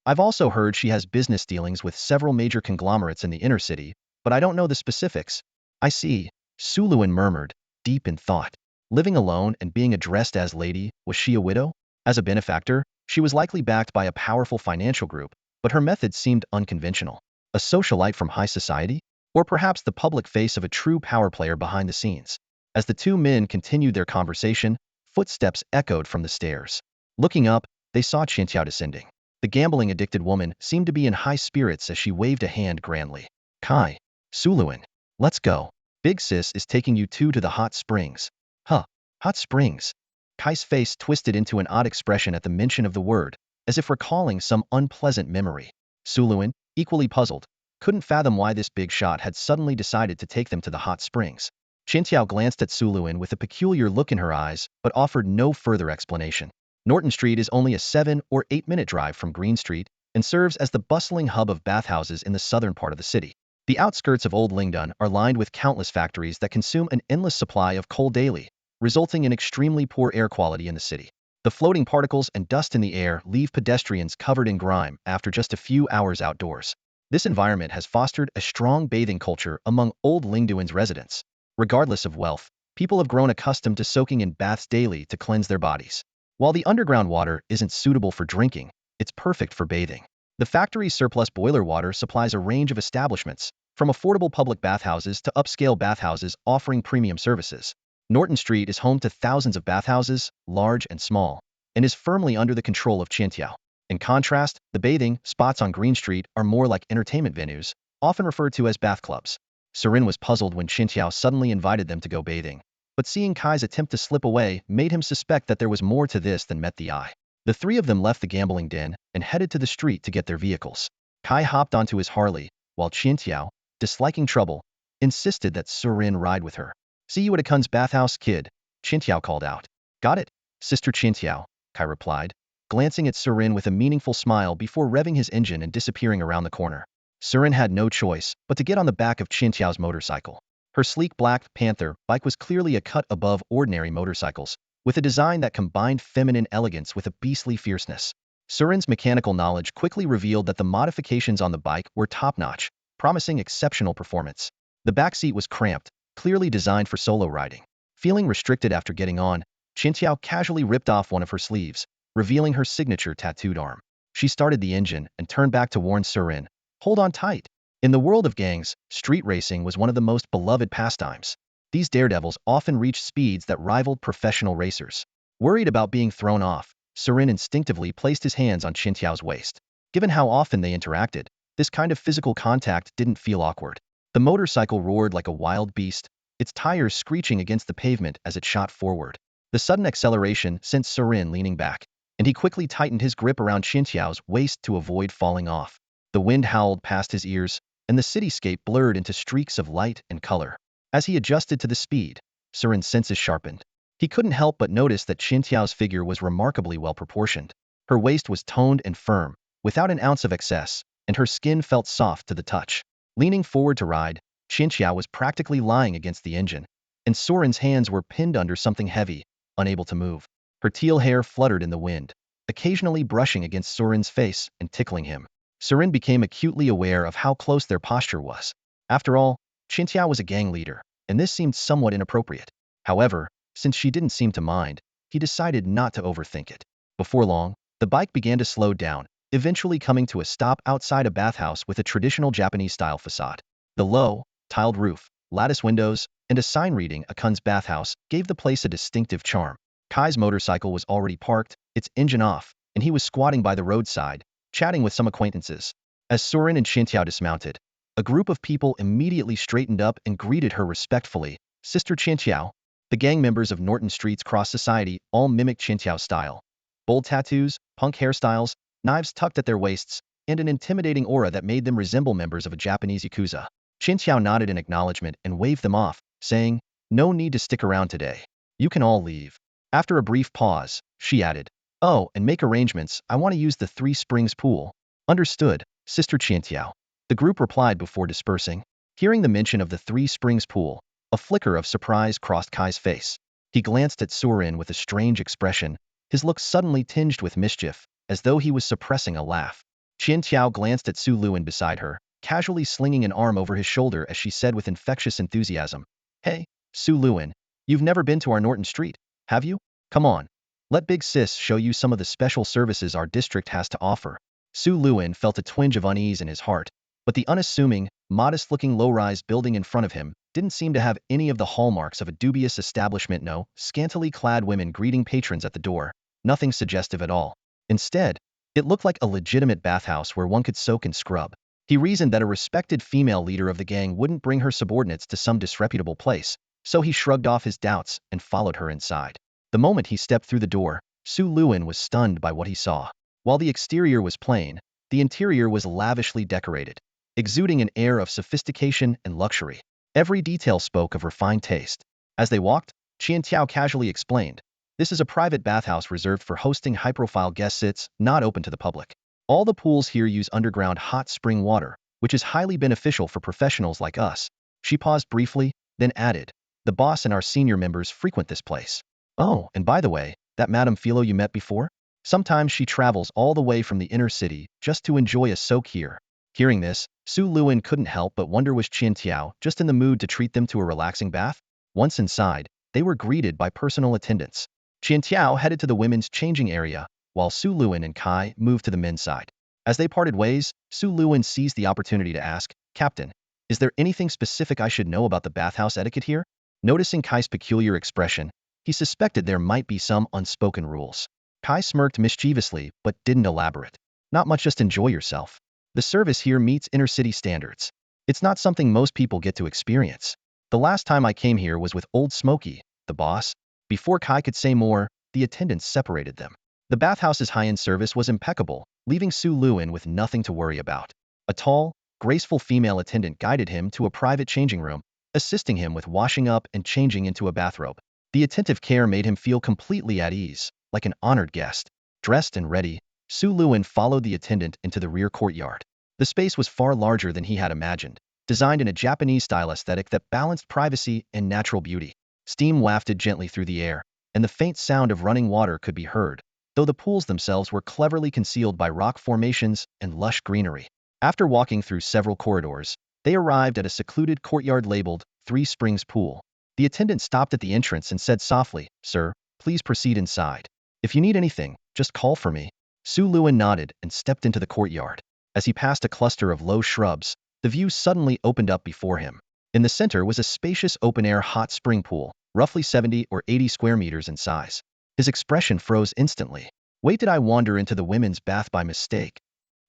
I've also heard she has business dealings with several major conglomerates in the inner city, but I don't know the specifics." "I see," Suluin murmured, deep in thought. Living alone and being addressed as lady, was she a widow? As a benefactor, she was likely backed by a powerful financial group, but her methods seemed unconventional. A socialite from high society? Or perhaps the public face of a true power player behind the scenes? As the two men continued their conversation, footsteps echoed from the stairs. Looking up, they saw Qintiao descending. The gambling-addicted woman seemed to be in high spirits as she waved a hand grandly. "Kai, Suluin, let's go. Big Sis is taking you two to the hot springs." "Huh, hot springs?" Kai's face twisted into an odd expression at the mention of the word, as if recalling some unpleasant memory. Suluin, equally puzzled, couldn't fathom why this big shot had suddenly decided to take them to the hot springs. Qintiao glanced at Su Luin with a peculiar look in her eyes, but offered no further explanation. Norton Street is only a 7 or 8-minute drive from Green Street and serves as the bustling hub of bathhouses in the southern part of the city. The outskirts of Old Lingdon are lined with countless factories that consume an endless supply of coal daily, resulting in extremely poor air quality in the city. The floating particles and dust in the air leave pedestrians covered in grime after just a few hours outdoors. This environment has fostered a strong bathing culture among Old Lingduan's residents. Regardless of wealth, people have grown accustomed to soaking in baths daily to cleanse their bodies. While the underground water isn't suitable for drinking, it's perfect for bathing. The factory's surplus boiler water supplies a range of establishments, from affordable public bathhouses to upscale bathhouses offering premium services. Norton Street is home to thousands of bathhouses, large and small, and is firmly under the control of Qintiao. In contrast, the bathing spots on Green Street are more like entertainment venues, often referred to as bath clubs. Surin was puzzled when Qintiao suddenly invited them to go bathing, but seeing Kai's attempt to slip away made him suspect that there was more to this than met the eye. The three of them left the gambling den and headed to the street to get their vehicles. Kai hopped onto his Harley, while Qintiao, disliking trouble, insisted that Surin ride with her. "See you at Akun's bathhouse, kid," Qintiao called out. "Got it, Sister Qintiao," Kai replied, glancing at Surin with a meaningful smile before revving his engine and disappearing around the corner. Surin had no choice but to get on the back of Qintiao's motorcycle. Her sleek black Panther bike was clearly a cut above ordinary motorcycles, with a design that combined feminine elegance with a beastly fierceness. Surin's mechanical knowledge quickly revealed that the modifications on the bike were top-notch, promising exceptional performance. The backseat was cramped, clearly designed for solo riding. Feeling restricted after getting on, Qintiao casually ripped off one of her sleeves, revealing her signature tattooed arm. She started the engine and turned back to warn Surin, "Hold on tight." In the world of gangs, street racing was one of the most beloved pastimes. These daredevils often reached speeds that rivaled professional racers. Worried about being thrown off, Surin instinctively placed his hands on Qintiao's waist. Given how often they interacted, this kind of physical contact didn't feel awkward. The motorcycle roared like a wild beast, its tires screeching against the pavement as it shot forward. The sudden acceleration sent Surin leaning back, and he quickly tightened his grip around Qintiao's waist to avoid falling off. The wind howled past his ears, and the cityscape blurred into streaks of light and color. As he adjusted to the speed, Surin's senses sharpened. He couldn't help but notice that Qintiao's figure was remarkably well proportioned. Her waist was toned and firm, without an ounce of excess, and her skin felt soft to the touch. Leaning forward to ride, Qintiao was practically lying against the engine, and Surin's hands were pinned under something heavy, unable to move. Her teal hair fluttered in the wind, occasionally brushing against Surin's face and tickling him. Surin became acutely aware of how close their posture was. After all, Qintiao was a gang leader, and this seemed somewhat inappropriate. However, since she didn't seem to mind, he decided not to overthink it. Before long, the bike began to slow down, eventually coming to a stop outside a bathhouse with a traditional Japanese-style facade. The low, tiled roof, lattice windows, and a sign reading Akun's bathhouse gave the place a distinctive charm. Kai's motorcycle was already parked, its engine off, and he was squatting by the roadside, chatting with some acquaintances. As Surin and Qintiao dismounted, a group of people immediately straightened up and greeted her respectfully. "Sister Qintiao." The gang members of Norton Street's cross society all mimicked Qintiao's style. Bold tattoos, punk hairstyles, knives tucked at their waists, and an intimidating aura that made them resemble members of a Japanese yakuza. Qintiao nodded in acknowledgement and waved them off, saying, "No need to stick around today. You can all leave." After a brief pause, she added, "Oh, and make arrangements, I want to use the Three Springs pool." "Understood, Sister Qintiao," the group replied before dispersing. Hearing the mention of the Three Springs pool, a flicker of surprise crossed Kai's face. He glanced at Surin with a strange expression, his look suddenly tinged with mischief, as though he was suppressing a laugh. Qintiao glanced at Su Luin beside her, casually slinging an arm over his shoulder as she said with infectious enthusiasm, "Hey, Su Luin, you've never been to our Norton Street, have you? Come on. Let Big Sis show you some of the special services our district has to offer." Su Luin felt a twinge of unease in his heart, but the unassuming, modest-looking low-rise building in front of him didn't seem to have any of the hallmarks of a dubious establishment. No scantily clad women greeting patrons at the door, nothing suggestive at all. Instead, it looked like a legitimate bathhouse where one could soak and scrub. He reasoned that a respected female leader of the gang wouldn't bring her subordinates to some disreputable place, so he shrugged off his doubts and followed her inside. The moment he stepped through the door, Su Luin was stunned by what he saw. While the exterior was plain, The interior was lavishly decorated, exuding an air of sophistication and luxury. Every detail spoke of refined taste. As they walked, Qiantiao casually explained, "This is a private bathhouse reserved for hosting high-profile guests, not open to the public. All the pools here use underground hot spring water, which is highly beneficial for professionals like us." She paused briefly, then added, "The boss and our senior members frequent this place. Oh, and by the way, that Madame Philo you met before? Sometimes she travels all the way from the inner city just to enjoy a soak here." Hearing this, Su Luan couldn't help but wonder, was Qiantiao just in the mood to treat them to a relaxing bath? Once inside, they were greeted by personal attendants. Qiantiao headed to the women's changing area, while Su Luan and Kai moved to the men's side. As they parted ways, Su Luan seized the opportunity to ask, "Captain, is there anything specific I should know about the bathhouse etiquette here?" Noticing Kai's peculiar expression, he suspected there might be some unspoken rules. Kai smirked mischievously but didn't elaborate. "Not much, just enjoy yourself. The service here meets inner-city standards. It's not something most people get to experience. The last time I came here was with Old Smoky, the boss." Before Kai could say more, the attendants separated them. The bathhouse's high-end service was impeccable, leaving Su Luan with nothing to worry about. A tall, graceful female attendant guided him to a private changing room, assisting him with washing up and changing into a bathrobe. The attentive care made him feel completely at ease, like an honored guest. Dressed and ready, Su Luan followed the attendant into the rear courtyard. The space was far larger than he had imagined, designed in a Japanese-style aesthetic that balanced privacy and natural beauty. Steam wafted gently through the air, and the faint sound of running water could be heard, though the pools themselves were cleverly concealed by rock formations and lush greenery. After walking through several corridors, they arrived at a secluded courtyard labeled Three Springs Pool. The attendant stopped at the entrance and said softly, "Sir, please proceed inside. If you need anything, just call for me." Su Luan nodded and stepped into the courtyard. As he passed a cluster of low shrubs, the view suddenly opened up before him. In the center was a spacious open-air hot spring pool, roughly 70 or 80 square meters in size. His expression froze instantly. "Wait, did I wander into the women's bath by mistake?"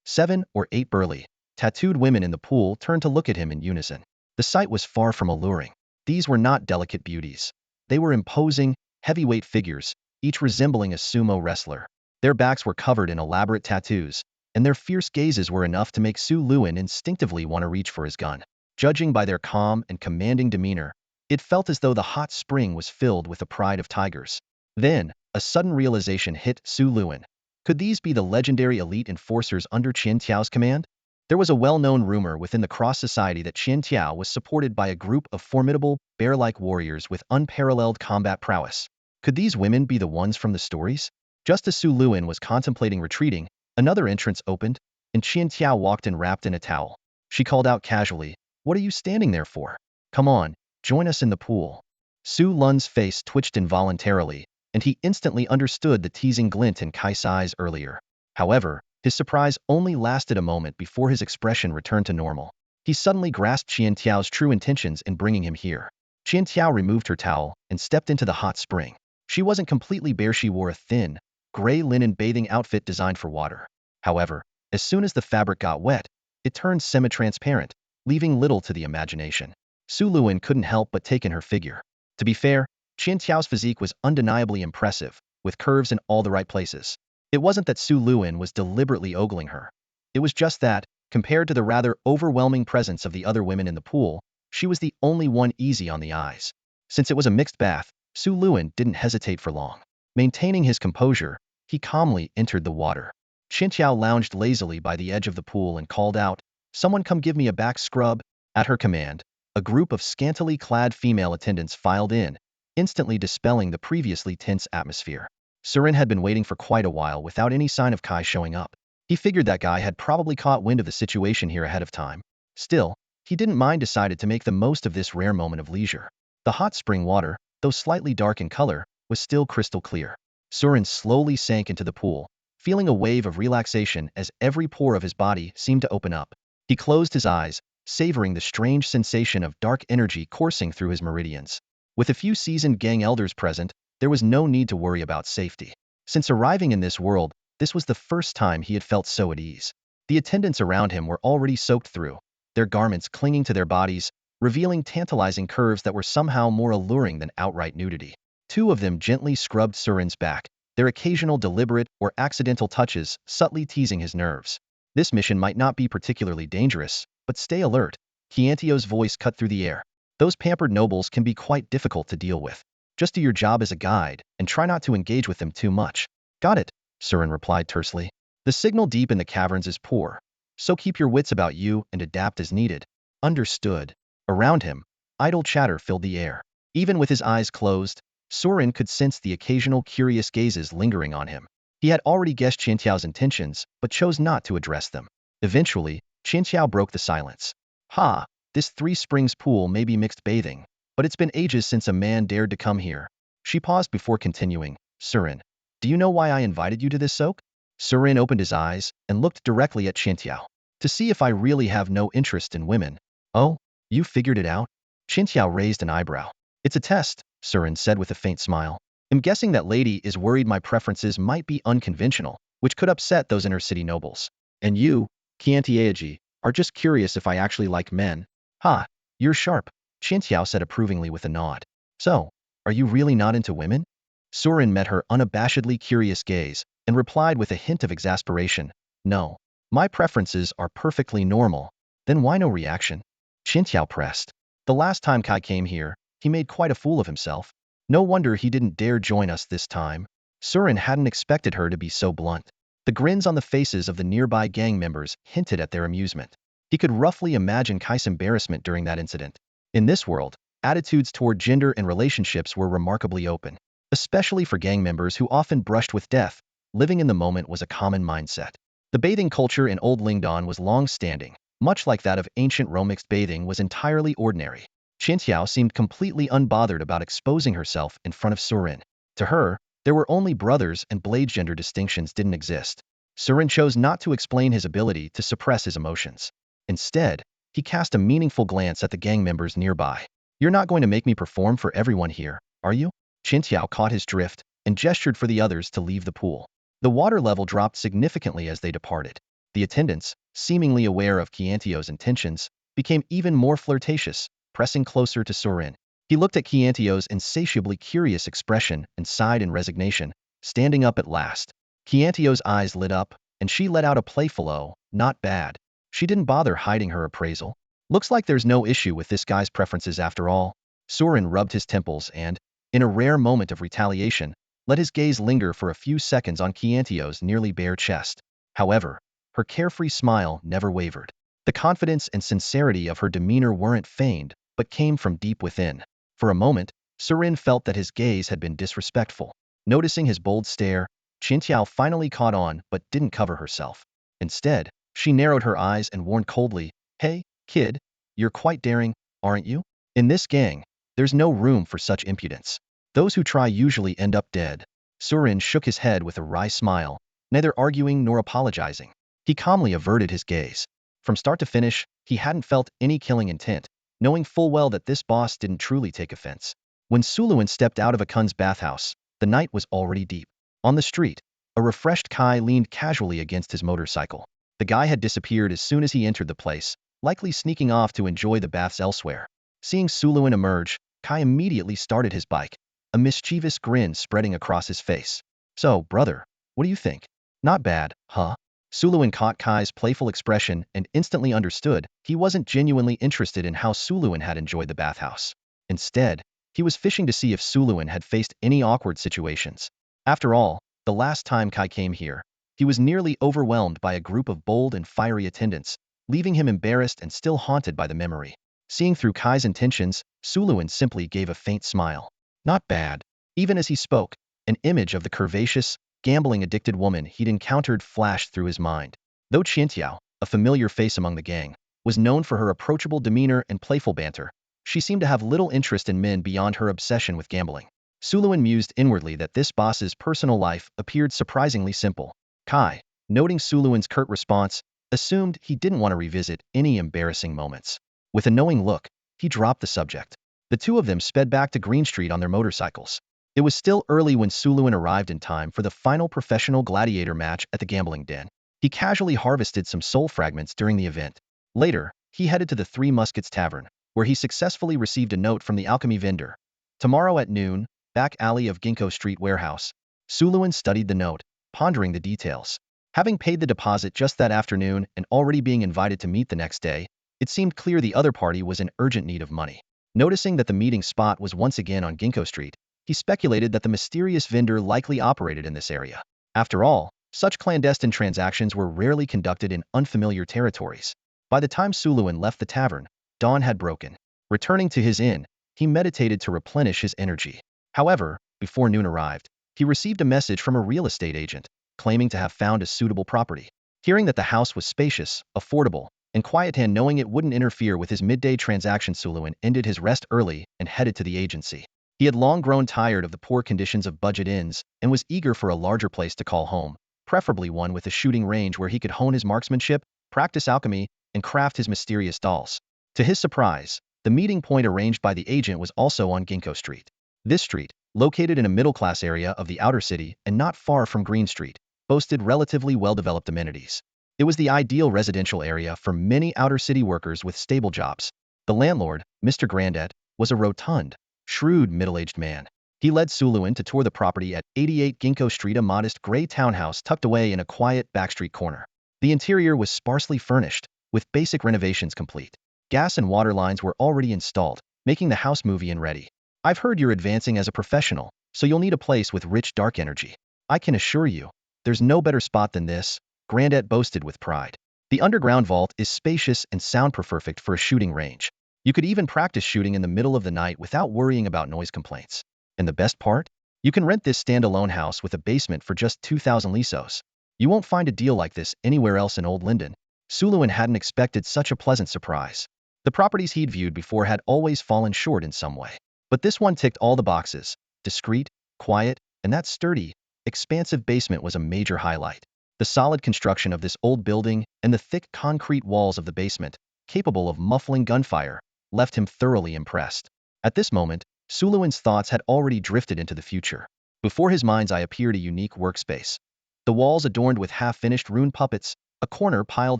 7 or 8 burly, tattooed women in the pool turned to look at him in unison. The sight was far from alluring. These were not delicate beauties. They were imposing, heavyweight figures, each resembling a sumo wrestler. Their backs were covered in elaborate tattoos, and their fierce gazes were enough to make Su Luan instinctively want to reach for his gun. Judging by their calm and commanding demeanor, it felt as though the hot spring was filled with the pride of tigers. Then, a sudden realization hit Su Luan. Could these be the legendary elite enforcers under Qiantiao's command? There was a well-known rumor within the Cross Society that Qiantiao was supported by a group of formidable, bear-like warriors with unparalleled combat prowess. Could these women be the ones from the stories? Just as Su Luan was contemplating retreating, another entrance opened, and Qiantiao walked in wrapped in a towel. She called out casually, "What are you standing there for? Come on, join us in the pool." Su Lun's face twitched involuntarily, and he instantly understood the teasing glint in Kai's eyes earlier. However, his surprise only lasted a moment before his expression returned to normal. He suddenly grasped Qiantiao's true intentions in bringing him here. Qiantiao removed her towel and stepped into the hot spring. She wasn't completely bare, she wore a thin, gray linen bathing outfit designed for water. However, as soon as the fabric got wet, it turned semi-transparent, leaving little to the imagination. Su Luan couldn't help but take in her figure. To be fair, Qiantiao's physique was undeniably impressive, with curves in all the right places. It wasn't that Su Luan was deliberately ogling her. It was just that, compared to the rather overwhelming presence of the other women in the pool, she was the only one easy on the eyes. Since it was a mixed bath, Su Luan didn't hesitate for long. Maintaining his composure, he calmly entered the water. Qiantiao lounged lazily by the edge of the pool and called out, "Someone come give me a back scrub." At her command, a group of scantily clad female attendants filed in, instantly dispelling the previously tense atmosphere. Surin had been waiting for quite a while without any sign of Kai showing up. He figured that guy had probably caught wind of the situation here ahead of time. Still, he didn't mind, decided to make the most of this rare moment of leisure. The hot spring water, though slightly dark in color, was still crystal clear. Surin slowly sank into the pool, feeling a wave of relaxation as every pore of his body seemed to open up. He closed his eyes, savoring the strange sensation of dark energy coursing through his meridians. With a few seasoned gang elders present, there was no need to worry about safety. Since arriving in this world, this was the first time he had felt so at ease. The attendants around him were already soaked through, their garments clinging to their bodies, revealing tantalizing curves that were somehow more alluring than outright nudity. 2 of them gently scrubbed Surin's back, their occasional deliberate or accidental touches subtly teasing his nerves. This mission might not be particularly dangerous, but stay alert. Qiantio's voice cut through the air. Those pampered nobles can be quite difficult to deal with. Just do your job as a guide, and try not to engage with them too much. Got it, Surin replied tersely. The signal deep in the caverns is poor, so keep your wits about you and adapt as needed. Understood. Around him, idle chatter filled the air. Even with his eyes closed, Surin could sense the occasional curious gazes lingering on him. He had already guessed Qiantiao's intentions, but chose not to address them. Eventually, Qiantiao broke the silence. Ha, this Three Springs pool may be mixed bathing, but it's been ages since a man dared to come here. She paused before continuing. Surin, do you know why I invited you to this soak? Surin opened his eyes and looked directly at Qiantiao. To see if I really have no interest in women. Oh, you figured it out? Qiantiao raised an eyebrow. It's a test, Surin said with a faint smile. I'm guessing that lady is worried my preferences might be unconventional, which could upset those inner city nobles. And you, Qiantiaji, are just curious if I actually like men. Ha, you're sharp, Qiantiao said approvingly with a nod. So, are you really not into women? Surin met her unabashedly curious gaze and replied with a hint of exasperation. No, my preferences are perfectly normal. Then why no reaction? Qiantiao pressed. The last time Kai came here, he made quite a fool of himself. No wonder he didn't dare join us this time. Surin hadn't expected her to be so blunt. The grins on the faces of the nearby gang members hinted at their amusement. He could roughly imagine Kai's embarrassment during that incident. In this world, attitudes toward gender and relationships were remarkably open, especially for gang members who often brushed with death. Living in the moment was a common mindset. The bathing culture in Old Lingdon was long-standing, much like that of ancient Rome. Mixed bathing was entirely ordinary. Qiantiao seemed completely unbothered about exposing herself in front of Surin. To her, there were only brothers and blade gender distinctions didn't exist. Surin chose not to explain his ability to suppress his emotions. Instead, he cast a meaningful glance at the gang members nearby. You're not going to make me perform for everyone here, are you? Qiantiao caught his drift and gestured for the others to leave the pool. The water level dropped significantly as they departed. The attendants, seemingly aware of Qiantio's intentions, became even more flirtatious, pressing closer to Surin. He looked at Qiantio's insatiably curious expression and sighed in resignation, standing up at last. Qiantio's eyes lit up, and she let out a playful "oh, not bad." She didn't bother hiding her appraisal. Looks like there's no issue with this guy's preferences after all. Surin rubbed his temples and, in a rare moment of retaliation, let his gaze linger for a few seconds on Qiantio's nearly bare chest. However, her carefree smile never wavered. The confidence and sincerity of her demeanor weren't feigned, but came from deep within. For a moment, Surin felt that his gaze had been disrespectful. Noticing his bold stare, Qiantiao finally caught on but didn't cover herself. Instead, she narrowed her eyes and warned coldly, "Hey, kid, you're quite daring, aren't you? In this gang, there's no room for such impudence. Those who try usually end up dead." Surin shook his head with a wry smile, neither arguing nor apologizing. He calmly averted his gaze. From start to finish, he hadn't felt any killing intent, knowing full well that this boss didn't truly take offense. When Suluin stepped out of Akun's bathhouse, the night was already deep. On the street, a refreshed Kai leaned casually against his motorcycle. The guy had disappeared as soon as he entered the place, likely sneaking off to enjoy the baths elsewhere. Seeing Suluin emerge, Kai immediately started his bike, a mischievous grin spreading across his face. "So, brother, what do you think? Not bad, huh?" Suluin caught Kai's playful expression and instantly understood he wasn't genuinely interested in how Suluin had enjoyed the bathhouse. Instead, he was fishing to see if Suluin had faced any awkward situations. After all, the last time Kai came here, he was nearly overwhelmed by a group of bold and fiery attendants, leaving him embarrassed and still haunted by the memory. Seeing through Kai's intentions, Suluin simply gave a faint smile. Not bad. Even as he spoke, an image of the curvaceous, gambling-addicted woman he'd encountered flashed through his mind. Though Qiantiao, a familiar face among the gang, was known for her approachable demeanor and playful banter, she seemed to have little interest in men beyond her obsession with gambling. Suluin mused inwardly that this boss's personal life appeared surprisingly simple. Kai, noting Suluin's curt response, assumed he didn't want to revisit any embarrassing moments. With a knowing look, he dropped the subject. The two of them sped back to Green Street on their motorcycles. It was still early when Suluin arrived in time for the final professional gladiator match at the gambling den. He casually harvested some soul fragments during the event. Later, he headed to the Three Muskets Tavern, where he successfully received a note from the alchemy vendor. Tomorrow at noon, back alley of Ginkgo Street warehouse. Suluin studied the note, pondering the details. Having paid the deposit just that afternoon and already being invited to meet the next day, it seemed clear the other party was in urgent need of money. Noticing that the meeting spot was once again on Ginkgo Street, he speculated that the mysterious vendor likely operated in this area. After all, such clandestine transactions were rarely conducted in unfamiliar territories. By the time Suluin left the tavern, dawn had broken. Returning to his inn, he meditated to replenish his energy. However, before noon arrived, he received a message from a real estate agent, claiming to have found a suitable property. Hearing that the house was spacious, affordable, and quiet, and knowing it wouldn't interfere with his midday transaction, Suluin ended his rest early and headed to the agency. He had long grown tired of the poor conditions of budget inns and was eager for a larger place to call home, preferably one with a shooting range where he could hone his marksmanship, practice alchemy, and craft his mysterious dolls. To his surprise, the meeting point arranged by the agent was also on Ginkgo Street. This street, located in a middle-class area of the outer city and not far from Green Street, boasted relatively well-developed amenities. It was the ideal residential area for many outer city workers with stable jobs. The landlord, Mr. Grandet, was a rotund, shrewd middle-aged man. He led Suluin to tour the property at 88 Ginkgo Street, a modest gray townhouse tucked away in a quiet backstreet corner. The interior was sparsely furnished, with basic renovations complete. Gas and water lines were already installed, making the house movie-in ready. I've heard you're advancing as a professional, so you'll need a place with rich dark energy. I can assure you, there's no better spot than this, Grandet boasted with pride. The underground vault is spacious and soundproof, for a shooting range. You could even practice shooting in the middle of the night without worrying about noise complaints. And the best part? You can rent this standalone house with a basement for just 2,000 lisos. You won't find a deal like this anywhere else in Old Linden. Suluin hadn't expected such a pleasant surprise. The properties he'd viewed before had always fallen short in some way. But this one ticked all the boxes. Discreet, quiet, and that sturdy, expansive basement was a major highlight. The solid construction of this old building and the thick concrete walls of the basement, capable of muffling gunfire, left him thoroughly impressed. At this moment, Suluin's thoughts had already drifted into the future. Before his mind's eye appeared a unique workspace. The walls adorned with half-finished rune puppets, a corner piled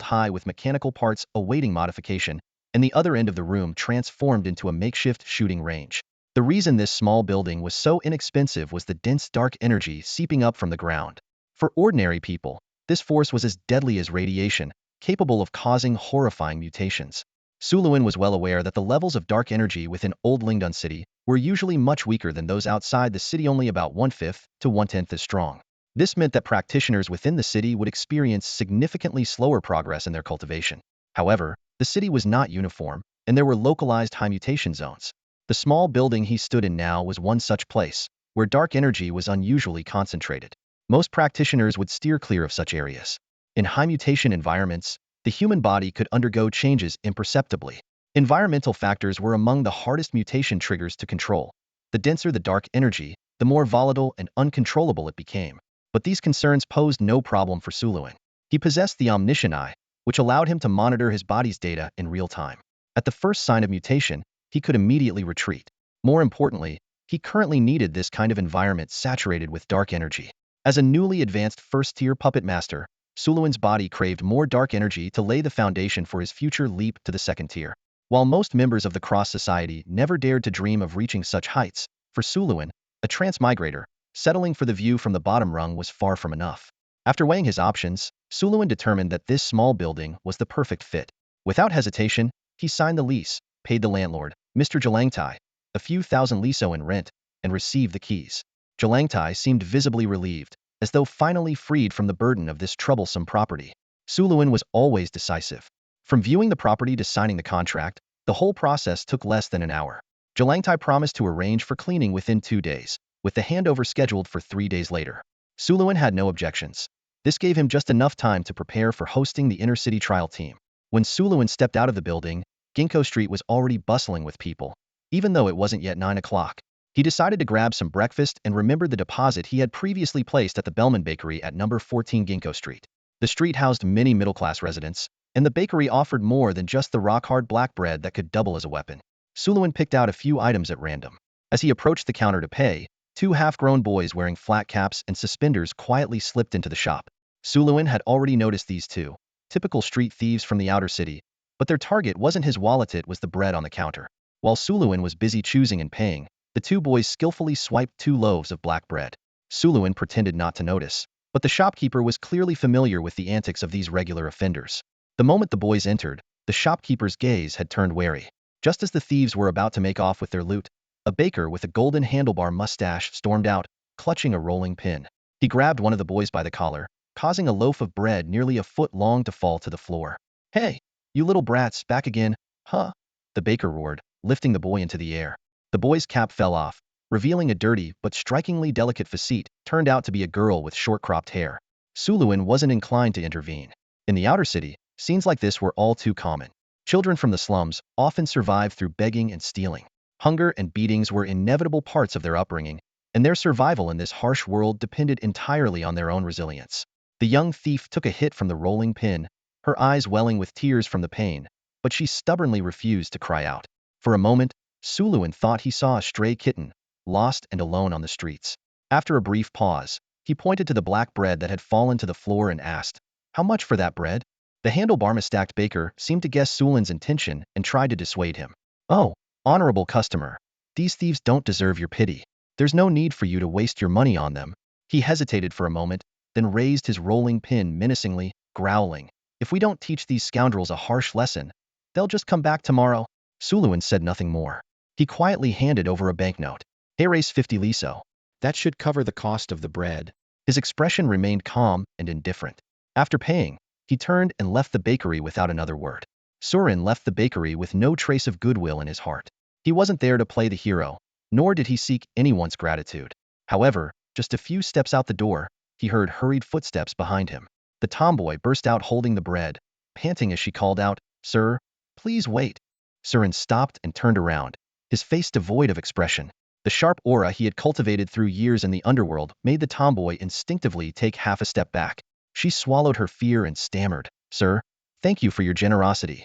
high with mechanical parts awaiting modification, and the other end of the room transformed into a makeshift shooting range. The reason this small building was so inexpensive was the dense dark energy seeping up from the ground. For ordinary people, this force was as deadly as radiation, capable of causing horrifying mutations. Suluin was well aware that the levels of dark energy within Old Lingdon City were usually much weaker than those outside the city, only about 1/5 to 1/10 as strong. This meant that practitioners within the city would experience significantly slower progress in their cultivation. However, the city was not uniform, and there were localized high mutation zones. The small building he stood in now was one such place, where dark energy was unusually concentrated. Most practitioners would steer clear of such areas. In high mutation environments, the human body could undergo changes imperceptibly. Environmental factors were among the hardest mutation triggers to control. The denser the dark energy, the more volatile and uncontrollable it became. But these concerns posed no problem for Suluin. He possessed the omniscient eye, which allowed him to monitor his body's data in real time. At the first sign of mutation, he could immediately retreat. More importantly, he currently needed this kind of environment saturated with dark energy. As a newly advanced first-tier puppet master, Suluin's body craved more dark energy to lay the foundation for his future leap to the second tier. While most members of the Cross Society never dared to dream of reaching such heights, for Suluin, a transmigrator, settling for the view from the bottom rung was far from enough. After weighing his options, Suluin determined that this small building was the perfect fit. Without hesitation, he signed the lease, paid the landlord, Mr. Jelangtai, a few thousand liso in rent, and received the keys. Jelangtai seemed visibly relieved, as though finally freed from the burden of this troublesome property. Suluin was always decisive. From viewing the property to signing the contract, the whole process took less than an hour. Jelangtai promised to arrange for cleaning within 2 days, with the handover scheduled for 3 days later. Suluin had no objections. This gave him just enough time to prepare for hosting the inner-city trial team. When Suluin stepped out of the building, Ginkgo Street was already bustling with people. Even though it wasn't yet 9 o'clock, he decided to grab some breakfast and remembered the deposit he had previously placed at the Bellman Bakery at number 14 Ginkgo Street. The street housed many middle-class residents, and the bakery offered more than just the rock-hard black bread that could double as a weapon. Suluin picked out a few items at random. As he approached the counter to pay, 2 half-grown boys wearing flat caps and suspenders quietly slipped into the shop. Suluin had already noticed these 2, typical street thieves from the outer city, but their target wasn't his wallet, it was the bread on the counter. While Suluin was busy choosing and paying, the 2 boys skillfully swiped 2 loaves of black bread. Suluin pretended not to notice. But the shopkeeper was clearly familiar with the antics of these regular offenders. The moment the boys entered, the shopkeeper's gaze had turned wary. Just as the thieves were about to make off with their loot, a baker with a golden handlebar mustache stormed out, clutching a rolling pin. He grabbed one of the boys by the collar, causing a loaf of bread nearly a foot long to fall to the floor. "Hey, you little brats, back again, huh?" the baker roared, lifting the boy into the air. The boy's cap fell off, revealing a dirty but strikingly delicate facete, turned out to be a girl with short-cropped hair. Suluin wasn't inclined to intervene. In the outer city, scenes like this were all too common. Children from the slums often survived through begging and stealing. Hunger and beatings were inevitable parts of their upbringing, and their survival in this harsh world depended entirely on their own resilience. The young thief took a hit from the rolling pin, her eyes welling with tears from the pain, but she stubbornly refused to cry out. For a moment, Suluin thought he saw a stray kitten, lost and alone on the streets. After a brief pause, he pointed to the black bread that had fallen to the floor and asked, "How much for that bread?" The handlebar-stacked baker seemed to guess Sulin's intention and tried to dissuade him. "Oh, honorable customer, these thieves don't deserve your pity. There's no need for you to waste your money on them." He hesitated for a moment, then raised his rolling pin menacingly, growling, "If we don't teach these scoundrels a harsh lesson, they'll just come back tomorrow." Suluin said nothing more. He quietly handed over a banknote. "Heres 50 liso. That should cover the cost of the bread." His expression remained calm and indifferent. After paying, he turned and left the bakery without another word. Surin left the bakery with no trace of goodwill in his heart. He wasn't there to play the hero, nor did he seek anyone's gratitude. However, just a few steps out the door, he heard hurried footsteps behind him. The tomboy burst out holding the bread, panting as she called out, "Sir, please wait." Surin stopped and turned around, his face devoid of expression. The sharp aura he had cultivated through years in the underworld made the tomboy instinctively take half a step back. She swallowed her fear and stammered, "Sir, thank you for your generosity.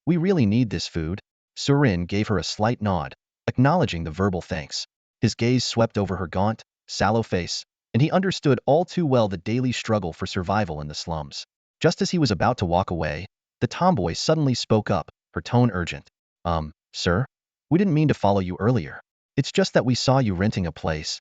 We really need this food." Surin gave her a slight nod, acknowledging the verbal thanks. His gaze swept over her gaunt, sallow face, and he understood all too well the daily struggle for survival in the slums. Just as he was about to walk away, the tomboy suddenly spoke up, her tone urgent. Sir? We didn't mean to follow you earlier. It's just that we saw you renting a place."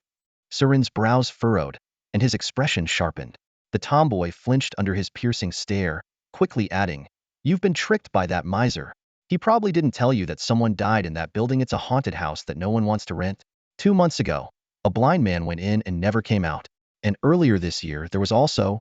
Surin's brows furrowed, and his expression sharpened. The tomboy flinched under his piercing stare, quickly adding, "You've been tricked by that miser. He probably didn't tell you that someone died in that building. It's a haunted house that no one wants to rent. 2 months ago, a blind man went in and never came out. And earlier this year, there was also—"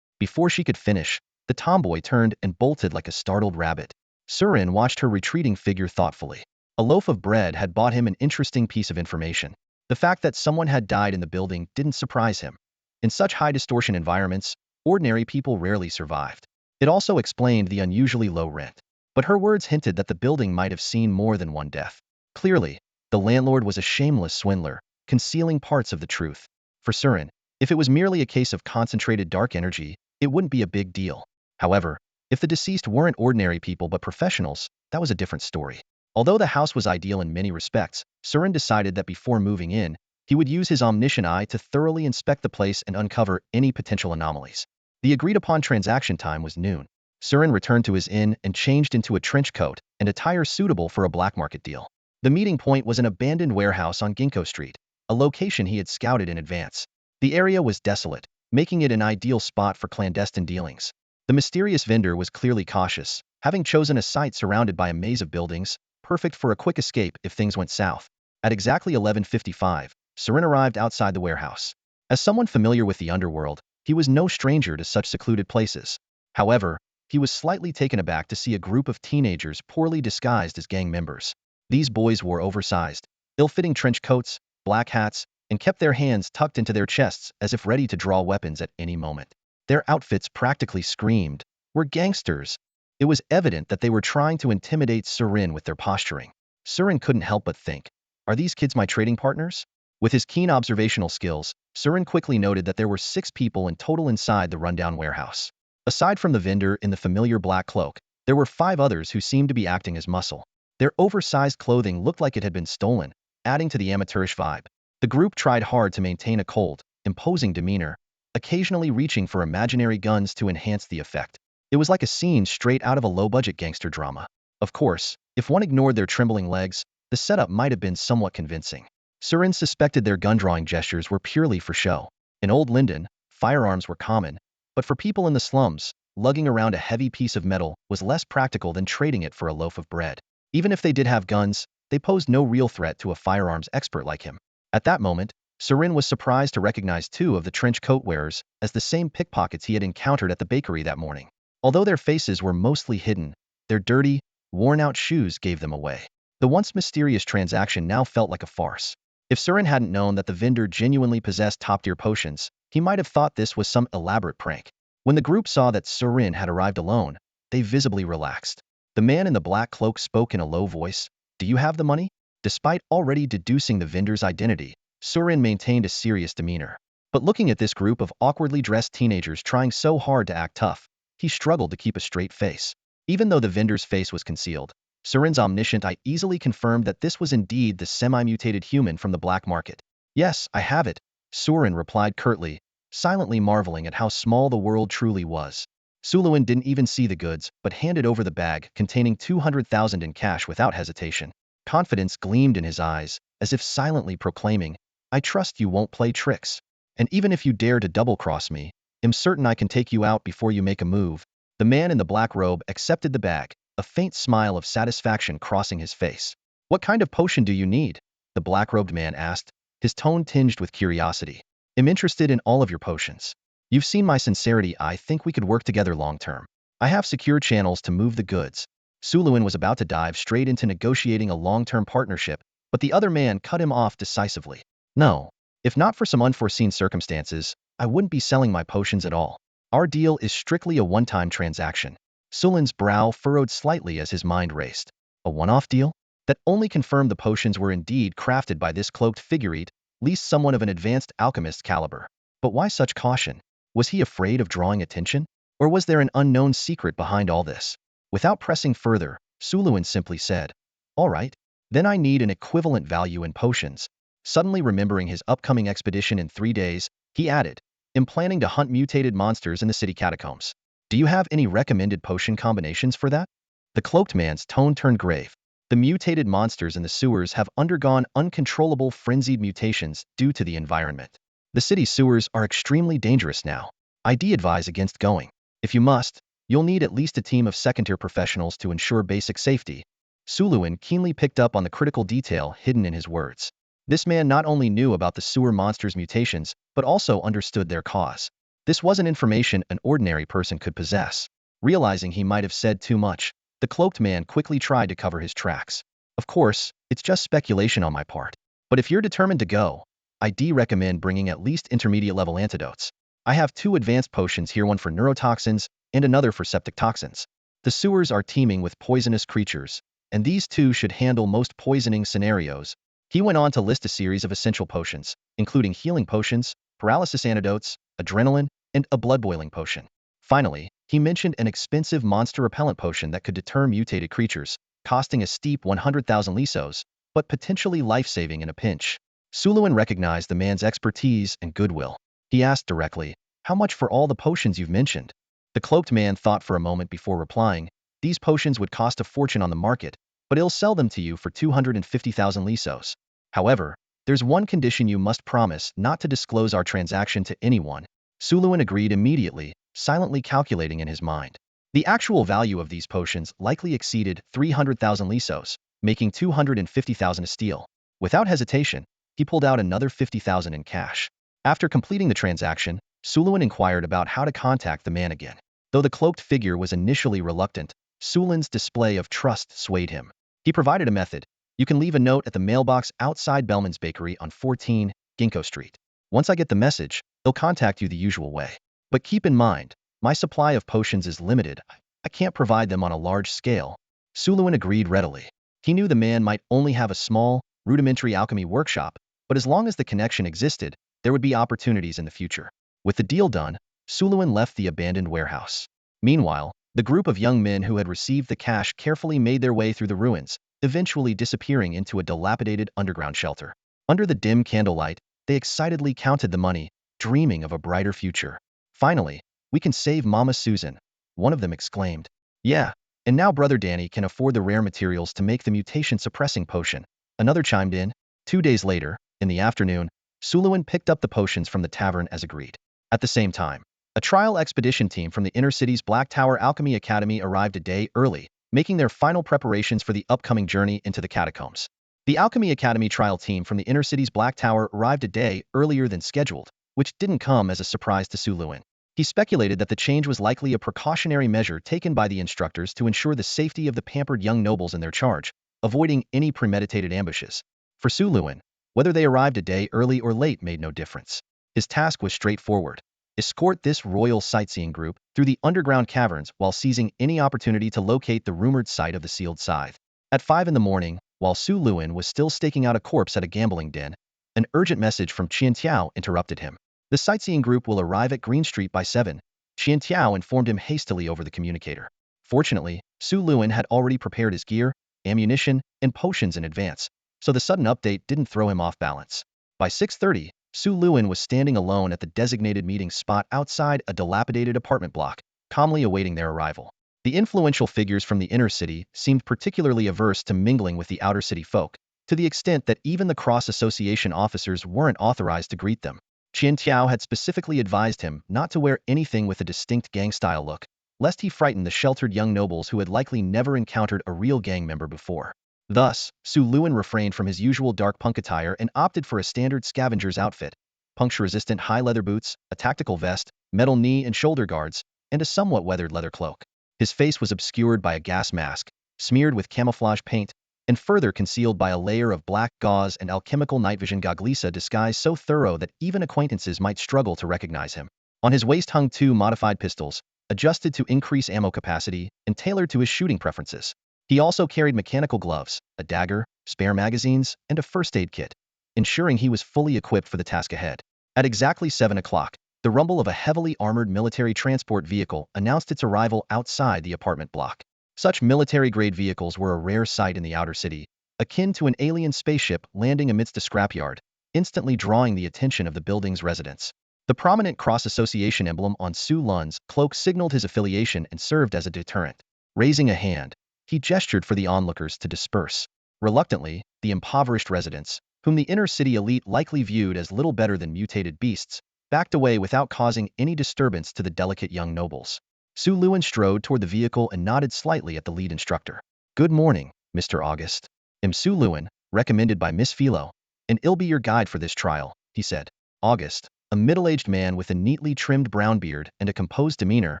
Before she could finish, the tomboy turned and bolted like a startled rabbit. Surin watched her retreating figure thoughtfully. A loaf of bread had bought him an interesting piece of information. The fact that someone had died in the building didn't surprise him. In such high-distortion environments, ordinary people rarely survived. It also explained the unusually low rent. But her words hinted that the building might have seen more than one death. Clearly, the landlord was a shameless swindler, concealing parts of the truth. For Surin, if it was merely a case of concentrated dark energy, it wouldn't be a big deal. However, if the deceased weren't ordinary people but professionals, that was a different story. Although the house was ideal in many respects, Surin decided that before moving in, he would use his omniscient eye to thoroughly inspect the place and uncover any potential anomalies. The agreed-upon transaction time was noon. Surin returned to his inn and changed into a trench coat and attire suitable for a black market deal. The meeting point was an abandoned warehouse on Ginkgo Street, a location he had scouted in advance. The area was desolate, making it an ideal spot for clandestine dealings. The mysterious vendor was clearly cautious, having chosen a site surrounded by a maze of buildings, perfect for a quick escape if things went south. At exactly 11:55, Surin arrived outside the warehouse. As someone familiar with the underworld, he was no stranger to such secluded places. However, he was slightly taken aback to see a group of teenagers poorly disguised as gang members. These boys wore oversized, ill-fitting trench coats, black hats, and kept their hands tucked into their chests as if ready to draw weapons at any moment. Their outfits practically screamed, "We're gangsters." It was evident that they were trying to intimidate Surin with their posturing. Surin couldn't help but think, are these kids my trading partners? With his keen observational skills, Surin quickly noted that there were 6 people in total inside the rundown warehouse. Aside from the vendor in the familiar black cloak, there were 5 others who seemed to be acting as muscle. Their oversized clothing looked like it had been stolen, adding to the amateurish vibe. The group tried hard to maintain a cold, imposing demeanor, occasionally reaching for imaginary guns to enhance the effect. It was like a scene straight out of a low-budget gangster drama. Of course, if one ignored their trembling legs, the setup might have been somewhat convincing. Surin suspected their gun-drawing gestures were purely for show. In Old Linden, firearms were common, but for people in the slums, lugging around a heavy piece of metal was less practical than trading it for a loaf of bread. Even if they did have guns, they posed no real threat to a firearms expert like him. At that moment, Surin was surprised to recognize two of the trench coat wearers as the same pickpockets he had encountered at the bakery that morning. Although their faces were mostly hidden, their dirty, worn-out shoes gave them away. The once mysterious transaction now felt like a farce. If Surin hadn't known that the vendor genuinely possessed top-tier potions, he might have thought this was some elaborate prank. When the group saw that Surin had arrived alone, they visibly relaxed. The man in the black cloak spoke in a low voice. "Do you have the money?" Despite already deducing the vendor's identity, Surin maintained a serious demeanor. But looking at this group of awkwardly dressed teenagers trying so hard to act tough, he struggled to keep a straight face. Even though the vendor's face was concealed, Surin's omniscient eye easily confirmed that this was indeed the semi-mutated human from the black market. "Yes, I have it," Surin replied curtly, silently marveling at how small the world truly was. Suluin didn't even see the goods, but handed over the bag containing 200,000 in cash without hesitation. Confidence gleamed in his eyes, as if silently proclaiming, "I trust you won't play tricks. And even if you dare to double-cross me, I'm certain I can take you out before you make a move." The man in the black robe accepted the bag, a faint smile of satisfaction crossing his face. "What kind of potion do you need?" the black-robed man asked, his tone tinged with curiosity. "I'm interested in all of your potions. You've seen my sincerity. I think we could work together long-term. I have secure channels to move the goods." Suluin was about to dive straight into negotiating a long-term partnership, but the other man cut him off decisively. "No. If not for some unforeseen circumstances, I wouldn't be selling my potions at all. Our deal is strictly a one-time transaction." Sulin's brow furrowed slightly as his mind raced. A one-off deal? That only confirmed the potions were indeed crafted by this cloaked figurine, at least someone of an advanced alchemist caliber. But why such caution? Was he afraid of drawing attention? Or was there an unknown secret behind all this? Without pressing further, Suluin simply said, "All right, then I need an equivalent value in potions." Suddenly remembering his upcoming expedition in 3 days, he added, "I'm planning to hunt mutated monsters in the city catacombs. Do you have any recommended potion combinations for that?" The cloaked man's tone turned grave. The mutated monsters in the sewers have undergone uncontrollable frenzied mutations due to the environment. The city sewers are extremely dangerous now. I'd advise against going. If you must, you'll need at least a team of second-tier professionals to ensure basic safety. Suluin keenly picked up on the critical detail hidden in his words. This man not only knew about the sewer monsters' mutations, but also understood their cause. This wasn't information an ordinary person could possess. Realizing he might have said too much, the cloaked man quickly tried to cover his tracks. "Of course, it's just speculation on my part. But if you're determined to go, I'd recommend bringing at least intermediate-level antidotes. I have 2 advanced potions here, one for neurotoxins and another for septic toxins. The sewers are teeming with poisonous creatures, and these 2 should handle most poisoning scenarios." He went on to list a series of essential potions, including healing potions, paralysis antidotes, adrenaline, and a blood-boiling potion. Finally, he mentioned an expensive monster repellent potion that could deter mutated creatures, costing a steep 100,000 lisos, but potentially life-saving in a pinch. Suluin recognized the man's expertise and goodwill. He asked directly, "How much for all the potions you've mentioned?" The cloaked man thought for a moment before replying, "These potions would cost a fortune on the market, but I'll sell them to you for 250,000 lisos. However, there's one condition: you must promise not to disclose our transaction to anyone." Suluin agreed immediately, silently calculating in his mind. The actual value of these potions likely exceeded 300,000 lisos, making 250,000 a steal. Without hesitation, he pulled out another 50,000 in cash. After completing the transaction, Suluin inquired about how to contact the man again. Though the cloaked figure was initially reluctant, Sulin's display of trust swayed him. He provided a method. "You can leave a note at the mailbox outside Bellman's Bakery on 14 Ginkgo Street. Once I get the message, they'll contact you the usual way. But keep in mind, my supply of potions is limited. I can't provide them on a large scale." Suluin agreed readily. He knew the man might only have a small, rudimentary alchemy workshop, but as long as the connection existed, there would be opportunities in the future. With the deal done, Suluin left the abandoned warehouse. Meanwhile, the group of young men who had received the cash carefully made their way through the ruins, eventually disappearing into a dilapidated underground shelter. Under the dim candlelight, they excitedly counted the money, dreaming of a brighter future. "Finally, we can save Mama Susan," one of them exclaimed. "Yeah, and now Brother Danny can afford the rare materials to make the mutation-suppressing potion," another chimed in. 2 days later, in the afternoon, Suluin picked up the potions from the tavern as agreed. At the same time, a trial expedition team from the inner city's Black Tower Alchemy Academy arrived a day early, making their final preparations for the upcoming journey into the catacombs. The Alchemy Academy trial team from the inner city's Black Tower arrived a day earlier than scheduled, which didn't come as a surprise to Su Luin. He speculated that the change was likely a precautionary measure taken by the instructors to ensure the safety of the pampered young nobles in their charge, avoiding any premeditated ambushes. For Su Luin, whether they arrived a day early or late made no difference. His task was straightforward: escort this royal sightseeing group through the underground caverns while seizing any opportunity to locate the rumored site of the sealed scythe. At 5 in the morning, while Su Luin was still staking out a corpse at a gambling den, an urgent message from Qian Tiao interrupted him. The sightseeing group will arrive at Green Street by 7, Qian Tiao informed him hastily over the communicator. Fortunately, Su Luin had already prepared his gear, ammunition, and potions in advance, so the sudden update didn't throw him off balance. By 6:30, Su Luin was standing alone at the designated meeting spot outside a dilapidated apartment block, calmly awaiting their arrival. The influential figures from the inner city seemed particularly averse to mingling with the outer city folk, to the extent that even the cross-association officers weren't authorized to greet them. Qian Tiao had specifically advised him not to wear anything with a distinct gang-style look, lest he frighten the sheltered young nobles who had likely never encountered a real gang member before. Thus, Su Luin refrained from his usual dark punk attire and opted for a standard scavenger's outfit: puncture-resistant high leather boots, a tactical vest, metal knee and shoulder guards, and a somewhat weathered leather cloak. His face was obscured by a gas mask, smeared with camouflage paint, and further concealed by a layer of black gauze and alchemical night vision goggles, a disguise so thorough that even acquaintances might struggle to recognize him. On his waist hung 2 modified pistols, adjusted to increase ammo capacity and tailored to his shooting preferences. He also carried mechanical gloves, a dagger, spare magazines, and a first aid kit, ensuring he was fully equipped for the task ahead. At exactly 7 o'clock, the rumble of a heavily armored military transport vehicle announced its arrival outside the apartment block. Such military-grade vehicles were a rare sight in the outer city, akin to an alien spaceship landing amidst a scrapyard, instantly drawing the attention of the building's residents. The prominent cross-association emblem on Su Luin's cloak signaled his affiliation and served as a deterrent. Raising a hand, he gestured for the onlookers to disperse. Reluctantly, the impoverished residents, whom the inner city elite likely viewed as little better than mutated beasts, backed away without causing any disturbance to the delicate young nobles. Su Luin strode toward the vehicle and nodded slightly at the lead instructor. "Good morning, Mr. August. I'm Su Luin, recommended by Miss Philo, and I'll be your guide for this trial," he said. August, a middle-aged man with a neatly trimmed brown beard and a composed demeanor,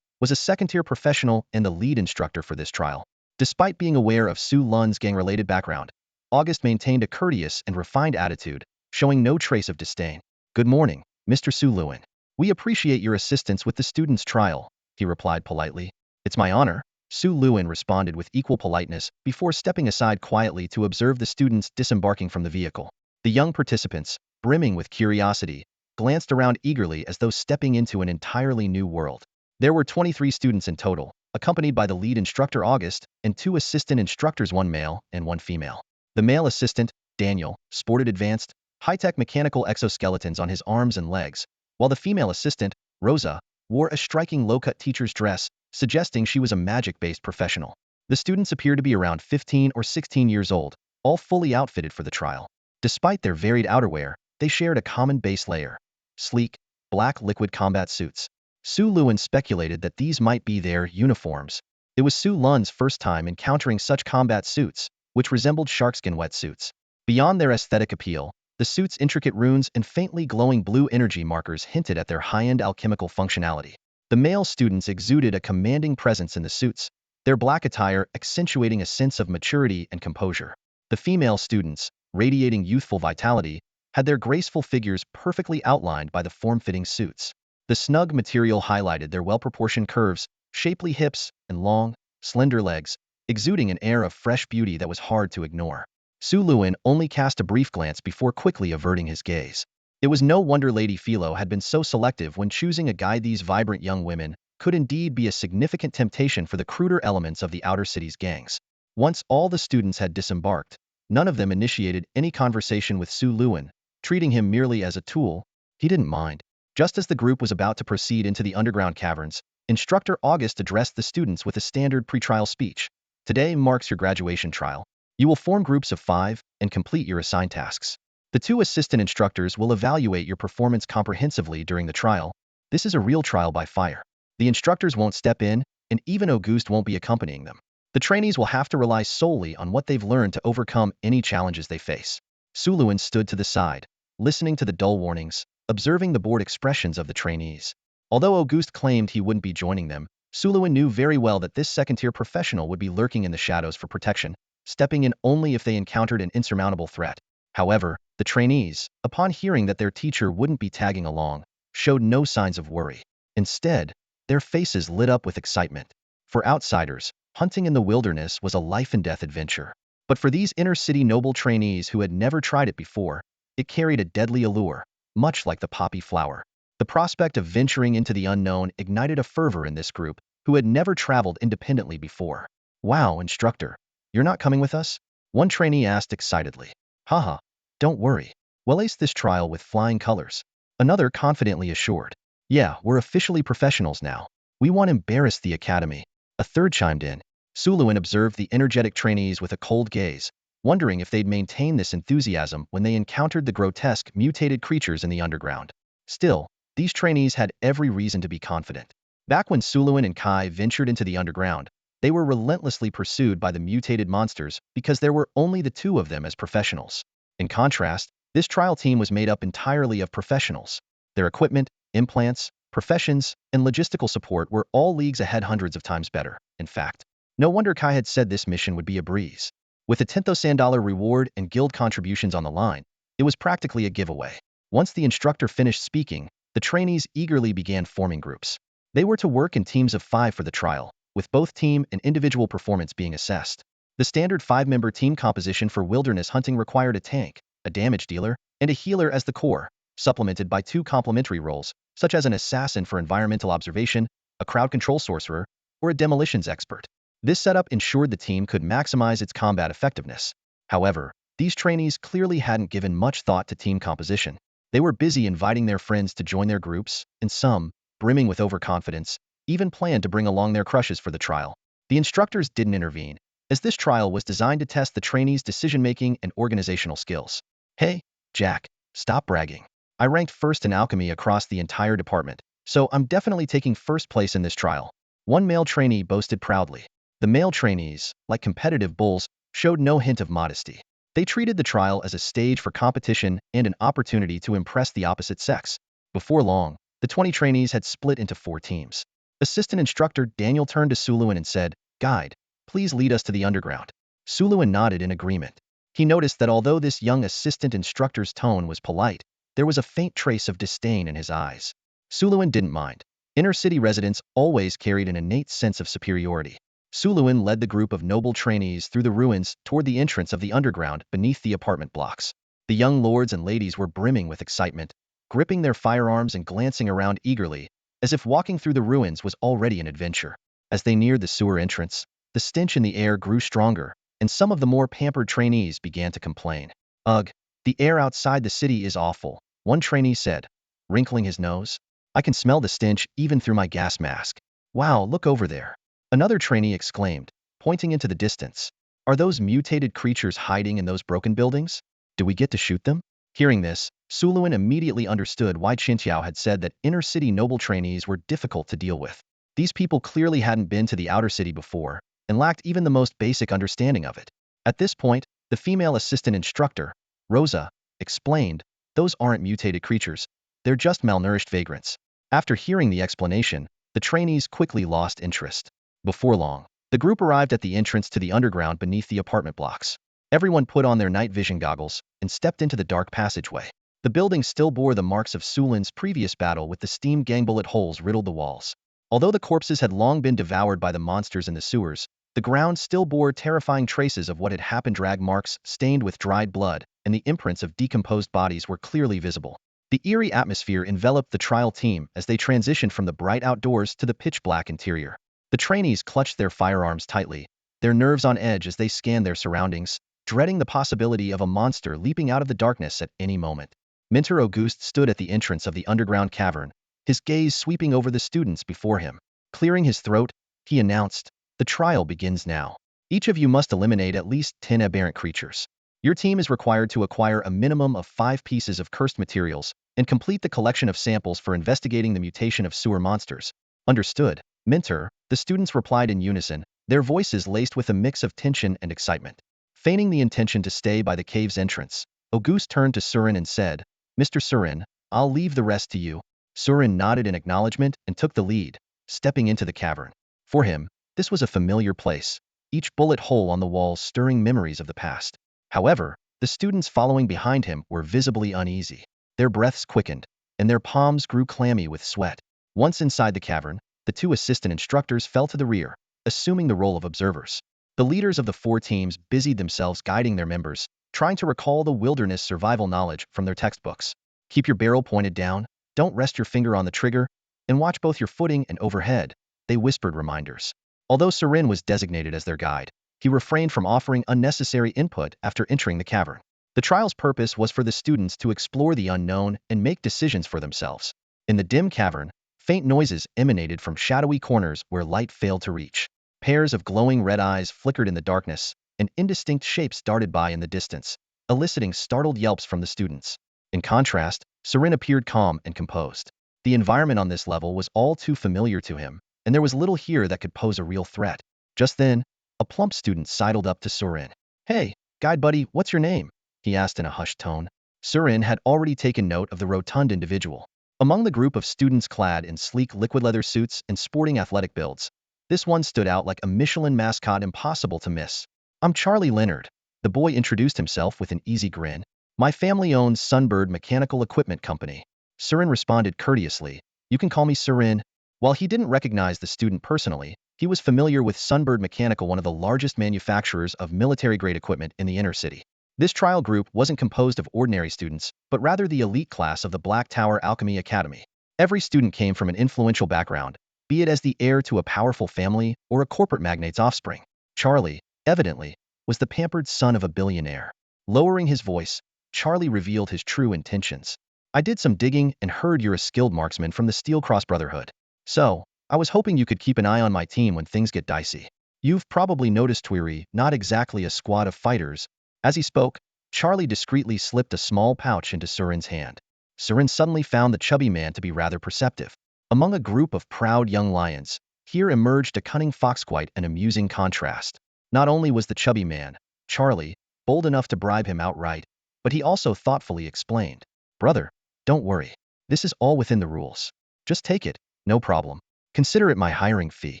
was a second-tier professional and the lead instructor for this trial. Despite being aware of Su Luin's gang-related background, August maintained a courteous and refined attitude, showing no trace of disdain. "Good morning, Mr. Su Luin. We appreciate your assistance with the student's trial," he replied politely. "It's my honor," Su Luin responded with equal politeness before stepping aside quietly to observe the students disembarking from the vehicle. The young participants, brimming with curiosity, glanced around eagerly as though stepping into an entirely new world. There were 23 students in total, accompanied by the lead instructor August and 2 assistant instructors, 1 male and 1 female. The male assistant, Daniel, sported advanced, high-tech mechanical exoskeletons on his arms and legs, while the female assistant, Rosa, wore a striking low-cut teacher's dress, suggesting she was a magic-based professional. The students appeared to be around 15 or 16 years old, all fully outfitted for the trial. Despite their varied outerwear, they shared a common base layer: sleek, black liquid combat suits. Su Luin speculated that these might be their uniforms. It was Su Luin's first time encountering such combat suits, which resembled sharkskin wetsuits. Beyond their aesthetic appeal, the suits' intricate runes and faintly glowing blue energy markers hinted at their high-end alchemical functionality. The male students exuded a commanding presence in the suits, their black attire accentuating a sense of maturity and composure. The female students, radiating youthful vitality, had their graceful figures perfectly outlined by the form-fitting suits. The snug material highlighted their well-proportioned curves, shapely hips, and long, slender legs, exuding an air of fresh beauty that was hard to ignore. Su Luin only cast a brief glance before quickly averting his gaze. It was no wonder Lady Philo had been so selective when choosing a guide. These vibrant young women could indeed be a significant temptation for the cruder elements of the outer city's gangs. Once all the students had disembarked, none of them initiated any conversation with Su Luin, treating him merely as a tool. He didn't mind. Just as the group was about to proceed into the underground caverns, Instructor August addressed the students with a standard pre-trial speech. "Today marks your graduation trial. You will form groups of 5 and complete your assigned tasks. The 2 assistant instructors will evaluate your performance comprehensively during the trial, This is a real trial by fire. The instructors won't step in, and even Auguste won't be accompanying them. The trainees will have to rely solely on what they've learned to overcome any challenges they face. Suluin stood to the side, listening to the dull warnings, observing the bored expressions of the trainees. Although Auguste claimed he wouldn't be joining them, Suluin knew very well that this second-tier professional would be lurking in the shadows for protection, stepping in only if they encountered an insurmountable threat. However, the trainees, upon hearing that their teacher wouldn't be tagging along, showed no signs of worry. Instead, their faces lit up with excitement. For outsiders, hunting in the wilderness was a life-and-death adventure. But for these inner-city noble trainees who had never tried it before, it carried a deadly allure, much like the poppy flower. The prospect of venturing into the unknown ignited a fervor in this group who had never traveled independently before. "Wow, instructor, you're not coming with us?" One trainee asked excitedly. "Haha, don't worry. We'll ace this trial with flying colors." Another confidently assured. "Yeah, we're officially professionals now. We won't embarrass the academy." A third chimed in. Suluin observed the energetic trainees with a cold gaze, wondering if they'd maintain this enthusiasm when they encountered the grotesque, mutated creatures in the underground. Still, these trainees had every reason to be confident. Back when Suluin and Kai ventured into the underground, they were relentlessly pursued by the mutated monsters because there were only the two of them as professionals. In contrast, this trial team was made up entirely of professionals. Their equipment, implants, professions, and logistical support were all leagues ahead, hundreds of times better. In fact, no wonder Kai had said this mission would be a breeze. With a $10,000 reward and guild contributions on the line, it was practically a giveaway. Once the instructor finished speaking, the trainees eagerly began forming groups. They were to work in teams of 5 for the trial, with both team and individual performance being assessed. The standard 5-member team composition for wilderness hunting required a tank, a damage dealer, and a healer as the core, supplemented by 2 complementary roles, such as an assassin for environmental observation, a crowd control sorcerer, or a demolitions expert. This setup ensured the team could maximize its combat effectiveness. However, these trainees clearly hadn't given much thought to team composition. They were busy inviting their friends to join their groups, and some, brimming with overconfidence, even planned to bring along their crushes for the trial. The instructors didn't intervene, as this trial was designed to test the trainees' decision-making and organizational skills. "Hey, Jack, stop bragging. I ranked first in alchemy across the entire department, so I'm definitely taking first place in this trial," one male trainee boasted proudly. The male trainees, like competitive bulls, showed no hint of modesty. They treated the trial as a stage for competition and an opportunity to impress the opposite sex. Before long, the 20 trainees had split into 4 teams. Assistant instructor Daniel turned to Suluin and said, "Guide, please lead us to the underground." Suluin nodded in agreement. He noticed that although this young assistant instructor's tone was polite, there was a faint trace of disdain in his eyes. Suluin didn't mind. Inner-city residents always carried an innate sense of superiority. Suluin led the group of noble trainees through the ruins toward the entrance of the underground beneath the apartment blocks. The young lords and ladies were brimming with excitement, gripping their firearms and glancing around eagerly, as if walking through the ruins was already an adventure. As they neared the sewer entrance, the stench in the air grew stronger, and some of the more pampered trainees began to complain. "Ugh, the air outside the city is awful," one trainee said, wrinkling his nose. "I can smell the stench even through my gas mask." "Wow, look over there," another trainee exclaimed, pointing into the distance. "Are those mutated creatures hiding in those broken buildings? Do we get to shoot them?" Hearing this, Suluin immediately understood why Qintiao had said that inner-city noble trainees were difficult to deal with. These people clearly hadn't been to the outer city before, and lacked even the most basic understanding of it. At this point, the female assistant instructor, Rosa, explained, "Those aren't mutated creatures. They're just malnourished vagrants." After hearing the explanation, the trainees quickly lost interest. Before long, the group arrived at the entrance to the underground beneath the apartment blocks. Everyone put on their night vision goggles and stepped into the dark passageway. The building still bore the marks of Sulin's previous battle with the steam gang bullet holes riddled the walls. Although the corpses had long been devoured by the monsters in the sewers, the ground still bore terrifying traces of what had happened. Drag marks stained with dried blood, and the imprints of decomposed bodies were clearly visible. The eerie atmosphere enveloped the trial team as they transitioned from the bright outdoors to the pitch-black interior. The trainees clutched their firearms tightly, their nerves on edge as they scanned their surroundings, dreading the possibility of a monster leaping out of the darkness at any moment. Mentor Auguste stood at the entrance of the underground cavern, his gaze sweeping over the students before him. Clearing his throat, he announced, "The trial begins now. Each of you must eliminate at least 10 aberrant creatures. Your team is required to acquire a minimum of 5 pieces of cursed materials and complete the collection of samples for investigating the mutation of sewer monsters. Understood, Minter, the students replied in unison, their voices laced with a mix of tension and excitement. Feigning the intention to stay by the cave's entrance, Auguste turned to Surin and said, Mr. Surin, I'll leave the rest to you. Surin nodded in acknowledgement and took the lead, stepping into the cavern. For him, this was a familiar place, each bullet hole on the walls stirring memories of the past. However, the students following behind him were visibly uneasy. Their breaths quickened, and their palms grew clammy with sweat. Once inside the cavern, the 2 assistant instructors fell to the rear, assuming the role of observers. The leaders of the 4 teams busied themselves guiding their members, trying to recall the wilderness survival knowledge from their textbooks. Keep your barrel pointed down, don't rest your finger on the trigger, and watch both your footing and overhead, they whispered reminders. Although Surin was designated as their guide, he refrained from offering unnecessary input after entering the cavern. The trial's purpose was for the students to explore the unknown and make decisions for themselves. In the dim cavern, faint noises emanated from shadowy corners where light failed to reach. Pairs of glowing red eyes flickered in the darkness, and indistinct shapes darted by in the distance, eliciting startled yelps from the students. In contrast, Surin appeared calm and composed. The environment on this level was all too familiar to him, and there was little here that could pose a real threat. Just then, a plump student sidled up to Surin. Hey, guide buddy, what's your name? He asked in a hushed tone. Surin had already taken note of the rotund individual. Among the group of students clad in sleek liquid leather suits and sporting athletic builds, this one stood out like a Michelin mascot impossible to miss. I'm Charlie Leonard. The boy introduced himself with an easy grin. My family owns Sunbird Mechanical Equipment Company. Surin responded courteously. You can call me Surin. While he didn't recognize the student personally, he was familiar with Sunbird Mechanical, one of the largest manufacturers of military-grade equipment in the inner city. This trial group wasn't composed of ordinary students, but rather the elite class of the Black Tower Alchemy Academy. Every student came from an influential background, be it as the heir to a powerful family or a corporate magnate's offspring. Charlie, evidently, was the pampered son of a billionaire. Lowering his voice, Charlie revealed his true intentions. I did some digging and heard you're a skilled marksman from the Steel Cross Brotherhood. So, I was hoping you could keep an eye on my team when things get dicey. You've probably noticed we're not exactly a squad of fighters. As he spoke, Charlie discreetly slipped a small pouch into Surin's hand. Surin suddenly found the chubby man to be rather perceptive. Among a group of proud young lions, here emerged a cunning fox, quite an amusing contrast. Not only was the chubby man, Charlie, bold enough to bribe him outright, but he also thoughtfully explained, Brother, don't worry. This is all within the rules. Just take it, no problem. Consider it my hiring fee.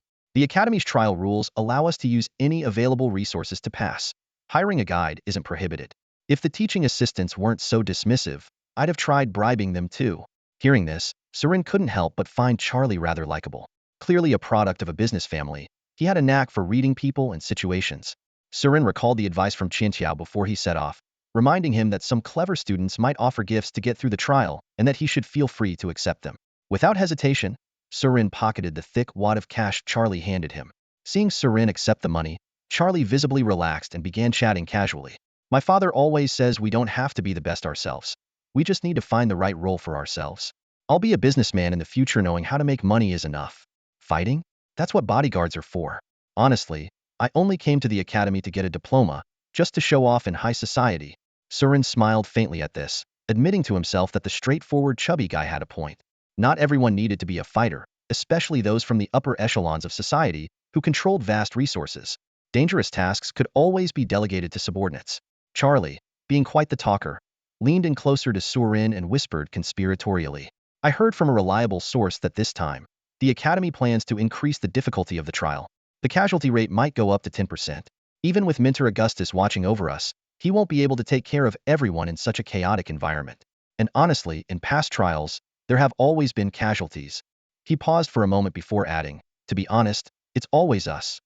The Academy's trial rules allow us to use any available resources to pass. Hiring a guide isn't prohibited. If the teaching assistants weren't so dismissive, I'd have tried bribing them too. Hearing this, Surin couldn't help but find Charlie rather likable. Clearly a product of a business family, he had a knack for reading people and situations. Surin recalled the advice from Qianqiao before he set off, reminding him that some clever students might offer gifts to get through the trial and that he should feel free to accept them. Without hesitation, Surin pocketed the thick wad of cash Charlie handed him. Seeing Surin accept the money, Charlie visibly relaxed and began chatting casually. My father always says we don't have to be the best ourselves. We just need to find the right role for ourselves. I'll be a businessman in the future, knowing how to make money is enough. Fighting? That's what bodyguards are for. Honestly, I only came to the academy to get a diploma, just to show off in high society. Surin smiled faintly at this, admitting to himself that the straightforward chubby guy had a point. Not everyone needed to be a fighter, especially those from the upper echelons of society who controlled vast resources. Dangerous tasks could always be delegated to subordinates. Charlie, being quite the talker, leaned in closer to Surin and whispered conspiratorially. I heard from a reliable source that this time, the Academy plans to increase the difficulty of the trial. The casualty rate might go up to 10%. Even with Minter Augustus watching over us, he won't be able to take care of everyone in such a chaotic environment. And honestly, in past trials, there have always been casualties. He paused for a moment before adding, to be honest, it's always us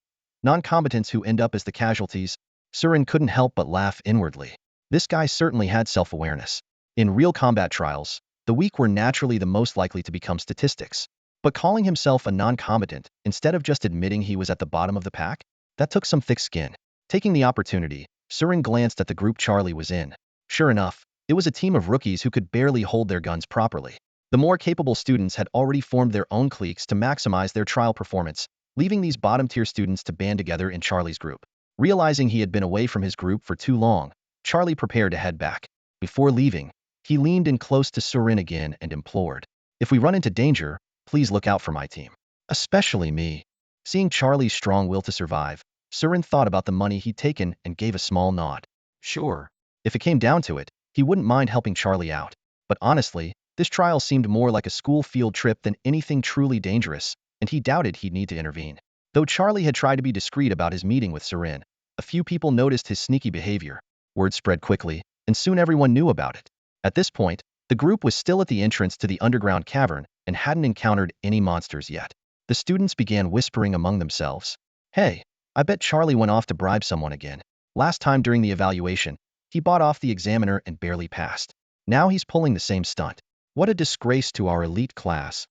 non-combatants who end up as the casualties. Surin couldn't help but laugh inwardly. This guy certainly had self-awareness. In real combat trials, the weak were naturally the most likely to become statistics. But calling himself a non-combatant, instead of just admitting he was at the bottom of the pack, that took some thick skin. Taking the opportunity, Surin glanced at the group Charlie was in. Sure enough, it was a team of rookies who could barely hold their guns properly. The more capable students had already formed their own cliques to maximize their trial performance, leaving these bottom-tier students to band together in Charlie's group. Realizing he had been away from his group for too long, Charlie prepared to head back. Before leaving, he leaned in close to Surin again and implored, "If we run into danger, please look out for my team. Especially me." Seeing Charlie's strong will to survive, Surin thought about the money he'd taken and gave a small nod. Sure. If it came down to it, he wouldn't mind helping Charlie out. But honestly, this trial seemed more like a school field trip than anything truly dangerous, and he doubted he'd need to intervene. Though Charlie had tried to be discreet about his meeting with Surin, a few people noticed his sneaky behavior. Word spread quickly, and soon everyone knew about it. At this point, the group was still at the entrance to the underground cavern and hadn't encountered any monsters yet. The students began whispering among themselves. "Hey, I bet Charlie went off to bribe someone again. Last time during the evaluation, he bought off the examiner and barely passed. Now he's pulling the same stunt. What a disgrace to our elite class.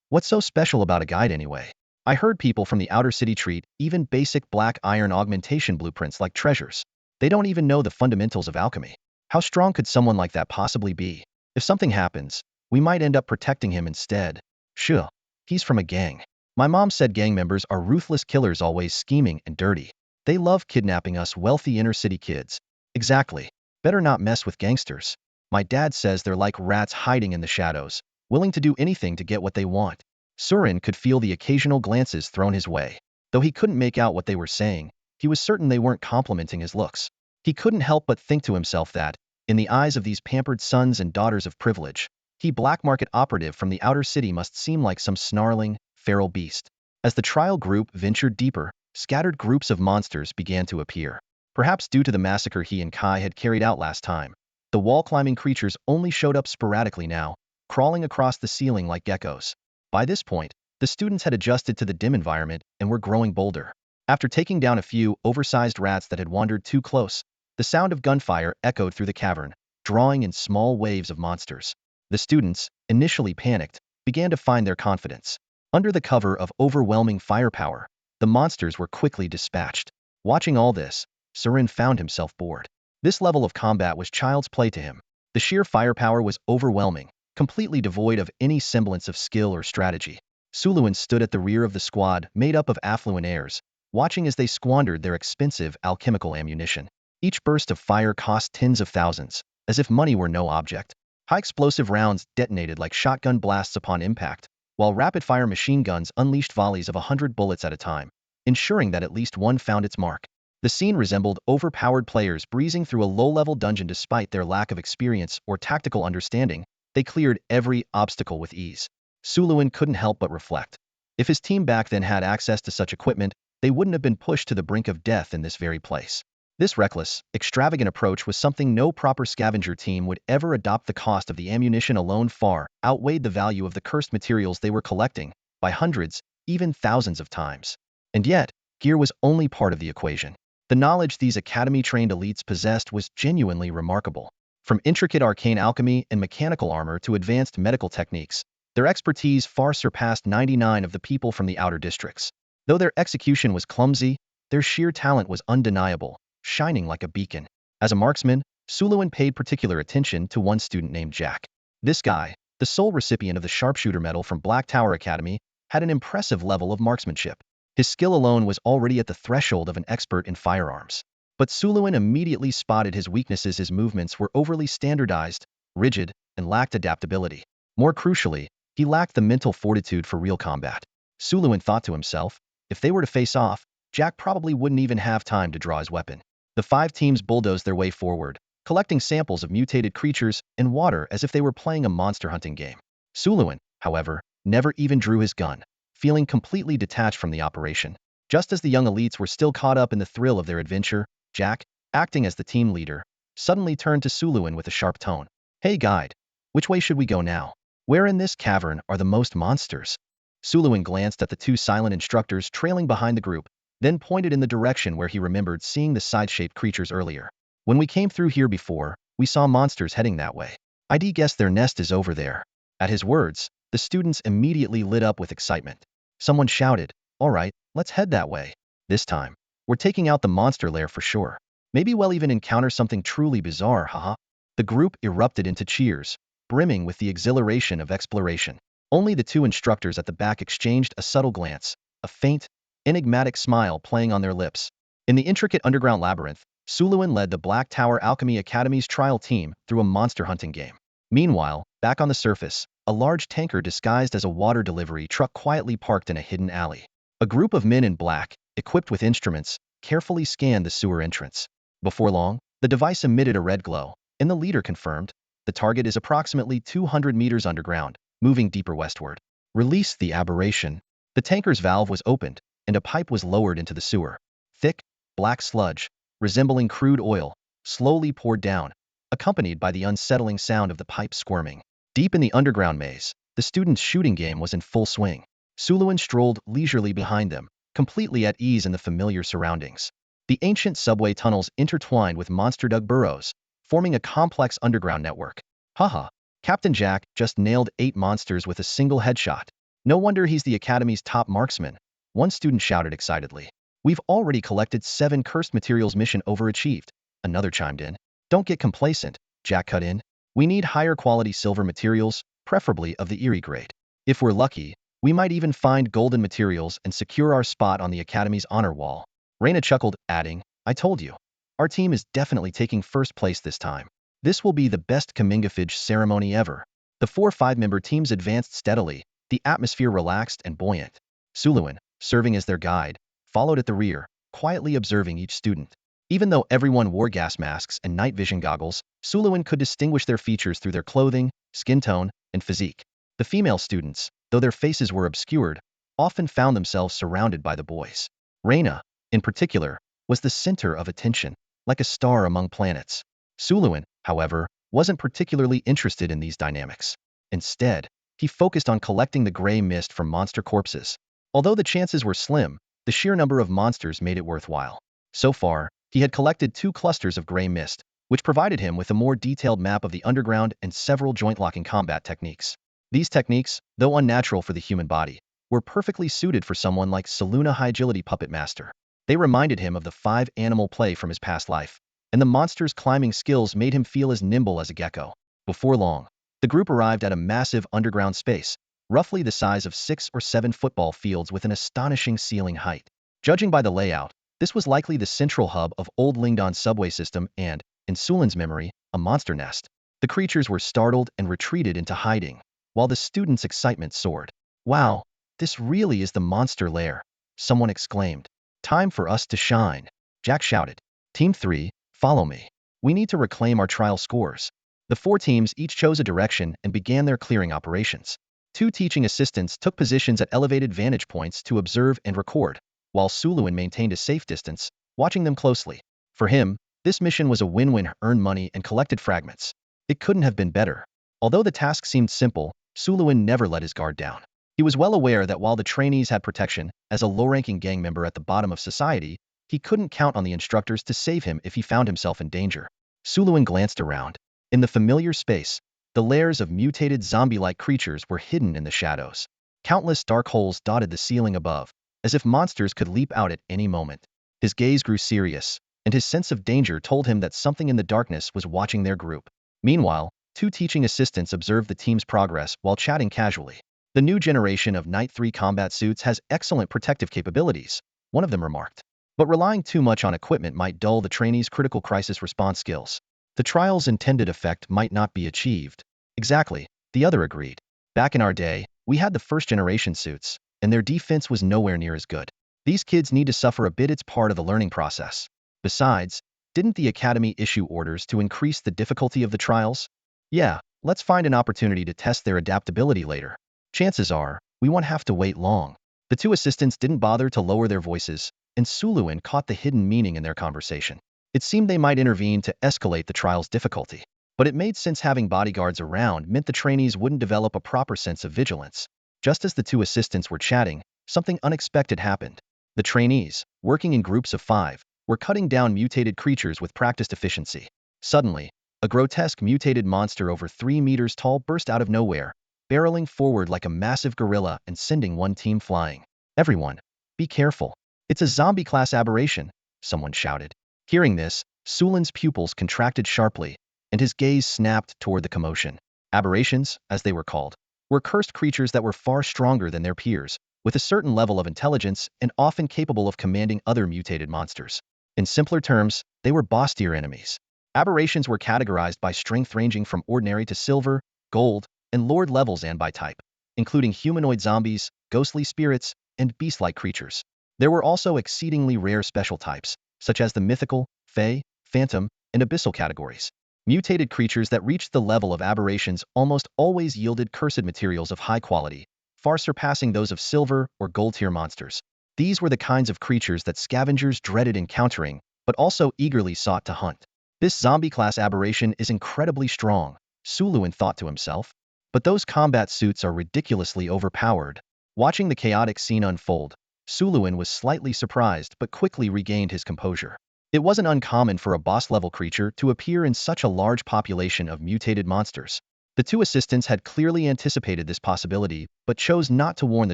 What's so special about a guide anyway? I heard people from the outer city treat even basic black iron augmentation blueprints like treasures. They don't even know the fundamentals of alchemy. How strong could someone like that possibly be? If something happens, we might end up protecting him instead. Sure, he's from a gang. My mom said gang members are ruthless killers, always scheming and dirty. They love kidnapping us wealthy inner city kids." Exactly. Better not mess with gangsters. My dad says they're like rats hiding in the shadows, willing to do anything to get what they want. Surin could feel the occasional glances thrown his way. Though he couldn't make out what they were saying, he was certain they weren't complimenting his looks. He couldn't help but think to himself that, in the eyes of these pampered sons and daughters of privilege, he black market operative from the outer city must seem like some snarling, feral beast. As the trial group ventured deeper, scattered groups of monsters began to appear. Perhaps due to the massacre he and Kai had carried out last time, the wall-climbing creatures only showed up sporadically now, crawling across the ceiling like geckos. By this point, the students had adjusted to the dim environment and were growing bolder. After taking down a few oversized rats that had wandered too close, the sound of gunfire echoed through the cavern, drawing in small waves of monsters. The students, initially panicked, began to find their confidence. Under the cover of overwhelming firepower, the monsters were quickly dispatched. Watching all this, Surin found himself bored. This level of combat was child's play to him. The sheer firepower was overwhelming, completely devoid of any semblance of skill or strategy. Suluin stood at the rear of the squad, made up of affluent heirs, watching as they squandered their expensive alchemical ammunition. Each burst of fire cost tens of thousands, as if money were no object. High-explosive rounds detonated like shotgun blasts upon impact, while rapid-fire machine guns unleashed volleys of 100 bullets at a time, ensuring that at least one found its mark. The scene resembled overpowered players breezing through a low-level dungeon. Despite their lack of experience or tactical understanding, they cleared every obstacle with ease. Suluin couldn't help but reflect. If his team back then had access to such equipment, they wouldn't have been pushed to the brink of death in this very place. This reckless, extravagant approach was something no proper scavenger team would ever adopt. The cost of the ammunition alone far outweighed the value of the cursed materials they were collecting, by hundreds, even thousands of times. And yet, gear was only part of the equation. The knowledge these academy-trained elites possessed was genuinely remarkable. From intricate arcane alchemy and mechanical armor to advanced medical techniques, their expertise far surpassed 99 of the people from the outer districts. Though their execution was clumsy, their sheer talent was undeniable, shining like a beacon. As a marksman, Suluin paid particular attention to one student named Jack. This guy, the sole recipient of the sharpshooter medal from Black Tower Academy, had an impressive level of marksmanship. His skill alone was already at the threshold of an expert in firearms. But Suluin immediately spotted his weaknesses. His movements were overly standardized, rigid, and lacked adaptability. More crucially, he lacked the mental fortitude for real combat. Suluin thought to himself, if they were to face off, Jack probably wouldn't even have time to draw his weapon. The 5 teams bulldozed their way forward, collecting samples of mutated creatures and water as if they were playing a monster hunting game. Suluin, however, never even drew his gun, feeling completely detached from the operation. Just as the young elites were still caught up in the thrill of their adventure, Jack, acting as the team leader, suddenly turned to Suluin with a sharp tone. "Hey guide, which way should we go now? Where in this cavern are the most monsters?" Suluin glanced at the 2 silent instructors trailing behind the group, then pointed in the direction where he remembered seeing the side-shaped creatures earlier. "When we came through here before, we saw monsters heading that way. I'd guess their nest is over there." At his words, the students immediately lit up with excitement. Someone shouted, "All right, let's head that way. This time, we're taking out the monster lair for sure. Maybe we'll even encounter something truly bizarre, haha." The group erupted into cheers, brimming with the exhilaration of exploration. Only the 2 instructors at the back exchanged a subtle glance, a faint, enigmatic smile playing on their lips. In the intricate underground labyrinth, Suluin led the Black Tower Alchemy Academy's trial team through a monster hunting game. Meanwhile, back on the surface, a large tanker disguised as a water delivery truck quietly parked in a hidden alley. A group of men in black, equipped with instruments, carefully scanned the sewer entrance. Before long, the device emitted a red glow, and the leader confirmed, the target is approximately 200 meters underground, moving deeper westward. Release the aberration. The tanker's valve was opened, and a pipe was lowered into the sewer. Thick, black sludge, resembling crude oil, slowly poured down, accompanied by the unsettling sound of the pipe squirming. Deep in the underground maze, the students' shooting game was in full swing. Suluin strolled leisurely behind them, completely at ease in the familiar surroundings. The ancient subway tunnels intertwined with monster-dug burrows, forming a complex underground network. Haha, Captain Jack just nailed 8 monsters with a single headshot. No wonder he's the Academy's top marksman, one student shouted excitedly. We've already collected 7 cursed materials, mission overachieved, another chimed in. Don't get complacent, Jack cut in. We need higher quality silver materials, preferably of the eerie grade. If we're lucky, we might even find golden materials and secure our spot on the Academy's honor wall. Raina chuckled, adding, I told you. Our team is definitely taking first place this time. This will be the best Kamingafage ceremony ever. The 4 5-member teams advanced steadily, the atmosphere relaxed and buoyant. Suluin, serving as their guide, followed at the rear, quietly observing each student. Even though everyone wore gas masks and night vision goggles, Suluin could distinguish their features through their clothing, skin tone, and physique. The female students, though their faces were obscured, often found themselves surrounded by the boys. Reina, in particular, was the center of attention, like a star among planets. Suluin, however, wasn't particularly interested in these dynamics. Instead, he focused on collecting the gray mist from monster corpses. Although the chances were slim, the sheer number of monsters made it worthwhile. So far, he had collected 2 clusters of gray mist, which provided him with a more detailed map of the underground and several joint-locking combat techniques. These techniques, though unnatural for the human body, were perfectly suited for someone like Saluna High Agility Puppet Master. They reminded him of the 5-animal play from his past life, and the monster's climbing skills made him feel as nimble as a gecko. Before long, the group arrived at a massive underground space, roughly the size of 6 or 7 football fields with an astonishing ceiling height. Judging by the layout, this was likely the central hub of Old Lingdon's subway system and, in Sulin's memory, a monster nest. The creatures were startled and retreated into hiding, while the students' excitement soared. Wow, this really is the monster lair, someone exclaimed. Time for us to shine, Jack shouted. Team 3, follow me. We need to reclaim our trial scores. The 4 teams each chose a direction and began their clearing operations. 2 teaching assistants took positions at elevated vantage points to observe and record, while Suluin maintained a safe distance, watching them closely. For him, this mission was a win-win, earned money and collected fragments. It couldn't have been better. Although the task seemed simple, Suluin never let his guard down. He was well aware that while the trainees had protection, as a low-ranking gang member at the bottom of society, he couldn't count on the instructors to save him if he found himself in danger. Suluin glanced around. In the familiar space, the lairs of mutated zombie-like creatures were hidden in the shadows. Countless dark holes dotted the ceiling above, as if monsters could leap out at any moment. His gaze grew serious, and his sense of danger told him that something in the darkness was watching their group. Meanwhile, 2 teaching assistants observed the team's progress while chatting casually. The new generation of Night 3 combat suits has excellent protective capabilities, one of them remarked. But relying too much on equipment might dull the trainees' critical crisis response skills. The trial's intended effect might not be achieved. Exactly, the other agreed. Back in our day, we had the first-generation suits, and their defense was nowhere near as good. These kids need to suffer a bit, it's part of the learning process. Besides, didn't the Academy issue orders to increase the difficulty of the trials? Yeah, let's find an opportunity to test their adaptability later. Chances are, we won't have to wait long. The 2 assistants didn't bother to lower their voices, and Suluin caught the hidden meaning in their conversation. It seemed they might intervene to escalate the trial's difficulty. But it made sense having bodyguards around meant the trainees wouldn't develop a proper sense of vigilance. Just as the 2 assistants were chatting, something unexpected happened. The trainees, working in groups of 5, were cutting down mutated creatures with practiced efficiency. Suddenly, a grotesque mutated monster over 3 meters tall burst out of nowhere, barreling forward like a massive gorilla and sending one team flying. Everyone, be careful. It's a zombie-class aberration, someone shouted. Hearing this, Sulin's pupils contracted sharply, and his gaze snapped toward the commotion. Aberrations, as they were called, were cursed creatures that were far stronger than their peers, with a certain level of intelligence and often capable of commanding other mutated monsters. In simpler terms, they were boss-tier enemies. Aberrations were categorized by strength ranging from ordinary to silver, gold, and lord levels and by type, including humanoid zombies, ghostly spirits, and beast-like creatures. There were also exceedingly rare special types, such as the mythical, fey, phantom, and abyssal categories. Mutated creatures that reached the level of aberrations almost always yielded cursed materials of high quality, far surpassing those of silver or gold-tier monsters. These were the kinds of creatures that scavengers dreaded encountering, but also eagerly sought to hunt. This zombie-class aberration is incredibly strong, Suluin thought to himself. But those combat suits are ridiculously overpowered. Watching the chaotic scene unfold, Suluin was slightly surprised but quickly regained his composure. It wasn't uncommon for a boss-level creature to appear in such a large population of mutated monsters. The two assistants had clearly anticipated this possibility, but chose not to warn the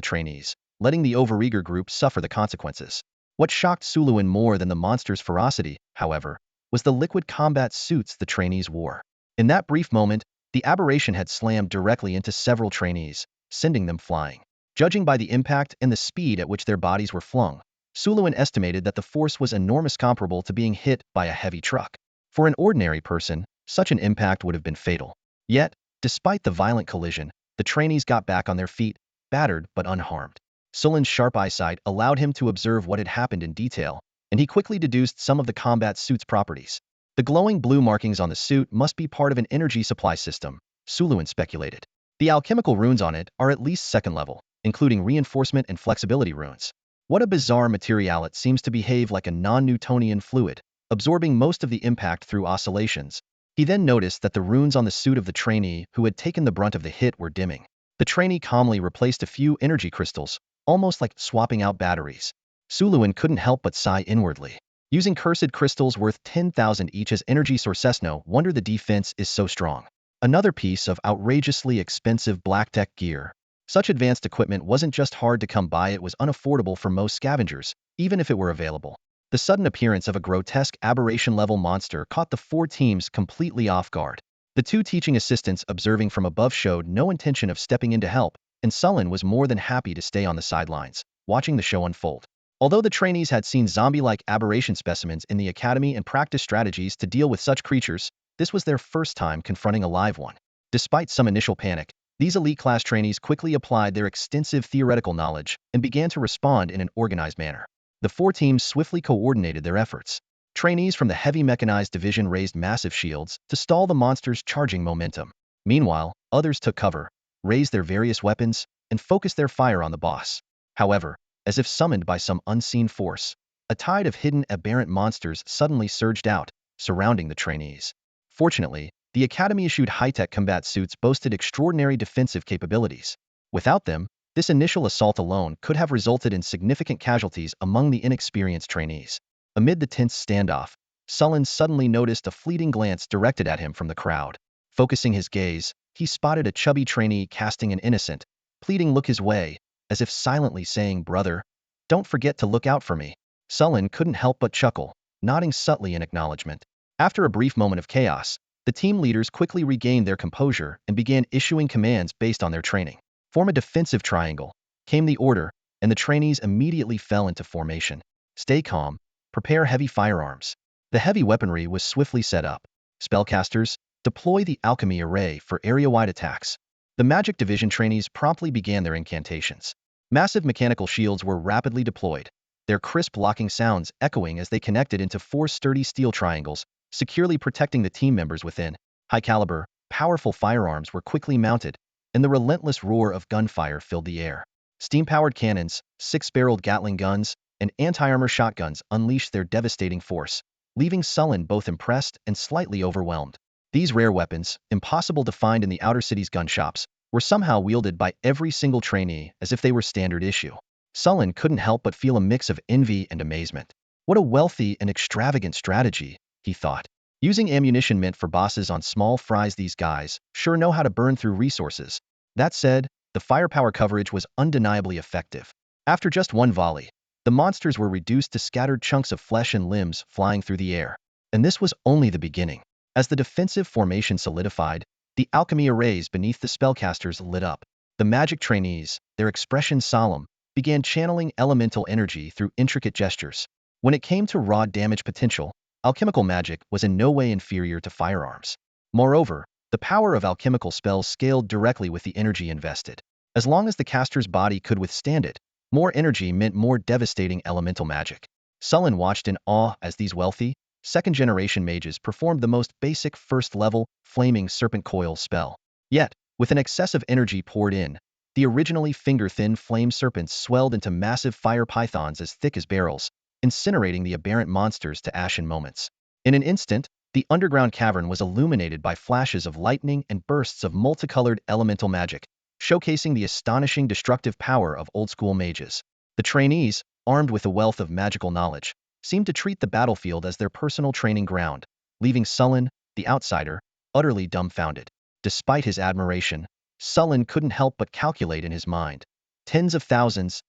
trainees, letting the overeager group suffer the consequences. What shocked Suluin more than the monster's ferocity, however, was the liquid combat suits the trainees wore. In that brief moment, the aberration had slammed directly into several trainees, sending them flying. Judging by the impact and the speed at which their bodies were flung, Suluin estimated that the force was enormous, comparable to being hit by a heavy truck. For an ordinary person, such an impact would have been fatal. Yet, despite the violent collision, the trainees got back on their feet, battered but unharmed. Sulin's sharp eyesight allowed him to observe what had happened in detail, and he quickly deduced some of the combat suit's properties. The glowing blue markings on the suit must be part of an energy supply system, Suluin speculated. The alchemical runes on it are at least second level, including reinforcement and flexibility runes. What a bizarre material! It seems to behave like a non-Newtonian fluid, absorbing most of the impact through oscillations. He then noticed that the runes on the suit of the trainee who had taken the brunt of the hit were dimming. The trainee calmly replaced a few energy crystals, almost like swapping out batteries. Suluin couldn't help but sigh inwardly. Using cursed crystals worth 10,000 each as energy sources, no wonder the defense is so strong. Another piece of outrageously expensive black tech gear. Such advanced equipment wasn't just hard to come by, it was unaffordable for most scavengers, even if it were available. The sudden appearance of a grotesque aberration-level monster caught the four teams completely off guard. The two teaching assistants observing from above showed no intention of stepping in to help, and Sullen was more than happy to stay on the sidelines, watching the show unfold. Although the trainees had seen zombie-like aberration specimens in the academy and practiced strategies to deal with such creatures, this was their first time confronting a live one. Despite some initial panic, these elite-class trainees quickly applied their extensive theoretical knowledge and began to respond in an organized manner. The four teams swiftly coordinated their efforts. Trainees from the heavy mechanized division raised massive shields to stall the monster's charging momentum. Meanwhile, others took cover, raised their various weapons, and focused their fire on the boss. However, as if summoned by some unseen force, a tide of hidden aberrant monsters suddenly surged out, surrounding the trainees. Fortunately, the Academy-issued high-tech combat suits boasted extraordinary defensive capabilities. Without them, this initial assault alone could have resulted in significant casualties among the inexperienced trainees. Amid the tense standoff, Sullen suddenly noticed a fleeting glance directed at him from the crowd. Focusing his gaze, he spotted a chubby trainee casting an innocent, pleading look his way, as if silently saying, "Brother, don't forget to look out for me." Sullen couldn't help but chuckle, nodding subtly in acknowledgement. After a brief moment of chaos, the team leaders quickly regained their composure and began issuing commands based on their training. Form a defensive triangle, came the order, and the trainees immediately fell into formation. Stay calm, prepare heavy firearms. The heavy weaponry was swiftly set up. Spellcasters, deploy the alchemy array for area-wide attacks. The magic division trainees promptly began their incantations. Massive mechanical shields were rapidly deployed, their crisp locking sounds echoing as they connected into four sturdy steel triangles, securely protecting the team members within. High-caliber, powerful firearms were quickly mounted, and the relentless roar of gunfire filled the air. Steam-powered cannons, six-barreled Gatling guns, and anti-armor shotguns unleashed their devastating force, leaving Sullen both impressed and slightly overwhelmed. These rare weapons, impossible to find in the outer city's gun shops, were somehow wielded by every single trainee as if they were standard issue. Sullen couldn't help but feel a mix of envy and amazement. What a wealthy and extravagant strategy, he thought. Using ammunition meant for bosses on small fries, these guys sure know how to burn through resources. That said, the firepower coverage was undeniably effective. After just one volley, the monsters were reduced to scattered chunks of flesh and limbs flying through the air. And this was only the beginning. As the defensive formation solidified, the alchemy arrays beneath the spellcasters lit up. The magic trainees, their expressions solemn, began channeling elemental energy through intricate gestures. When it came to raw damage potential, alchemical magic was in no way inferior to firearms. Moreover, the power of alchemical spells scaled directly with the energy invested. As long as the caster's body could withstand it, more energy meant more devastating elemental magic. Sullen watched in awe as these wealthy, second-generation mages performed the most basic first-level, flaming serpent coil spell. Yet, with an excess of energy poured in, the originally finger-thin flame serpents swelled into massive fire pythons as thick as barrels, incinerating the aberrant monsters to ash in moments. In an instant, the underground cavern was illuminated by flashes of lightning and bursts of multicolored elemental magic, showcasing the astonishing destructive power of old-school mages. The trainees, armed with a wealth of magical knowledge, seemed to treat the battlefield as their personal training ground, leaving Sullen, the outsider, utterly dumbfounded. Despite his admiration, Sullen couldn't help but calculate in his mind. Tens of thousands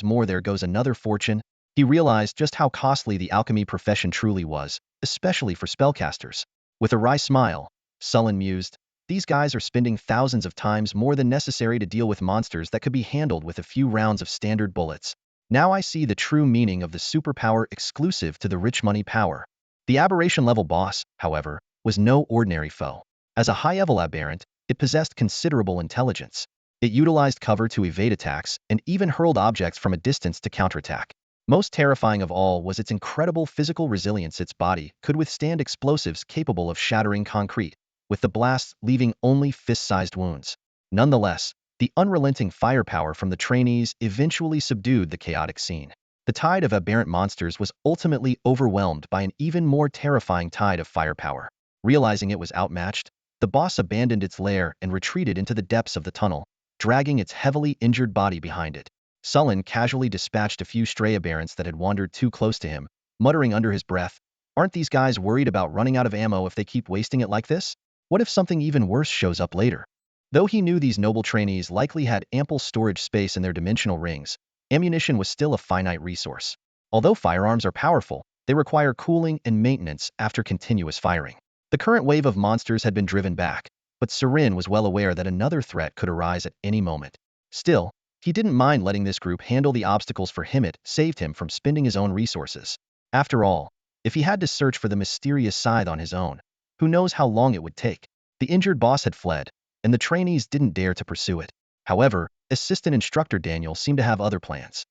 more, there goes another fortune. He realized just how costly the alchemy profession truly was, especially for spellcasters. With a wry smile, Sullen mused, these guys are spending thousands of times more than necessary to deal with monsters that could be handled with a few rounds of standard bullets. Now I see the true meaning of the superpower exclusive to the rich money power. The aberration-level boss, however, was no ordinary foe. As a high-level aberrant, it possessed considerable intelligence. It utilized cover to evade attacks and even hurled objects from a distance to counterattack. Most terrifying of all was its incredible physical resilience. Its body could withstand explosives capable of shattering concrete, with the blasts leaving only fist-sized wounds. Nonetheless, the unrelenting firepower from the trainees eventually subdued the chaotic scene. The tide of aberrant monsters was ultimately overwhelmed by an even more terrifying tide of firepower. Realizing it was outmatched, the boss abandoned its lair and retreated into the depths of the tunnel, dragging its heavily injured body behind it. Sullen casually dispatched a few stray aberrants that had wandered too close to him, muttering under his breath, "Aren't these guys worried about running out of ammo if they keep wasting it like this? What if something even worse shows up later?" Though he knew these noble trainees likely had ample storage space in their dimensional rings, ammunition was still a finite resource. Although firearms are powerful, they require cooling and maintenance after continuous firing. The current wave of monsters had been driven back, but Surin was well aware that another threat could arise at any moment. Still, he didn't mind letting this group handle the obstacles for him. It saved him from spending his own resources. After all, if he had to search for the mysterious scythe on his own, who knows how long it would take? The injured boss had fled, and the trainees didn't dare to pursue it. However, assistant instructor Daniel seemed to have other plans.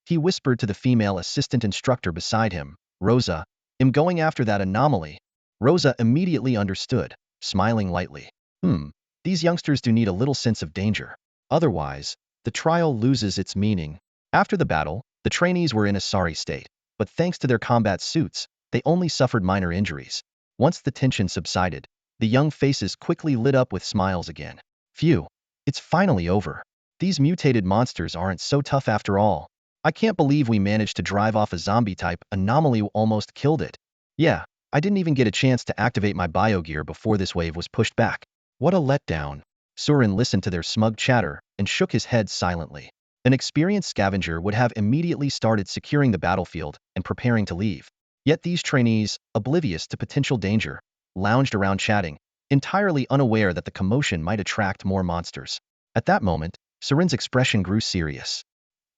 He whispered to the female assistant instructor beside him, "Rosa, I'm going after that anomaly." Rosa immediately understood, smiling lightly. These youngsters do need a little sense of danger. Otherwise, the trial loses its meaning." After the battle, the trainees were in a sorry state, but thanks to their combat suits, they only suffered minor injuries. Once the tension subsided, the young faces quickly lit up with smiles again. Phew, it's finally over. These mutated monsters aren't so tough after all. I can't believe we managed to drive off a zombie-type anomaly who almost killed it. Yeah, I didn't even get a chance to activate my biogear before this wave was pushed back. What a letdown. Surin listened to their smug chatter and shook his head silently. An experienced scavenger would have immediately started securing the battlefield and preparing to leave. Yet these trainees, oblivious to potential danger, lounged around chatting, entirely unaware that the commotion might attract more monsters. At that moment, Surin's expression grew serious.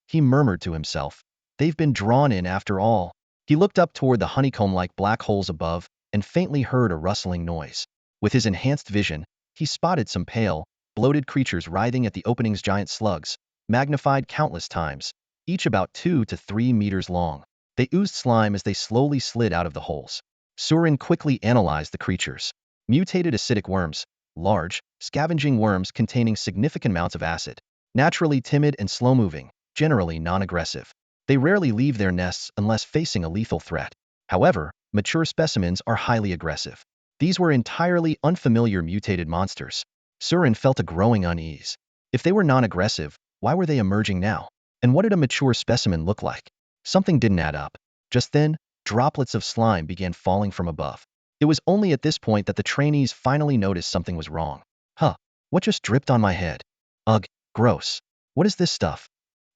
He murmured to himself, "They've been drawn in after all." He looked up toward the honeycomb-like black holes above and faintly heard a rustling noise. With his enhanced vision, he spotted some pale, bloated creatures writhing at the opening's giant slugs, magnified countless times, each about 2 to 3 meters long. They oozed slime as they slowly slid out of the holes. Surin quickly analyzed the creatures. Mutated acidic worms, large, scavenging worms containing significant amounts of acid, naturally timid and slow-moving, generally non-aggressive. They rarely leave their nests unless facing a lethal threat. However, mature specimens are highly aggressive. These were entirely unfamiliar mutated monsters. Surin felt a growing unease. If they were non-aggressive, why were they emerging now? And what did a mature specimen look like? Something didn't add up. Just then, droplets of slime began falling from above. It was only at this point that the trainees finally noticed something was wrong. What just dripped on my head? Ugh, gross. What is this stuff?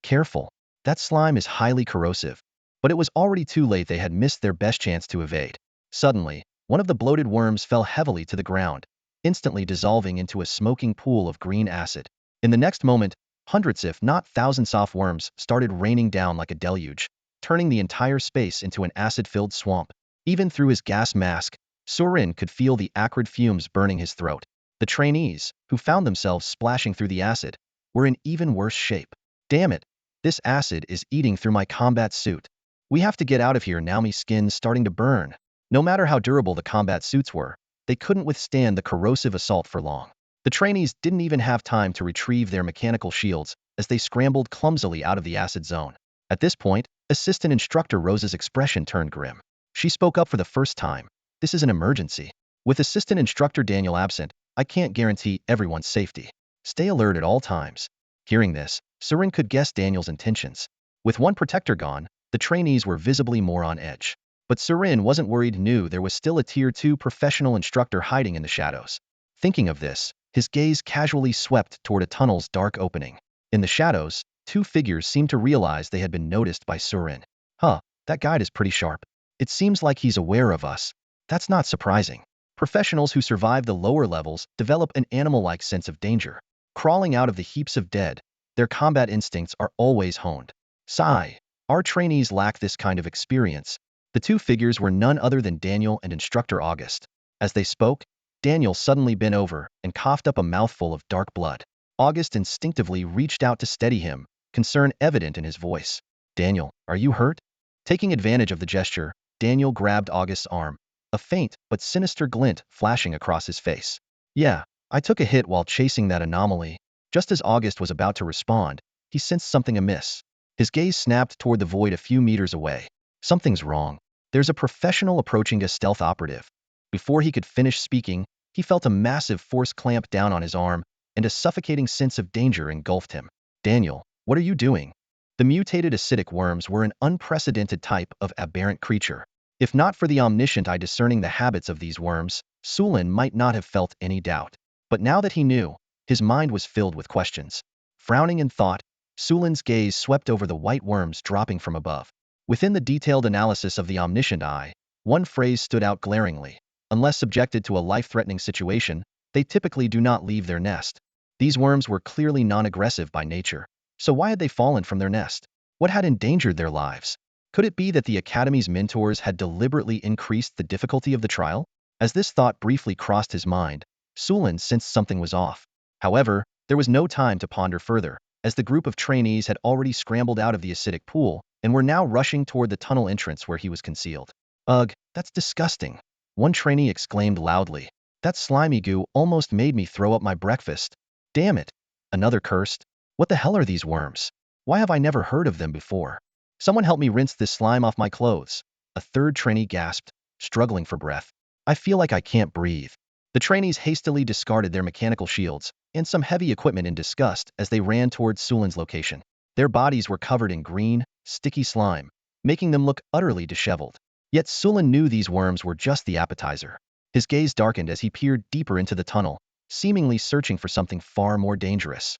Careful. That slime is highly corrosive. But it was already too late. They had missed their best chance to evade. Suddenly, one of the bloated worms fell heavily to the ground, instantly dissolving into a smoking pool of green acid. In the next moment, hundreds if not thousands of worms started raining down like a deluge. turning the entire space into an acid-filled swamp. Even through his gas mask, Surin could feel the acrid fumes burning his throat. The trainees, who found themselves splashing through the acid, were in even worse shape. Damn it, this acid is eating through my combat suit. We have to get out of here now. My skin's starting to burn. No matter how durable the combat suits were, they couldn't withstand the corrosive assault for long. The trainees didn't even have time to retrieve their mechanical shields as they scrambled clumsily out of the acid zone. At this point, Assistant Instructor Rosa's expression turned grim. She spoke up for the first time. This is an emergency. With Assistant Instructor Daniel absent, I can't guarantee everyone's safety. Stay alert at all times. Hearing this, Surin could guess Daniel's intentions. With one protector gone, the trainees were visibly more on edge. But Surin wasn't worried, knew there was still a Tier 2 professional instructor hiding in the shadows. Thinking of this, his gaze casually swept toward a tunnel's dark opening. In the shadows, two figures seemed to realize they had been noticed by Surin. That guide is pretty sharp. It seems like he's aware of us. That's not surprising. Professionals who survive the lower levels develop an animal-like sense of danger. Crawling out of the heaps of dead, their combat instincts are always honed. Sigh. Our trainees lack this kind of experience. The two figures were none other than Daniel and Instructor August. As they spoke, Daniel suddenly bent over and coughed up a mouthful of dark blood. August instinctively reached out to steady him, concern evident in his voice. Daniel, are you hurt? Taking advantage of the gesture, Daniel grabbed August's arm, a faint but sinister glint flashing across his face. Yeah, I took a hit while chasing that anomaly. Just as August was about to respond, he sensed something amiss. His gaze snapped toward the void a few meters away. Something's wrong. There's a professional approaching, a stealth operative. Before he could finish speaking, he felt a massive force clamp down on his arm, and a suffocating sense of danger engulfed him. Daniel, what are you doing? The mutated acidic worms were an unprecedented type of aberrant creature. If not for the omniscient eye discerning the habits of these worms, Sulin might not have felt any doubt. But now that he knew, his mind was filled with questions. Frowning in thought, Sulin's gaze swept over the white worms dropping from above. Within the detailed analysis of the omniscient eye, one phrase stood out glaringly. Unless subjected to a life-threatening situation, they typically do not leave their nest. These worms were clearly non-aggressive by nature. So why had they fallen from their nest? What had endangered their lives? Could it be that the Academy's mentors had deliberately increased the difficulty of the trial? As this thought briefly crossed his mind, Sulin sensed something was off. However, there was no time to ponder further, as the group of trainees had already scrambled out of the acidic pool and were now rushing toward the tunnel entrance where he was concealed. Ugh, that's disgusting. One trainee exclaimed loudly. That slimy goo almost made me throw up my breakfast. Damn it. Another cursed. What the hell are these worms? Why have I never heard of them before? Someone help me rinse this slime off my clothes. A third trainee gasped, struggling for breath. I feel like I can't breathe. The trainees hastily discarded their mechanical shields and some heavy equipment in disgust as they ran towards Sulin's location. Their bodies were covered in green, sticky slime, making them look utterly disheveled. Yet Sulin knew these worms were just the appetizer. His gaze darkened as he peered deeper into the tunnel, seemingly searching for something far more dangerous.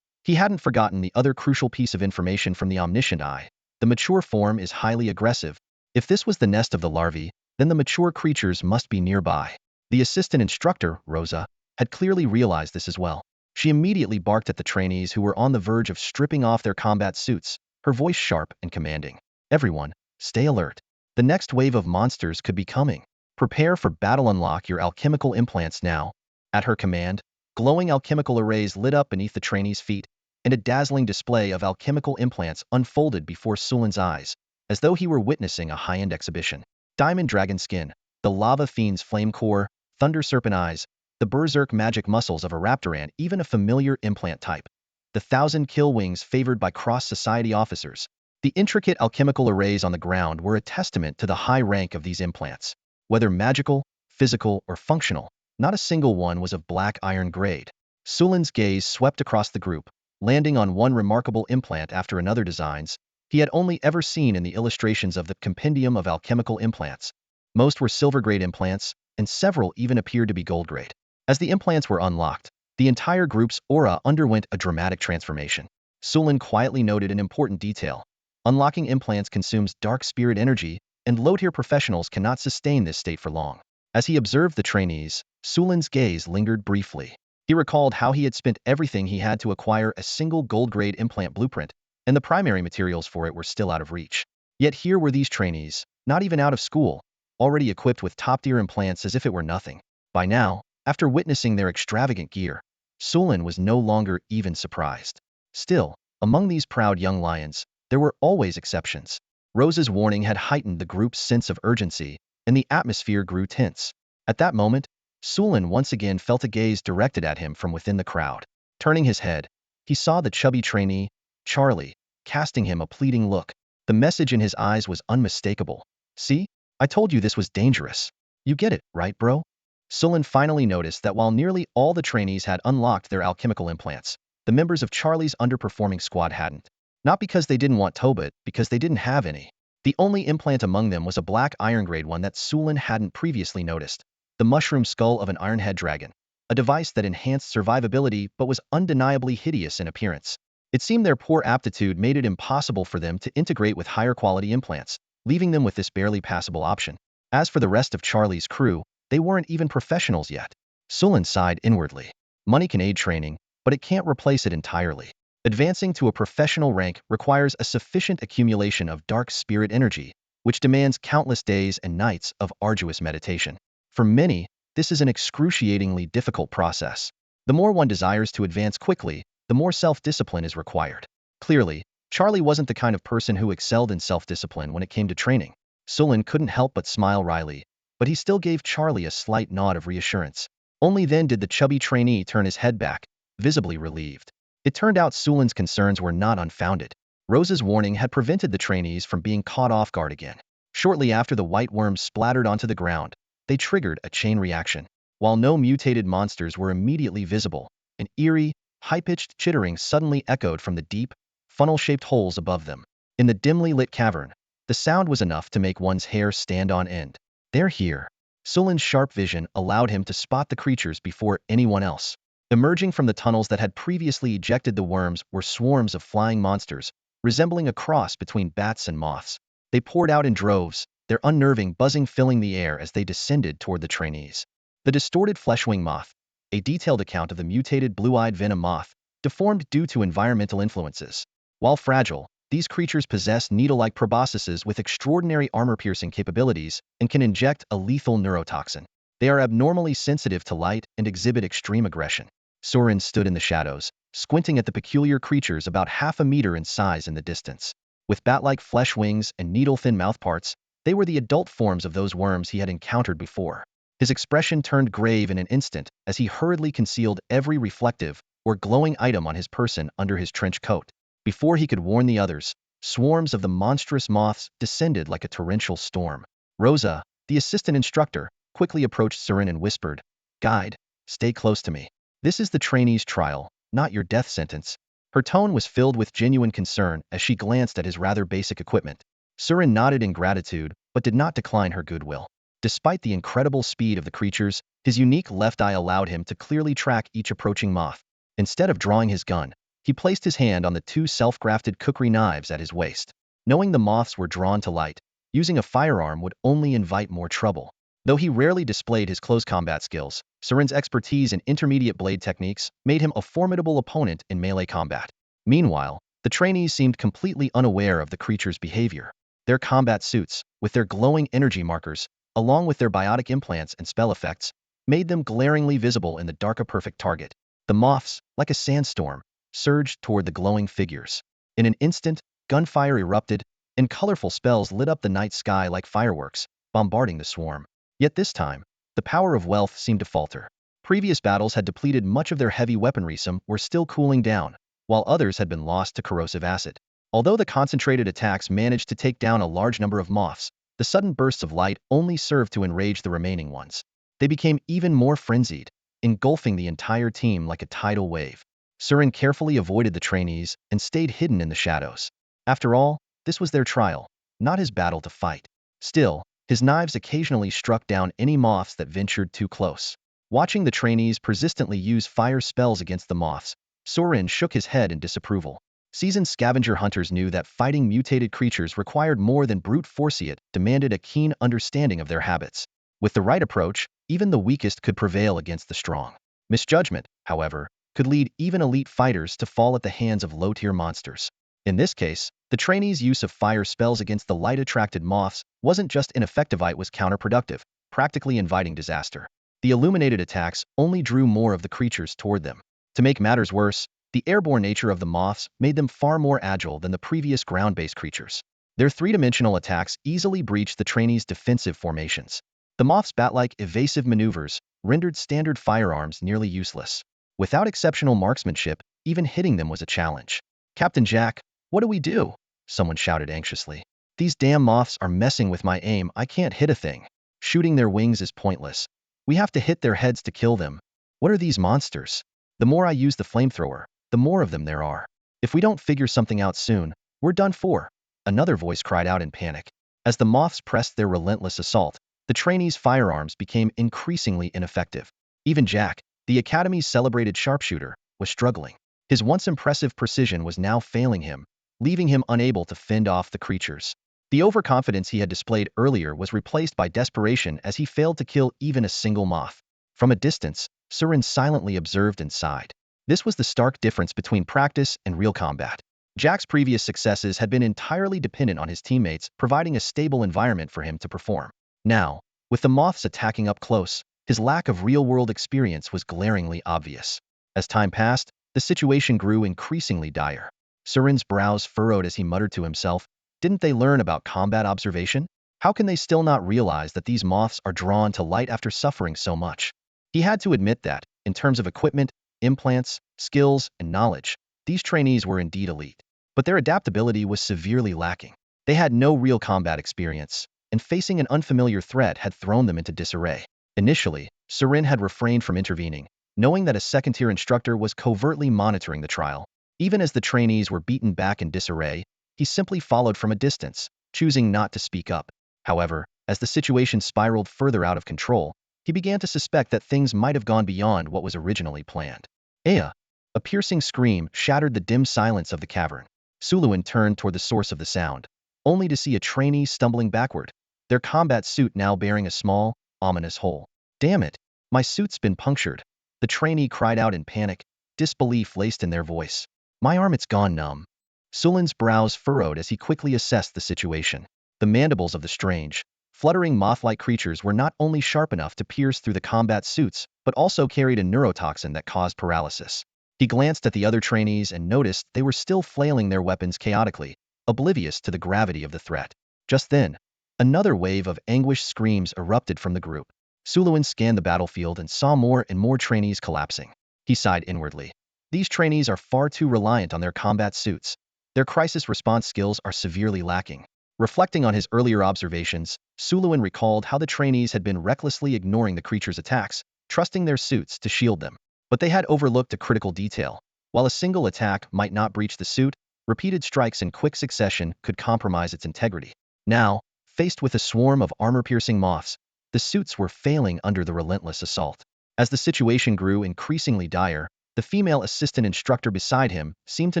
He hadn't forgotten the other crucial piece of information from the omniscient eye. The mature form is highly aggressive. If this was the nest of the larvae, then the mature creatures must be nearby. The assistant instructor, Rosa, had clearly realized this as well. She immediately barked at the trainees who were on the verge of stripping off their combat suits, her voice sharp and commanding. Everyone, stay alert. The next wave of monsters could be coming. Prepare for battle. Unlock your alchemical implants now. At her command, glowing alchemical arrays lit up beneath the trainees' feet, and a dazzling display of alchemical implants unfolded before Sulin's eyes, as though he were witnessing a high-end exhibition. Diamond dragon skin, the lava fiend's flame core, thunder serpent eyes, the berserk magic muscles of a raptoran, even a familiar implant type. The 1,000 kill wings favored by cross-society officers. The intricate alchemical arrays on the ground were a testament to the high rank of these implants. Whether magical, physical, or functional, not a single one was of black iron grade. Sulin's gaze swept across the group, landing on one remarkable implant after another. Designs he had only ever seen in the illustrations of the Compendium of Alchemical Implants. Most were silver-grade implants, and several even appeared to be gold-grade. As the implants were unlocked, the entire group's aura underwent a dramatic transformation. Sulin quietly noted an important detail. Unlocking implants consumes dark spirit energy, and low-tier professionals cannot sustain this state for long. As he observed the trainees, Sulin's gaze lingered briefly. He recalled how he had spent everything he had to acquire a single gold-grade implant blueprint, and the primary materials for it were still out of reach. Yet here were these trainees, not even out of school, already equipped with top-tier implants as if it were nothing. By now, after witnessing their extravagant gear, Sulin was no longer even surprised. Still, among these proud young lions, there were always exceptions. Rose's warning had heightened the group's sense of urgency, and the atmosphere grew tense. At that moment, Sulin once again felt a gaze directed at him from within the crowd. Turning his head, he saw the chubby trainee, Charlie, casting him a pleading look. The message in his eyes was unmistakable. See? I told you this was dangerous. You get it, right, bro? Sulin finally noticed that while nearly all the trainees had unlocked their alchemical implants, the members of Charlie's underperforming squad hadn't. Not because they didn't want to, but because they didn't have any. The only implant among them was a black iron grade one that Sulin hadn't previously noticed, the mushroom skull of an ironhead dragon, a device that enhanced survivability but was undeniably hideous in appearance. It seemed their poor aptitude made it impossible for them to integrate with higher quality implants, leaving them with this barely passable option. As for the rest of Charlie's crew, they weren't even professionals yet. Sulin sighed inwardly. Money can aid training, but it can't replace it entirely. Advancing to a professional rank requires a sufficient accumulation of dark spirit energy, which demands countless days and nights of arduous meditation. For many, this is an excruciatingly difficult process. The more one desires to advance quickly, the more self-discipline is required. Clearly, Charlie wasn't the kind of person who excelled in self-discipline when it came to training. Sulin couldn't help but smile wryly, but he still gave Charlie a slight nod of reassurance. Only then did the chubby trainee turn his head back, visibly relieved. It turned out Sulin's concerns were not unfounded. Rose's warning had prevented the trainees from being caught off guard again. Shortly after the white worms splattered onto the ground, they triggered a chain reaction. While no mutated monsters were immediately visible, an eerie, high-pitched chittering suddenly echoed from the deep, funnel-shaped holes above them. In the dimly lit cavern, the sound was enough to make one's hair stand on end. They're here. Sulin's sharp vision allowed him to spot the creatures before anyone else. Emerging from the tunnels that had previously ejected the worms were swarms of flying monsters, resembling a cross between bats and moths. They poured out in droves, their unnerving buzzing filling the air as they descended toward the trainees. The distorted fleshwing moth, a detailed account of the mutated blue-eyed venom moth, deformed due to environmental influences. While fragile, these creatures possess needle-like proboscises with extraordinary armor-piercing capabilities and can inject a lethal neurotoxin. They are abnormally sensitive to light and exhibit extreme aggression. Soren stood in the shadows, squinting at the peculiar creatures about half a meter in size in the distance. With bat-like flesh wings and needle-thin mouthparts, they were the adult forms of those worms he had encountered before. His expression turned grave in an instant as he hurriedly concealed every reflective or glowing item on his person under his trench coat. Before he could warn the others, swarms of the monstrous moths descended like a torrential storm. Rosa, the assistant instructor, quickly approached Soren and whispered, "Guide, stay close to me. This is the trainee's trial, not your death sentence." Her tone was filled with genuine concern as she glanced at his rather basic equipment. Soren nodded in gratitude, but did not decline her goodwill. Despite the incredible speed of the creatures, his unique left eye allowed him to clearly track each approaching moth. Instead of drawing his gun, he placed his hand on the two self-grafted cookery knives at his waist. Knowing the moths were drawn to light, using a firearm would only invite more trouble. Though he rarely displayed his close combat skills, Soren's expertise in intermediate blade techniques made him a formidable opponent in melee combat. Meanwhile, the trainees seemed completely unaware of the creature's behavior. Their combat suits, with their glowing energy markers, along with their biotic implants and spell effects, made them glaringly visible in the dark. A perfect target. The moths, like a sandstorm, surged toward the glowing figures. In an instant, gunfire erupted, and colorful spells lit up the night sky like fireworks, bombarding the swarm. Yet this time, the power of wealth seemed to falter. Previous battles had depleted much of their heavy weaponry. Some were still cooling down, while others had been lost to corrosive acid. Although the concentrated attacks managed to take down a large number of moths, the sudden bursts of light only served to enrage the remaining ones. They became even more frenzied, engulfing the entire team like a tidal wave. Soren carefully avoided the trainees and stayed hidden in the shadows. After all, this was their trial, not his battle to fight. Still, his knives occasionally struck down any moths that ventured too close. Watching the trainees persistently use fire spells against the moths, Soren shook his head in disapproval. Seasoned scavenger hunters knew that fighting mutated creatures required more than brute force. It demanded a keen understanding of their habits. With the right approach, even the weakest could prevail against the strong. Misjudgment, however, could lead even elite fighters to fall at the hands of low-tier monsters. In this case, the trainees' use of fire spells against the light-attracted moths wasn't just ineffective, it was counterproductive, practically inviting disaster. The illuminated attacks only drew more of the creatures toward them. To make matters worse, the airborne nature of the moths made them far more agile than the previous ground-based creatures. Their three-dimensional attacks easily breached the trainees' defensive formations. The moths' bat-like evasive maneuvers rendered standard firearms nearly useless. Without exceptional marksmanship, even hitting them was a challenge. "Captain Jack, what do we do?" someone shouted anxiously. "These damn moths are messing with my aim. I can't hit a thing. Shooting their wings is pointless. We have to hit their heads to kill them. What are these monsters? The more I use the flamethrower, the more of them there are. If we don't figure something out soon, we're done for," another voice cried out in panic. As the moths pressed their relentless assault, the trainees' firearms became increasingly ineffective. Even Jack, the Academy's celebrated sharpshooter, was struggling. His once impressive precision was now failing him, leaving him unable to fend off the creatures. The overconfidence he had displayed earlier was replaced by desperation as he failed to kill even a single moth. From a distance, Surin silently observed and sighed. This was the stark difference between practice and real combat. Jack's previous successes had been entirely dependent on his teammates providing a stable environment for him to perform. Now, with the moths attacking up close, his lack of real-world experience was glaringly obvious. As time passed, the situation grew increasingly dire. Surin's brows furrowed as he muttered to himself, "Didn't they learn about combat observation? How can they still not realize that these moths are drawn to light after suffering so much?" He had to admit that, in terms of equipment, implants, skills, and knowledge, these trainees were indeed elite. But their adaptability was severely lacking. They had no real combat experience, and facing an unfamiliar threat had thrown them into disarray. Initially, Surin had refrained from intervening, knowing that a second-tier instructor was covertly monitoring the trial. Even as the trainees were beaten back in disarray, he simply followed from a distance, choosing not to speak up. However, as the situation spiraled further out of control, he began to suspect that things might have gone beyond what was originally planned. "Aya!" A piercing scream shattered the dim silence of the cavern. Suluin turned toward the source of the sound, only to see a trainee stumbling backward, their combat suit now bearing a small, ominous hole. "Damn it! My suit's been punctured," the trainee cried out in panic, disbelief laced in their voice. "My arm, it's gone numb." Sulin's brows furrowed as he quickly assessed the situation. The mandibles of the strange, fluttering moth-like creatures were not only sharp enough to pierce through the combat suits, but also carried a neurotoxin that caused paralysis. He glanced at the other trainees and noticed they were still flailing their weapons chaotically, oblivious to the gravity of the threat. Just then, another wave of anguished screams erupted from the group. Suluin scanned the battlefield and saw more and more trainees collapsing. He sighed inwardly. These trainees are far too reliant on their combat suits. Their crisis response skills are severely lacking. Reflecting on his earlier observations, Suluin recalled how the trainees had been recklessly ignoring the creatures' attacks, trusting their suits to shield them. But they had overlooked a critical detail. While a single attack might not breach the suit, repeated strikes in quick succession could compromise its integrity. Now, faced with a swarm of armor-piercing moths, the suits were failing under the relentless assault. As the situation grew increasingly dire, the female assistant instructor beside him seemed to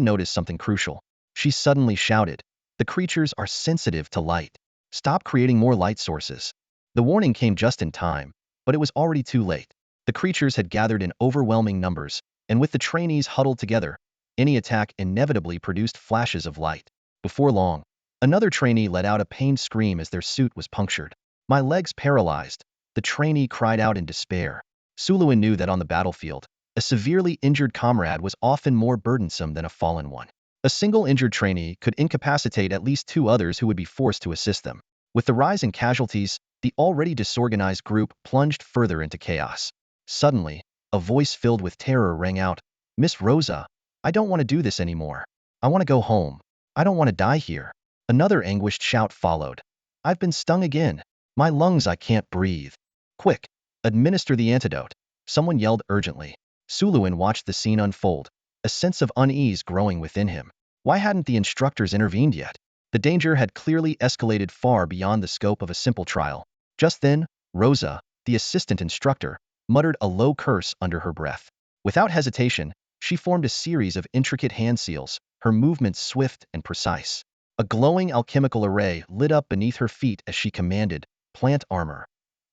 notice something crucial. She suddenly shouted, "The creatures are sensitive to light. Stop creating more light sources." The warning came just in time, but it was already too late. The creatures had gathered in overwhelming numbers, and with the trainees huddled together, any attack inevitably produced flashes of light. Before long, another trainee let out a pained scream as their suit was punctured. "My leg's paralyzed," the trainee cried out in despair. Suluin knew that on the battlefield, a severely injured comrade was often more burdensome than a fallen one. A single injured trainee could incapacitate at least two others who would be forced to assist them. With the rise in casualties, the already disorganized group plunged further into chaos. Suddenly, a voice filled with terror rang out, "Miss Rosa, I don't want to do this anymore. I want to go home. I don't want to die here." Another anguished shout followed. "I've been stung again. My lungs, I can't breathe. Quick, administer the antidote," someone yelled urgently. Suluin watched the scene unfold, a sense of unease growing within him. Why hadn't the instructors intervened yet? The danger had clearly escalated far beyond the scope of a simple trial. Just then, Rosa, the assistant instructor, muttered a low curse under her breath. Without hesitation, she formed a series of intricate hand seals, her movements swift and precise. A glowing alchemical array lit up beneath her feet as she commanded, "Plant armor.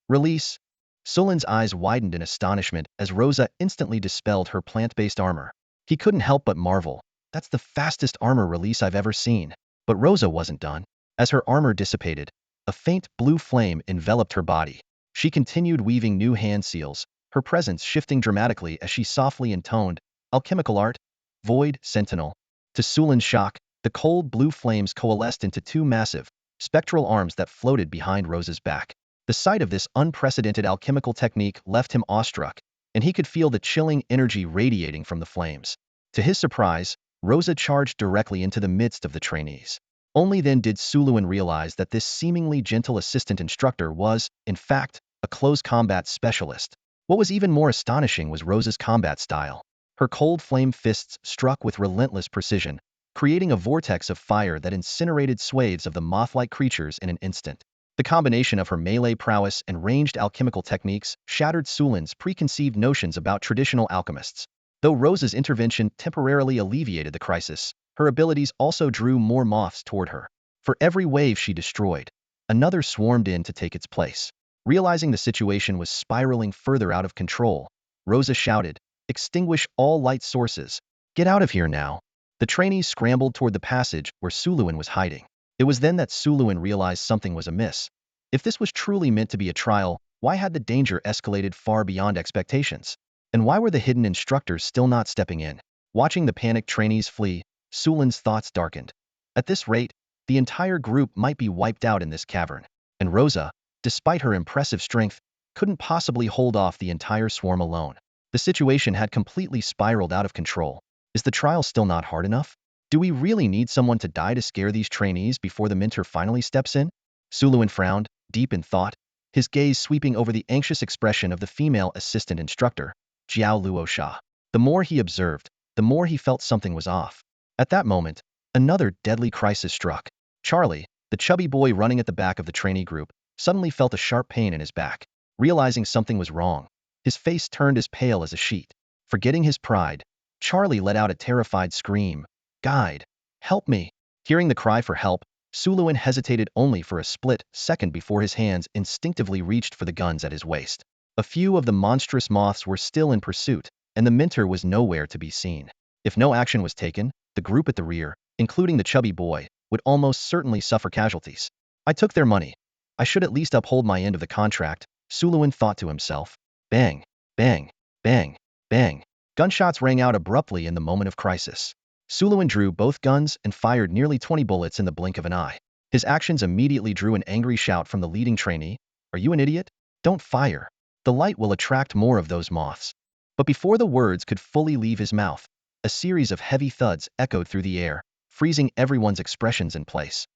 Release." Sulin's eyes widened in astonishment as Rosa instantly dispelled her plant-based armor. He couldn't help but marvel. That's the fastest armor release I've ever seen. But Rosa wasn't done. As her armor dissipated, a faint blue flame enveloped her body. She continued weaving new hand seals, her presence shifting dramatically as she softly intoned, alchemical art, void, sentinel. To Sulin's shock, the cold blue flames coalesced into two massive, spectral arms that floated behind Rosa's back. The sight of this unprecedented alchemical technique left him awestruck, and he could feel the chilling energy radiating from the flames. To his surprise, Rosa charged directly into the midst of the trainees. Only then did Suluin realize that this seemingly gentle assistant instructor was, in fact, a close combat specialist. What was even more astonishing was Rosa's combat style. Her cold flame fists struck with relentless precision, creating a vortex of fire that incinerated swathes of the moth-like creatures in an instant. The combination of her melee prowess and ranged alchemical techniques shattered Sulin's preconceived notions about traditional alchemists. Though Rosa's intervention temporarily alleviated the crisis, her abilities also drew more moths toward her. For every wave she destroyed, another swarmed in to take its place. Realizing the situation was spiraling further out of control, Rosa shouted, "Extinguish all light sources. Get out of here now." The trainees scrambled toward the passage where Suluin was hiding. It was then that Suluin realized something was amiss. If this was truly meant to be a trial, why had the danger escalated far beyond expectations? And why were the hidden instructors still not stepping in? Watching the panicked trainees flee, Sulin's thoughts darkened. At this rate, the entire group might be wiped out in this cavern. And Rosa, despite her impressive strength, couldn't possibly hold off the entire swarm alone. The situation had completely spiraled out of control. Is the trial still not hard enough? Do we really need someone to die to scare these trainees before the mentor finally steps in? Suluin frowned, deep in thought, his gaze sweeping over the anxious expression of the female assistant instructor, Jiao Luosha. The more he observed, the more he felt something was off. At that moment, another deadly crisis struck. Charlie, the chubby boy running at the back of the trainee group, suddenly felt a sharp pain in his back. Realizing something was wrong, his face turned as pale as a sheet. Forgetting his pride, Charlie let out a terrified scream. "Guide! Help me!" Hearing the cry for help, Suluin hesitated only for a split second before his hands instinctively reached for the guns at his waist. A few of the monstrous moths were still in pursuit, and the mentor was nowhere to be seen. If no action was taken, the group at the rear, including the chubby boy, would almost certainly suffer casualties. I took their money. I should at least uphold my end of the contract, Suluin thought to himself. Bang, bang, bang, bang. Gunshots rang out abruptly in the moment of crisis. Suluin drew both guns and fired nearly 20 bullets in the blink of an eye. His actions immediately drew an angry shout from the leading trainee. "Are you an idiot? Don't fire. The light will attract more of those moths." But before the words could fully leave his mouth, a series of heavy thuds echoed through the air, freezing everyone's expressions in place.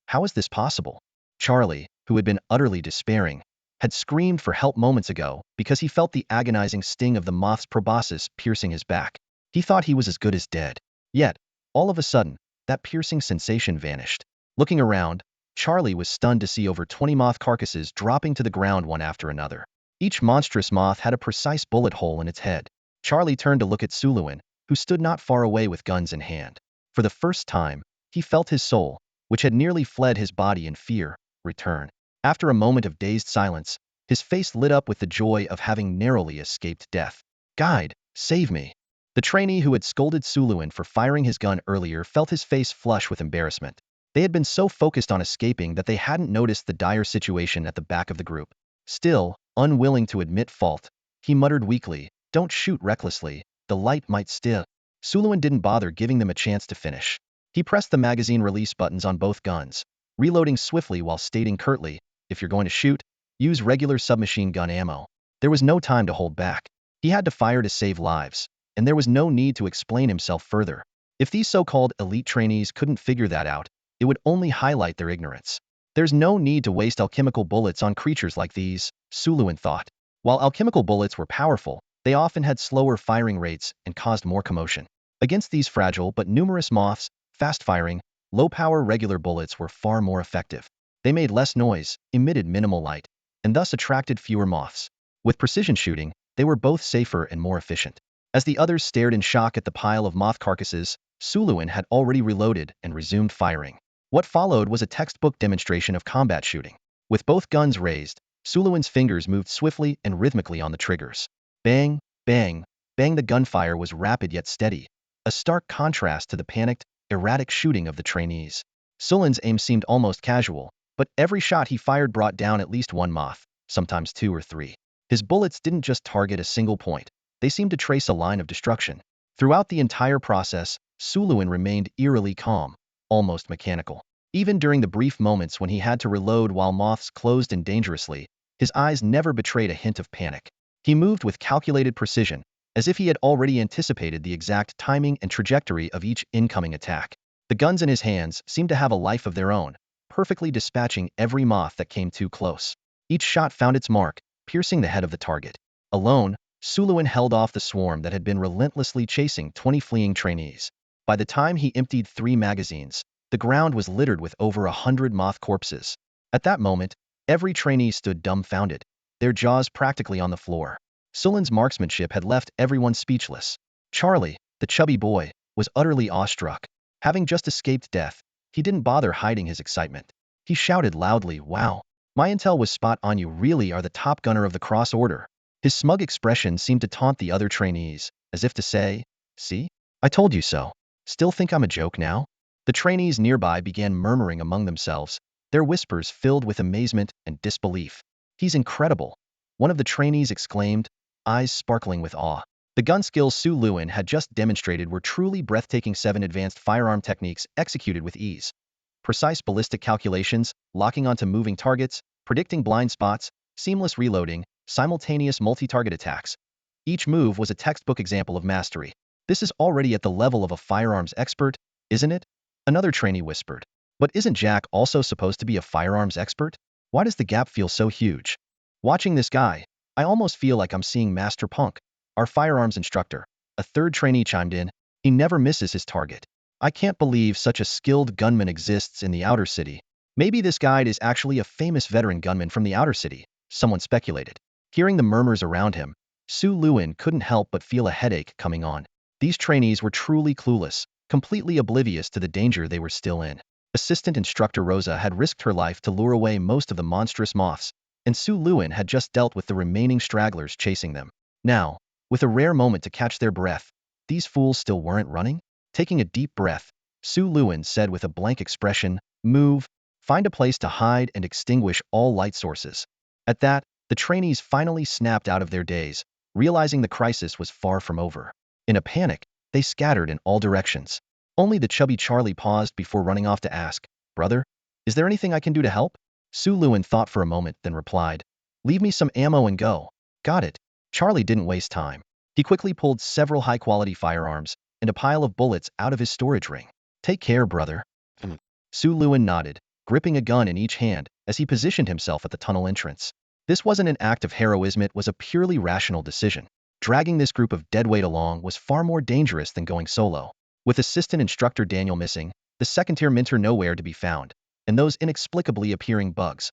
How is this possible? Charlie, who had been utterly despairing, had screamed for help moments ago because he felt the agonizing sting of the moth's proboscis piercing his back. He thought he was as good as dead. Yet, all of a sudden, that piercing sensation vanished. Looking around, Charlie was stunned to see over 20 moth carcasses dropping to the ground one after another. Each monstrous moth had a precise bullet hole in its head. Charlie turned to look at Suluin, who stood not far away with guns in hand. For the first time, he felt his soul, which had nearly fled his body in fear, return. After a moment of dazed silence, his face lit up with the joy of having narrowly escaped death. "Guide, save me." The trainee who had scolded Suluin for firing his gun earlier felt his face flush with embarrassment. They had been so focused on escaping that they hadn't noticed the dire situation at the back of the group. Still, unwilling to admit fault, he muttered weakly, "Don't shoot recklessly, the light might still." Suluin didn't bother giving them a chance to finish. He pressed the magazine release buttons on both guns, reloading swiftly while stating curtly, "If you're going to shoot, use regular submachine gun ammo." There was no time to hold back. He had to fire to save lives, and there was no need to explain himself further. If these so-called elite trainees couldn't figure that out, it would only highlight their ignorance. There's no need to waste alchemical bullets on creatures like these, Suluin thought. While alchemical bullets were powerful, they often had slower firing rates and caused more commotion. Against these fragile but numerous moths, fast-firing, low-power regular bullets were far more effective. They made less noise, emitted minimal light, and thus attracted fewer moths. With precision shooting, they were both safer and more efficient. As the others stared in shock at the pile of moth carcasses, Suluin had already reloaded and resumed firing. What followed was a textbook demonstration of combat shooting. With both guns raised, Suluin's fingers moved swiftly and rhythmically on the triggers. Bang, bang, bang. The gunfire was rapid yet steady, a stark contrast to the panicked, erratic shooting of the trainees. Sulin's aim seemed almost casual, but every shot he fired brought down at least one moth, sometimes two or three. His bullets didn't just target a single point, they seemed to trace a line of destruction. Throughout the entire process, Suluin remained eerily calm, almost mechanical. Even during the brief moments when he had to reload while moths closed in dangerously, his eyes never betrayed a hint of panic. He moved with calculated precision, as if he had already anticipated the exact timing and trajectory of each incoming attack. The guns in his hands seemed to have a life of their own, perfectly dispatching every moth that came too close. Each shot found its mark, piercing the head of the target. Alone, Suluin held off the swarm that had been relentlessly chasing 20 fleeing trainees. By the time he emptied 3 magazines, the ground was littered with over 100 moth corpses. At that moment, every trainee stood dumbfounded, their jaws practically on the floor. Sulin's marksmanship had left everyone speechless. Charlie, the chubby boy, was utterly awestruck. Having just escaped death, he didn't bother hiding his excitement. He shouted loudly, "Wow! My intel was spot on, you really are the top gunner of the Cross Order." His smug expression seemed to taunt the other trainees, as if to say, "See? I told you so. Still think I'm a joke now?" The trainees nearby began murmuring among themselves, their whispers filled with amazement and disbelief. "He's incredible," one of the trainees exclaimed, eyes sparkling with awe. The gun skills Suluin had just demonstrated were truly breathtaking. 7 advanced firearm techniques executed with ease. Precise ballistic calculations, locking onto moving targets, predicting blind spots, seamless reloading, simultaneous multi-target attacks. Each move was a textbook example of mastery. "This is already at the level of a firearms expert, isn't it?" Another trainee whispered. "But isn't Jack also supposed to be a firearms expert? Why does the gap feel so huge? Watching this guy, I almost feel like I'm seeing Master Punk, our firearms instructor." A third trainee chimed in. "He never misses his target. I can't believe such a skilled gunman exists in the outer city." "Maybe this guide is actually a famous veteran gunman from the outer city," someone speculated. Hearing the murmurs around him, Suluin couldn't help but feel a headache coming on. These trainees were truly clueless, completely oblivious to the danger they were still in. Assistant Instructor Rosa had risked her life to lure away most of the monstrous moths, and Suluin had just dealt with the remaining stragglers chasing them. Now, with a rare moment to catch their breath, these fools still weren't running? Taking a deep breath, Suluin said with a blank expression, "Move, find a place to hide and extinguish all light sources." At that, the trainees finally snapped out of their daze, realizing the crisis was far from over. In a panic, they scattered in all directions. Only the chubby Charlie paused before running off to ask, "Brother, is there anything I can do to help?" Suluin thought for a moment, then replied, "Leave me some ammo and go." "Got it." Charlie didn't waste time. He quickly pulled several high-quality firearms and a pile of bullets out of his storage ring. "Take care, brother." Suluin nodded, gripping a gun in each hand as he positioned himself at the tunnel entrance. This wasn't an act of heroism, it was a purely rational decision. Dragging this group of deadweight along was far more dangerous than going solo. With Assistant Instructor Daniel missing, the second-tier mentor nowhere to be found, and those inexplicably appearing bugs,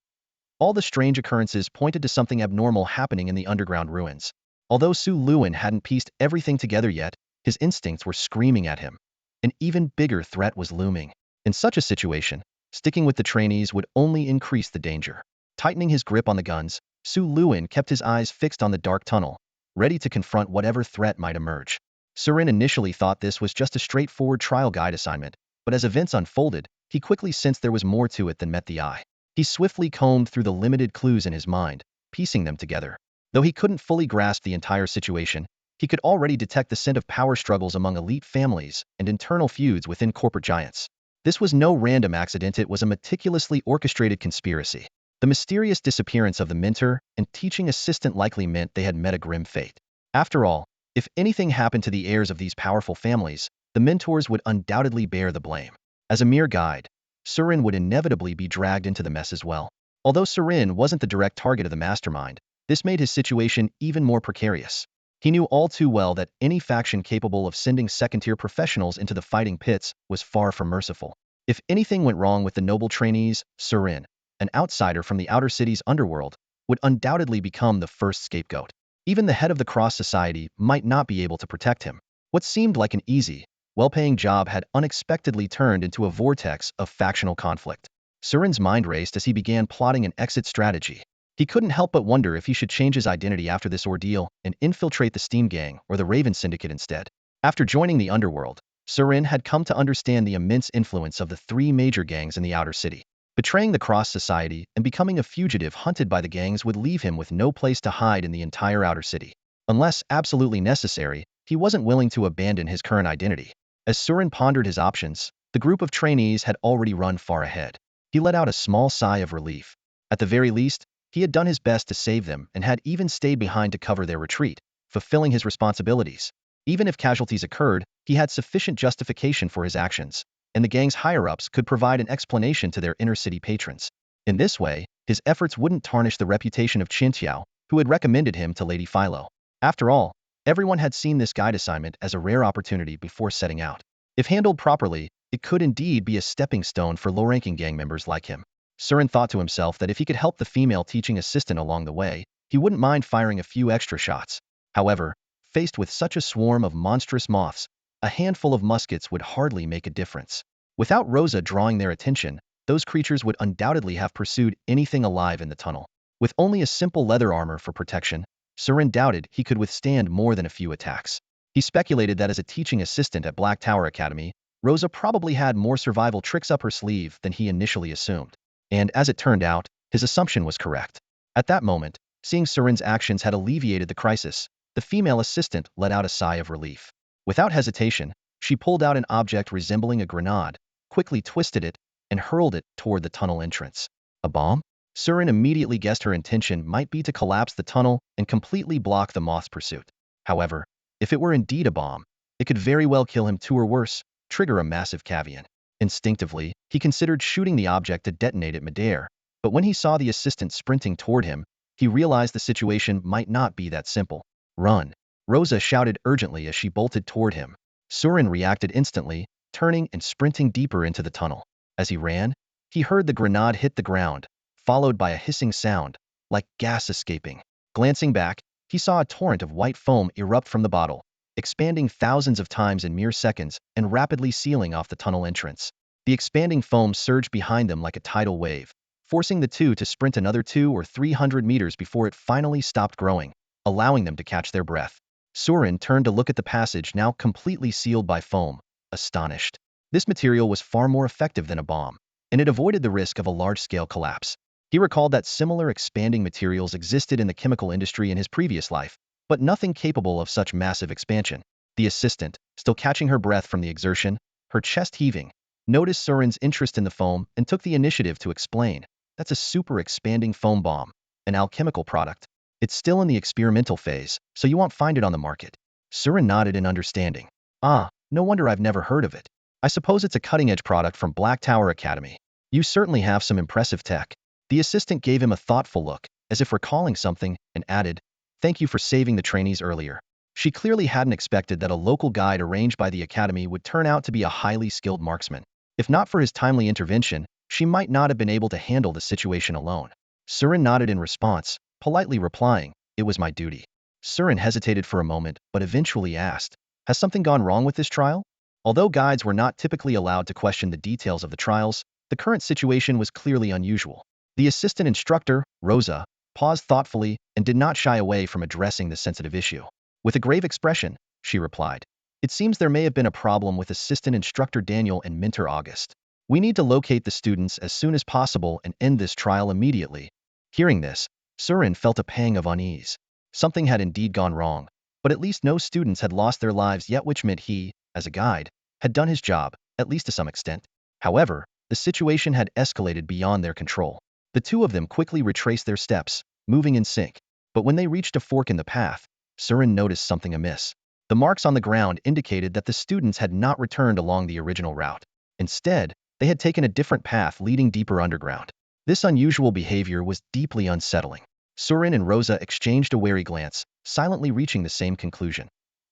all the strange occurrences pointed to something abnormal happening in the underground ruins. Although Suluin hadn't pieced everything together yet, his instincts were screaming at him. An even bigger threat was looming. In such a situation, sticking with the trainees would only increase the danger. Tightening his grip on the guns, Suluin kept his eyes fixed on the dark tunnel, ready to confront whatever threat might emerge. Surin initially thought this was just a straightforward trial guide assignment, but as events unfolded, he quickly sensed there was more to it than met the eye. He swiftly combed through the limited clues in his mind, piecing them together. Though he couldn't fully grasp the entire situation, he could already detect the scent of power struggles among elite families and internal feuds within corporate giants. This was no random accident, it was a meticulously orchestrated conspiracy. The mysterious disappearance of the mentor and teaching assistant likely meant they had met a grim fate. After all, if anything happened to the heirs of these powerful families, the mentors would undoubtedly bear the blame. As a mere guide, Surin would inevitably be dragged into the mess as well. Although Surin wasn't the direct target of the mastermind, this made his situation even more precarious. He knew all too well that any faction capable of sending second-tier professionals into the fighting pits was far from merciful. If anything went wrong with the noble trainees, Surin, an outsider from the outer city's underworld, would undoubtedly become the first scapegoat. Even the head of the Cross Society might not be able to protect him. What seemed like an easy, well-paying job had unexpectedly turned into a vortex of factional conflict. Surin's mind raced as he began plotting an exit strategy. He couldn't help but wonder if he should change his identity after this ordeal and infiltrate the Steam Gang or the Raven Syndicate instead. After joining the underworld, Surin had come to understand the immense influence of the three major gangs in the outer city. Betraying the Cross Society and becoming a fugitive hunted by the gangs would leave him with no place to hide in the entire outer city. Unless absolutely necessary, he wasn't willing to abandon his current identity. As Surin pondered his options, the group of trainees had already run far ahead. He let out a small sigh of relief. At the very least, he had done his best to save them and had even stayed behind to cover their retreat, fulfilling his responsibilities. Even if casualties occurred, he had sufficient justification for his actions, and the gang's higher-ups could provide an explanation to their inner-city patrons. In this way, his efforts wouldn't tarnish the reputation of Qintiao, who had recommended him to Lady Philo. After all, everyone had seen this guide assignment as a rare opportunity before setting out. If handled properly, it could indeed be a stepping stone for low-ranking gang members like him. Surin thought to himself that if he could help the female teaching assistant along the way, he wouldn't mind firing a few extra shots. However, faced with such a swarm of monstrous moths, a handful of muskets would hardly make a difference. Without Rosa drawing their attention, those creatures would undoubtedly have pursued anything alive in the tunnel. With only a simple leather armor for protection, Surin doubted he could withstand more than a few attacks. He speculated that as a teaching assistant at Black Tower Academy, Rosa probably had more survival tricks up her sleeve than he initially assumed. And as it turned out, his assumption was correct. At that moment, seeing Surin's actions had alleviated the crisis, the female assistant let out a sigh of relief. Without hesitation, she pulled out an object resembling a grenade, quickly twisted it, and hurled it toward the tunnel entrance. A bomb? Surin immediately guessed her intention might be to collapse the tunnel and completely block the moth's pursuit. However, if it were indeed a bomb, it could very well kill him too, or worse, trigger a massive caveat. Instinctively, he considered shooting the object to detonate it midair, but when he saw the assistant sprinting toward him, he realized the situation might not be that simple. Run! Rosa shouted urgently as she bolted toward him. Surin reacted instantly, turning and sprinting deeper into the tunnel. As he ran, he heard the grenade hit the ground, followed by a hissing sound, like gas escaping. Glancing back, he saw a torrent of white foam erupt from the bottle, expanding thousands of times in mere seconds and rapidly sealing off the tunnel entrance. The expanding foam surged behind them like a tidal wave, forcing the two to sprint another 200 or 300 meters before it finally stopped growing, allowing them to catch their breath. Surin turned to look at the passage now completely sealed by foam, astonished. This material was far more effective than a bomb, and it avoided the risk of a large-scale collapse. He recalled that similar expanding materials existed in the chemical industry in his previous life, but nothing capable of such massive expansion. The assistant, still catching her breath from the exertion, her chest heaving, noticed Surin's interest in the foam and took the initiative to explain. That's a super expanding foam bomb, an alchemical product. It's still in the experimental phase, so you won't find it on the market. Surin nodded in understanding. Ah, no wonder I've never heard of it. I suppose it's a cutting-edge product from Black Tower Academy. You certainly have some impressive tech. The assistant gave him a thoughtful look, as if recalling something, and added, "Thank you for saving the trainees earlier." She clearly hadn't expected that a local guide arranged by the academy would turn out to be a highly skilled marksman. If not for his timely intervention, she might not have been able to handle the situation alone. Surin nodded in response, politely replying, "It was my duty." Surin hesitated for a moment, but eventually asked, "Has something gone wrong with this trial?" Although guides were not typically allowed to question the details of the trials, the current situation was clearly unusual. The assistant instructor, Rosa, paused thoughtfully and did not shy away from addressing the sensitive issue. With a grave expression, she replied, "It seems there may have been a problem with assistant instructor Daniel and mentor August. We need to locate the students as soon as possible and end this trial immediately." Hearing this, Surin felt a pang of unease. Something had indeed gone wrong, but at least no students had lost their lives yet, which meant he, as a guide, had done his job, at least to some extent. However, the situation had escalated beyond their control. The two of them quickly retraced their steps, moving in sync. But when they reached a fork in the path, Surin noticed something amiss. The marks on the ground indicated that the students had not returned along the original route. Instead, they had taken a different path leading deeper underground. This unusual behavior was deeply unsettling. Surin and Rosa exchanged a wary glance, silently reaching the same conclusion.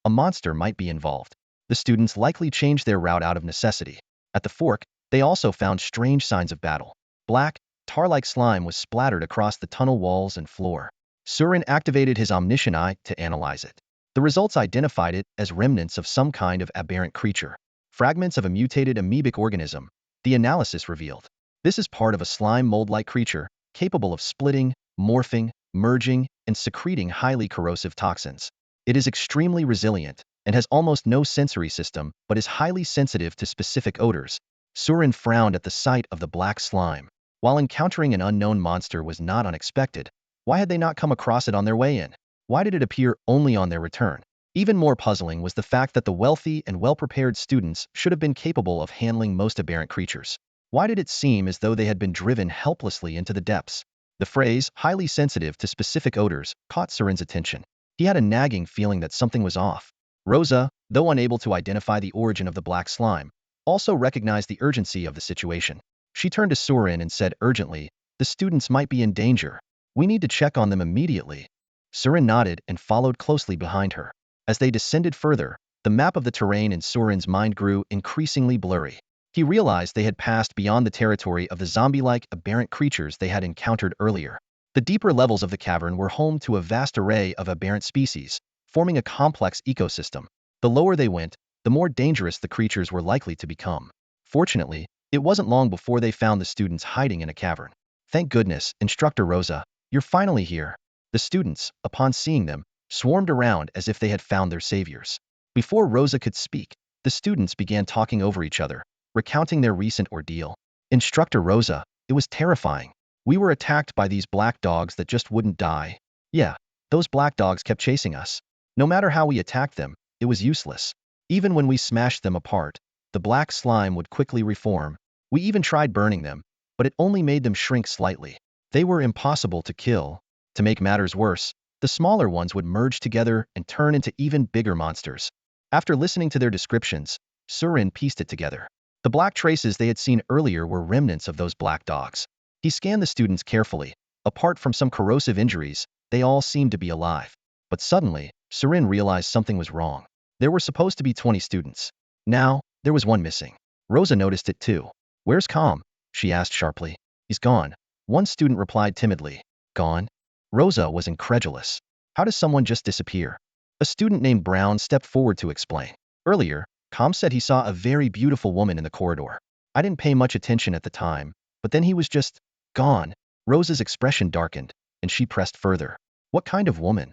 A monster might be involved. The students likely changed their route out of necessity. At the fork, they also found strange signs of battle. Black, tar-like slime was splattered across the tunnel walls and floor. Surin activated his omniscient eye to analyze it. The results identified it as remnants of some kind of aberrant creature. Fragments of a mutated amoebic organism, the analysis revealed. This is part of a slime mold-like creature, capable of splitting, morphing, merging, and secreting highly corrosive toxins. It is extremely resilient, and has almost no sensory system but is highly sensitive to specific odors. Surin frowned at the sight of the black slime. While encountering an unknown monster was not unexpected, why had they not come across it on their way in? Why did it appear only on their return? Even more puzzling was the fact that the wealthy and well-prepared students should have been capable of handling most aberrant creatures. Why did it seem as though they had been driven helplessly into the depths? The phrase, highly sensitive to specific odors, caught Surin's attention. He had a nagging feeling that something was off. Rosa, though unable to identify the origin of the black slime, also recognized the urgency of the situation. She turned to Surin and said urgently, "The students might be in danger. We need to check on them immediately." Surin nodded and followed closely behind her. As they descended further, the map of the terrain in Surin's mind grew increasingly blurry. He realized they had passed beyond the territory of the zombie-like aberrant creatures they had encountered earlier. The deeper levels of the cavern were home to a vast array of aberrant species, forming a complex ecosystem. The lower they went, the more dangerous the creatures were likely to become. Fortunately, it wasn't long before they found the students hiding in a cavern. "Thank goodness, Instructor Rosa, you're finally here." The students, upon seeing them, swarmed around as if they had found their saviors. Before Rosa could speak, the students began talking over each other, recounting their recent ordeal. "Instructor Rosa, it was terrifying. We were attacked by these black dogs that just wouldn't die. Yeah, those black dogs kept chasing us. No matter how we attacked them, it was useless. Even when we smashed them apart, the black slime would quickly reform. We even tried burning them, but it only made them shrink slightly. They were impossible to kill. To make matters worse, the smaller ones would merge together and turn into even bigger monsters." After listening to their descriptions, Surin pieced it together. The black traces they had seen earlier were remnants of those black dogs. He scanned the students carefully. Apart from some corrosive injuries, they all seemed to be alive. But suddenly, Surin realized something was wrong. There were supposed to be 20 students. Now, there was one missing. Rosa noticed it too. "Where's Com?" she asked sharply. "He's gone," one student replied timidly. "Gone?" Rosa was incredulous. "How does someone just disappear?" A student named Brown stepped forward to explain. "Earlier, Com said he saw a very beautiful woman in the corridor. I didn't pay much attention at the time, but then he was just gone." Rosa's expression darkened, and she pressed further. "What kind of woman?"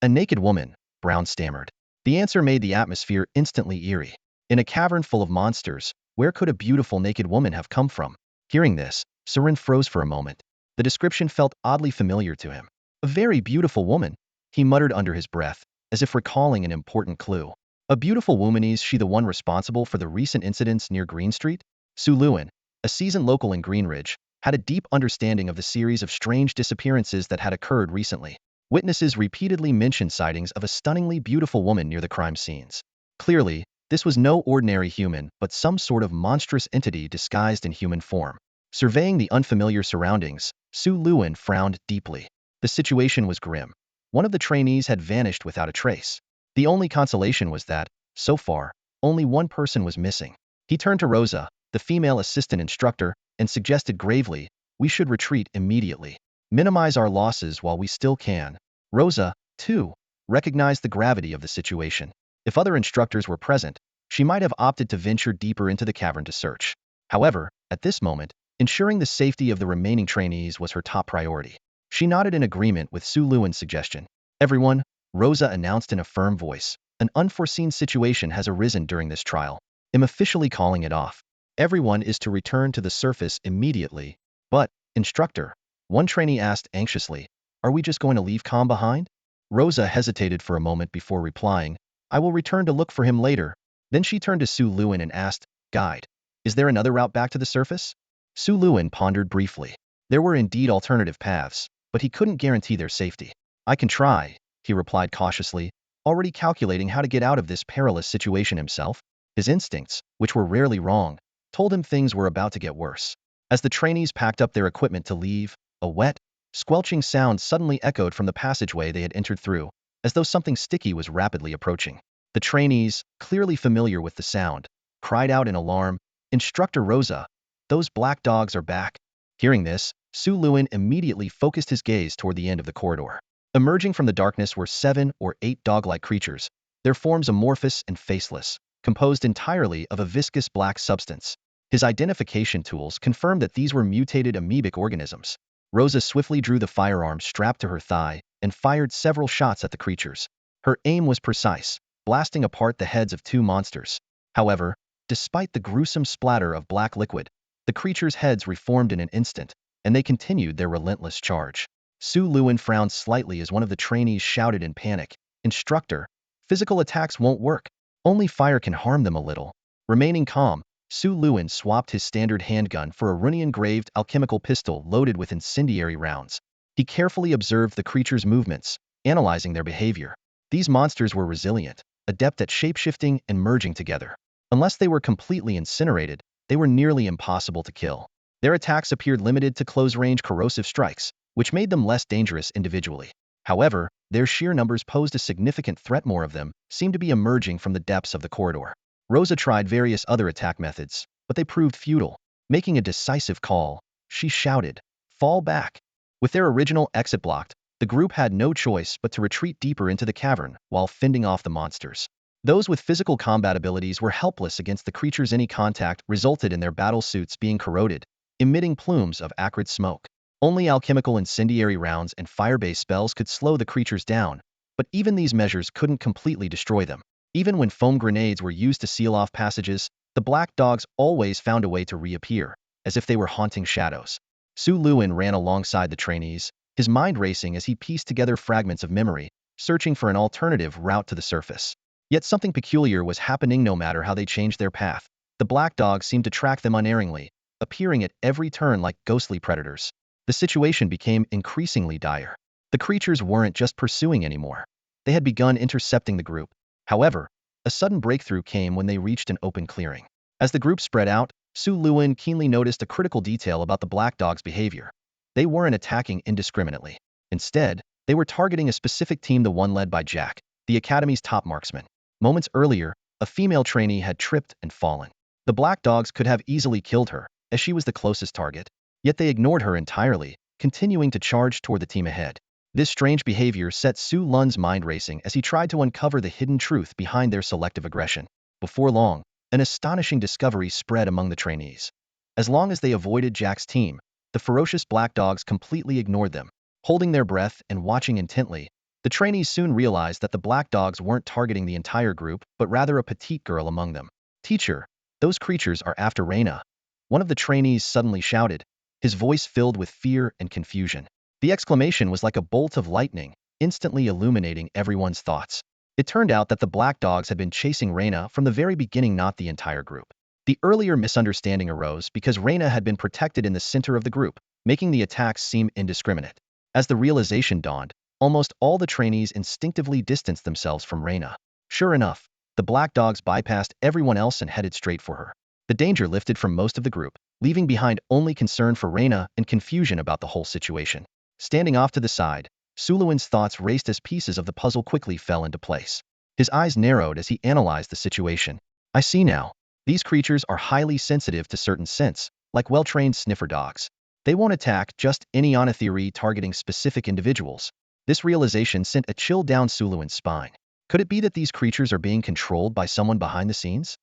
A naked woman," Brown stammered. The answer made the atmosphere instantly eerie. In a cavern full of monsters, where could a beautiful naked woman have come from? Hearing this, Surin froze for a moment. The description felt oddly familiar to him. "A very beautiful woman," he muttered under his breath, as if recalling an important clue. "A beautiful woman, is she the one responsible for the recent incidents near Green Street?" Su Lewin, a seasoned local in Greenridge, had a deep understanding of the series of strange disappearances that had occurred recently. Witnesses repeatedly mentioned sightings of a stunningly beautiful woman near the crime scenes. Clearly, this was no ordinary human, but some sort of monstrous entity disguised in human form. Surveying the unfamiliar surroundings, Su Lewin frowned deeply. The situation was grim. One of the trainees had vanished without a trace. The only consolation was that, so far, only one person was missing. He turned to Rosa, the female assistant instructor, and suggested gravely, "We should retreat immediately. Minimize our losses while we still can." Rosa, too, recognized the gravity of the situation. If other instructors were present, she might have opted to venture deeper into the cavern to search. However, at this moment, ensuring the safety of the remaining trainees was her top priority. She nodded in agreement with Su Lewin's suggestion. "Everyone," Rosa announced in a firm voice, "an unforeseen situation has arisen during this trial. I'm officially calling it off. Everyone is to return to the surface immediately." "But, instructor," one trainee asked anxiously, "are we just going to leave Com behind?" Rosa hesitated for a moment before replying, "I will return to look for him later." Then she turned to Su Lewin and asked, "Guide, is there another route back to the surface?" Su Lewin pondered briefly. There were indeed alternative paths, but he couldn't guarantee their safety. "I can try," he replied cautiously, already calculating how to get out of this perilous situation himself. His instincts, which were rarely wrong, told him things were about to get worse. As the trainees packed up their equipment to leave, a wet, squelching sound suddenly echoed from the passageway they had entered through, as though something sticky was rapidly approaching. The trainees, clearly familiar with the sound, cried out in alarm, "Instructor Rosa, those black dogs are back." Hearing this, Su Lewin immediately focused his gaze toward the end of the corridor. Emerging from the darkness were 7 or 8 dog-like creatures, their forms amorphous and faceless, composed entirely of a viscous black substance. His identification tools confirmed that these were mutated amoebic organisms. Rosa swiftly drew the firearm strapped to her thigh and fired several shots at the creatures. Her aim was precise, blasting apart the heads of two monsters. However, despite the gruesome splatter of black liquid, the creatures' heads reformed in an instant, and they continued their relentless charge. Su Luin frowned slightly as one of the trainees shouted in panic, "Instructor, physical attacks won't work. Only fire can harm them a little." Remaining calm, Su Luin swapped his standard handgun for a runic-engraved alchemical pistol loaded with incendiary rounds. He carefully observed the creatures' movements, analyzing their behavior. These monsters were resilient, adept at shapeshifting and merging together. Unless they were completely incinerated, they were nearly impossible to kill. Their attacks appeared limited to close-range corrosive strikes, which made them less dangerous individually. However, their sheer numbers posed a significant threat. More of them seemed to be emerging from the depths of the corridor. Rosa tried various other attack methods, but they proved futile. Making a decisive call, she shouted, "Fall back!" With their original exit blocked, the group had no choice but to retreat deeper into the cavern while fending off the monsters. Those with physical combat abilities were helpless against the creatures. Any contact resulted in their battle suits being corroded, emitting plumes of acrid smoke. Only alchemical incendiary rounds and fire-based spells could slow the creatures down, but even these measures couldn't completely destroy them. Even when foam grenades were used to seal off passages, the black dogs always found a way to reappear, as if they were haunting shadows. Su Luin ran alongside the trainees, his mind racing as he pieced together fragments of memory, searching for an alternative route to the surface. Yet something peculiar was happening. No matter how they changed their path, the black dogs seemed to track them unerringly, appearing at every turn like ghostly predators. The situation became increasingly dire. The creatures weren't just pursuing anymore. They had begun intercepting the group. However, a sudden breakthrough came when they reached an open clearing. As the group spread out, Su Luin keenly noticed a critical detail about the black dogs' behavior. They weren't attacking indiscriminately. Instead, they were targeting a specific team, the one led by Jack, the Academy's top marksman. Moments earlier, a female trainee had tripped and fallen. The black dogs could have easily killed her, as she was the closest target. Yet they ignored her entirely, continuing to charge toward the team ahead. This strange behavior set Su Lun's mind racing as he tried to uncover the hidden truth behind their selective aggression. Before long, an astonishing discovery spread among the trainees. As long as they avoided Jack's team, the ferocious black dogs completely ignored them. Holding their breath and watching intently, the trainees soon realized that the black dogs weren't targeting the entire group, but rather a petite girl among them. "Teacher, those creatures are after Reina," one of the trainees suddenly shouted, his voice filled with fear and confusion. The exclamation was like a bolt of lightning, instantly illuminating everyone's thoughts. It turned out that the black dogs had been chasing Reina from the very beginning, not the entire group. The earlier misunderstanding arose because Reina had been protected in the center of the group, making the attacks seem indiscriminate. As the realization dawned, almost all the trainees instinctively distanced themselves from Reina. Sure enough, the black dogs bypassed everyone else and headed straight for her. The danger lifted from most of the group, leaving behind only concern for Reina and confusion about the whole situation. Standing off to the side, Su Luin's thoughts raced as pieces of the puzzle quickly fell into place. His eyes narrowed as he analyzed the situation. "I see now. These creatures are highly sensitive to certain scents, like well-trained sniffer dogs. They won't attack just any on a theory targeting specific individuals." This realization sent a chill down Su Luin's spine. Could it be that these creatures are being controlled by someone behind the scenes?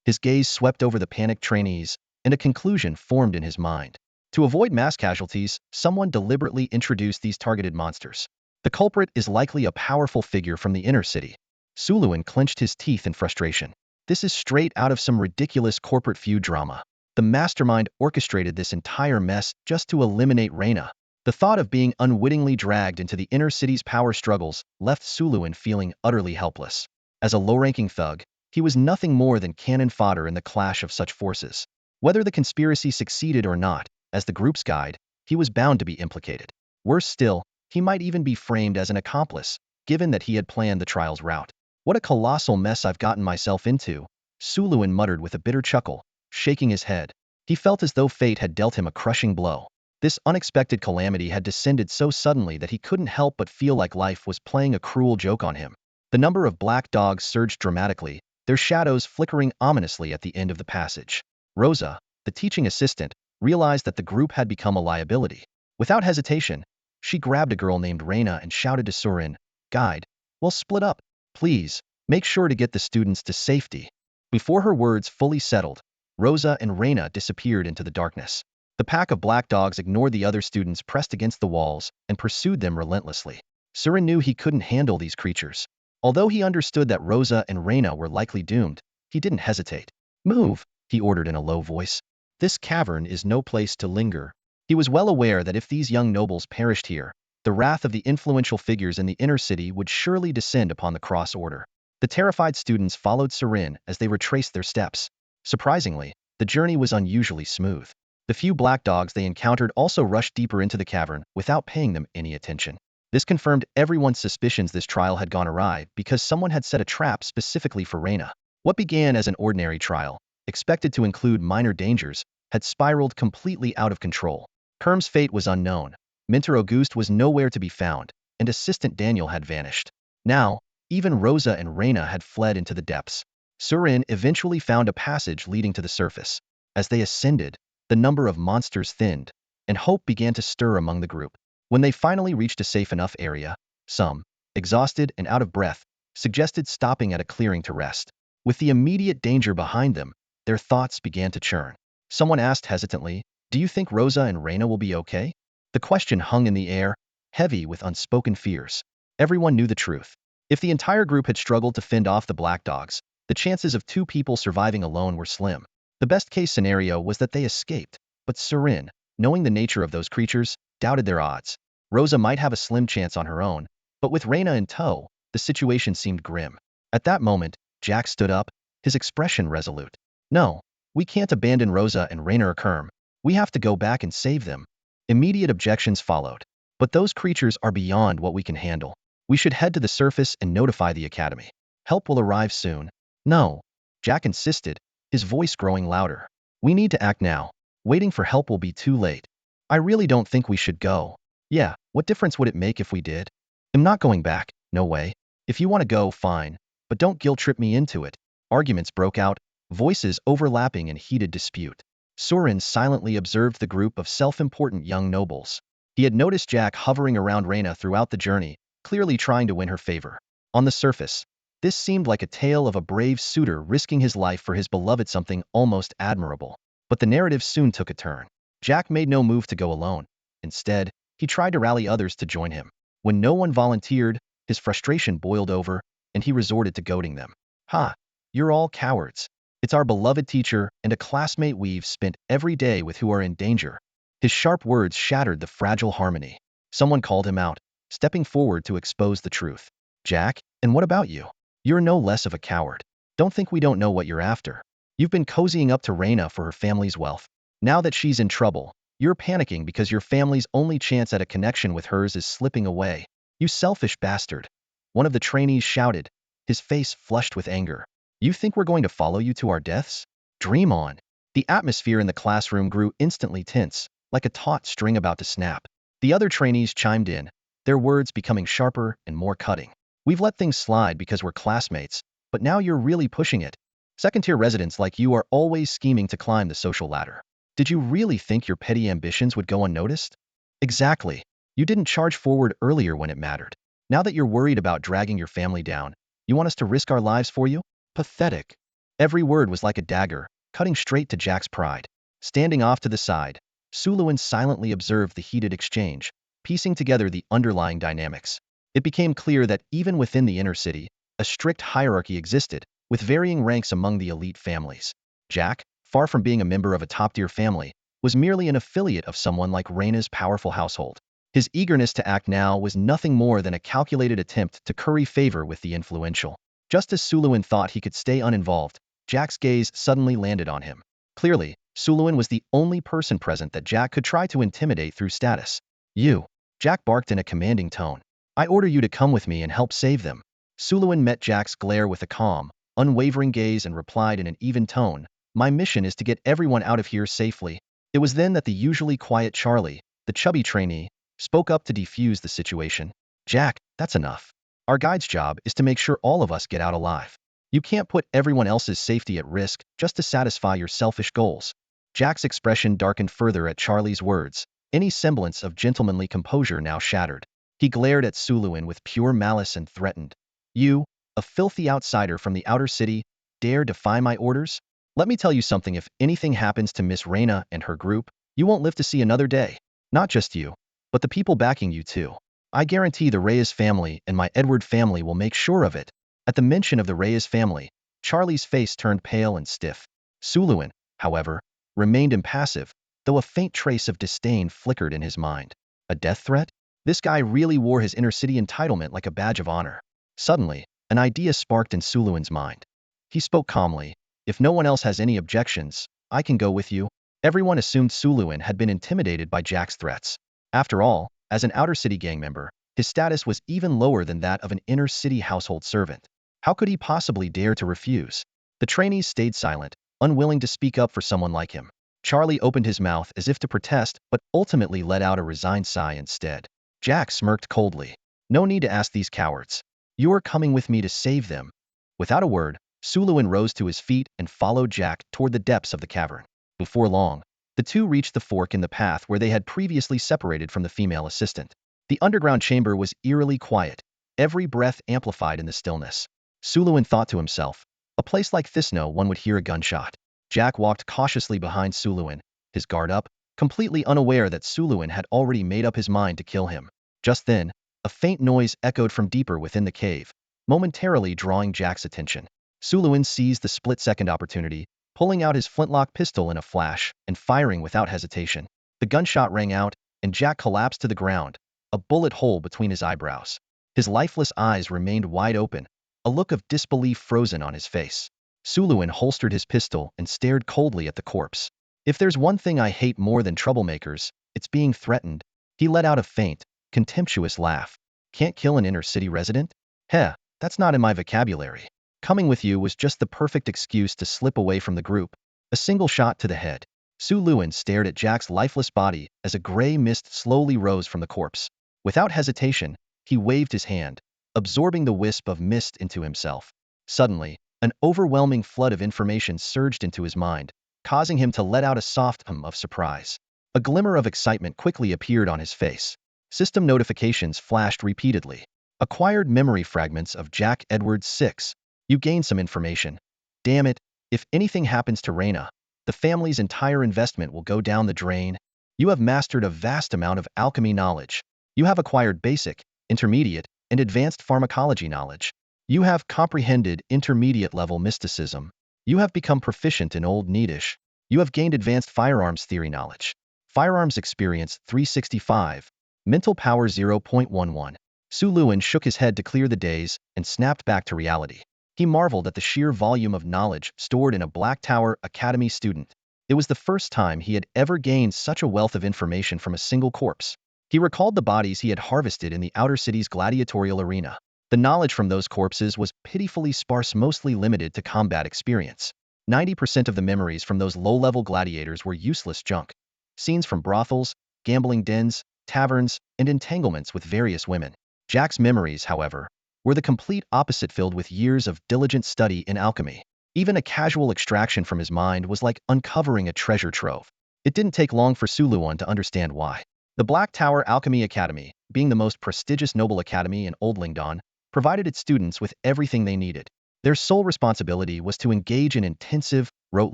His gaze swept over the panicked trainees, and a conclusion formed in his mind. To avoid mass casualties, someone deliberately introduced these targeted monsters. The culprit is likely a powerful figure from the inner city. Su Luin clenched his teeth in frustration. This is straight out of some ridiculous corporate feud drama. The mastermind orchestrated this entire mess just to eliminate Reina. The thought of being unwittingly dragged into the inner city's power struggles left Su Luin feeling utterly helpless. As a low-ranking thug, he was nothing more than cannon fodder in the clash of such forces. Whether the conspiracy succeeded or not, as the group's guide, he was bound to be implicated. Worse still, he might even be framed as an accomplice, given that he had planned the trial's route. "What a colossal mess I've gotten myself into," Su Luin muttered with a bitter chuckle, shaking his head. He felt as though fate had dealt him a crushing blow. This unexpected calamity had descended so suddenly that he couldn't help but feel like life was playing a cruel joke on him. The number of black dogs surged dramatically, their shadows flickering ominously at the end of the passage. Rosa, the teaching assistant, realized that the group had become a liability. Without hesitation, she grabbed a girl named Reina and shouted to Surin, "Guide, we'll split up. Please, make sure to get the students to safety." Before her words fully settled, Rosa and Reina disappeared into the darkness. The pack of black dogs ignored the other students pressed against the walls and pursued them relentlessly. Surin knew he couldn't handle these creatures. Although he understood that Rosa and Reina were likely doomed, he didn't hesitate. Move, he ordered in a low voice. This cavern is no place to linger. He was well aware that if these young nobles perished here, the wrath of the influential figures in the inner city would surely descend upon the Cross Order. The terrified students followed Serin as they retraced their steps. Surprisingly, the journey was unusually smooth. The few black dogs they encountered also rushed deeper into the cavern without paying them any attention. This confirmed everyone's suspicions this trial had gone awry because someone had set a trap specifically for Reina. What began as an ordinary trial, expected to include minor dangers, had spiraled completely out of control. Kerm's fate was unknown. Minter Auguste was nowhere to be found, and assistant Daniel had vanished. Now, even Rosa and Reina had fled into the depths. Serin eventually found a passage leading to the surface. As they ascended, the number of monsters thinned, and hope began to stir among the group. When they finally reached a safe enough area, some, exhausted and out of breath, suggested stopping at a clearing to rest. With the immediate danger behind them, their thoughts began to churn. Someone asked hesitantly, "Do you think Rosa and Reina will be okay?" The question hung in the air, heavy with unspoken fears. Everyone knew the truth. If the entire group had struggled to fend off the black dogs, the chances of two people surviving alone were slim. The best-case scenario was that they escaped, but Serin, knowing the nature of those creatures, doubted their odds. Rosa might have a slim chance on her own, but with Reina in tow, the situation seemed grim. At that moment, Jack stood up, his expression resolute. "No, we can't abandon Rosa and Reina or Kerm. We have to go back and save them." Immediate objections followed. "But those creatures are beyond what we can handle. We should head to the surface and notify the Academy. Help will arrive soon." "No," Jack insisted, his voice growing louder. "We need to act now. Waiting for help will be too late. I really don't think we should go." "Yeah, what difference would it make if we did? I'm not going back, no way. If you want to go, fine, but don't guilt-trip me into it." Arguments broke out, voices overlapping in heated dispute. Serin silently observed the group of self-important young nobles. He had noticed Jack hovering around Reina throughout the journey, clearly trying to win her favor. On the surface, this seemed like a tale of a brave suitor risking his life for his beloved, something almost admirable. But the narrative soon took a turn. Jack made no move to go alone. Instead, he tried to rally others to join him. When no one volunteered, his frustration boiled over, and he resorted to goading them. "Ha! You're all cowards. It's our beloved teacher and a classmate we've spent every day with who are in danger." His sharp words shattered the fragile harmony. Someone called him out, stepping forward to expose the truth. "Jack, and what about you? You're no less of a coward. Don't think we don't know what you're after. You've been cozying up to Reina for her family's wealth. Now that she's in trouble, you're panicking because your family's only chance at a connection with hers is slipping away. You selfish bastard." One of the trainees shouted, his face flushed with anger. "You think we're going to follow you to our deaths? Dream on." The atmosphere in the classroom grew instantly tense, like a taut string about to snap. The other trainees chimed in, their words becoming sharper and more cutting. "We've let things slide because we're classmates, but now you're really pushing it. Second-tier residents like you are always scheming to climb the social ladder. Did you really think your petty ambitions would go unnoticed?" "Exactly. You didn't charge forward earlier when it mattered. Now that you're worried about dragging your family down, you want us to risk our lives for you? Pathetic." Every word was like a dagger, cutting straight to Jack's pride. Standing off to the side, Suluin silently observed the heated exchange, piecing together the underlying dynamics. It became clear that even within the inner city, a strict hierarchy existed, with varying ranks among the elite families. Jack, far from being a member of a top-tier family, was merely an affiliate of someone like Reina's powerful household. His eagerness to act now was nothing more than a calculated attempt to curry favor with the influential. Just as Suluin thought he could stay uninvolved, Jack's gaze suddenly landed on him. Clearly, Suluin was the only person present that Jack could try to intimidate through status. "You," Jack barked in a commanding tone. "I order you to come with me and help save them." Suluin met Jack's glare with a calm, unwavering gaze and replied in an even tone, "My mission is to get everyone out of here safely." It was then that the usually quiet Charlie, the chubby trainee, spoke up to defuse the situation. "Jack, that's enough. Our guide's job is to make sure all of us get out alive. You can't put everyone else's safety at risk just to satisfy your selfish goals." Jack's expression darkened further at Charlie's words, any semblance of gentlemanly composure now shattered. He glared at Suluin with pure malice and threatened, "You, a filthy outsider from the outer city, dare defy my orders? Let me tell you something, if anything happens to Miss Reina and her group, you won't live to see another day. Not just you, but the people backing you too. I guarantee the Reyes family and my Edward family will make sure of it." At the mention of the Reyes family, Charlie's face turned pale and stiff. Suluin, however, remained impassive, though a faint trace of disdain flickered in his mind. A death threat? This guy really wore his inner-city entitlement like a badge of honor. Suddenly, an idea sparked in Suluin's mind. He spoke calmly. If no one else has any objections, I can go with you. Everyone assumed Suluin had been intimidated by Jack's threats. After all, as an outer-city gang member, his status was even lower than that of an inner-city household servant. How could he possibly dare to refuse? The trainees stayed silent, unwilling to speak up for someone like him. Charlie opened his mouth as if to protest, but ultimately let out a resigned sigh instead. Jack smirked coldly. No need to ask these cowards. You are coming with me to save them. Without a word, Suluin rose to his feet and followed Jack toward the depths of the cavern. Before long, the two reached the fork in the path where they had previously separated from the female assistant. The underground chamber was eerily quiet, every breath amplified in the stillness. Suluin thought to himself, a place like this no one would hear a gunshot. Jack walked cautiously behind Suluin, his guard up, completely unaware that Suluin had already made up his mind to kill him. Just then, a faint noise echoed from deeper within the cave, momentarily drawing Jack's attention. Suluin seized the split-second opportunity, pulling out his flintlock pistol in a flash and firing without hesitation. The gunshot rang out, and Jack collapsed to the ground, a bullet hole between his eyebrows. His lifeless eyes remained wide open, a look of disbelief frozen on his face. Suluin holstered his pistol and stared coldly at the corpse. If there's one thing I hate more than troublemakers, it's being threatened. He let out a faint, contemptuous laugh. Can't kill an inner-city resident? Heh, that's not in my vocabulary. Coming with you was just the perfect excuse to slip away from the group. A single shot to the head. Suluin stared at Jack's lifeless body as a gray mist slowly rose from the corpse. Without hesitation, he waved his hand, absorbing the wisp of mist into himself. Suddenly, an overwhelming flood of information surged into his mind, causing him to let out a soft hum of surprise. A glimmer of excitement quickly appeared on his face. System notifications flashed repeatedly. Acquired memory fragments of Jack Edwards 6. You gained some information. Damn it, if anything happens to Reyna, the family's entire investment will go down the drain. You have mastered a vast amount of alchemy knowledge. You have acquired basic, intermediate, and advanced pharmacology knowledge. You have comprehended intermediate-level mysticism. You have become proficient in Old Nedish. You have gained advanced firearms theory knowledge. Firearms experience 365. Mental power 0.11. Suluin shook his head to clear the daze and snapped back to reality. He marveled at the sheer volume of knowledge stored in a Black Tower Academy student. It was the first time he had ever gained such a wealth of information from a single corpse. He recalled the bodies he had harvested in the outer city's gladiatorial arena. The knowledge from those corpses was pitifully sparse, mostly limited to combat experience. 90% of the memories from those low-level gladiators were useless junk. Scenes from brothels, gambling dens, taverns, and entanglements with various women. Jack's memories, however, were the complete opposite, filled with years of diligent study in alchemy. Even a casual extraction from his mind was like uncovering a treasure trove. It didn't take long for Suluin to understand why. The Black Tower Alchemy Academy, being the most prestigious noble academy in Old Lingdon, provided its students with everything they needed. Their sole responsibility was to engage in intensive, rote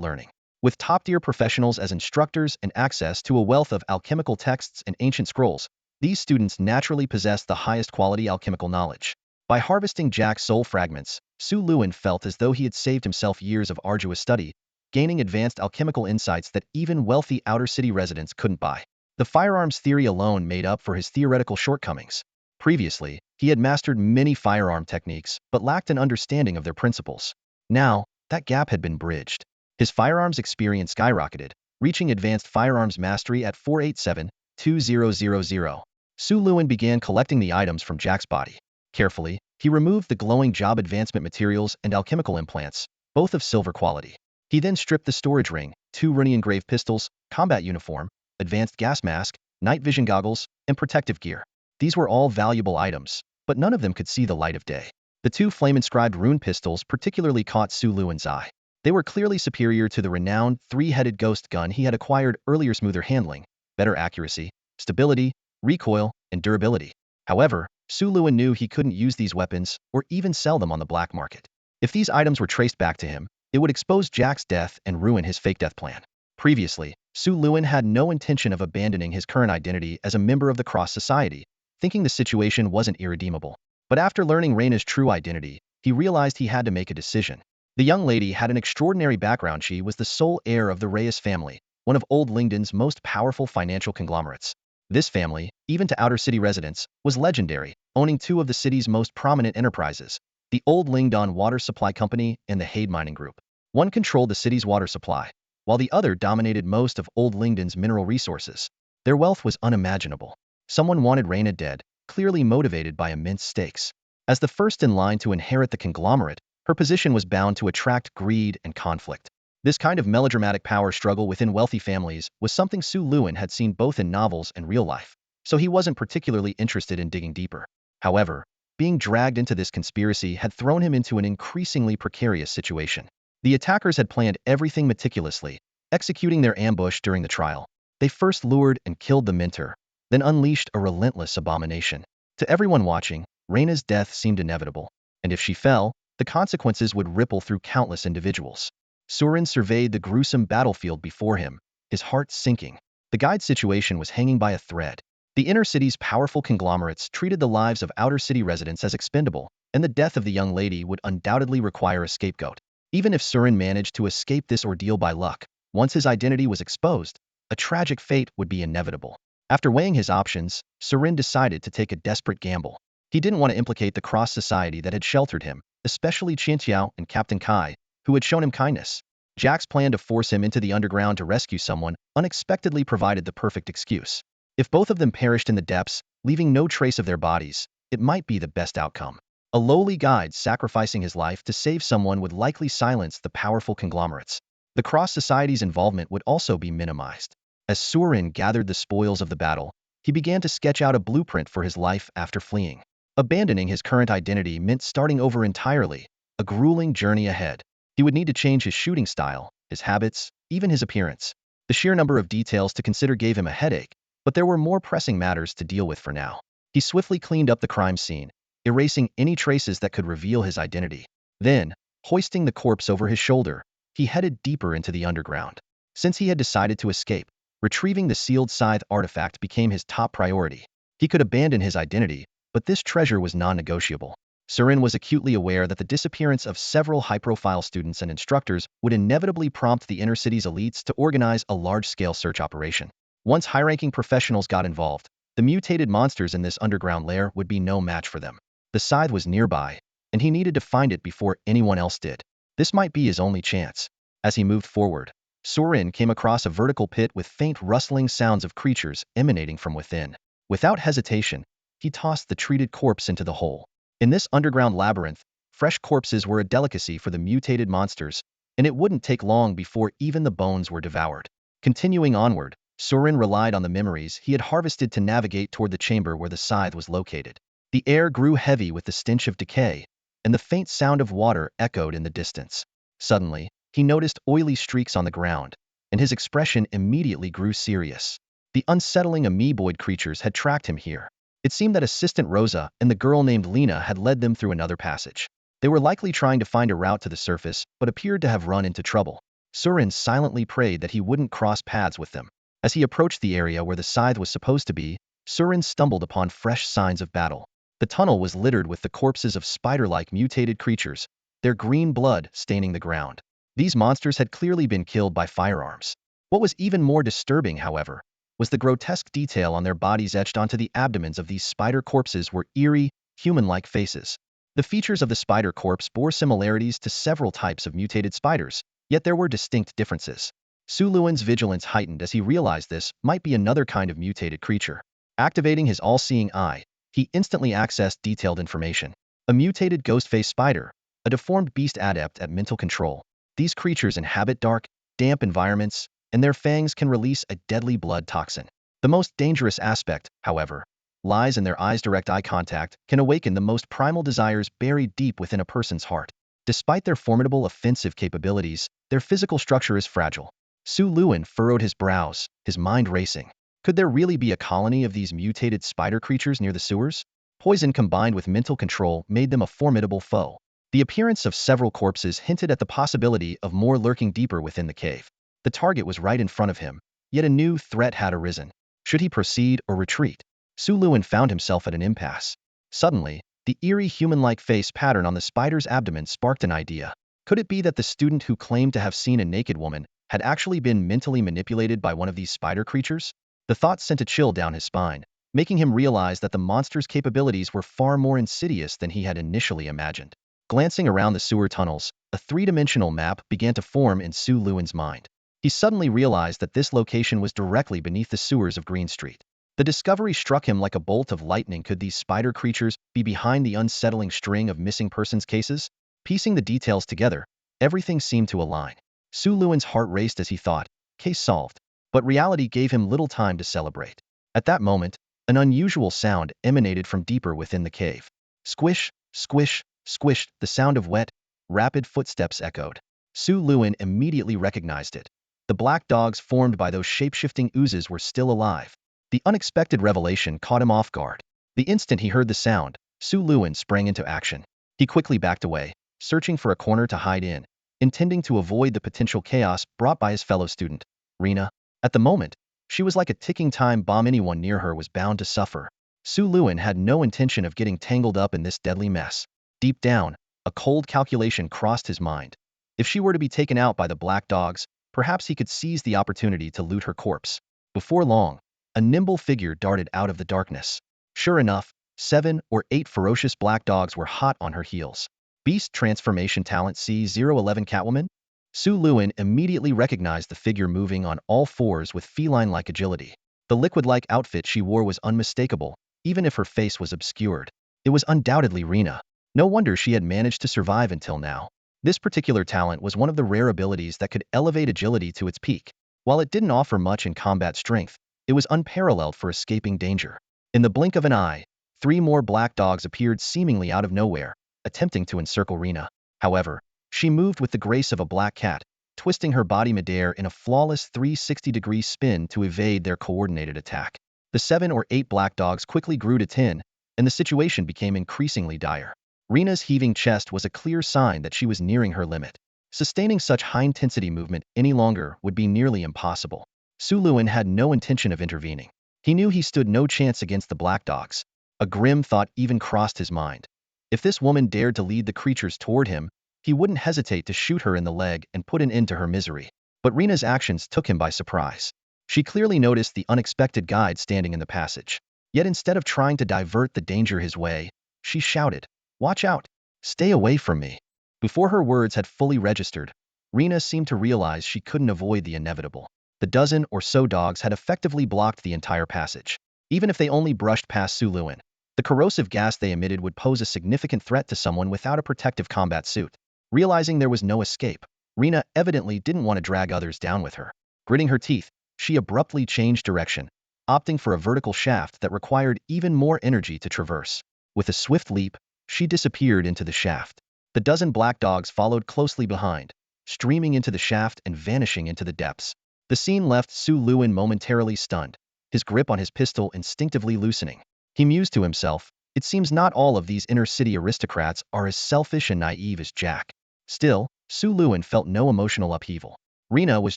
learning. With top-tier professionals as instructors and access to a wealth of alchemical texts and ancient scrolls, these students naturally possessed the highest quality alchemical knowledge. By harvesting Jack's soul fragments, Suluin felt as though he had saved himself years of arduous study, gaining advanced alchemical insights that even wealthy outer-city residents couldn't buy. The firearms theory alone made up for his theoretical shortcomings. Previously, he had mastered many firearm techniques but lacked an understanding of their principles. Now, that gap had been bridged. His firearms experience skyrocketed, reaching advanced firearms mastery at 487-2000. Suluin began collecting the items from Jack's body. Carefully, he removed the glowing job advancement materials and alchemical implants, both of silver quality. He then stripped the storage ring, 2 runic-engraved pistols, combat uniform, advanced gas mask, night vision goggles, and protective gear. These were all valuable items, but none of them could see the light of day. The 2 flame-inscribed rune pistols particularly caught Suluin's eye. They were clearly superior to the renowned 3-headed ghost gun he had acquired earlier. Smoother handling, better accuracy, stability, recoil, and durability. However, Suluin knew he couldn't use these weapons or even sell them on the black market. If these items were traced back to him, it would expose Jack's death and ruin his fake death plan. Previously, Suluin had no intention of abandoning his current identity as a member of the Cross Society, thinking the situation wasn't irredeemable. But after learning Reyna's true identity, he realized he had to make a decision. The young lady had an extraordinary background. She was the sole heir of the Reyes family, one of Old Lingdon's most powerful financial conglomerates. This family, even to outer city residents, was legendary, owning two of the city's most prominent enterprises, the Old Lingdon Water Supply Company and the Hade Mining Group. One controlled the city's water supply, while the other dominated most of Old Lingdon's mineral resources. Their wealth was unimaginable. Someone wanted Reyna dead, clearly motivated by immense stakes. As the first in line to inherit the conglomerate, her position was bound to attract greed and conflict. This kind of melodramatic power struggle within wealthy families was something Su Luan had seen both in novels and real life, so he wasn't particularly interested in digging deeper. However, being dragged into this conspiracy had thrown him into an increasingly precarious situation. The attackers had planned everything meticulously, executing their ambush during the trial. They first lured and killed the mentor, then unleashed a relentless abomination. To everyone watching, Reyna's death seemed inevitable, and if she fell, the consequences would ripple through countless individuals. Surin surveyed the gruesome battlefield before him, his heart sinking. The guide's situation was hanging by a thread. The inner city's powerful conglomerates treated the lives of outer city residents as expendable, and the death of the young lady would undoubtedly require a scapegoat. Even if Surin managed to escape this ordeal by luck, once his identity was exposed, a tragic fate would be inevitable. After weighing his options, Surin decided to take a desperate gamble. He didn't want to implicate the cross society that had sheltered him, especially Qianqiao and Captain Kai, who had shown him kindness. Jack's plan to force him into the underground to rescue someone unexpectedly provided the perfect excuse. If both of them perished in the depths, leaving no trace of their bodies, it might be the best outcome. A lowly guide sacrificing his life to save someone would likely silence the powerful conglomerates. The cross society's involvement would also be minimized. As Surin gathered the spoils of the battle, he began to sketch out a blueprint for his life after fleeing. Abandoning his current identity meant starting over entirely, a grueling journey ahead. He would need to change his shooting style, his habits, even his appearance. The sheer number of details to consider gave him a headache, but there were more pressing matters to deal with for now. He swiftly cleaned up the crime scene, erasing any traces that could reveal his identity. Then, hoisting the corpse over his shoulder, he headed deeper into the underground. Since he had decided to escape, retrieving the sealed scythe artifact became his top priority. He could abandon his identity, but this treasure was non-negotiable. Surin was acutely aware that the disappearance of several high-profile students and instructors would inevitably prompt the inner city's elites to organize a large-scale search operation. Once high-ranking professionals got involved, the mutated monsters in this underground lair would be no match for them. The scythe was nearby, and he needed to find it before anyone else did. This might be his only chance. As he moved forward, Surin came across a vertical pit with faint rustling sounds of creatures emanating from within. Without hesitation, he tossed the treated corpse into the hole. In this underground labyrinth, fresh corpses were a delicacy for the mutated monsters, and it wouldn't take long before even the bones were devoured. Continuing onward, Surin relied on the memories he had harvested to navigate toward the chamber where the scythe was located. The air grew heavy with the stench of decay, and the faint sound of water echoed in the distance. Suddenly, he noticed oily streaks on the ground, and his expression immediately grew serious. The unsettling amoeboid creatures had tracked him here. It seemed that Assistant Rosa and the girl named Lena had led them through another passage. They were likely trying to find a route to the surface, but appeared to have run into trouble. Surin silently prayed that he wouldn't cross paths with them. As he approached the area where the scythe was supposed to be, Surin stumbled upon fresh signs of battle. The tunnel was littered with the corpses of spider-like mutated creatures, their green blood staining the ground. These monsters had clearly been killed by firearms. What was even more disturbing, however, was the grotesque detail on their bodies. Etched onto the abdomens of these spider corpses were eerie, human-like faces. The features of the spider corpse bore similarities to several types of mutated spiders, yet there were distinct differences. Su Luan's vigilance heightened as he realized this might be another kind of mutated creature. Activating his all-seeing eye, he instantly accessed detailed information. A mutated ghost-faced spider, a deformed beast adept at mental control. These creatures inhabit dark, damp environments, and their fangs can release a deadly blood toxin. The most dangerous aspect, however, lies in their eyes. Direct eye contact can awaken the most primal desires buried deep within a person's heart. Despite their formidable offensive capabilities, their physical structure is fragile. Su Luan furrowed his brows, his mind racing. Could there really be a colony of these mutated spider creatures near the sewers? Poison combined with mental control made them a formidable foe. The appearance of several corpses hinted at the possibility of more lurking deeper within the cave. The target was right in front of him, yet a new threat had arisen. Should he proceed or retreat? Su Luan found himself at an impasse. Suddenly, The eerie human-like face pattern on the spider's abdomen sparked an idea. Could it be that the student who claimed to have seen a naked woman had actually been mentally manipulated by one of these spider creatures? The thought sent a chill down his spine, making him realize that the monster's capabilities were far more insidious than he had initially imagined. Glancing around the sewer tunnels, a three-dimensional map began to form in Su Luan's mind. He suddenly realized that this location was directly beneath the sewers of Green Street. The discovery struck him like a bolt of lightning. Could these spider creatures be behind the unsettling string of missing persons cases? Piecing the details together, everything seemed to align. Su Luan's heart raced as he thought, case solved. But reality gave him little time to celebrate. At that moment, an unusual sound emanated from deeper within the cave. Squish, squish, squish, the sound of wet, rapid footsteps echoed. Su Luan immediately recognized it. The black dogs formed by those shape-shifting oozes were still alive. The unexpected revelation caught him off guard. The instant he heard the sound, Su Luan sprang into action. He quickly backed away, searching for a corner to hide in, intending to avoid the potential chaos brought by his fellow student, Rina. At the moment, she was like a ticking time bomb. Anyone near her was bound to suffer. Su Luan had no intention of getting tangled up in this deadly mess. Deep down, a cold calculation crossed his mind. If she were to be taken out by the black dogs, perhaps he could seize the opportunity to loot her corpse. Before long, a nimble figure darted out of the darkness. Sure enough, 7 or 8 ferocious black dogs were hot on her heels. Beast transformation talent C011 Catwoman? Su Luan immediately recognized the figure moving on all fours with feline-like agility. The liquid-like outfit she wore was unmistakable, even if her face was obscured. It was undoubtedly Rina. No wonder she had managed to survive until now. This particular talent was one of the rare abilities that could elevate agility to its peak. While it didn't offer much in combat strength, it was unparalleled for escaping danger. In the blink of an eye, 3 more black dogs appeared seemingly out of nowhere, attempting to encircle Rina. However, she moved with the grace of a black cat, twisting her body midair in a flawless 360-degree spin to evade their coordinated attack. The 7 or 8 black dogs quickly grew to 10, and the situation became increasingly dire. Rina's heaving chest was a clear sign that she was nearing her limit. Sustaining such high-intensity movement any longer would be nearly impossible. Su Luan had no intention of intervening. He knew he stood no chance against the black dogs. A grim thought even crossed his mind. If this woman dared to lead the creatures toward him, he wouldn't hesitate to shoot her in the leg and put an end to her misery. But Rina's actions took him by surprise. She clearly noticed the unexpected guide standing in the passage. Yet instead of trying to divert the danger his way, she shouted, "Watch out! Stay away from me!" Before her words had fully registered, Rina seemed to realize she couldn't avoid the inevitable. The dozen or so dogs had effectively blocked the entire passage. Even if they only brushed past Su Luan, the corrosive gas they emitted would pose a significant threat to someone without a protective combat suit. Realizing there was no escape, Rina evidently didn't want to drag others down with her. Gritting her teeth, she abruptly changed direction, opting for a vertical shaft that required even more energy to traverse. With a swift leap, she disappeared into the shaft. The dozen black dogs followed closely behind, streaming into the shaft and vanishing into the depths. The scene left Su Luan momentarily stunned, his grip on his pistol instinctively loosening. He mused to himself, it seems not all of these inner-city aristocrats are as selfish and naive as Jack. Still, Su Luan felt no emotional upheaval. Rina was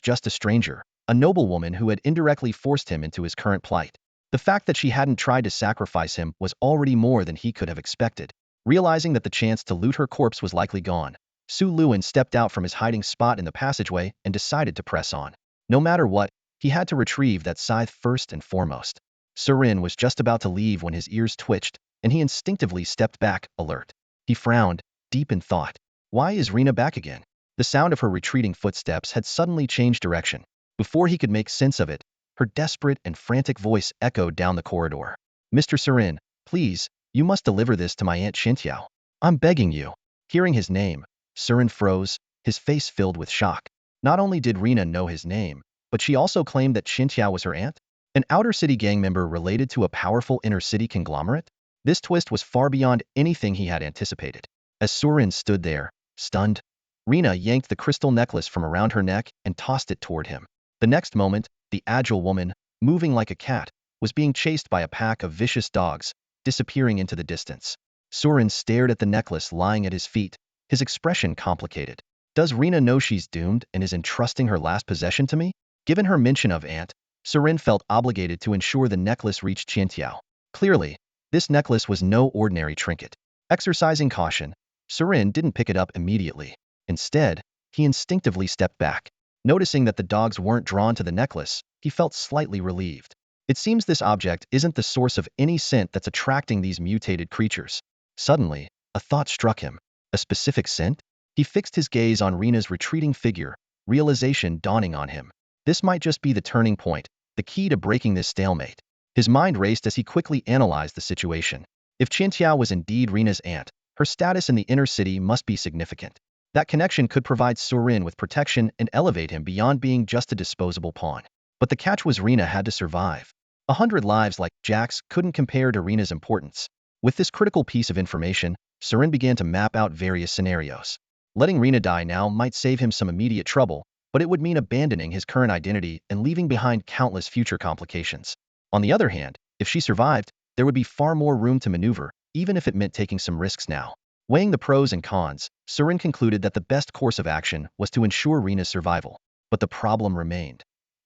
just a stranger, a noblewoman who had indirectly forced him into his current plight. The fact that she hadn't tried to sacrifice him was already more than he could have expected. Realizing that the chance to loot her corpse was likely gone, Su Luan stepped out from his hiding spot in the passageway and decided to press on. No matter what, he had to retrieve that scythe first and foremost. Surin was just about to leave when his ears twitched, and he instinctively stepped back, alert. He frowned, deep in thought. Why is Rina back again? The sound of her retreating footsteps had suddenly changed direction. Before he could make sense of it, her desperate and frantic voice echoed down the corridor. "Mr. Surin, please, you must deliver this to my Aunt Xintiao. I'm begging you." Hearing his name, Surin froze, his face filled with shock. Not only did Rina know his name, but she also claimed that Xintiao was her aunt? An outer city gang member related to a powerful inner city conglomerate? This twist was far beyond anything he had anticipated. As Surin stood there, stunned, Rina yanked the crystal necklace from around her neck and tossed it toward him. The next moment, the agile woman, moving like a cat, was being chased by a pack of vicious dogs, disappearing into the distance. Surin stared at the necklace lying at his feet, his expression complicated. Does Rina know she's doomed and is entrusting her last possession to me? Given her mention of aunt, Surin felt obligated to ensure the necklace reached Xintiao. Clearly, this necklace was no ordinary trinket. Exercising caution, Surin didn't pick it up immediately. Instead, he instinctively stepped back. Noticing that the dogs weren't drawn to the necklace, he felt slightly relieved. It seems this object isn't the source of any scent that's attracting these mutated creatures. Suddenly, a thought struck him. A specific scent? He fixed his gaze on Rina's retreating figure, realization dawning on him. This might just be the turning point, the key to breaking this stalemate. His mind raced as he quickly analyzed the situation. If Qiantiao was indeed Rina's aunt, her status in the inner city must be significant. That connection could provide Surin with protection and elevate him beyond being just a disposable pawn. But the catch was Rina had to survive. 100 lives like Jack's couldn't compare to Rina's importance. With this critical piece of information, Surin began to map out various scenarios. Letting Rina die now might save him some immediate trouble, but it would mean abandoning his current identity and leaving behind countless future complications. On the other hand, if she survived, there would be far more room to maneuver, even if it meant taking some risks now. Weighing the pros and cons, Surin concluded that the best course of action was to ensure Rina's survival. But the problem remained.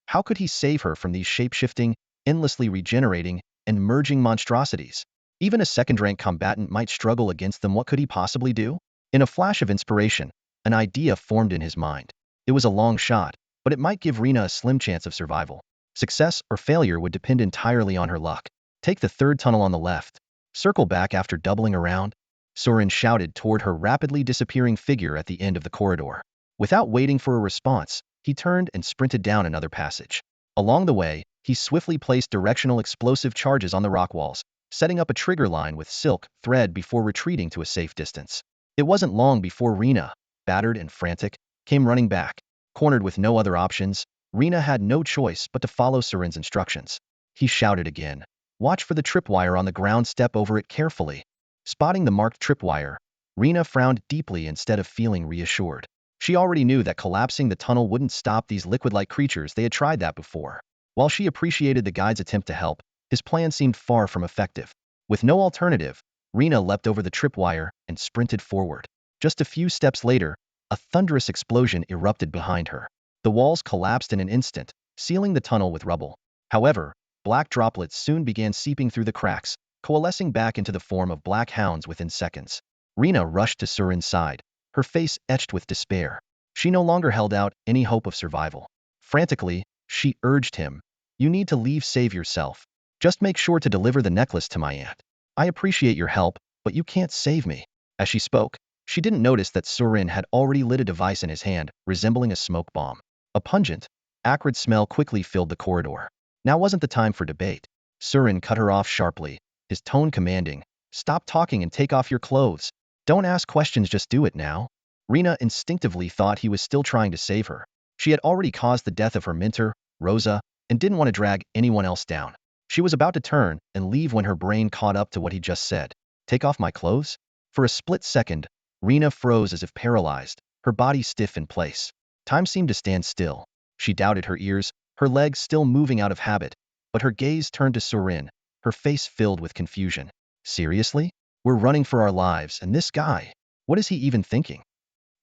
How could he save her from these shape-shifting, endlessly regenerating, and merging monstrosities? Even a second-rank combatant might struggle against them. What could he possibly do? In a flash of inspiration, an idea formed in his mind. It was a long shot, but it might give Rina a slim chance of survival. Success or failure would depend entirely on her luck. Take the third tunnel on the left. Circle back after doubling around. Surin shouted toward her rapidly disappearing figure at the end of the corridor. Without waiting for a response, he turned and sprinted down another passage. Along the way, he swiftly placed directional explosive charges on the rock walls, setting up a trigger line with silk thread before retreating to a safe distance. It wasn't long before Rina, battered and frantic, came running back. Cornered with no other options, Rina had no choice but to follow Surin's instructions. He shouted again. Watch for the tripwire on the ground, step over it carefully. Spotting the marked tripwire, Rina frowned deeply instead of feeling reassured. She already knew that collapsing the tunnel wouldn't stop these liquid-like creatures. They had tried that before. While she appreciated the guide's attempt to help, his plan seemed far from effective. With no alternative, Rina leapt over the tripwire and sprinted forward. Just a few steps later, a thunderous explosion erupted behind her. The walls collapsed in an instant, sealing the tunnel with rubble. However, black droplets soon began seeping through the cracks, coalescing back into the form of black hounds within seconds. Rina rushed to Surin's side, her face etched with despair. She no longer held out any hope of survival. Frantically, she urged him, "You need to leave, save yourself. Just make sure to deliver the necklace to my aunt. I appreciate your help, but you can't save me." As she spoke, she didn't notice that Surin had already lit a device in his hand, resembling a smoke bomb. A pungent, acrid smell quickly filled the corridor. Now wasn't the time for debate. Surin cut her off sharply, his tone commanding, "Stop talking and take off your clothes. Don't ask questions, just do it now." Rina instinctively thought he was still trying to save her. She had already caused the death of her mentor, Rosa, and didn't want to drag anyone else down. She was about to turn and leave when her brain caught up to what he just said. Take off my clothes? For a split second, Rina froze as if paralyzed, her body stiff in place. Time seemed to stand still. She doubted her ears, her legs still moving out of habit, but her gaze turned to Surin, her face filled with confusion. Seriously? We're running for our lives, and this guy, what is he even thinking?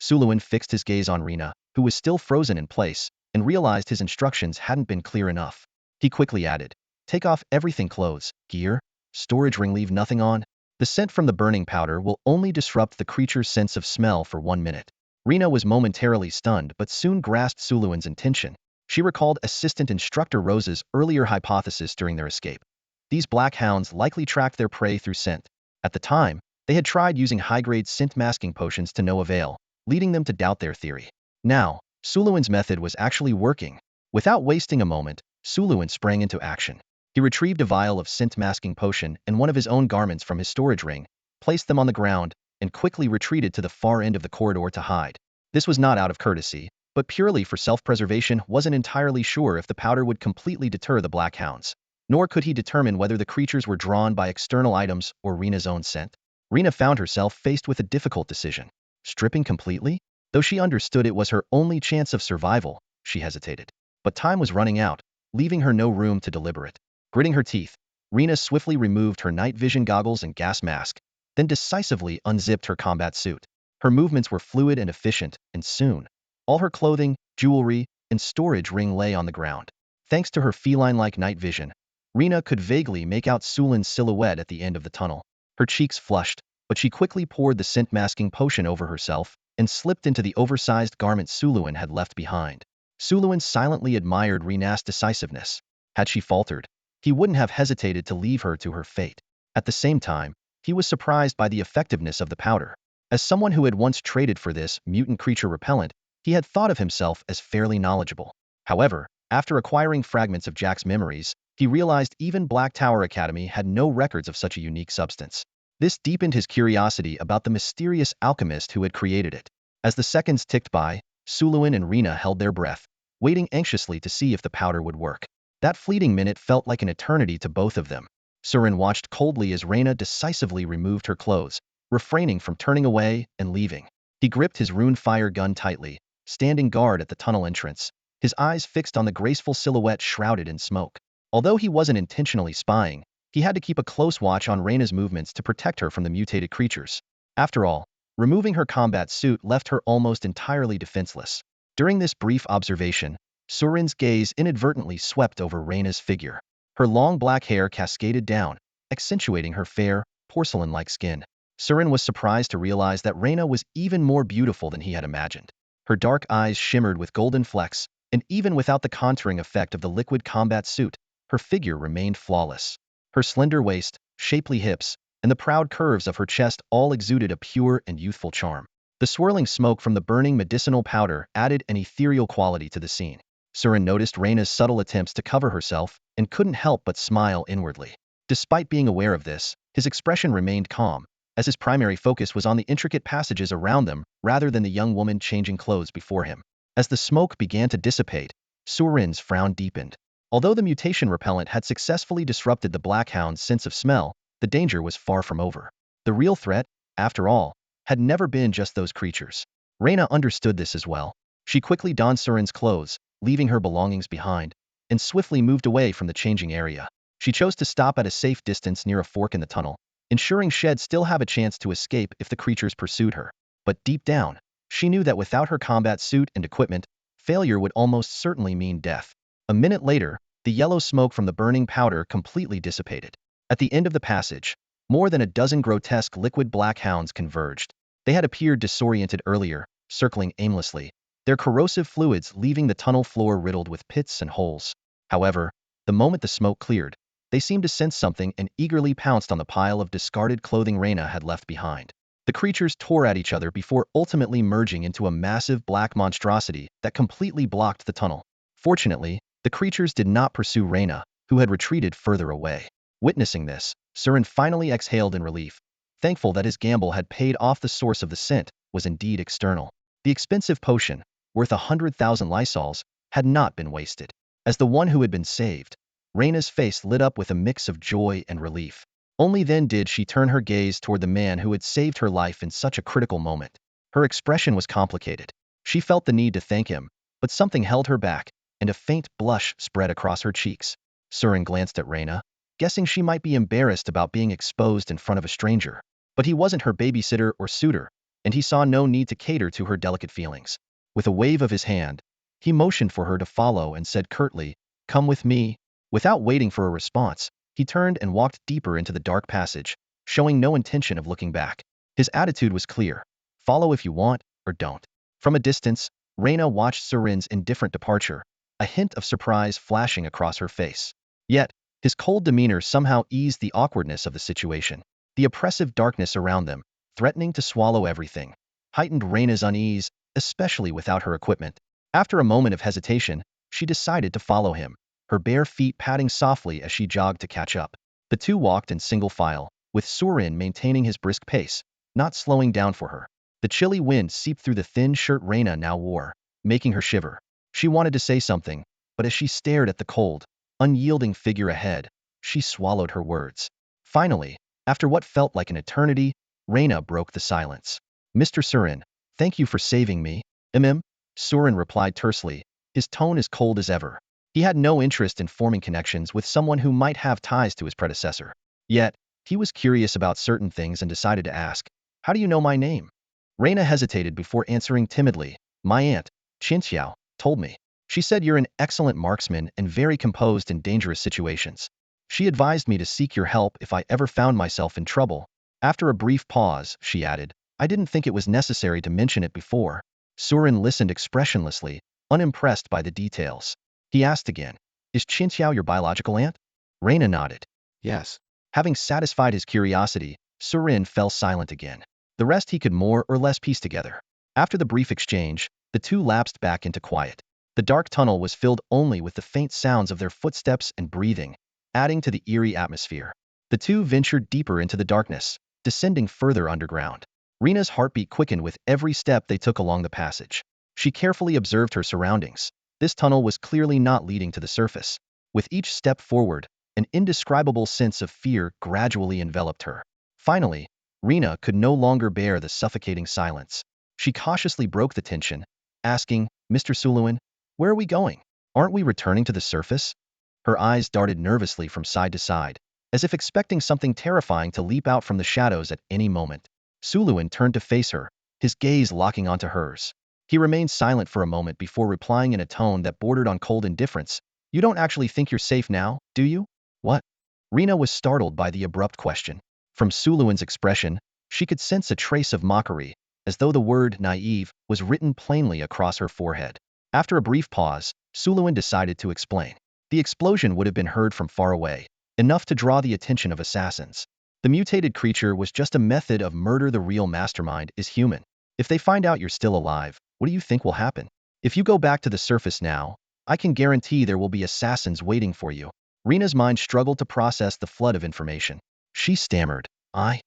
Suluin fixed his gaze on Rina, who was still frozen in place, and realized his instructions hadn't been clear enough. He quickly added, "Take off everything, clothes, gear, storage ring, leave nothing on. The scent from the burning powder will only disrupt the creature's sense of smell for 1 minute." Rina was momentarily stunned but soon grasped Suluin's intention. She recalled Assistant Instructor Rose's earlier hypothesis during their escape. These black hounds likely tracked their prey through scent. At the time, they had tried using high-grade scent masking potions to no avail, leading them to doubt their theory. Now, Suluin's method was actually working. Without wasting a moment, Suluin sprang into action. He retrieved a vial of scent masking potion and one of his own garments from his storage ring, placed them on the ground, and quickly retreated to the far end of the corridor to hide. This was not out of courtesy, but purely for self-preservation. Wasn't entirely sure if the powder would completely deter the black hounds. Nor could he determine whether the creatures were drawn by external items or Rina's own scent. Rina found herself faced with a difficult decision. Stripping completely? Though she understood it was her only chance of survival, she hesitated. But time was running out, leaving her no room to deliberate. Gritting her teeth, Rina swiftly removed her night vision goggles and gas mask, then decisively unzipped her combat suit. Her movements were fluid and efficient, and soon, all her clothing, jewelry, and storage ring lay on the ground. Thanks to her feline-like night vision, Rina could vaguely make out Sulin's silhouette at the end of the tunnel. Her cheeks flushed, but she quickly poured the scent-masking potion over herself and slipped into the oversized garment Suluin had left behind. Suluin silently admired Rena's decisiveness. Had she faltered, he wouldn't have hesitated to leave her to her fate. At the same time, he was surprised by the effectiveness of the powder. As someone who had once traded for this mutant creature repellent, he had thought of himself as fairly knowledgeable. However, after acquiring fragments of Jack's memories, he realized even Black Tower Academy had no records of such a unique substance. This deepened his curiosity about the mysterious alchemist who had created it. As the seconds ticked by, Suluin and Rena held their breath, waiting anxiously to see if the powder would work. That fleeting minute felt like an eternity to both of them. Surin watched coldly as Rena decisively removed her clothes, refraining from turning away and leaving. He gripped his rune fire gun tightly, standing guard at the tunnel entrance, his eyes fixed on the graceful silhouette shrouded in smoke. Although he wasn't intentionally spying, he had to keep a close watch on Rena's movements to protect her from the mutated creatures. After all, removing her combat suit left her almost entirely defenseless. During this brief observation, Surin's gaze inadvertently swept over Rena's figure. Her long black hair cascaded down, accentuating her fair, porcelain-like skin. Surin was surprised to realize that Rena was even more beautiful than he had imagined. Her dark eyes shimmered with golden flecks, and even without the contouring effect of the liquid combat suit, her figure remained flawless. Her slender waist, shapely hips, and the proud curves of her chest all exuded a pure and youthful charm. The swirling smoke from the burning medicinal powder added an ethereal quality to the scene. Surin noticed Rena's subtle attempts to cover herself and couldn't help but smile inwardly. Despite being aware of this, his expression remained calm, as his primary focus was on the intricate passages around them rather than the young woman changing clothes before him. As the smoke began to dissipate, Surin's frown deepened. Although the mutation repellent had successfully disrupted the Black Hound's sense of smell, the danger was far from over. The real threat, after all, had never been just those creatures. Rena understood this as well. She quickly donned Surin's clothes, leaving her belongings behind, and swiftly moved away from the changing area. She chose to stop at a safe distance near a fork in the tunnel, ensuring she'd still have a chance to escape if the creatures pursued her. But deep down, she knew that without her combat suit and equipment, failure would almost certainly mean death. A minute later, the yellow smoke from the burning powder completely dissipated. At the end of the passage, more than a dozen grotesque liquid black hounds converged. They had appeared disoriented earlier, circling aimlessly, their corrosive fluids leaving the tunnel floor riddled with pits and holes. However, the moment the smoke cleared, they seemed to sense something and eagerly pounced on the pile of discarded clothing Rena had left behind. The creatures tore at each other before ultimately merging into a massive black monstrosity that completely blocked the tunnel. Fortunately, the creatures did not pursue Rena, who had retreated further away. Witnessing this, Surin finally exhaled in relief, thankful that his gamble had paid off. The source of the scent was indeed external. The expensive potion, worth 100,000 lysols, had not been wasted. As the one who had been saved, Rena's face lit up with a mix of joy and relief. Only then did she turn her gaze toward the man who had saved her life in such a critical moment. Her expression was complicated. She felt the need to thank him, but something held her back, and a faint blush spread across her cheeks. Surin glanced at Rena, guessing she might be embarrassed about being exposed in front of a stranger. But he wasn't her babysitter or suitor, and he saw no need to cater to her delicate feelings. With a wave of his hand, he motioned for her to follow and said curtly, "Come with me." Without waiting for a response, he turned and walked deeper into the dark passage, showing no intention of looking back. His attitude was clear: follow if you want, or don't. From a distance, Rena watched Surin's indifferent departure, a hint of surprise flashing across her face. Yet, his cold demeanor somehow eased the awkwardness of the situation. The oppressive darkness around them, threatening to swallow everything, heightened Rena's unease, especially without her equipment. After a moment of hesitation, she decided to follow him, her bare feet padding softly as she jogged to catch up. The two walked in single file, with Surin maintaining his brisk pace, not slowing down for her. The chilly wind seeped through the thin shirt Rena now wore, making her shiver. She wanted to say something, but as she stared at the cold, unyielding figure ahead, she swallowed her words. Finally, after what felt like an eternity, Rena broke the silence. "Mr. Surin, thank you for saving me." Surin replied tersely, his tone as cold as ever. He had no interest in forming connections with someone who might have ties to his predecessor. Yet, he was curious about certain things and decided to ask, "How do you know my name?" Rena hesitated before answering timidly, "My aunt, Qinxiao, told me. She said you're an excellent marksman and very composed in dangerous situations. She advised me to seek your help if I ever found myself in trouble." After a brief pause, she added, I didn't think it was necessary to mention it before. Surin listened expressionlessly, unimpressed by the details. He asked again, is Qinxiao your biological aunt? Reina nodded. Yes. Having satisfied his curiosity, Surin fell silent again. The rest he could more or less piece together. After the brief exchange, the two lapsed back into quiet. The dark tunnel was filled only with the faint sounds of their footsteps and breathing, adding to the eerie atmosphere. The two ventured deeper into the darkness, descending further underground. Rena's heartbeat quickened with every step they took along the passage. She carefully observed her surroundings. This tunnel was clearly not leading to the surface. With each step forward, an indescribable sense of fear gradually enveloped her. Finally, Rena could no longer bear the suffocating silence. She cautiously broke the tension, asking, Mr. Suluin, where are we going? Aren't we returning to the surface? Her eyes darted nervously from side to side, as if expecting something terrifying to leap out from the shadows at any moment. Suluin turned to face her, his gaze locking onto hers. He remained silent for a moment before replying in a tone that bordered on cold indifference. You don't actually think you're safe now, do you? What? Rena was startled by the abrupt question. From Suluin's expression, she could sense a trace of mockery, as though the word naive was written plainly across her forehead. After a brief pause, Suluin decided to explain. The explosion would have been heard from far away, enough to draw the attention of assassins. The mutated creature was just a method of murder. The real mastermind is human. If they find out you're still alive, what do you think will happen? If you go back to the surface now, I can guarantee there will be assassins waiting for you. Rena's mind struggled to process the flood of information. She stammered, I.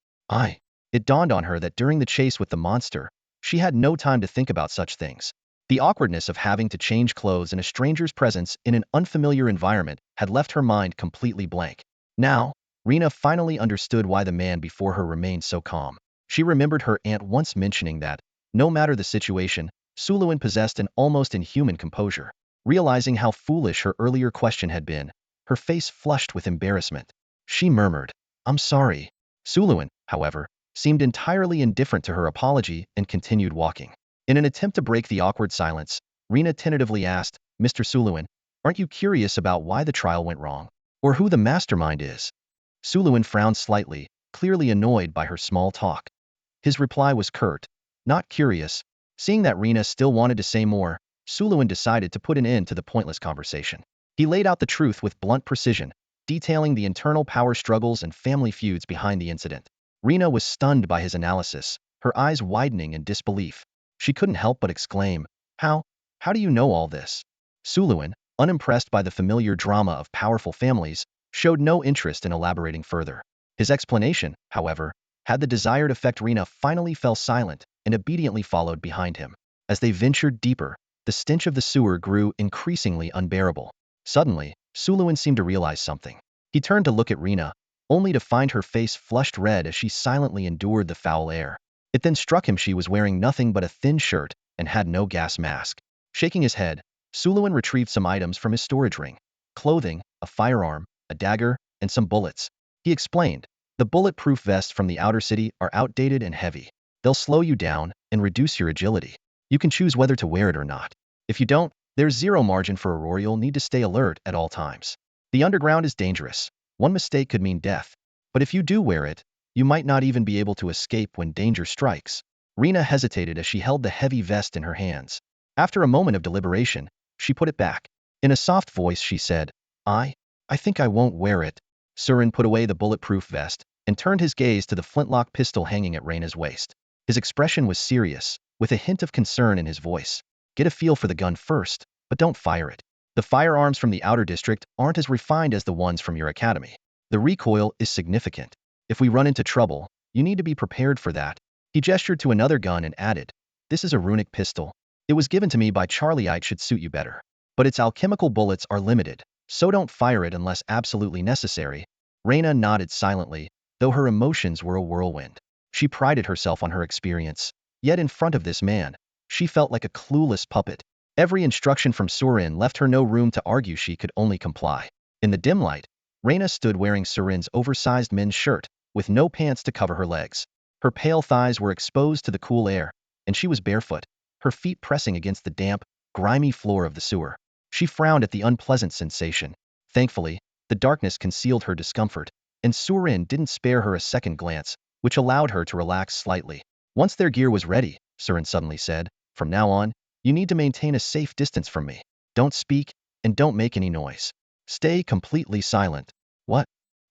It dawned on her that during the chase with the monster, she had no time to think about such things. The awkwardness of having to change clothes in a stranger's presence in an unfamiliar environment had left her mind completely blank. Now, Rena finally understood why the man before her remained so calm. She remembered her aunt once mentioning that, no matter the situation, Suluin possessed an almost inhuman composure. Realizing how foolish her earlier question had been, her face flushed with embarrassment. She murmured, I'm sorry. Suluin, however, seemed entirely indifferent to her apology and continued walking. In an attempt to break the awkward silence, Rena tentatively asked, Mr. Suluin, aren't you curious about why the trial went wrong? Or who the mastermind is? Suluin frowned slightly, clearly annoyed by her small talk. His reply was curt, not curious. Seeing that Rena still wanted to say more, Suluin decided to put an end to the pointless conversation. He laid out the truth with blunt precision, detailing the internal power struggles and family feuds behind the incident. Rena was stunned by his analysis, her eyes widening in disbelief. She couldn't help but exclaim, How do you know all this? Suluin, unimpressed by the familiar drama of powerful families, showed no interest in elaborating further. His explanation, however, had the desired effect. Rena finally fell silent and obediently followed behind him. As they ventured deeper, the stench of the sewer grew increasingly unbearable. Suddenly, Suluin seemed to realize something. He turned to look at Rena, only to find her face flushed red as she silently endured the foul air. It then struck him she was wearing nothing but a thin shirt and had no gas mask. Shaking his head, Suluin retrieved some items from his storage ring. Clothing, a firearm, a dagger, and some bullets. He explained, the bulletproof vests from the outer city are outdated and heavy. They'll slow you down and reduce your agility. You can choose whether to wear it or not. If you don't, there's zero margin for error. You'll need to stay alert at all times. The underground is dangerous. One mistake could mean death. But if you do wear it, you might not even be able to escape when danger strikes. Rena hesitated as she held the heavy vest in her hands. After a moment of deliberation, she put it back. In a soft voice she said, I think I won't wear it. Surin put away the bulletproof vest and turned his gaze to the flintlock pistol hanging at Rena's waist. His expression was serious, with a hint of concern in his voice. Get a feel for the gun first, but don't fire it. The firearms from the outer district aren't as refined as the ones from your academy. The recoil is significant. If we run into trouble, you need to be prepared for that. He gestured to another gun and added, This is a runic pistol. It was given to me by Charlie. It should suit you better. But its alchemical bullets are limited, so don't fire it unless absolutely necessary. Rena nodded silently, though her emotions were a whirlwind. She prided herself on her experience, yet in front of this man, she felt like a clueless puppet. Every instruction from Surin left her no room to argue. She could only comply. In the dim light, Rena stood wearing Surin's oversized men's shirt, with no pants to cover her legs. Her pale thighs were exposed to the cool air, and she was barefoot, her feet pressing against the damp, grimy floor of the sewer. She frowned at the unpleasant sensation. Thankfully, the darkness concealed her discomfort, and Surin didn't spare her a second glance, which allowed her to relax slightly. Once their gear was ready, Surin suddenly said, "From now on, you need to maintain a safe distance from me. Don't speak, and don't make any noise. Stay completely silent." "What?"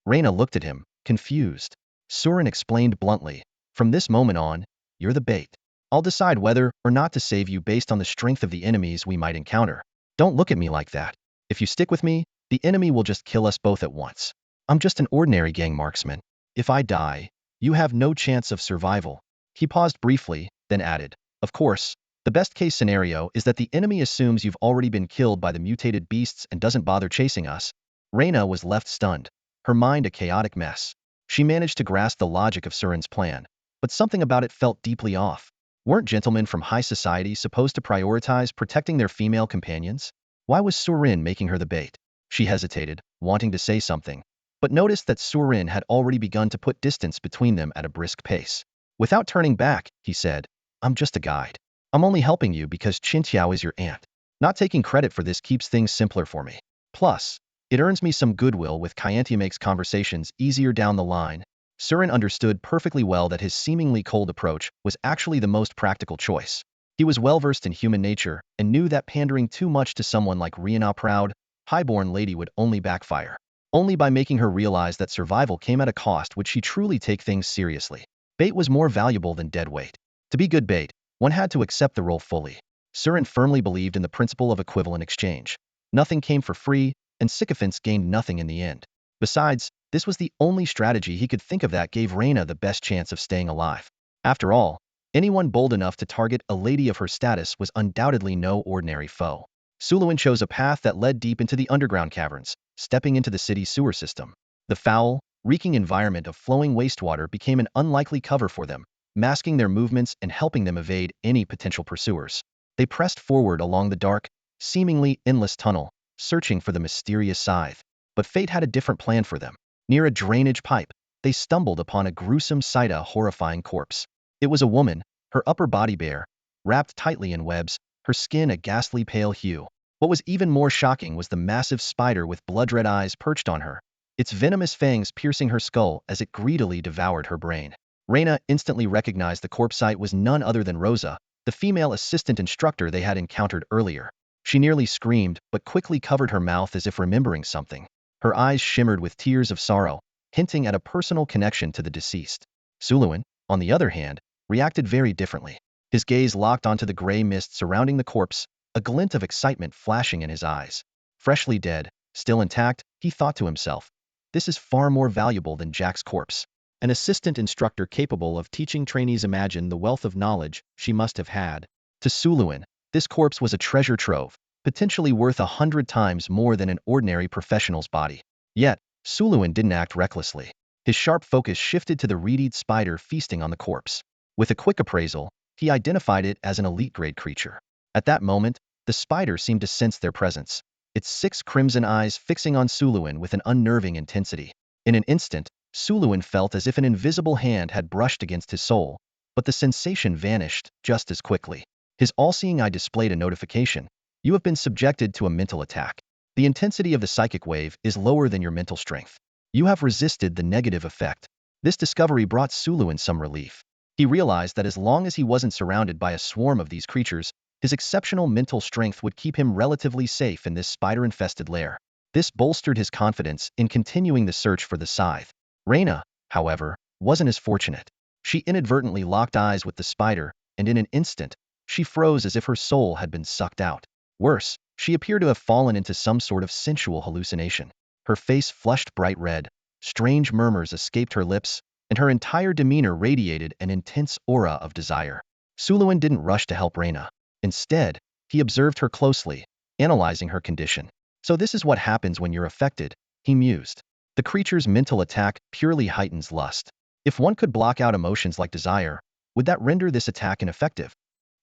Reyna looked at him, confused. Surin explained bluntly, "From this moment on, you're the bait. I'll decide whether or not to save you based on the strength of the enemies we might encounter. Don't look at me like that. If you stick with me, the enemy will just kill us both at once. I'm just an ordinary gang marksman. If I die, you have no chance of survival." He paused briefly, then added, "Of course, the best case scenario is that the enemy assumes you've already been killed by the mutated beasts and doesn't bother chasing us." Reyna was left stunned, her mind a chaotic mess. She managed to grasp the logic of Surin's plan, but something about it felt deeply off. Weren't gentlemen from high society supposed to prioritize protecting their female companions? Why was Surin making her the bait? She hesitated, wanting to say something, but noticed that Surin had already begun to put distance between them at a brisk pace. Without turning back, he said, "I'm just a guide. I'm only helping you because Qintiao is your aunt. Not taking credit for this keeps things simpler for me. Plus, it earns me some goodwill with Kyantia, makes conversations easier down the line." Surin understood perfectly well that his seemingly cold approach was actually the most practical choice. He was well-versed in human nature and knew that pandering too much to someone like Reyna, proud, highborn lady, would only backfire. Only by making her realize that survival came at a cost would she truly take things seriously. Bait was more valuable than dead weight. To be good bait, one had to accept the role fully. Surin firmly believed in the principle of equivalent exchange. Nothing came for free, and sycophants gained nothing in the end. Besides, this was the only strategy he could think of that gave Reyna the best chance of staying alive. After all, anyone bold enough to target a lady of her status was undoubtedly no ordinary foe. Suluin chose a path that led deep into the underground caverns, stepping into the city's sewer system. The foul, reeking environment of flowing wastewater became an unlikely cover for them, masking their movements and helping them evade any potential pursuers. They pressed forward along the dark, seemingly endless tunnel, searching for the mysterious scythe. But fate had a different plan for them. Near a drainage pipe, they stumbled upon a gruesome sight, a horrifying corpse. It was a woman, her upper body bare, wrapped tightly in webs, her skin a ghastly pale hue. What was even more shocking was the massive spider with blood-red eyes perched on her, its venomous fangs piercing her skull as it greedily devoured her brain. Reyna instantly recognized the corpse site was none other than Rosa, the female assistant instructor they had encountered earlier. She nearly screamed, but quickly covered her mouth as if remembering something. Her eyes shimmered with tears of sorrow, hinting at a personal connection to the deceased. Suluin, on the other hand, reacted very differently. His gaze locked onto the gray mist surrounding the corpse, a glint of excitement flashing in his eyes. Freshly dead, still intact, he thought to himself, this is far more valuable than Jack's corpse. An assistant instructor capable of teaching trainees. Imagine the wealth of knowledge she must have had. To Suluin, this corpse was a treasure trove, potentially worth 100 times more than an ordinary professional's body. Yet, Suluin didn't act recklessly. His sharp focus shifted to the reed spider feasting on the corpse. With a quick appraisal, he identified it as an elite-grade creature. At that moment, the spider seemed to sense their presence, its 6 crimson eyes fixing on Suluin with an unnerving intensity. In an instant, Suluin felt as if an invisible hand had brushed against his soul, but the sensation vanished just as quickly. His all-seeing eye displayed a notification. You have been subjected to a mental attack. The intensity of the psychic wave is lower than your mental strength. You have resisted the negative effect. This discovery brought Suluin some relief. He realized that as long as he wasn't surrounded by a swarm of these creatures, his exceptional mental strength would keep him relatively safe in this spider-infested lair. This bolstered his confidence in continuing the search for the scythe. Reyna, however, wasn't as fortunate. She inadvertently locked eyes with the spider, and in an instant, she froze as if her soul had been sucked out. Worse, she appeared to have fallen into some sort of sensual hallucination. Her face flushed bright red, strange murmurs escaped her lips, and her entire demeanor radiated an intense aura of desire. Suluin didn't rush to help Reyna. Instead, he observed her closely, analyzing her condition. So this is what happens when you're affected, he mused. The creature's mental attack purely heightens lust. If one could block out emotions like desire, would that render this attack ineffective?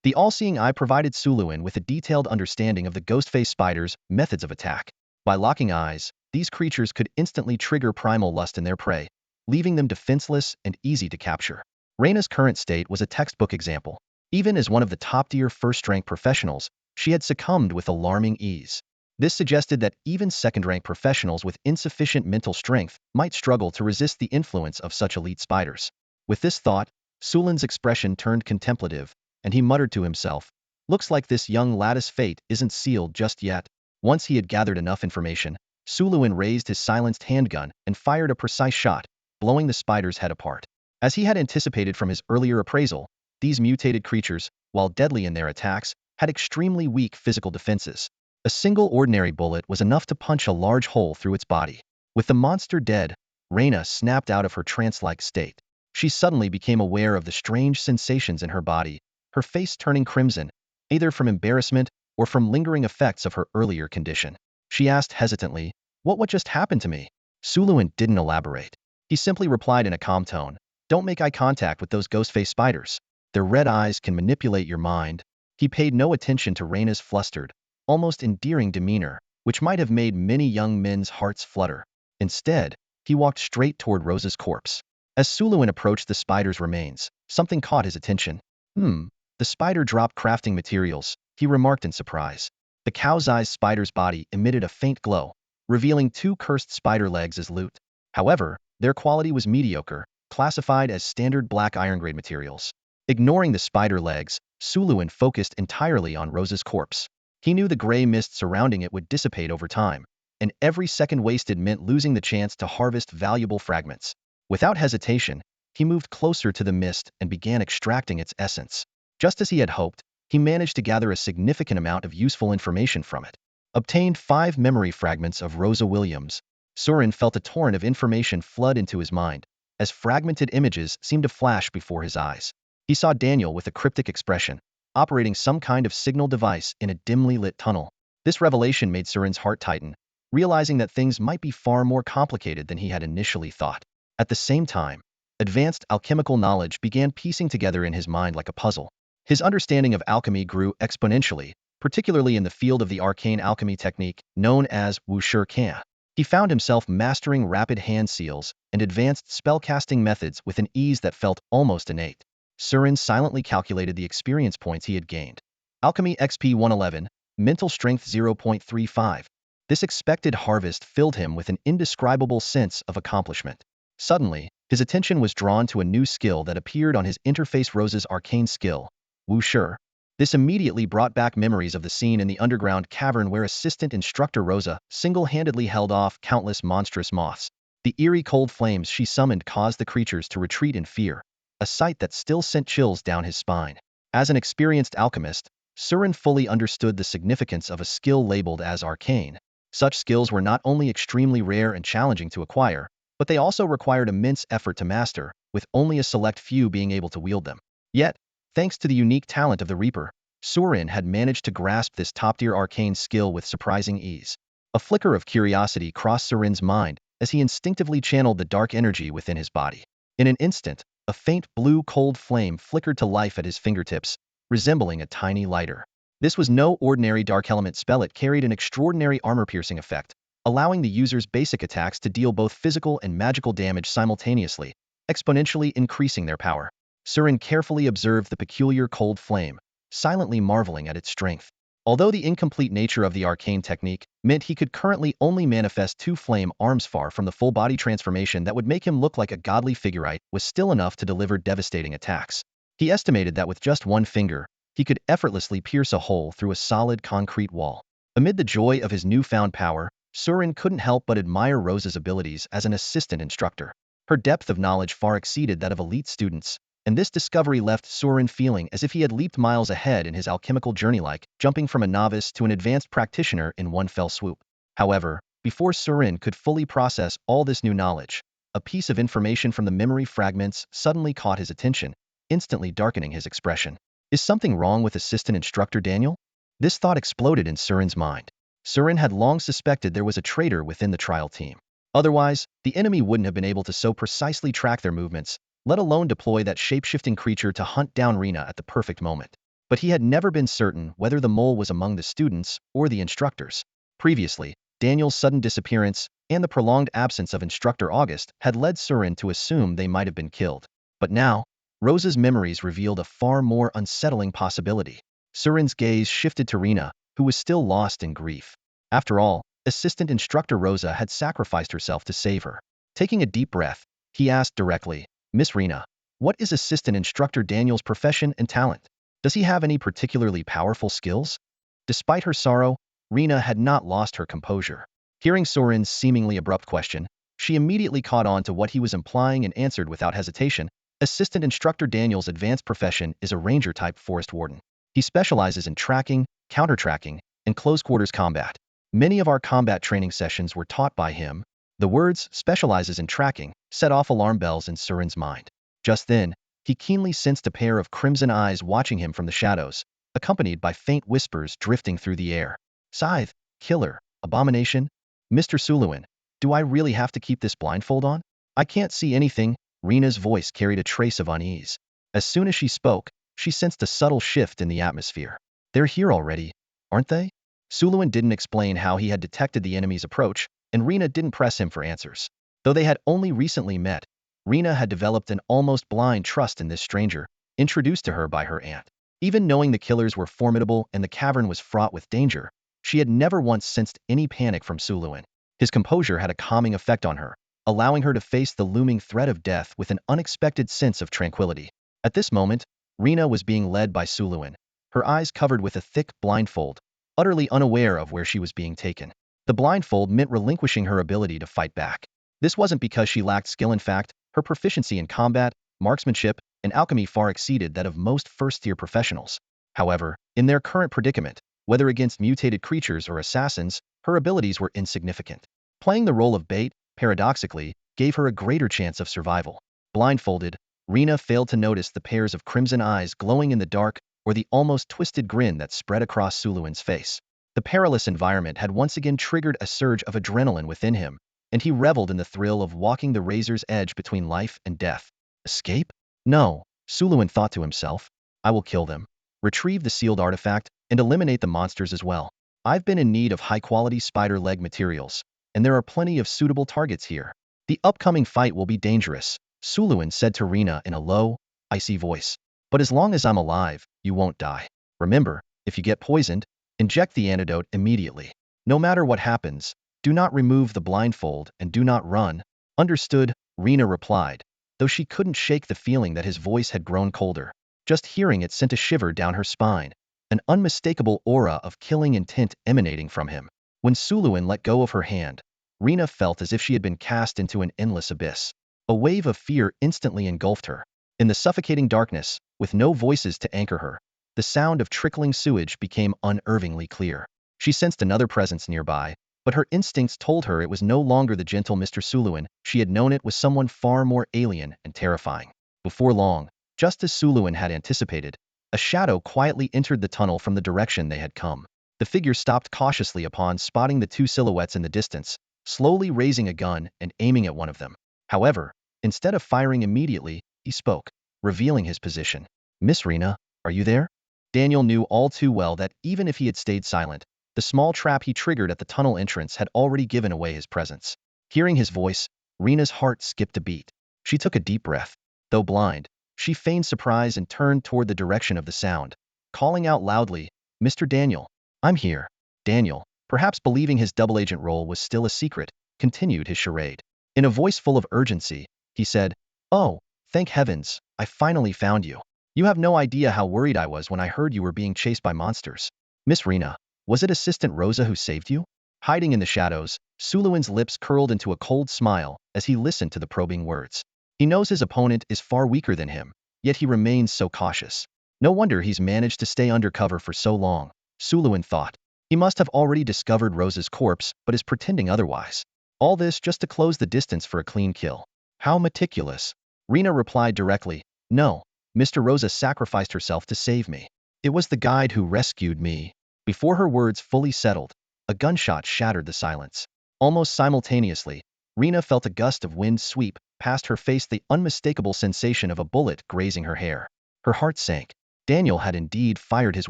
The all-seeing eye provided Suluin with a detailed understanding of the ghostface spider's methods of attack. By locking eyes, these creatures could instantly trigger primal lust in their prey, leaving them defenseless and easy to capture. Reyna's current state was a textbook example. Even as one of the top-tier first-rank professionals, she had succumbed with alarming ease. This suggested that even second-rank professionals with insufficient mental strength might struggle to resist the influence of such elite spiders. With this thought, Sulin's expression turned contemplative, and he muttered to himself, "Looks like this young lad's fate isn't sealed just yet." Once he had gathered enough information, Suluin raised his silenced handgun and fired a precise shot, blowing the spider's head apart. As he had anticipated from his earlier appraisal, these mutated creatures, while deadly in their attacks, had extremely weak physical defenses. A single ordinary bullet was enough to punch a large hole through its body. With the monster dead, Reyna snapped out of her trance-like state. She suddenly became aware of the strange sensations in her body, her face turning crimson, either from embarrassment or from lingering effects of her earlier condition. She asked hesitantly, What just happened to me?" Suluin didn't elaborate. He simply replied in a calm tone, "Don't make eye contact with those ghost-faced spiders. Their red eyes can manipulate your mind." He paid no attention to Reyna's flustered, almost endearing demeanor, which might have made many young men's hearts flutter. Instead, he walked straight toward Rosa's corpse. As Suluin approached the spider's remains, something caught his attention. The spider dropped crafting materials, he remarked in surprise. The cow's-eyed spider's body emitted a faint glow, revealing 2 cursed spider legs as loot. However, their quality was mediocre, classified as standard black iron-grade materials. Ignoring the spider legs, Suluin focused entirely on Rosa's corpse. He knew the gray mist surrounding it would dissipate over time, and every second wasted meant losing the chance to harvest valuable fragments. Without hesitation, he moved closer to the mist and began extracting its essence. Just as he had hoped, he managed to gather a significant amount of useful information from it. Obtained 5 memory fragments of Rosa Williams. Surin felt a torrent of information flood into his mind, as fragmented images seemed to flash before his eyes. He saw Daniel with a cryptic expression, operating some kind of signal device in a dimly lit tunnel. This revelation made Surin's heart tighten, realizing that things might be far more complicated than he had initially thought. At the same time, advanced alchemical knowledge began piecing together in his mind like a puzzle. His understanding of alchemy grew exponentially, particularly in the field of the arcane alchemy technique known as wuxi can. He found himself mastering rapid hand seals and advanced spellcasting methods with an ease that felt almost innate. Surin silently calculated the experience points he had gained. Alchemy XP 111, mental strength 0.35. This expected harvest filled him with an indescribable sense of accomplishment. Suddenly, his attention was drawn to a new skill that appeared on his interface. Rosa's arcane skill, wuxi. This immediately brought back memories of the scene in the underground cavern where assistant instructor Rosa single-handedly held off countless monstrous moths. The eerie cold flames she summoned caused the creatures to retreat in fear, a sight that still sent chills down his spine. As an experienced alchemist, Surin fully understood the significance of a skill labeled as arcane. Such skills were not only extremely rare and challenging to acquire, but they also required immense effort to master, with only a select few being able to wield them. Yet, thanks to the unique talent of the Reaper, Surin had managed to grasp this top-tier arcane skill with surprising ease. A flicker of curiosity crossed Surin's mind as he instinctively channeled the dark energy within his body. In an instant, a faint blue cold flame flickered to life at his fingertips, resembling a tiny lighter. This was no ordinary dark element spell. It carried an extraordinary armor-piercing effect, allowing the user's basic attacks to deal both physical and magical damage simultaneously, exponentially increasing their power. Surin carefully observed the peculiar cold flame, silently marveling at its strength. Although the incomplete nature of the arcane technique meant he could currently only manifest 2 flame arms, far from the full-body transformation that would make him look like a godly figurite was still enough to deliver devastating attacks. He estimated that with just 1 finger, he could effortlessly pierce a hole through a solid concrete wall. Amid the joy of his newfound power, Surin couldn't help but admire Rosa's abilities as an assistant instructor. Her depth of knowledge far exceeded that of elite students, and this discovery left Surin feeling as if he had leaped miles ahead in his alchemical journey, like jumping from a novice to an advanced practitioner in one fell swoop. However, before Surin could fully process all this new knowledge, a piece of information from the memory fragments suddenly caught his attention, instantly darkening his expression. Is something wrong with assistant instructor Daniel? This thought exploded in Surin's mind. Surin had long suspected there was a traitor within the trial team. Otherwise, the enemy wouldn't have been able to so precisely track their movements, let alone deploy that shape-shifting creature to hunt down Rena at the perfect moment. But he had never been certain whether the mole was among the students or the instructors. Previously, Daniel's sudden disappearance and the prolonged absence of Instructor August had led Surin to assume they might have been killed. But now, Rosa's memories revealed a far more unsettling possibility. Surin's gaze shifted to Rena, who was still lost in grief. After all, Assistant Instructor Rosa had sacrificed herself to save her. Taking a deep breath, he asked directly, "Miss Rena, What is Assistant Instructor Daniel's profession and talent? Does he have any particularly powerful skills? Despite her sorrow, Rena had not lost her composure. Hearing Soren's seemingly abrupt question, she immediately caught on to what he was implying and answered without hesitation. Assistant Instructor Daniel's advanced profession is a ranger-type forest warden. He specializes in tracking, counter-tracking, and close-quarters combat. Many of our combat training sessions were taught by him. The words "specializes in tracking" set off alarm bells in Soren's mind. Just then, he keenly sensed a pair of crimson eyes watching him from the shadows, accompanied by faint whispers drifting through the air. Scythe, killer, abomination? Mr. Suluin, do I really have to keep this blindfold on? I can't see anything. Rena's voice carried a trace of unease. As soon as she spoke, she sensed a subtle shift in the atmosphere. They're here already, aren't they? Suluin didn't explain how he had detected the enemy's approach, and Rena didn't press him for answers. Though they had only recently met, Rena had developed an almost blind trust in this stranger, introduced to her by her aunt. Even knowing the killers were formidable and the cavern was fraught with danger, she had never once sensed any panic from Suluin. His composure had a calming effect on her, allowing her to face the looming threat of death with an unexpected sense of tranquility. At this moment, Rena was being led by Suluin, her eyes covered with a thick blindfold, utterly unaware of where she was being taken. The blindfold meant relinquishing her ability to fight back. This wasn't because she lacked skill. In fact, her proficiency in combat, marksmanship, and alchemy far exceeded that of most first-tier professionals. However, in their current predicament, whether against mutated creatures or assassins, her abilities were insignificant. Playing the role of bait, paradoxically, gave her a greater chance of survival. Blindfolded, Rena failed to notice the pairs of crimson eyes glowing in the dark or the almost twisted grin that spread across Suluin's face. The perilous environment had once again triggered a surge of adrenaline within him, and he reveled in the thrill of walking the razor's edge between life and death. Escape? No, Suluin thought to himself. I will kill them, retrieve the sealed artifact, and eliminate the monsters as well. I've been in need of high-quality spider leg materials, and there are plenty of suitable targets here. The upcoming fight will be dangerous, Suluin said to Rena in a low, icy voice. But as long as I'm alive, you won't die. Remember, if you get poisoned, inject the antidote immediately. No matter what happens, do not remove the blindfold and do not run. Understood, Rena replied, though she couldn't shake the feeling that his voice had grown colder. Just hearing it sent a shiver down her spine, an unmistakable aura of killing intent emanating from him. When Suluin let go of her hand, Rena felt as if she had been cast into an endless abyss. A wave of fear instantly engulfed her. In the suffocating darkness, with no voices to anchor her, the sound of trickling sewage became unnervingly clear. She sensed another presence nearby, but her instincts told her it was no longer the gentle Mr. Suluin. She had known it was someone far more alien and terrifying. Before long, just as Suluin had anticipated, a shadow quietly entered the tunnel from the direction they had come. The figure stopped cautiously upon spotting the two silhouettes in the distance, slowly raising a gun and aiming at one of them. However, instead of firing immediately, he spoke, revealing his position. Miss Rena, are you there? Daniel knew all too well that even if he had stayed silent, the small trap he triggered at the tunnel entrance had already given away his presence. Hearing his voice, Rena's heart skipped a beat. She took a deep breath. Though blind, she feigned surprise and turned toward the direction of the sound, calling out loudly, Mr. Daniel, I'm here. Daniel, perhaps believing his double agent role was still a secret, continued his charade. In a voice full of urgency, he said, Oh, thank heavens, I finally found you. You have no idea how worried I was when I heard you were being chased by monsters. Miss Rena, was it Assistant Rosa who saved you? Hiding in the shadows, Suluin's lips curled into a cold smile as he listened to the probing words. He knows his opponent is far weaker than him, yet he remains so cautious. No wonder he's managed to stay undercover for so long, Suluin thought. He must have already discovered Rosa's corpse, but is pretending otherwise. All this just to close the distance for a clean kill. How meticulous. Rena replied directly, No, Mr. Rosa sacrificed herself to save me. It was the guide who rescued me. Before her words fully settled, a gunshot shattered the silence. Almost simultaneously, Rena felt a gust of wind sweep past her face, the unmistakable sensation of a bullet grazing her hair. Her heart sank. Daniel had indeed fired his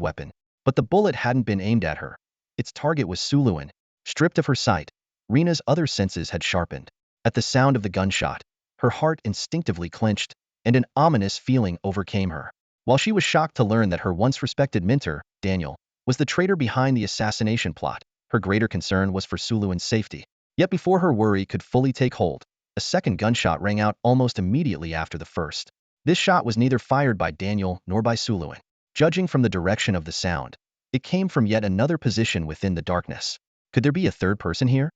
weapon, but the bullet hadn't been aimed at her. Its target was Suluin. Stripped of her sight, Rena's other senses had sharpened. At the sound of the gunshot, her heart instinctively clenched, and an ominous feeling overcame her. While she was shocked to learn that her once respected mentor, Daniel, was the traitor behind the assassination plot, her greater concern was for Suluin's safety. Yet before her worry could fully take hold, a second gunshot rang out almost immediately after the first. This shot was neither fired by Daniel nor by Suluin. Judging from the direction of the sound, it came from yet another position within the darkness. Could there be a third person here?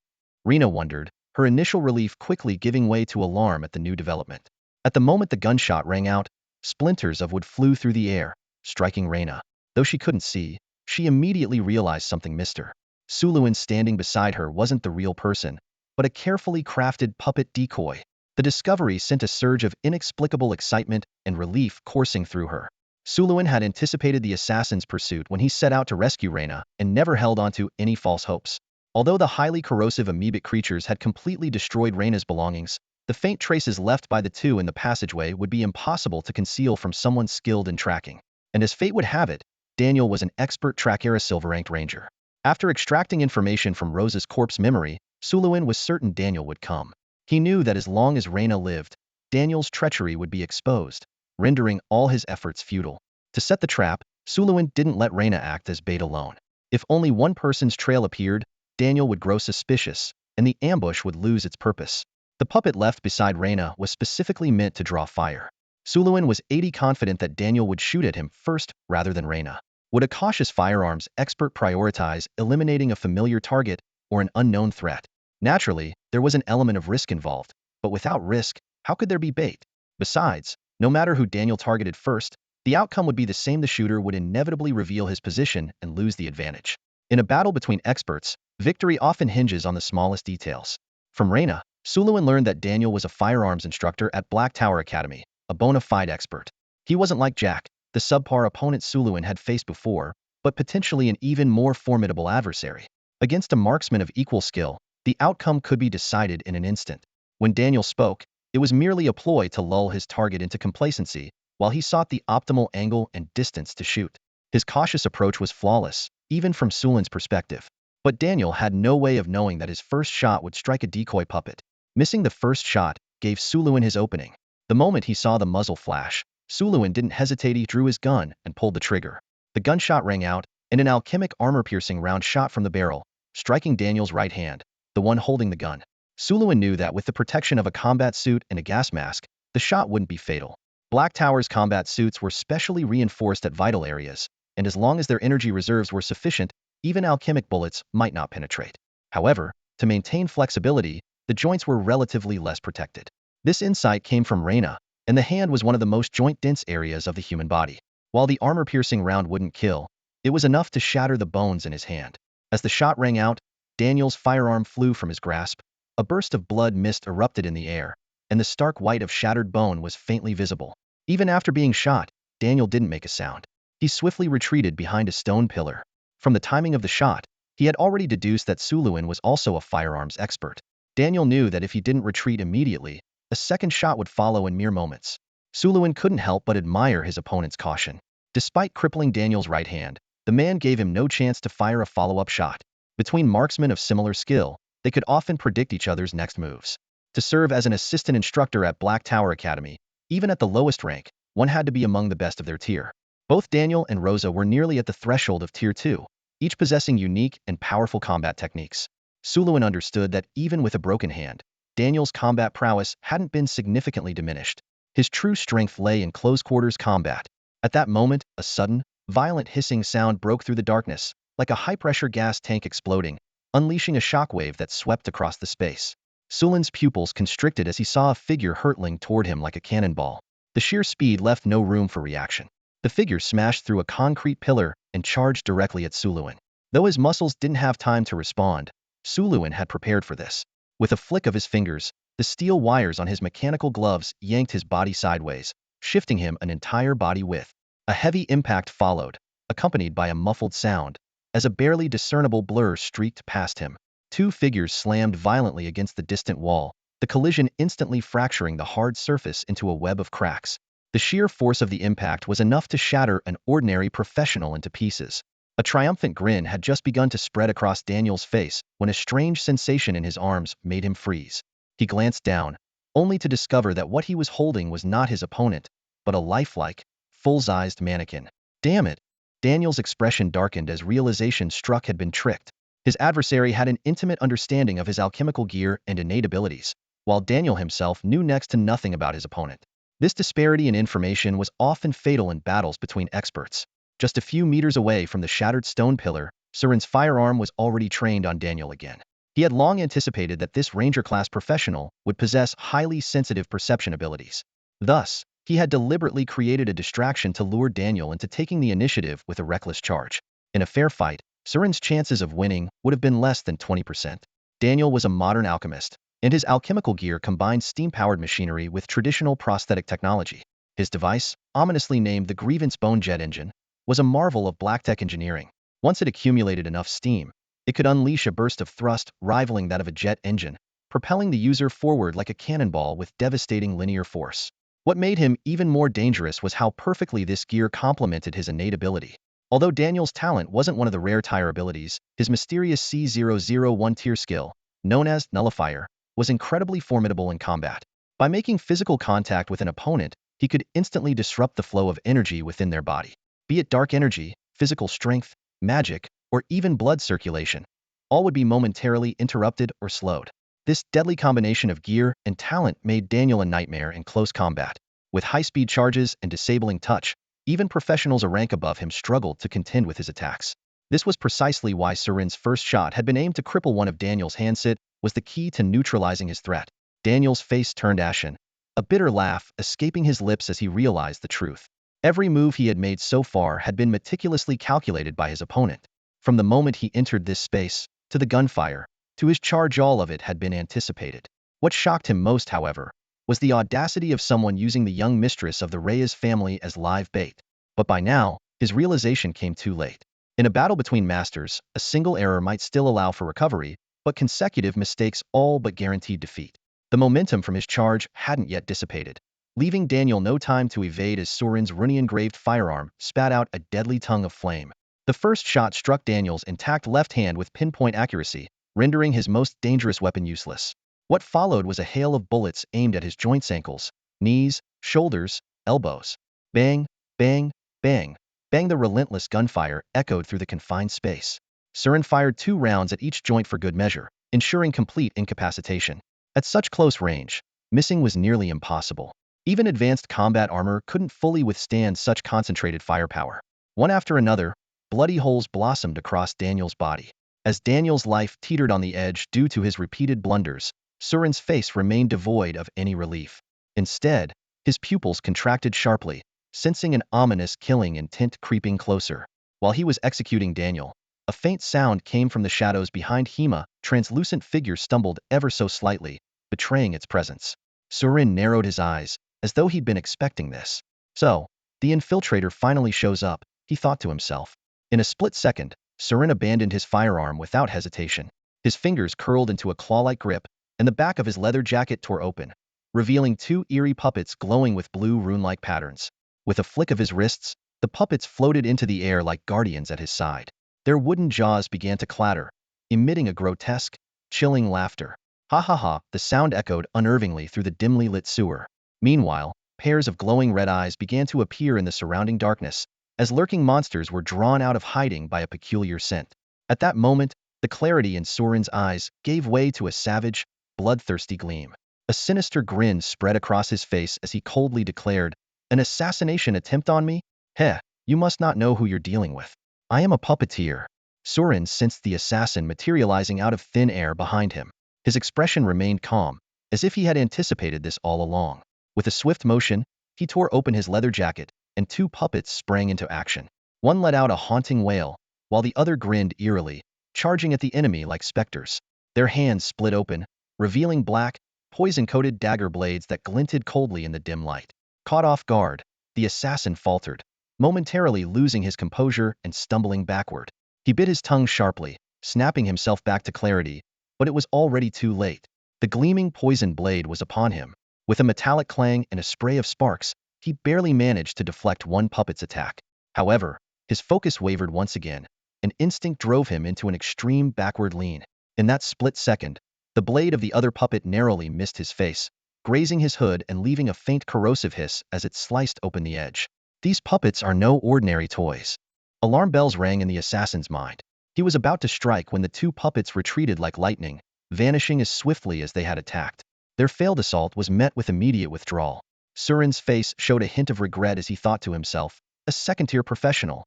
Rena wondered, her initial relief quickly giving way to alarm at the new development. At the moment the gunshot rang out, splinters of wood flew through the air, striking Rena. Though she couldn't see, she immediately realized something missed her. Suluin standing beside her wasn't the real person, but a carefully crafted puppet decoy. The discovery sent a surge of inexplicable excitement and relief coursing through her. Suluin had anticipated the assassin's pursuit when he set out to rescue Rena and never held onto any false hopes. Although the highly corrosive amoebic creatures had completely destroyed Rena's belongings, the faint traces left by the two in the passageway would be impossible to conceal from someone skilled in tracking. And as fate would have it, Daniel was an expert tracker, a silver-ranked ranger. After extracting information from Rosa's corpse memory, Suluin was certain Daniel would come. He knew that as long as Rena lived, Daniel's treachery would be exposed, rendering all his efforts futile. To set the trap, Suluin didn't let Rena act as bait alone. If only one person's trail appeared, Daniel would grow suspicious, and the ambush would lose its purpose. The puppet left beside Rena was specifically meant to draw fire. Suluin was 80% confident that Daniel would shoot at him first rather than Rena. Would a cautious firearms expert prioritize eliminating a familiar target or an unknown threat? Naturally, there was an element of risk involved, but without risk, how could there be bait? Besides, no matter who Daniel targeted first, the outcome would be the same. The shooter would inevitably reveal his position and lose the advantage. In a battle between experts, victory often hinges on the smallest details. From Rena, Suluin learned that Daniel was a firearms instructor at Black Tower Academy, a bona fide expert. He wasn't like Jack, the subpar opponent Suluin had faced before, but potentially an even more formidable adversary. Against a marksman of equal skill, the outcome could be decided in an instant. When Daniel spoke, it was merely a ploy to lull his target into complacency, while he sought the optimal angle and distance to shoot. His cautious approach was flawless, even from Sulin's perspective. But Daniel had no way of knowing that his first shot would strike a decoy puppet. Missing the first shot gave Suluin his opening. The moment he saw the muzzle flash, Suluin didn't hesitate. He drew his gun and pulled the trigger. The gunshot rang out, and an alchemic armor-piercing round shot from the barrel, striking Daniel's right hand, the one holding the gun. Suluin knew that with the protection of a combat suit and a gas mask, the shot wouldn't be fatal. Black Tower's combat suits were specially reinforced at vital areas, and as long as their energy reserves were sufficient, even alchemic bullets might not penetrate. However, to maintain flexibility, the joints were relatively less protected. This insight came from Rena, and the hand was one of the most joint-dense areas of the human body. While the armor-piercing round wouldn't kill, it was enough to shatter the bones in his hand. As the shot rang out, Daniel's firearm flew from his grasp. A burst of blood mist erupted in the air, and the stark white of shattered bone was faintly visible. Even after being shot, Daniel didn't make a sound. He swiftly retreated behind a stone pillar. From the timing of the shot, he had already deduced that Suluin was also a firearms expert. Daniel knew that if he didn't retreat immediately, a second shot would follow in mere moments. Suluin couldn't help but admire his opponent's caution. Despite crippling Daniel's right hand, the man gave him no chance to fire a follow-up shot. Between marksmen of similar skill, they could often predict each other's next moves. To serve as an assistant instructor at Black Tower Academy, even at the lowest rank, one had to be among the best of their tier. Both Daniel and Rosa were nearly at the threshold of Tier 2, each possessing unique and powerful combat techniques. Suluin understood that even with a broken hand, Daniel's combat prowess hadn't been significantly diminished. His true strength lay in close-quarters combat. At that moment, a sudden, violent hissing sound broke through the darkness, like a high-pressure gas tank exploding, unleashing a shockwave that swept across the space. Sulin's pupils constricted as he saw a figure hurtling toward him like a cannonball. The sheer speed left no room for reaction. The figure smashed through a concrete pillar and charged directly at Suluin. Though his muscles didn't have time to respond, Suluin had prepared for this. With a flick of his fingers, the steel wires on his mechanical gloves yanked his body sideways, shifting him an entire body width. A heavy impact followed, accompanied by a muffled sound, as a barely discernible blur streaked past him. Two figures slammed violently against the distant wall, the collision instantly fracturing the hard surface into a web of cracks. The sheer force of the impact was enough to shatter an ordinary professional into pieces. A triumphant grin had just begun to spread across Daniel's face when a strange sensation in his arms made him freeze. He glanced down, only to discover that what he was holding was not his opponent, but a lifelike, full-sized mannequin. Damn it! Daniel's expression darkened as realization struck had been tricked. His adversary had an intimate understanding of his alchemical gear and innate abilities, while Daniel himself knew next to nothing about his opponent. This disparity in information was often fatal in battles between experts. Just a few meters away from the shattered stone pillar, Surin's firearm was already trained on Daniel again. He had long anticipated that this ranger-class professional would possess highly sensitive perception abilities. Thus, he had deliberately created a distraction to lure Daniel into taking the initiative with a reckless charge. In a fair fight, Surin's chances of winning would have been less than 20%. Daniel was a modern alchemist, and his alchemical gear combined steam-powered machinery with traditional prosthetic technology. His device, ominously named the Grievance Bone Jet Engine, was a marvel of black-tech engineering. Once it accumulated enough steam, it could unleash a burst of thrust rivaling that of a jet engine, propelling the user forward like a cannonball with devastating linear force. What made him even more dangerous was how perfectly this gear complemented his innate ability. Although Daniel's talent wasn't one of the rare tire abilities, his mysterious C001 tier skill, known as Nullifier, was incredibly formidable in combat. By making physical contact with an opponent, he could instantly disrupt the flow of energy within their body. Be it dark energy, physical strength, magic, or even blood circulation, all would be momentarily interrupted or slowed. This deadly combination of gear and talent made Daniel a nightmare in close combat. With high-speed charges and disabling touch, even professionals a rank above him struggled to contend with his attacks. This was precisely why Surin's first shot had been aimed to cripple one of Daniel's handset, was the key to neutralizing his threat. Daniel's face turned ashen, a bitter laugh escaping his lips as he realized the truth. Every move he had made so far had been meticulously calculated by his opponent. From the moment he entered this space, to the gunfire, to his charge, all of it had been anticipated. What shocked him most, however, was the audacity of someone using the young mistress of the Reyes family as live bait. But by now, his realization came too late. In a battle between masters, a single error might still allow for recovery, but consecutive mistakes all but guaranteed defeat. The momentum from his charge hadn't yet dissipated, leaving Daniel no time to evade as Surin's runic-engraved firearm spat out a deadly tongue of flame. The first shot struck Daniel's intact left hand with pinpoint accuracy, rendering his most dangerous weapon useless. What followed was a hail of bullets aimed at his joints, ankles, knees, shoulders, elbows. Bang, bang, bang, bang. The relentless gunfire echoed through the confined space. Surin fired 2 rounds at each joint for good measure, ensuring complete incapacitation. At such close range, missing was nearly impossible. Even advanced combat armor couldn't fully withstand such concentrated firepower. One after another, bloody holes blossomed across Daniel's body. As Daniel's life teetered on the edge due to his repeated blunders, Surin's face remained devoid of any relief. Instead, his pupils contracted sharply, sensing an ominous killing intent creeping closer. While he was executing Daniel, a faint sound came from the shadows behind him. A translucent figure stumbled ever so slightly, betraying its presence. Surin narrowed his eyes, as though he'd been expecting this. So, the infiltrator finally shows up, he thought to himself. In a split second, Surin abandoned his firearm without hesitation. His fingers curled into a claw-like grip, and the back of his leather jacket tore open, revealing 2 eerie puppets glowing with blue rune-like patterns. With a flick of his wrists, the puppets floated into the air like guardians at his side. Their wooden jaws began to clatter, emitting a grotesque, chilling laughter. Ha ha ha, the sound echoed unnervingly through the dimly lit sewer. Meanwhile, pairs of glowing red eyes began to appear in the surrounding darkness, as lurking monsters were drawn out of hiding by a peculiar scent. At that moment, the clarity in Surin's eyes gave way to a savage, bloodthirsty gleam. A sinister grin spread across his face as he coldly declared, "An assassination attempt on me? Heh, you must not know who you're dealing with. I am a puppeteer." Surin sensed the assassin materializing out of thin air behind him. His expression remained calm, as if he had anticipated this all along. With a swift motion, he tore open his leather jacket, and 2 puppets sprang into action. One let out a haunting wail, while the other grinned eerily, charging at the enemy like specters. Their hands split open, revealing black, poison-coated dagger blades that glinted coldly in the dim light. Caught off guard, the assassin faltered, momentarily losing his composure and stumbling backward. He bit his tongue sharply, snapping himself back to clarity, but it was already too late. The gleaming poison blade was upon him. With a metallic clang and a spray of sparks, he barely managed to deflect one puppet's attack. However, his focus wavered once again. An instinct drove him into an extreme backward lean. In that split second, the blade of the other puppet narrowly missed his face, grazing his hood and leaving a faint corrosive hiss as it sliced open the edge. These puppets are no ordinary toys. Alarm bells rang in the assassin's mind. He was about to strike when the 2 puppets retreated like lightning, vanishing as swiftly as they had attacked. Their failed assault was met with immediate withdrawal. Surin's face showed a hint of regret as he thought to himself, a second-tier professional.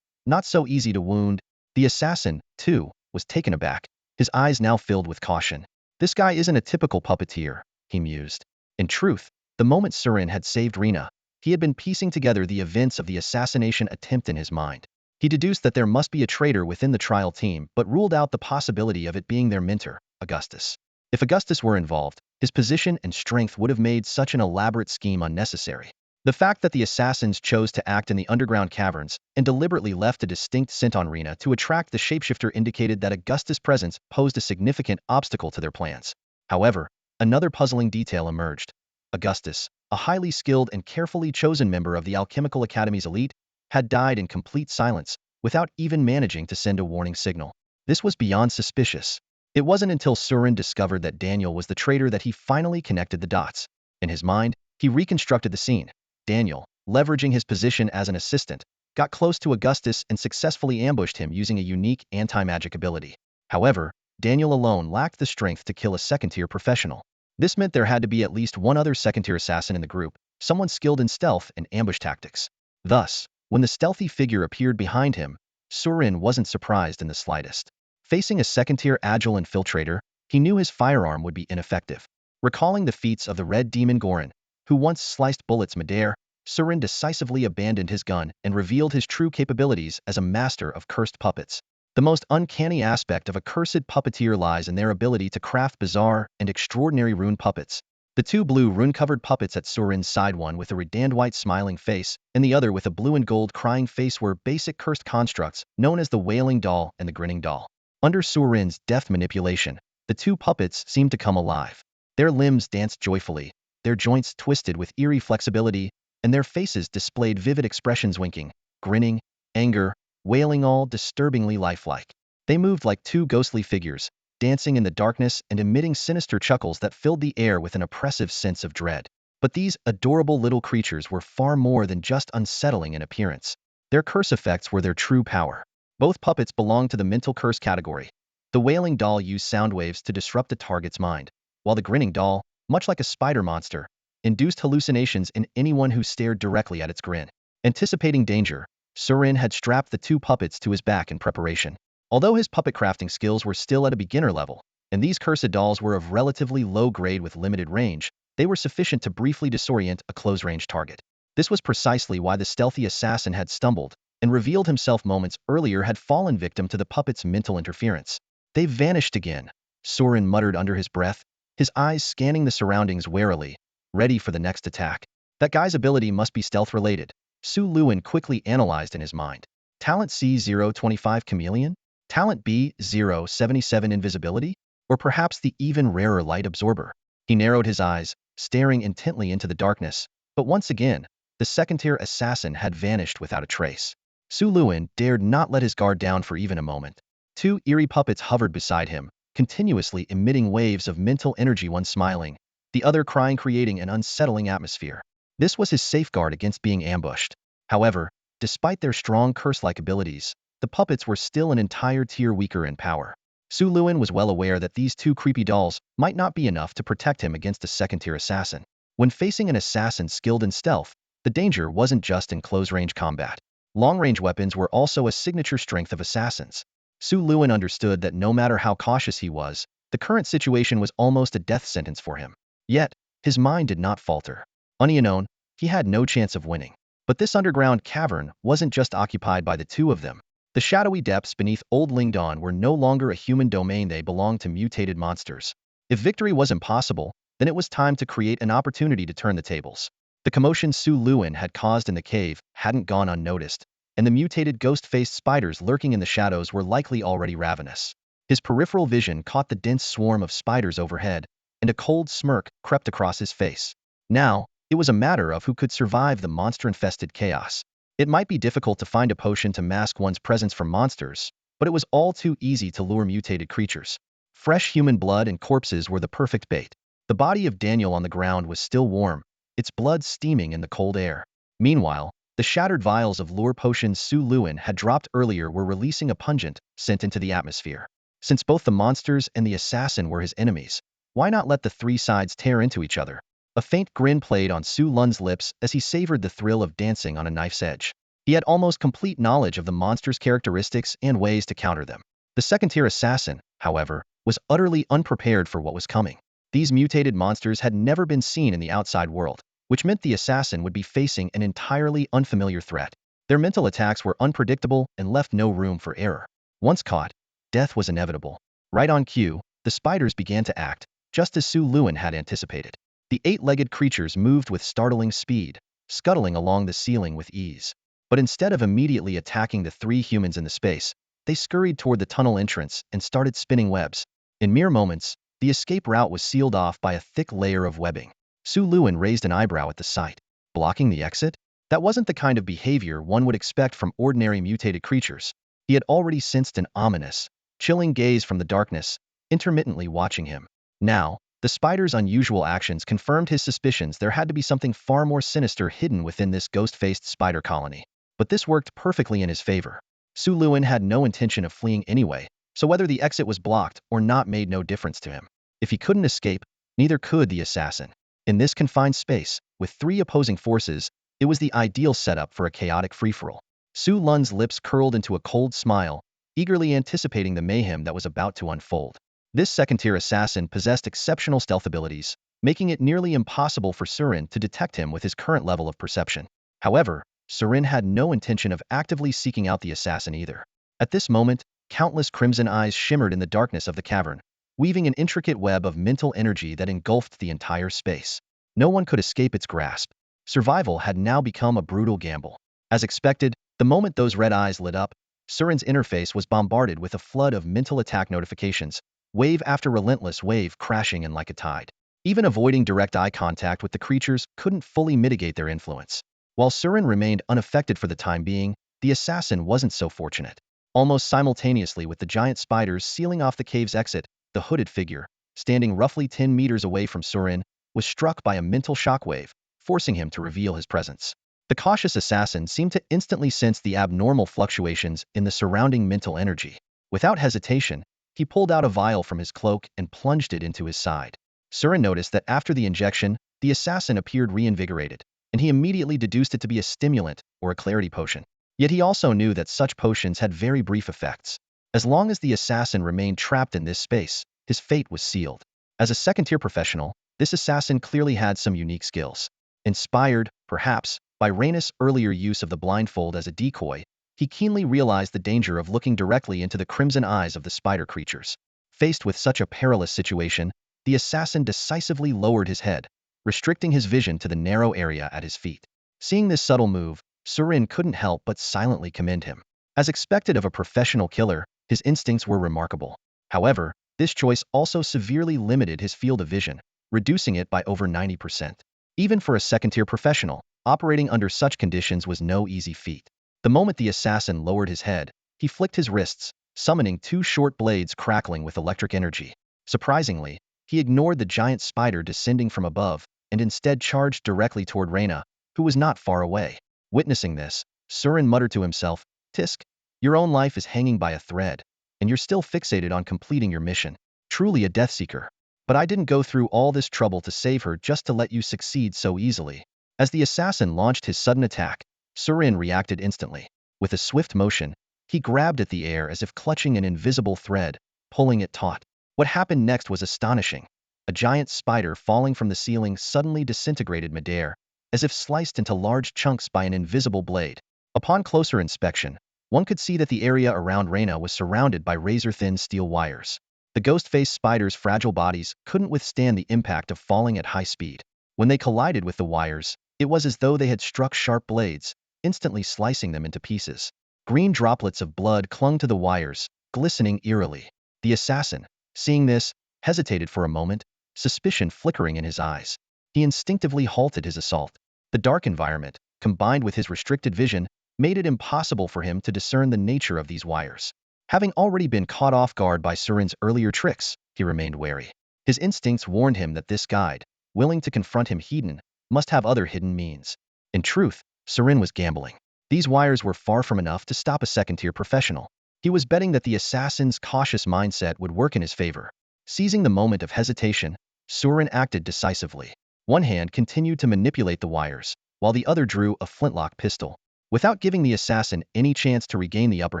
Not so easy to wound. The assassin, too, was taken aback, his eyes now filled with caution. This guy isn't a typical puppeteer, he mused. In truth, the moment Surin had saved Rina, he had been piecing together the events of the assassination attempt in his mind. He deduced that there must be a traitor within the trial team, but ruled out the possibility of it being their mentor, Augustus. If Augustus were involved, his position and strength would have made such an elaborate scheme unnecessary. The fact that the assassins chose to act in the underground caverns and deliberately left a distinct scent on Rina to attract the shapeshifter indicated that Augustus' presence posed a significant obstacle to their plans. However, another puzzling detail emerged. Augustus, a highly skilled and carefully chosen member of the Alchemical Academy's elite, had died in complete silence, without even managing to send a warning signal. This was beyond suspicious. It wasn't until Surin discovered that Daniel was the traitor that he finally connected the dots. In his mind, he reconstructed the scene. Daniel, leveraging his position as an assistant, got close to Augustus and successfully ambushed him using a unique anti-magic ability. However, Daniel alone lacked the strength to kill a second-tier professional. This meant there had to be at least one other second-tier assassin in the group, someone skilled in stealth and ambush tactics. Thus, when the stealthy figure appeared behind him, Surin wasn't surprised in the slightest. Facing a second-tier agile infiltrator, he knew his firearm would be ineffective. Recalling the feats of the Red Demon Gorin, who once sliced bullets midair, Surin decisively abandoned his gun and revealed his true capabilities as a master of cursed puppets. The most uncanny aspect of a cursed puppeteer lies in their ability to craft bizarre and extraordinary rune puppets. The two blue rune-covered puppets at Surin's side, one with a redand white smiling face, and the other with a blue and gold crying face, were basic cursed constructs known as the Wailing Doll and the Grinning Doll. Under Surin's deft manipulation, the two puppets seemed to come alive. Their limbs danced joyfully, their joints twisted with eerie flexibility, and their faces displayed vivid expressions: winking, grinning, anger, wailing, all disturbingly lifelike. They moved like two ghostly figures, dancing in the darkness and emitting sinister chuckles that filled the air with an oppressive sense of dread. But these adorable little creatures were far more than just unsettling in appearance. Their curse effects were their true power. Both puppets belonged to the mental curse category. The Wailing Doll used sound waves to disrupt a target's mind, while the Grinning Doll, much like a spider monster, induced hallucinations in anyone who stared directly at its grin. Anticipating danger, Surin had strapped the two puppets to his back in preparation. Although his puppet crafting skills were still at a beginner level, and these cursed dolls were of relatively low grade with limited range, they were sufficient to briefly disorient a close-range target. This was precisely why the stealthy assassin had stumbled and revealed himself moments earlier had fallen victim to the puppet's mental interference. "They've vanished again," Surin muttered under his breath, his eyes scanning the surroundings warily, ready for the next attack. That guy's ability must be stealth-related, Su Luin quickly analyzed in his mind. Talent C025 Chameleon? Talent B077 Invisibility? Or perhaps the even rarer Light Absorber? He narrowed his eyes, staring intently into the darkness, but once again, the second-tier assassin had vanished without a trace. Su Luin dared not let his guard down for even a moment. Two eerie puppets hovered beside him, continuously emitting waves of mental energy, one smiling, the other crying, creating an unsettling atmosphere. This was his safeguard against being ambushed. However, despite their strong curse-like abilities, the puppets were still an entire tier weaker in power. Su Luin was well aware that these two creepy dolls might not be enough to protect him against a second-tier assassin. When facing an assassin skilled in stealth, the danger wasn't just in close-range combat. Long-range weapons were also a signature strength of assassins. Su Luin understood that no matter how cautious he was, the current situation was almost a death sentence for him. Yet, his mind did not falter. Unknown, he had no chance of winning. But this underground cavern wasn't just occupied by the two of them. The shadowy depths beneath Old Lingdon were no longer a human domain, they belonged to mutated monsters. If victory was impossible, then it was time to create an opportunity to turn the tables. The commotion Su Luin had caused in the cave hadn't gone unnoticed, and the mutated ghost-faced spiders lurking in the shadows were likely already ravenous. His peripheral vision caught the dense swarm of spiders overhead, and a cold smirk crept across his face. Now, it was a matter of who could survive the monster-infested chaos. It might be difficult to find a potion to mask one's presence from monsters, but it was all too easy to lure mutated creatures. Fresh human blood and corpses were the perfect bait. The body of Daniel on the ground was still warm, its blood steaming in the cold air. Meanwhile, the shattered vials of lure potions Su Luin had dropped earlier were releasing a pungent scent into the atmosphere. Since both the monsters and the assassin were his enemies, why not let the three sides tear into each other? A faint grin played on Su Lun's lips as he savored the thrill of dancing on a knife's edge. He had almost complete knowledge of the monster's characteristics and ways to counter them. The second-tier assassin, however, was utterly unprepared for what was coming. These mutated monsters had never been seen in the outside world, which meant the assassin would be facing an entirely unfamiliar threat. Their mental attacks were unpredictable and left no room for error. Once caught, death was inevitable. Right on cue, the spiders began to act, just as Su Lun had anticipated. The eight-legged creatures moved with startling speed, scuttling along the ceiling with ease. But instead of immediately attacking the three humans in the space, they scurried toward the tunnel entrance and started spinning webs. In mere moments, the escape route was sealed off by a thick layer of webbing. Su Lun raised an eyebrow at the sight. Blocking the exit? That wasn't the kind of behavior one would expect from ordinary mutated creatures. He had already sensed an ominous, chilling gaze from the darkness, intermittently watching him. Now, the spider's unusual actions confirmed his suspicions there had to be something far more sinister hidden within this ghost-faced spider colony. But this worked perfectly in his favor. Su Lun had no intention of fleeing anyway, so whether the exit was blocked or not made no difference to him. If he couldn't escape, neither could the assassin. In this confined space, with three opposing forces, it was the ideal setup for a chaotic free-for-all. Su Lun's lips curled into a cold smile, eagerly anticipating the mayhem that was about to unfold. This second-tier assassin possessed exceptional stealth abilities, making it nearly impossible for Surin to detect him with his current level of perception. However, Surin had no intention of actively seeking out the assassin either. At this moment, countless crimson eyes shimmered in the darkness of the cavern, weaving an intricate web of mental energy that engulfed the entire space. No one could escape its grasp. Survival had now become a brutal gamble. As expected, the moment those red eyes lit up, Surin's interface was bombarded with a flood of mental attack notifications, wave after relentless wave crashing in like a tide. Even avoiding direct eye contact with the creatures couldn't fully mitigate their influence. While Surin remained unaffected for the time being, the assassin wasn't so fortunate. Almost simultaneously with the giant spiders sealing off the cave's exit, the hooded figure, standing roughly 10 meters away from Surin, was struck by a mental shockwave, forcing him to reveal his presence. The cautious assassin seemed to instantly sense the abnormal fluctuations in the surrounding mental energy. Without hesitation, he pulled out a vial from his cloak and plunged it into his side. Surin noticed that after the injection, the assassin appeared reinvigorated, and he immediately deduced it to be a stimulant or a clarity potion. Yet he also knew that such potions had very brief effects. As long as the assassin remained trapped in this space, his fate was sealed. As a second-tier professional, this assassin clearly had some unique skills. Inspired, perhaps, by Rhaenys' earlier use of the blindfold as a decoy, he keenly realized the danger of looking directly into the crimson eyes of the spider creatures. Faced with such a perilous situation, the assassin decisively lowered his head, restricting his vision to the narrow area at his feet. Seeing this subtle move, Surin couldn't help but silently commend him. As expected of a professional killer, his instincts were remarkable. However, this choice also severely limited his field of vision, reducing it by over 90%. Even for a second-tier professional, operating under such conditions was no easy feat. The moment the assassin lowered his head, he flicked his wrists, summoning two short blades crackling with electric energy. Surprisingly, he ignored the giant spider descending from above and instead charged directly toward Rhaena, who was not far away. Witnessing this, Surin muttered to himself, "Tisk, your own life is hanging by a thread, and you're still fixated on completing your mission. Truly a death seeker. But I didn't go through all this trouble to save her just to let you succeed so easily." As the assassin launched his sudden attack, Surin reacted instantly. With a swift motion, he grabbed at the air as if clutching an invisible thread, pulling it taut. What happened next was astonishing. A giant spider falling from the ceiling suddenly disintegrated midair, as if sliced into large chunks by an invisible blade. Upon closer inspection, one could see that the area around Rhaena was surrounded by razor-thin steel wires. The ghost-faced spider's fragile bodies couldn't withstand the impact of falling at high speed. When they collided with the wires, it was as though they had struck sharp blades, instantly slicing them into pieces. Green droplets of blood clung to the wires, glistening eerily. The assassin, seeing this, hesitated for a moment, suspicion flickering in his eyes. He instinctively halted his assault. The dark environment, combined with his restricted vision, made it impossible for him to discern the nature of these wires. Having already been caught off guard by Surin's earlier tricks, he remained wary. His instincts warned him that this guide, willing to confront him heathen, must have other hidden means. In truth, Surin was gambling. These wires were far from enough to stop a second-tier professional. He was betting that the assassin's cautious mindset would work in his favor. Seizing the moment of hesitation, Surin acted decisively. One hand continued to manipulate the wires, while the other drew a flintlock pistol. Without giving the assassin any chance to regain the upper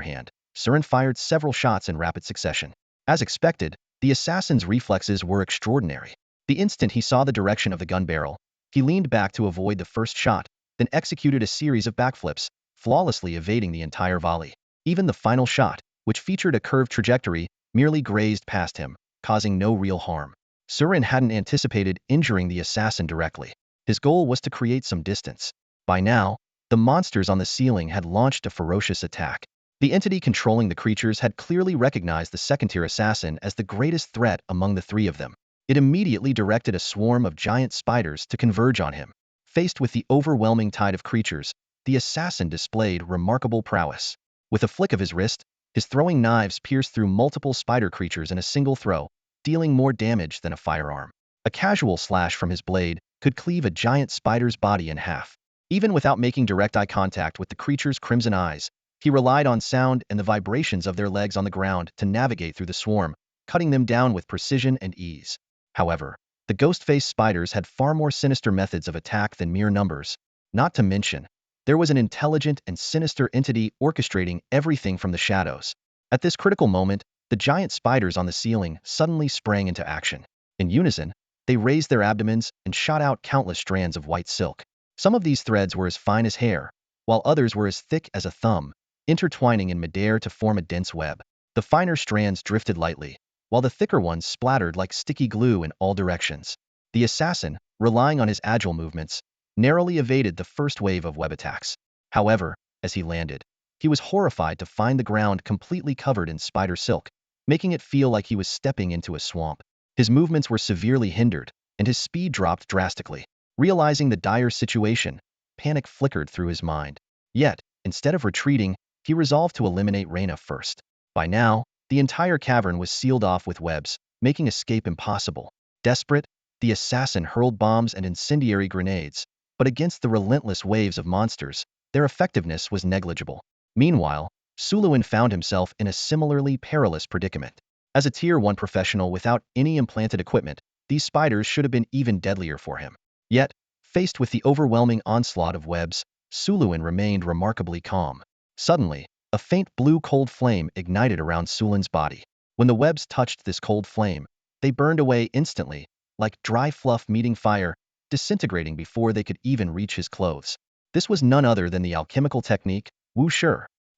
hand, Surin fired several shots in rapid succession. As expected, the assassin's reflexes were extraordinary. The instant he saw the direction of the gun barrel, he leaned back to avoid the first shot, then executed a series of backflips, flawlessly evading the entire volley. Even the final shot, which featured a curved trajectory, merely grazed past him, causing no real harm. Surin hadn't anticipated injuring the assassin directly. His goal was to create some distance. By now, the monsters on the ceiling had launched a ferocious attack. The entity controlling the creatures had clearly recognized the second-tier assassin as the greatest threat among the three of them. It immediately directed a swarm of giant spiders to converge on him. Faced with the overwhelming tide of creatures, the assassin displayed remarkable prowess. With a flick of his wrist, his throwing knives pierced through multiple spider creatures in a single throw, dealing more damage than a firearm. A casual slash from his blade could cleave a giant spider's body in half. Even without making direct eye contact with the creature's crimson eyes, he relied on sound and the vibrations of their legs on the ground to navigate through the swarm, cutting them down with precision and ease. However, the ghost-faced spiders had far more sinister methods of attack than mere numbers. Not to mention, there was an intelligent and sinister entity orchestrating everything from the shadows. At this critical moment, the giant spiders on the ceiling suddenly sprang into action. In unison, they raised their abdomens and shot out countless strands of white silk. Some of these threads were as fine as hair, while others were as thick as a thumb, intertwining in midair to form a dense web. The finer strands drifted lightly, while the thicker ones splattered like sticky glue in all directions. The assassin, relying on his agile movements, narrowly evaded the first wave of web attacks. However, as he landed, he was horrified to find the ground completely covered in spider silk, making it feel like he was stepping into a swamp. His movements were severely hindered, and his speed dropped drastically. Realizing the dire situation, panic flickered through his mind. Yet, instead of retreating, he resolved to eliminate Reyna first. By now, the entire cavern was sealed off with webs, making escape impossible. Desperate, the assassin hurled bombs and incendiary grenades, but against the relentless waves of monsters, their effectiveness was negligible. Meanwhile, Suluin found himself in a similarly perilous predicament. As a Tier 1 professional without any implanted equipment, these spiders should have been even deadlier for him. Yet, faced with the overwhelming onslaught of webs, Suluin remained remarkably calm. Suddenly, a faint blue cold flame ignited around Sulin's body. When the webs touched this cold flame, they burned away instantly, like dry fluff meeting fire, disintegrating before they could even reach his clothes. This was none other than the alchemical technique, Wu Shi.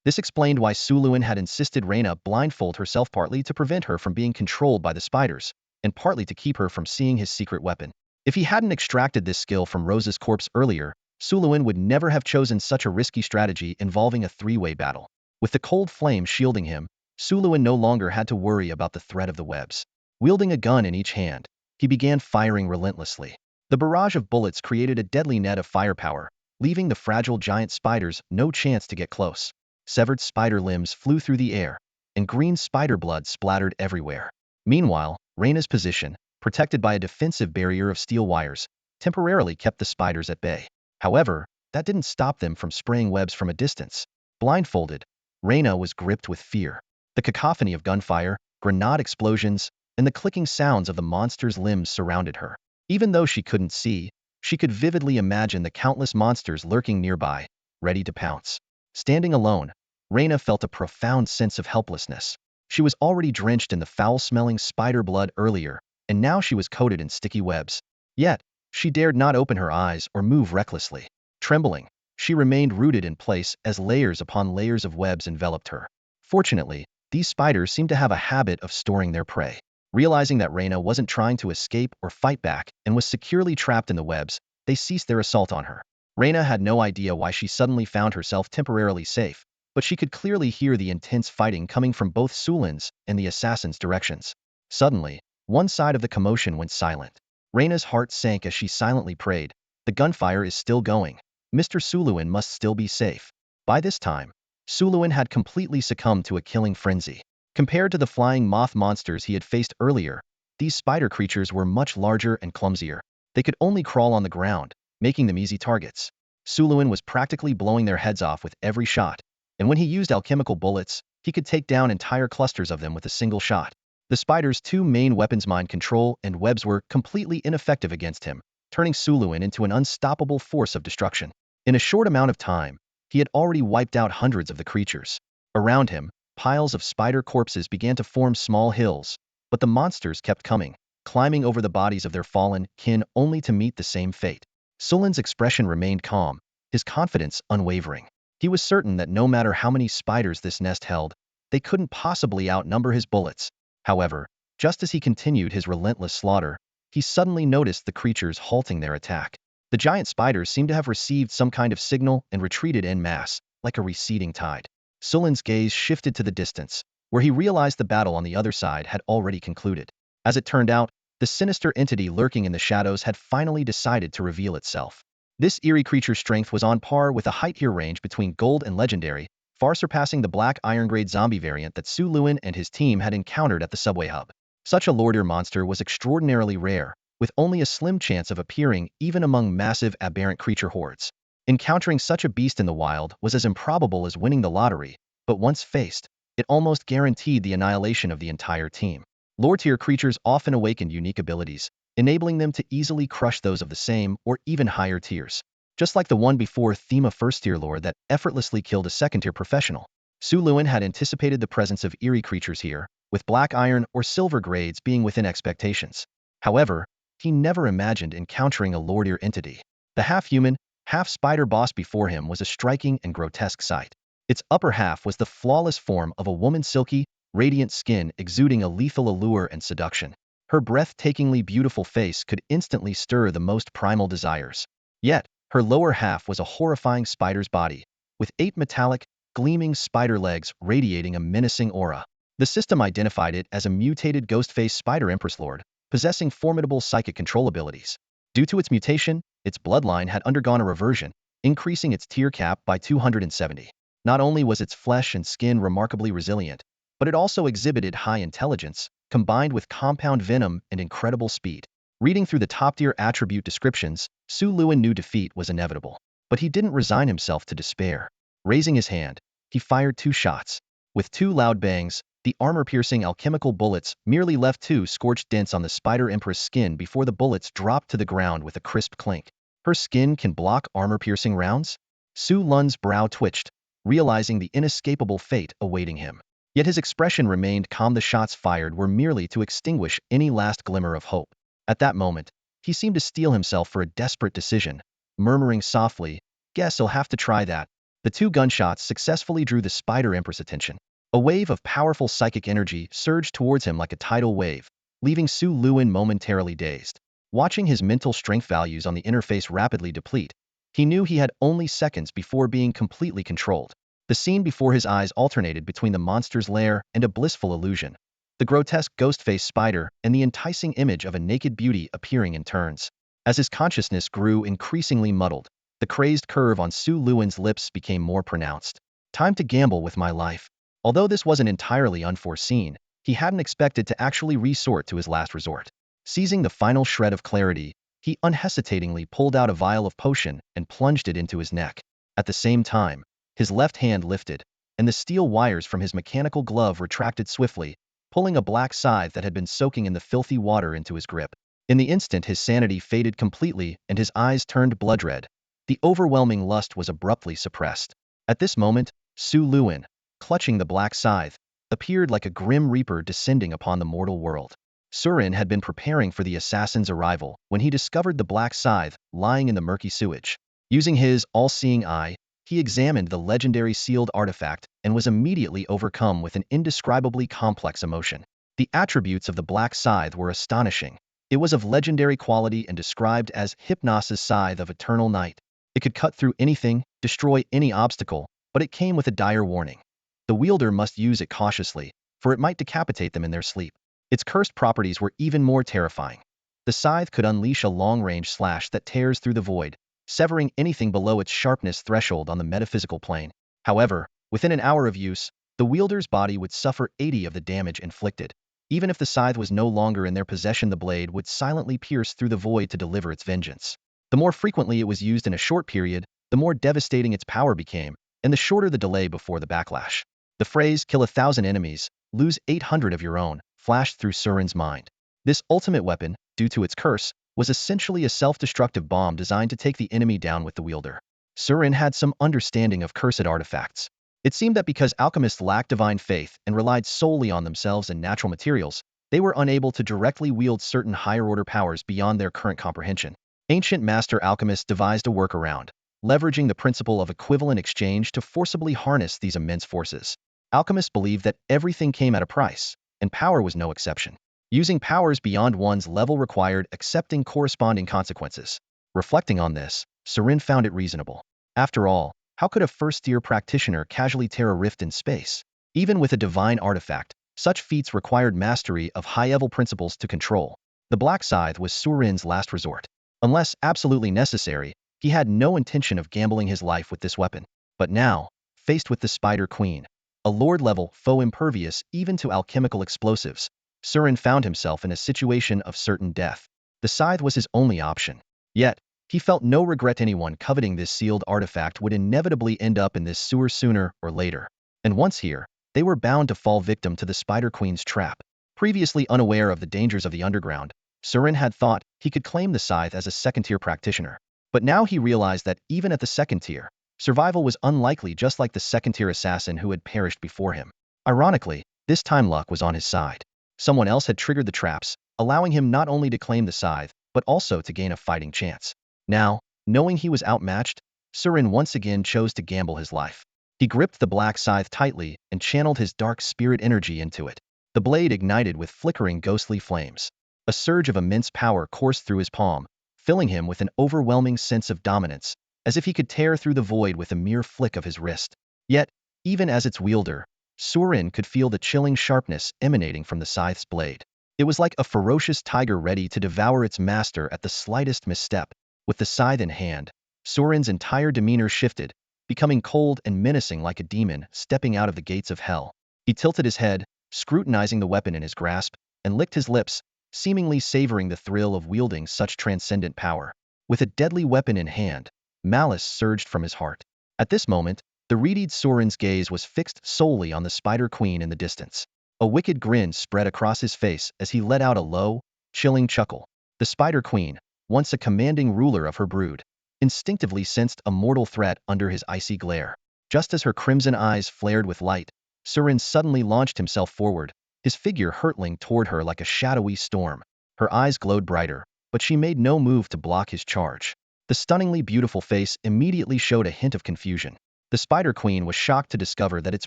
This explained why Suluin had insisted Reyna blindfold herself, partly to prevent her from being controlled by the spiders, and partly to keep her from seeing his secret weapon. If he hadn't extracted this skill from Rose's corpse earlier, Suluin would never have chosen such a risky strategy involving a three-way battle. With the cold flame shielding him, Suluin no longer had to worry about the threat of the webs. Wielding a gun in each hand, he began firing relentlessly. The barrage of bullets created a deadly net of firepower, leaving the fragile giant spiders no chance to get close. Severed spider limbs flew through the air, and green spider blood splattered everywhere. Meanwhile, Reyna's position, protected by a defensive barrier of steel wires, temporarily kept the spiders at bay. However, that didn't stop them from spraying webs from a distance. Blindfolded, Reyna was gripped with fear. The cacophony of gunfire, grenade explosions, and the clicking sounds of the monster's limbs surrounded her. Even though she couldn't see, she could vividly imagine the countless monsters lurking nearby, ready to pounce. Standing alone, Reyna felt a profound sense of helplessness. She was already drenched in the foul-smelling spider blood earlier, and now she was coated in sticky webs. Yet, she dared not open her eyes or move recklessly. Trembling, she remained rooted in place as layers upon layers of webs enveloped her. Fortunately, these spiders seemed to have a habit of storing their prey. Realizing that Reyna wasn't trying to escape or fight back and was securely trapped in the webs, they ceased their assault on her. Reyna had no idea why she suddenly found herself temporarily safe, but she could clearly hear the intense fighting coming from both Sulin's and the assassin's directions. Suddenly, one side of the commotion went silent. Reyna's heart sank as she silently prayed, "The gunfire is still going. Mr. Suluin must still be safe." By this time, Suluin had completely succumbed to a killing frenzy. Compared to the flying moth monsters he had faced earlier, these spider creatures were much larger and clumsier. They could only crawl on the ground, making them easy targets. Suluin was practically blowing their heads off with every shot, and when he used alchemical bullets, he could take down entire clusters of them with a single shot. The spider's two main weapons, mind control and webs, were completely ineffective against him, turning Suluin into an unstoppable force of destruction. In a short amount of time, he had already wiped out hundreds of the creatures. Around him, piles of spider corpses began to form small hills, but the monsters kept coming, climbing over the bodies of their fallen kin only to meet the same fate. Sulin's expression remained calm, his confidence unwavering. He was certain that no matter how many spiders this nest held, they couldn't possibly outnumber his bullets. However, just as he continued his relentless slaughter, he suddenly noticed the creatures halting their attack. The giant spiders seemed to have received some kind of signal and retreated en masse, like a receding tide. Sulin's gaze shifted to the distance, where he realized the battle on the other side had already concluded. As it turned out, the sinister entity lurking in the shadows had finally decided to reveal itself. This eerie creature's strength was on par with a height tier range between gold and legendary, far surpassing the black iron grade zombie variant that Suluin and his team had encountered at the subway hub. Such a lord-tier monster was extraordinarily rare, with only a slim chance of appearing even among massive aberrant creature hordes. Encountering such a beast in the wild was as improbable as winning the lottery, but once faced, it almost guaranteed the annihilation of the entire team. Lore-tier creatures often awakened unique abilities, enabling them to easily crush those of the same or even higher tiers. Just like the one before Thema first-tier lore that effortlessly killed a second-tier professional. Suluin had anticipated the presence of eerie creatures here, with black iron or silver grades being within expectations. However, he never imagined encountering a lore-tier entity. The half-human, half-spider boss before him was a striking and grotesque sight. Its upper half was the flawless form of a woman's silky, radiant skin exuding a lethal allure and seduction. Her breathtakingly beautiful face could instantly stir the most primal desires. Yet, her lower half was a horrifying spider's body, with 8 metallic, gleaming spider legs radiating a menacing aura. The system identified it as a mutated ghost-face spider empress lord, possessing formidable psychic control abilities. Due to its mutation, its bloodline had undergone a reversion, increasing its tier cap by 270. Not only was its flesh and skin remarkably resilient, but it also exhibited high intelligence, combined with compound venom and incredible speed. Reading through the top-tier attribute descriptions, Suluin knew defeat was inevitable. But he didn't resign himself to despair. Raising his hand, he fired 2 shots. With 2 loud bangs, the armor-piercing alchemical bullets merely left 2 scorched dents on the Spider Empress skin before the bullets dropped to the ground with a crisp clink. Her skin can block armor-piercing rounds? Sulun's brow twitched, realizing the inescapable fate awaiting him. Yet his expression remained calm. The shots fired were merely to extinguish any last glimmer of hope. At that moment, he seemed to steel himself for a desperate decision, murmuring softly, "Guess I'll have to try that." The 2 gunshots successfully drew the Spider Empress' attention. A wave of powerful psychic energy surged towards him like a tidal wave, leaving Suluin momentarily dazed. Watching his mental strength values on the interface rapidly deplete, he knew he had only seconds before being completely controlled. The scene before his eyes alternated between the monster's lair and a blissful illusion. The grotesque ghost-faced spider and the enticing image of a naked beauty appearing in turns. As his consciousness grew increasingly muddled, the crazed curve on Suluin's lips became more pronounced. Time to gamble with my life. Although this wasn't entirely unforeseen, he hadn't expected to actually resort to his last resort. Seizing the final shred of clarity, he unhesitatingly pulled out a vial of potion and plunged it into his neck. At the same time, his left hand lifted, and the steel wires from his mechanical glove retracted swiftly, pulling a black scythe that had been soaking in the filthy water into his grip. In the instant his sanity faded completely and his eyes turned blood-red. The overwhelming lust was abruptly suppressed. At this moment, Suluin, clutching the black scythe, appeared like a grim reaper descending upon the mortal world. Surin had been preparing for the assassin's arrival when he discovered the black scythe lying in the murky sewage. Using his all-seeing eye, he examined the legendary sealed artifact and was immediately overcome with an indescribably complex emotion. The attributes of the black scythe were astonishing. It was of legendary quality and described as Hypnosis Scythe of Eternal Night. It could cut through anything, destroy any obstacle, but it came with a dire warning. The wielder must use it cautiously, for it might decapitate them in their sleep. Its cursed properties were even more terrifying. The scythe could unleash a long-range slash that tears through the void, severing anything below its sharpness threshold on the metaphysical plane. However, within an hour of use, the wielder's body would suffer 80 of the damage inflicted. Even if the scythe was no longer in their possession, the blade would silently pierce through the void to deliver its vengeance. The more frequently it was used in a short period, the more devastating its power became, and the shorter the delay before the backlash. The phrase, "kill 1,000 enemies, lose 800 of your own," flashed through Surin's mind. This ultimate weapon, due to its curse, was essentially a self-destructive bomb designed to take the enemy down with the wielder. Surin had some understanding of cursed artifacts. It seemed that because alchemists lacked divine faith and relied solely on themselves and natural materials, they were unable to directly wield certain higher-order powers beyond their current comprehension. Ancient master alchemists devised a workaround, leveraging the principle of equivalent exchange to forcibly harness these immense forces. Alchemists believed that everything came at a price, and power was no exception. Using powers beyond one's level required accepting corresponding consequences. Reflecting on this, Surin found it reasonable. After all, how could a first-tier practitioner casually tear a rift in space? Even with a divine artifact, such feats required mastery of high-level principles to control. The Black Scythe was Surin's last resort. Unless absolutely necessary, he had no intention of gambling his life with this weapon. But now, faced with the Spider Queen, a lord-level foe impervious even to alchemical explosives, Surin found himself in a situation of certain death. The scythe was his only option. Yet, he felt no regret anyone coveting this sealed artifact would inevitably end up in this sewer sooner or later. And once here, they were bound to fall victim to the Spider Queen's trap. Previously unaware of the dangers of the underground, Surin had thought he could claim the scythe as a second-tier practitioner. But now he realized that even at the second tier, survival was unlikely, just like the second-tier assassin who had perished before him. Ironically, this time luck was on his side. Someone else had triggered the traps, allowing him not only to claim the scythe, but also to gain a fighting chance. Now, knowing he was outmatched, Surin once again chose to gamble his life. He gripped the black scythe tightly and channeled his dark spirit energy into it. The blade ignited with flickering ghostly flames. A surge of immense power coursed through his palm, filling him with an overwhelming sense of dominance, as if he could tear through the void with a mere flick of his wrist. Yet, even as its wielder, Surin could feel the chilling sharpness emanating from the scythe's blade. It was like a ferocious tiger ready to devour its master at the slightest misstep. With the scythe in hand, Surin's entire demeanor shifted, becoming cold and menacing like a demon stepping out of the gates of hell. He tilted his head, scrutinizing the weapon in his grasp, and licked his lips, seemingly savoring the thrill of wielding such transcendent power. With a deadly weapon in hand, malice surged from his heart. At this moment, the reedied Surin's gaze was fixed solely on the Spider Queen in the distance. A wicked grin spread across his face as he let out a low, chilling chuckle. The Spider Queen, once a commanding ruler of her brood, instinctively sensed a mortal threat under his icy glare. Just as her crimson eyes flared with light, Surin suddenly launched himself forward, his figure hurtling toward her like a shadowy storm. Her eyes glowed brighter, but she made no move to block his charge. The stunningly beautiful face immediately showed a hint of confusion. The Spider Queen was shocked to discover that its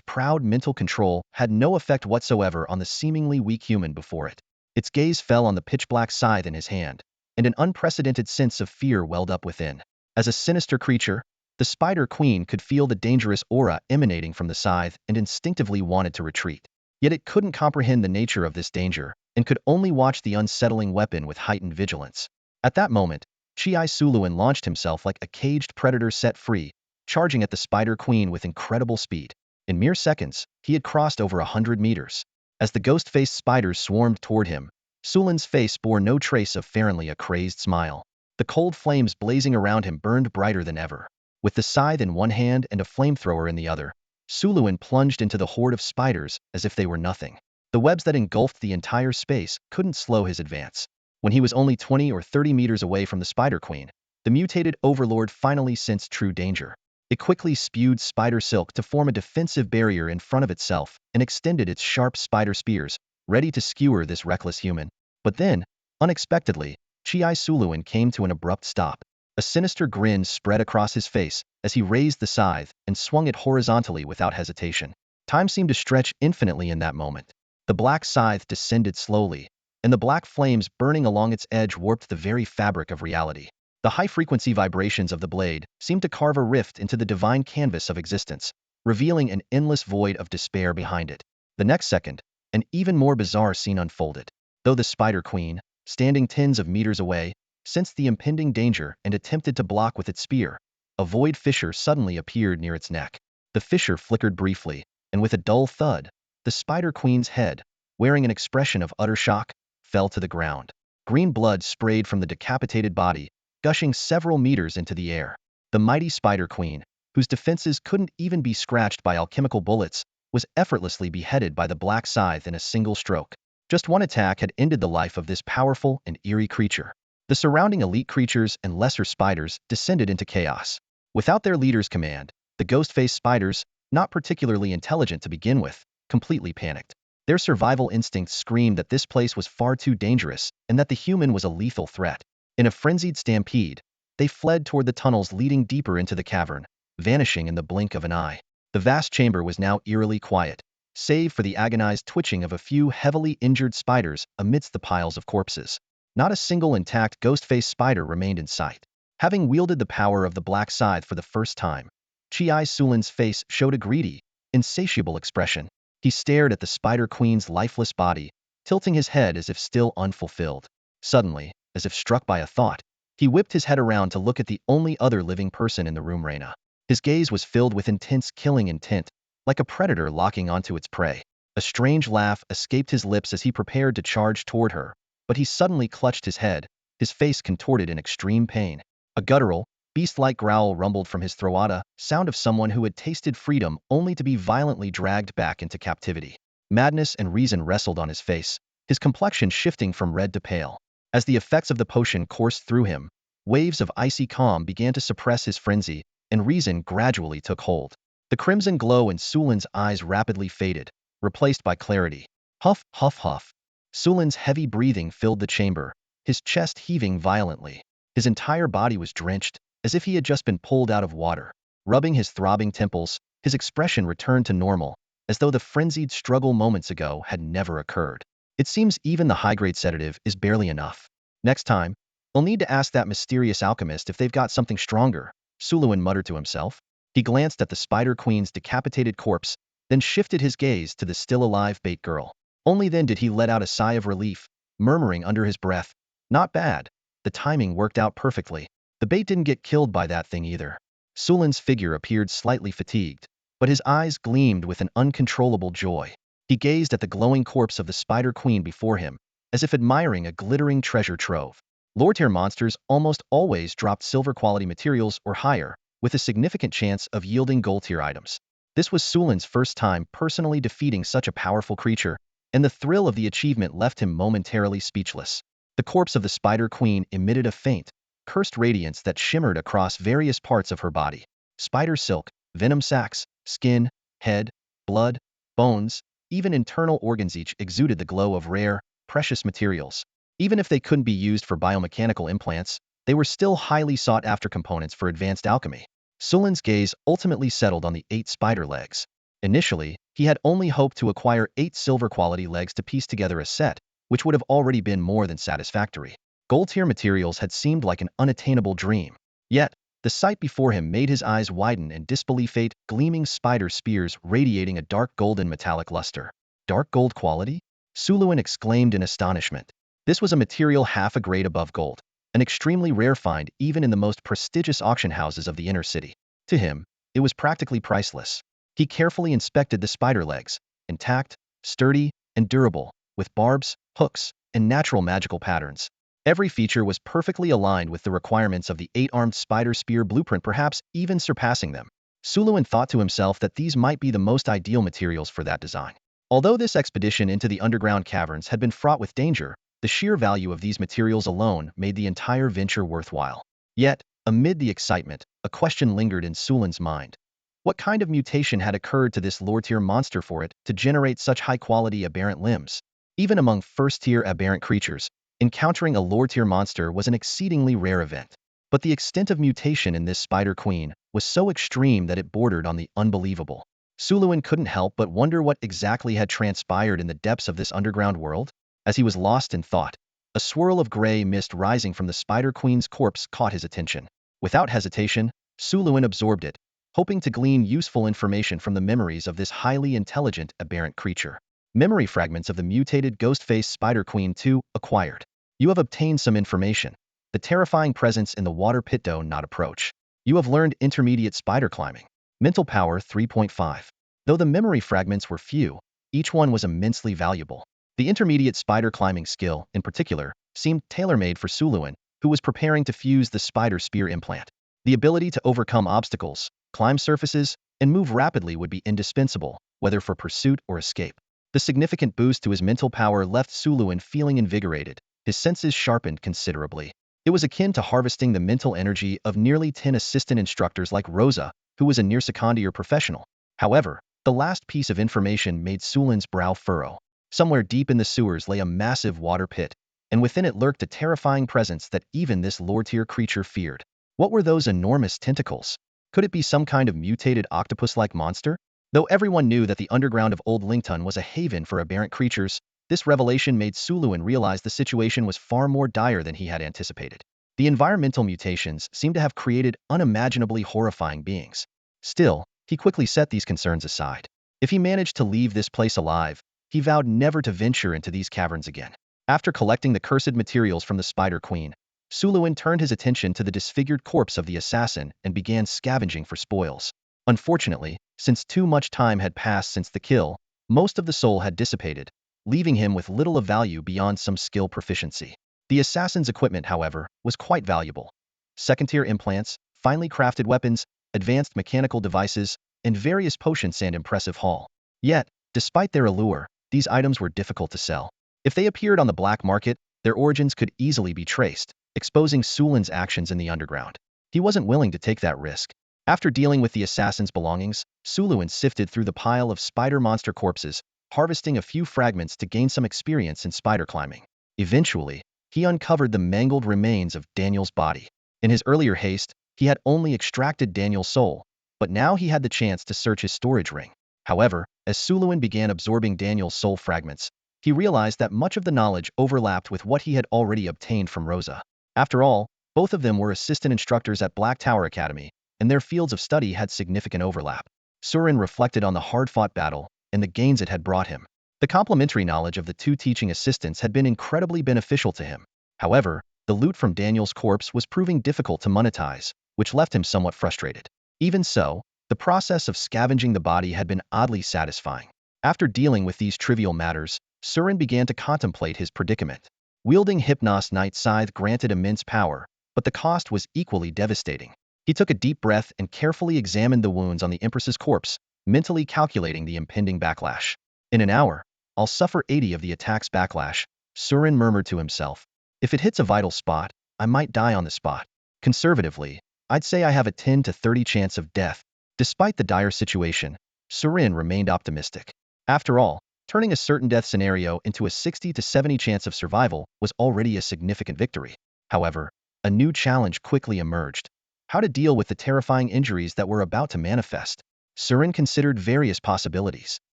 proud mental control had no effect whatsoever on the seemingly weak human before it. Its gaze fell on the pitch-black scythe in his hand, and an unprecedented sense of fear welled up within. As a sinister creature, the Spider Queen could feel the dangerous aura emanating from the scythe and instinctively wanted to retreat. Yet it couldn't comprehend the nature of this danger, and could only watch the unsettling weapon with heightened vigilance. At that moment, Chi Suluin launched himself like a caged predator set free, charging at the Spider Queen with incredible speed. In mere seconds, he had crossed over 100 meters. As the ghost-faced spiders swarmed toward him, Sulin's face bore no trace of Farinly a crazed smile. The cold flames blazing around him burned brighter than ever. With the scythe in one hand and a flamethrower in the other, Suluin plunged into the horde of spiders as if they were nothing. The webs that engulfed the entire space couldn't slow his advance. When he was only 20 or 30 meters away from the Spider Queen, the mutated overlord finally sensed true danger. It quickly spewed spider silk to form a defensive barrier in front of itself and extended its sharp spider spears, ready to skewer this reckless human. But then, unexpectedly, Chi Suluin came to an abrupt stop. A sinister grin spread across his face as he raised the scythe and swung it horizontally without hesitation. Time seemed to stretch infinitely in that moment. The black scythe descended slowly, and the black flames burning along its edge warped the very fabric of reality. The high-frequency vibrations of the blade seemed to carve a rift into the divine canvas of existence, revealing an endless void of despair behind it. The next second, an even more bizarre scene unfolded. Though the Spider Queen, standing tens of meters away, sensed the impending danger and attempted to block with its spear, a void fissure suddenly appeared near its neck. The fissure flickered briefly, and with a dull thud, the Spider Queen's head, wearing an expression of utter shock, fell to the ground. Green blood sprayed from the decapitated body, gushing several meters into the air. The mighty Spider Queen, whose defenses couldn't even be scratched by alchemical bullets, was effortlessly beheaded by the black scythe in a single stroke. Just one attack had ended the life of this powerful and eerie creature. The surrounding elite creatures and lesser spiders descended into chaos. Without their leader's command, the ghost-faced spiders, not particularly intelligent to begin with, completely panicked. Their survival instincts screamed that this place was far too dangerous and that the human was a lethal threat. In a frenzied stampede, they fled toward the tunnels leading deeper into the cavern, vanishing in the blink of an eye. The vast chamber was now eerily quiet, save for the agonized twitching of a few heavily injured spiders amidst the piles of corpses. Not a single intact ghost-faced spider remained in sight. Having wielded the power of the black scythe for the first time, Chi Sulin's face showed a greedy, insatiable expression. He stared at the Spider Queen's lifeless body, tilting his head as if still unfulfilled. Suddenly, as if struck by a thought, he whipped his head around to look at the only other living person in the room, Reyna. His gaze was filled with intense killing intent, like a predator locking onto its prey. A strange laugh escaped his lips as he prepared to charge toward her, but he suddenly clutched his head, his face contorted in extreme pain. A guttural, beast-like growl rumbled from his throat, a sound of someone who had tasted freedom only to be violently dragged back into captivity. Madness and reason wrestled on his face, his complexion shifting from red to pale. As the effects of the potion coursed through him, waves of icy calm began to suppress his frenzy, and reason gradually took hold. The crimson glow in Sulin's eyes rapidly faded, replaced by clarity. Huff, huff, huff. Sulin's heavy breathing filled the chamber, his chest heaving violently. His entire body was drenched, as if he had just been pulled out of water. Rubbing his throbbing temples, his expression returned to normal, as though the frenzied struggle moments ago had never occurred. It seems even the high-grade sedative is barely enough. Next time, I'll need to ask that mysterious alchemist if they've got something stronger, Suluin muttered to himself. He glanced at the Spider Queen's decapitated corpse, then shifted his gaze to the still-alive bait girl. Only then did he let out a sigh of relief, murmuring under his breath, "Not bad. The timing worked out perfectly. The bait didn't get killed by that thing either." Sulin's figure appeared slightly fatigued, but his eyes gleamed with an uncontrollable joy. He gazed at the glowing corpse of the Spider Queen before him, as if admiring a glittering treasure trove. Lower-tier monsters almost always dropped silver-quality materials or higher, with a significant chance of yielding gold-tier items. This was Sulin's first time personally defeating such a powerful creature, and the thrill of the achievement left him momentarily speechless. The corpse of the Spider Queen emitted a faint, cursed radiance that shimmered across various parts of her body. Spider silk, venom sacs, skin, head, blood, bones, even internal organs each exuded the glow of rare, precious materials. Even if they couldn't be used for biomechanical implants, they were still highly sought-after components for advanced alchemy. Sulin's gaze ultimately settled on the 8 spider legs. Initially, he had only hoped to acquire 8 silver-quality legs to piece together a set, which would have already been more than satisfactory. Gold-tier materials had seemed like an unattainable dream. Yet, the sight before him made his eyes widen in disbelief. 8 gleaming spider spears radiating a dark golden metallic luster. Dark gold quality? Suluin exclaimed in astonishment. This was a material half a grade above gold, an extremely rare find even in the most prestigious auction houses of the inner city. To him, it was practically priceless. He carefully inspected the spider legs, intact, sturdy, and durable, with barbs, hooks, and natural magical patterns. Every feature was perfectly aligned with the requirements of the 8-armed spider spear blueprint, perhaps even surpassing them. Suluin thought to himself that these might be the most ideal materials for that design. Although this expedition into the underground caverns had been fraught with danger, the sheer value of these materials alone made the entire venture worthwhile. Yet, amid the excitement, a question lingered in Sulin's mind. What kind of mutation had occurred to this lower-tier monster for it to generate such high-quality aberrant limbs? Even among first-tier aberrant creatures, encountering a lower-tier monster was an exceedingly rare event. But the extent of mutation in this Spider Queen was so extreme that it bordered on the unbelievable. Suluin couldn't help but wonder what exactly had transpired in the depths of this underground world. As he was lost in thought, a swirl of gray mist rising from the Spider Queen's corpse caught his attention. Without hesitation, Suluin absorbed it, hoping to glean useful information from the memories of this highly intelligent aberrant creature. Memory fragments of the mutated ghost-faced Spider Queen 2 acquired. You have obtained some information. The terrifying presence in the water pit do not approach. You have learned intermediate spider climbing. Mental power 3.5. Though the memory fragments were few, each one was immensely valuable. The intermediate spider climbing skill, in particular, seemed tailor-made for Suluin, who was preparing to fuse the spider spear implant. The ability to overcome obstacles, climb surfaces, and move rapidly would be indispensable, whether for pursuit or escape. The significant boost to his mental power left Suluin feeling invigorated, his senses sharpened considerably. It It was akin to harvesting the mental energy of nearly 10 assistant instructors like Rosa, who was a near second-year professional. However, the last piece of information made Sulin's brow furrow. Somewhere deep in the sewers lay a massive water pit, and within it lurked a terrifying presence that even this lower-tier creature feared. What were those enormous tentacles? Could it be some kind of mutated octopus-like monster? Though everyone knew that the underground of Old Lington was a haven for aberrant creatures, this revelation made Suluin realize the situation was far more dire than he had anticipated. The environmental mutations seemed to have created unimaginably horrifying beings. Still, he quickly set these concerns aside. If he managed to leave this place alive, he vowed never to venture into these caverns again. After collecting the cursed materials from the Spider Queen, Suluin turned his attention to the disfigured corpse of the assassin and began scavenging for spoils. Unfortunately, since too much time had passed since the kill, most of the soul had dissipated, leaving him with little of value beyond some skill proficiency. The assassin's equipment, however, was quite valuable. Second-tier implants, finely crafted weapons, advanced mechanical devices, and various potions and impressive haul. Yet, despite their allure, these items were difficult to sell. If they appeared on the black market, their origins could easily be traced, exposing Sulin's actions in the underground. He wasn't willing to take that risk. After dealing with the assassin's belongings, Suluin sifted through the pile of spider monster corpses, harvesting a few fragments to gain some experience in spider climbing. Eventually, he uncovered the mangled remains of Daniel's body. In his earlier haste, he had only extracted Daniel's soul, but now he had the chance to search his storage ring. However, as Suluin began absorbing Daniel's soul fragments, he realized that much of the knowledge overlapped with what he had already obtained from Rosa. After all, both of them were assistant instructors at Black Tower Academy, and their fields of study had significant overlap. Surin reflected on the hard-fought battle and the gains it had brought him. The complementary knowledge of the two teaching assistants had been incredibly beneficial to him. However, the loot from Daniel's corpse was proving difficult to monetize, which left him somewhat frustrated. Even so, the process of scavenging the body had been oddly satisfying. After dealing with these trivial matters, Surin began to contemplate his predicament. Wielding Hypnos Night Scythe granted immense power, but the cost was equally devastating. He took a deep breath and carefully examined the wounds on the Empress's corpse, mentally calculating the impending backlash. In an hour, I'll suffer 80 of the attack's backlash, Surin murmured to himself. If it hits a vital spot, I might die on the spot. Conservatively, I'd say I have a 10 to 30 chance of death. Despite the dire situation, Surin remained optimistic. After all, turning a certain death scenario into a 60 to 70 chance of survival was already a significant victory. However, a new challenge quickly emerged. How to deal with the terrifying injuries that were about to manifest. Surin considered various possibilities.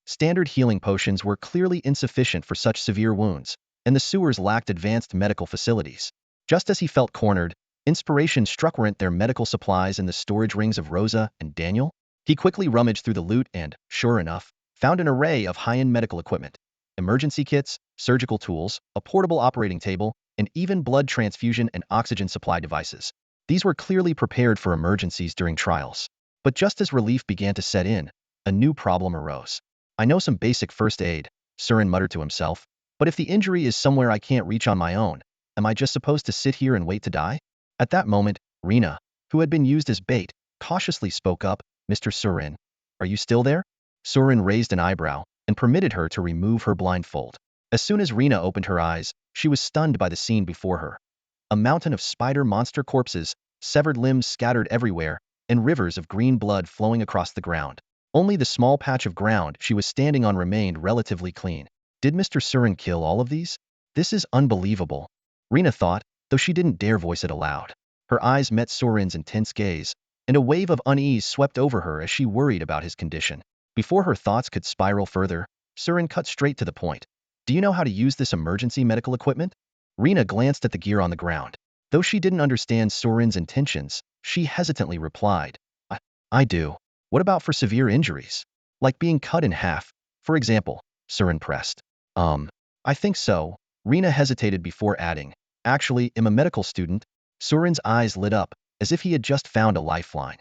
Standard healing potions were clearly insufficient for such severe wounds, and the sewers lacked advanced medical facilities. Just as he felt cornered, inspiration struck. Weren't there medical supplies in the storage rings of Rosa and Daniel? He quickly rummaged through the loot and, sure enough, found an array of high-end medical equipment. Emergency kits, surgical tools, a portable operating table, and even blood transfusion and oxygen supply devices. These were clearly prepared for emergencies during trials. But just as relief began to set in, a new problem arose. I know some basic first aid, Surin muttered to himself, but if the injury is somewhere I can't reach on my own, am I just supposed to sit here and wait to die? At that moment, Rena, who had been used as bait, cautiously spoke up, Mr. Surin, are you still there? Surin raised an eyebrow and permitted her to remove her blindfold. As soon as Rena opened her eyes, she was stunned by the scene before her. A mountain of spider monster corpses, severed limbs scattered everywhere, and rivers of green blood flowing across the ground. Only the small patch of ground she was standing on remained relatively clean. Did Mr. Surin kill all of these? This is unbelievable, Rena thought, though she didn't dare voice it aloud. Her eyes met Surin's intense gaze, and a wave of unease swept over her as she worried about his condition. Before her thoughts could spiral further, Surin cut straight to the point. Do you know how to use this emergency medical equipment? Rena glanced at the gear on the ground. Though she didn't understand Surin's intentions, she hesitantly replied, I do. What about for severe injuries? Like being cut in half, for example, Surin pressed. I think so. Rena hesitated before adding, actually, I'm a medical student. Surin's eyes lit up, as if he had just found a lifeline.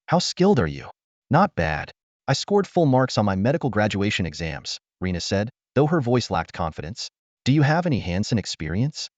How skilled are you? Not bad. I scored full marks on my medical graduation exams, Rena said, though her voice lacked confidence. Do you have any Hansen experience?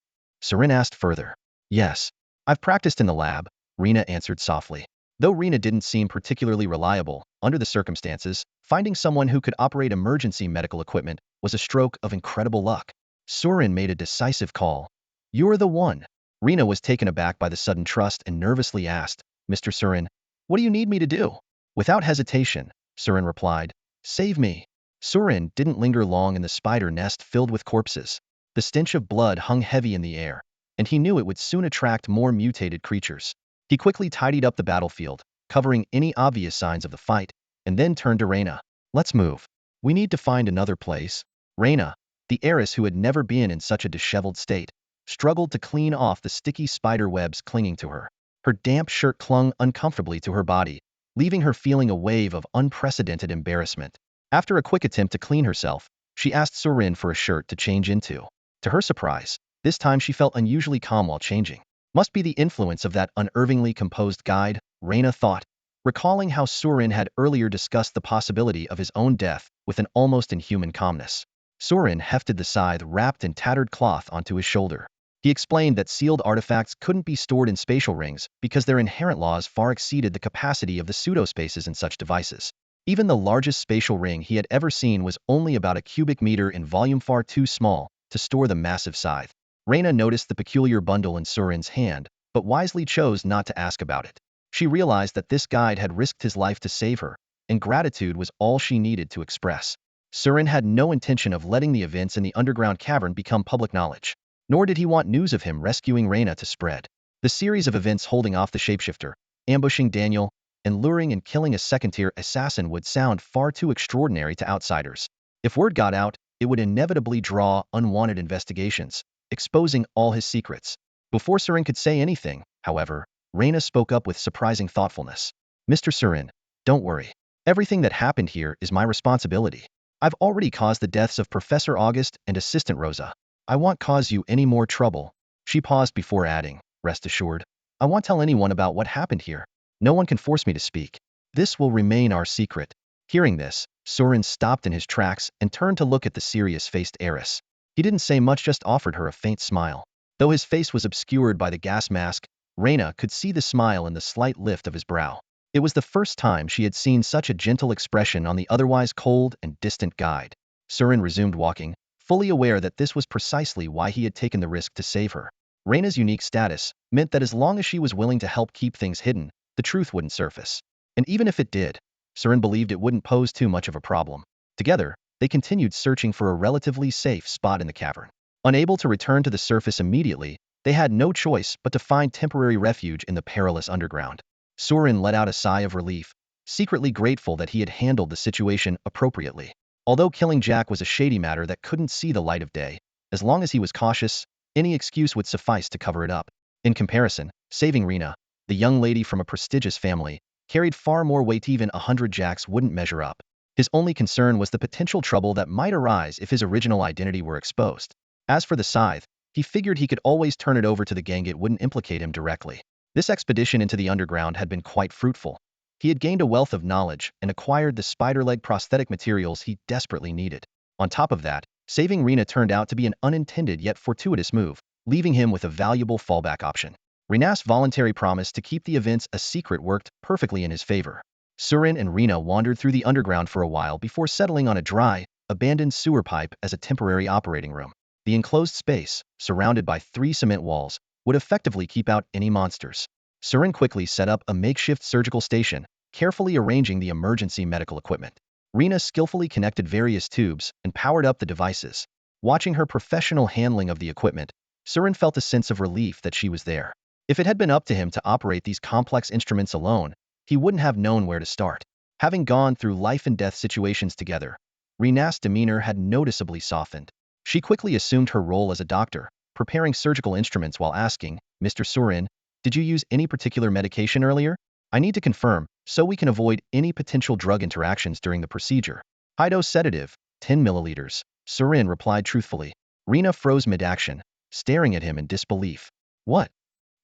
Surin asked further. Yes. I've practiced in the lab, Rena answered softly. Though Rena didn't seem particularly reliable, under the circumstances, finding someone who could operate emergency medical equipment was a stroke of incredible luck. Surin made a decisive call. You're the one. Rena was taken aback by the sudden trust and nervously asked, Mr. Surin, what do you need me to do? Without hesitation, Surin replied, save me. Surin didn't linger long in the spider nest filled with corpses. The stench of blood hung heavy in the air, and he knew it would soon attract more mutated creatures. He quickly tidied up the battlefield, covering any obvious signs of the fight, and then turned to Rena. Let's move. We need to find another place. Rena, the heiress who had never been in such a disheveled state, struggled to clean off the sticky spider webs clinging to her. Her damp shirt clung uncomfortably to her body, leaving her feeling a wave of unprecedented embarrassment. After a quick attempt to clean herself, she asked Surin for a shirt to change into. To her surprise, this time she felt unusually calm while changing. Must be the influence of that unervingly composed guide, Rena thought, recalling how Surin had earlier discussed the possibility of his own death with an almost inhuman calmness. Surin hefted the scythe wrapped in tattered cloth onto his shoulder. He explained that sealed artifacts couldn't be stored in spatial rings because their inherent laws far exceeded the capacity of the pseudospaces in such devices. Even the largest spatial ring he had ever seen was only about a cubic meter in volume, far too small to store the massive scythe. Rena noticed the peculiar bundle in Surin's hand, but wisely chose not to ask about it. She realized that this guide had risked his life to save her, and gratitude was all she needed to express. Surin had no intention of letting the events in the underground cavern become public knowledge, nor did he want news of him rescuing Rena to spread. The series of events holding off the shapeshifter, ambushing Daniel, and luring and killing a second-tier assassin would sound far too extraordinary to outsiders. If word got out, it would inevitably draw unwanted investigations, exposing all his secrets. Before Surin could say anything, however, Rena spoke up with surprising thoughtfulness. Mr. Surin, don't worry. Everything that happened here is my responsibility. I've already caused the deaths of Professor August and Assistant Rosa. I won't cause you any more trouble. She paused before adding, rest assured, I won't tell anyone about what happened here. No one can force me to speak. This will remain our secret. Hearing this, Surin stopped in his tracks and turned to look at the serious-faced heiress. He didn't say much, just offered her a faint smile. Though his face was obscured by the gas mask, Rena could see the smile in the slight lift of his brow. It was the first time she had seen such a gentle expression on the otherwise cold and distant guide. Surin resumed walking, fully aware that this was precisely why he had taken the risk to save her. Rena's unique status meant that as long as she was willing to help keep things hidden, the truth wouldn't surface. And even if it did, Surin believed it wouldn't pose too much of a problem. Together, they continued searching for a relatively safe spot in the cavern. Unable to return to the surface immediately, they had no choice but to find temporary refuge in the perilous underground. Surin let out a sigh of relief, secretly grateful that he had handled the situation appropriately. Although killing Jack was a shady matter that couldn't see the light of day, as long as he was cautious, any excuse would suffice to cover it up. In comparison, saving Rena, the young lady from a prestigious family, carried far more weight. Even 100 Jacks wouldn't measure up. His only concern was the potential trouble that might arise if his original identity were exposed. As for the scythe, he figured he could always turn it over to the gang. It wouldn't implicate him directly. This expedition into the underground had been quite fruitful. He had gained a wealth of knowledge and acquired the spider leg prosthetic materials he desperately needed. On top of that, saving Rena turned out to be an unintended yet fortuitous move, leaving him with a valuable fallback option. Rena's voluntary promise to keep the events a secret worked perfectly in his favor. Surin and Rena wandered through the underground for a while before settling on a dry, abandoned sewer pipe as a temporary operating room. The enclosed space, surrounded by 3 cement walls, would effectively keep out any monsters. Surin quickly set up a makeshift surgical station, carefully arranging the emergency medical equipment. Rena skillfully connected various tubes and powered up the devices. Watching her professional handling of the equipment, Surin felt a sense of relief that she was there. If it had been up to him to operate these complex instruments alone, he wouldn't have known where to start. Having gone through life and death situations together, Rena's demeanor had noticeably softened. She quickly assumed her role as a doctor, preparing surgical instruments while asking, Mr. Surin, did you use any particular medication earlier? I need to confirm, so we can avoid any potential drug interactions during the procedure. High-dose sedative, 10 milliliters, Surin replied truthfully. Rena froze mid-action, staring at him in disbelief. What?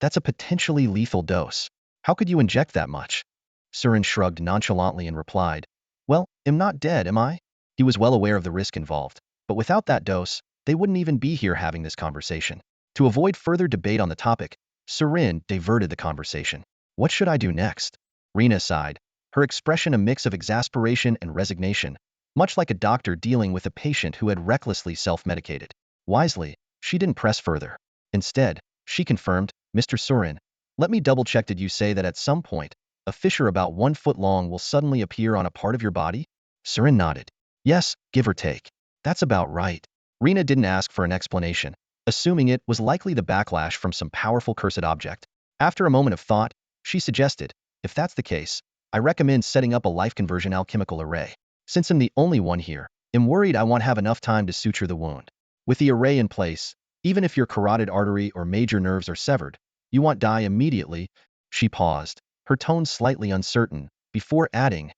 That's a potentially lethal dose. How could you inject that much? Surin shrugged nonchalantly and replied, well, I'm not dead, am I? He was well aware of the risk involved, but without that dose, they wouldn't even be here having this conversation. To avoid further debate on the topic, Surin diverted the conversation. What should I do next? Rena sighed, her expression a mix of exasperation and resignation, much like a doctor dealing with a patient who had recklessly self-medicated. Wisely, she didn't press further. Instead, She confirmed, Mr. Surin. Let me double-check, did you say that at some point, a fissure about 1 foot long will suddenly appear on a part of your body? Surin nodded. Yes, give or take. That's about right. Rena didn't ask for an explanation, assuming it was likely the backlash from some powerful cursed object. After a moment of thought, she suggested, if that's the case, I recommend setting up a life conversion alchemical array. Since I'm the only one here, I'm worried I won't have enough time to suture the wound. With the array in place, even if your carotid artery or major nerves are severed, you won't die immediately. She paused, her tone slightly uncertain, before adding,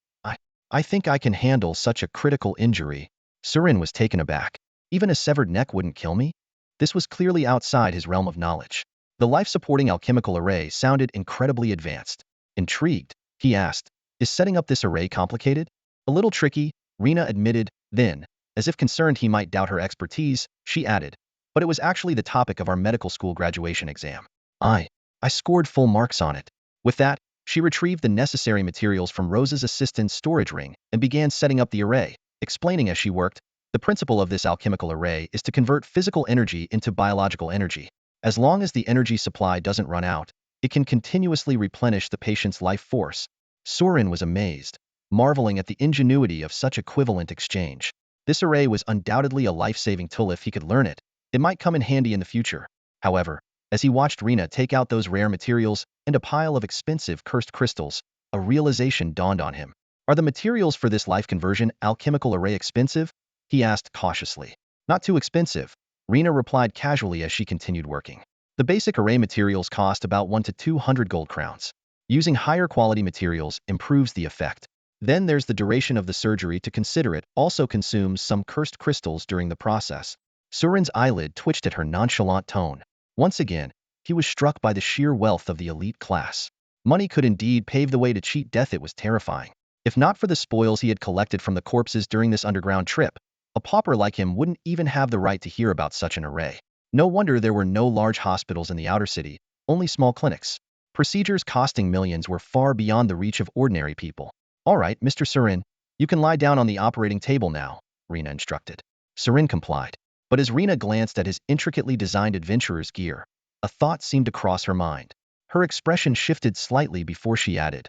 I think I can handle such a critical injury. Surin was taken aback. Even a severed neck wouldn't kill me? This was clearly outside his realm of knowledge. The life-supporting alchemical array sounded incredibly advanced. Intrigued, he asked, is setting up this array complicated? A little tricky, Rena admitted, then, as if concerned he might doubt her expertise, she added, but it was actually the topic of our medical school graduation exam. I scored full marks on it. With that, she retrieved the necessary materials from Rose's assistant's storage ring and began setting up the array, explaining as she worked, the principle of this alchemical array is to convert physical energy into biological energy. As long as the energy supply doesn't run out, it can continuously replenish the patient's life force. Sorin was amazed, marveling at the ingenuity of such equivalent exchange. This array was undoubtedly a life-saving tool if he could learn it. It might come in handy in the future. However, as he watched Rena take out those rare materials and a pile of expensive cursed crystals, a realization dawned on him. Are the materials for this life conversion alchemical array expensive? He asked cautiously. Not too expensive, Rena replied casually as she continued working. The basic array materials cost about 1 to 200 gold crowns. Using higher quality materials improves the effect. Then there's the duration of the surgery to consider. It also consumes some cursed crystals during the process. Surin's eyelid twitched at her nonchalant tone. Once again, he was struck by the sheer wealth of the elite class. Money could indeed pave the way to cheat death. It was terrifying. If not for the spoils he had collected from the corpses during this underground trip, a pauper like him wouldn't even have the right to hear about such an array. No wonder there were no large hospitals in the outer city, only small clinics. Procedures costing millions were far beyond the reach of ordinary people. All right, Mr. Surin, you can lie down on the operating table now, Rena instructed. Surin complied. But as Rena glanced at his intricately designed adventurer's gear, a thought seemed to cross her mind. Her expression shifted slightly before she added,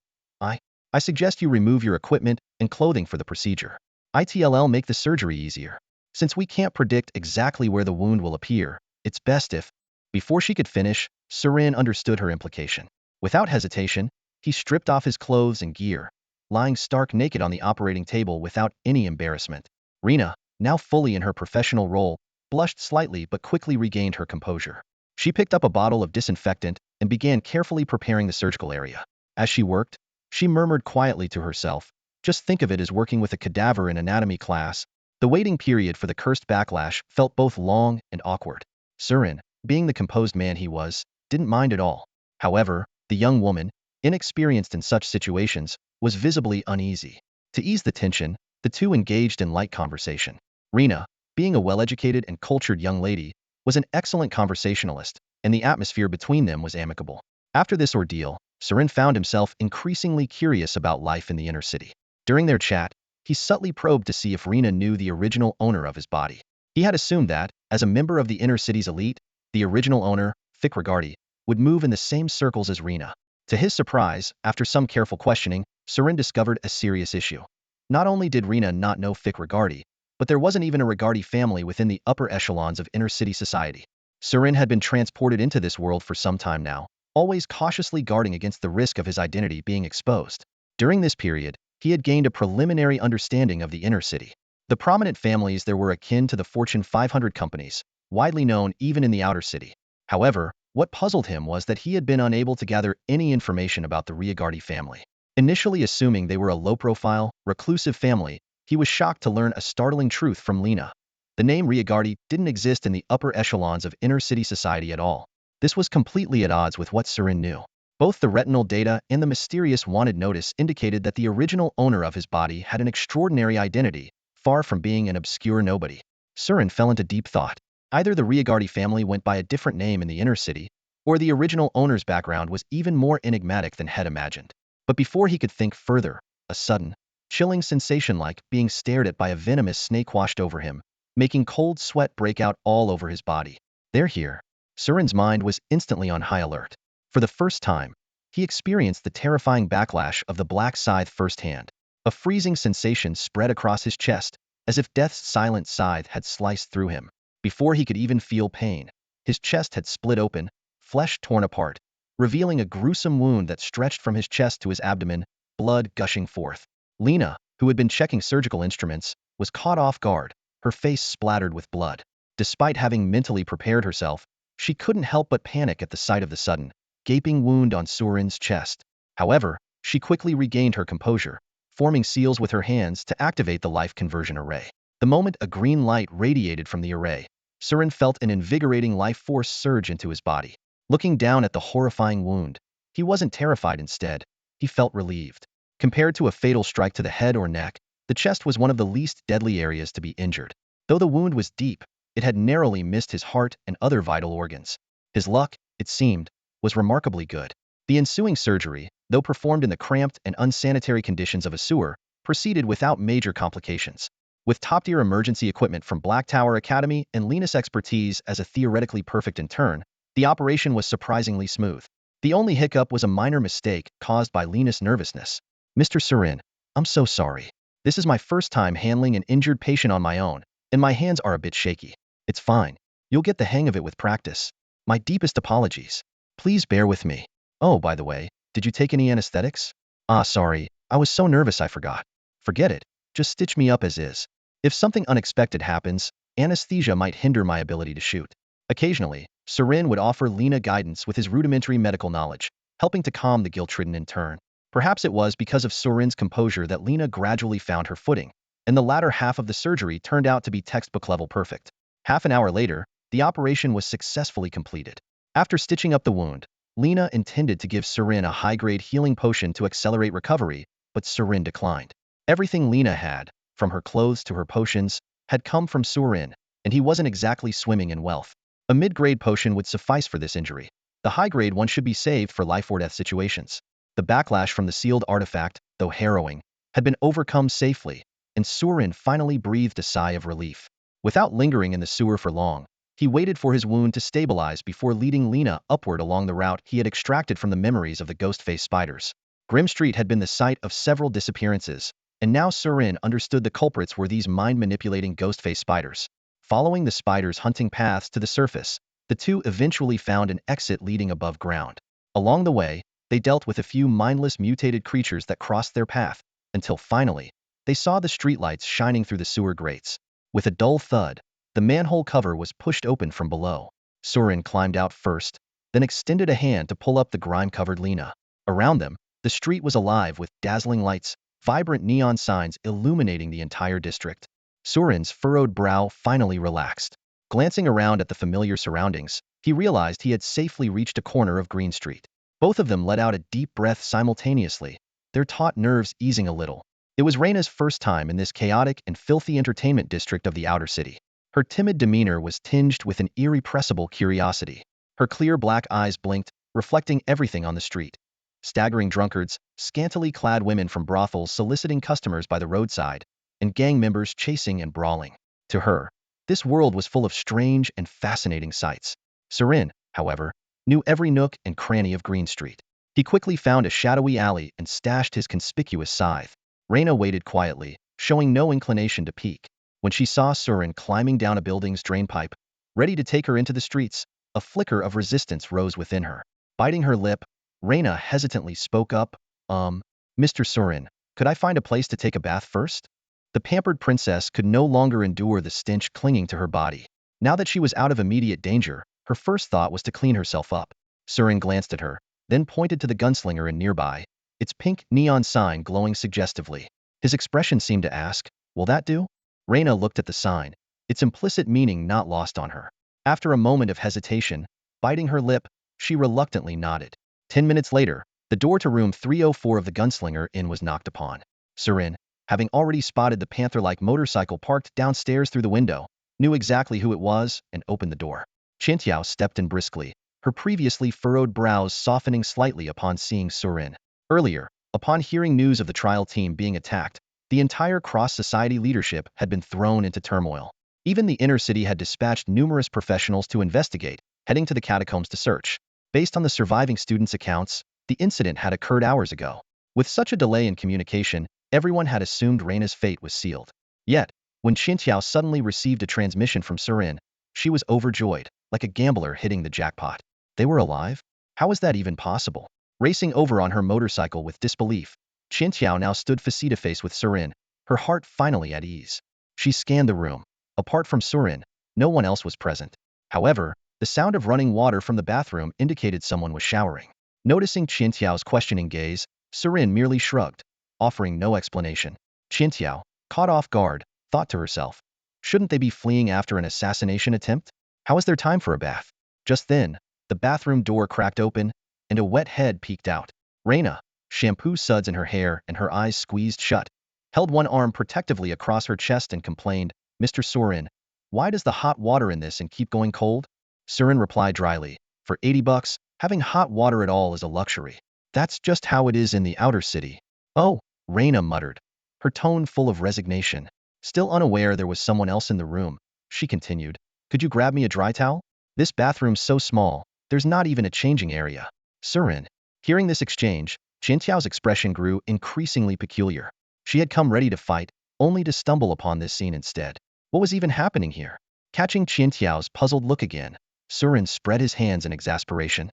I suggest you remove your equipment and clothing for the procedure. It'll make the surgery easier. Since we can't predict exactly where the wound will appear, it's best if... Before she could finish, Surin understood her implication. Without hesitation, he stripped off his clothes and gear, lying stark naked on the operating table without any embarrassment. Rena, now fully in her professional role, blushed slightly but quickly regained her composure. She picked up a bottle of disinfectant and began carefully preparing the surgical area. As she worked, she murmured quietly to herself, just think of it as working with a cadaver in anatomy class. The waiting period for the cursed backlash felt both long and awkward. Surin, being the composed man he was, didn't mind at all. However, the young woman, inexperienced in such situations, was visibly uneasy. To ease the tension, the two engaged in light conversation. Rena, being a well-educated and cultured young lady, was an excellent conversationalist, and the atmosphere between them was amicable. After this ordeal, Surin found himself increasingly curious about life in the inner city. During their chat, he subtly probed to see if Rena knew the original owner of his body. He had assumed that, as a member of the inner city's elite, the original owner, Fikrigardi, would move in the same circles as Rena. To his surprise, after some careful questioning, Surin discovered a serious issue. Not only did Rena not know Fikrigardi, but there wasn't even a Rigardi family within the upper echelons of inner city society. Surin had been transported into this world for some time now, always cautiously guarding against the risk of his identity being exposed. During this period, he had gained a preliminary understanding of the inner city. The prominent families there were akin to the Fortune 500 companies, widely known even in the outer city. However, what puzzled him was that he had been unable to gather any information about the Rigardi family. Initially assuming they were a low-profile, reclusive family, he was shocked to learn a startling truth from Lena. The name Rigardi didn't exist in the upper echelons of inner city society at all. This was completely at odds with what Surin knew. Both the retinal data and the mysterious wanted notice indicated that the original owner of his body had an extraordinary identity, far from being an obscure nobody. Surin fell into deep thought. Either the Rigardi family went by a different name in the inner city, or the original owner's background was even more enigmatic than had imagined. But before he could think further, a sudden, chilling sensation like being stared at by a venomous snake washed over him, making cold sweat break out all over his body. They're here. Surin's mind was instantly on high alert. For the first time, he experienced the terrifying backlash of the black scythe firsthand. A freezing sensation spread across his chest, as if death's silent scythe had sliced through him. Before he could even feel pain, his chest had split open, flesh torn apart, revealing a gruesome wound that stretched from his chest to his abdomen, blood gushing forth. Lena, who had been checking surgical instruments, was caught off guard, her face splattered with blood. Despite having mentally prepared herself, she couldn't help but panic at the sight of the sudden, gaping wound on Surin's chest. However, she quickly regained her composure, forming seals with her hands to activate the life conversion array. The moment a green light radiated from the array, Surin felt an invigorating life force surge into his body. Looking down at the horrifying wound, he wasn't terrified. Instead, he felt relieved. Compared to a fatal strike to the head or neck, the chest was one of the least deadly areas to be injured. Though the wound was deep, it had narrowly missed his heart and other vital organs. His luck, it seemed, was remarkably good. The ensuing surgery, though performed in the cramped and unsanitary conditions of a sewer, proceeded without major complications. With top-tier emergency equipment from Black Tower Academy and Linus' expertise as a theoretically perfect intern, the operation was surprisingly smooth. The only hiccup was a minor mistake caused by Linus' nervousness. "Mr. Surin, I'm so sorry. This is my first time handling an injured patient on my own, and my hands are a bit shaky. It's fine. You'll get the hang of it with practice. My deepest apologies. Please bear with me. Oh, by the way, did you take any anesthetics?" "Ah, sorry. I was so nervous I forgot." "Forget it. Just stitch me up as is. If something unexpected happens, anesthesia might hinder my ability to shoot." Occasionally, Surin would offer Lena guidance with his rudimentary medical knowledge, helping to calm the guilt-ridden intern. Perhaps it was because of Surin's composure that Lena gradually found her footing, and the latter half of the surgery turned out to be textbook-level perfect. Half an hour later, the operation was successfully completed. After stitching up the wound, Lena intended to give Surin a high-grade healing potion to accelerate recovery, but Surin declined. Everything Lena had, from her clothes to her potions, had come from Surin, and he wasn't exactly swimming in wealth. A mid-grade potion would suffice for this injury. The high-grade one should be saved for life-or-death situations. The backlash from the sealed artifact, though harrowing, had been overcome safely, and Surin finally breathed a sigh of relief. Without lingering in the sewer for long, he waited for his wound to stabilize before leading Lena upward along the route he had extracted from the memories of the ghost-faced spiders. Grim Street had been the site of several disappearances, and now Surin understood the culprits were these mind-manipulating ghost-faced spiders. Following the spiders' hunting paths to the surface, the two eventually found an exit leading above ground. Along the way, they dealt with a few mindless mutated creatures that crossed their path, until finally, they saw the streetlights shining through the sewer grates. With a dull thud, the manhole cover was pushed open from below. Surin climbed out first, then extended a hand to pull up the grime-covered Lena. Around them, the street was alive with dazzling lights, vibrant neon signs illuminating the entire district. Surin's furrowed brow finally relaxed. Glancing around at the familiar surroundings, he realized he had safely reached a corner of Green Street. Both of them let out a deep breath simultaneously, their taut nerves easing a little. It was Reina's first time in this chaotic and filthy entertainment district of the outer city. Her timid demeanor was tinged with an irrepressible curiosity. Her clear black eyes blinked, reflecting everything on the street. Staggering drunkards, scantily clad women from brothels soliciting customers by the roadside, and gang members chasing and brawling. To her, this world was full of strange and fascinating sights. Surin, however, knew every nook and cranny of Green Street. He quickly found a shadowy alley and stashed his conspicuous scythe. Reina waited quietly, showing no inclination to peek. When she saw Surin climbing down a building's drainpipe, ready to take her into the streets, a flicker of resistance rose within her. Biting her lip, Reina hesitantly spoke up, "Mr. Surin, could I find a place to take a bath first?" The pampered princess could no longer endure the stench clinging to her body. Now that she was out of immediate danger, her first thought was to clean herself up. Surin glanced at her, then pointed to the gunslinger in nearby, its pink neon sign glowing suggestively. His expression seemed to ask, "Will that do?" Reina looked at the sign, its implicit meaning not lost on her. After a moment of hesitation, biting her lip, she reluctantly nodded. 10 minutes later, the door to room 304 of the Gunslinger Inn was knocked upon. Surin, having already spotted the panther-like motorcycle parked downstairs through the window, knew exactly who it was and opened the door. Qiantiao stepped in briskly, her previously furrowed brows softening slightly upon seeing Surin. Earlier, upon hearing news of the trial team being attacked, the entire cross-society leadership had been thrown into turmoil. Even the inner city had dispatched numerous professionals to investigate, heading to the catacombs to search. Based on the surviving students' accounts, the incident had occurred hours ago. With such a delay in communication, everyone had assumed Reina's fate was sealed. Yet, when Qintiao suddenly received a transmission from Surin, she was overjoyed, like a gambler hitting the jackpot. They were alive? How was that even possible? Racing over on her motorcycle with disbelief, Qintiao now stood face-to-face with Surin, her heart finally at ease. She scanned the room. Apart from Surin, no one else was present. However, the sound of running water from the bathroom indicated someone was showering. Noticing Qintiao's questioning gaze, Surin merely shrugged, offering no explanation. Qintiao, caught off guard, thought to herself, shouldn't they be fleeing after an assassination attempt? How is there time for a bath? Just then, the bathroom door cracked open, and a wet head peeked out. Reina, shampoo suds in her hair and her eyes squeezed shut, held one arm protectively across her chest and complained, Mr. Surin, why does the hot water in this and keep going cold? Surin replied dryly, for $80, having hot water at all is a luxury. That's just how it is in the outer city. Oh, Reina muttered, her tone full of resignation. Still unaware there was someone else in the room, she continued, could you grab me a dry towel? This bathroom's so small, there's not even a changing area. Surin. Hearing this exchange, Qintiao's expression grew increasingly peculiar. She had come ready to fight, only to stumble upon this scene instead. What was even happening here? Catching Qintiao's puzzled look again, Surin spread his hands in exasperation.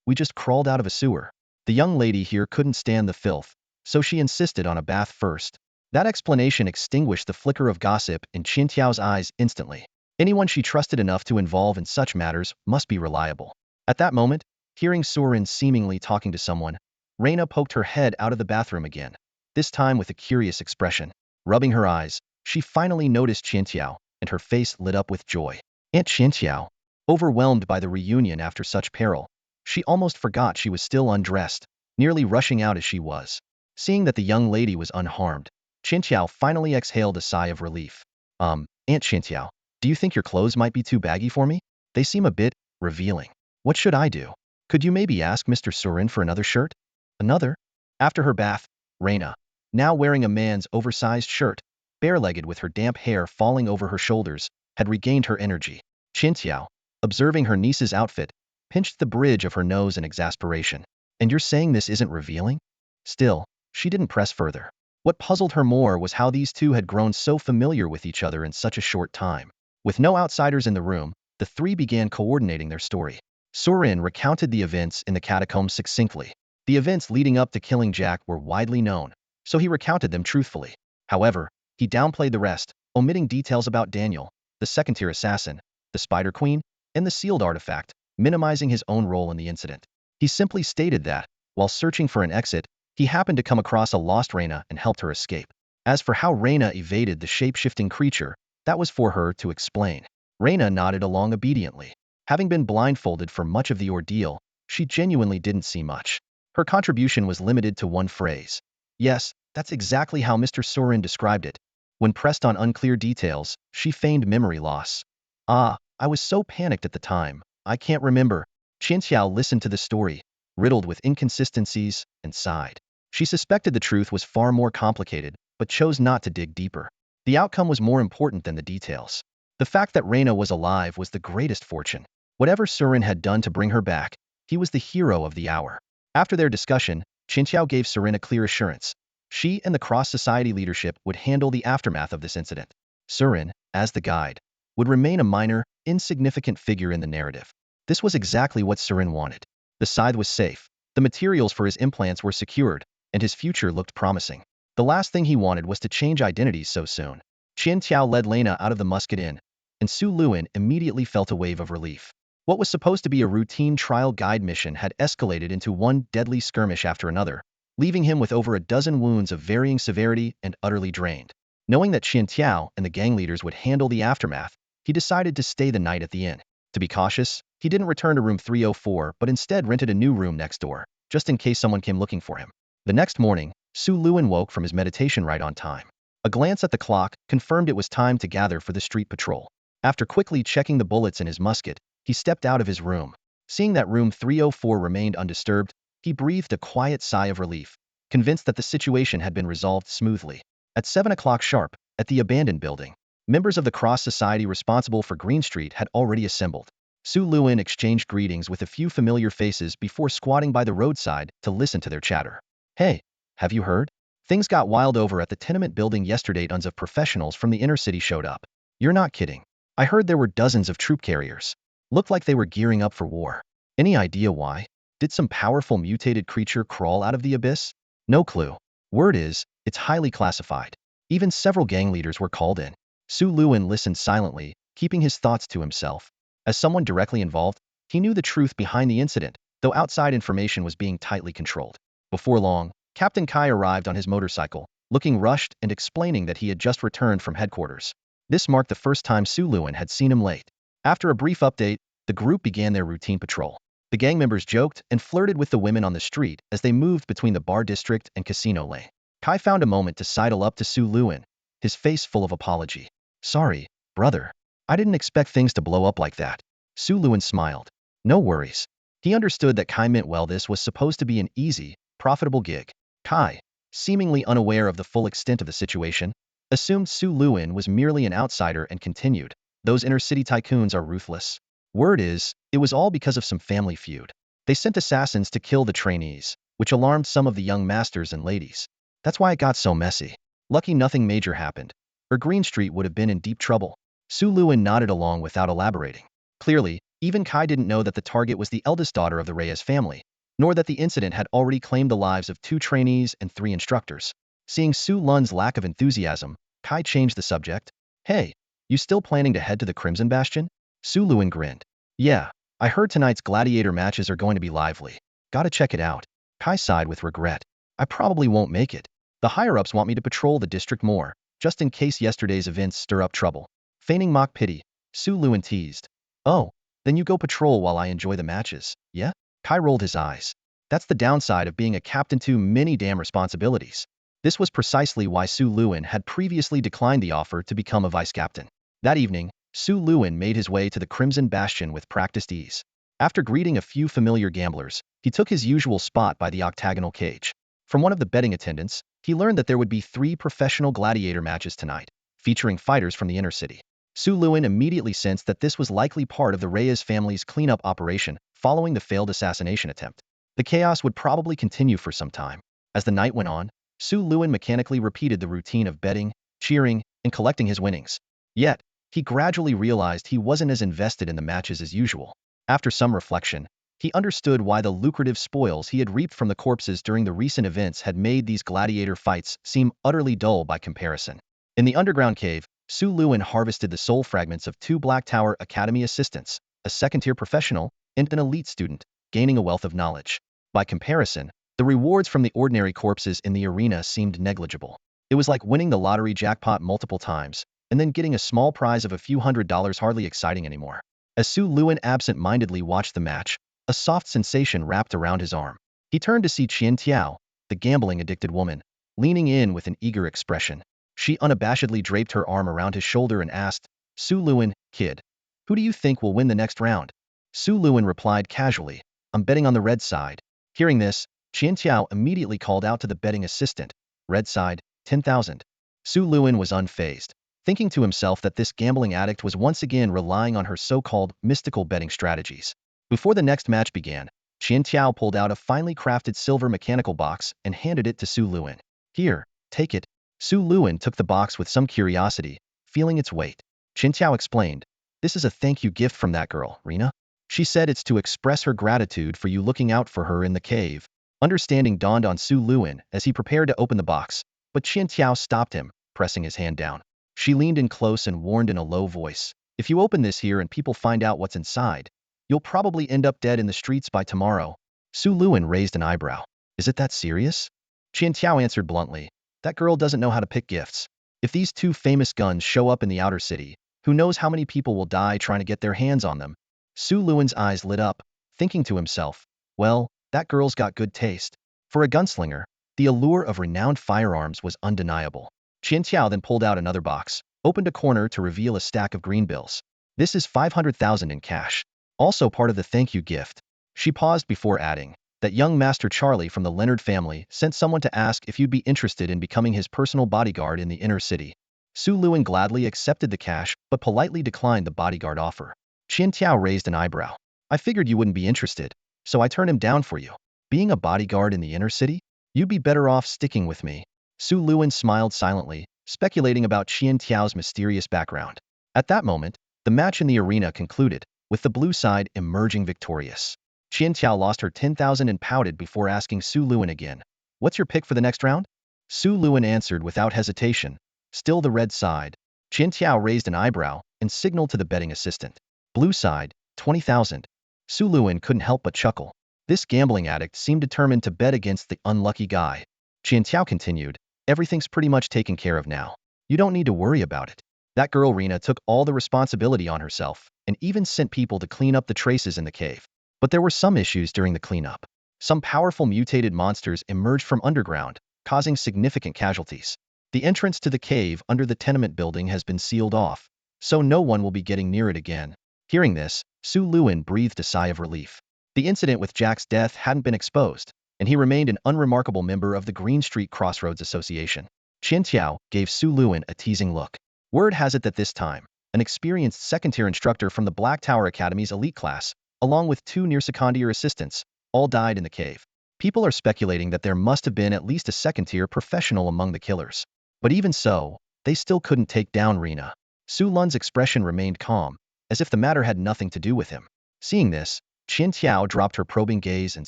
We just crawled out of a sewer. The young lady here couldn't stand the filth, so she insisted on a bath first. That explanation extinguished the flicker of gossip in Qintiao's eyes instantly. Anyone she trusted enough to involve in such matters must be reliable. At that moment, hearing Surin seemingly talking to someone, Reina poked her head out of the bathroom again, this time with a curious expression. Rubbing her eyes, she finally noticed Qintiao, and her face lit up with joy. Aunt Qintiao, overwhelmed by the reunion after such peril, she almost forgot she was still undressed, nearly rushing out as she was. Seeing that the young lady was unharmed, Qintiao finally exhaled a sigh of relief. Aunt Qintiao, do you think your clothes might be too baggy for me? They seem a bit revealing. What should I do? Could you maybe ask Mr. Surin for another shirt? Another? After her bath, Reina, now wearing a man's oversized shirt, bare-legged with her damp hair falling over her shoulders, had regained her energy. Qintiao, observing her niece's outfit, pinched the bridge of her nose in exasperation. And you're saying this isn't revealing? Still, she didn't press further. What puzzled her more was how these two had grown so familiar with each other in such a short time. With no outsiders in the room, the three began coordinating their story. Surin recounted the events in the catacombs succinctly. The events leading up to killing Jack were widely known, so he recounted them truthfully. However, he downplayed the rest, omitting details about Daniel, the second-tier assassin, the Spider Queen, and the sealed artifact, minimizing his own role in the incident. He simply stated that, while searching for an exit, he happened to come across a lost Reina and helped her escape. As for how Reina evaded the shape-shifting creature, that was for her to explain. Reina nodded along obediently. Having been blindfolded for much of the ordeal, she genuinely didn't see much. Her contribution was limited to one phrase. Yes, that's exactly how Mr. Surin described it. When pressed on unclear details, she feigned memory loss. I was so panicked at the time, I can't remember. Qintiao listened to the story, riddled with inconsistencies, and sighed. She suspected the truth was far more complicated, but chose not to dig deeper. The outcome was more important than the details. The fact that Reina was alive was the greatest fortune. Whatever Surin had done to bring her back, he was the hero of the hour. After their discussion, Qintiao gave Surin a clear assurance. She and the cross-society leadership would handle the aftermath of this incident. Surin, as the guide, would remain a minor, insignificant figure in the narrative. This was exactly what Surin wanted. The scythe was safe, the materials for his implants were secured, and his future looked promising. The last thing he wanted was to change identities so soon. Qintiao led Lena out of the Musket Inn, and Su Luan immediately felt a wave of relief. What was supposed to be a routine trial guide mission had escalated into one deadly skirmish after another, leaving him with over a dozen wounds of varying severity and utterly drained. Knowing that Qintiao and the gang leaders would handle the aftermath, he decided to stay the night at the inn. To be cautious, he didn't return to room 304 but instead rented a new room next door, just in case someone came looking for him. The next morning, Su Luan woke from his meditation right on time. A glance at the clock confirmed it was time to gather for the street patrol. After quickly checking the bullets in his musket, he stepped out of his room. Seeing that room 304 remained undisturbed, he breathed a quiet sigh of relief, convinced that the situation had been resolved smoothly. At 7 o'clock sharp, at the abandoned building, members of the cross society responsible for Green Street had already assembled. Su Luin exchanged greetings with a few familiar faces before squatting by the roadside to listen to their chatter. Hey, have you heard? Things got wild over at the tenement building yesterday. Tons of professionals from the inner city showed up. You're not kidding. I heard there were dozens of troop carriers. Looked like they were gearing up for war. Any idea why? Did some powerful mutated creature crawl out of the abyss? No clue. Word is, it's highly classified. Even several gang leaders were called in. Su Luin listened silently, keeping his thoughts to himself. As someone directly involved, he knew the truth behind the incident, though outside information was being tightly controlled. Before long, Captain Kai arrived on his motorcycle, looking rushed and explaining that he had just returned from headquarters. This marked the first time Su Luin had seen him late. After a brief update, the group began their routine patrol. The gang members joked and flirted with the women on the street as they moved between the bar district and casino lane. Kai found a moment to sidle up to Su Luin, his face full of apology. Sorry, brother. I didn't expect things to blow up like that. Su Luin smiled. No worries. He understood that Kai meant well. This was supposed to be an easy, profitable gig. Kai, seemingly unaware of the full extent of the situation, assumed Su Luin was merely an outsider and continued. Those inner city tycoons are ruthless. Word is, it was all because of some family feud. They sent assassins to kill the trainees, which alarmed some of the young masters and ladies. That's why it got so messy. Lucky nothing major happened, or Green Street would have been in deep trouble. Su Luin nodded along without elaborating. Clearly, even Kai didn't know that the target was the eldest daughter of the Reyes family, nor that the incident had already claimed the lives of 2 trainees and 3 instructors. Seeing Su Lun's lack of enthusiasm, Kai changed the subject. Hey, you still planning to head to the Crimson Bastion? Su Luin grinned. Yeah, I heard tonight's gladiator matches are going to be lively. Gotta check it out. Kai sighed with regret. I probably won't make it. The higher-ups want me to patrol the district more, just in case yesterday's events stir up trouble. Feigning mock pity, Su Luin teased. Oh, then you go patrol while I enjoy the matches, yeah? Kai rolled his eyes. That's the downside of being a captain. Too many damn responsibilities. This was precisely why Su Luin had previously declined the offer to become a vice captain. That evening, Su Luin made his way to the Crimson Bastion with practiced ease. After greeting a few familiar gamblers, he took his usual spot by the octagonal cage. From one of the betting attendants, he learned that there would be 3 professional gladiator matches tonight, featuring fighters from the inner city. Su Luin immediately sensed that this was likely part of the Reyes family's cleanup operation following the failed assassination attempt. The chaos would probably continue for some time. As the night went on, Su Luin mechanically repeated the routine of betting, cheering, and collecting his winnings. Yet, he gradually realized he wasn't as invested in the matches as usual. After some reflection, he understood why the lucrative spoils he had reaped from the corpses during the recent events had made these gladiator fights seem utterly dull by comparison. In the underground cave, Su Luin harvested the soul fragments of 2 Black Tower Academy assistants, a second-tier professional, and an elite student, gaining a wealth of knowledge. By comparison, the rewards from the ordinary corpses in the arena seemed negligible. It was like winning the lottery jackpot multiple times, and then getting a small prize of a few $100. Hardly exciting anymore. As Su Luin absent-mindedly watched the match, a soft sensation wrapped around his arm. He turned to see Qian Tiao, the gambling-addicted woman, leaning in with an eager expression. She unabashedly draped her arm around his shoulder and asked, Su Luin, kid, who do you think will win the next round? Su Luin replied casually, I'm betting on the red side. Hearing this, Qian Tiao immediately called out to the betting assistant, red side, 10,000. Su Luin was unfazed, thinking to himself that this gambling addict was once again relying on her so-called mystical betting strategies. Before the next match began, Qian Tiao pulled out a finely crafted silver mechanical box and handed it to Su Luin. Here, take it. Su Luin took the box with some curiosity, feeling its weight. Qian Tiao explained, this is a thank you gift from that girl, Rina. She said it's to express her gratitude for you looking out for her in the cave. Understanding dawned on Su Luin as he prepared to open the box, but Qian Tiao stopped him, pressing his hand down. She leaned in close and warned in a low voice, if you open this here and people find out what's inside, you'll probably end up dead in the streets by tomorrow. Su Luin raised an eyebrow. Is it that serious? Qian Tiao answered bluntly, that girl doesn't know how to pick gifts. If these 2 famous guns show up in the outer city, who knows how many people will die trying to get their hands on them? Su Luin's eyes lit up, thinking to himself, well, that girl's got good taste. For a gunslinger, the allure of renowned firearms was undeniable. Qian Tiao then pulled out another box, opened a corner to reveal a stack of green bills. This is 500,000 in cash. Also part of the thank you gift. She paused before adding, that young Master Charlie from the Leonard family sent someone to ask if you'd be interested in becoming his personal bodyguard in the inner city. Su Luin gladly accepted the cash, but politely declined the bodyguard offer. Qian Tiao raised an eyebrow. I figured you wouldn't be interested, so I turned him down for you. Being a bodyguard in the inner city? You'd be better off sticking with me. Su Luan smiled silently, speculating about Qian Tiao's mysterious background. At that moment, the match in the arena concluded, with the blue side emerging victorious. Qian Tiao lost her 10,000 and pouted before asking Su Luan again. What's your pick for the next round? Su Luan answered without hesitation. Still the red side. Qian Tiao raised an eyebrow and signaled to the betting assistant. Blue side, 20,000. Su Luan couldn't help but chuckle. This gambling addict seemed determined to bet against the unlucky guy. Qian Tiao continued, everything's pretty much taken care of now. You don't need to worry about it. That girl Rena took all the responsibility on herself, and even sent people to clean up the traces in the cave. But there were some issues during the cleanup. Some powerful mutated monsters emerged from underground, causing significant casualties. The entrance to the cave under the tenement building has been sealed off, so no one will be getting near it again. Hearing this, Su Luan breathed a sigh of relief. The incident with Jack's death hadn't been exposed, and he remained an unremarkable member of the Green Street Crossroads Association. Qian Tiao gave Su Luan a teasing look. Word has it that this time, an experienced second-tier instructor from the Black Tower Academy's elite class, along with 2 near-second-tier assistants, all died in the cave. People are speculating that there must have been at least a second-tier professional among the killers. But even so, they still couldn't take down Rena. Su Lun's expression remained calm, as if the matter had nothing to do with him. Seeing this, Qian Tiao dropped her probing gaze and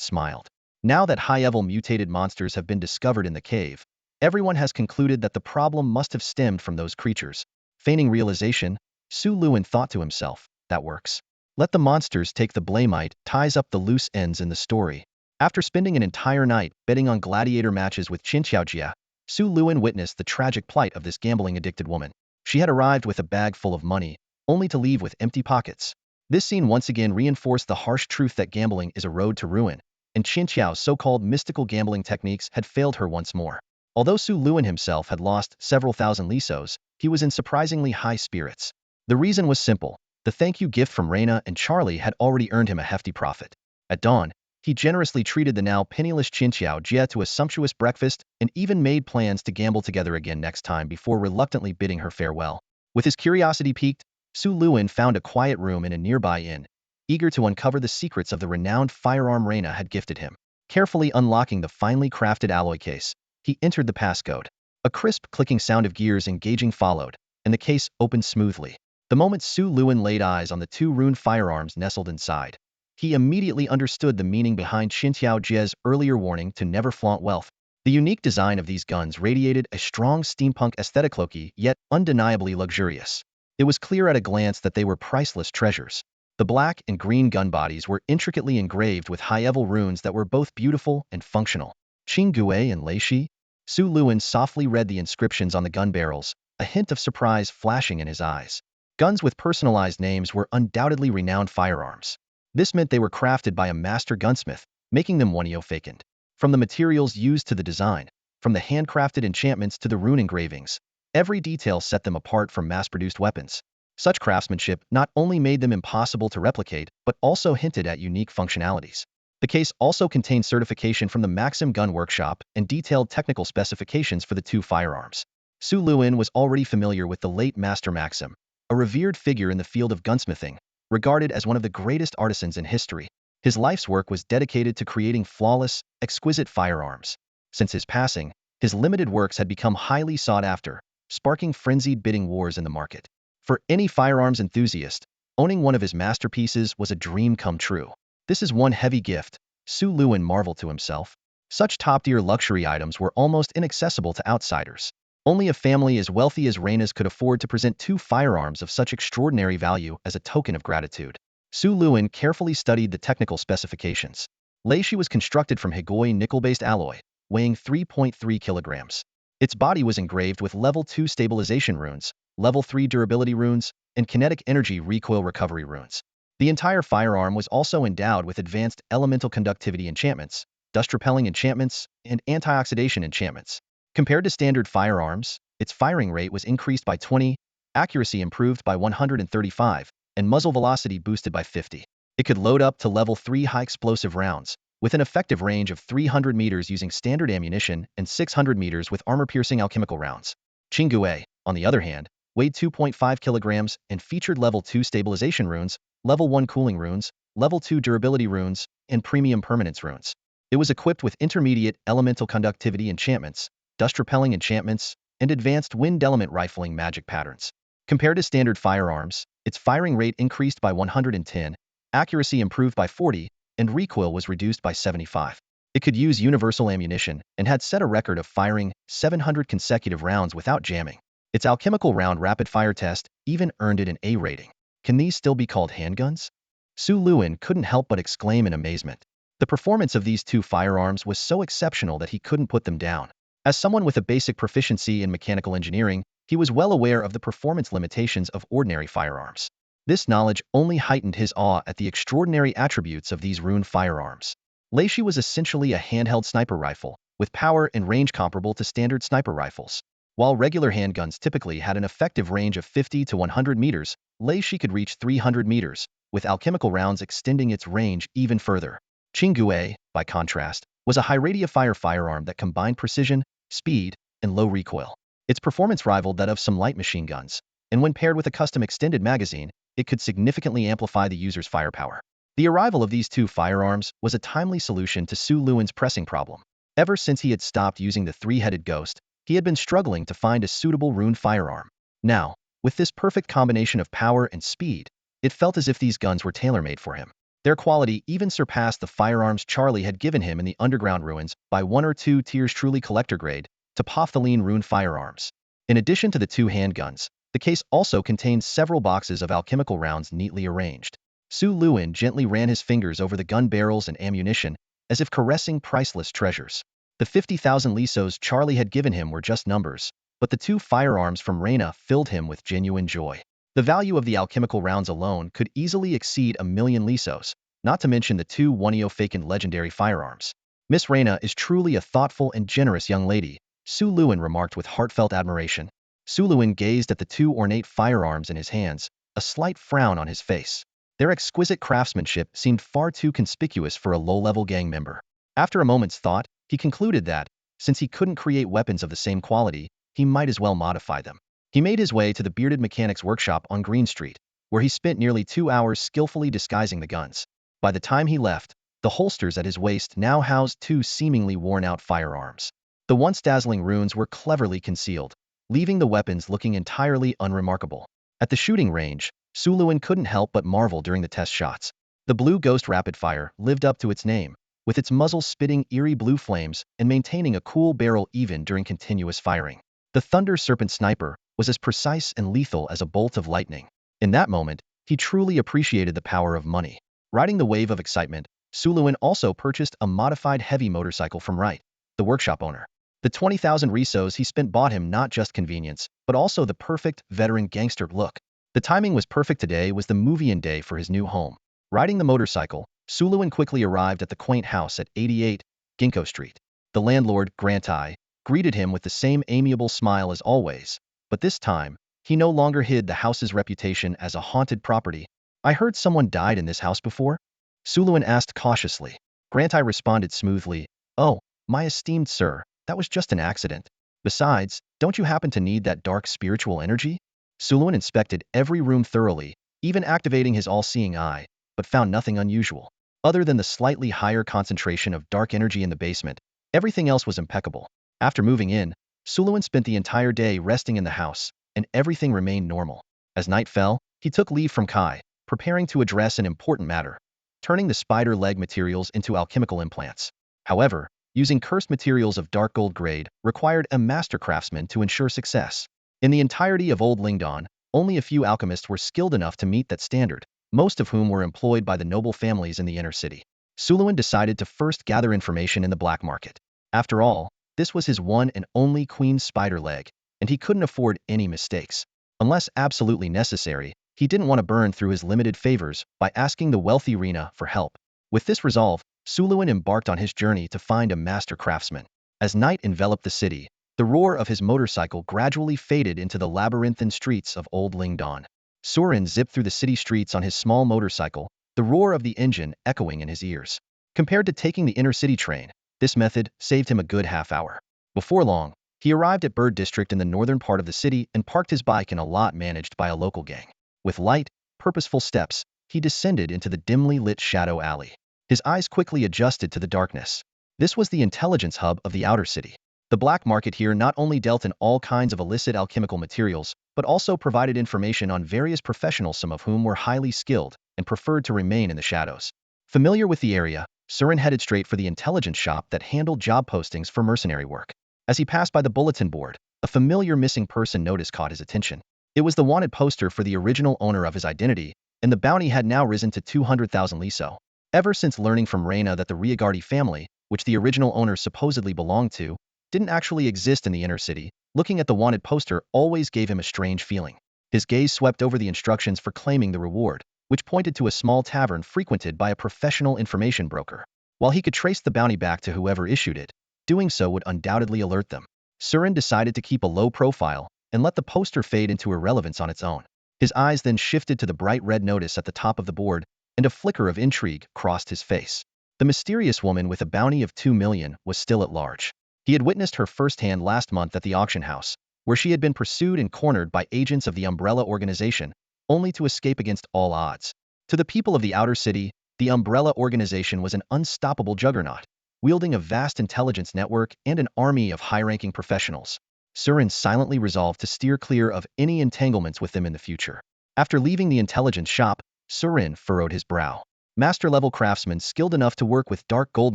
smiled. Now that high-level mutated monsters have been discovered in the cave, everyone has concluded that the problem must have stemmed from those creatures. Feigning realization, Su Luan thought to himself, that works. Let the monsters take the blame. It ties up the loose ends in the story. After spending an entire night betting on gladiator matches with Qin Xiaojia, Su Luan witnessed the tragic plight of this gambling-addicted woman. She had arrived with a bag full of money, only to leave with empty pockets. This scene once again reinforced the harsh truth that gambling is a road to ruin, and Qin Xiao's so-called mystical gambling techniques had failed her once more. Although Su Luan himself had lost several thousand lisos, he was in surprisingly high spirits. The reason was simple. The thank-you gift from Reina and Charlie had already earned him a hefty profit. At dawn, he generously treated the now penniless Qin Xiaojia to a sumptuous breakfast and even made plans to gamble together again next time before reluctantly bidding her farewell. With his curiosity piqued, Su Luan found a quiet room in a nearby inn, eager to uncover the secrets of the renowned firearm Reina had gifted him. Carefully unlocking the finely crafted alloy case, he entered the passcode. A crisp clicking sound of gears engaging followed, and the case opened smoothly. The moment Su Luan laid eyes on the 2 runed firearms nestled inside, he immediately understood the meaning behind Qin Xiaojia's earlier warning to never flaunt wealth. The unique design of these guns radiated a strong steampunk aesthetic, low-key, yet undeniably luxurious. It was clear at a glance that they were priceless treasures. The black and green gun bodies were intricately engraved with high-level runes that were both beautiful and functional. Qinggue and Leishi? Su Luan softly read the inscriptions on the gun barrels, a hint of surprise flashing in his eyes. Guns with personalized names were undoubtedly renowned firearms. This meant they were crafted by a master gunsmith, making them one-of-a-kind. From the materials used to the design, from the handcrafted enchantments to the rune engravings, every detail set them apart from mass-produced weapons. Such craftsmanship not only made them impossible to replicate, but also hinted at unique functionalities. The case also contained certification from the Maxim Gun Workshop and detailed technical specifications for the 2 firearms. Su Luan was already familiar with the late Master Maxim, a revered figure in the field of gunsmithing, regarded as one of the greatest artisans in history. His life's work was dedicated to creating flawless, exquisite firearms. Since his passing, his limited works had become highly sought after, sparking frenzied bidding wars in the market. For any firearms enthusiast, owning one of his masterpieces was a dream come true. This is one heavy gift, Su Luan marveled to himself. Such top-tier luxury items were almost inaccessible to outsiders. Only a family as wealthy as Reina's could afford to present 2 firearms of such extraordinary value as a token of gratitude. Su Luan carefully studied the technical specifications. Leishi was constructed from Higoi nickel-based alloy, weighing 3.3 kilograms. Its body was engraved with level 2 stabilization runes, level 3 durability runes, and kinetic energy recoil recovery runes. The entire firearm was also endowed with advanced elemental conductivity enchantments, dust-repelling enchantments, and antioxidation enchantments. Compared to standard firearms, its firing rate was increased by 20, accuracy improved by 135, and muzzle velocity boosted by 50. It could load up to level 3 high-explosive rounds, with an effective range of 300 meters using standard ammunition and 600 meters with armor-piercing alchemical rounds. Qinggue, on the other hand, weighed 2.5 kilograms and featured level 2 stabilization runes, level 1 cooling runes, level 2 durability runes, and premium permanence runes. It was equipped with intermediate elemental conductivity enchantments, dust-repelling enchantments, and advanced wind element rifling magic patterns. Compared to standard firearms, its firing rate increased by 110, accuracy improved by 40, and recoil was reduced by 75. It could use universal ammunition and had set a record of firing 700 consecutive rounds without jamming. Its alchemical round rapid-fire test even earned it an A rating. Can these still be called handguns? Su Luin couldn't help but exclaim in amazement. The performance of these two firearms was so exceptional that he couldn't put them down. As someone with a basic proficiency in mechanical engineering, he was well aware of the performance limitations of ordinary firearms. This knowledge only heightened his awe at the extraordinary attributes of these rune firearms. Leishi was essentially a handheld sniper rifle, with power and range comparable to standard sniper rifles. While regular handguns typically had an effective range of 50 to 100 meters, Leishi could reach 300 meters, with alchemical rounds extending its range even further. Qinggui, by contrast, was a high-rate-of-fire firearm that combined precision, speed, and low recoil. Its performance rivaled that of some light machine guns, and when paired with a custom extended magazine, it could significantly amplify the user's firepower. The arrival of these two firearms was a timely solution to Su Luin's pressing problem. Ever since he had stopped using the three-headed ghost, he had been struggling to find a suitable rune firearm. Now, with this perfect combination of power and speed, it felt as if these guns were tailor-made for him. Their quality even surpassed the firearms Charlie had given him in the underground ruins by 1 or 2 tiers, truly collector grade, to Pophthalene rune firearms. In addition to the two handguns, the case also contained several boxes of alchemical rounds neatly arranged. Su Luin gently ran his fingers over the gun barrels and ammunition, as if caressing priceless treasures. The 50,000 lisos Charlie had given him were just numbers, but the two firearms from Reina filled him with genuine joy. The value of the alchemical rounds alone could easily exceed 1,000,000 lisos, not to mention the two Wonio-Faken legendary firearms. Miss Reina is truly a thoughtful and generous young lady, Su Luin remarked with heartfelt admiration. Su Luin gazed at the two ornate firearms in his hands, a slight frown on his face. Their exquisite craftsmanship seemed far too conspicuous for a low-level gang member. After a moment's thought, he concluded that, since he couldn't create weapons of the same quality, he might as well modify them. He made his way to the bearded mechanic's workshop on Green Street, where he spent nearly 2 hours skillfully disguising the guns. By the time he left, the holsters at his waist now housed two seemingly worn-out firearms. The once dazzling runes were cleverly concealed, leaving the weapons looking entirely unremarkable. At the shooting range, Su Luin couldn't help but marvel during the test shots. The Blue Ghost Rapid Fire lived up to its name, with its muzzle spitting eerie blue flames and maintaining a cool barrel even during continuous firing. The Thunder Serpent Sniper was as precise and lethal as a bolt of lightning. In that moment, he truly appreciated the power of money. Riding the wave of excitement, Su Luin also purchased a modified heavy motorcycle from Wright, the workshop owner. The 20,000 risos he spent bought him not just convenience, but also the perfect veteran gangster look. The timing was perfect. Today was the move-in day for his new home. Riding the motorcycle, Su Luin quickly arrived at the quaint house at 88 Ginkgo Street. The landlord, Grantai, greeted him with the same amiable smile as always, but this time, he no longer hid the house's reputation as a haunted property. "I heard someone died in this house before?" Su Luin asked cautiously. Grantai responded smoothly, "Oh, my esteemed sir, that was just an accident. Besides, don't you happen to need that dark spiritual energy?" Su Luin inspected every room thoroughly, even activating his all-seeing eye, but found nothing unusual. Other than the slightly higher concentration of dark energy in the basement, everything else was impeccable. After moving in, Su Luin spent the entire day resting in the house, and everything remained normal. As night fell, he took leave from Kai, preparing to address an important matter, turning the spider leg materials into alchemical implants. However, using cursed materials of dark gold grade required a master craftsman to ensure success. In the entirety of Old Lingdon, only a few alchemists were skilled enough to meet that standard, most of whom were employed by the noble families in the inner city. Su Luin decided to first gather information in the black market. After all, this was his one and only queen spider leg, and he couldn't afford any mistakes. Unless absolutely necessary, he didn't want to burn through his limited favors by asking the wealthy Rina for help. With this resolve, Su Luin embarked on his journey to find a master craftsman. As night enveloped the city, the roar of his motorcycle gradually faded into the labyrinthine streets of Old Lingdon. Surin zipped through the city streets on his small motorcycle, the roar of the engine echoing in his ears. Compared to taking the inner-city train, this method saved him a good half hour. Before long, he arrived at Bird District in the northern part of the city and parked his bike in a lot managed by a local gang. With light, purposeful steps, he descended into the dimly lit shadow alley. His eyes quickly adjusted to the darkness. This was the intelligence hub of the outer city. The black market here not only dealt in all kinds of illicit alchemical materials, but also provided information on various professionals, some of whom were highly skilled and preferred to remain in the shadows. Familiar with the area, Surin headed straight for the intelligence shop that handled job postings for mercenary work. As he passed by the bulletin board, a familiar missing person notice caught his attention. It was the wanted poster for the original owner of his identity, and the bounty had now risen to 200,000 liso. Ever since learning from Reina that the Riagardi family, which the original owner supposedly belonged to, didn't actually exist in the inner city, looking at the wanted poster always gave him a strange feeling. His gaze swept over the instructions for claiming the reward, which pointed to a small tavern frequented by a professional information broker. While he could trace the bounty back to whoever issued it, doing so would undoubtedly alert them. Surin decided to keep a low profile and let the poster fade into irrelevance on its own. His eyes then shifted to the bright red notice at the top of the board, and a flicker of intrigue crossed his face. The mysterious woman with a bounty of 2 million was still at large. He had witnessed her firsthand last month at the auction house, where she had been pursued and cornered by agents of the Umbrella Organization, only to escape against all odds. To the people of the outer city, the Umbrella Organization was an unstoppable juggernaut, wielding a vast intelligence network and an army of high-ranking professionals. Surin silently resolved to steer clear of any entanglements with them in the future. After leaving the intelligence shop, Surin furrowed his brow. Master-level craftsmen skilled enough to work with dark gold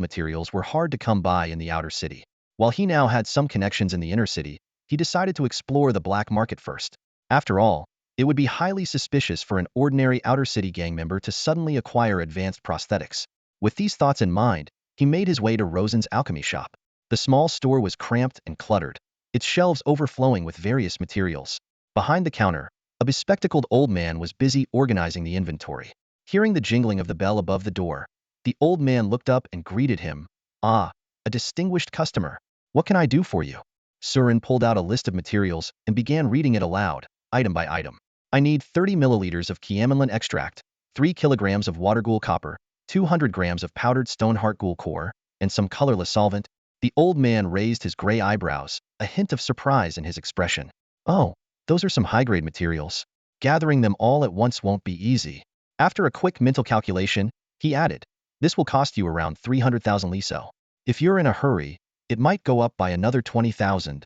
materials were hard to come by in the outer city. While he now had some connections in the inner city, he decided to explore the black market first. After all, it would be highly suspicious for an ordinary outer city gang member to suddenly acquire advanced prosthetics. With these thoughts in mind, he made his way to Rosen's alchemy shop. The small store was cramped and cluttered, its shelves overflowing with various materials. Behind the counter, a bespectacled old man was busy organizing the inventory. Hearing the jingling of the bell above the door, the old man looked up and greeted him. "Ah, a distinguished customer. What can I do for you?" Surin pulled out a list of materials and began reading it aloud, item by item. "I need 30 milliliters of Kiamanlin extract, 3 kilograms of water ghoul copper, 200 grams of powdered stoneheart ghoul core, and some colorless solvent." The old man raised his gray eyebrows, a hint of surprise in his expression. "Oh, those are some high-grade materials. Gathering them all at once won't be easy." After a quick mental calculation, he added, "This will cost you around 300,000 liso. If you're in a hurry, it might go up by another 20,000.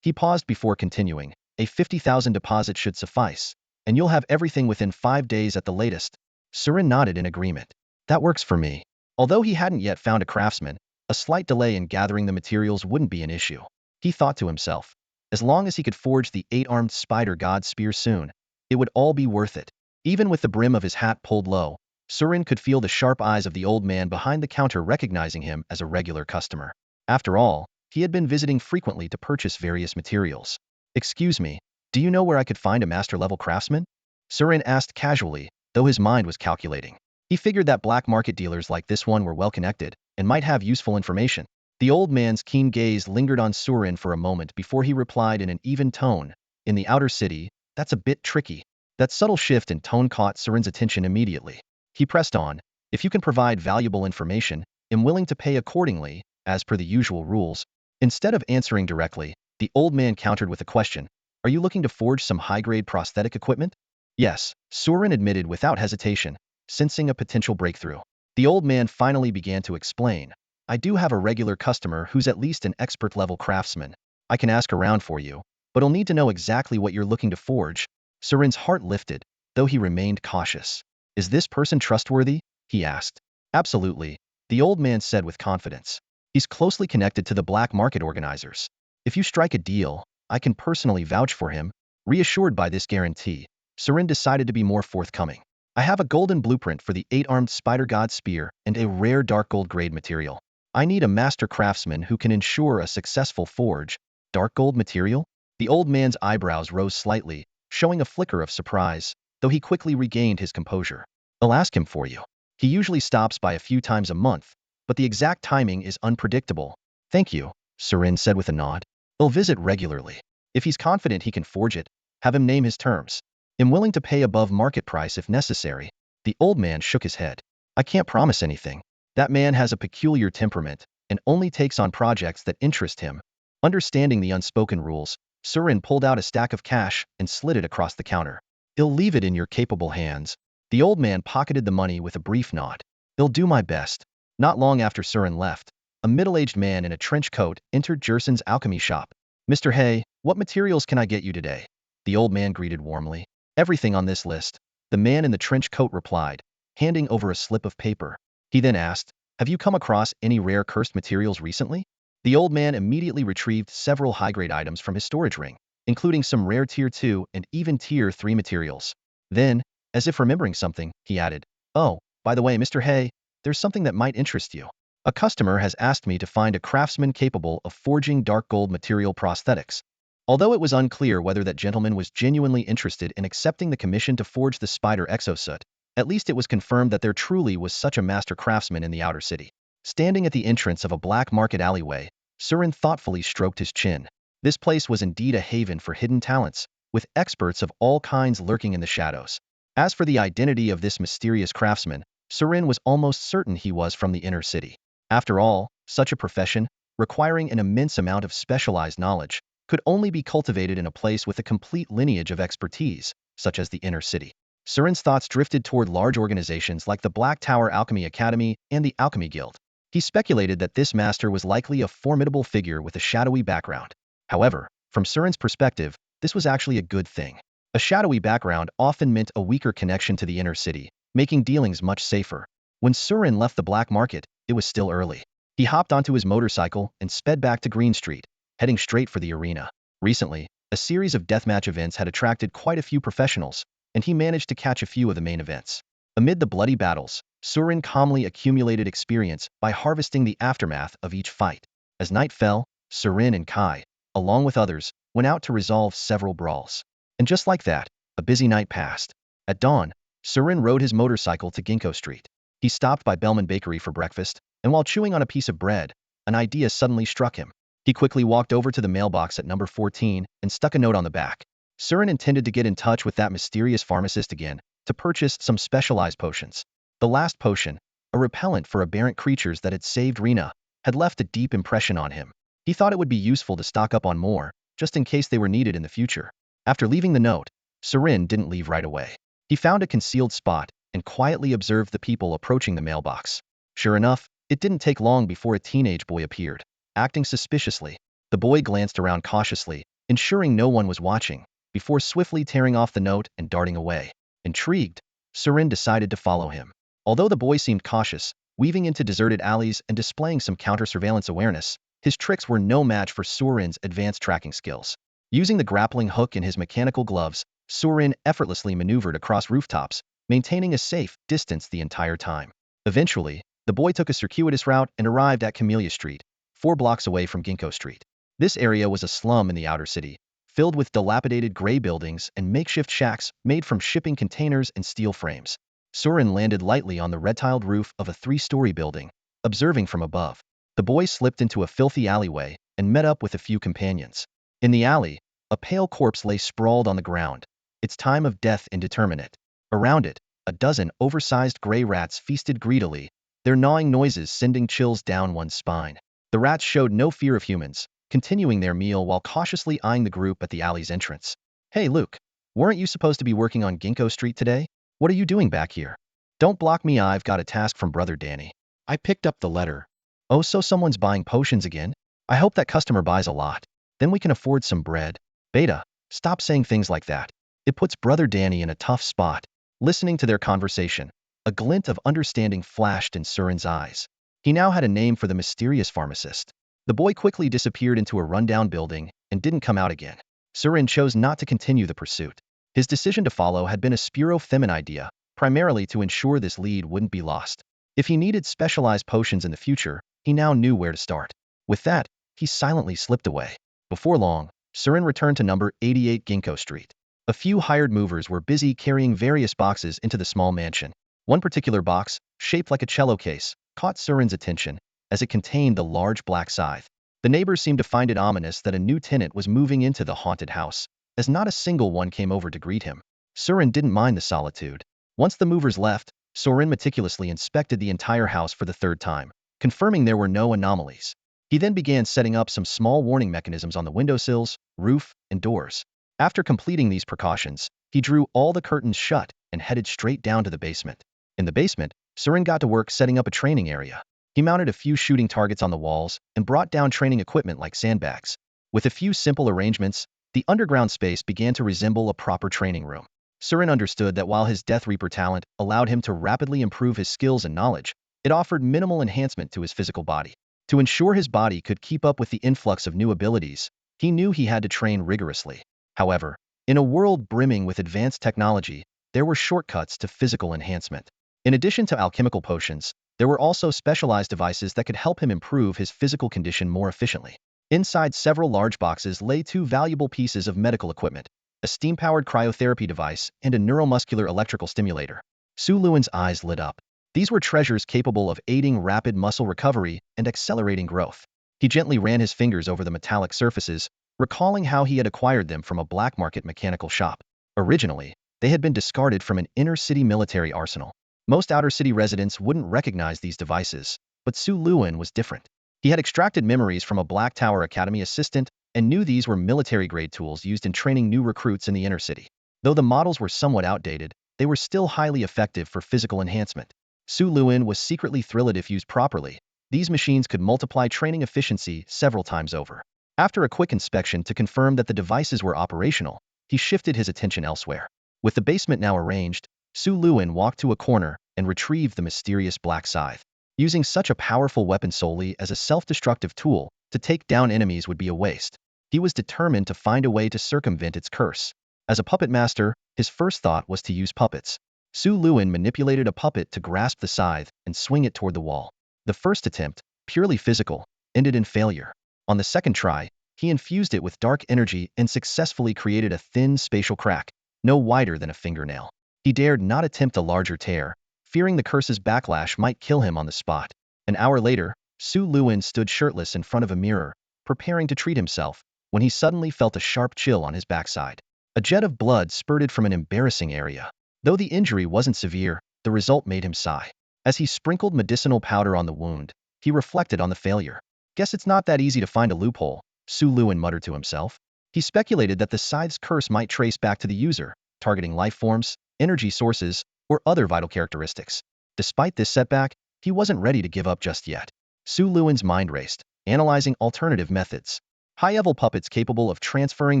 He paused before continuing, "A 50,000 deposit should suffice, and you'll have everything within 5 days at the latest." Surin nodded in agreement. "That works for me." Although he hadn't yet found a craftsman, a slight delay in gathering the materials wouldn't be an issue. He thought to himself, as long as he could forge the 8-armed spider god spear soon, it would all be worth it. Even with the brim of his hat pulled low, Surin could feel the sharp eyes of the old man behind the counter recognizing him as a regular customer. After all, he had been visiting frequently to purchase various materials. "Excuse me, do you know where I could find a master-level craftsman?" Surin asked casually, though his mind was calculating. He figured that black market dealers like this one were well-connected and might have useful information. The old man's keen gaze lingered on Surin for a moment before he replied in an even tone, "In the outer city, that's a bit tricky." That subtle shift in tone caught Surin's attention immediately. He pressed on, "If you can provide valuable information, I'm willing to pay accordingly, as per the usual rules." Instead of answering directly, the old man countered with a question, "Are you looking to forge some high-grade prosthetic equipment?" "Yes," Surin admitted without hesitation, sensing a potential breakthrough. The old man finally began to explain, "I do have a regular customer who's at least an expert-level craftsman. I can ask around for you, but I'll need to know exactly what you're looking to forge." Surin's heart lifted, though he remained cautious. "Is this person trustworthy?" he asked. "Absolutely," the old man said with confidence. "He's closely connected to the black market organizers. If you strike a deal, I can personally vouch for him." Reassured by this guarantee, Surin decided to be more forthcoming. "I have a golden blueprint for the 8-armed spider god spear and a rare dark gold grade material. I need a master craftsman who can ensure a successful forge." "Dark gold material?" The old man's eyebrows rose slightly, showing a flicker of surprise, though he quickly regained his composure. "I'll ask him for you. He usually stops by a few times a month, but the exact timing is unpredictable." "Thank you," Surin said with a nod. "He'll visit regularly. If he's confident he can forge it, have him name his terms. I'm willing to pay above market price if necessary." The old man shook his head. "I can't promise anything. That man has a peculiar temperament and only takes on projects that interest him." Understanding the unspoken rules, Surin pulled out a stack of cash and slid it across the counter. "I'll leave it in your capable hands. The old man pocketed the money with a brief nod. "I'll do my best." Not long after Surin left, a middle-aged man in a trench coat entered Jerson's alchemy shop. "Mr. Hay, what materials can I get you today?" The old man greeted warmly. "Everything on this list," the man in the trench coat replied, handing over a slip of paper. He then asked, "Have you come across any rare cursed materials recently?" The old man immediately retrieved several high-grade items from his storage ring, including some rare Tier 2 and even Tier 3 materials. Then, as if remembering something, he added, "Oh, by the way, Mr. Hay, there's something that might interest you. A customer has asked me to find a craftsman capable of forging dark gold material prosthetics." Although it was unclear whether that gentleman was genuinely interested in accepting the commission to forge the spider exosuit, at least it was confirmed that there truly was such a master craftsman in the outer city. Standing at the entrance of a black market alleyway, Surin thoughtfully stroked his chin. This place was indeed a haven for hidden talents, with experts of all kinds lurking in the shadows. As for the identity of this mysterious craftsman, Surin was almost certain he was from the inner city. After all, such a profession, requiring an immense amount of specialized knowledge, could only be cultivated in a place with a complete lineage of expertise, such as the inner city. Surin's thoughts drifted toward large organizations like the Black Tower Alchemy Academy and the Alchemy Guild. He speculated that this master was likely a formidable figure with a shadowy background. However, from Surin's perspective, this was actually a good thing. A shadowy background often meant a weaker connection to the inner city, making dealings much safer. When Surin left the black market, it was still early. He hopped onto his motorcycle and sped back to Green Street, heading straight for the arena. Recently, a series of deathmatch events had attracted quite a few professionals, and he managed to catch a few of the main events. Amid the bloody battles, Surin calmly accumulated experience by harvesting the aftermath of each fight. As night fell, Surin and Kai, along with others, went out to resolve several brawls. And just like that, a busy night passed. At dawn, Surin rode his motorcycle to Ginkgo Street. He stopped by Bellman Bakery for breakfast, and while chewing on a piece of bread, an idea suddenly struck him. He quickly walked over to the mailbox at number 14 and stuck a note on the back. Surin intended to get in touch with that mysterious pharmacist again to purchase some specialized potions. The last potion, a repellent for aberrant creatures that had saved Rena, had left a deep impression on him. He thought it would be useful to stock up on more, just in case they were needed in the future. After leaving the note, Surin didn't leave right away. He found a concealed spot and quietly observed the people approaching the mailbox. Sure enough, it didn't take long before a teenage boy appeared, acting suspiciously. The boy glanced around cautiously, ensuring no one was watching, before swiftly tearing off the note and darting away. Intrigued, Surin decided to follow him. Although the boy seemed cautious, weaving into deserted alleys and displaying some counter-surveillance awareness, his tricks were no match for Surin's advanced tracking skills. Using the grappling hook in his mechanical gloves, Surin effortlessly maneuvered across rooftops, maintaining a safe distance the entire time. Eventually, the boy took a circuitous route and arrived at Camellia Street, 4 blocks away from Ginkgo Street. This area was a slum in the outer city, filled with dilapidated gray buildings and makeshift shacks made from shipping containers and steel frames. Surin landed lightly on the red-tiled roof of a 3-story building, observing from above. The boy slipped into a filthy alleyway and met up with a few companions. In the alley, a pale corpse lay sprawled on the ground, its time of death indeterminate. Around it, a dozen oversized gray rats feasted greedily, their gnawing noises sending chills down one's spine. The rats showed no fear of humans, continuing their meal while cautiously eyeing the group at the alley's entrance. "Hey Luke, weren't you supposed to be working on Ginkgo Street today? What are you doing back here?" "Don't block me, I've got a task from Brother Danny." I picked up the letter. "Oh, so someone's buying potions again? I hope that customer buys a lot. Then we can afford some bread." "Beta, stop saying things like that. It puts Brother Danny in a tough spot." Listening to their conversation, a glint of understanding flashed in Surin's eyes. He now had a name for the mysterious pharmacist. The boy quickly disappeared into a rundown building and didn't come out again. Surin chose not to continue the pursuit. His decision to follow had been a Spiro-Femin idea, primarily to ensure this lead wouldn't be lost. If he needed specialized potions in the future, he now knew where to start. With that, he silently slipped away. Before long, Surin returned to number 88 Ginkgo Street. A few hired movers were busy carrying various boxes into the small mansion. One particular box, shaped like a cello case, caught Surin's attention, as it contained the large black scythe. The neighbors seemed to find it ominous that a new tenant was moving into the haunted house, as not a single one came over to greet him. Surin didn't mind the solitude. Once the movers left, Surin meticulously inspected the entire house for the 3rd time, confirming there were no anomalies. He then began setting up some small warning mechanisms on the windowsills, roof, and doors. After completing these precautions, he drew all the curtains shut and headed straight down to the basement. In the basement, Surin got to work setting up a training area. He mounted a few shooting targets on the walls and brought down training equipment like sandbags. With a few simple arrangements, the underground space began to resemble a proper training room. Surin understood that while his Death Reaper talent allowed him to rapidly improve his skills and knowledge, it offered minimal enhancement to his physical body. To ensure his body could keep up with the influx of new abilities, he knew he had to train rigorously. However, in a world brimming with advanced technology, there were shortcuts to physical enhancement. In addition to alchemical potions, there were also specialized devices that could help him improve his physical condition more efficiently. Inside several large boxes lay two valuable pieces of medical equipment, a steam-powered cryotherapy device and a neuromuscular electrical stimulator. Su Luan's eyes lit up. These were treasures capable of aiding rapid muscle recovery and accelerating growth. He gently ran his fingers over the metallic surfaces, recalling how he had acquired them from a black market mechanical shop. Originally, they had been discarded from an inner-city military arsenal. Most outer-city residents wouldn't recognize these devices, but Su Luan was different. He had extracted memories from a Black Tower Academy assistant and knew these were military-grade tools used in training new recruits in the inner city. Though the models were somewhat outdated, they were still highly effective for physical enhancement. Su Luan was secretly thrilled if used properly. These machines could multiply training efficiency several times over. After a quick inspection to confirm that the devices were operational, he shifted his attention elsewhere. With the basement now arranged, Su Luan walked to a corner and retrieved the mysterious black scythe. Using such a powerful weapon solely as a self-destructive tool to take down enemies would be a waste. He was determined to find a way to circumvent its curse. As a puppet master, his first thought was to use puppets. Su Luan manipulated a puppet to grasp the scythe and swing it toward the wall. The first attempt, purely physical, ended in failure. On the second try, he infused it with dark energy and successfully created a thin spatial crack, no wider than a fingernail. He dared not attempt a larger tear, fearing the curse's backlash might kill him on the spot. An hour later, Su Luan stood shirtless in front of a mirror, preparing to treat himself, when he suddenly felt a sharp chill on his backside. A jet of blood spurted from an embarrassing area. Though the injury wasn't severe, the result made him sigh. As he sprinkled medicinal powder on the wound, he reflected on the failure. Guess it's not that easy to find a loophole, Su Luan muttered to himself. He speculated that the scythe's curse might trace back to the user, targeting life forms, energy sources, or other vital characteristics. Despite this setback, he wasn't ready to give up just yet. Su Luan's mind raced, analyzing alternative methods. High-level puppets capable of transferring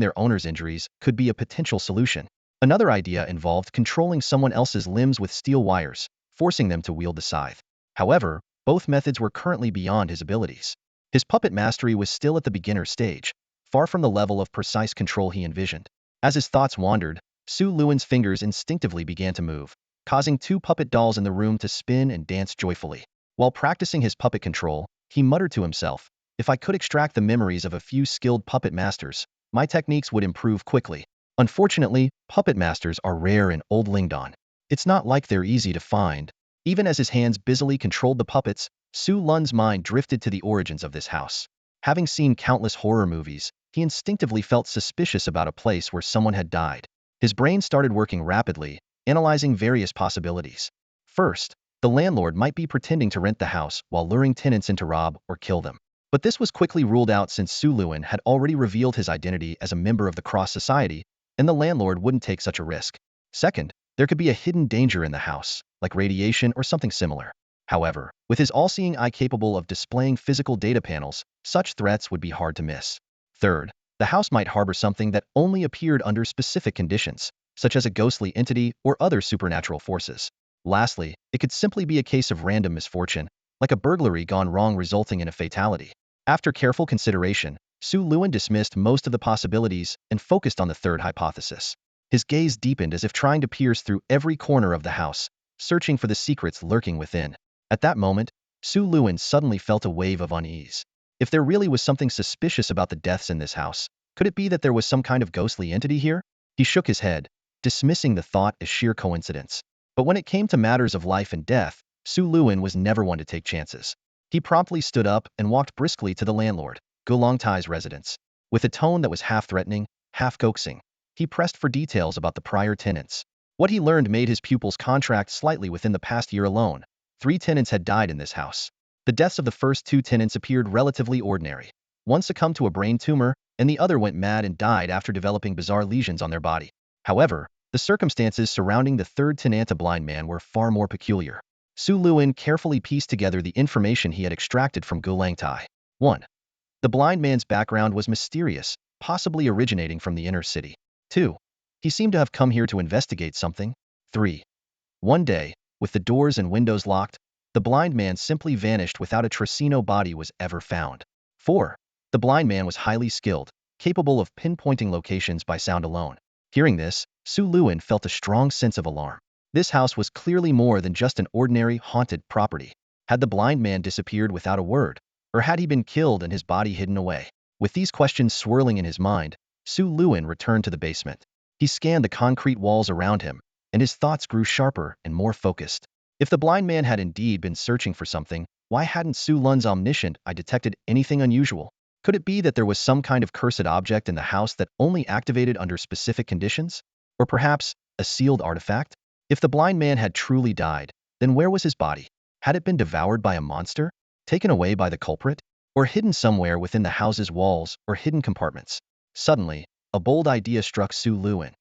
their owner's injuries could be a potential solution. Another idea involved controlling someone else's limbs with steel wires, forcing them to wield the scythe. However, both methods were currently beyond his abilities. His puppet mastery was still at the beginner stage, far from the level of precise control he envisioned. As his thoughts wandered, Su Luan's fingers instinctively began to move, causing two puppet dolls in the room to spin and dance joyfully. While practicing his puppet control, he muttered to himself, "If I could extract the memories of a few skilled puppet masters, my techniques would improve quickly." Unfortunately, puppet masters are rare in Old Lingdon. It's not like they're easy to find. Even as his hands busily controlled the puppets, Su Lun's mind drifted to the origins of this house. Having seen countless horror movies, he instinctively felt suspicious about a place where someone had died. His brain started working rapidly, analyzing various possibilities. First, the landlord might be pretending to rent the house while luring tenants in to rob or kill them. But this was quickly ruled out since Su Luan had already revealed his identity as a member of the Cross Society, and the landlord wouldn't take such a risk. Second, there could be a hidden danger in the house, like radiation or something similar. However, with his all-seeing eye capable of displaying physical data panels, such threats would be hard to miss. Third, the house might harbor something that only appeared under specific conditions, such as a ghostly entity or other supernatural forces. Lastly, it could simply be a case of random misfortune, like a burglary gone wrong resulting in a fatality. After careful consideration, Su Luan dismissed most of the possibilities and focused on the third hypothesis. His gaze deepened as if trying to pierce through every corner of the house, searching for the secrets lurking within. At that moment, Su Luan suddenly felt a wave of unease. If there really was something suspicious about the deaths in this house, could it be that there was some kind of ghostly entity here? He shook his head, dismissing the thought as sheer coincidence. But when it came to matters of life and death, Su Luan was never one to take chances. He promptly stood up and walked briskly to the landlord, Gulongtai's residence. With a tone that was half threatening, half coaxing, he pressed for details about the prior tenants. What he learned made his pupils contract slightly within the past year alone. 3 tenants had died in this house. The deaths of the first 2 tenants appeared relatively ordinary. One succumbed to a brain tumor, and the other went mad and died after developing bizarre lesions on their body. However, the circumstances surrounding the third Tenanta blind man were far more peculiar. Su Luin carefully pieced together the information he had extracted from Gulangtai. 1. The blind man's background was mysterious, possibly originating from the inner city. 2. He seemed to have come here to investigate something. 3. One day, with the doors and windows locked, the blind man simply vanished without a Tracino body was ever found. 4. The blind man was highly skilled, capable of pinpointing locations by sound alone. Hearing this, Su Luin felt a strong sense of alarm. This house was clearly more than just an ordinary haunted property. Had the blind man disappeared without a word, or had he been killed and his body hidden away? With these questions swirling in his mind, Su Luin returned to the basement. He scanned the concrete walls around him, and his thoughts grew sharper and more focused. If the blind man had indeed been searching for something, why hadn't Su Lun's omniscient eye detected anything unusual? Could it be that there was some kind of cursed object in the house that only activated under specific conditions? Or perhaps, a sealed artifact? If the blind man had truly died, then where was his body? Had it been devoured by a monster? Taken away by the culprit? Or hidden somewhere within the house's walls or hidden compartments? Suddenly, a bold idea struck Su Luin.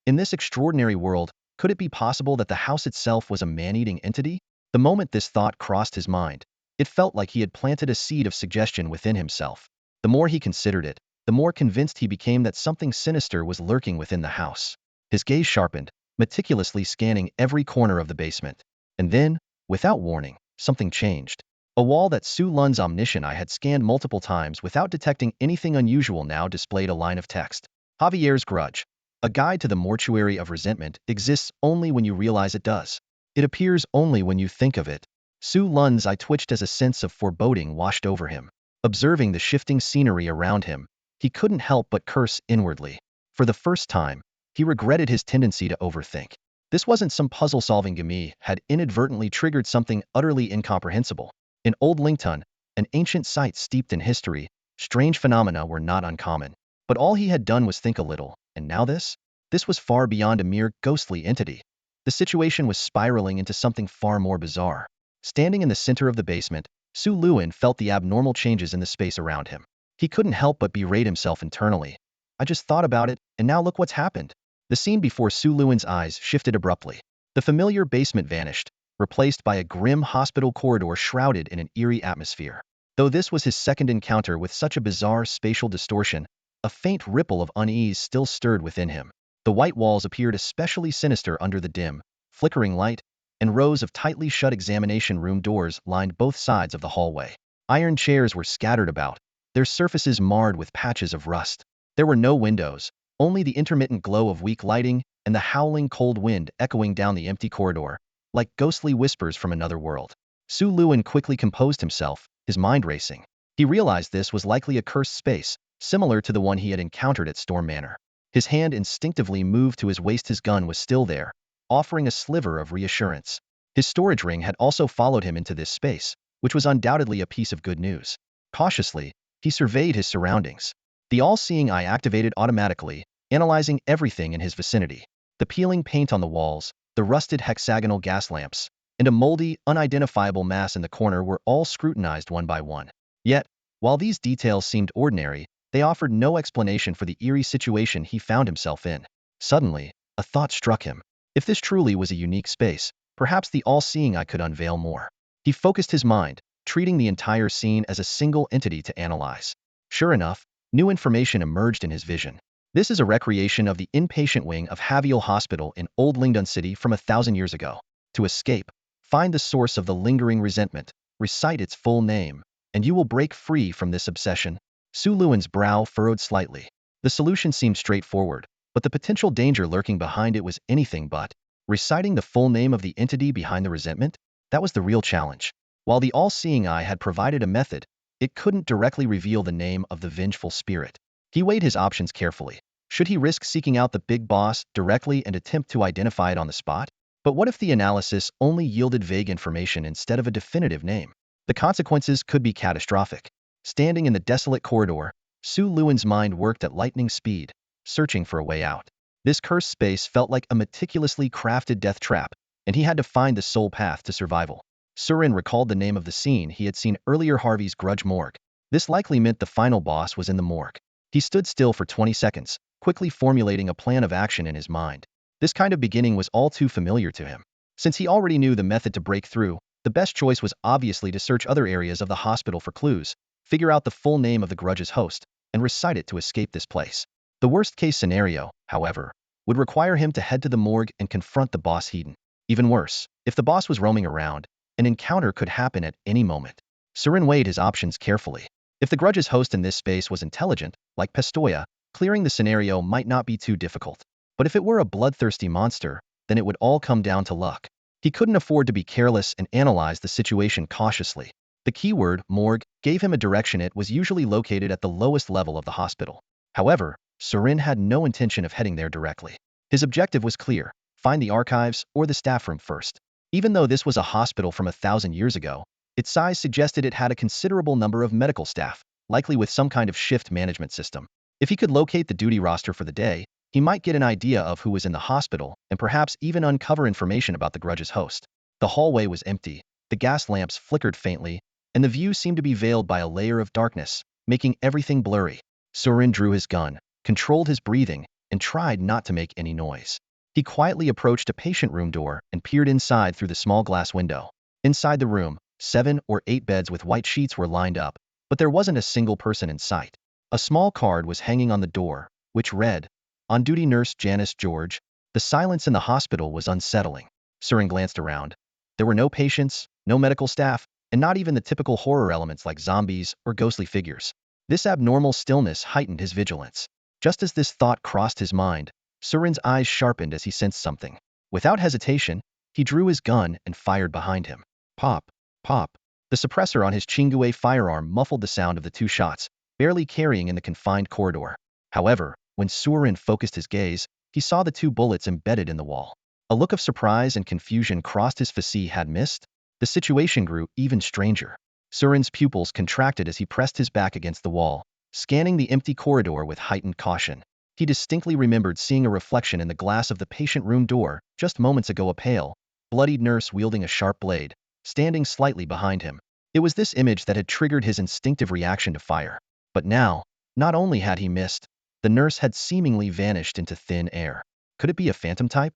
In this extraordinary world, could it be possible that the house itself was a man-eating entity? The moment this thought crossed his mind, it felt like he had planted a seed of suggestion within himself. The more he considered it, the more convinced he became that something sinister was lurking within the house. His gaze sharpened, meticulously scanning every corner of the basement. And then, without warning, something changed. A wall that Su Lun's omniscient eye had scanned multiple times without detecting anything unusual now displayed a line of text. Javier's Grudge. A guide to the mortuary of resentment exists only when you realize it does. It appears only when you think of it. Su Lun's eye twitched as a sense of foreboding washed over him. Observing the shifting scenery around him, he couldn't help but curse inwardly. For the first time, he regretted his tendency to overthink. This wasn't some puzzle-solving Gami had inadvertently triggered something utterly incomprehensible. In Old Lington, an ancient site steeped in history, strange phenomena were not uncommon. But all he had done was think a little, and now this? This was far beyond a mere ghostly entity. The situation was spiraling into something far more bizarre. Standing in the center of the basement, Su Luin felt the abnormal changes in the space around him. He couldn't help but berate himself internally. I just thought about it, and now look what's happened. The scene before Su Luin's eyes shifted abruptly. The familiar basement vanished, replaced by a grim hospital corridor shrouded in an eerie atmosphere. Though this was his second encounter with such a bizarre spatial distortion, a faint ripple of unease still stirred within him. The white walls appeared especially sinister under the dim, flickering light, and rows of tightly shut examination room doors lined both sides of the hallway. Iron chairs were scattered about, their surfaces marred with patches of rust. There were no windows, only the intermittent glow of weak lighting and the howling cold wind echoing down the empty corridor, like ghostly whispers from another world. Su Luin quickly composed himself, his mind racing. He realized this was likely a cursed space, similar to the one he had encountered at Storm Manor. His hand instinctively moved to his waist. His gun was still there, offering a sliver of reassurance. His storage ring had also followed him into this space, which was undoubtedly a piece of good news. Cautiously, he surveyed his surroundings. The all-seeing eye activated automatically, analyzing everything in his vicinity. The peeling paint on the walls, the rusted hexagonal gas lamps, and a moldy, unidentifiable mass in the corner were all scrutinized one by one. Yet, while these details seemed ordinary, they offered no explanation for the eerie situation he found himself in. Suddenly, a thought struck him. If this truly was a unique space, perhaps the all-seeing eye could unveil more. He focused his mind, treating the entire scene as a single entity to analyze. Sure enough, new information emerged in his vision. This is a recreation of the inpatient wing of Haviel Hospital in Old Lingdon City from 1,000 years ago. To escape, find the source of the lingering resentment, recite its full name, and you will break free from this obsession. Su Luin's brow furrowed slightly. The solution seemed straightforward, but the potential danger lurking behind it was anything but. Reciting the full name of the entity behind the resentment? That was the real challenge. While the all-seeing eye had provided a method, it couldn't directly reveal the name of the vengeful spirit. He weighed his options carefully. Should he risk seeking out the big boss directly and attempt to identify it on the spot? But what if the analysis only yielded vague information instead of a definitive name? The consequences could be catastrophic. Standing in the desolate corridor, Su Luin's mind worked at lightning speed, searching for a way out. This cursed space felt like a meticulously crafted death trap, and he had to find the sole path to survival. Surin recalled the name of the scene he had seen earlier, Harvey's Grudge Morgue. This likely meant the final boss was in the morgue. He stood still for 20 seconds, quickly formulating a plan of action in his mind. This kind of beginning was all too familiar to him. Since he already knew the method to break through, the best choice was obviously to search other areas of the hospital for clues, figure out the full name of the grudge's host, and recite it to escape this place. The worst-case scenario, however, would require him to head to the morgue and confront the boss hidden. Even worse, if the boss was roaming around, an encounter could happen at any moment. Surin weighed his options carefully. If the grudge's host in this space was intelligent, like Pistoia, clearing the scenario might not be too difficult. But if it were a bloodthirsty monster, then it would all come down to luck. He couldn't afford to be careless and analyzed the situation cautiously. The keyword, morgue, gave him a direction. It was usually located at the lowest level of the hospital. However, Surin had no intention of heading there directly. His objective was clear: find the archives or the staff room first. Even though this was a hospital from 1,000 years ago, its size suggested it had a considerable number of medical staff, likely with some kind of shift management system. If he could locate the duty roster for the day, he might get an idea of who was in the hospital and perhaps even uncover information about the grudge's host. The hallway was empty, the gas lamps flickered faintly, and the view seemed to be veiled by a layer of darkness, making everything blurry. Surin drew his gun, controlled his breathing, and tried not to make any noise. He quietly approached a patient room door and peered inside through the small glass window. Inside the room, 7 or 8 beds with white sheets were lined up, but there wasn't a single person in sight. A small card was hanging on the door, which read, "On-duty nurse Janice George." The silence in the hospital was unsettling. Surin glanced around. There were no patients, no medical staff, and not even the typical horror elements like zombies or ghostly figures. This abnormal stillness heightened his vigilance. Just as this thought crossed his mind, Surin's eyes sharpened as he sensed something. Without hesitation, he drew his gun and fired behind him. Pop, pop. The suppressor on his Chingue firearm muffled the sound of the 2 shots, barely carrying in the confined corridor. However, when Surin focused his gaze, he saw the 2 bullets embedded in the wall. A look of surprise and confusion crossed his face. He had missed. The situation grew even stranger. Surin's pupils contracted as he pressed his back against the wall, scanning the empty corridor with heightened caution. He distinctly remembered seeing a reflection in the glass of the patient room door just moments ago, a pale, bloodied nurse wielding a sharp blade, standing slightly behind him. It was this image that had triggered his instinctive reaction to fire. But now, not only had he missed, the nurse had seemingly vanished into thin air. Could it be a phantom type?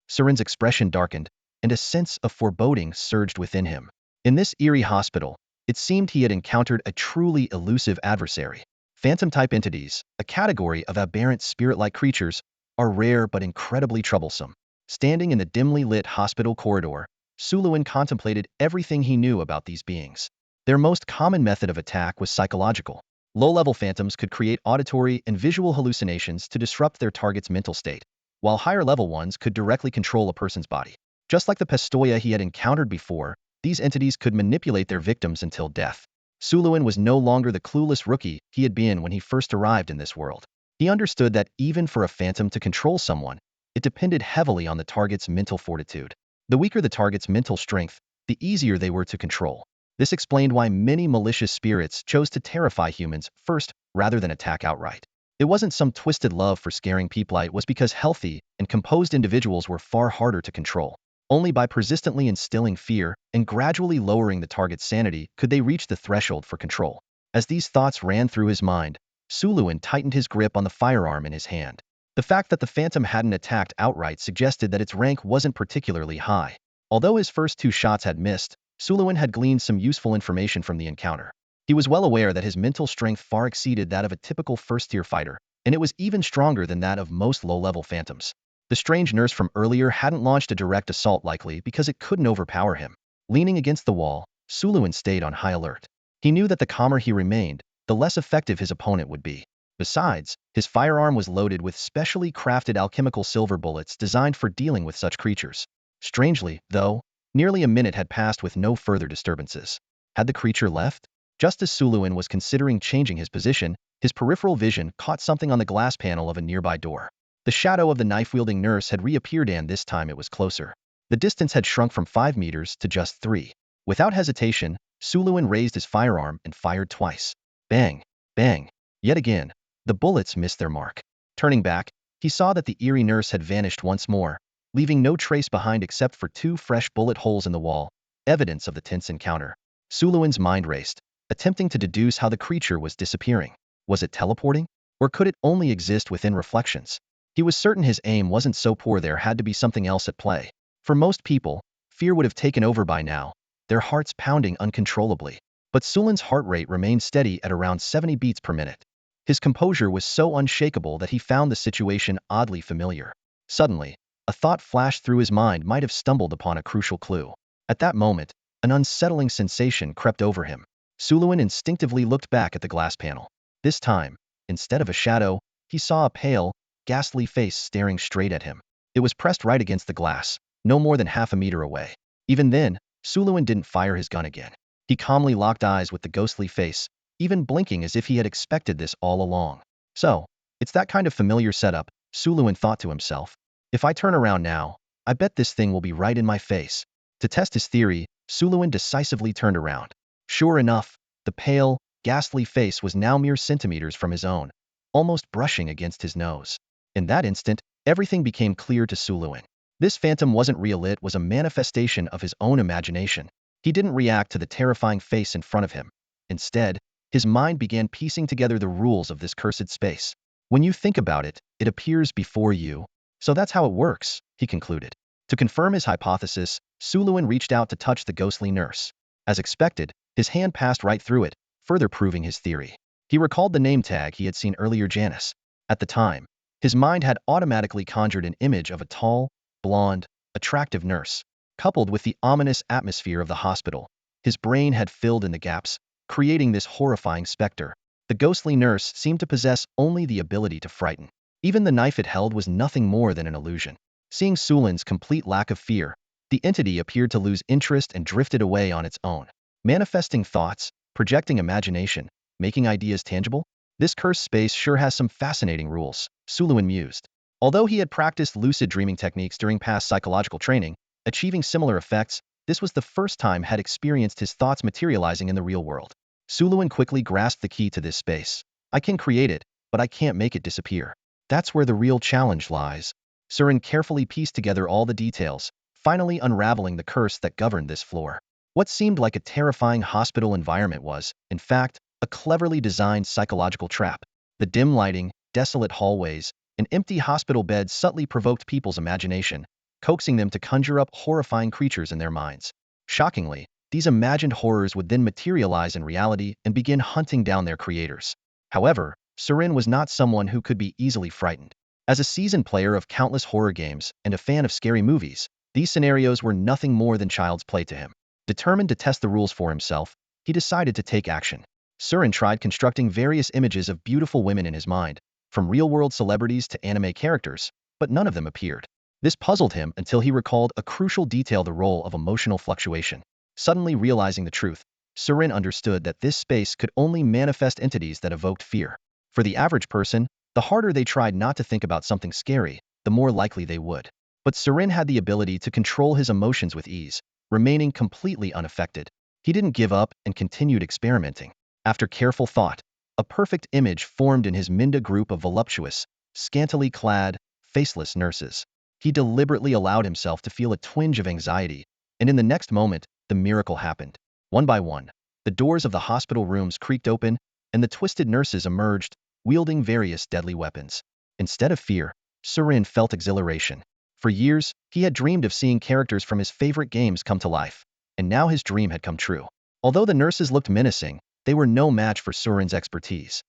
Surin's expression darkened, and a sense of foreboding surged within him. In this eerie hospital, it seemed he had encountered a truly elusive adversary. Phantom-type entities, a category of aberrant spirit-like creatures, are rare but incredibly troublesome. Standing in the dimly lit hospital corridor, Suluin contemplated everything he knew about these beings. Their most common method of attack was psychological. Low-level phantoms could create auditory and visual hallucinations to disrupt their target's mental state, while higher-level ones could directly control a person's body. Just like the Pistoia he had encountered before, these entities could manipulate their victims until death. Suluin was no longer the clueless rookie he had been when he first arrived in this world. He understood that even for a phantom to control someone, it depended heavily on the target's mental fortitude. The weaker the target's mental strength, the easier they were to control. This explained why many malicious spirits chose to terrify humans first rather than attack outright. It wasn't some twisted love for scaring people, it was because healthy and composed individuals were far harder to control. Only by persistently instilling fear and gradually lowering the target's sanity could they reach the threshold for control. As these thoughts ran through his mind, Suluin tightened his grip on the firearm in his hand. The fact that the phantom hadn't attacked outright suggested that its rank wasn't particularly high. Although his first 2 shots had missed, Suluin had gleaned some useful information from the encounter. He was well aware that his mental strength far exceeded that of a typical first-tier fighter, and it was even stronger than that of most low-level phantoms. The strange nurse from earlier hadn't launched a direct assault, likely because it couldn't overpower him. Leaning against the wall, Suluin stayed on high alert. He knew that the calmer he remained, the less effective his opponent would be. Besides, his firearm was loaded with specially crafted alchemical silver bullets designed for dealing with such creatures. Strangely, though, nearly a minute had passed with no further disturbances. Had the creature left? Just as Suluin was considering changing his position, his peripheral vision caught something on the glass panel of a nearby door. The shadow of the knife-wielding nurse had reappeared, and this time it was closer. The distance had shrunk from 5 meters to just 3. Without hesitation, Suluin raised his firearm and fired twice. Bang! Bang! Yet again, the bullets missed their mark. Turning back, he saw that the eerie nurse had vanished once more, leaving no trace behind except for 2 fresh bullet holes in the wall, evidence of the tense encounter. Suluin's mind raced. attempting to deduce how the creature was disappearing. Was it teleporting? Or could it only exist within reflections? He was certain his aim wasn't so poor, there had to be something else at play. For most people, fear would have taken over by now, their hearts pounding uncontrollably. But Sulin's heart rate remained steady at around 70 beats per minute. His composure was so unshakable that he found the situation oddly familiar. Suddenly, a thought flashed through his mind, might have stumbled upon a crucial clue. At that moment, an unsettling sensation crept over him. Sulin instinctively looked back at the glass panel. This time, instead of a shadow, he saw a pale, ghastly face staring straight at him. It was pressed right against the glass, no more than half a meter away. Even then, Sulin didn't fire his gun again. He calmly locked eyes with the ghostly face, even blinking as if he had expected this all along. So, it's that kind of familiar setup, Sulin thought to himself. If I turn around now, I bet this thing will be right in my face. To test his theory, Sulin decisively turned around. Sure enough, the pale, ghastly face was now mere centimeters from his own, almost brushing against his nose. In that instant, everything became clear to Sulin. This phantom wasn't real, it was a manifestation of his own imagination. He didn't react to the terrifying face in front of him. Instead, his mind began piecing together the rules of this cursed space. When you think about it, it appears before you. So that's how it works, he concluded. To confirm his hypothesis, Sulin reached out to touch the ghostly nurse. As expected, his hand passed right through it, further proving his theory. He recalled the name tag he had seen earlier, Janice. At the time, his mind had automatically conjured an image of a tall, blonde, attractive nurse. Coupled with the ominous atmosphere of the hospital, his brain had filled in the gaps, creating this horrifying specter. The ghostly nurse seemed to possess only the ability to frighten. Even the knife it held was nothing more than an illusion. Seeing Sulin's complete lack of fear, the entity appeared to lose interest and drifted away on its own. Manifesting thoughts, projecting imagination, making ideas tangible? This cursed space sure has some fascinating rules, Sulin mused. Although he had practiced lucid dreaming techniques during past psychological training, achieving similar effects, this was the first time had experienced his thoughts materializing in the real world. Sulin quickly grasped the key to this space. I can create it, but I can't make it disappear. That's where the real challenge lies. Surin carefully pieced together all the details, finally unraveling the curse that governed this floor. What seemed like a terrifying hospital environment was, in fact, a cleverly designed psychological trap. The dim lighting, desolate hallways, and empty hospital beds subtly provoked people's imagination, coaxing them to conjure up horrifying creatures in their minds. Shockingly, these imagined horrors would then materialize in reality and begin hunting down their creators. However, Surin was not someone who could be easily frightened. As a seasoned player of countless horror games and a fan of scary movies, these scenarios were nothing more than child's play to him. Determined to test the rules for himself, he decided to take action. Surin tried constructing various images of beautiful women in his mind, from real-world celebrities to anime characters, but none of them appeared. This puzzled him until he recalled a crucial detail: the role of emotional fluctuation. Suddenly realizing the truth, Surin understood that this space could only manifest entities that evoked fear. For the average person, the harder they tried not to think about something scary, the more likely they would. But Surin had the ability to control his emotions with ease, remaining completely unaffected. He didn't give up and continued experimenting. After careful thought, a perfect image formed in his Minda group of voluptuous, scantily clad, faceless nurses. He deliberately allowed himself to feel a twinge of anxiety, and in the next moment, the miracle happened. One by one, the doors of the hospital rooms creaked open, and the twisted nurses emerged, wielding various deadly weapons. Instead of fear, Surin felt exhilaration. For years, he had dreamed of seeing characters from his favorite games come to life, and now his dream had come true. Although the nurses looked menacing, they were no match for Surin's expertise.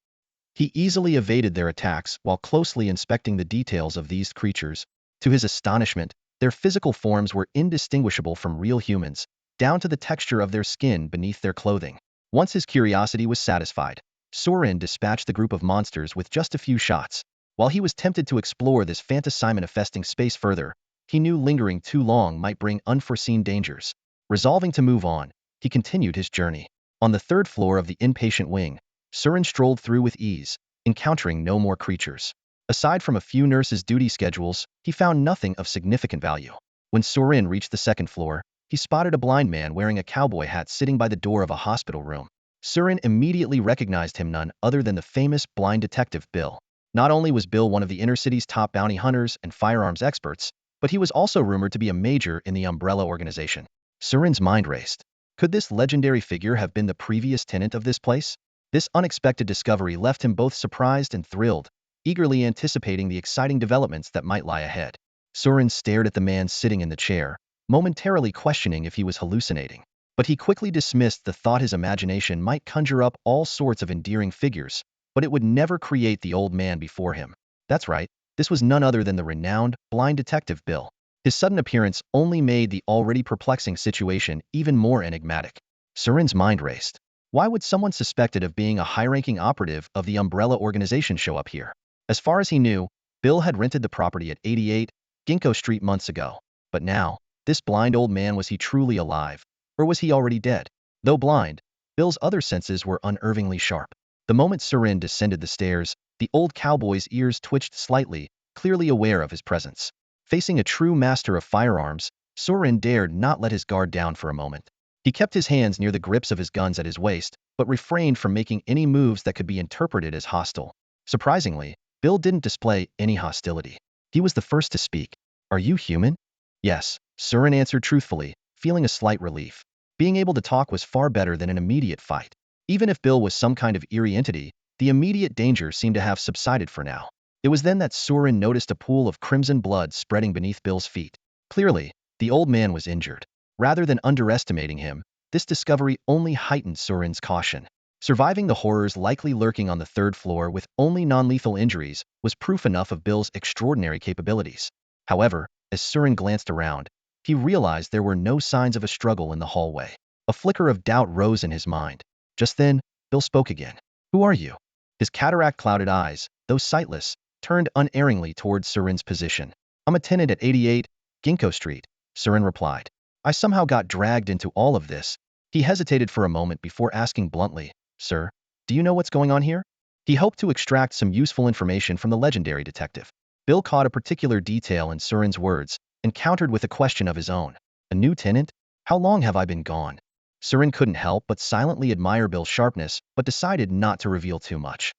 He easily evaded their attacks while closely inspecting the details of these creatures. To his astonishment, their physical forms were indistinguishable from real humans, down to the texture of their skin beneath their clothing. Once his curiosity was satisfied, Surin dispatched the group of monsters with just a few shots. While he was tempted to explore this fantasy-manifesting space further, he knew lingering too long might bring unforeseen dangers. Resolving to move on, he continued his journey. On the third floor of the inpatient wing, Surin strolled through with ease, encountering no more creatures. Aside from a few nurses' duty schedules, he found nothing of significant value. When Surin reached the second floor, he spotted a blind man wearing a cowboy hat sitting by the door of a hospital room. Surin immediately recognized him, none other than the famous blind detective Bill. Not only was Bill one of the inner city's top bounty hunters and firearms experts, but he was also rumored to be a major in the Umbrella organization. Surin's mind raced. Could this legendary figure have been the previous tenant of this place? This unexpected discovery left him both surprised and thrilled, eagerly anticipating the exciting developments that might lie ahead. Surin stared at the man sitting in the chair, momentarily questioning if he was hallucinating. But he quickly dismissed the thought his imagination might conjure up all sorts of endearing figures, but it would never create the old man before him. That's right, this was none other than the renowned, blind detective Bill. His sudden appearance only made the already perplexing situation even more enigmatic. Surin's mind raced. Why would someone suspected of being a high-ranking operative of the Umbrella organization show up here? As far as he knew, Bill had rented the property at 88 Ginkgo Street months ago. But now, this blind old man, was he truly alive? Or was he already dead? Though blind, Bill's other senses were unnervingly sharp. The moment Surin descended the stairs, the old cowboy's ears twitched slightly, clearly aware of his presence. Facing a true master of firearms, Surin dared not let his guard down for a moment. He kept his hands near the grips of his guns at his waist, but refrained from making any moves that could be interpreted as hostile. Surprisingly, Bill didn't display any hostility. He was the first to speak. "Are you human?" "Yes," Surin answered truthfully, feeling a slight relief. Being able to talk was far better than an immediate fight. Even if Bill was some kind of eerie entity, the immediate danger seemed to have subsided for now. It was then that Surin noticed a pool of crimson blood spreading beneath Bill's feet. Clearly, the old man was injured. Rather than underestimating him, this discovery only heightened Surin's caution. Surviving the horrors likely lurking on the third floor with only non-lethal injuries was proof enough of Bill's extraordinary capabilities. However, as Surin glanced around, he realized there were no signs of a struggle in the hallway. A flicker of doubt rose in his mind. Just then, Bill spoke again. "Who are you?" His cataract-clouded eyes, though sightless, turned unerringly towards Surin's position. "I'm a tenant at 88 Ginkgo Street," Surin replied. "I somehow got dragged into all of this." He hesitated for a moment before asking bluntly, "Sir, do you know what's going on here?" He hoped to extract some useful information from the legendary detective. Bill caught a particular detail in Surin's words and countered with a question of his own. "A new tenant? How long have I been gone?" Surin couldn't help but silently admire Bill's sharpness, but decided not to reveal too much.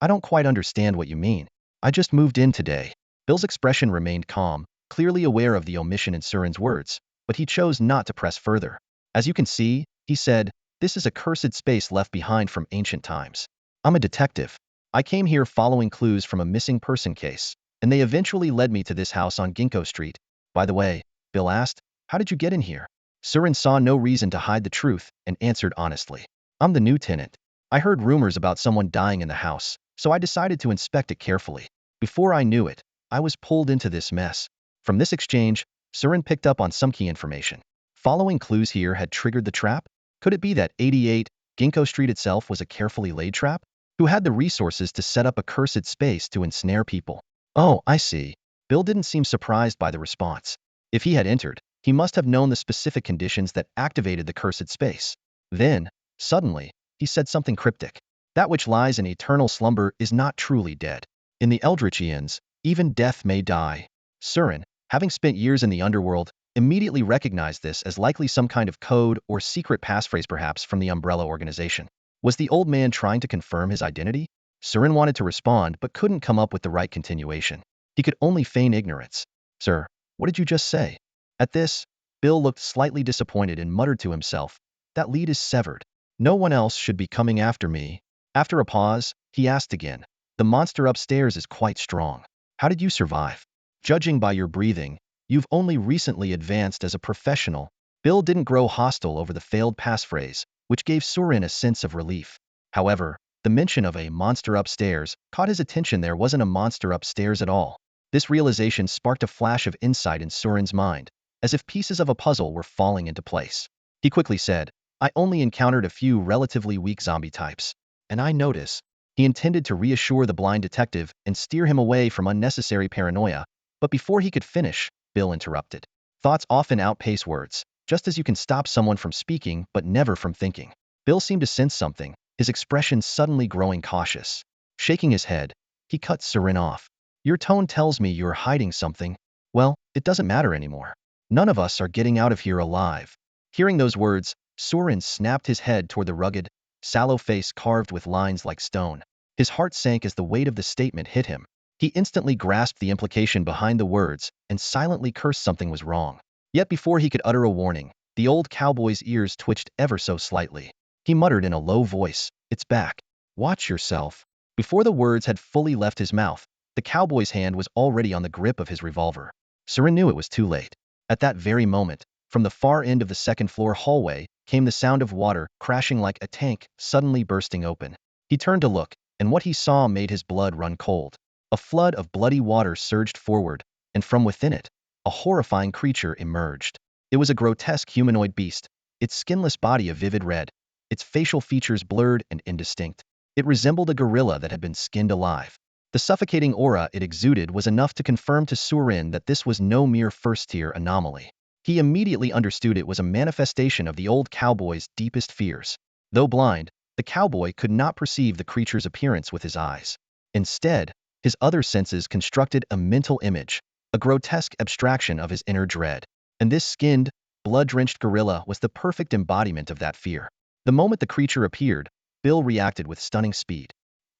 I don't quite understand what you mean. I just moved in today." Bill's expression remained calm, clearly aware of the omission in Surin's words, but he chose not to press further. "As you can see," he said, "this is a cursed space left behind from ancient times. I'm a detective. I came here following clues from a missing person case, and they eventually led me to this house on Ginkgo Street." "By the way," Bill asked, "how did you get in here?" Surin saw no reason to hide the truth and answered honestly. "I'm the new tenant. I heard rumors about someone dying in the house, so I decided to inspect it carefully. Before I knew it, I was pulled into this mess." From this exchange, Surin picked up on some key information. Following clues here had triggered the trap? Could it be that 88 Ginkgo Street itself was a carefully laid trap? Who had the resources to set up a cursed space to ensnare people? "Oh, I see." Bill didn't seem surprised by the response. If he had entered, he must have known the specific conditions that activated the cursed space. Then, suddenly, he said something cryptic. "That which lies in eternal slumber is not truly dead. In the Eldritch Eons, even death may die." Surin, having spent years in the underworld, immediately recognized this as likely some kind of code or secret passphrase, perhaps from the Umbrella organization. Was the old man trying to confirm his identity? Surin wanted to respond but couldn't come up with the right continuation. He could only feign ignorance. "Sir, what did you just say?" At this, Bill looked slightly disappointed and muttered to himself, "That lead is severed. No one else should be coming after me." After a pause, he asked again, "The monster upstairs is quite strong. How did you survive? Judging by your breathing, you've only recently advanced as a professional." Bill didn't grow hostile over the failed passphrase, which gave Surin a sense of relief. However, the mention of a monster upstairs caught his attention. There wasn't a monster upstairs at all. This realization sparked a flash of insight in Surin's mind, as if pieces of a puzzle were falling into place. He quickly said, "I only encountered a few relatively weak zombie types. And I notice." He intended to reassure the blind detective and steer him away from unnecessary paranoia, but before he could finish, Bill interrupted. "Thoughts often outpace words, just as you can stop someone from speaking but never from thinking." Bill seemed to sense something, his expression suddenly growing cautious. Shaking his head, he cut Surin off. "Your tone tells me you're hiding something. Well, it doesn't matter anymore. None of us are getting out of here alive." Hearing those words, Surin snapped his head toward the rugged, sallow face carved with lines like stone. His heart sank as the weight of the statement hit him. He instantly grasped the implication behind the words and silently cursed something was wrong. Yet before he could utter a warning, The old cowboy's ears twitched ever so slightly. He muttered in a low voice, "It's back. Watch yourself." Before the words had fully left his mouth, the cowboy's hand was already on the grip of his revolver. Surin knew it was too late. At that very moment, from the far end of the second-floor hallway, came the sound of water crashing like a tank suddenly bursting open. He turned to look, and what he saw made his blood run cold. A flood of bloody water surged forward, and from within it, a horrifying creature emerged. It was a grotesque humanoid beast, its skinless body a vivid red, its facial features blurred and indistinct. It resembled a gorilla that had been skinned alive. The suffocating aura it exuded was enough to confirm to Surin that this was no mere first-tier anomaly. He immediately understood it was a manifestation of the old cowboy's deepest fears. Though blind, the cowboy could not perceive the creature's appearance with his eyes. Instead, his other senses constructed a mental image, a grotesque abstraction of his inner dread. And this skinned, blood-drenched gorilla was the perfect embodiment of that fear. The moment the creature appeared, Bill reacted with stunning speed.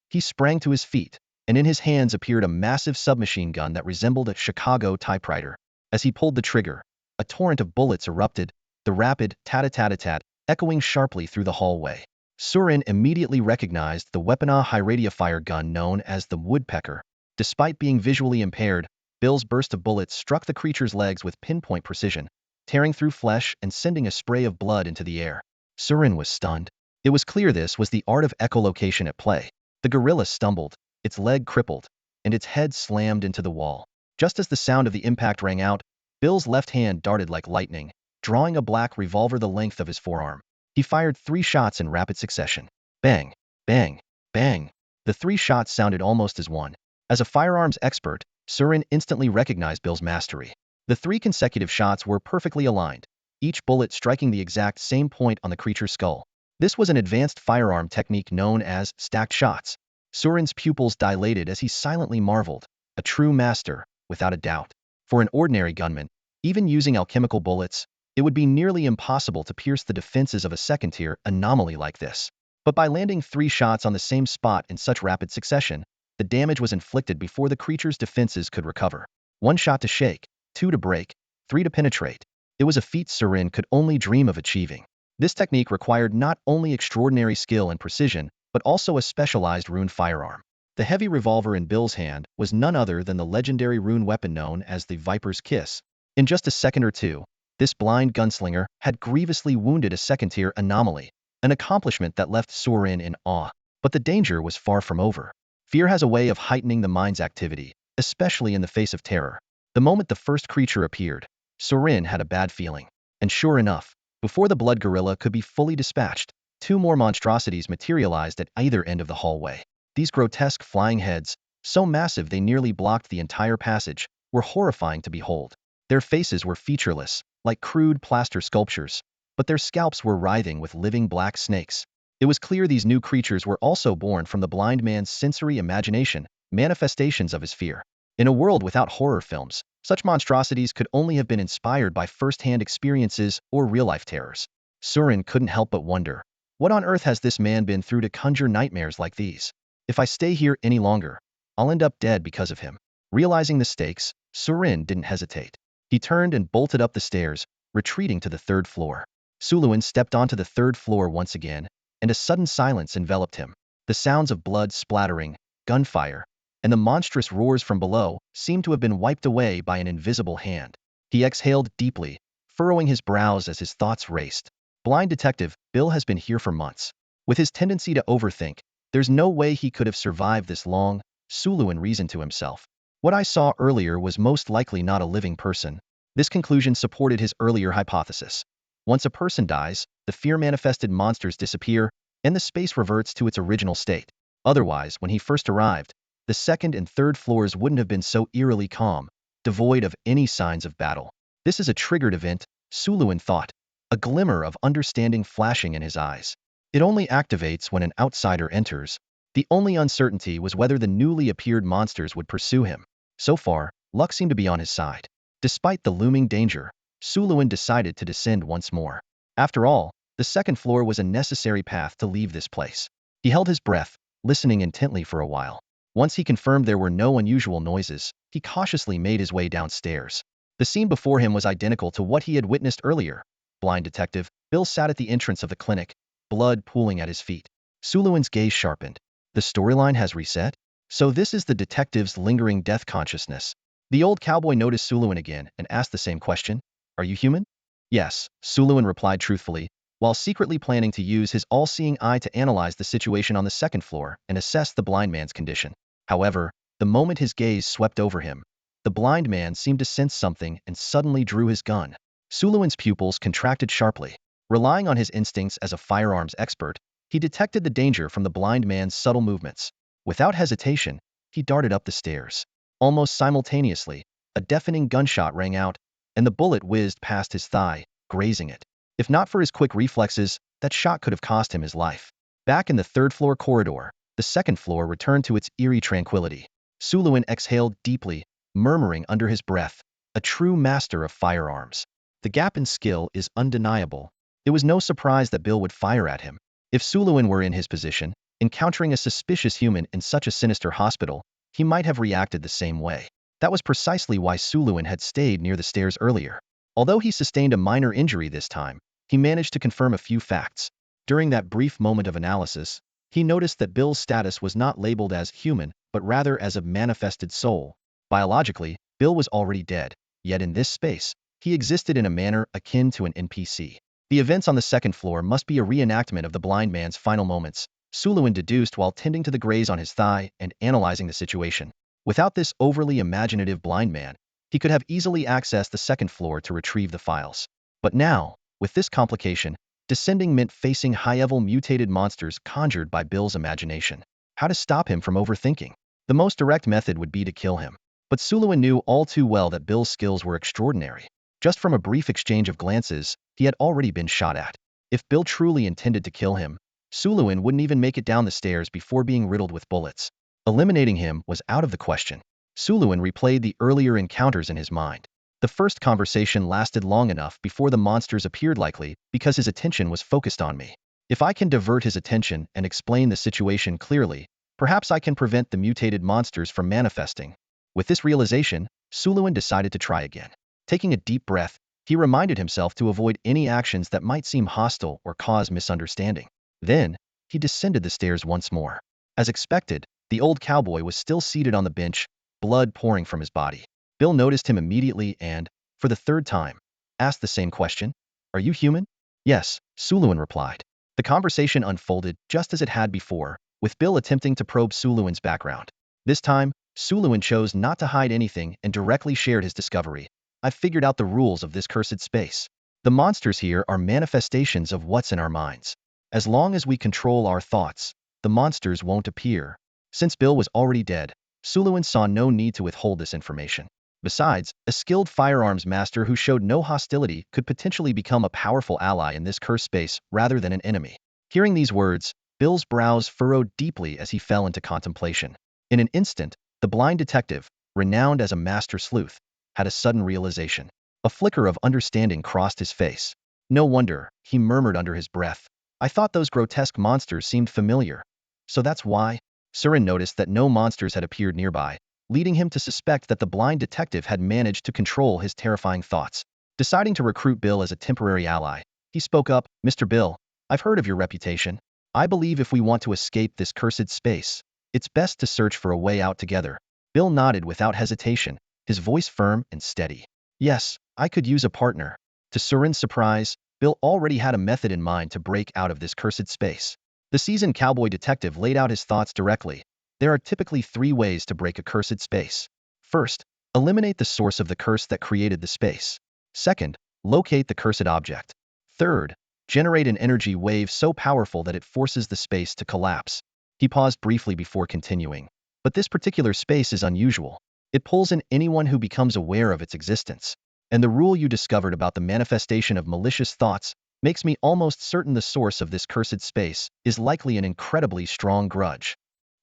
He sprang to his feet, and in his hands appeared a massive submachine gun that resembled a Chicago typewriter. As he pulled the trigger, a torrent of bullets erupted, the rapid tat-a-tat-a-tat echoing sharply through the hallway. Surin immediately recognized the weaponized high-radiofire gun known as the Woodpecker. Despite being visually impaired, Bill's burst of bullets struck the creature's legs with pinpoint precision, tearing through flesh and sending a spray of blood into the air. Surin was stunned. It was clear this was the art of echolocation at play. The gorilla stumbled, its leg crippled, and its head slammed into the wall. Just as the sound of the impact rang out, Bill's left hand darted like lightning, drawing a black revolver the length of his forearm. He fired 3 shots in rapid succession. Bang, bang, bang. The 3 shots sounded almost as one. As a firearms expert, Surin instantly recognized Bill's mastery. The 3 consecutive shots were perfectly aligned, each bullet striking the exact same point on the creature's skull. This was an advanced firearm technique known as stacked shots. Surin's pupils dilated as he silently marveled. A true master, without a doubt. For an ordinary gunman, even using alchemical bullets, it would be nearly impossible to pierce the defenses of a second-tier anomaly like this. But by landing 3 shots on the same spot in such rapid succession, the damage was inflicted before the creature's defenses could recover. 1 shot to shake, 2 to break, 3 to penetrate. It was a feat Surin could only dream of achieving. This technique required not only extraordinary skill and precision, but also a specialized rune firearm. The heavy revolver in Bill's hand was none other than the legendary rune weapon known as the Viper's Kiss. In just a second or two, this blind gunslinger had grievously wounded a second-tier anomaly, an accomplishment that left Surin in awe. But the danger was far from over. Fear has a way of heightening the mind's activity, especially in the face of terror. The moment the first creature appeared, Surin had a bad feeling. And sure enough, before the blood gorilla could be fully dispatched, 2 more monstrosities materialized at either end of the hallway. These grotesque flying heads, so massive they nearly blocked the entire passage, were horrifying to behold. Their faces were featureless, like crude plaster sculptures, but their scalps were writhing with living black snakes. It was clear these new creatures were also born from the blind man's sensory imagination, manifestations of his fear. In a world without horror films, such monstrosities could only have been inspired by first-hand experiences or real-life terrors. Surin couldn't help but wonder, what on earth has this man been through to conjure nightmares like these? If I stay here any longer, I'll end up dead because of him. Realizing the stakes, Surin didn't hesitate. He turned and bolted up the stairs, retreating to the 3rd floor. Suluin stepped onto the 3rd floor once again, and a sudden silence enveloped him. The sounds of blood splattering, gunfire, and the monstrous roars from below seemed to have been wiped away by an invisible hand. He exhaled deeply, furrowing his brows as his thoughts raced. Blind detective, Bill has been here for months. With his tendency to overthink, there's no way he could have survived this long, Suluin reasoned to himself. What I saw earlier was most likely not a living person. This conclusion supported his earlier hypothesis. Once a person dies, the fear-manifested monsters disappear, and the space reverts to its original state. Otherwise, when he first arrived, the 2nd and 3rd floors wouldn't have been so eerily calm, devoid of any signs of battle. This is a triggered event, Suluin thought, a glimmer of understanding flashing in his eyes. It only activates when an outsider enters. The only uncertainty was whether the newly appeared monsters would pursue him. So far, luck seemed to be on his side. Despite the looming danger, Suluin decided to descend once more. After all, the 2nd floor was a necessary path to leave this place. He held his breath, listening intently for a while. Once he confirmed there were no unusual noises, he cautiously made his way downstairs. The scene before him was identical to what he had witnessed earlier. blind detective, Bill sat at the entrance of the clinic, blood pooling at his feet. Suluin's gaze sharpened. The storyline has reset? So this is the detective's lingering death consciousness. The old cowboy noticed Suluin again and asked the same question. Are you human? Yes, Suluin replied truthfully, while secretly planning to use his all-seeing eye to analyze the situation on the second floor and assess the blind man's condition. However, the moment his gaze swept over him, the blind man seemed to sense something and suddenly drew his gun. Suluin's pupils contracted sharply. Relying on his instincts as a firearms expert, he detected the danger from the blind man's subtle movements. Without hesitation, he darted up the stairs. Almost simultaneously, a deafening gunshot rang out, and the bullet whizzed past his thigh, grazing it. If not for his quick reflexes, that shot could have cost him his life. Back in the third-floor corridor, the second floor returned to its eerie tranquility. Suluin exhaled deeply, murmuring under his breath, a true master of firearms. The gap in skill is undeniable. It was no surprise that Bill would fire at him. If Suluin were in his position, encountering a suspicious human in such a sinister hospital, he might have reacted the same way. That was precisely why Suluin had stayed near the stairs earlier. Although he sustained a minor injury this time, he managed to confirm a few facts. During that brief moment of analysis, he noticed that Bill's status was not labeled as human, but rather as a manifested soul. Biologically, Bill was already dead, yet in this space, he existed in a manner akin to an NPC. The events on the second floor must be a reenactment of the blind man's final moments, Suluin deduced while tending to the graze on his thigh and analyzing the situation. Without this overly imaginative blind man, he could have easily accessed the second floor to retrieve the files. But now, with this complication, descending meant facing high-level mutated monsters conjured by Bill's imagination. How to stop him from overthinking? The most direct method would be to kill him. But Suluin knew all too well that Bill's skills were extraordinary. Just from a brief exchange of glances, he had already been shot at. If Bill truly intended to kill him, Suluin wouldn't even make it down the stairs before being riddled with bullets. Eliminating him was out of the question. Suluin replayed the earlier encounters in his mind. The first conversation lasted long enough before the monsters appeared, likely because his attention was focused on me. If I can divert his attention and explain the situation clearly, perhaps I can prevent the mutated monsters from manifesting. With this realization, Suluin decided to try again. Taking a deep breath, he reminded himself to avoid any actions that might seem hostile or cause misunderstanding. Then, he descended the stairs once more. As expected, the old cowboy was still seated on the bench, blood pouring from his body. Bill noticed him immediately and, for the third time, asked the same question. Are you human? Yes, Suluin replied. The conversation unfolded just as it had before, with Bill attempting to probe Suluin's background. This time, Suluin chose not to hide anything and directly shared his discovery. I've figured out the rules of this cursed space. The monsters here are manifestations of what's in our minds. As long as we control our thoughts, the monsters won't appear. Since Bill was already dead, Suluin saw no need to withhold this information. Besides, a skilled firearms master who showed no hostility could potentially become a powerful ally in this cursed space rather than an enemy. Hearing these words, Bill's brows furrowed deeply as he fell into contemplation. In an instant, the blind detective, renowned as a master sleuth, had a sudden realization. A flicker of understanding crossed his face. No wonder, he murmured under his breath. I thought those grotesque monsters seemed familiar. So that's why? Surin noticed that no monsters had appeared nearby, leading him to suspect that the blind detective had managed to control his terrifying thoughts. Deciding to recruit Bill as a temporary ally, he spoke up. Mr. Bill, I've heard of your reputation. I believe if we want to escape this cursed space, it's best to search for a way out together. Bill nodded without hesitation, his voice firm and steady. Yes, I could use a partner. To Surin's surprise, Bill already had a method in mind to break out of this cursed space. The seasoned cowboy detective laid out his thoughts directly. There are typically 3 ways to break a cursed space. First, eliminate the source of the curse that created the space. Second, locate the cursed object. Third, generate an energy wave so powerful that it forces the space to collapse. He paused briefly before continuing. But this particular space is unusual. It pulls in anyone who becomes aware of its existence. And the rule you discovered about the manifestation of malicious thoughts makes me almost certain the source of this cursed space is likely an incredibly strong grudge.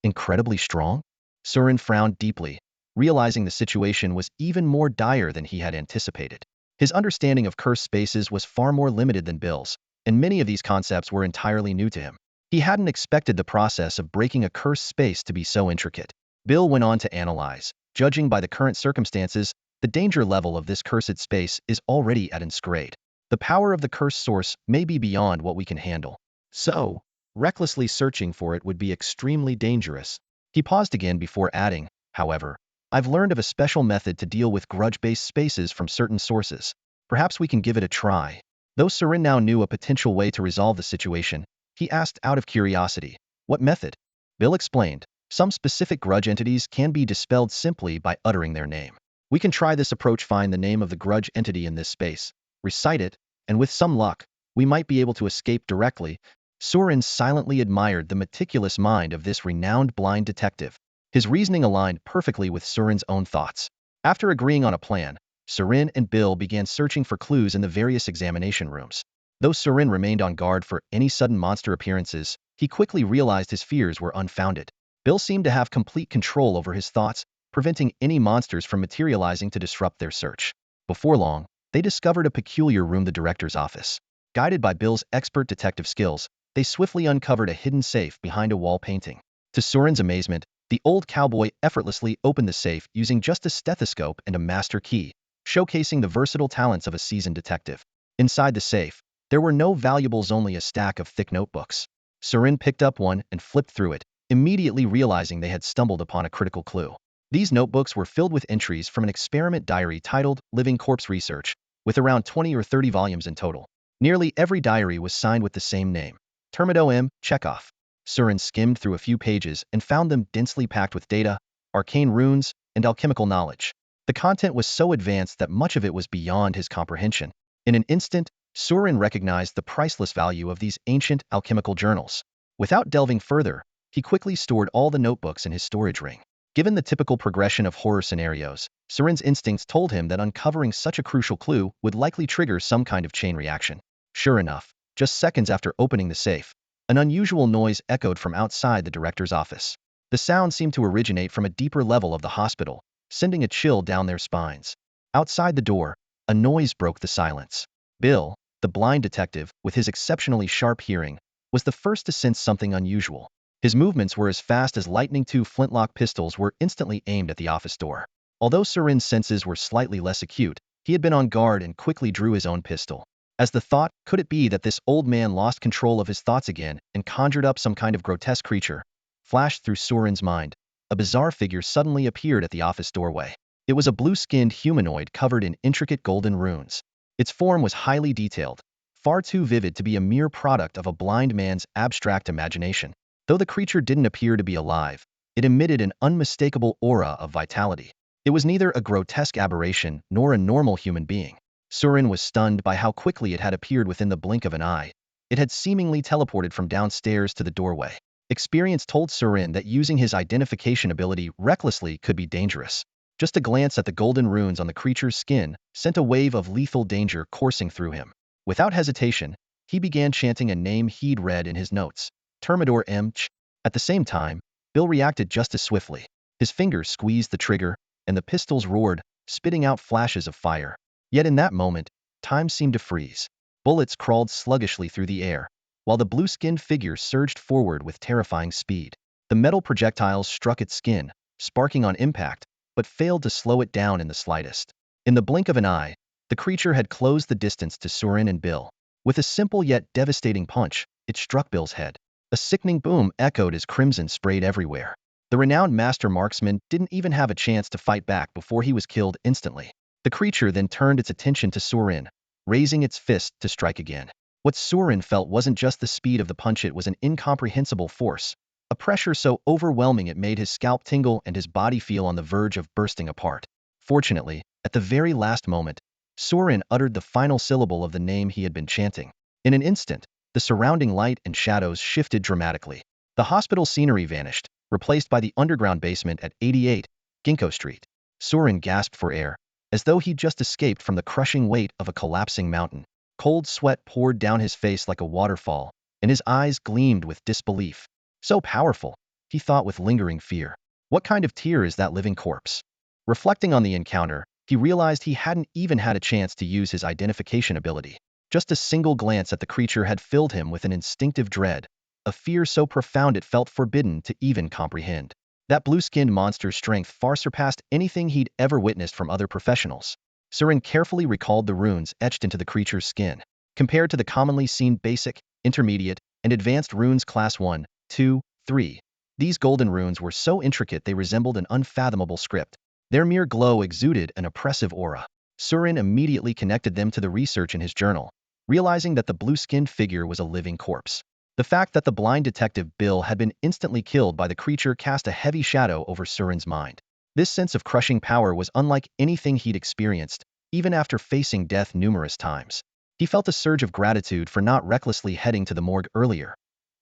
Incredibly strong? Surin frowned deeply, realizing the situation was even more dire than he had anticipated. His understanding of cursed spaces was far more limited than Bill's, and many of these concepts were entirely new to him. He hadn't expected the process of breaking a cursed space to be so intricate. Bill went on to analyze. Judging by the current circumstances, the danger level of this cursed space is already at its grade. The power of the cursed source may be beyond what we can handle. So, recklessly searching for it would be extremely dangerous. He paused again before adding, however, I've learned of a special method to deal with grudge-based spaces from certain sources. Perhaps we can give it a try. Though Surin now knew a potential way to resolve the situation, he asked out of curiosity, what method? Bill explained, some specific grudge entities can be dispelled simply by uttering their name. We can try this approach. Find the name of the grudge entity in this space, recite it, and with some luck, we might be able to escape directly. Surin silently admired the meticulous mind of this renowned blind detective. His reasoning aligned perfectly with Surin's own thoughts. After agreeing on a plan, Surin and Bill began searching for clues in the various examination rooms. Though Surin remained on guard for any sudden monster appearances, he quickly realized his fears were unfounded. Bill seemed to have complete control over his thoughts, preventing any monsters from materializing to disrupt their search. Before long, they discovered a peculiar room, the director's office. Guided by Bill's expert detective skills, they swiftly uncovered a hidden safe behind a wall painting. To Surin's amazement, the old cowboy effortlessly opened the safe using just a stethoscope and a master key, showcasing the versatile talents of a seasoned detective. Inside the safe, there were no valuables, only a stack of thick notebooks. Surin picked up one and flipped through it, immediately realizing they had stumbled upon a critical clue. These notebooks were filled with entries from an experiment diary titled Living Corpse Research, with around 20 or 30 volumes in total. Nearly every diary was signed with the same name, Termido M. Chekhov. Surin skimmed through a few pages and found them densely packed with data, arcane runes, and alchemical knowledge. The content was so advanced that much of it was beyond his comprehension. In an instant, Surin recognized the priceless value of these ancient alchemical journals. Without delving further, he quickly stored all the notebooks in his storage ring. Given the typical progression of horror scenarios, Surin's instincts told him that uncovering such a crucial clue would likely trigger some kind of chain reaction. Sure enough, just seconds after opening the safe, an unusual noise echoed from outside the director's office. The sound seemed to originate from a deeper level of the hospital, sending a chill down their spines. Outside the door, a noise broke the silence. Bill, the blind detective, with his exceptionally sharp hearing, was the first to sense something unusual. His movements were as fast as lightning. Two flintlock pistols were instantly aimed at the office door. Although Surin's senses were slightly less acute, he had been on guard and quickly drew his own pistol. As the thought, could it be that this old man lost control of his thoughts again and conjured up some kind of grotesque creature, flashed through Surin's mind, a bizarre figure suddenly appeared at the office doorway. It was a blue-skinned humanoid covered in intricate golden runes. Its form was highly detailed, far too vivid to be a mere product of a blind man's abstract imagination. Though the creature didn't appear to be alive, it emitted an unmistakable aura of vitality. It was neither a grotesque aberration nor a normal human being. Surin was stunned by how quickly it had appeared within the blink of an eye. It had seemingly teleported from downstairs to the doorway. Experience told Surin that using his identification ability recklessly could be dangerous. Just a glance at the golden runes on the creature's skin sent a wave of lethal danger coursing through him. Without hesitation, he began chanting a name he'd read in his notes, Termidor M. Ch. At the same time, Bill reacted just as swiftly. His fingers squeezed the trigger, and the pistols roared, spitting out flashes of fire. Yet in that moment, time seemed to freeze. Bullets crawled sluggishly through the air, while the blue-skinned figure surged forward with terrifying speed. The metal projectiles struck its skin, sparking on impact, but failed to slow it down in the slightest. In the blink of an eye, the creature had closed the distance to Surin and Bill. With a simple yet devastating punch, it struck Bill's head. A sickening boom echoed as crimson sprayed everywhere. The renowned master marksman didn't even have a chance to fight back before he was killed instantly. The creature then turned its attention to Surin, raising its fist to strike again. What Surin felt wasn't just the speed of the punch, it was an incomprehensible force, a pressure so overwhelming it made his scalp tingle and his body feel on the verge of bursting apart. Fortunately, at the very last moment, Surin uttered the final syllable of the name he had been chanting. In an instant, the surrounding light and shadows shifted dramatically. The hospital scenery vanished, replaced by the underground basement at 88 Ginkgo Street. Surin gasped for air, as though he'd just escaped from the crushing weight of a collapsing mountain. Cold sweat poured down his face like a waterfall, and his eyes gleamed with disbelief. So powerful, he thought with lingering fear. What kind of tear is that living corpse? Reflecting on the encounter, he realized he hadn't even had a chance to use his identification ability. Just a single glance at the creature had filled him with an instinctive dread, a fear so profound it felt forbidden to even comprehend. That blue-skinned monster's strength far surpassed anything he'd ever witnessed from other professionals. Surin carefully recalled the runes etched into the creature's skin. Compared to the commonly seen basic, intermediate, and advanced runes class 1, 2, 3, these golden runes were so intricate they resembled an unfathomable script. Their mere glow exuded an oppressive aura. Surin immediately connected them to the research in his journal, realizing that the blue-skinned figure was a living corpse. The fact that the blind detective Bill had been instantly killed by the creature cast a heavy shadow over Surin's mind. This sense of crushing power was unlike anything he'd experienced, even after facing death numerous times. He felt a surge of gratitude for not recklessly heading to the morgue earlier.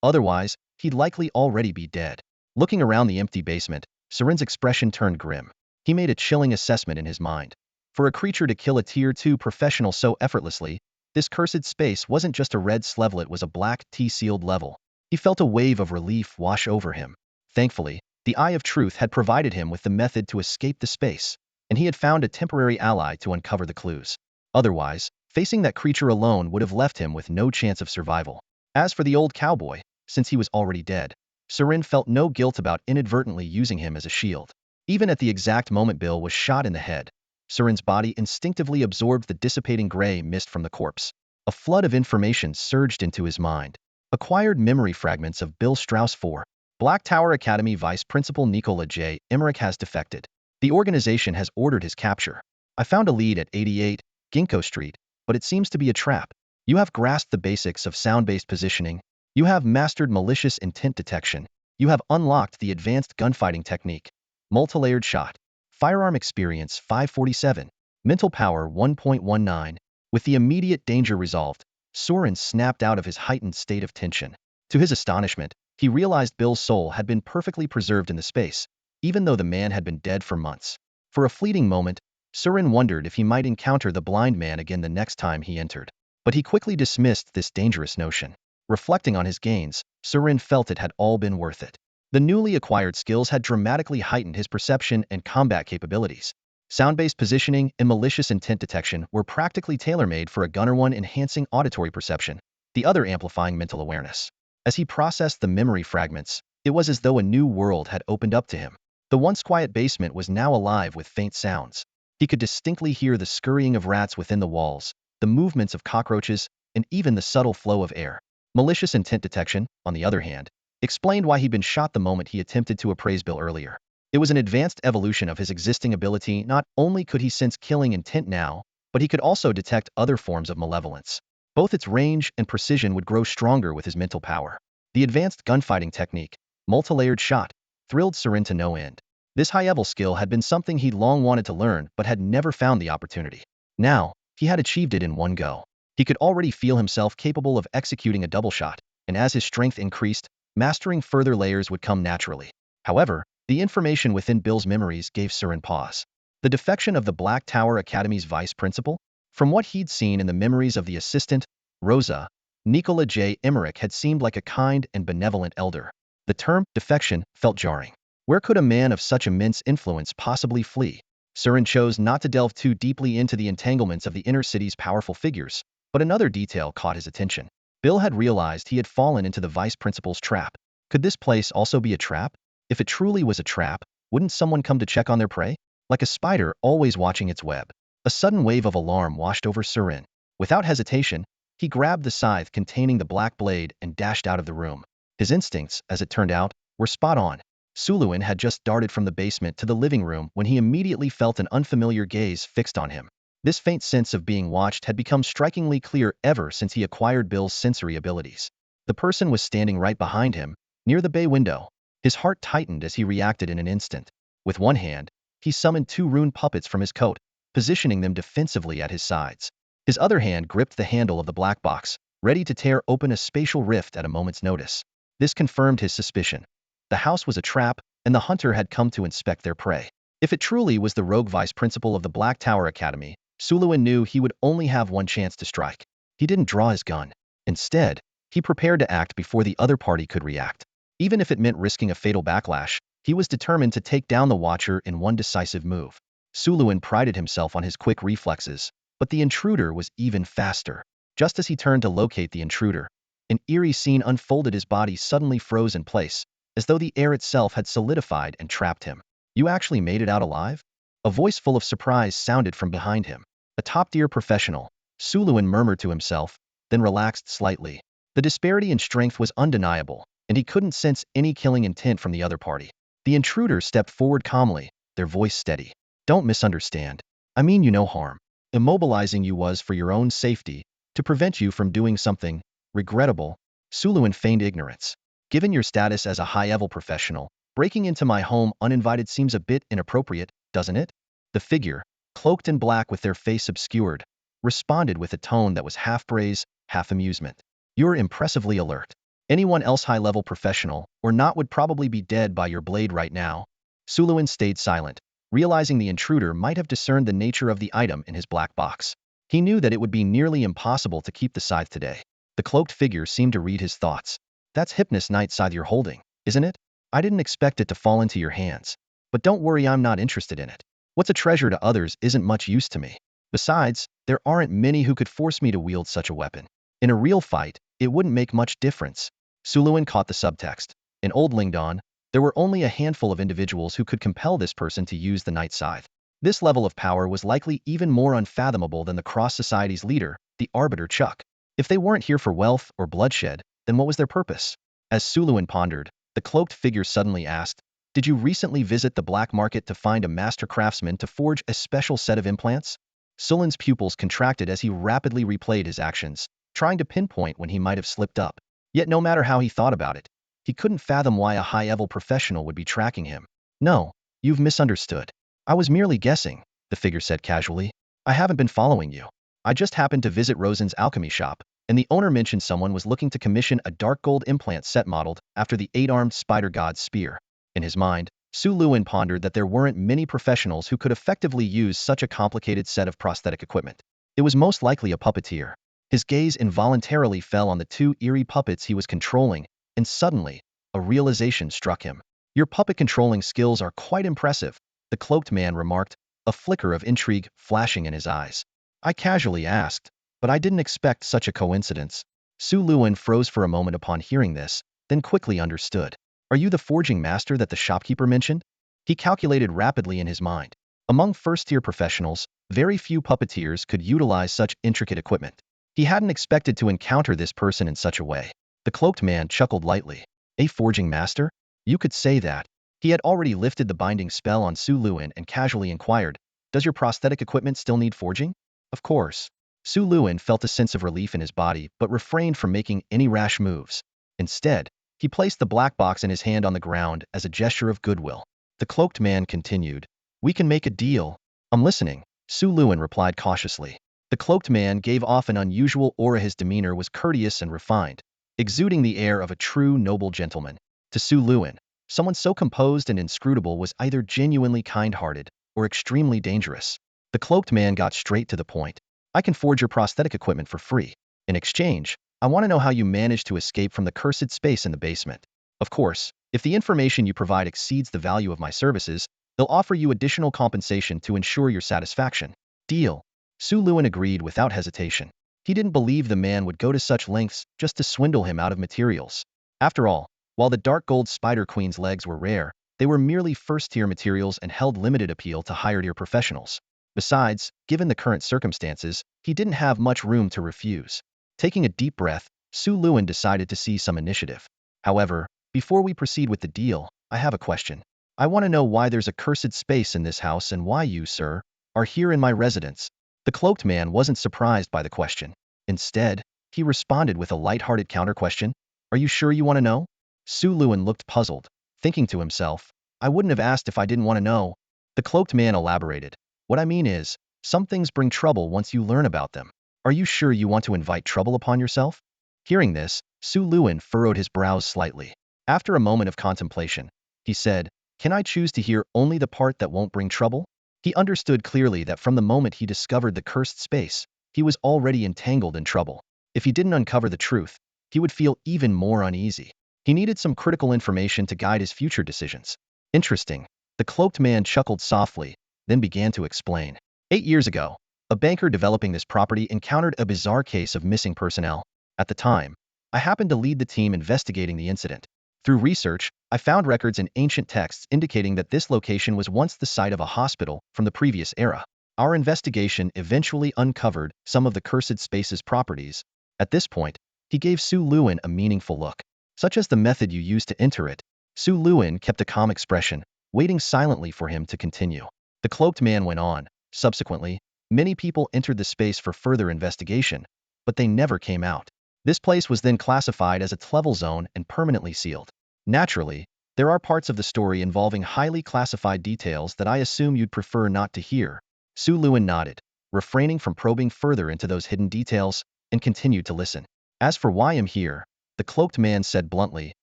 Otherwise, he'd likely already be dead. Looking around the empty basement, Surin's expression turned grim. He made a chilling assessment in his mind. For a creature to kill a Tier 2 professional so effortlessly, this cursed space wasn't just a red level, it was a black T-sealed level. He felt a wave of relief wash over him. Thankfully, the Eye of Truth had provided him with the method to escape the space, and he had found a temporary ally to uncover the clues. Otherwise, facing that creature alone would have left him with no chance of survival. As for the old cowboy, since he was already dead, Surin felt no guilt about inadvertently using him as a shield. Even at the exact moment Bill was shot in the head, Surin's body instinctively absorbed the dissipating gray mist from the corpse. A flood of information surged into his mind. Acquired memory fragments of Bill Strauss IV. Black Tower Academy Vice Principal Nicola J. Emmerich has defected. The organization has ordered his capture. I found a lead at 88 Ginkgo Street, but it seems to be a trap. You have grasped the basics of sound-based positioning. You have mastered malicious intent detection. You have unlocked the advanced gunfighting technique. Multi-layered shot. Firearm experience 547. Mental power 1.19. With the immediate danger resolved, Surin snapped out of his heightened state of tension. To his astonishment, he realized Bill's soul had been perfectly preserved in the space, even though the man had been dead for months. For a fleeting moment, Surin wondered if he might encounter the blind man again the next time he entered. But he quickly dismissed this dangerous notion. Reflecting on his gains, Surin felt it had all been worth it. The newly acquired skills had dramatically heightened his perception and combat capabilities. Sound-based positioning and malicious intent detection were practically tailor-made for a gunner, one enhancing auditory perception, the other amplifying mental awareness. As he processed the memory fragments, it was as though a new world had opened up to him. The once quiet basement was now alive with faint sounds. He could distinctly hear the scurrying of rats within the walls, the movements of cockroaches, and even the subtle flow of air. Malicious intent detection, on the other hand, explained why he'd been shot the moment he attempted to appraise Bill earlier. It was an advanced evolution of his existing ability. Not only could he sense killing intent now, but he could also detect other forms of malevolence. Both its range and precision would grow stronger with his mental power. The advanced gunfighting technique, multi-layered shot, thrilled Surin to no end. This high-level skill had been something he'd long wanted to learn but had never found the opportunity. Now, he had achieved it in one go. He could already feel himself capable of executing a double shot, and as his strength increased, mastering further layers would come naturally. However, the information within Bill's memories gave Surin pause. The defection of the Black Tower Academy's vice principal? From what he'd seen in the memories of the assistant, Rosa, Nicola J. Emmerich had seemed like a kind and benevolent elder. The term defection felt jarring. Where could a man of such immense influence possibly flee? Surin chose not to delve too deeply into the entanglements of the inner city's powerful figures, but another detail caught his attention. Bill had realized he had fallen into the vice principal's trap. Could this place also be a trap? If it truly was a trap, wouldn't someone come to check on their prey? Like a spider always watching its web. A sudden wave of alarm washed over Surin. Without hesitation, he grabbed the scythe containing the black blade and dashed out of the room. His instincts, as it turned out, were spot on. Suluin had just darted from the basement to the living room when he immediately felt an unfamiliar gaze fixed on him. This faint sense of being watched had become strikingly clear ever since he acquired Bill's sensory abilities. The person was standing right behind him, near the bay window. His heart tightened as he reacted in an instant. With one hand, he summoned 2 rune puppets from his coat, positioning them defensively at his sides. His other hand gripped the handle of the black box, ready to tear open a spatial rift at a moment's notice. This confirmed his suspicion. The house was a trap, and the hunter had come to inspect their prey. If it truly was the rogue vice principal of the Black Tower Academy, Suluin knew he would only have one chance to strike. He didn't draw his gun. Instead, he prepared to act before the other party could react. Even if it meant risking a fatal backlash, he was determined to take down the Watcher in one decisive move. Suluin prided himself on his quick reflexes, but the intruder was even faster. Just as he turned to locate the intruder, an eerie scene unfolded. His body suddenly froze in place, as though the air itself had solidified and trapped him. "You actually made it out alive?" A voice full of surprise sounded from behind him. A top-tier professional, Suluin murmured to himself, then relaxed slightly. The disparity in strength was undeniable, and he couldn't sense any killing intent from the other party. The intruders stepped forward calmly, their voice steady. Don't misunderstand. I mean you no harm. Immobilizing you was for your own safety, to prevent you from doing something regrettable. Suluin feigned ignorance. Given your status as a high-level professional, breaking into my home uninvited seems a bit inappropriate, doesn't it? The figure, cloaked in black with their face obscured, responded with a tone that was half praise, half amusement. You're impressively alert. Anyone else high-level professional or not would probably be dead by your blade right now. Suluin stayed silent, realizing the intruder might have discerned the nature of the item in his black box. He knew that it would be nearly impossible to keep the scythe today. The cloaked figure seemed to read his thoughts. That's Hypnos Knight scythe you're holding, isn't it? I didn't expect it to fall into your hands. But don't worry, I'm not interested in it. What's a treasure to others isn't much use to me. Besides, there aren't many who could force me to wield such a weapon. In a real fight, it wouldn't make much difference. Suluin caught the subtext. In Old Lingdon, there were only a handful of individuals who could compel this person to use the Knight Scythe. This level of power was likely even more unfathomable than the Cross Society's leader, the Arbiter Chuck. If they weren't here for wealth or bloodshed, then what was their purpose? As Suluin pondered, the cloaked figure suddenly asked, Did you recently visit the black market to find a master craftsman to forge a special set of implants? Sulin's pupils contracted as he rapidly replayed his actions, trying to pinpoint when he might have slipped up. Yet no matter how he thought about it, he couldn't fathom why a high-level professional would be tracking him. No, you've misunderstood. I was merely guessing, the figure said casually. I haven't been following you. I just happened to visit Rosen's alchemy shop, and the owner mentioned someone was looking to commission a dark gold implant set modeled after the 8-armed spider god's spear. In his mind, Suluin pondered that there weren't many professionals who could effectively use such a complicated set of prosthetic equipment. It was most likely a puppeteer. His gaze involuntarily fell on the two eerie puppets he was controlling, and suddenly, a realization struck him. Your puppet controlling skills are quite impressive, the cloaked man remarked, a flicker of intrigue flashing in his eyes. I casually asked, but I didn't expect such a coincidence. Suluin froze for a moment upon hearing this, then quickly understood. Are you the forging master that the shopkeeper mentioned? He calculated rapidly in his mind. Among first-tier professionals, very few puppeteers could utilize such intricate equipment. He hadn't expected to encounter this person in such a way. The cloaked man chuckled lightly. A forging master? You could say that. He had already lifted the binding spell on Suluin and casually inquired, Does your prosthetic equipment still need forging? Of course. Suluin felt a sense of relief in his body but refrained from making any rash moves. Instead, he placed the black box in his hand on the ground as a gesture of goodwill. The cloaked man continued, We can make a deal. I'm listening, Suluin replied cautiously. The cloaked man gave off an unusual aura. His demeanor was courteous and refined, exuding the air of a true noble gentleman. To Suluin, someone so composed and inscrutable was either genuinely kind-hearted or extremely dangerous. The cloaked man got straight to the point. I can forge your prosthetic equipment for free. In exchange, I want to know how you managed to escape from the cursed space in the basement. Of course, if the information you provide exceeds the value of my services, they'll offer you additional compensation to ensure your satisfaction. Deal. Suluin agreed without hesitation. He didn't believe the man would go to such lengths just to swindle him out of materials. After all, while the dark gold Spider Queen's legs were rare, they were merely first-tier materials and held limited appeal to higher-tier professionals. Besides, given the current circumstances, he didn't have much room to refuse. Taking a deep breath, Suluin decided to see some initiative. However, before we proceed with the deal, I have a question. I want to know why there's a cursed space in this house and why you, sir, are here in my residence. The cloaked man wasn't surprised by the question. Instead, he responded with a light-hearted counter-question. Are you sure you want to know? Suluin looked puzzled, thinking to himself, I wouldn't have asked if I didn't want to know. The cloaked man elaborated. What I mean is, some things bring trouble once you learn about them. Are you sure you want to invite trouble upon yourself? Hearing this, Suluin furrowed his brows slightly. After a moment of contemplation, he said, Can I choose to hear only the part that won't bring trouble? He understood clearly that from the moment he discovered the cursed space, he was already entangled in trouble. If he didn't uncover the truth, he would feel even more uneasy. He needed some critical information to guide his future decisions. Interesting. The cloaked man chuckled softly, then began to explain. 8 years ago, a banker developing this property encountered a bizarre case of missing personnel. At the time, I happened to lead the team investigating the incident. Through research, I found records in ancient texts indicating that this location was once the site of a hospital from the previous era. Our investigation eventually uncovered some of the cursed space's properties. At this point, he gave Su Luin a meaningful look, such as the method you used to enter it. Su Luin kept a calm expression, waiting silently for him to continue. The cloaked man went on. Subsequently, many people entered the space for further investigation, but they never came out. This place was then classified as a level zone and permanently sealed. Naturally, there are parts of the story involving highly classified details that I assume you'd prefer not to hear. Su Luin nodded, refraining from probing further into those hidden details, and continued to listen. As for why I'm here, the cloaked man said bluntly,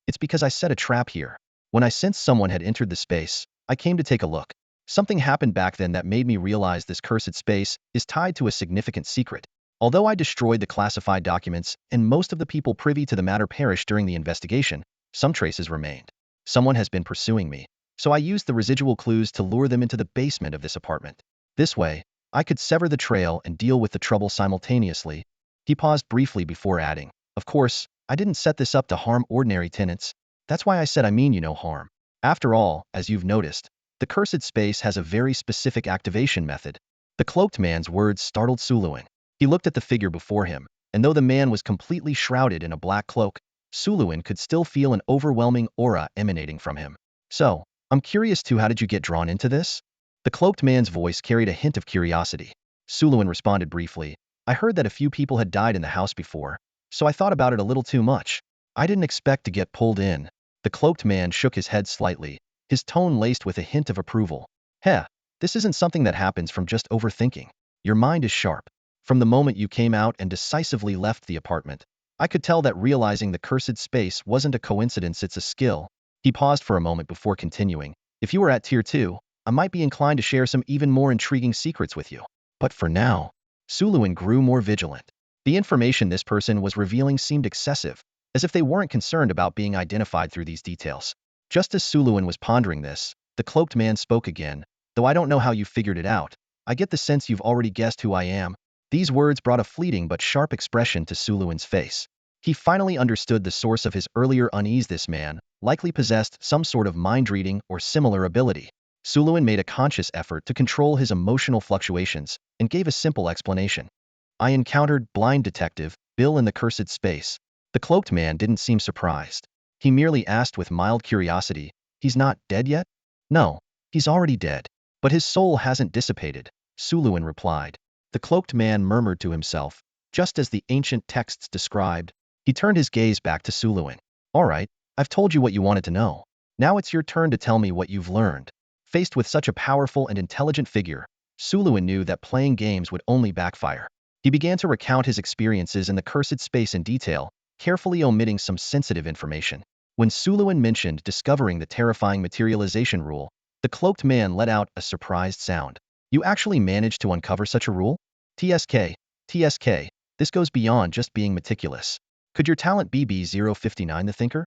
it's because I set a trap here. When I sensed someone had entered the space, I came to take a look. Something happened back then that made me realize this cursed space is tied to a significant secret. Although I destroyed the classified documents and most of the people privy to the matter perished during the investigation, some traces remained. Someone has been pursuing me, so I used the residual clues to lure them into the basement of this apartment. This way, I could sever the trail and deal with the trouble simultaneously. He paused briefly before adding, of course, I didn't set this up to harm ordinary tenants. That's why I said I mean no harm. After all, as you've noticed, the cursed space has a very specific activation method. The cloaked man's words startled Su Luin. He looked at the figure before him, and though the man was completely shrouded in a black cloak, Su Luin could still feel an overwhelming aura emanating from him. So, I'm curious too, how did you get drawn into this? The cloaked man's voice carried a hint of curiosity. Su Luin responded briefly, I heard that a few people had died in the house before, so I thought about it a little too much. I didn't expect to get pulled in. The cloaked man shook his head slightly, his tone laced with a hint of approval. Heh, this isn't something that happens from just overthinking. Your mind is sharp. From the moment you came out and decisively left the apartment, I could tell that realizing the cursed space wasn't a coincidence, it's a skill. He paused for a moment before continuing. If you were at Tier 2, I might be inclined to share some even more intriguing secrets with you. But for now, Su Luin grew more vigilant. The information this person was revealing seemed excessive, as if they weren't concerned about being identified through these details. Just as Su Luin was pondering this, the cloaked man spoke again, though I don't know how you figured it out. I get the sense you've already guessed who I am. These words brought a fleeting but sharp expression to Su Luin's face. He finally understood the source of his earlier unease. This man likely possessed some sort of mind-reading or similar ability. Su Luin made a conscious effort to control his emotional fluctuations and gave a simple explanation. I encountered blind detective Bill in the cursed space. The cloaked man didn't seem surprised. He merely asked with mild curiosity, he's not dead yet? No, he's already dead. But his soul hasn't dissipated, Su Luin replied. The cloaked man murmured to himself, just as the ancient texts described. He turned his gaze back to Su Luin. All right, I've told you what you wanted to know. Now it's your turn to tell me what you've learned. Faced with such a powerful and intelligent figure, Su Luin knew that playing games would only backfire. He began to recount his experiences in the cursed space in detail, carefully omitting some sensitive information. When Su Luin mentioned discovering the terrifying materialization rule, the cloaked man let out a surprised sound. You actually managed to uncover such a rule? TSK, this goes beyond just being meticulous. Could your talent be B059 the Thinker?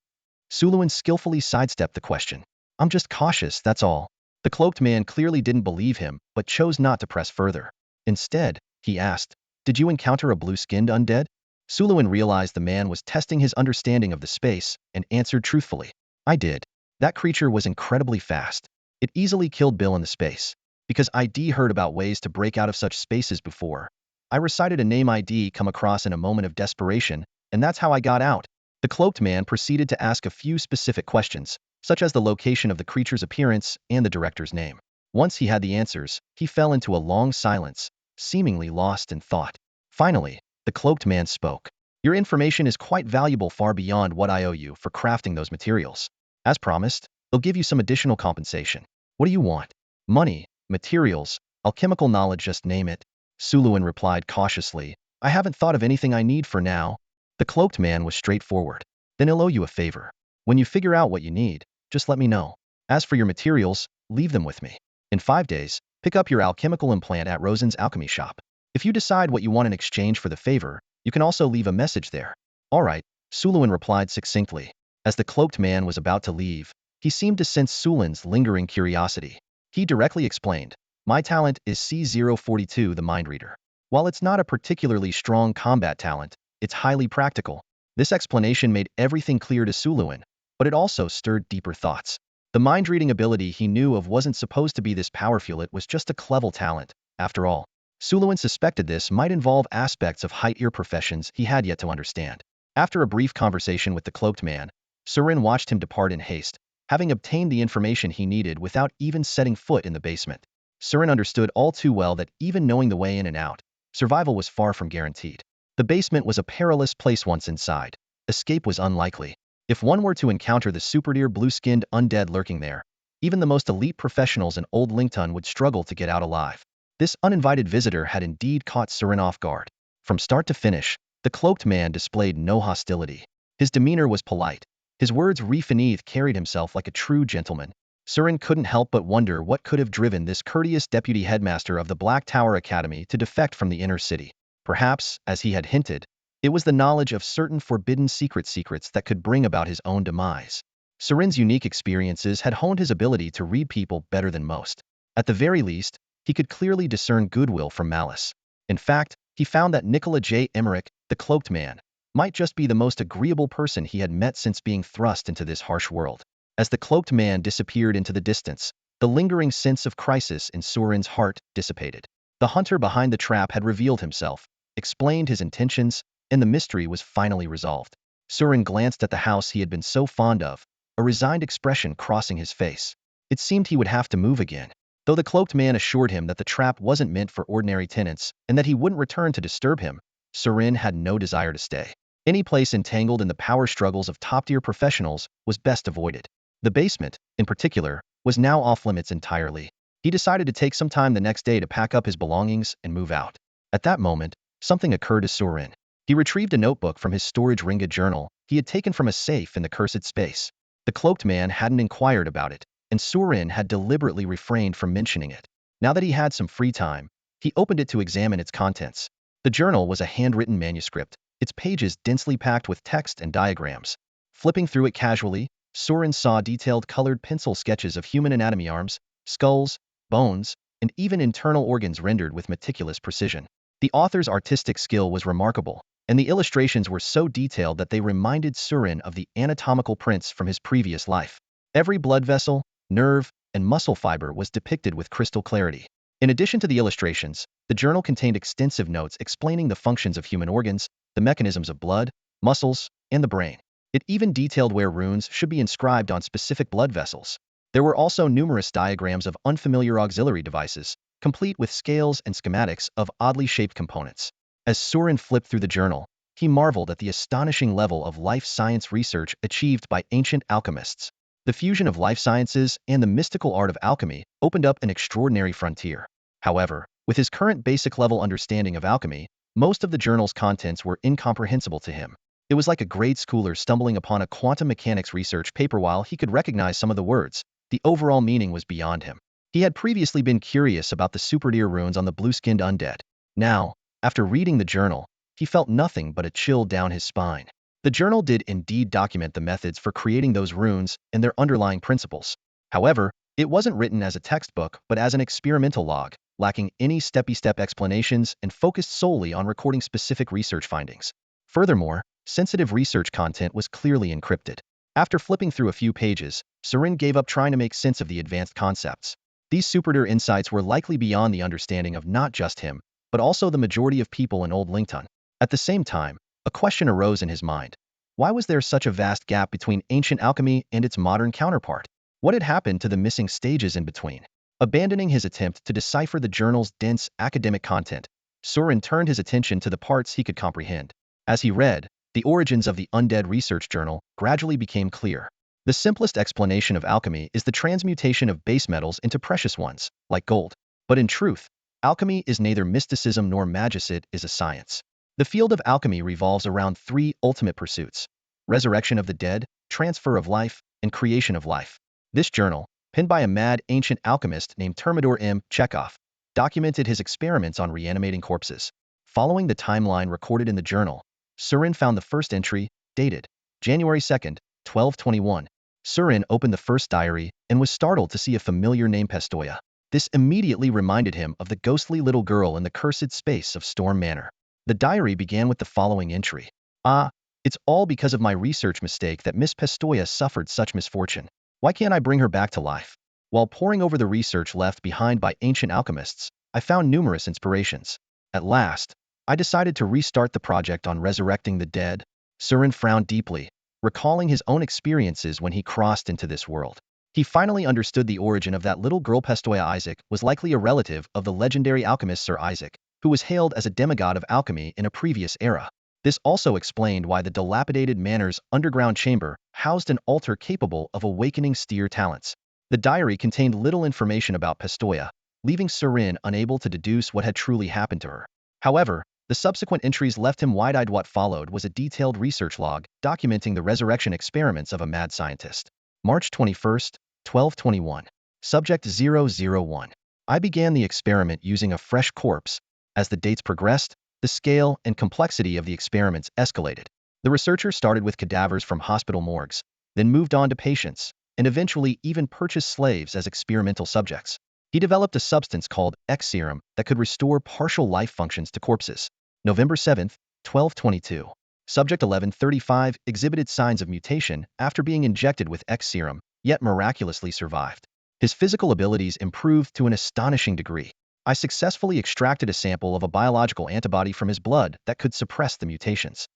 Su Luin skillfully sidestepped the question. I'm just cautious, that's all. The cloaked man clearly didn't believe him, but chose not to press further. Instead, he asked, did you encounter a blue-skinned undead? Su Luin realized the man was testing his understanding of the space and answered truthfully. I did. That creature was incredibly fast. It easily killed Bill in the space. Because ID heard about ways to break out of such spaces before. I recited a name ID come across in a moment of desperation, and that's how I got out. The cloaked man proceeded to ask a few specific questions, such as the location of the creature's appearance and the director's name. Once he had the answers, he fell into a long silence, seemingly lost in thought. Finally, the cloaked man spoke. Your information is quite valuable, far beyond what I owe you for crafting those materials. As promised, I'll give you some additional compensation. What do you want? Money, materials, alchemical knowledge, just name it. Su Luin replied cautiously. I haven't thought of anything I need for now. The cloaked man was straightforward. Then I'll owe you a favor. When you figure out what you need, just let me know. As for your materials, leave them with me. In 5 days, pick up your alchemical implant at Rosen's alchemy shop. If you decide what you want in exchange for the favor, you can also leave a message there. All right, Su Luin replied succinctly. As the cloaked man was about to leave, he seemed to sense Su Luin's lingering curiosity. He directly explained, my talent is C042, the mind reader. While it's not a particularly strong combat talent, it's highly practical. This explanation made everything clear to Su Luin, but it also stirred deeper thoughts. The mind-reading ability he knew of wasn't supposed to be this powerful, it was just a clever talent. After all, Suluin suspected this might involve aspects of high-tier professions he had yet to understand. After a brief conversation with the cloaked man, Surin watched him depart in haste, having obtained the information he needed without even setting foot in the basement. Surin understood all too well that even knowing the way in and out, survival was far from guaranteed. The basement was a perilous place once inside. Escape was unlikely. If one were to encounter the super-deer blue-skinned undead lurking there, even the most elite professionals in Old Lington would struggle to get out alive. This uninvited visitor had indeed caught Surin off guard. From start to finish, the cloaked man displayed no hostility. His demeanor was polite. His words Refineath carried himself like a true gentleman. Surin couldn't help but wonder what could have driven this courteous deputy headmaster of the Black Tower Academy to defect from the inner city. Perhaps, as he had hinted, it was the knowledge of certain forbidden secrets that could bring about his own demise. Surin's unique experiences had honed his ability to read people better than most. At the very least, he could clearly discern goodwill from malice. In fact, he found that Nicola J. Emmerich, the cloaked man, might just be the most agreeable person he had met since being thrust into this harsh world. As the cloaked man disappeared into the distance, the lingering sense of crisis in Surin's heart dissipated. The hunter behind the trap had revealed himself, explained his intentions, and the mystery was finally resolved. Surin glanced at the house he had been so fond of, a resigned expression crossing his face. It seemed he would have to move again. Though the cloaked man assured him that the trap wasn't meant for ordinary tenants and that he wouldn't return to disturb him, Surin had no desire to stay. Any place entangled in the power struggles of top-tier professionals was best avoided. The basement, in particular, was now off-limits entirely. He decided to take some time the next day to pack up his belongings and move out. At that moment, something occurred to Surin. He retrieved a notebook from his storage ringa journal he had taken from a safe in the cursed space. The cloaked man hadn't inquired about it, and Surin had deliberately refrained from mentioning it. Now that he had some free time, he opened it to examine its contents. The journal was a handwritten manuscript, its pages densely packed with text and diagrams. Flipping through it casually, Surin saw detailed colored pencil sketches of human anatomy, arms, skulls, bones, and even internal organs rendered with meticulous precision. The author's artistic skill was remarkable, and the illustrations were so detailed that they reminded Surin of the anatomical prints from his previous life. Every blood vessel, nerve, and muscle fiber was depicted with crystal clarity. In addition to the illustrations, the journal contained extensive notes explaining the functions of human organs, the mechanisms of blood, muscles, and the brain. It even detailed where runes should be inscribed on specific blood vessels. There were also numerous diagrams of unfamiliar auxiliary devices, complete with scales and schematics of oddly shaped components. As Surin flipped through the journal, he marveled at the astonishing level of life science research achieved by ancient alchemists. The fusion of life sciences and the mystical art of alchemy opened up an extraordinary frontier. However, with his current basic level understanding of alchemy, most of the journal's contents were incomprehensible to him. It was like a grade schooler stumbling upon a quantum mechanics research paper. While he could recognize some of the words, the overall meaning was beyond him. He had previously been curious about the super-deer runes on the blue-skinned undead. Now, after reading the journal, he felt nothing but a chill down his spine. The journal did indeed document the methods for creating those runes and their underlying principles. However, it wasn't written as a textbook but as an experimental log, lacking any step-by-step explanations and focused solely on recording specific research findings. Furthermore, sensitive research content was clearly encrypted. After flipping through a few pages, Surin gave up trying to make sense of the advanced concepts. These super-deer insights were likely beyond the understanding of not just him, but also the majority of people in Old Lington. At the same time, a question arose in his mind. Why was there such a vast gap between ancient alchemy and its modern counterpart? What had happened to the missing stages in between? Abandoning his attempt to decipher the journal's dense academic content, Surin turned his attention to the parts he could comprehend. As he read, the origins of the Undead Research Journal gradually became clear. The simplest explanation of alchemy is the transmutation of base metals into precious ones, like gold. But in truth, alchemy is neither mysticism nor magic, it is a science. The field of alchemy revolves around three ultimate pursuits: resurrection of the dead, transfer of life, and creation of life. This journal, penned by a mad ancient alchemist named Thermidor M. Chekhov, documented his experiments on reanimating corpses. Following the timeline recorded in the journal, Surin found the first entry, dated January 2nd, 1221. Surin opened the first diary and was startled to see a familiar name, Pistoia. This immediately reminded him of the ghostly little girl in the cursed space of Storm Manor. The diary began with the following entry. "Ah, it's all because of my research mistake that Miss Pistoia suffered such misfortune. Why can't I bring her back to life?" While poring over the research left behind by ancient alchemists, I found numerous inspirations. At last, I decided to restart the project on resurrecting the dead. Surin frowned deeply, recalling his own experiences when he crossed into this world. He finally understood the origin of that little girl. Pistoia Isaac was likely a relative of the legendary alchemist Sir Isaac, who was hailed as a demigod of alchemy in a previous era. This also explained why the dilapidated manor's underground chamber housed an altar capable of awakening steer talents. The diary contained little information about Pistoia, leaving Surin unable to deduce what had truly happened to her. However, the subsequent entries left him wide-eyed. What followed was a detailed research log documenting the resurrection experiments of a mad scientist. March 21st, 1221. Subject 001. I began the experiment using a fresh corpse. As the dates progressed, the scale and complexity of the experiments escalated. The researcher started with cadavers from hospital morgues, then moved on to patients, and eventually even purchased slaves as experimental subjects. He developed a substance called X serum that could restore partial life functions to corpses. November 7th, 1222. Subject 1135 exhibited signs of mutation after being injected with X serum, yet miraculously survived. His physical abilities improved to an astonishing degree. I successfully extracted a sample of a biological antibody from his blood that could suppress the mutations.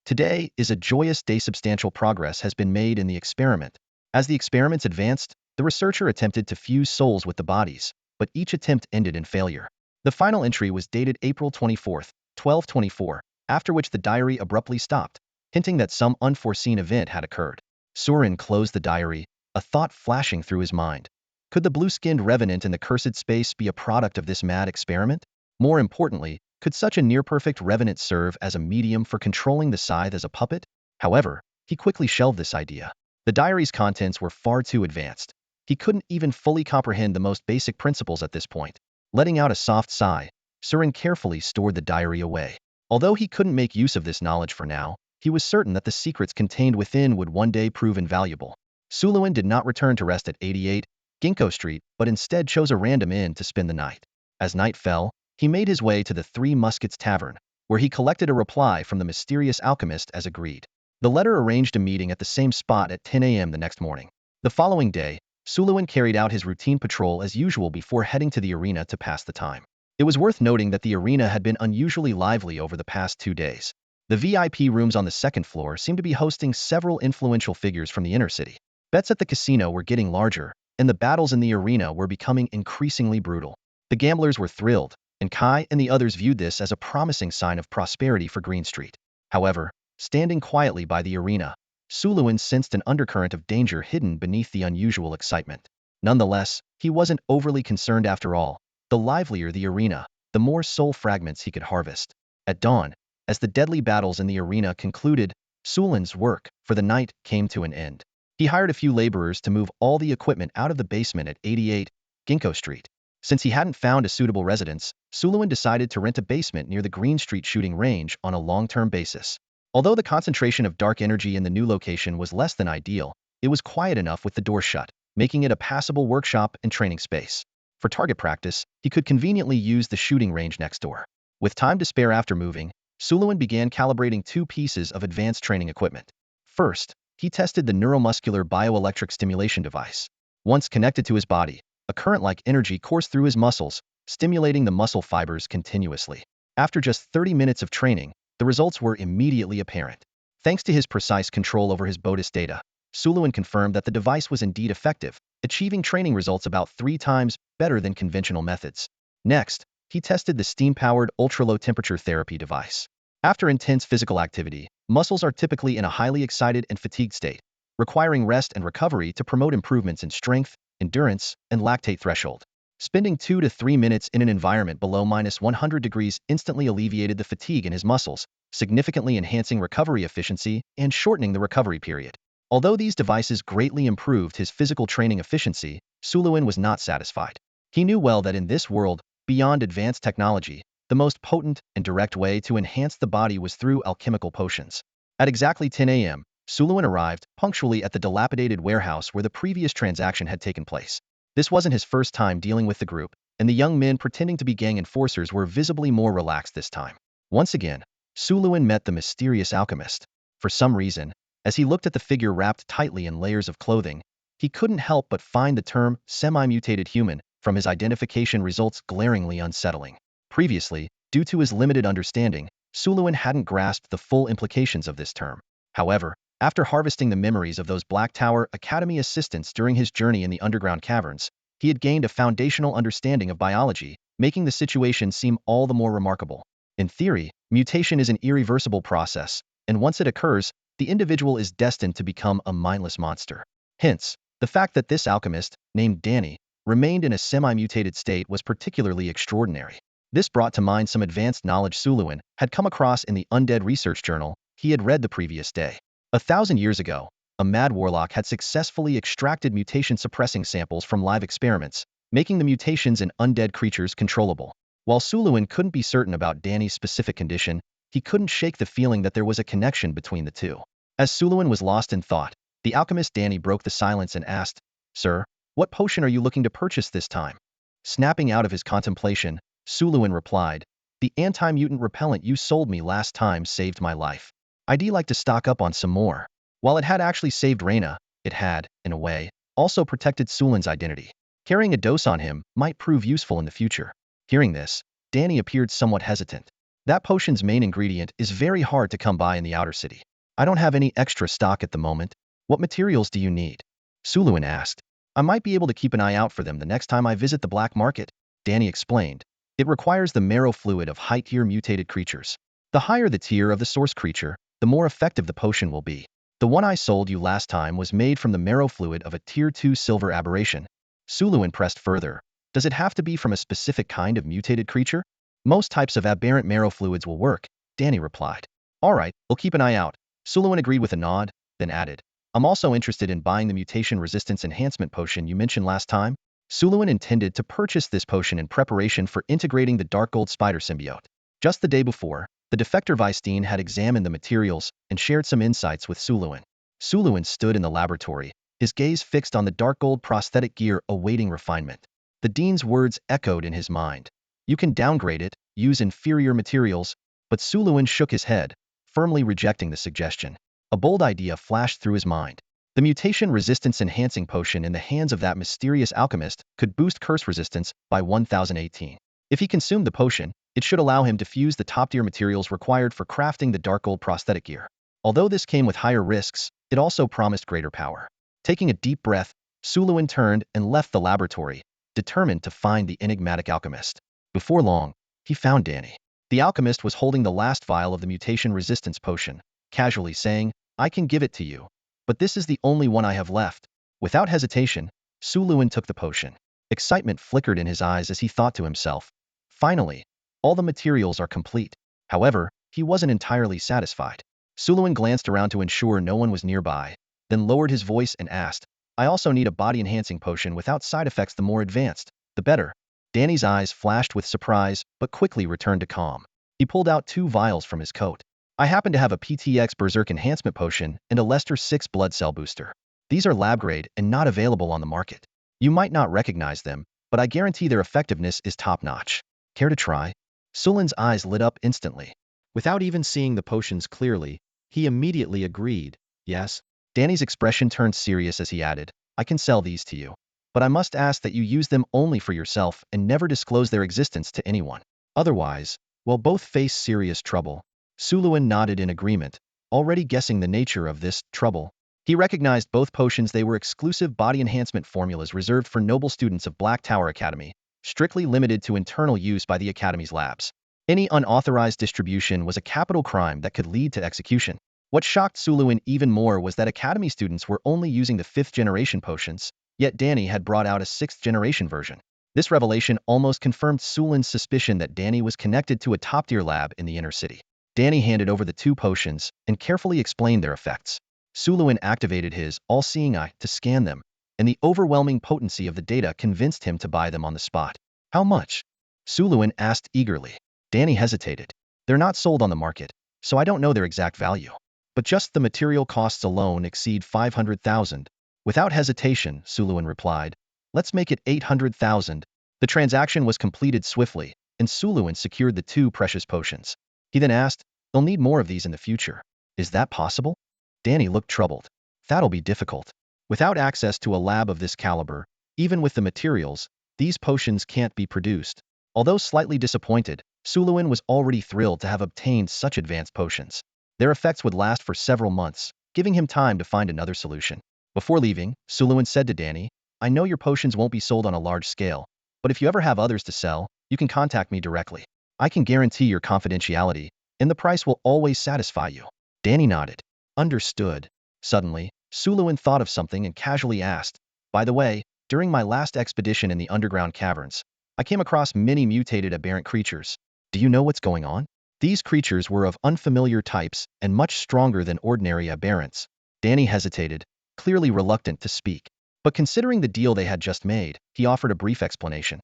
Today is a joyous day. Substantial progress has been made in the experiment. As the experiments advanced, the researcher attempted to fuse souls with the bodies, but each attempt ended in failure. The final entry was dated April 24th, 1224, after which the diary abruptly stopped, hinting that some unforeseen event had occurred. Surin closed the diary, a thought flashing through his mind. Could the blue-skinned revenant in the cursed space be a product of this mad experiment? More importantly, could such a near-perfect revenant serve as a medium for controlling the scythe as a puppet? However, he quickly shelved this idea. The diary's contents were far too advanced. He couldn't even fully comprehend the most basic principles at this point. Letting out a soft sigh, Surin carefully stored the diary away. Although he couldn't make use of this knowledge for now, he was certain that the secrets contained within would one day prove invaluable. Suluin did not return to rest at 88 Ginkgo Street, but instead chose a random inn to spend the night. As night fell, he made his way to the Three Muskets Tavern, where he collected a reply from the mysterious alchemist as agreed. The letter arranged a meeting at the same spot at 10 a.m. the next morning. The following day, Suluin carried out his routine patrol as usual before heading to the arena to pass the time. It was worth noting that the arena had been unusually lively over the past 2 days. The VIP rooms on the second floor seemed to be hosting several influential figures from the inner city. Bets at the casino were getting larger, and the battles in the arena were becoming increasingly brutal. The gamblers were thrilled, and Kai and the others viewed this as a promising sign of prosperity for Green Street. However, standing quietly by the arena, Suluin sensed an undercurrent of danger hidden beneath the unusual excitement. Nonetheless, he wasn't overly concerned after all. The livelier the arena, the more soul fragments he could harvest. At dawn, as the deadly battles in the arena concluded, Sulin's work for the night came to an end. He hired a few laborers to move all the equipment out of the basement at 88 Ginkgo Street. Since he hadn't found a suitable residence, Suluin decided to rent a basement near the Green Street shooting range on a long-term basis. Although the concentration of dark energy in the new location was less than ideal, it was quiet enough with the door shut, making it a passable workshop and training space. For target practice, he could conveniently use the shooting range next door. With time to spare after moving, Suluin began calibrating 2 pieces of advanced training equipment. First, he tested the neuromuscular bioelectric stimulation device. Once connected to his body, a current-like energy coursed through his muscles, stimulating the muscle fibers continuously. After just 30 minutes of training, the results were immediately apparent. Thanks to his precise control over his BODIS data, Suluin confirmed that the device was indeed effective, achieving training results about 3 times better than conventional methods. Next, he tested the steam-powered ultra-low temperature therapy device. After intense physical activity, muscles are typically in a highly excited and fatigued state, requiring rest and recovery to promote improvements in strength, endurance, and lactate threshold. Spending 2 to 3 minutes in an environment below -100 degrees instantly alleviated the fatigue in his muscles, significantly enhancing recovery efficiency and shortening the recovery period. Although these devices greatly improved his physical training efficiency, Suluin was not satisfied. He knew well that in this world, beyond advanced technology, the most potent and direct way to enhance the body was through alchemical potions. At exactly 10 a.m., Suluin arrived punctually at the dilapidated warehouse where the previous transaction had taken place. This wasn't his first time dealing with the group, and the young men pretending to be gang enforcers were visibly more relaxed this time. Once again, Suluin met the mysterious alchemist. For some reason, as he looked at the figure wrapped tightly in layers of clothing, he couldn't help but find the term semi-mutated human from his identification results glaringly unsettling. Previously, due to his limited understanding, Suluin hadn't grasped the full implications of this term. However, after harvesting the memories of those Black Tower Academy assistants during his journey in the underground caverns, he had gained a foundational understanding of biology, making the situation seem all the more remarkable. In theory, mutation is an irreversible process, and once it occurs, the individual is destined to become a mindless monster. Hence, the fact that this alchemist, named Danny, remained in a semi-mutated state was particularly extraordinary. This brought to mind some advanced knowledge Suluin had come across in the undead research journal he had read the previous day. 1,000 years ago, a mad warlock had successfully extracted mutation-suppressing samples from live experiments, making the mutations in undead creatures controllable. While Suluin couldn't be certain about Danny's specific condition, he couldn't shake the feeling that there was a connection between the two. As Suluin was lost in thought, the alchemist Danny broke the silence and asked, "Sir, what potion are you looking to purchase this time?" Snapping out of his contemplation, Suluin replied, "The anti-mutant repellent you sold me last time saved my life. I'd like to stock up on some more." While it had actually saved Reyna, it had, in a way, also protected Sulin's identity. Carrying a dose on him might prove useful in the future. Hearing this, Danny appeared somewhat hesitant. That potion's main ingredient is very hard to come by in the outer city. I don't have any extra stock at the moment. What materials do you need? Suluin asked. I might be able to keep an eye out for them the next time I visit the black market, Danny explained. It requires the marrow fluid of high-tier mutated creatures. The higher the tier of the source creature, the more effective the potion will be. The one I sold you last time was made from the marrow fluid of a tier 2 silver aberration. Suluin pressed further. Does it have to be from a specific kind of mutated creature? Most types of aberrant marrow fluids will work, Danny replied. All right, we'll keep an eye out. Suluin agreed with a nod, then added, I'm also interested in buying the mutation resistance enhancement potion you mentioned last time. Suluin intended to purchase this potion in preparation for integrating the dark gold spider symbiote. Just the day before, the defector Vystine had examined the materials and shared some insights with Suluin. Suluin stood in the laboratory, his gaze fixed on the dark gold prosthetic gear awaiting refinement. The dean's words echoed in his mind. You can downgrade it, use inferior materials, but Suluin shook his head, firmly rejecting the suggestion. A bold idea flashed through his mind. The mutation resistance enhancing potion in the hands of that mysterious alchemist could boost curse resistance by 1018. If he consumed the potion, it should allow him to fuse the top-tier materials required for crafting the dark gold prosthetic gear. Although this came with higher risks, it also promised greater power. Taking a deep breath, Suluin turned and left the laboratory, determined to find the enigmatic alchemist. Before long, he found Danny. The alchemist was holding the last vial of the mutation resistance potion, casually saying, I can give it to you, but this is the only one I have left. Without hesitation, Suluin took the potion. Excitement flickered in his eyes as he thought to himself, finally, all the materials are complete. However, he wasn't entirely satisfied. Suluin glanced around to ensure no one was nearby, then lowered his voice and asked, I also need a body-enhancing potion without side effects. The more advanced, the better. Danny's eyes flashed with surprise, but quickly returned to calm. He pulled out 2 vials from his coat. I happen to have a PTX Berserk Enhancement Potion and a Lester 6 Blood Cell Booster. These are lab-grade and not available on the market. You might not recognize them, but I guarantee their effectiveness is top-notch. Care to try? Sulin's eyes lit up instantly. Without even seeing the potions clearly, he immediately agreed, yes. Danny's expression turned serious as he added, I can sell these to you, but I must ask that you use them only for yourself and never disclose their existence to anyone. Otherwise, well, both face serious trouble. Suluin nodded in agreement, already guessing the nature of this trouble. He recognized both potions. They were exclusive body enhancement formulas reserved for noble students of Black Tower Academy, strictly limited to internal use by the Academy's labs. Any unauthorized distribution was a capital crime that could lead to execution. What shocked Suluin even more was that Academy students were only using the 5th-generation potions, yet Danny had brought out a 6th-generation version. This revelation almost confirmed Sulin's suspicion that Danny was connected to a top-tier lab in the inner city. Danny handed over the 2 potions and carefully explained their effects. Suluin activated his all-seeing eye to scan them, and the overwhelming potency of the data convinced him to buy them on the spot. How much? Suluin asked eagerly. Danny hesitated. They're not sold on the market, so I don't know their exact value. But just the material costs alone exceed 500,000. Without hesitation, Suluin replied, let's make it 800,000. The transaction was completed swiftly, and Suluin secured the 2 precious potions. He then asked, they'll need more of these in the future. Is that possible? Danny looked troubled. That'll be difficult. Without access to a lab of this caliber, even with the materials, These potions can't be produced. Although slightly disappointed, Suluin was already thrilled to have obtained such advanced potions. Their effects would last for several months, giving him time to find another solution. Before leaving, Suluin said to Danny, I know your potions won't be sold on a large scale, but if you ever have others to sell, you can contact me directly. I can guarantee your confidentiality, and the price will always satisfy you. Danny nodded. Understood. Suddenly, Suluin thought of something and casually asked, by the way, during my last expedition in the underground caverns, I came across many mutated aberrant creatures. Do you know what's going on? These creatures were of unfamiliar types and much stronger than ordinary aberrants. Danny hesitated, clearly reluctant to speak. But considering the deal they had just made, he offered a brief explanation.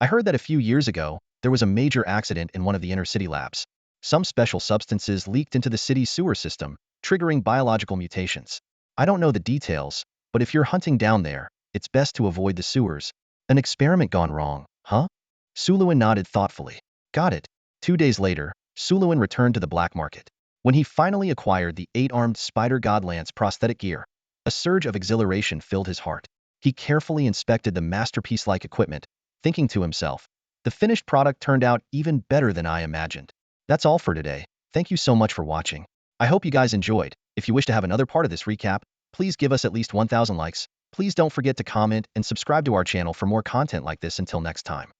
I heard that a few years ago, there was a major accident in one of the inner city labs. Some special substances leaked into the city's sewer system, triggering biological mutations. I don't know the details, but if you're hunting down there, it's best to avoid the sewers. An experiment gone wrong, huh? Suluin nodded thoughtfully. Got it. 2 days later, Suluin returned to the black market. When he finally acquired the 8-armed spider godlance prosthetic gear, a surge of exhilaration filled his heart. He carefully inspected the masterpiece-like equipment, thinking to himself, the finished product turned out even better than I imagined. That's all for today. Thank you so much for watching. I hope you guys enjoyed. If you wish to have another part of this recap, please give us at least 1,000 likes. Please don't forget to comment and subscribe to our channel for more content like this. Until next time.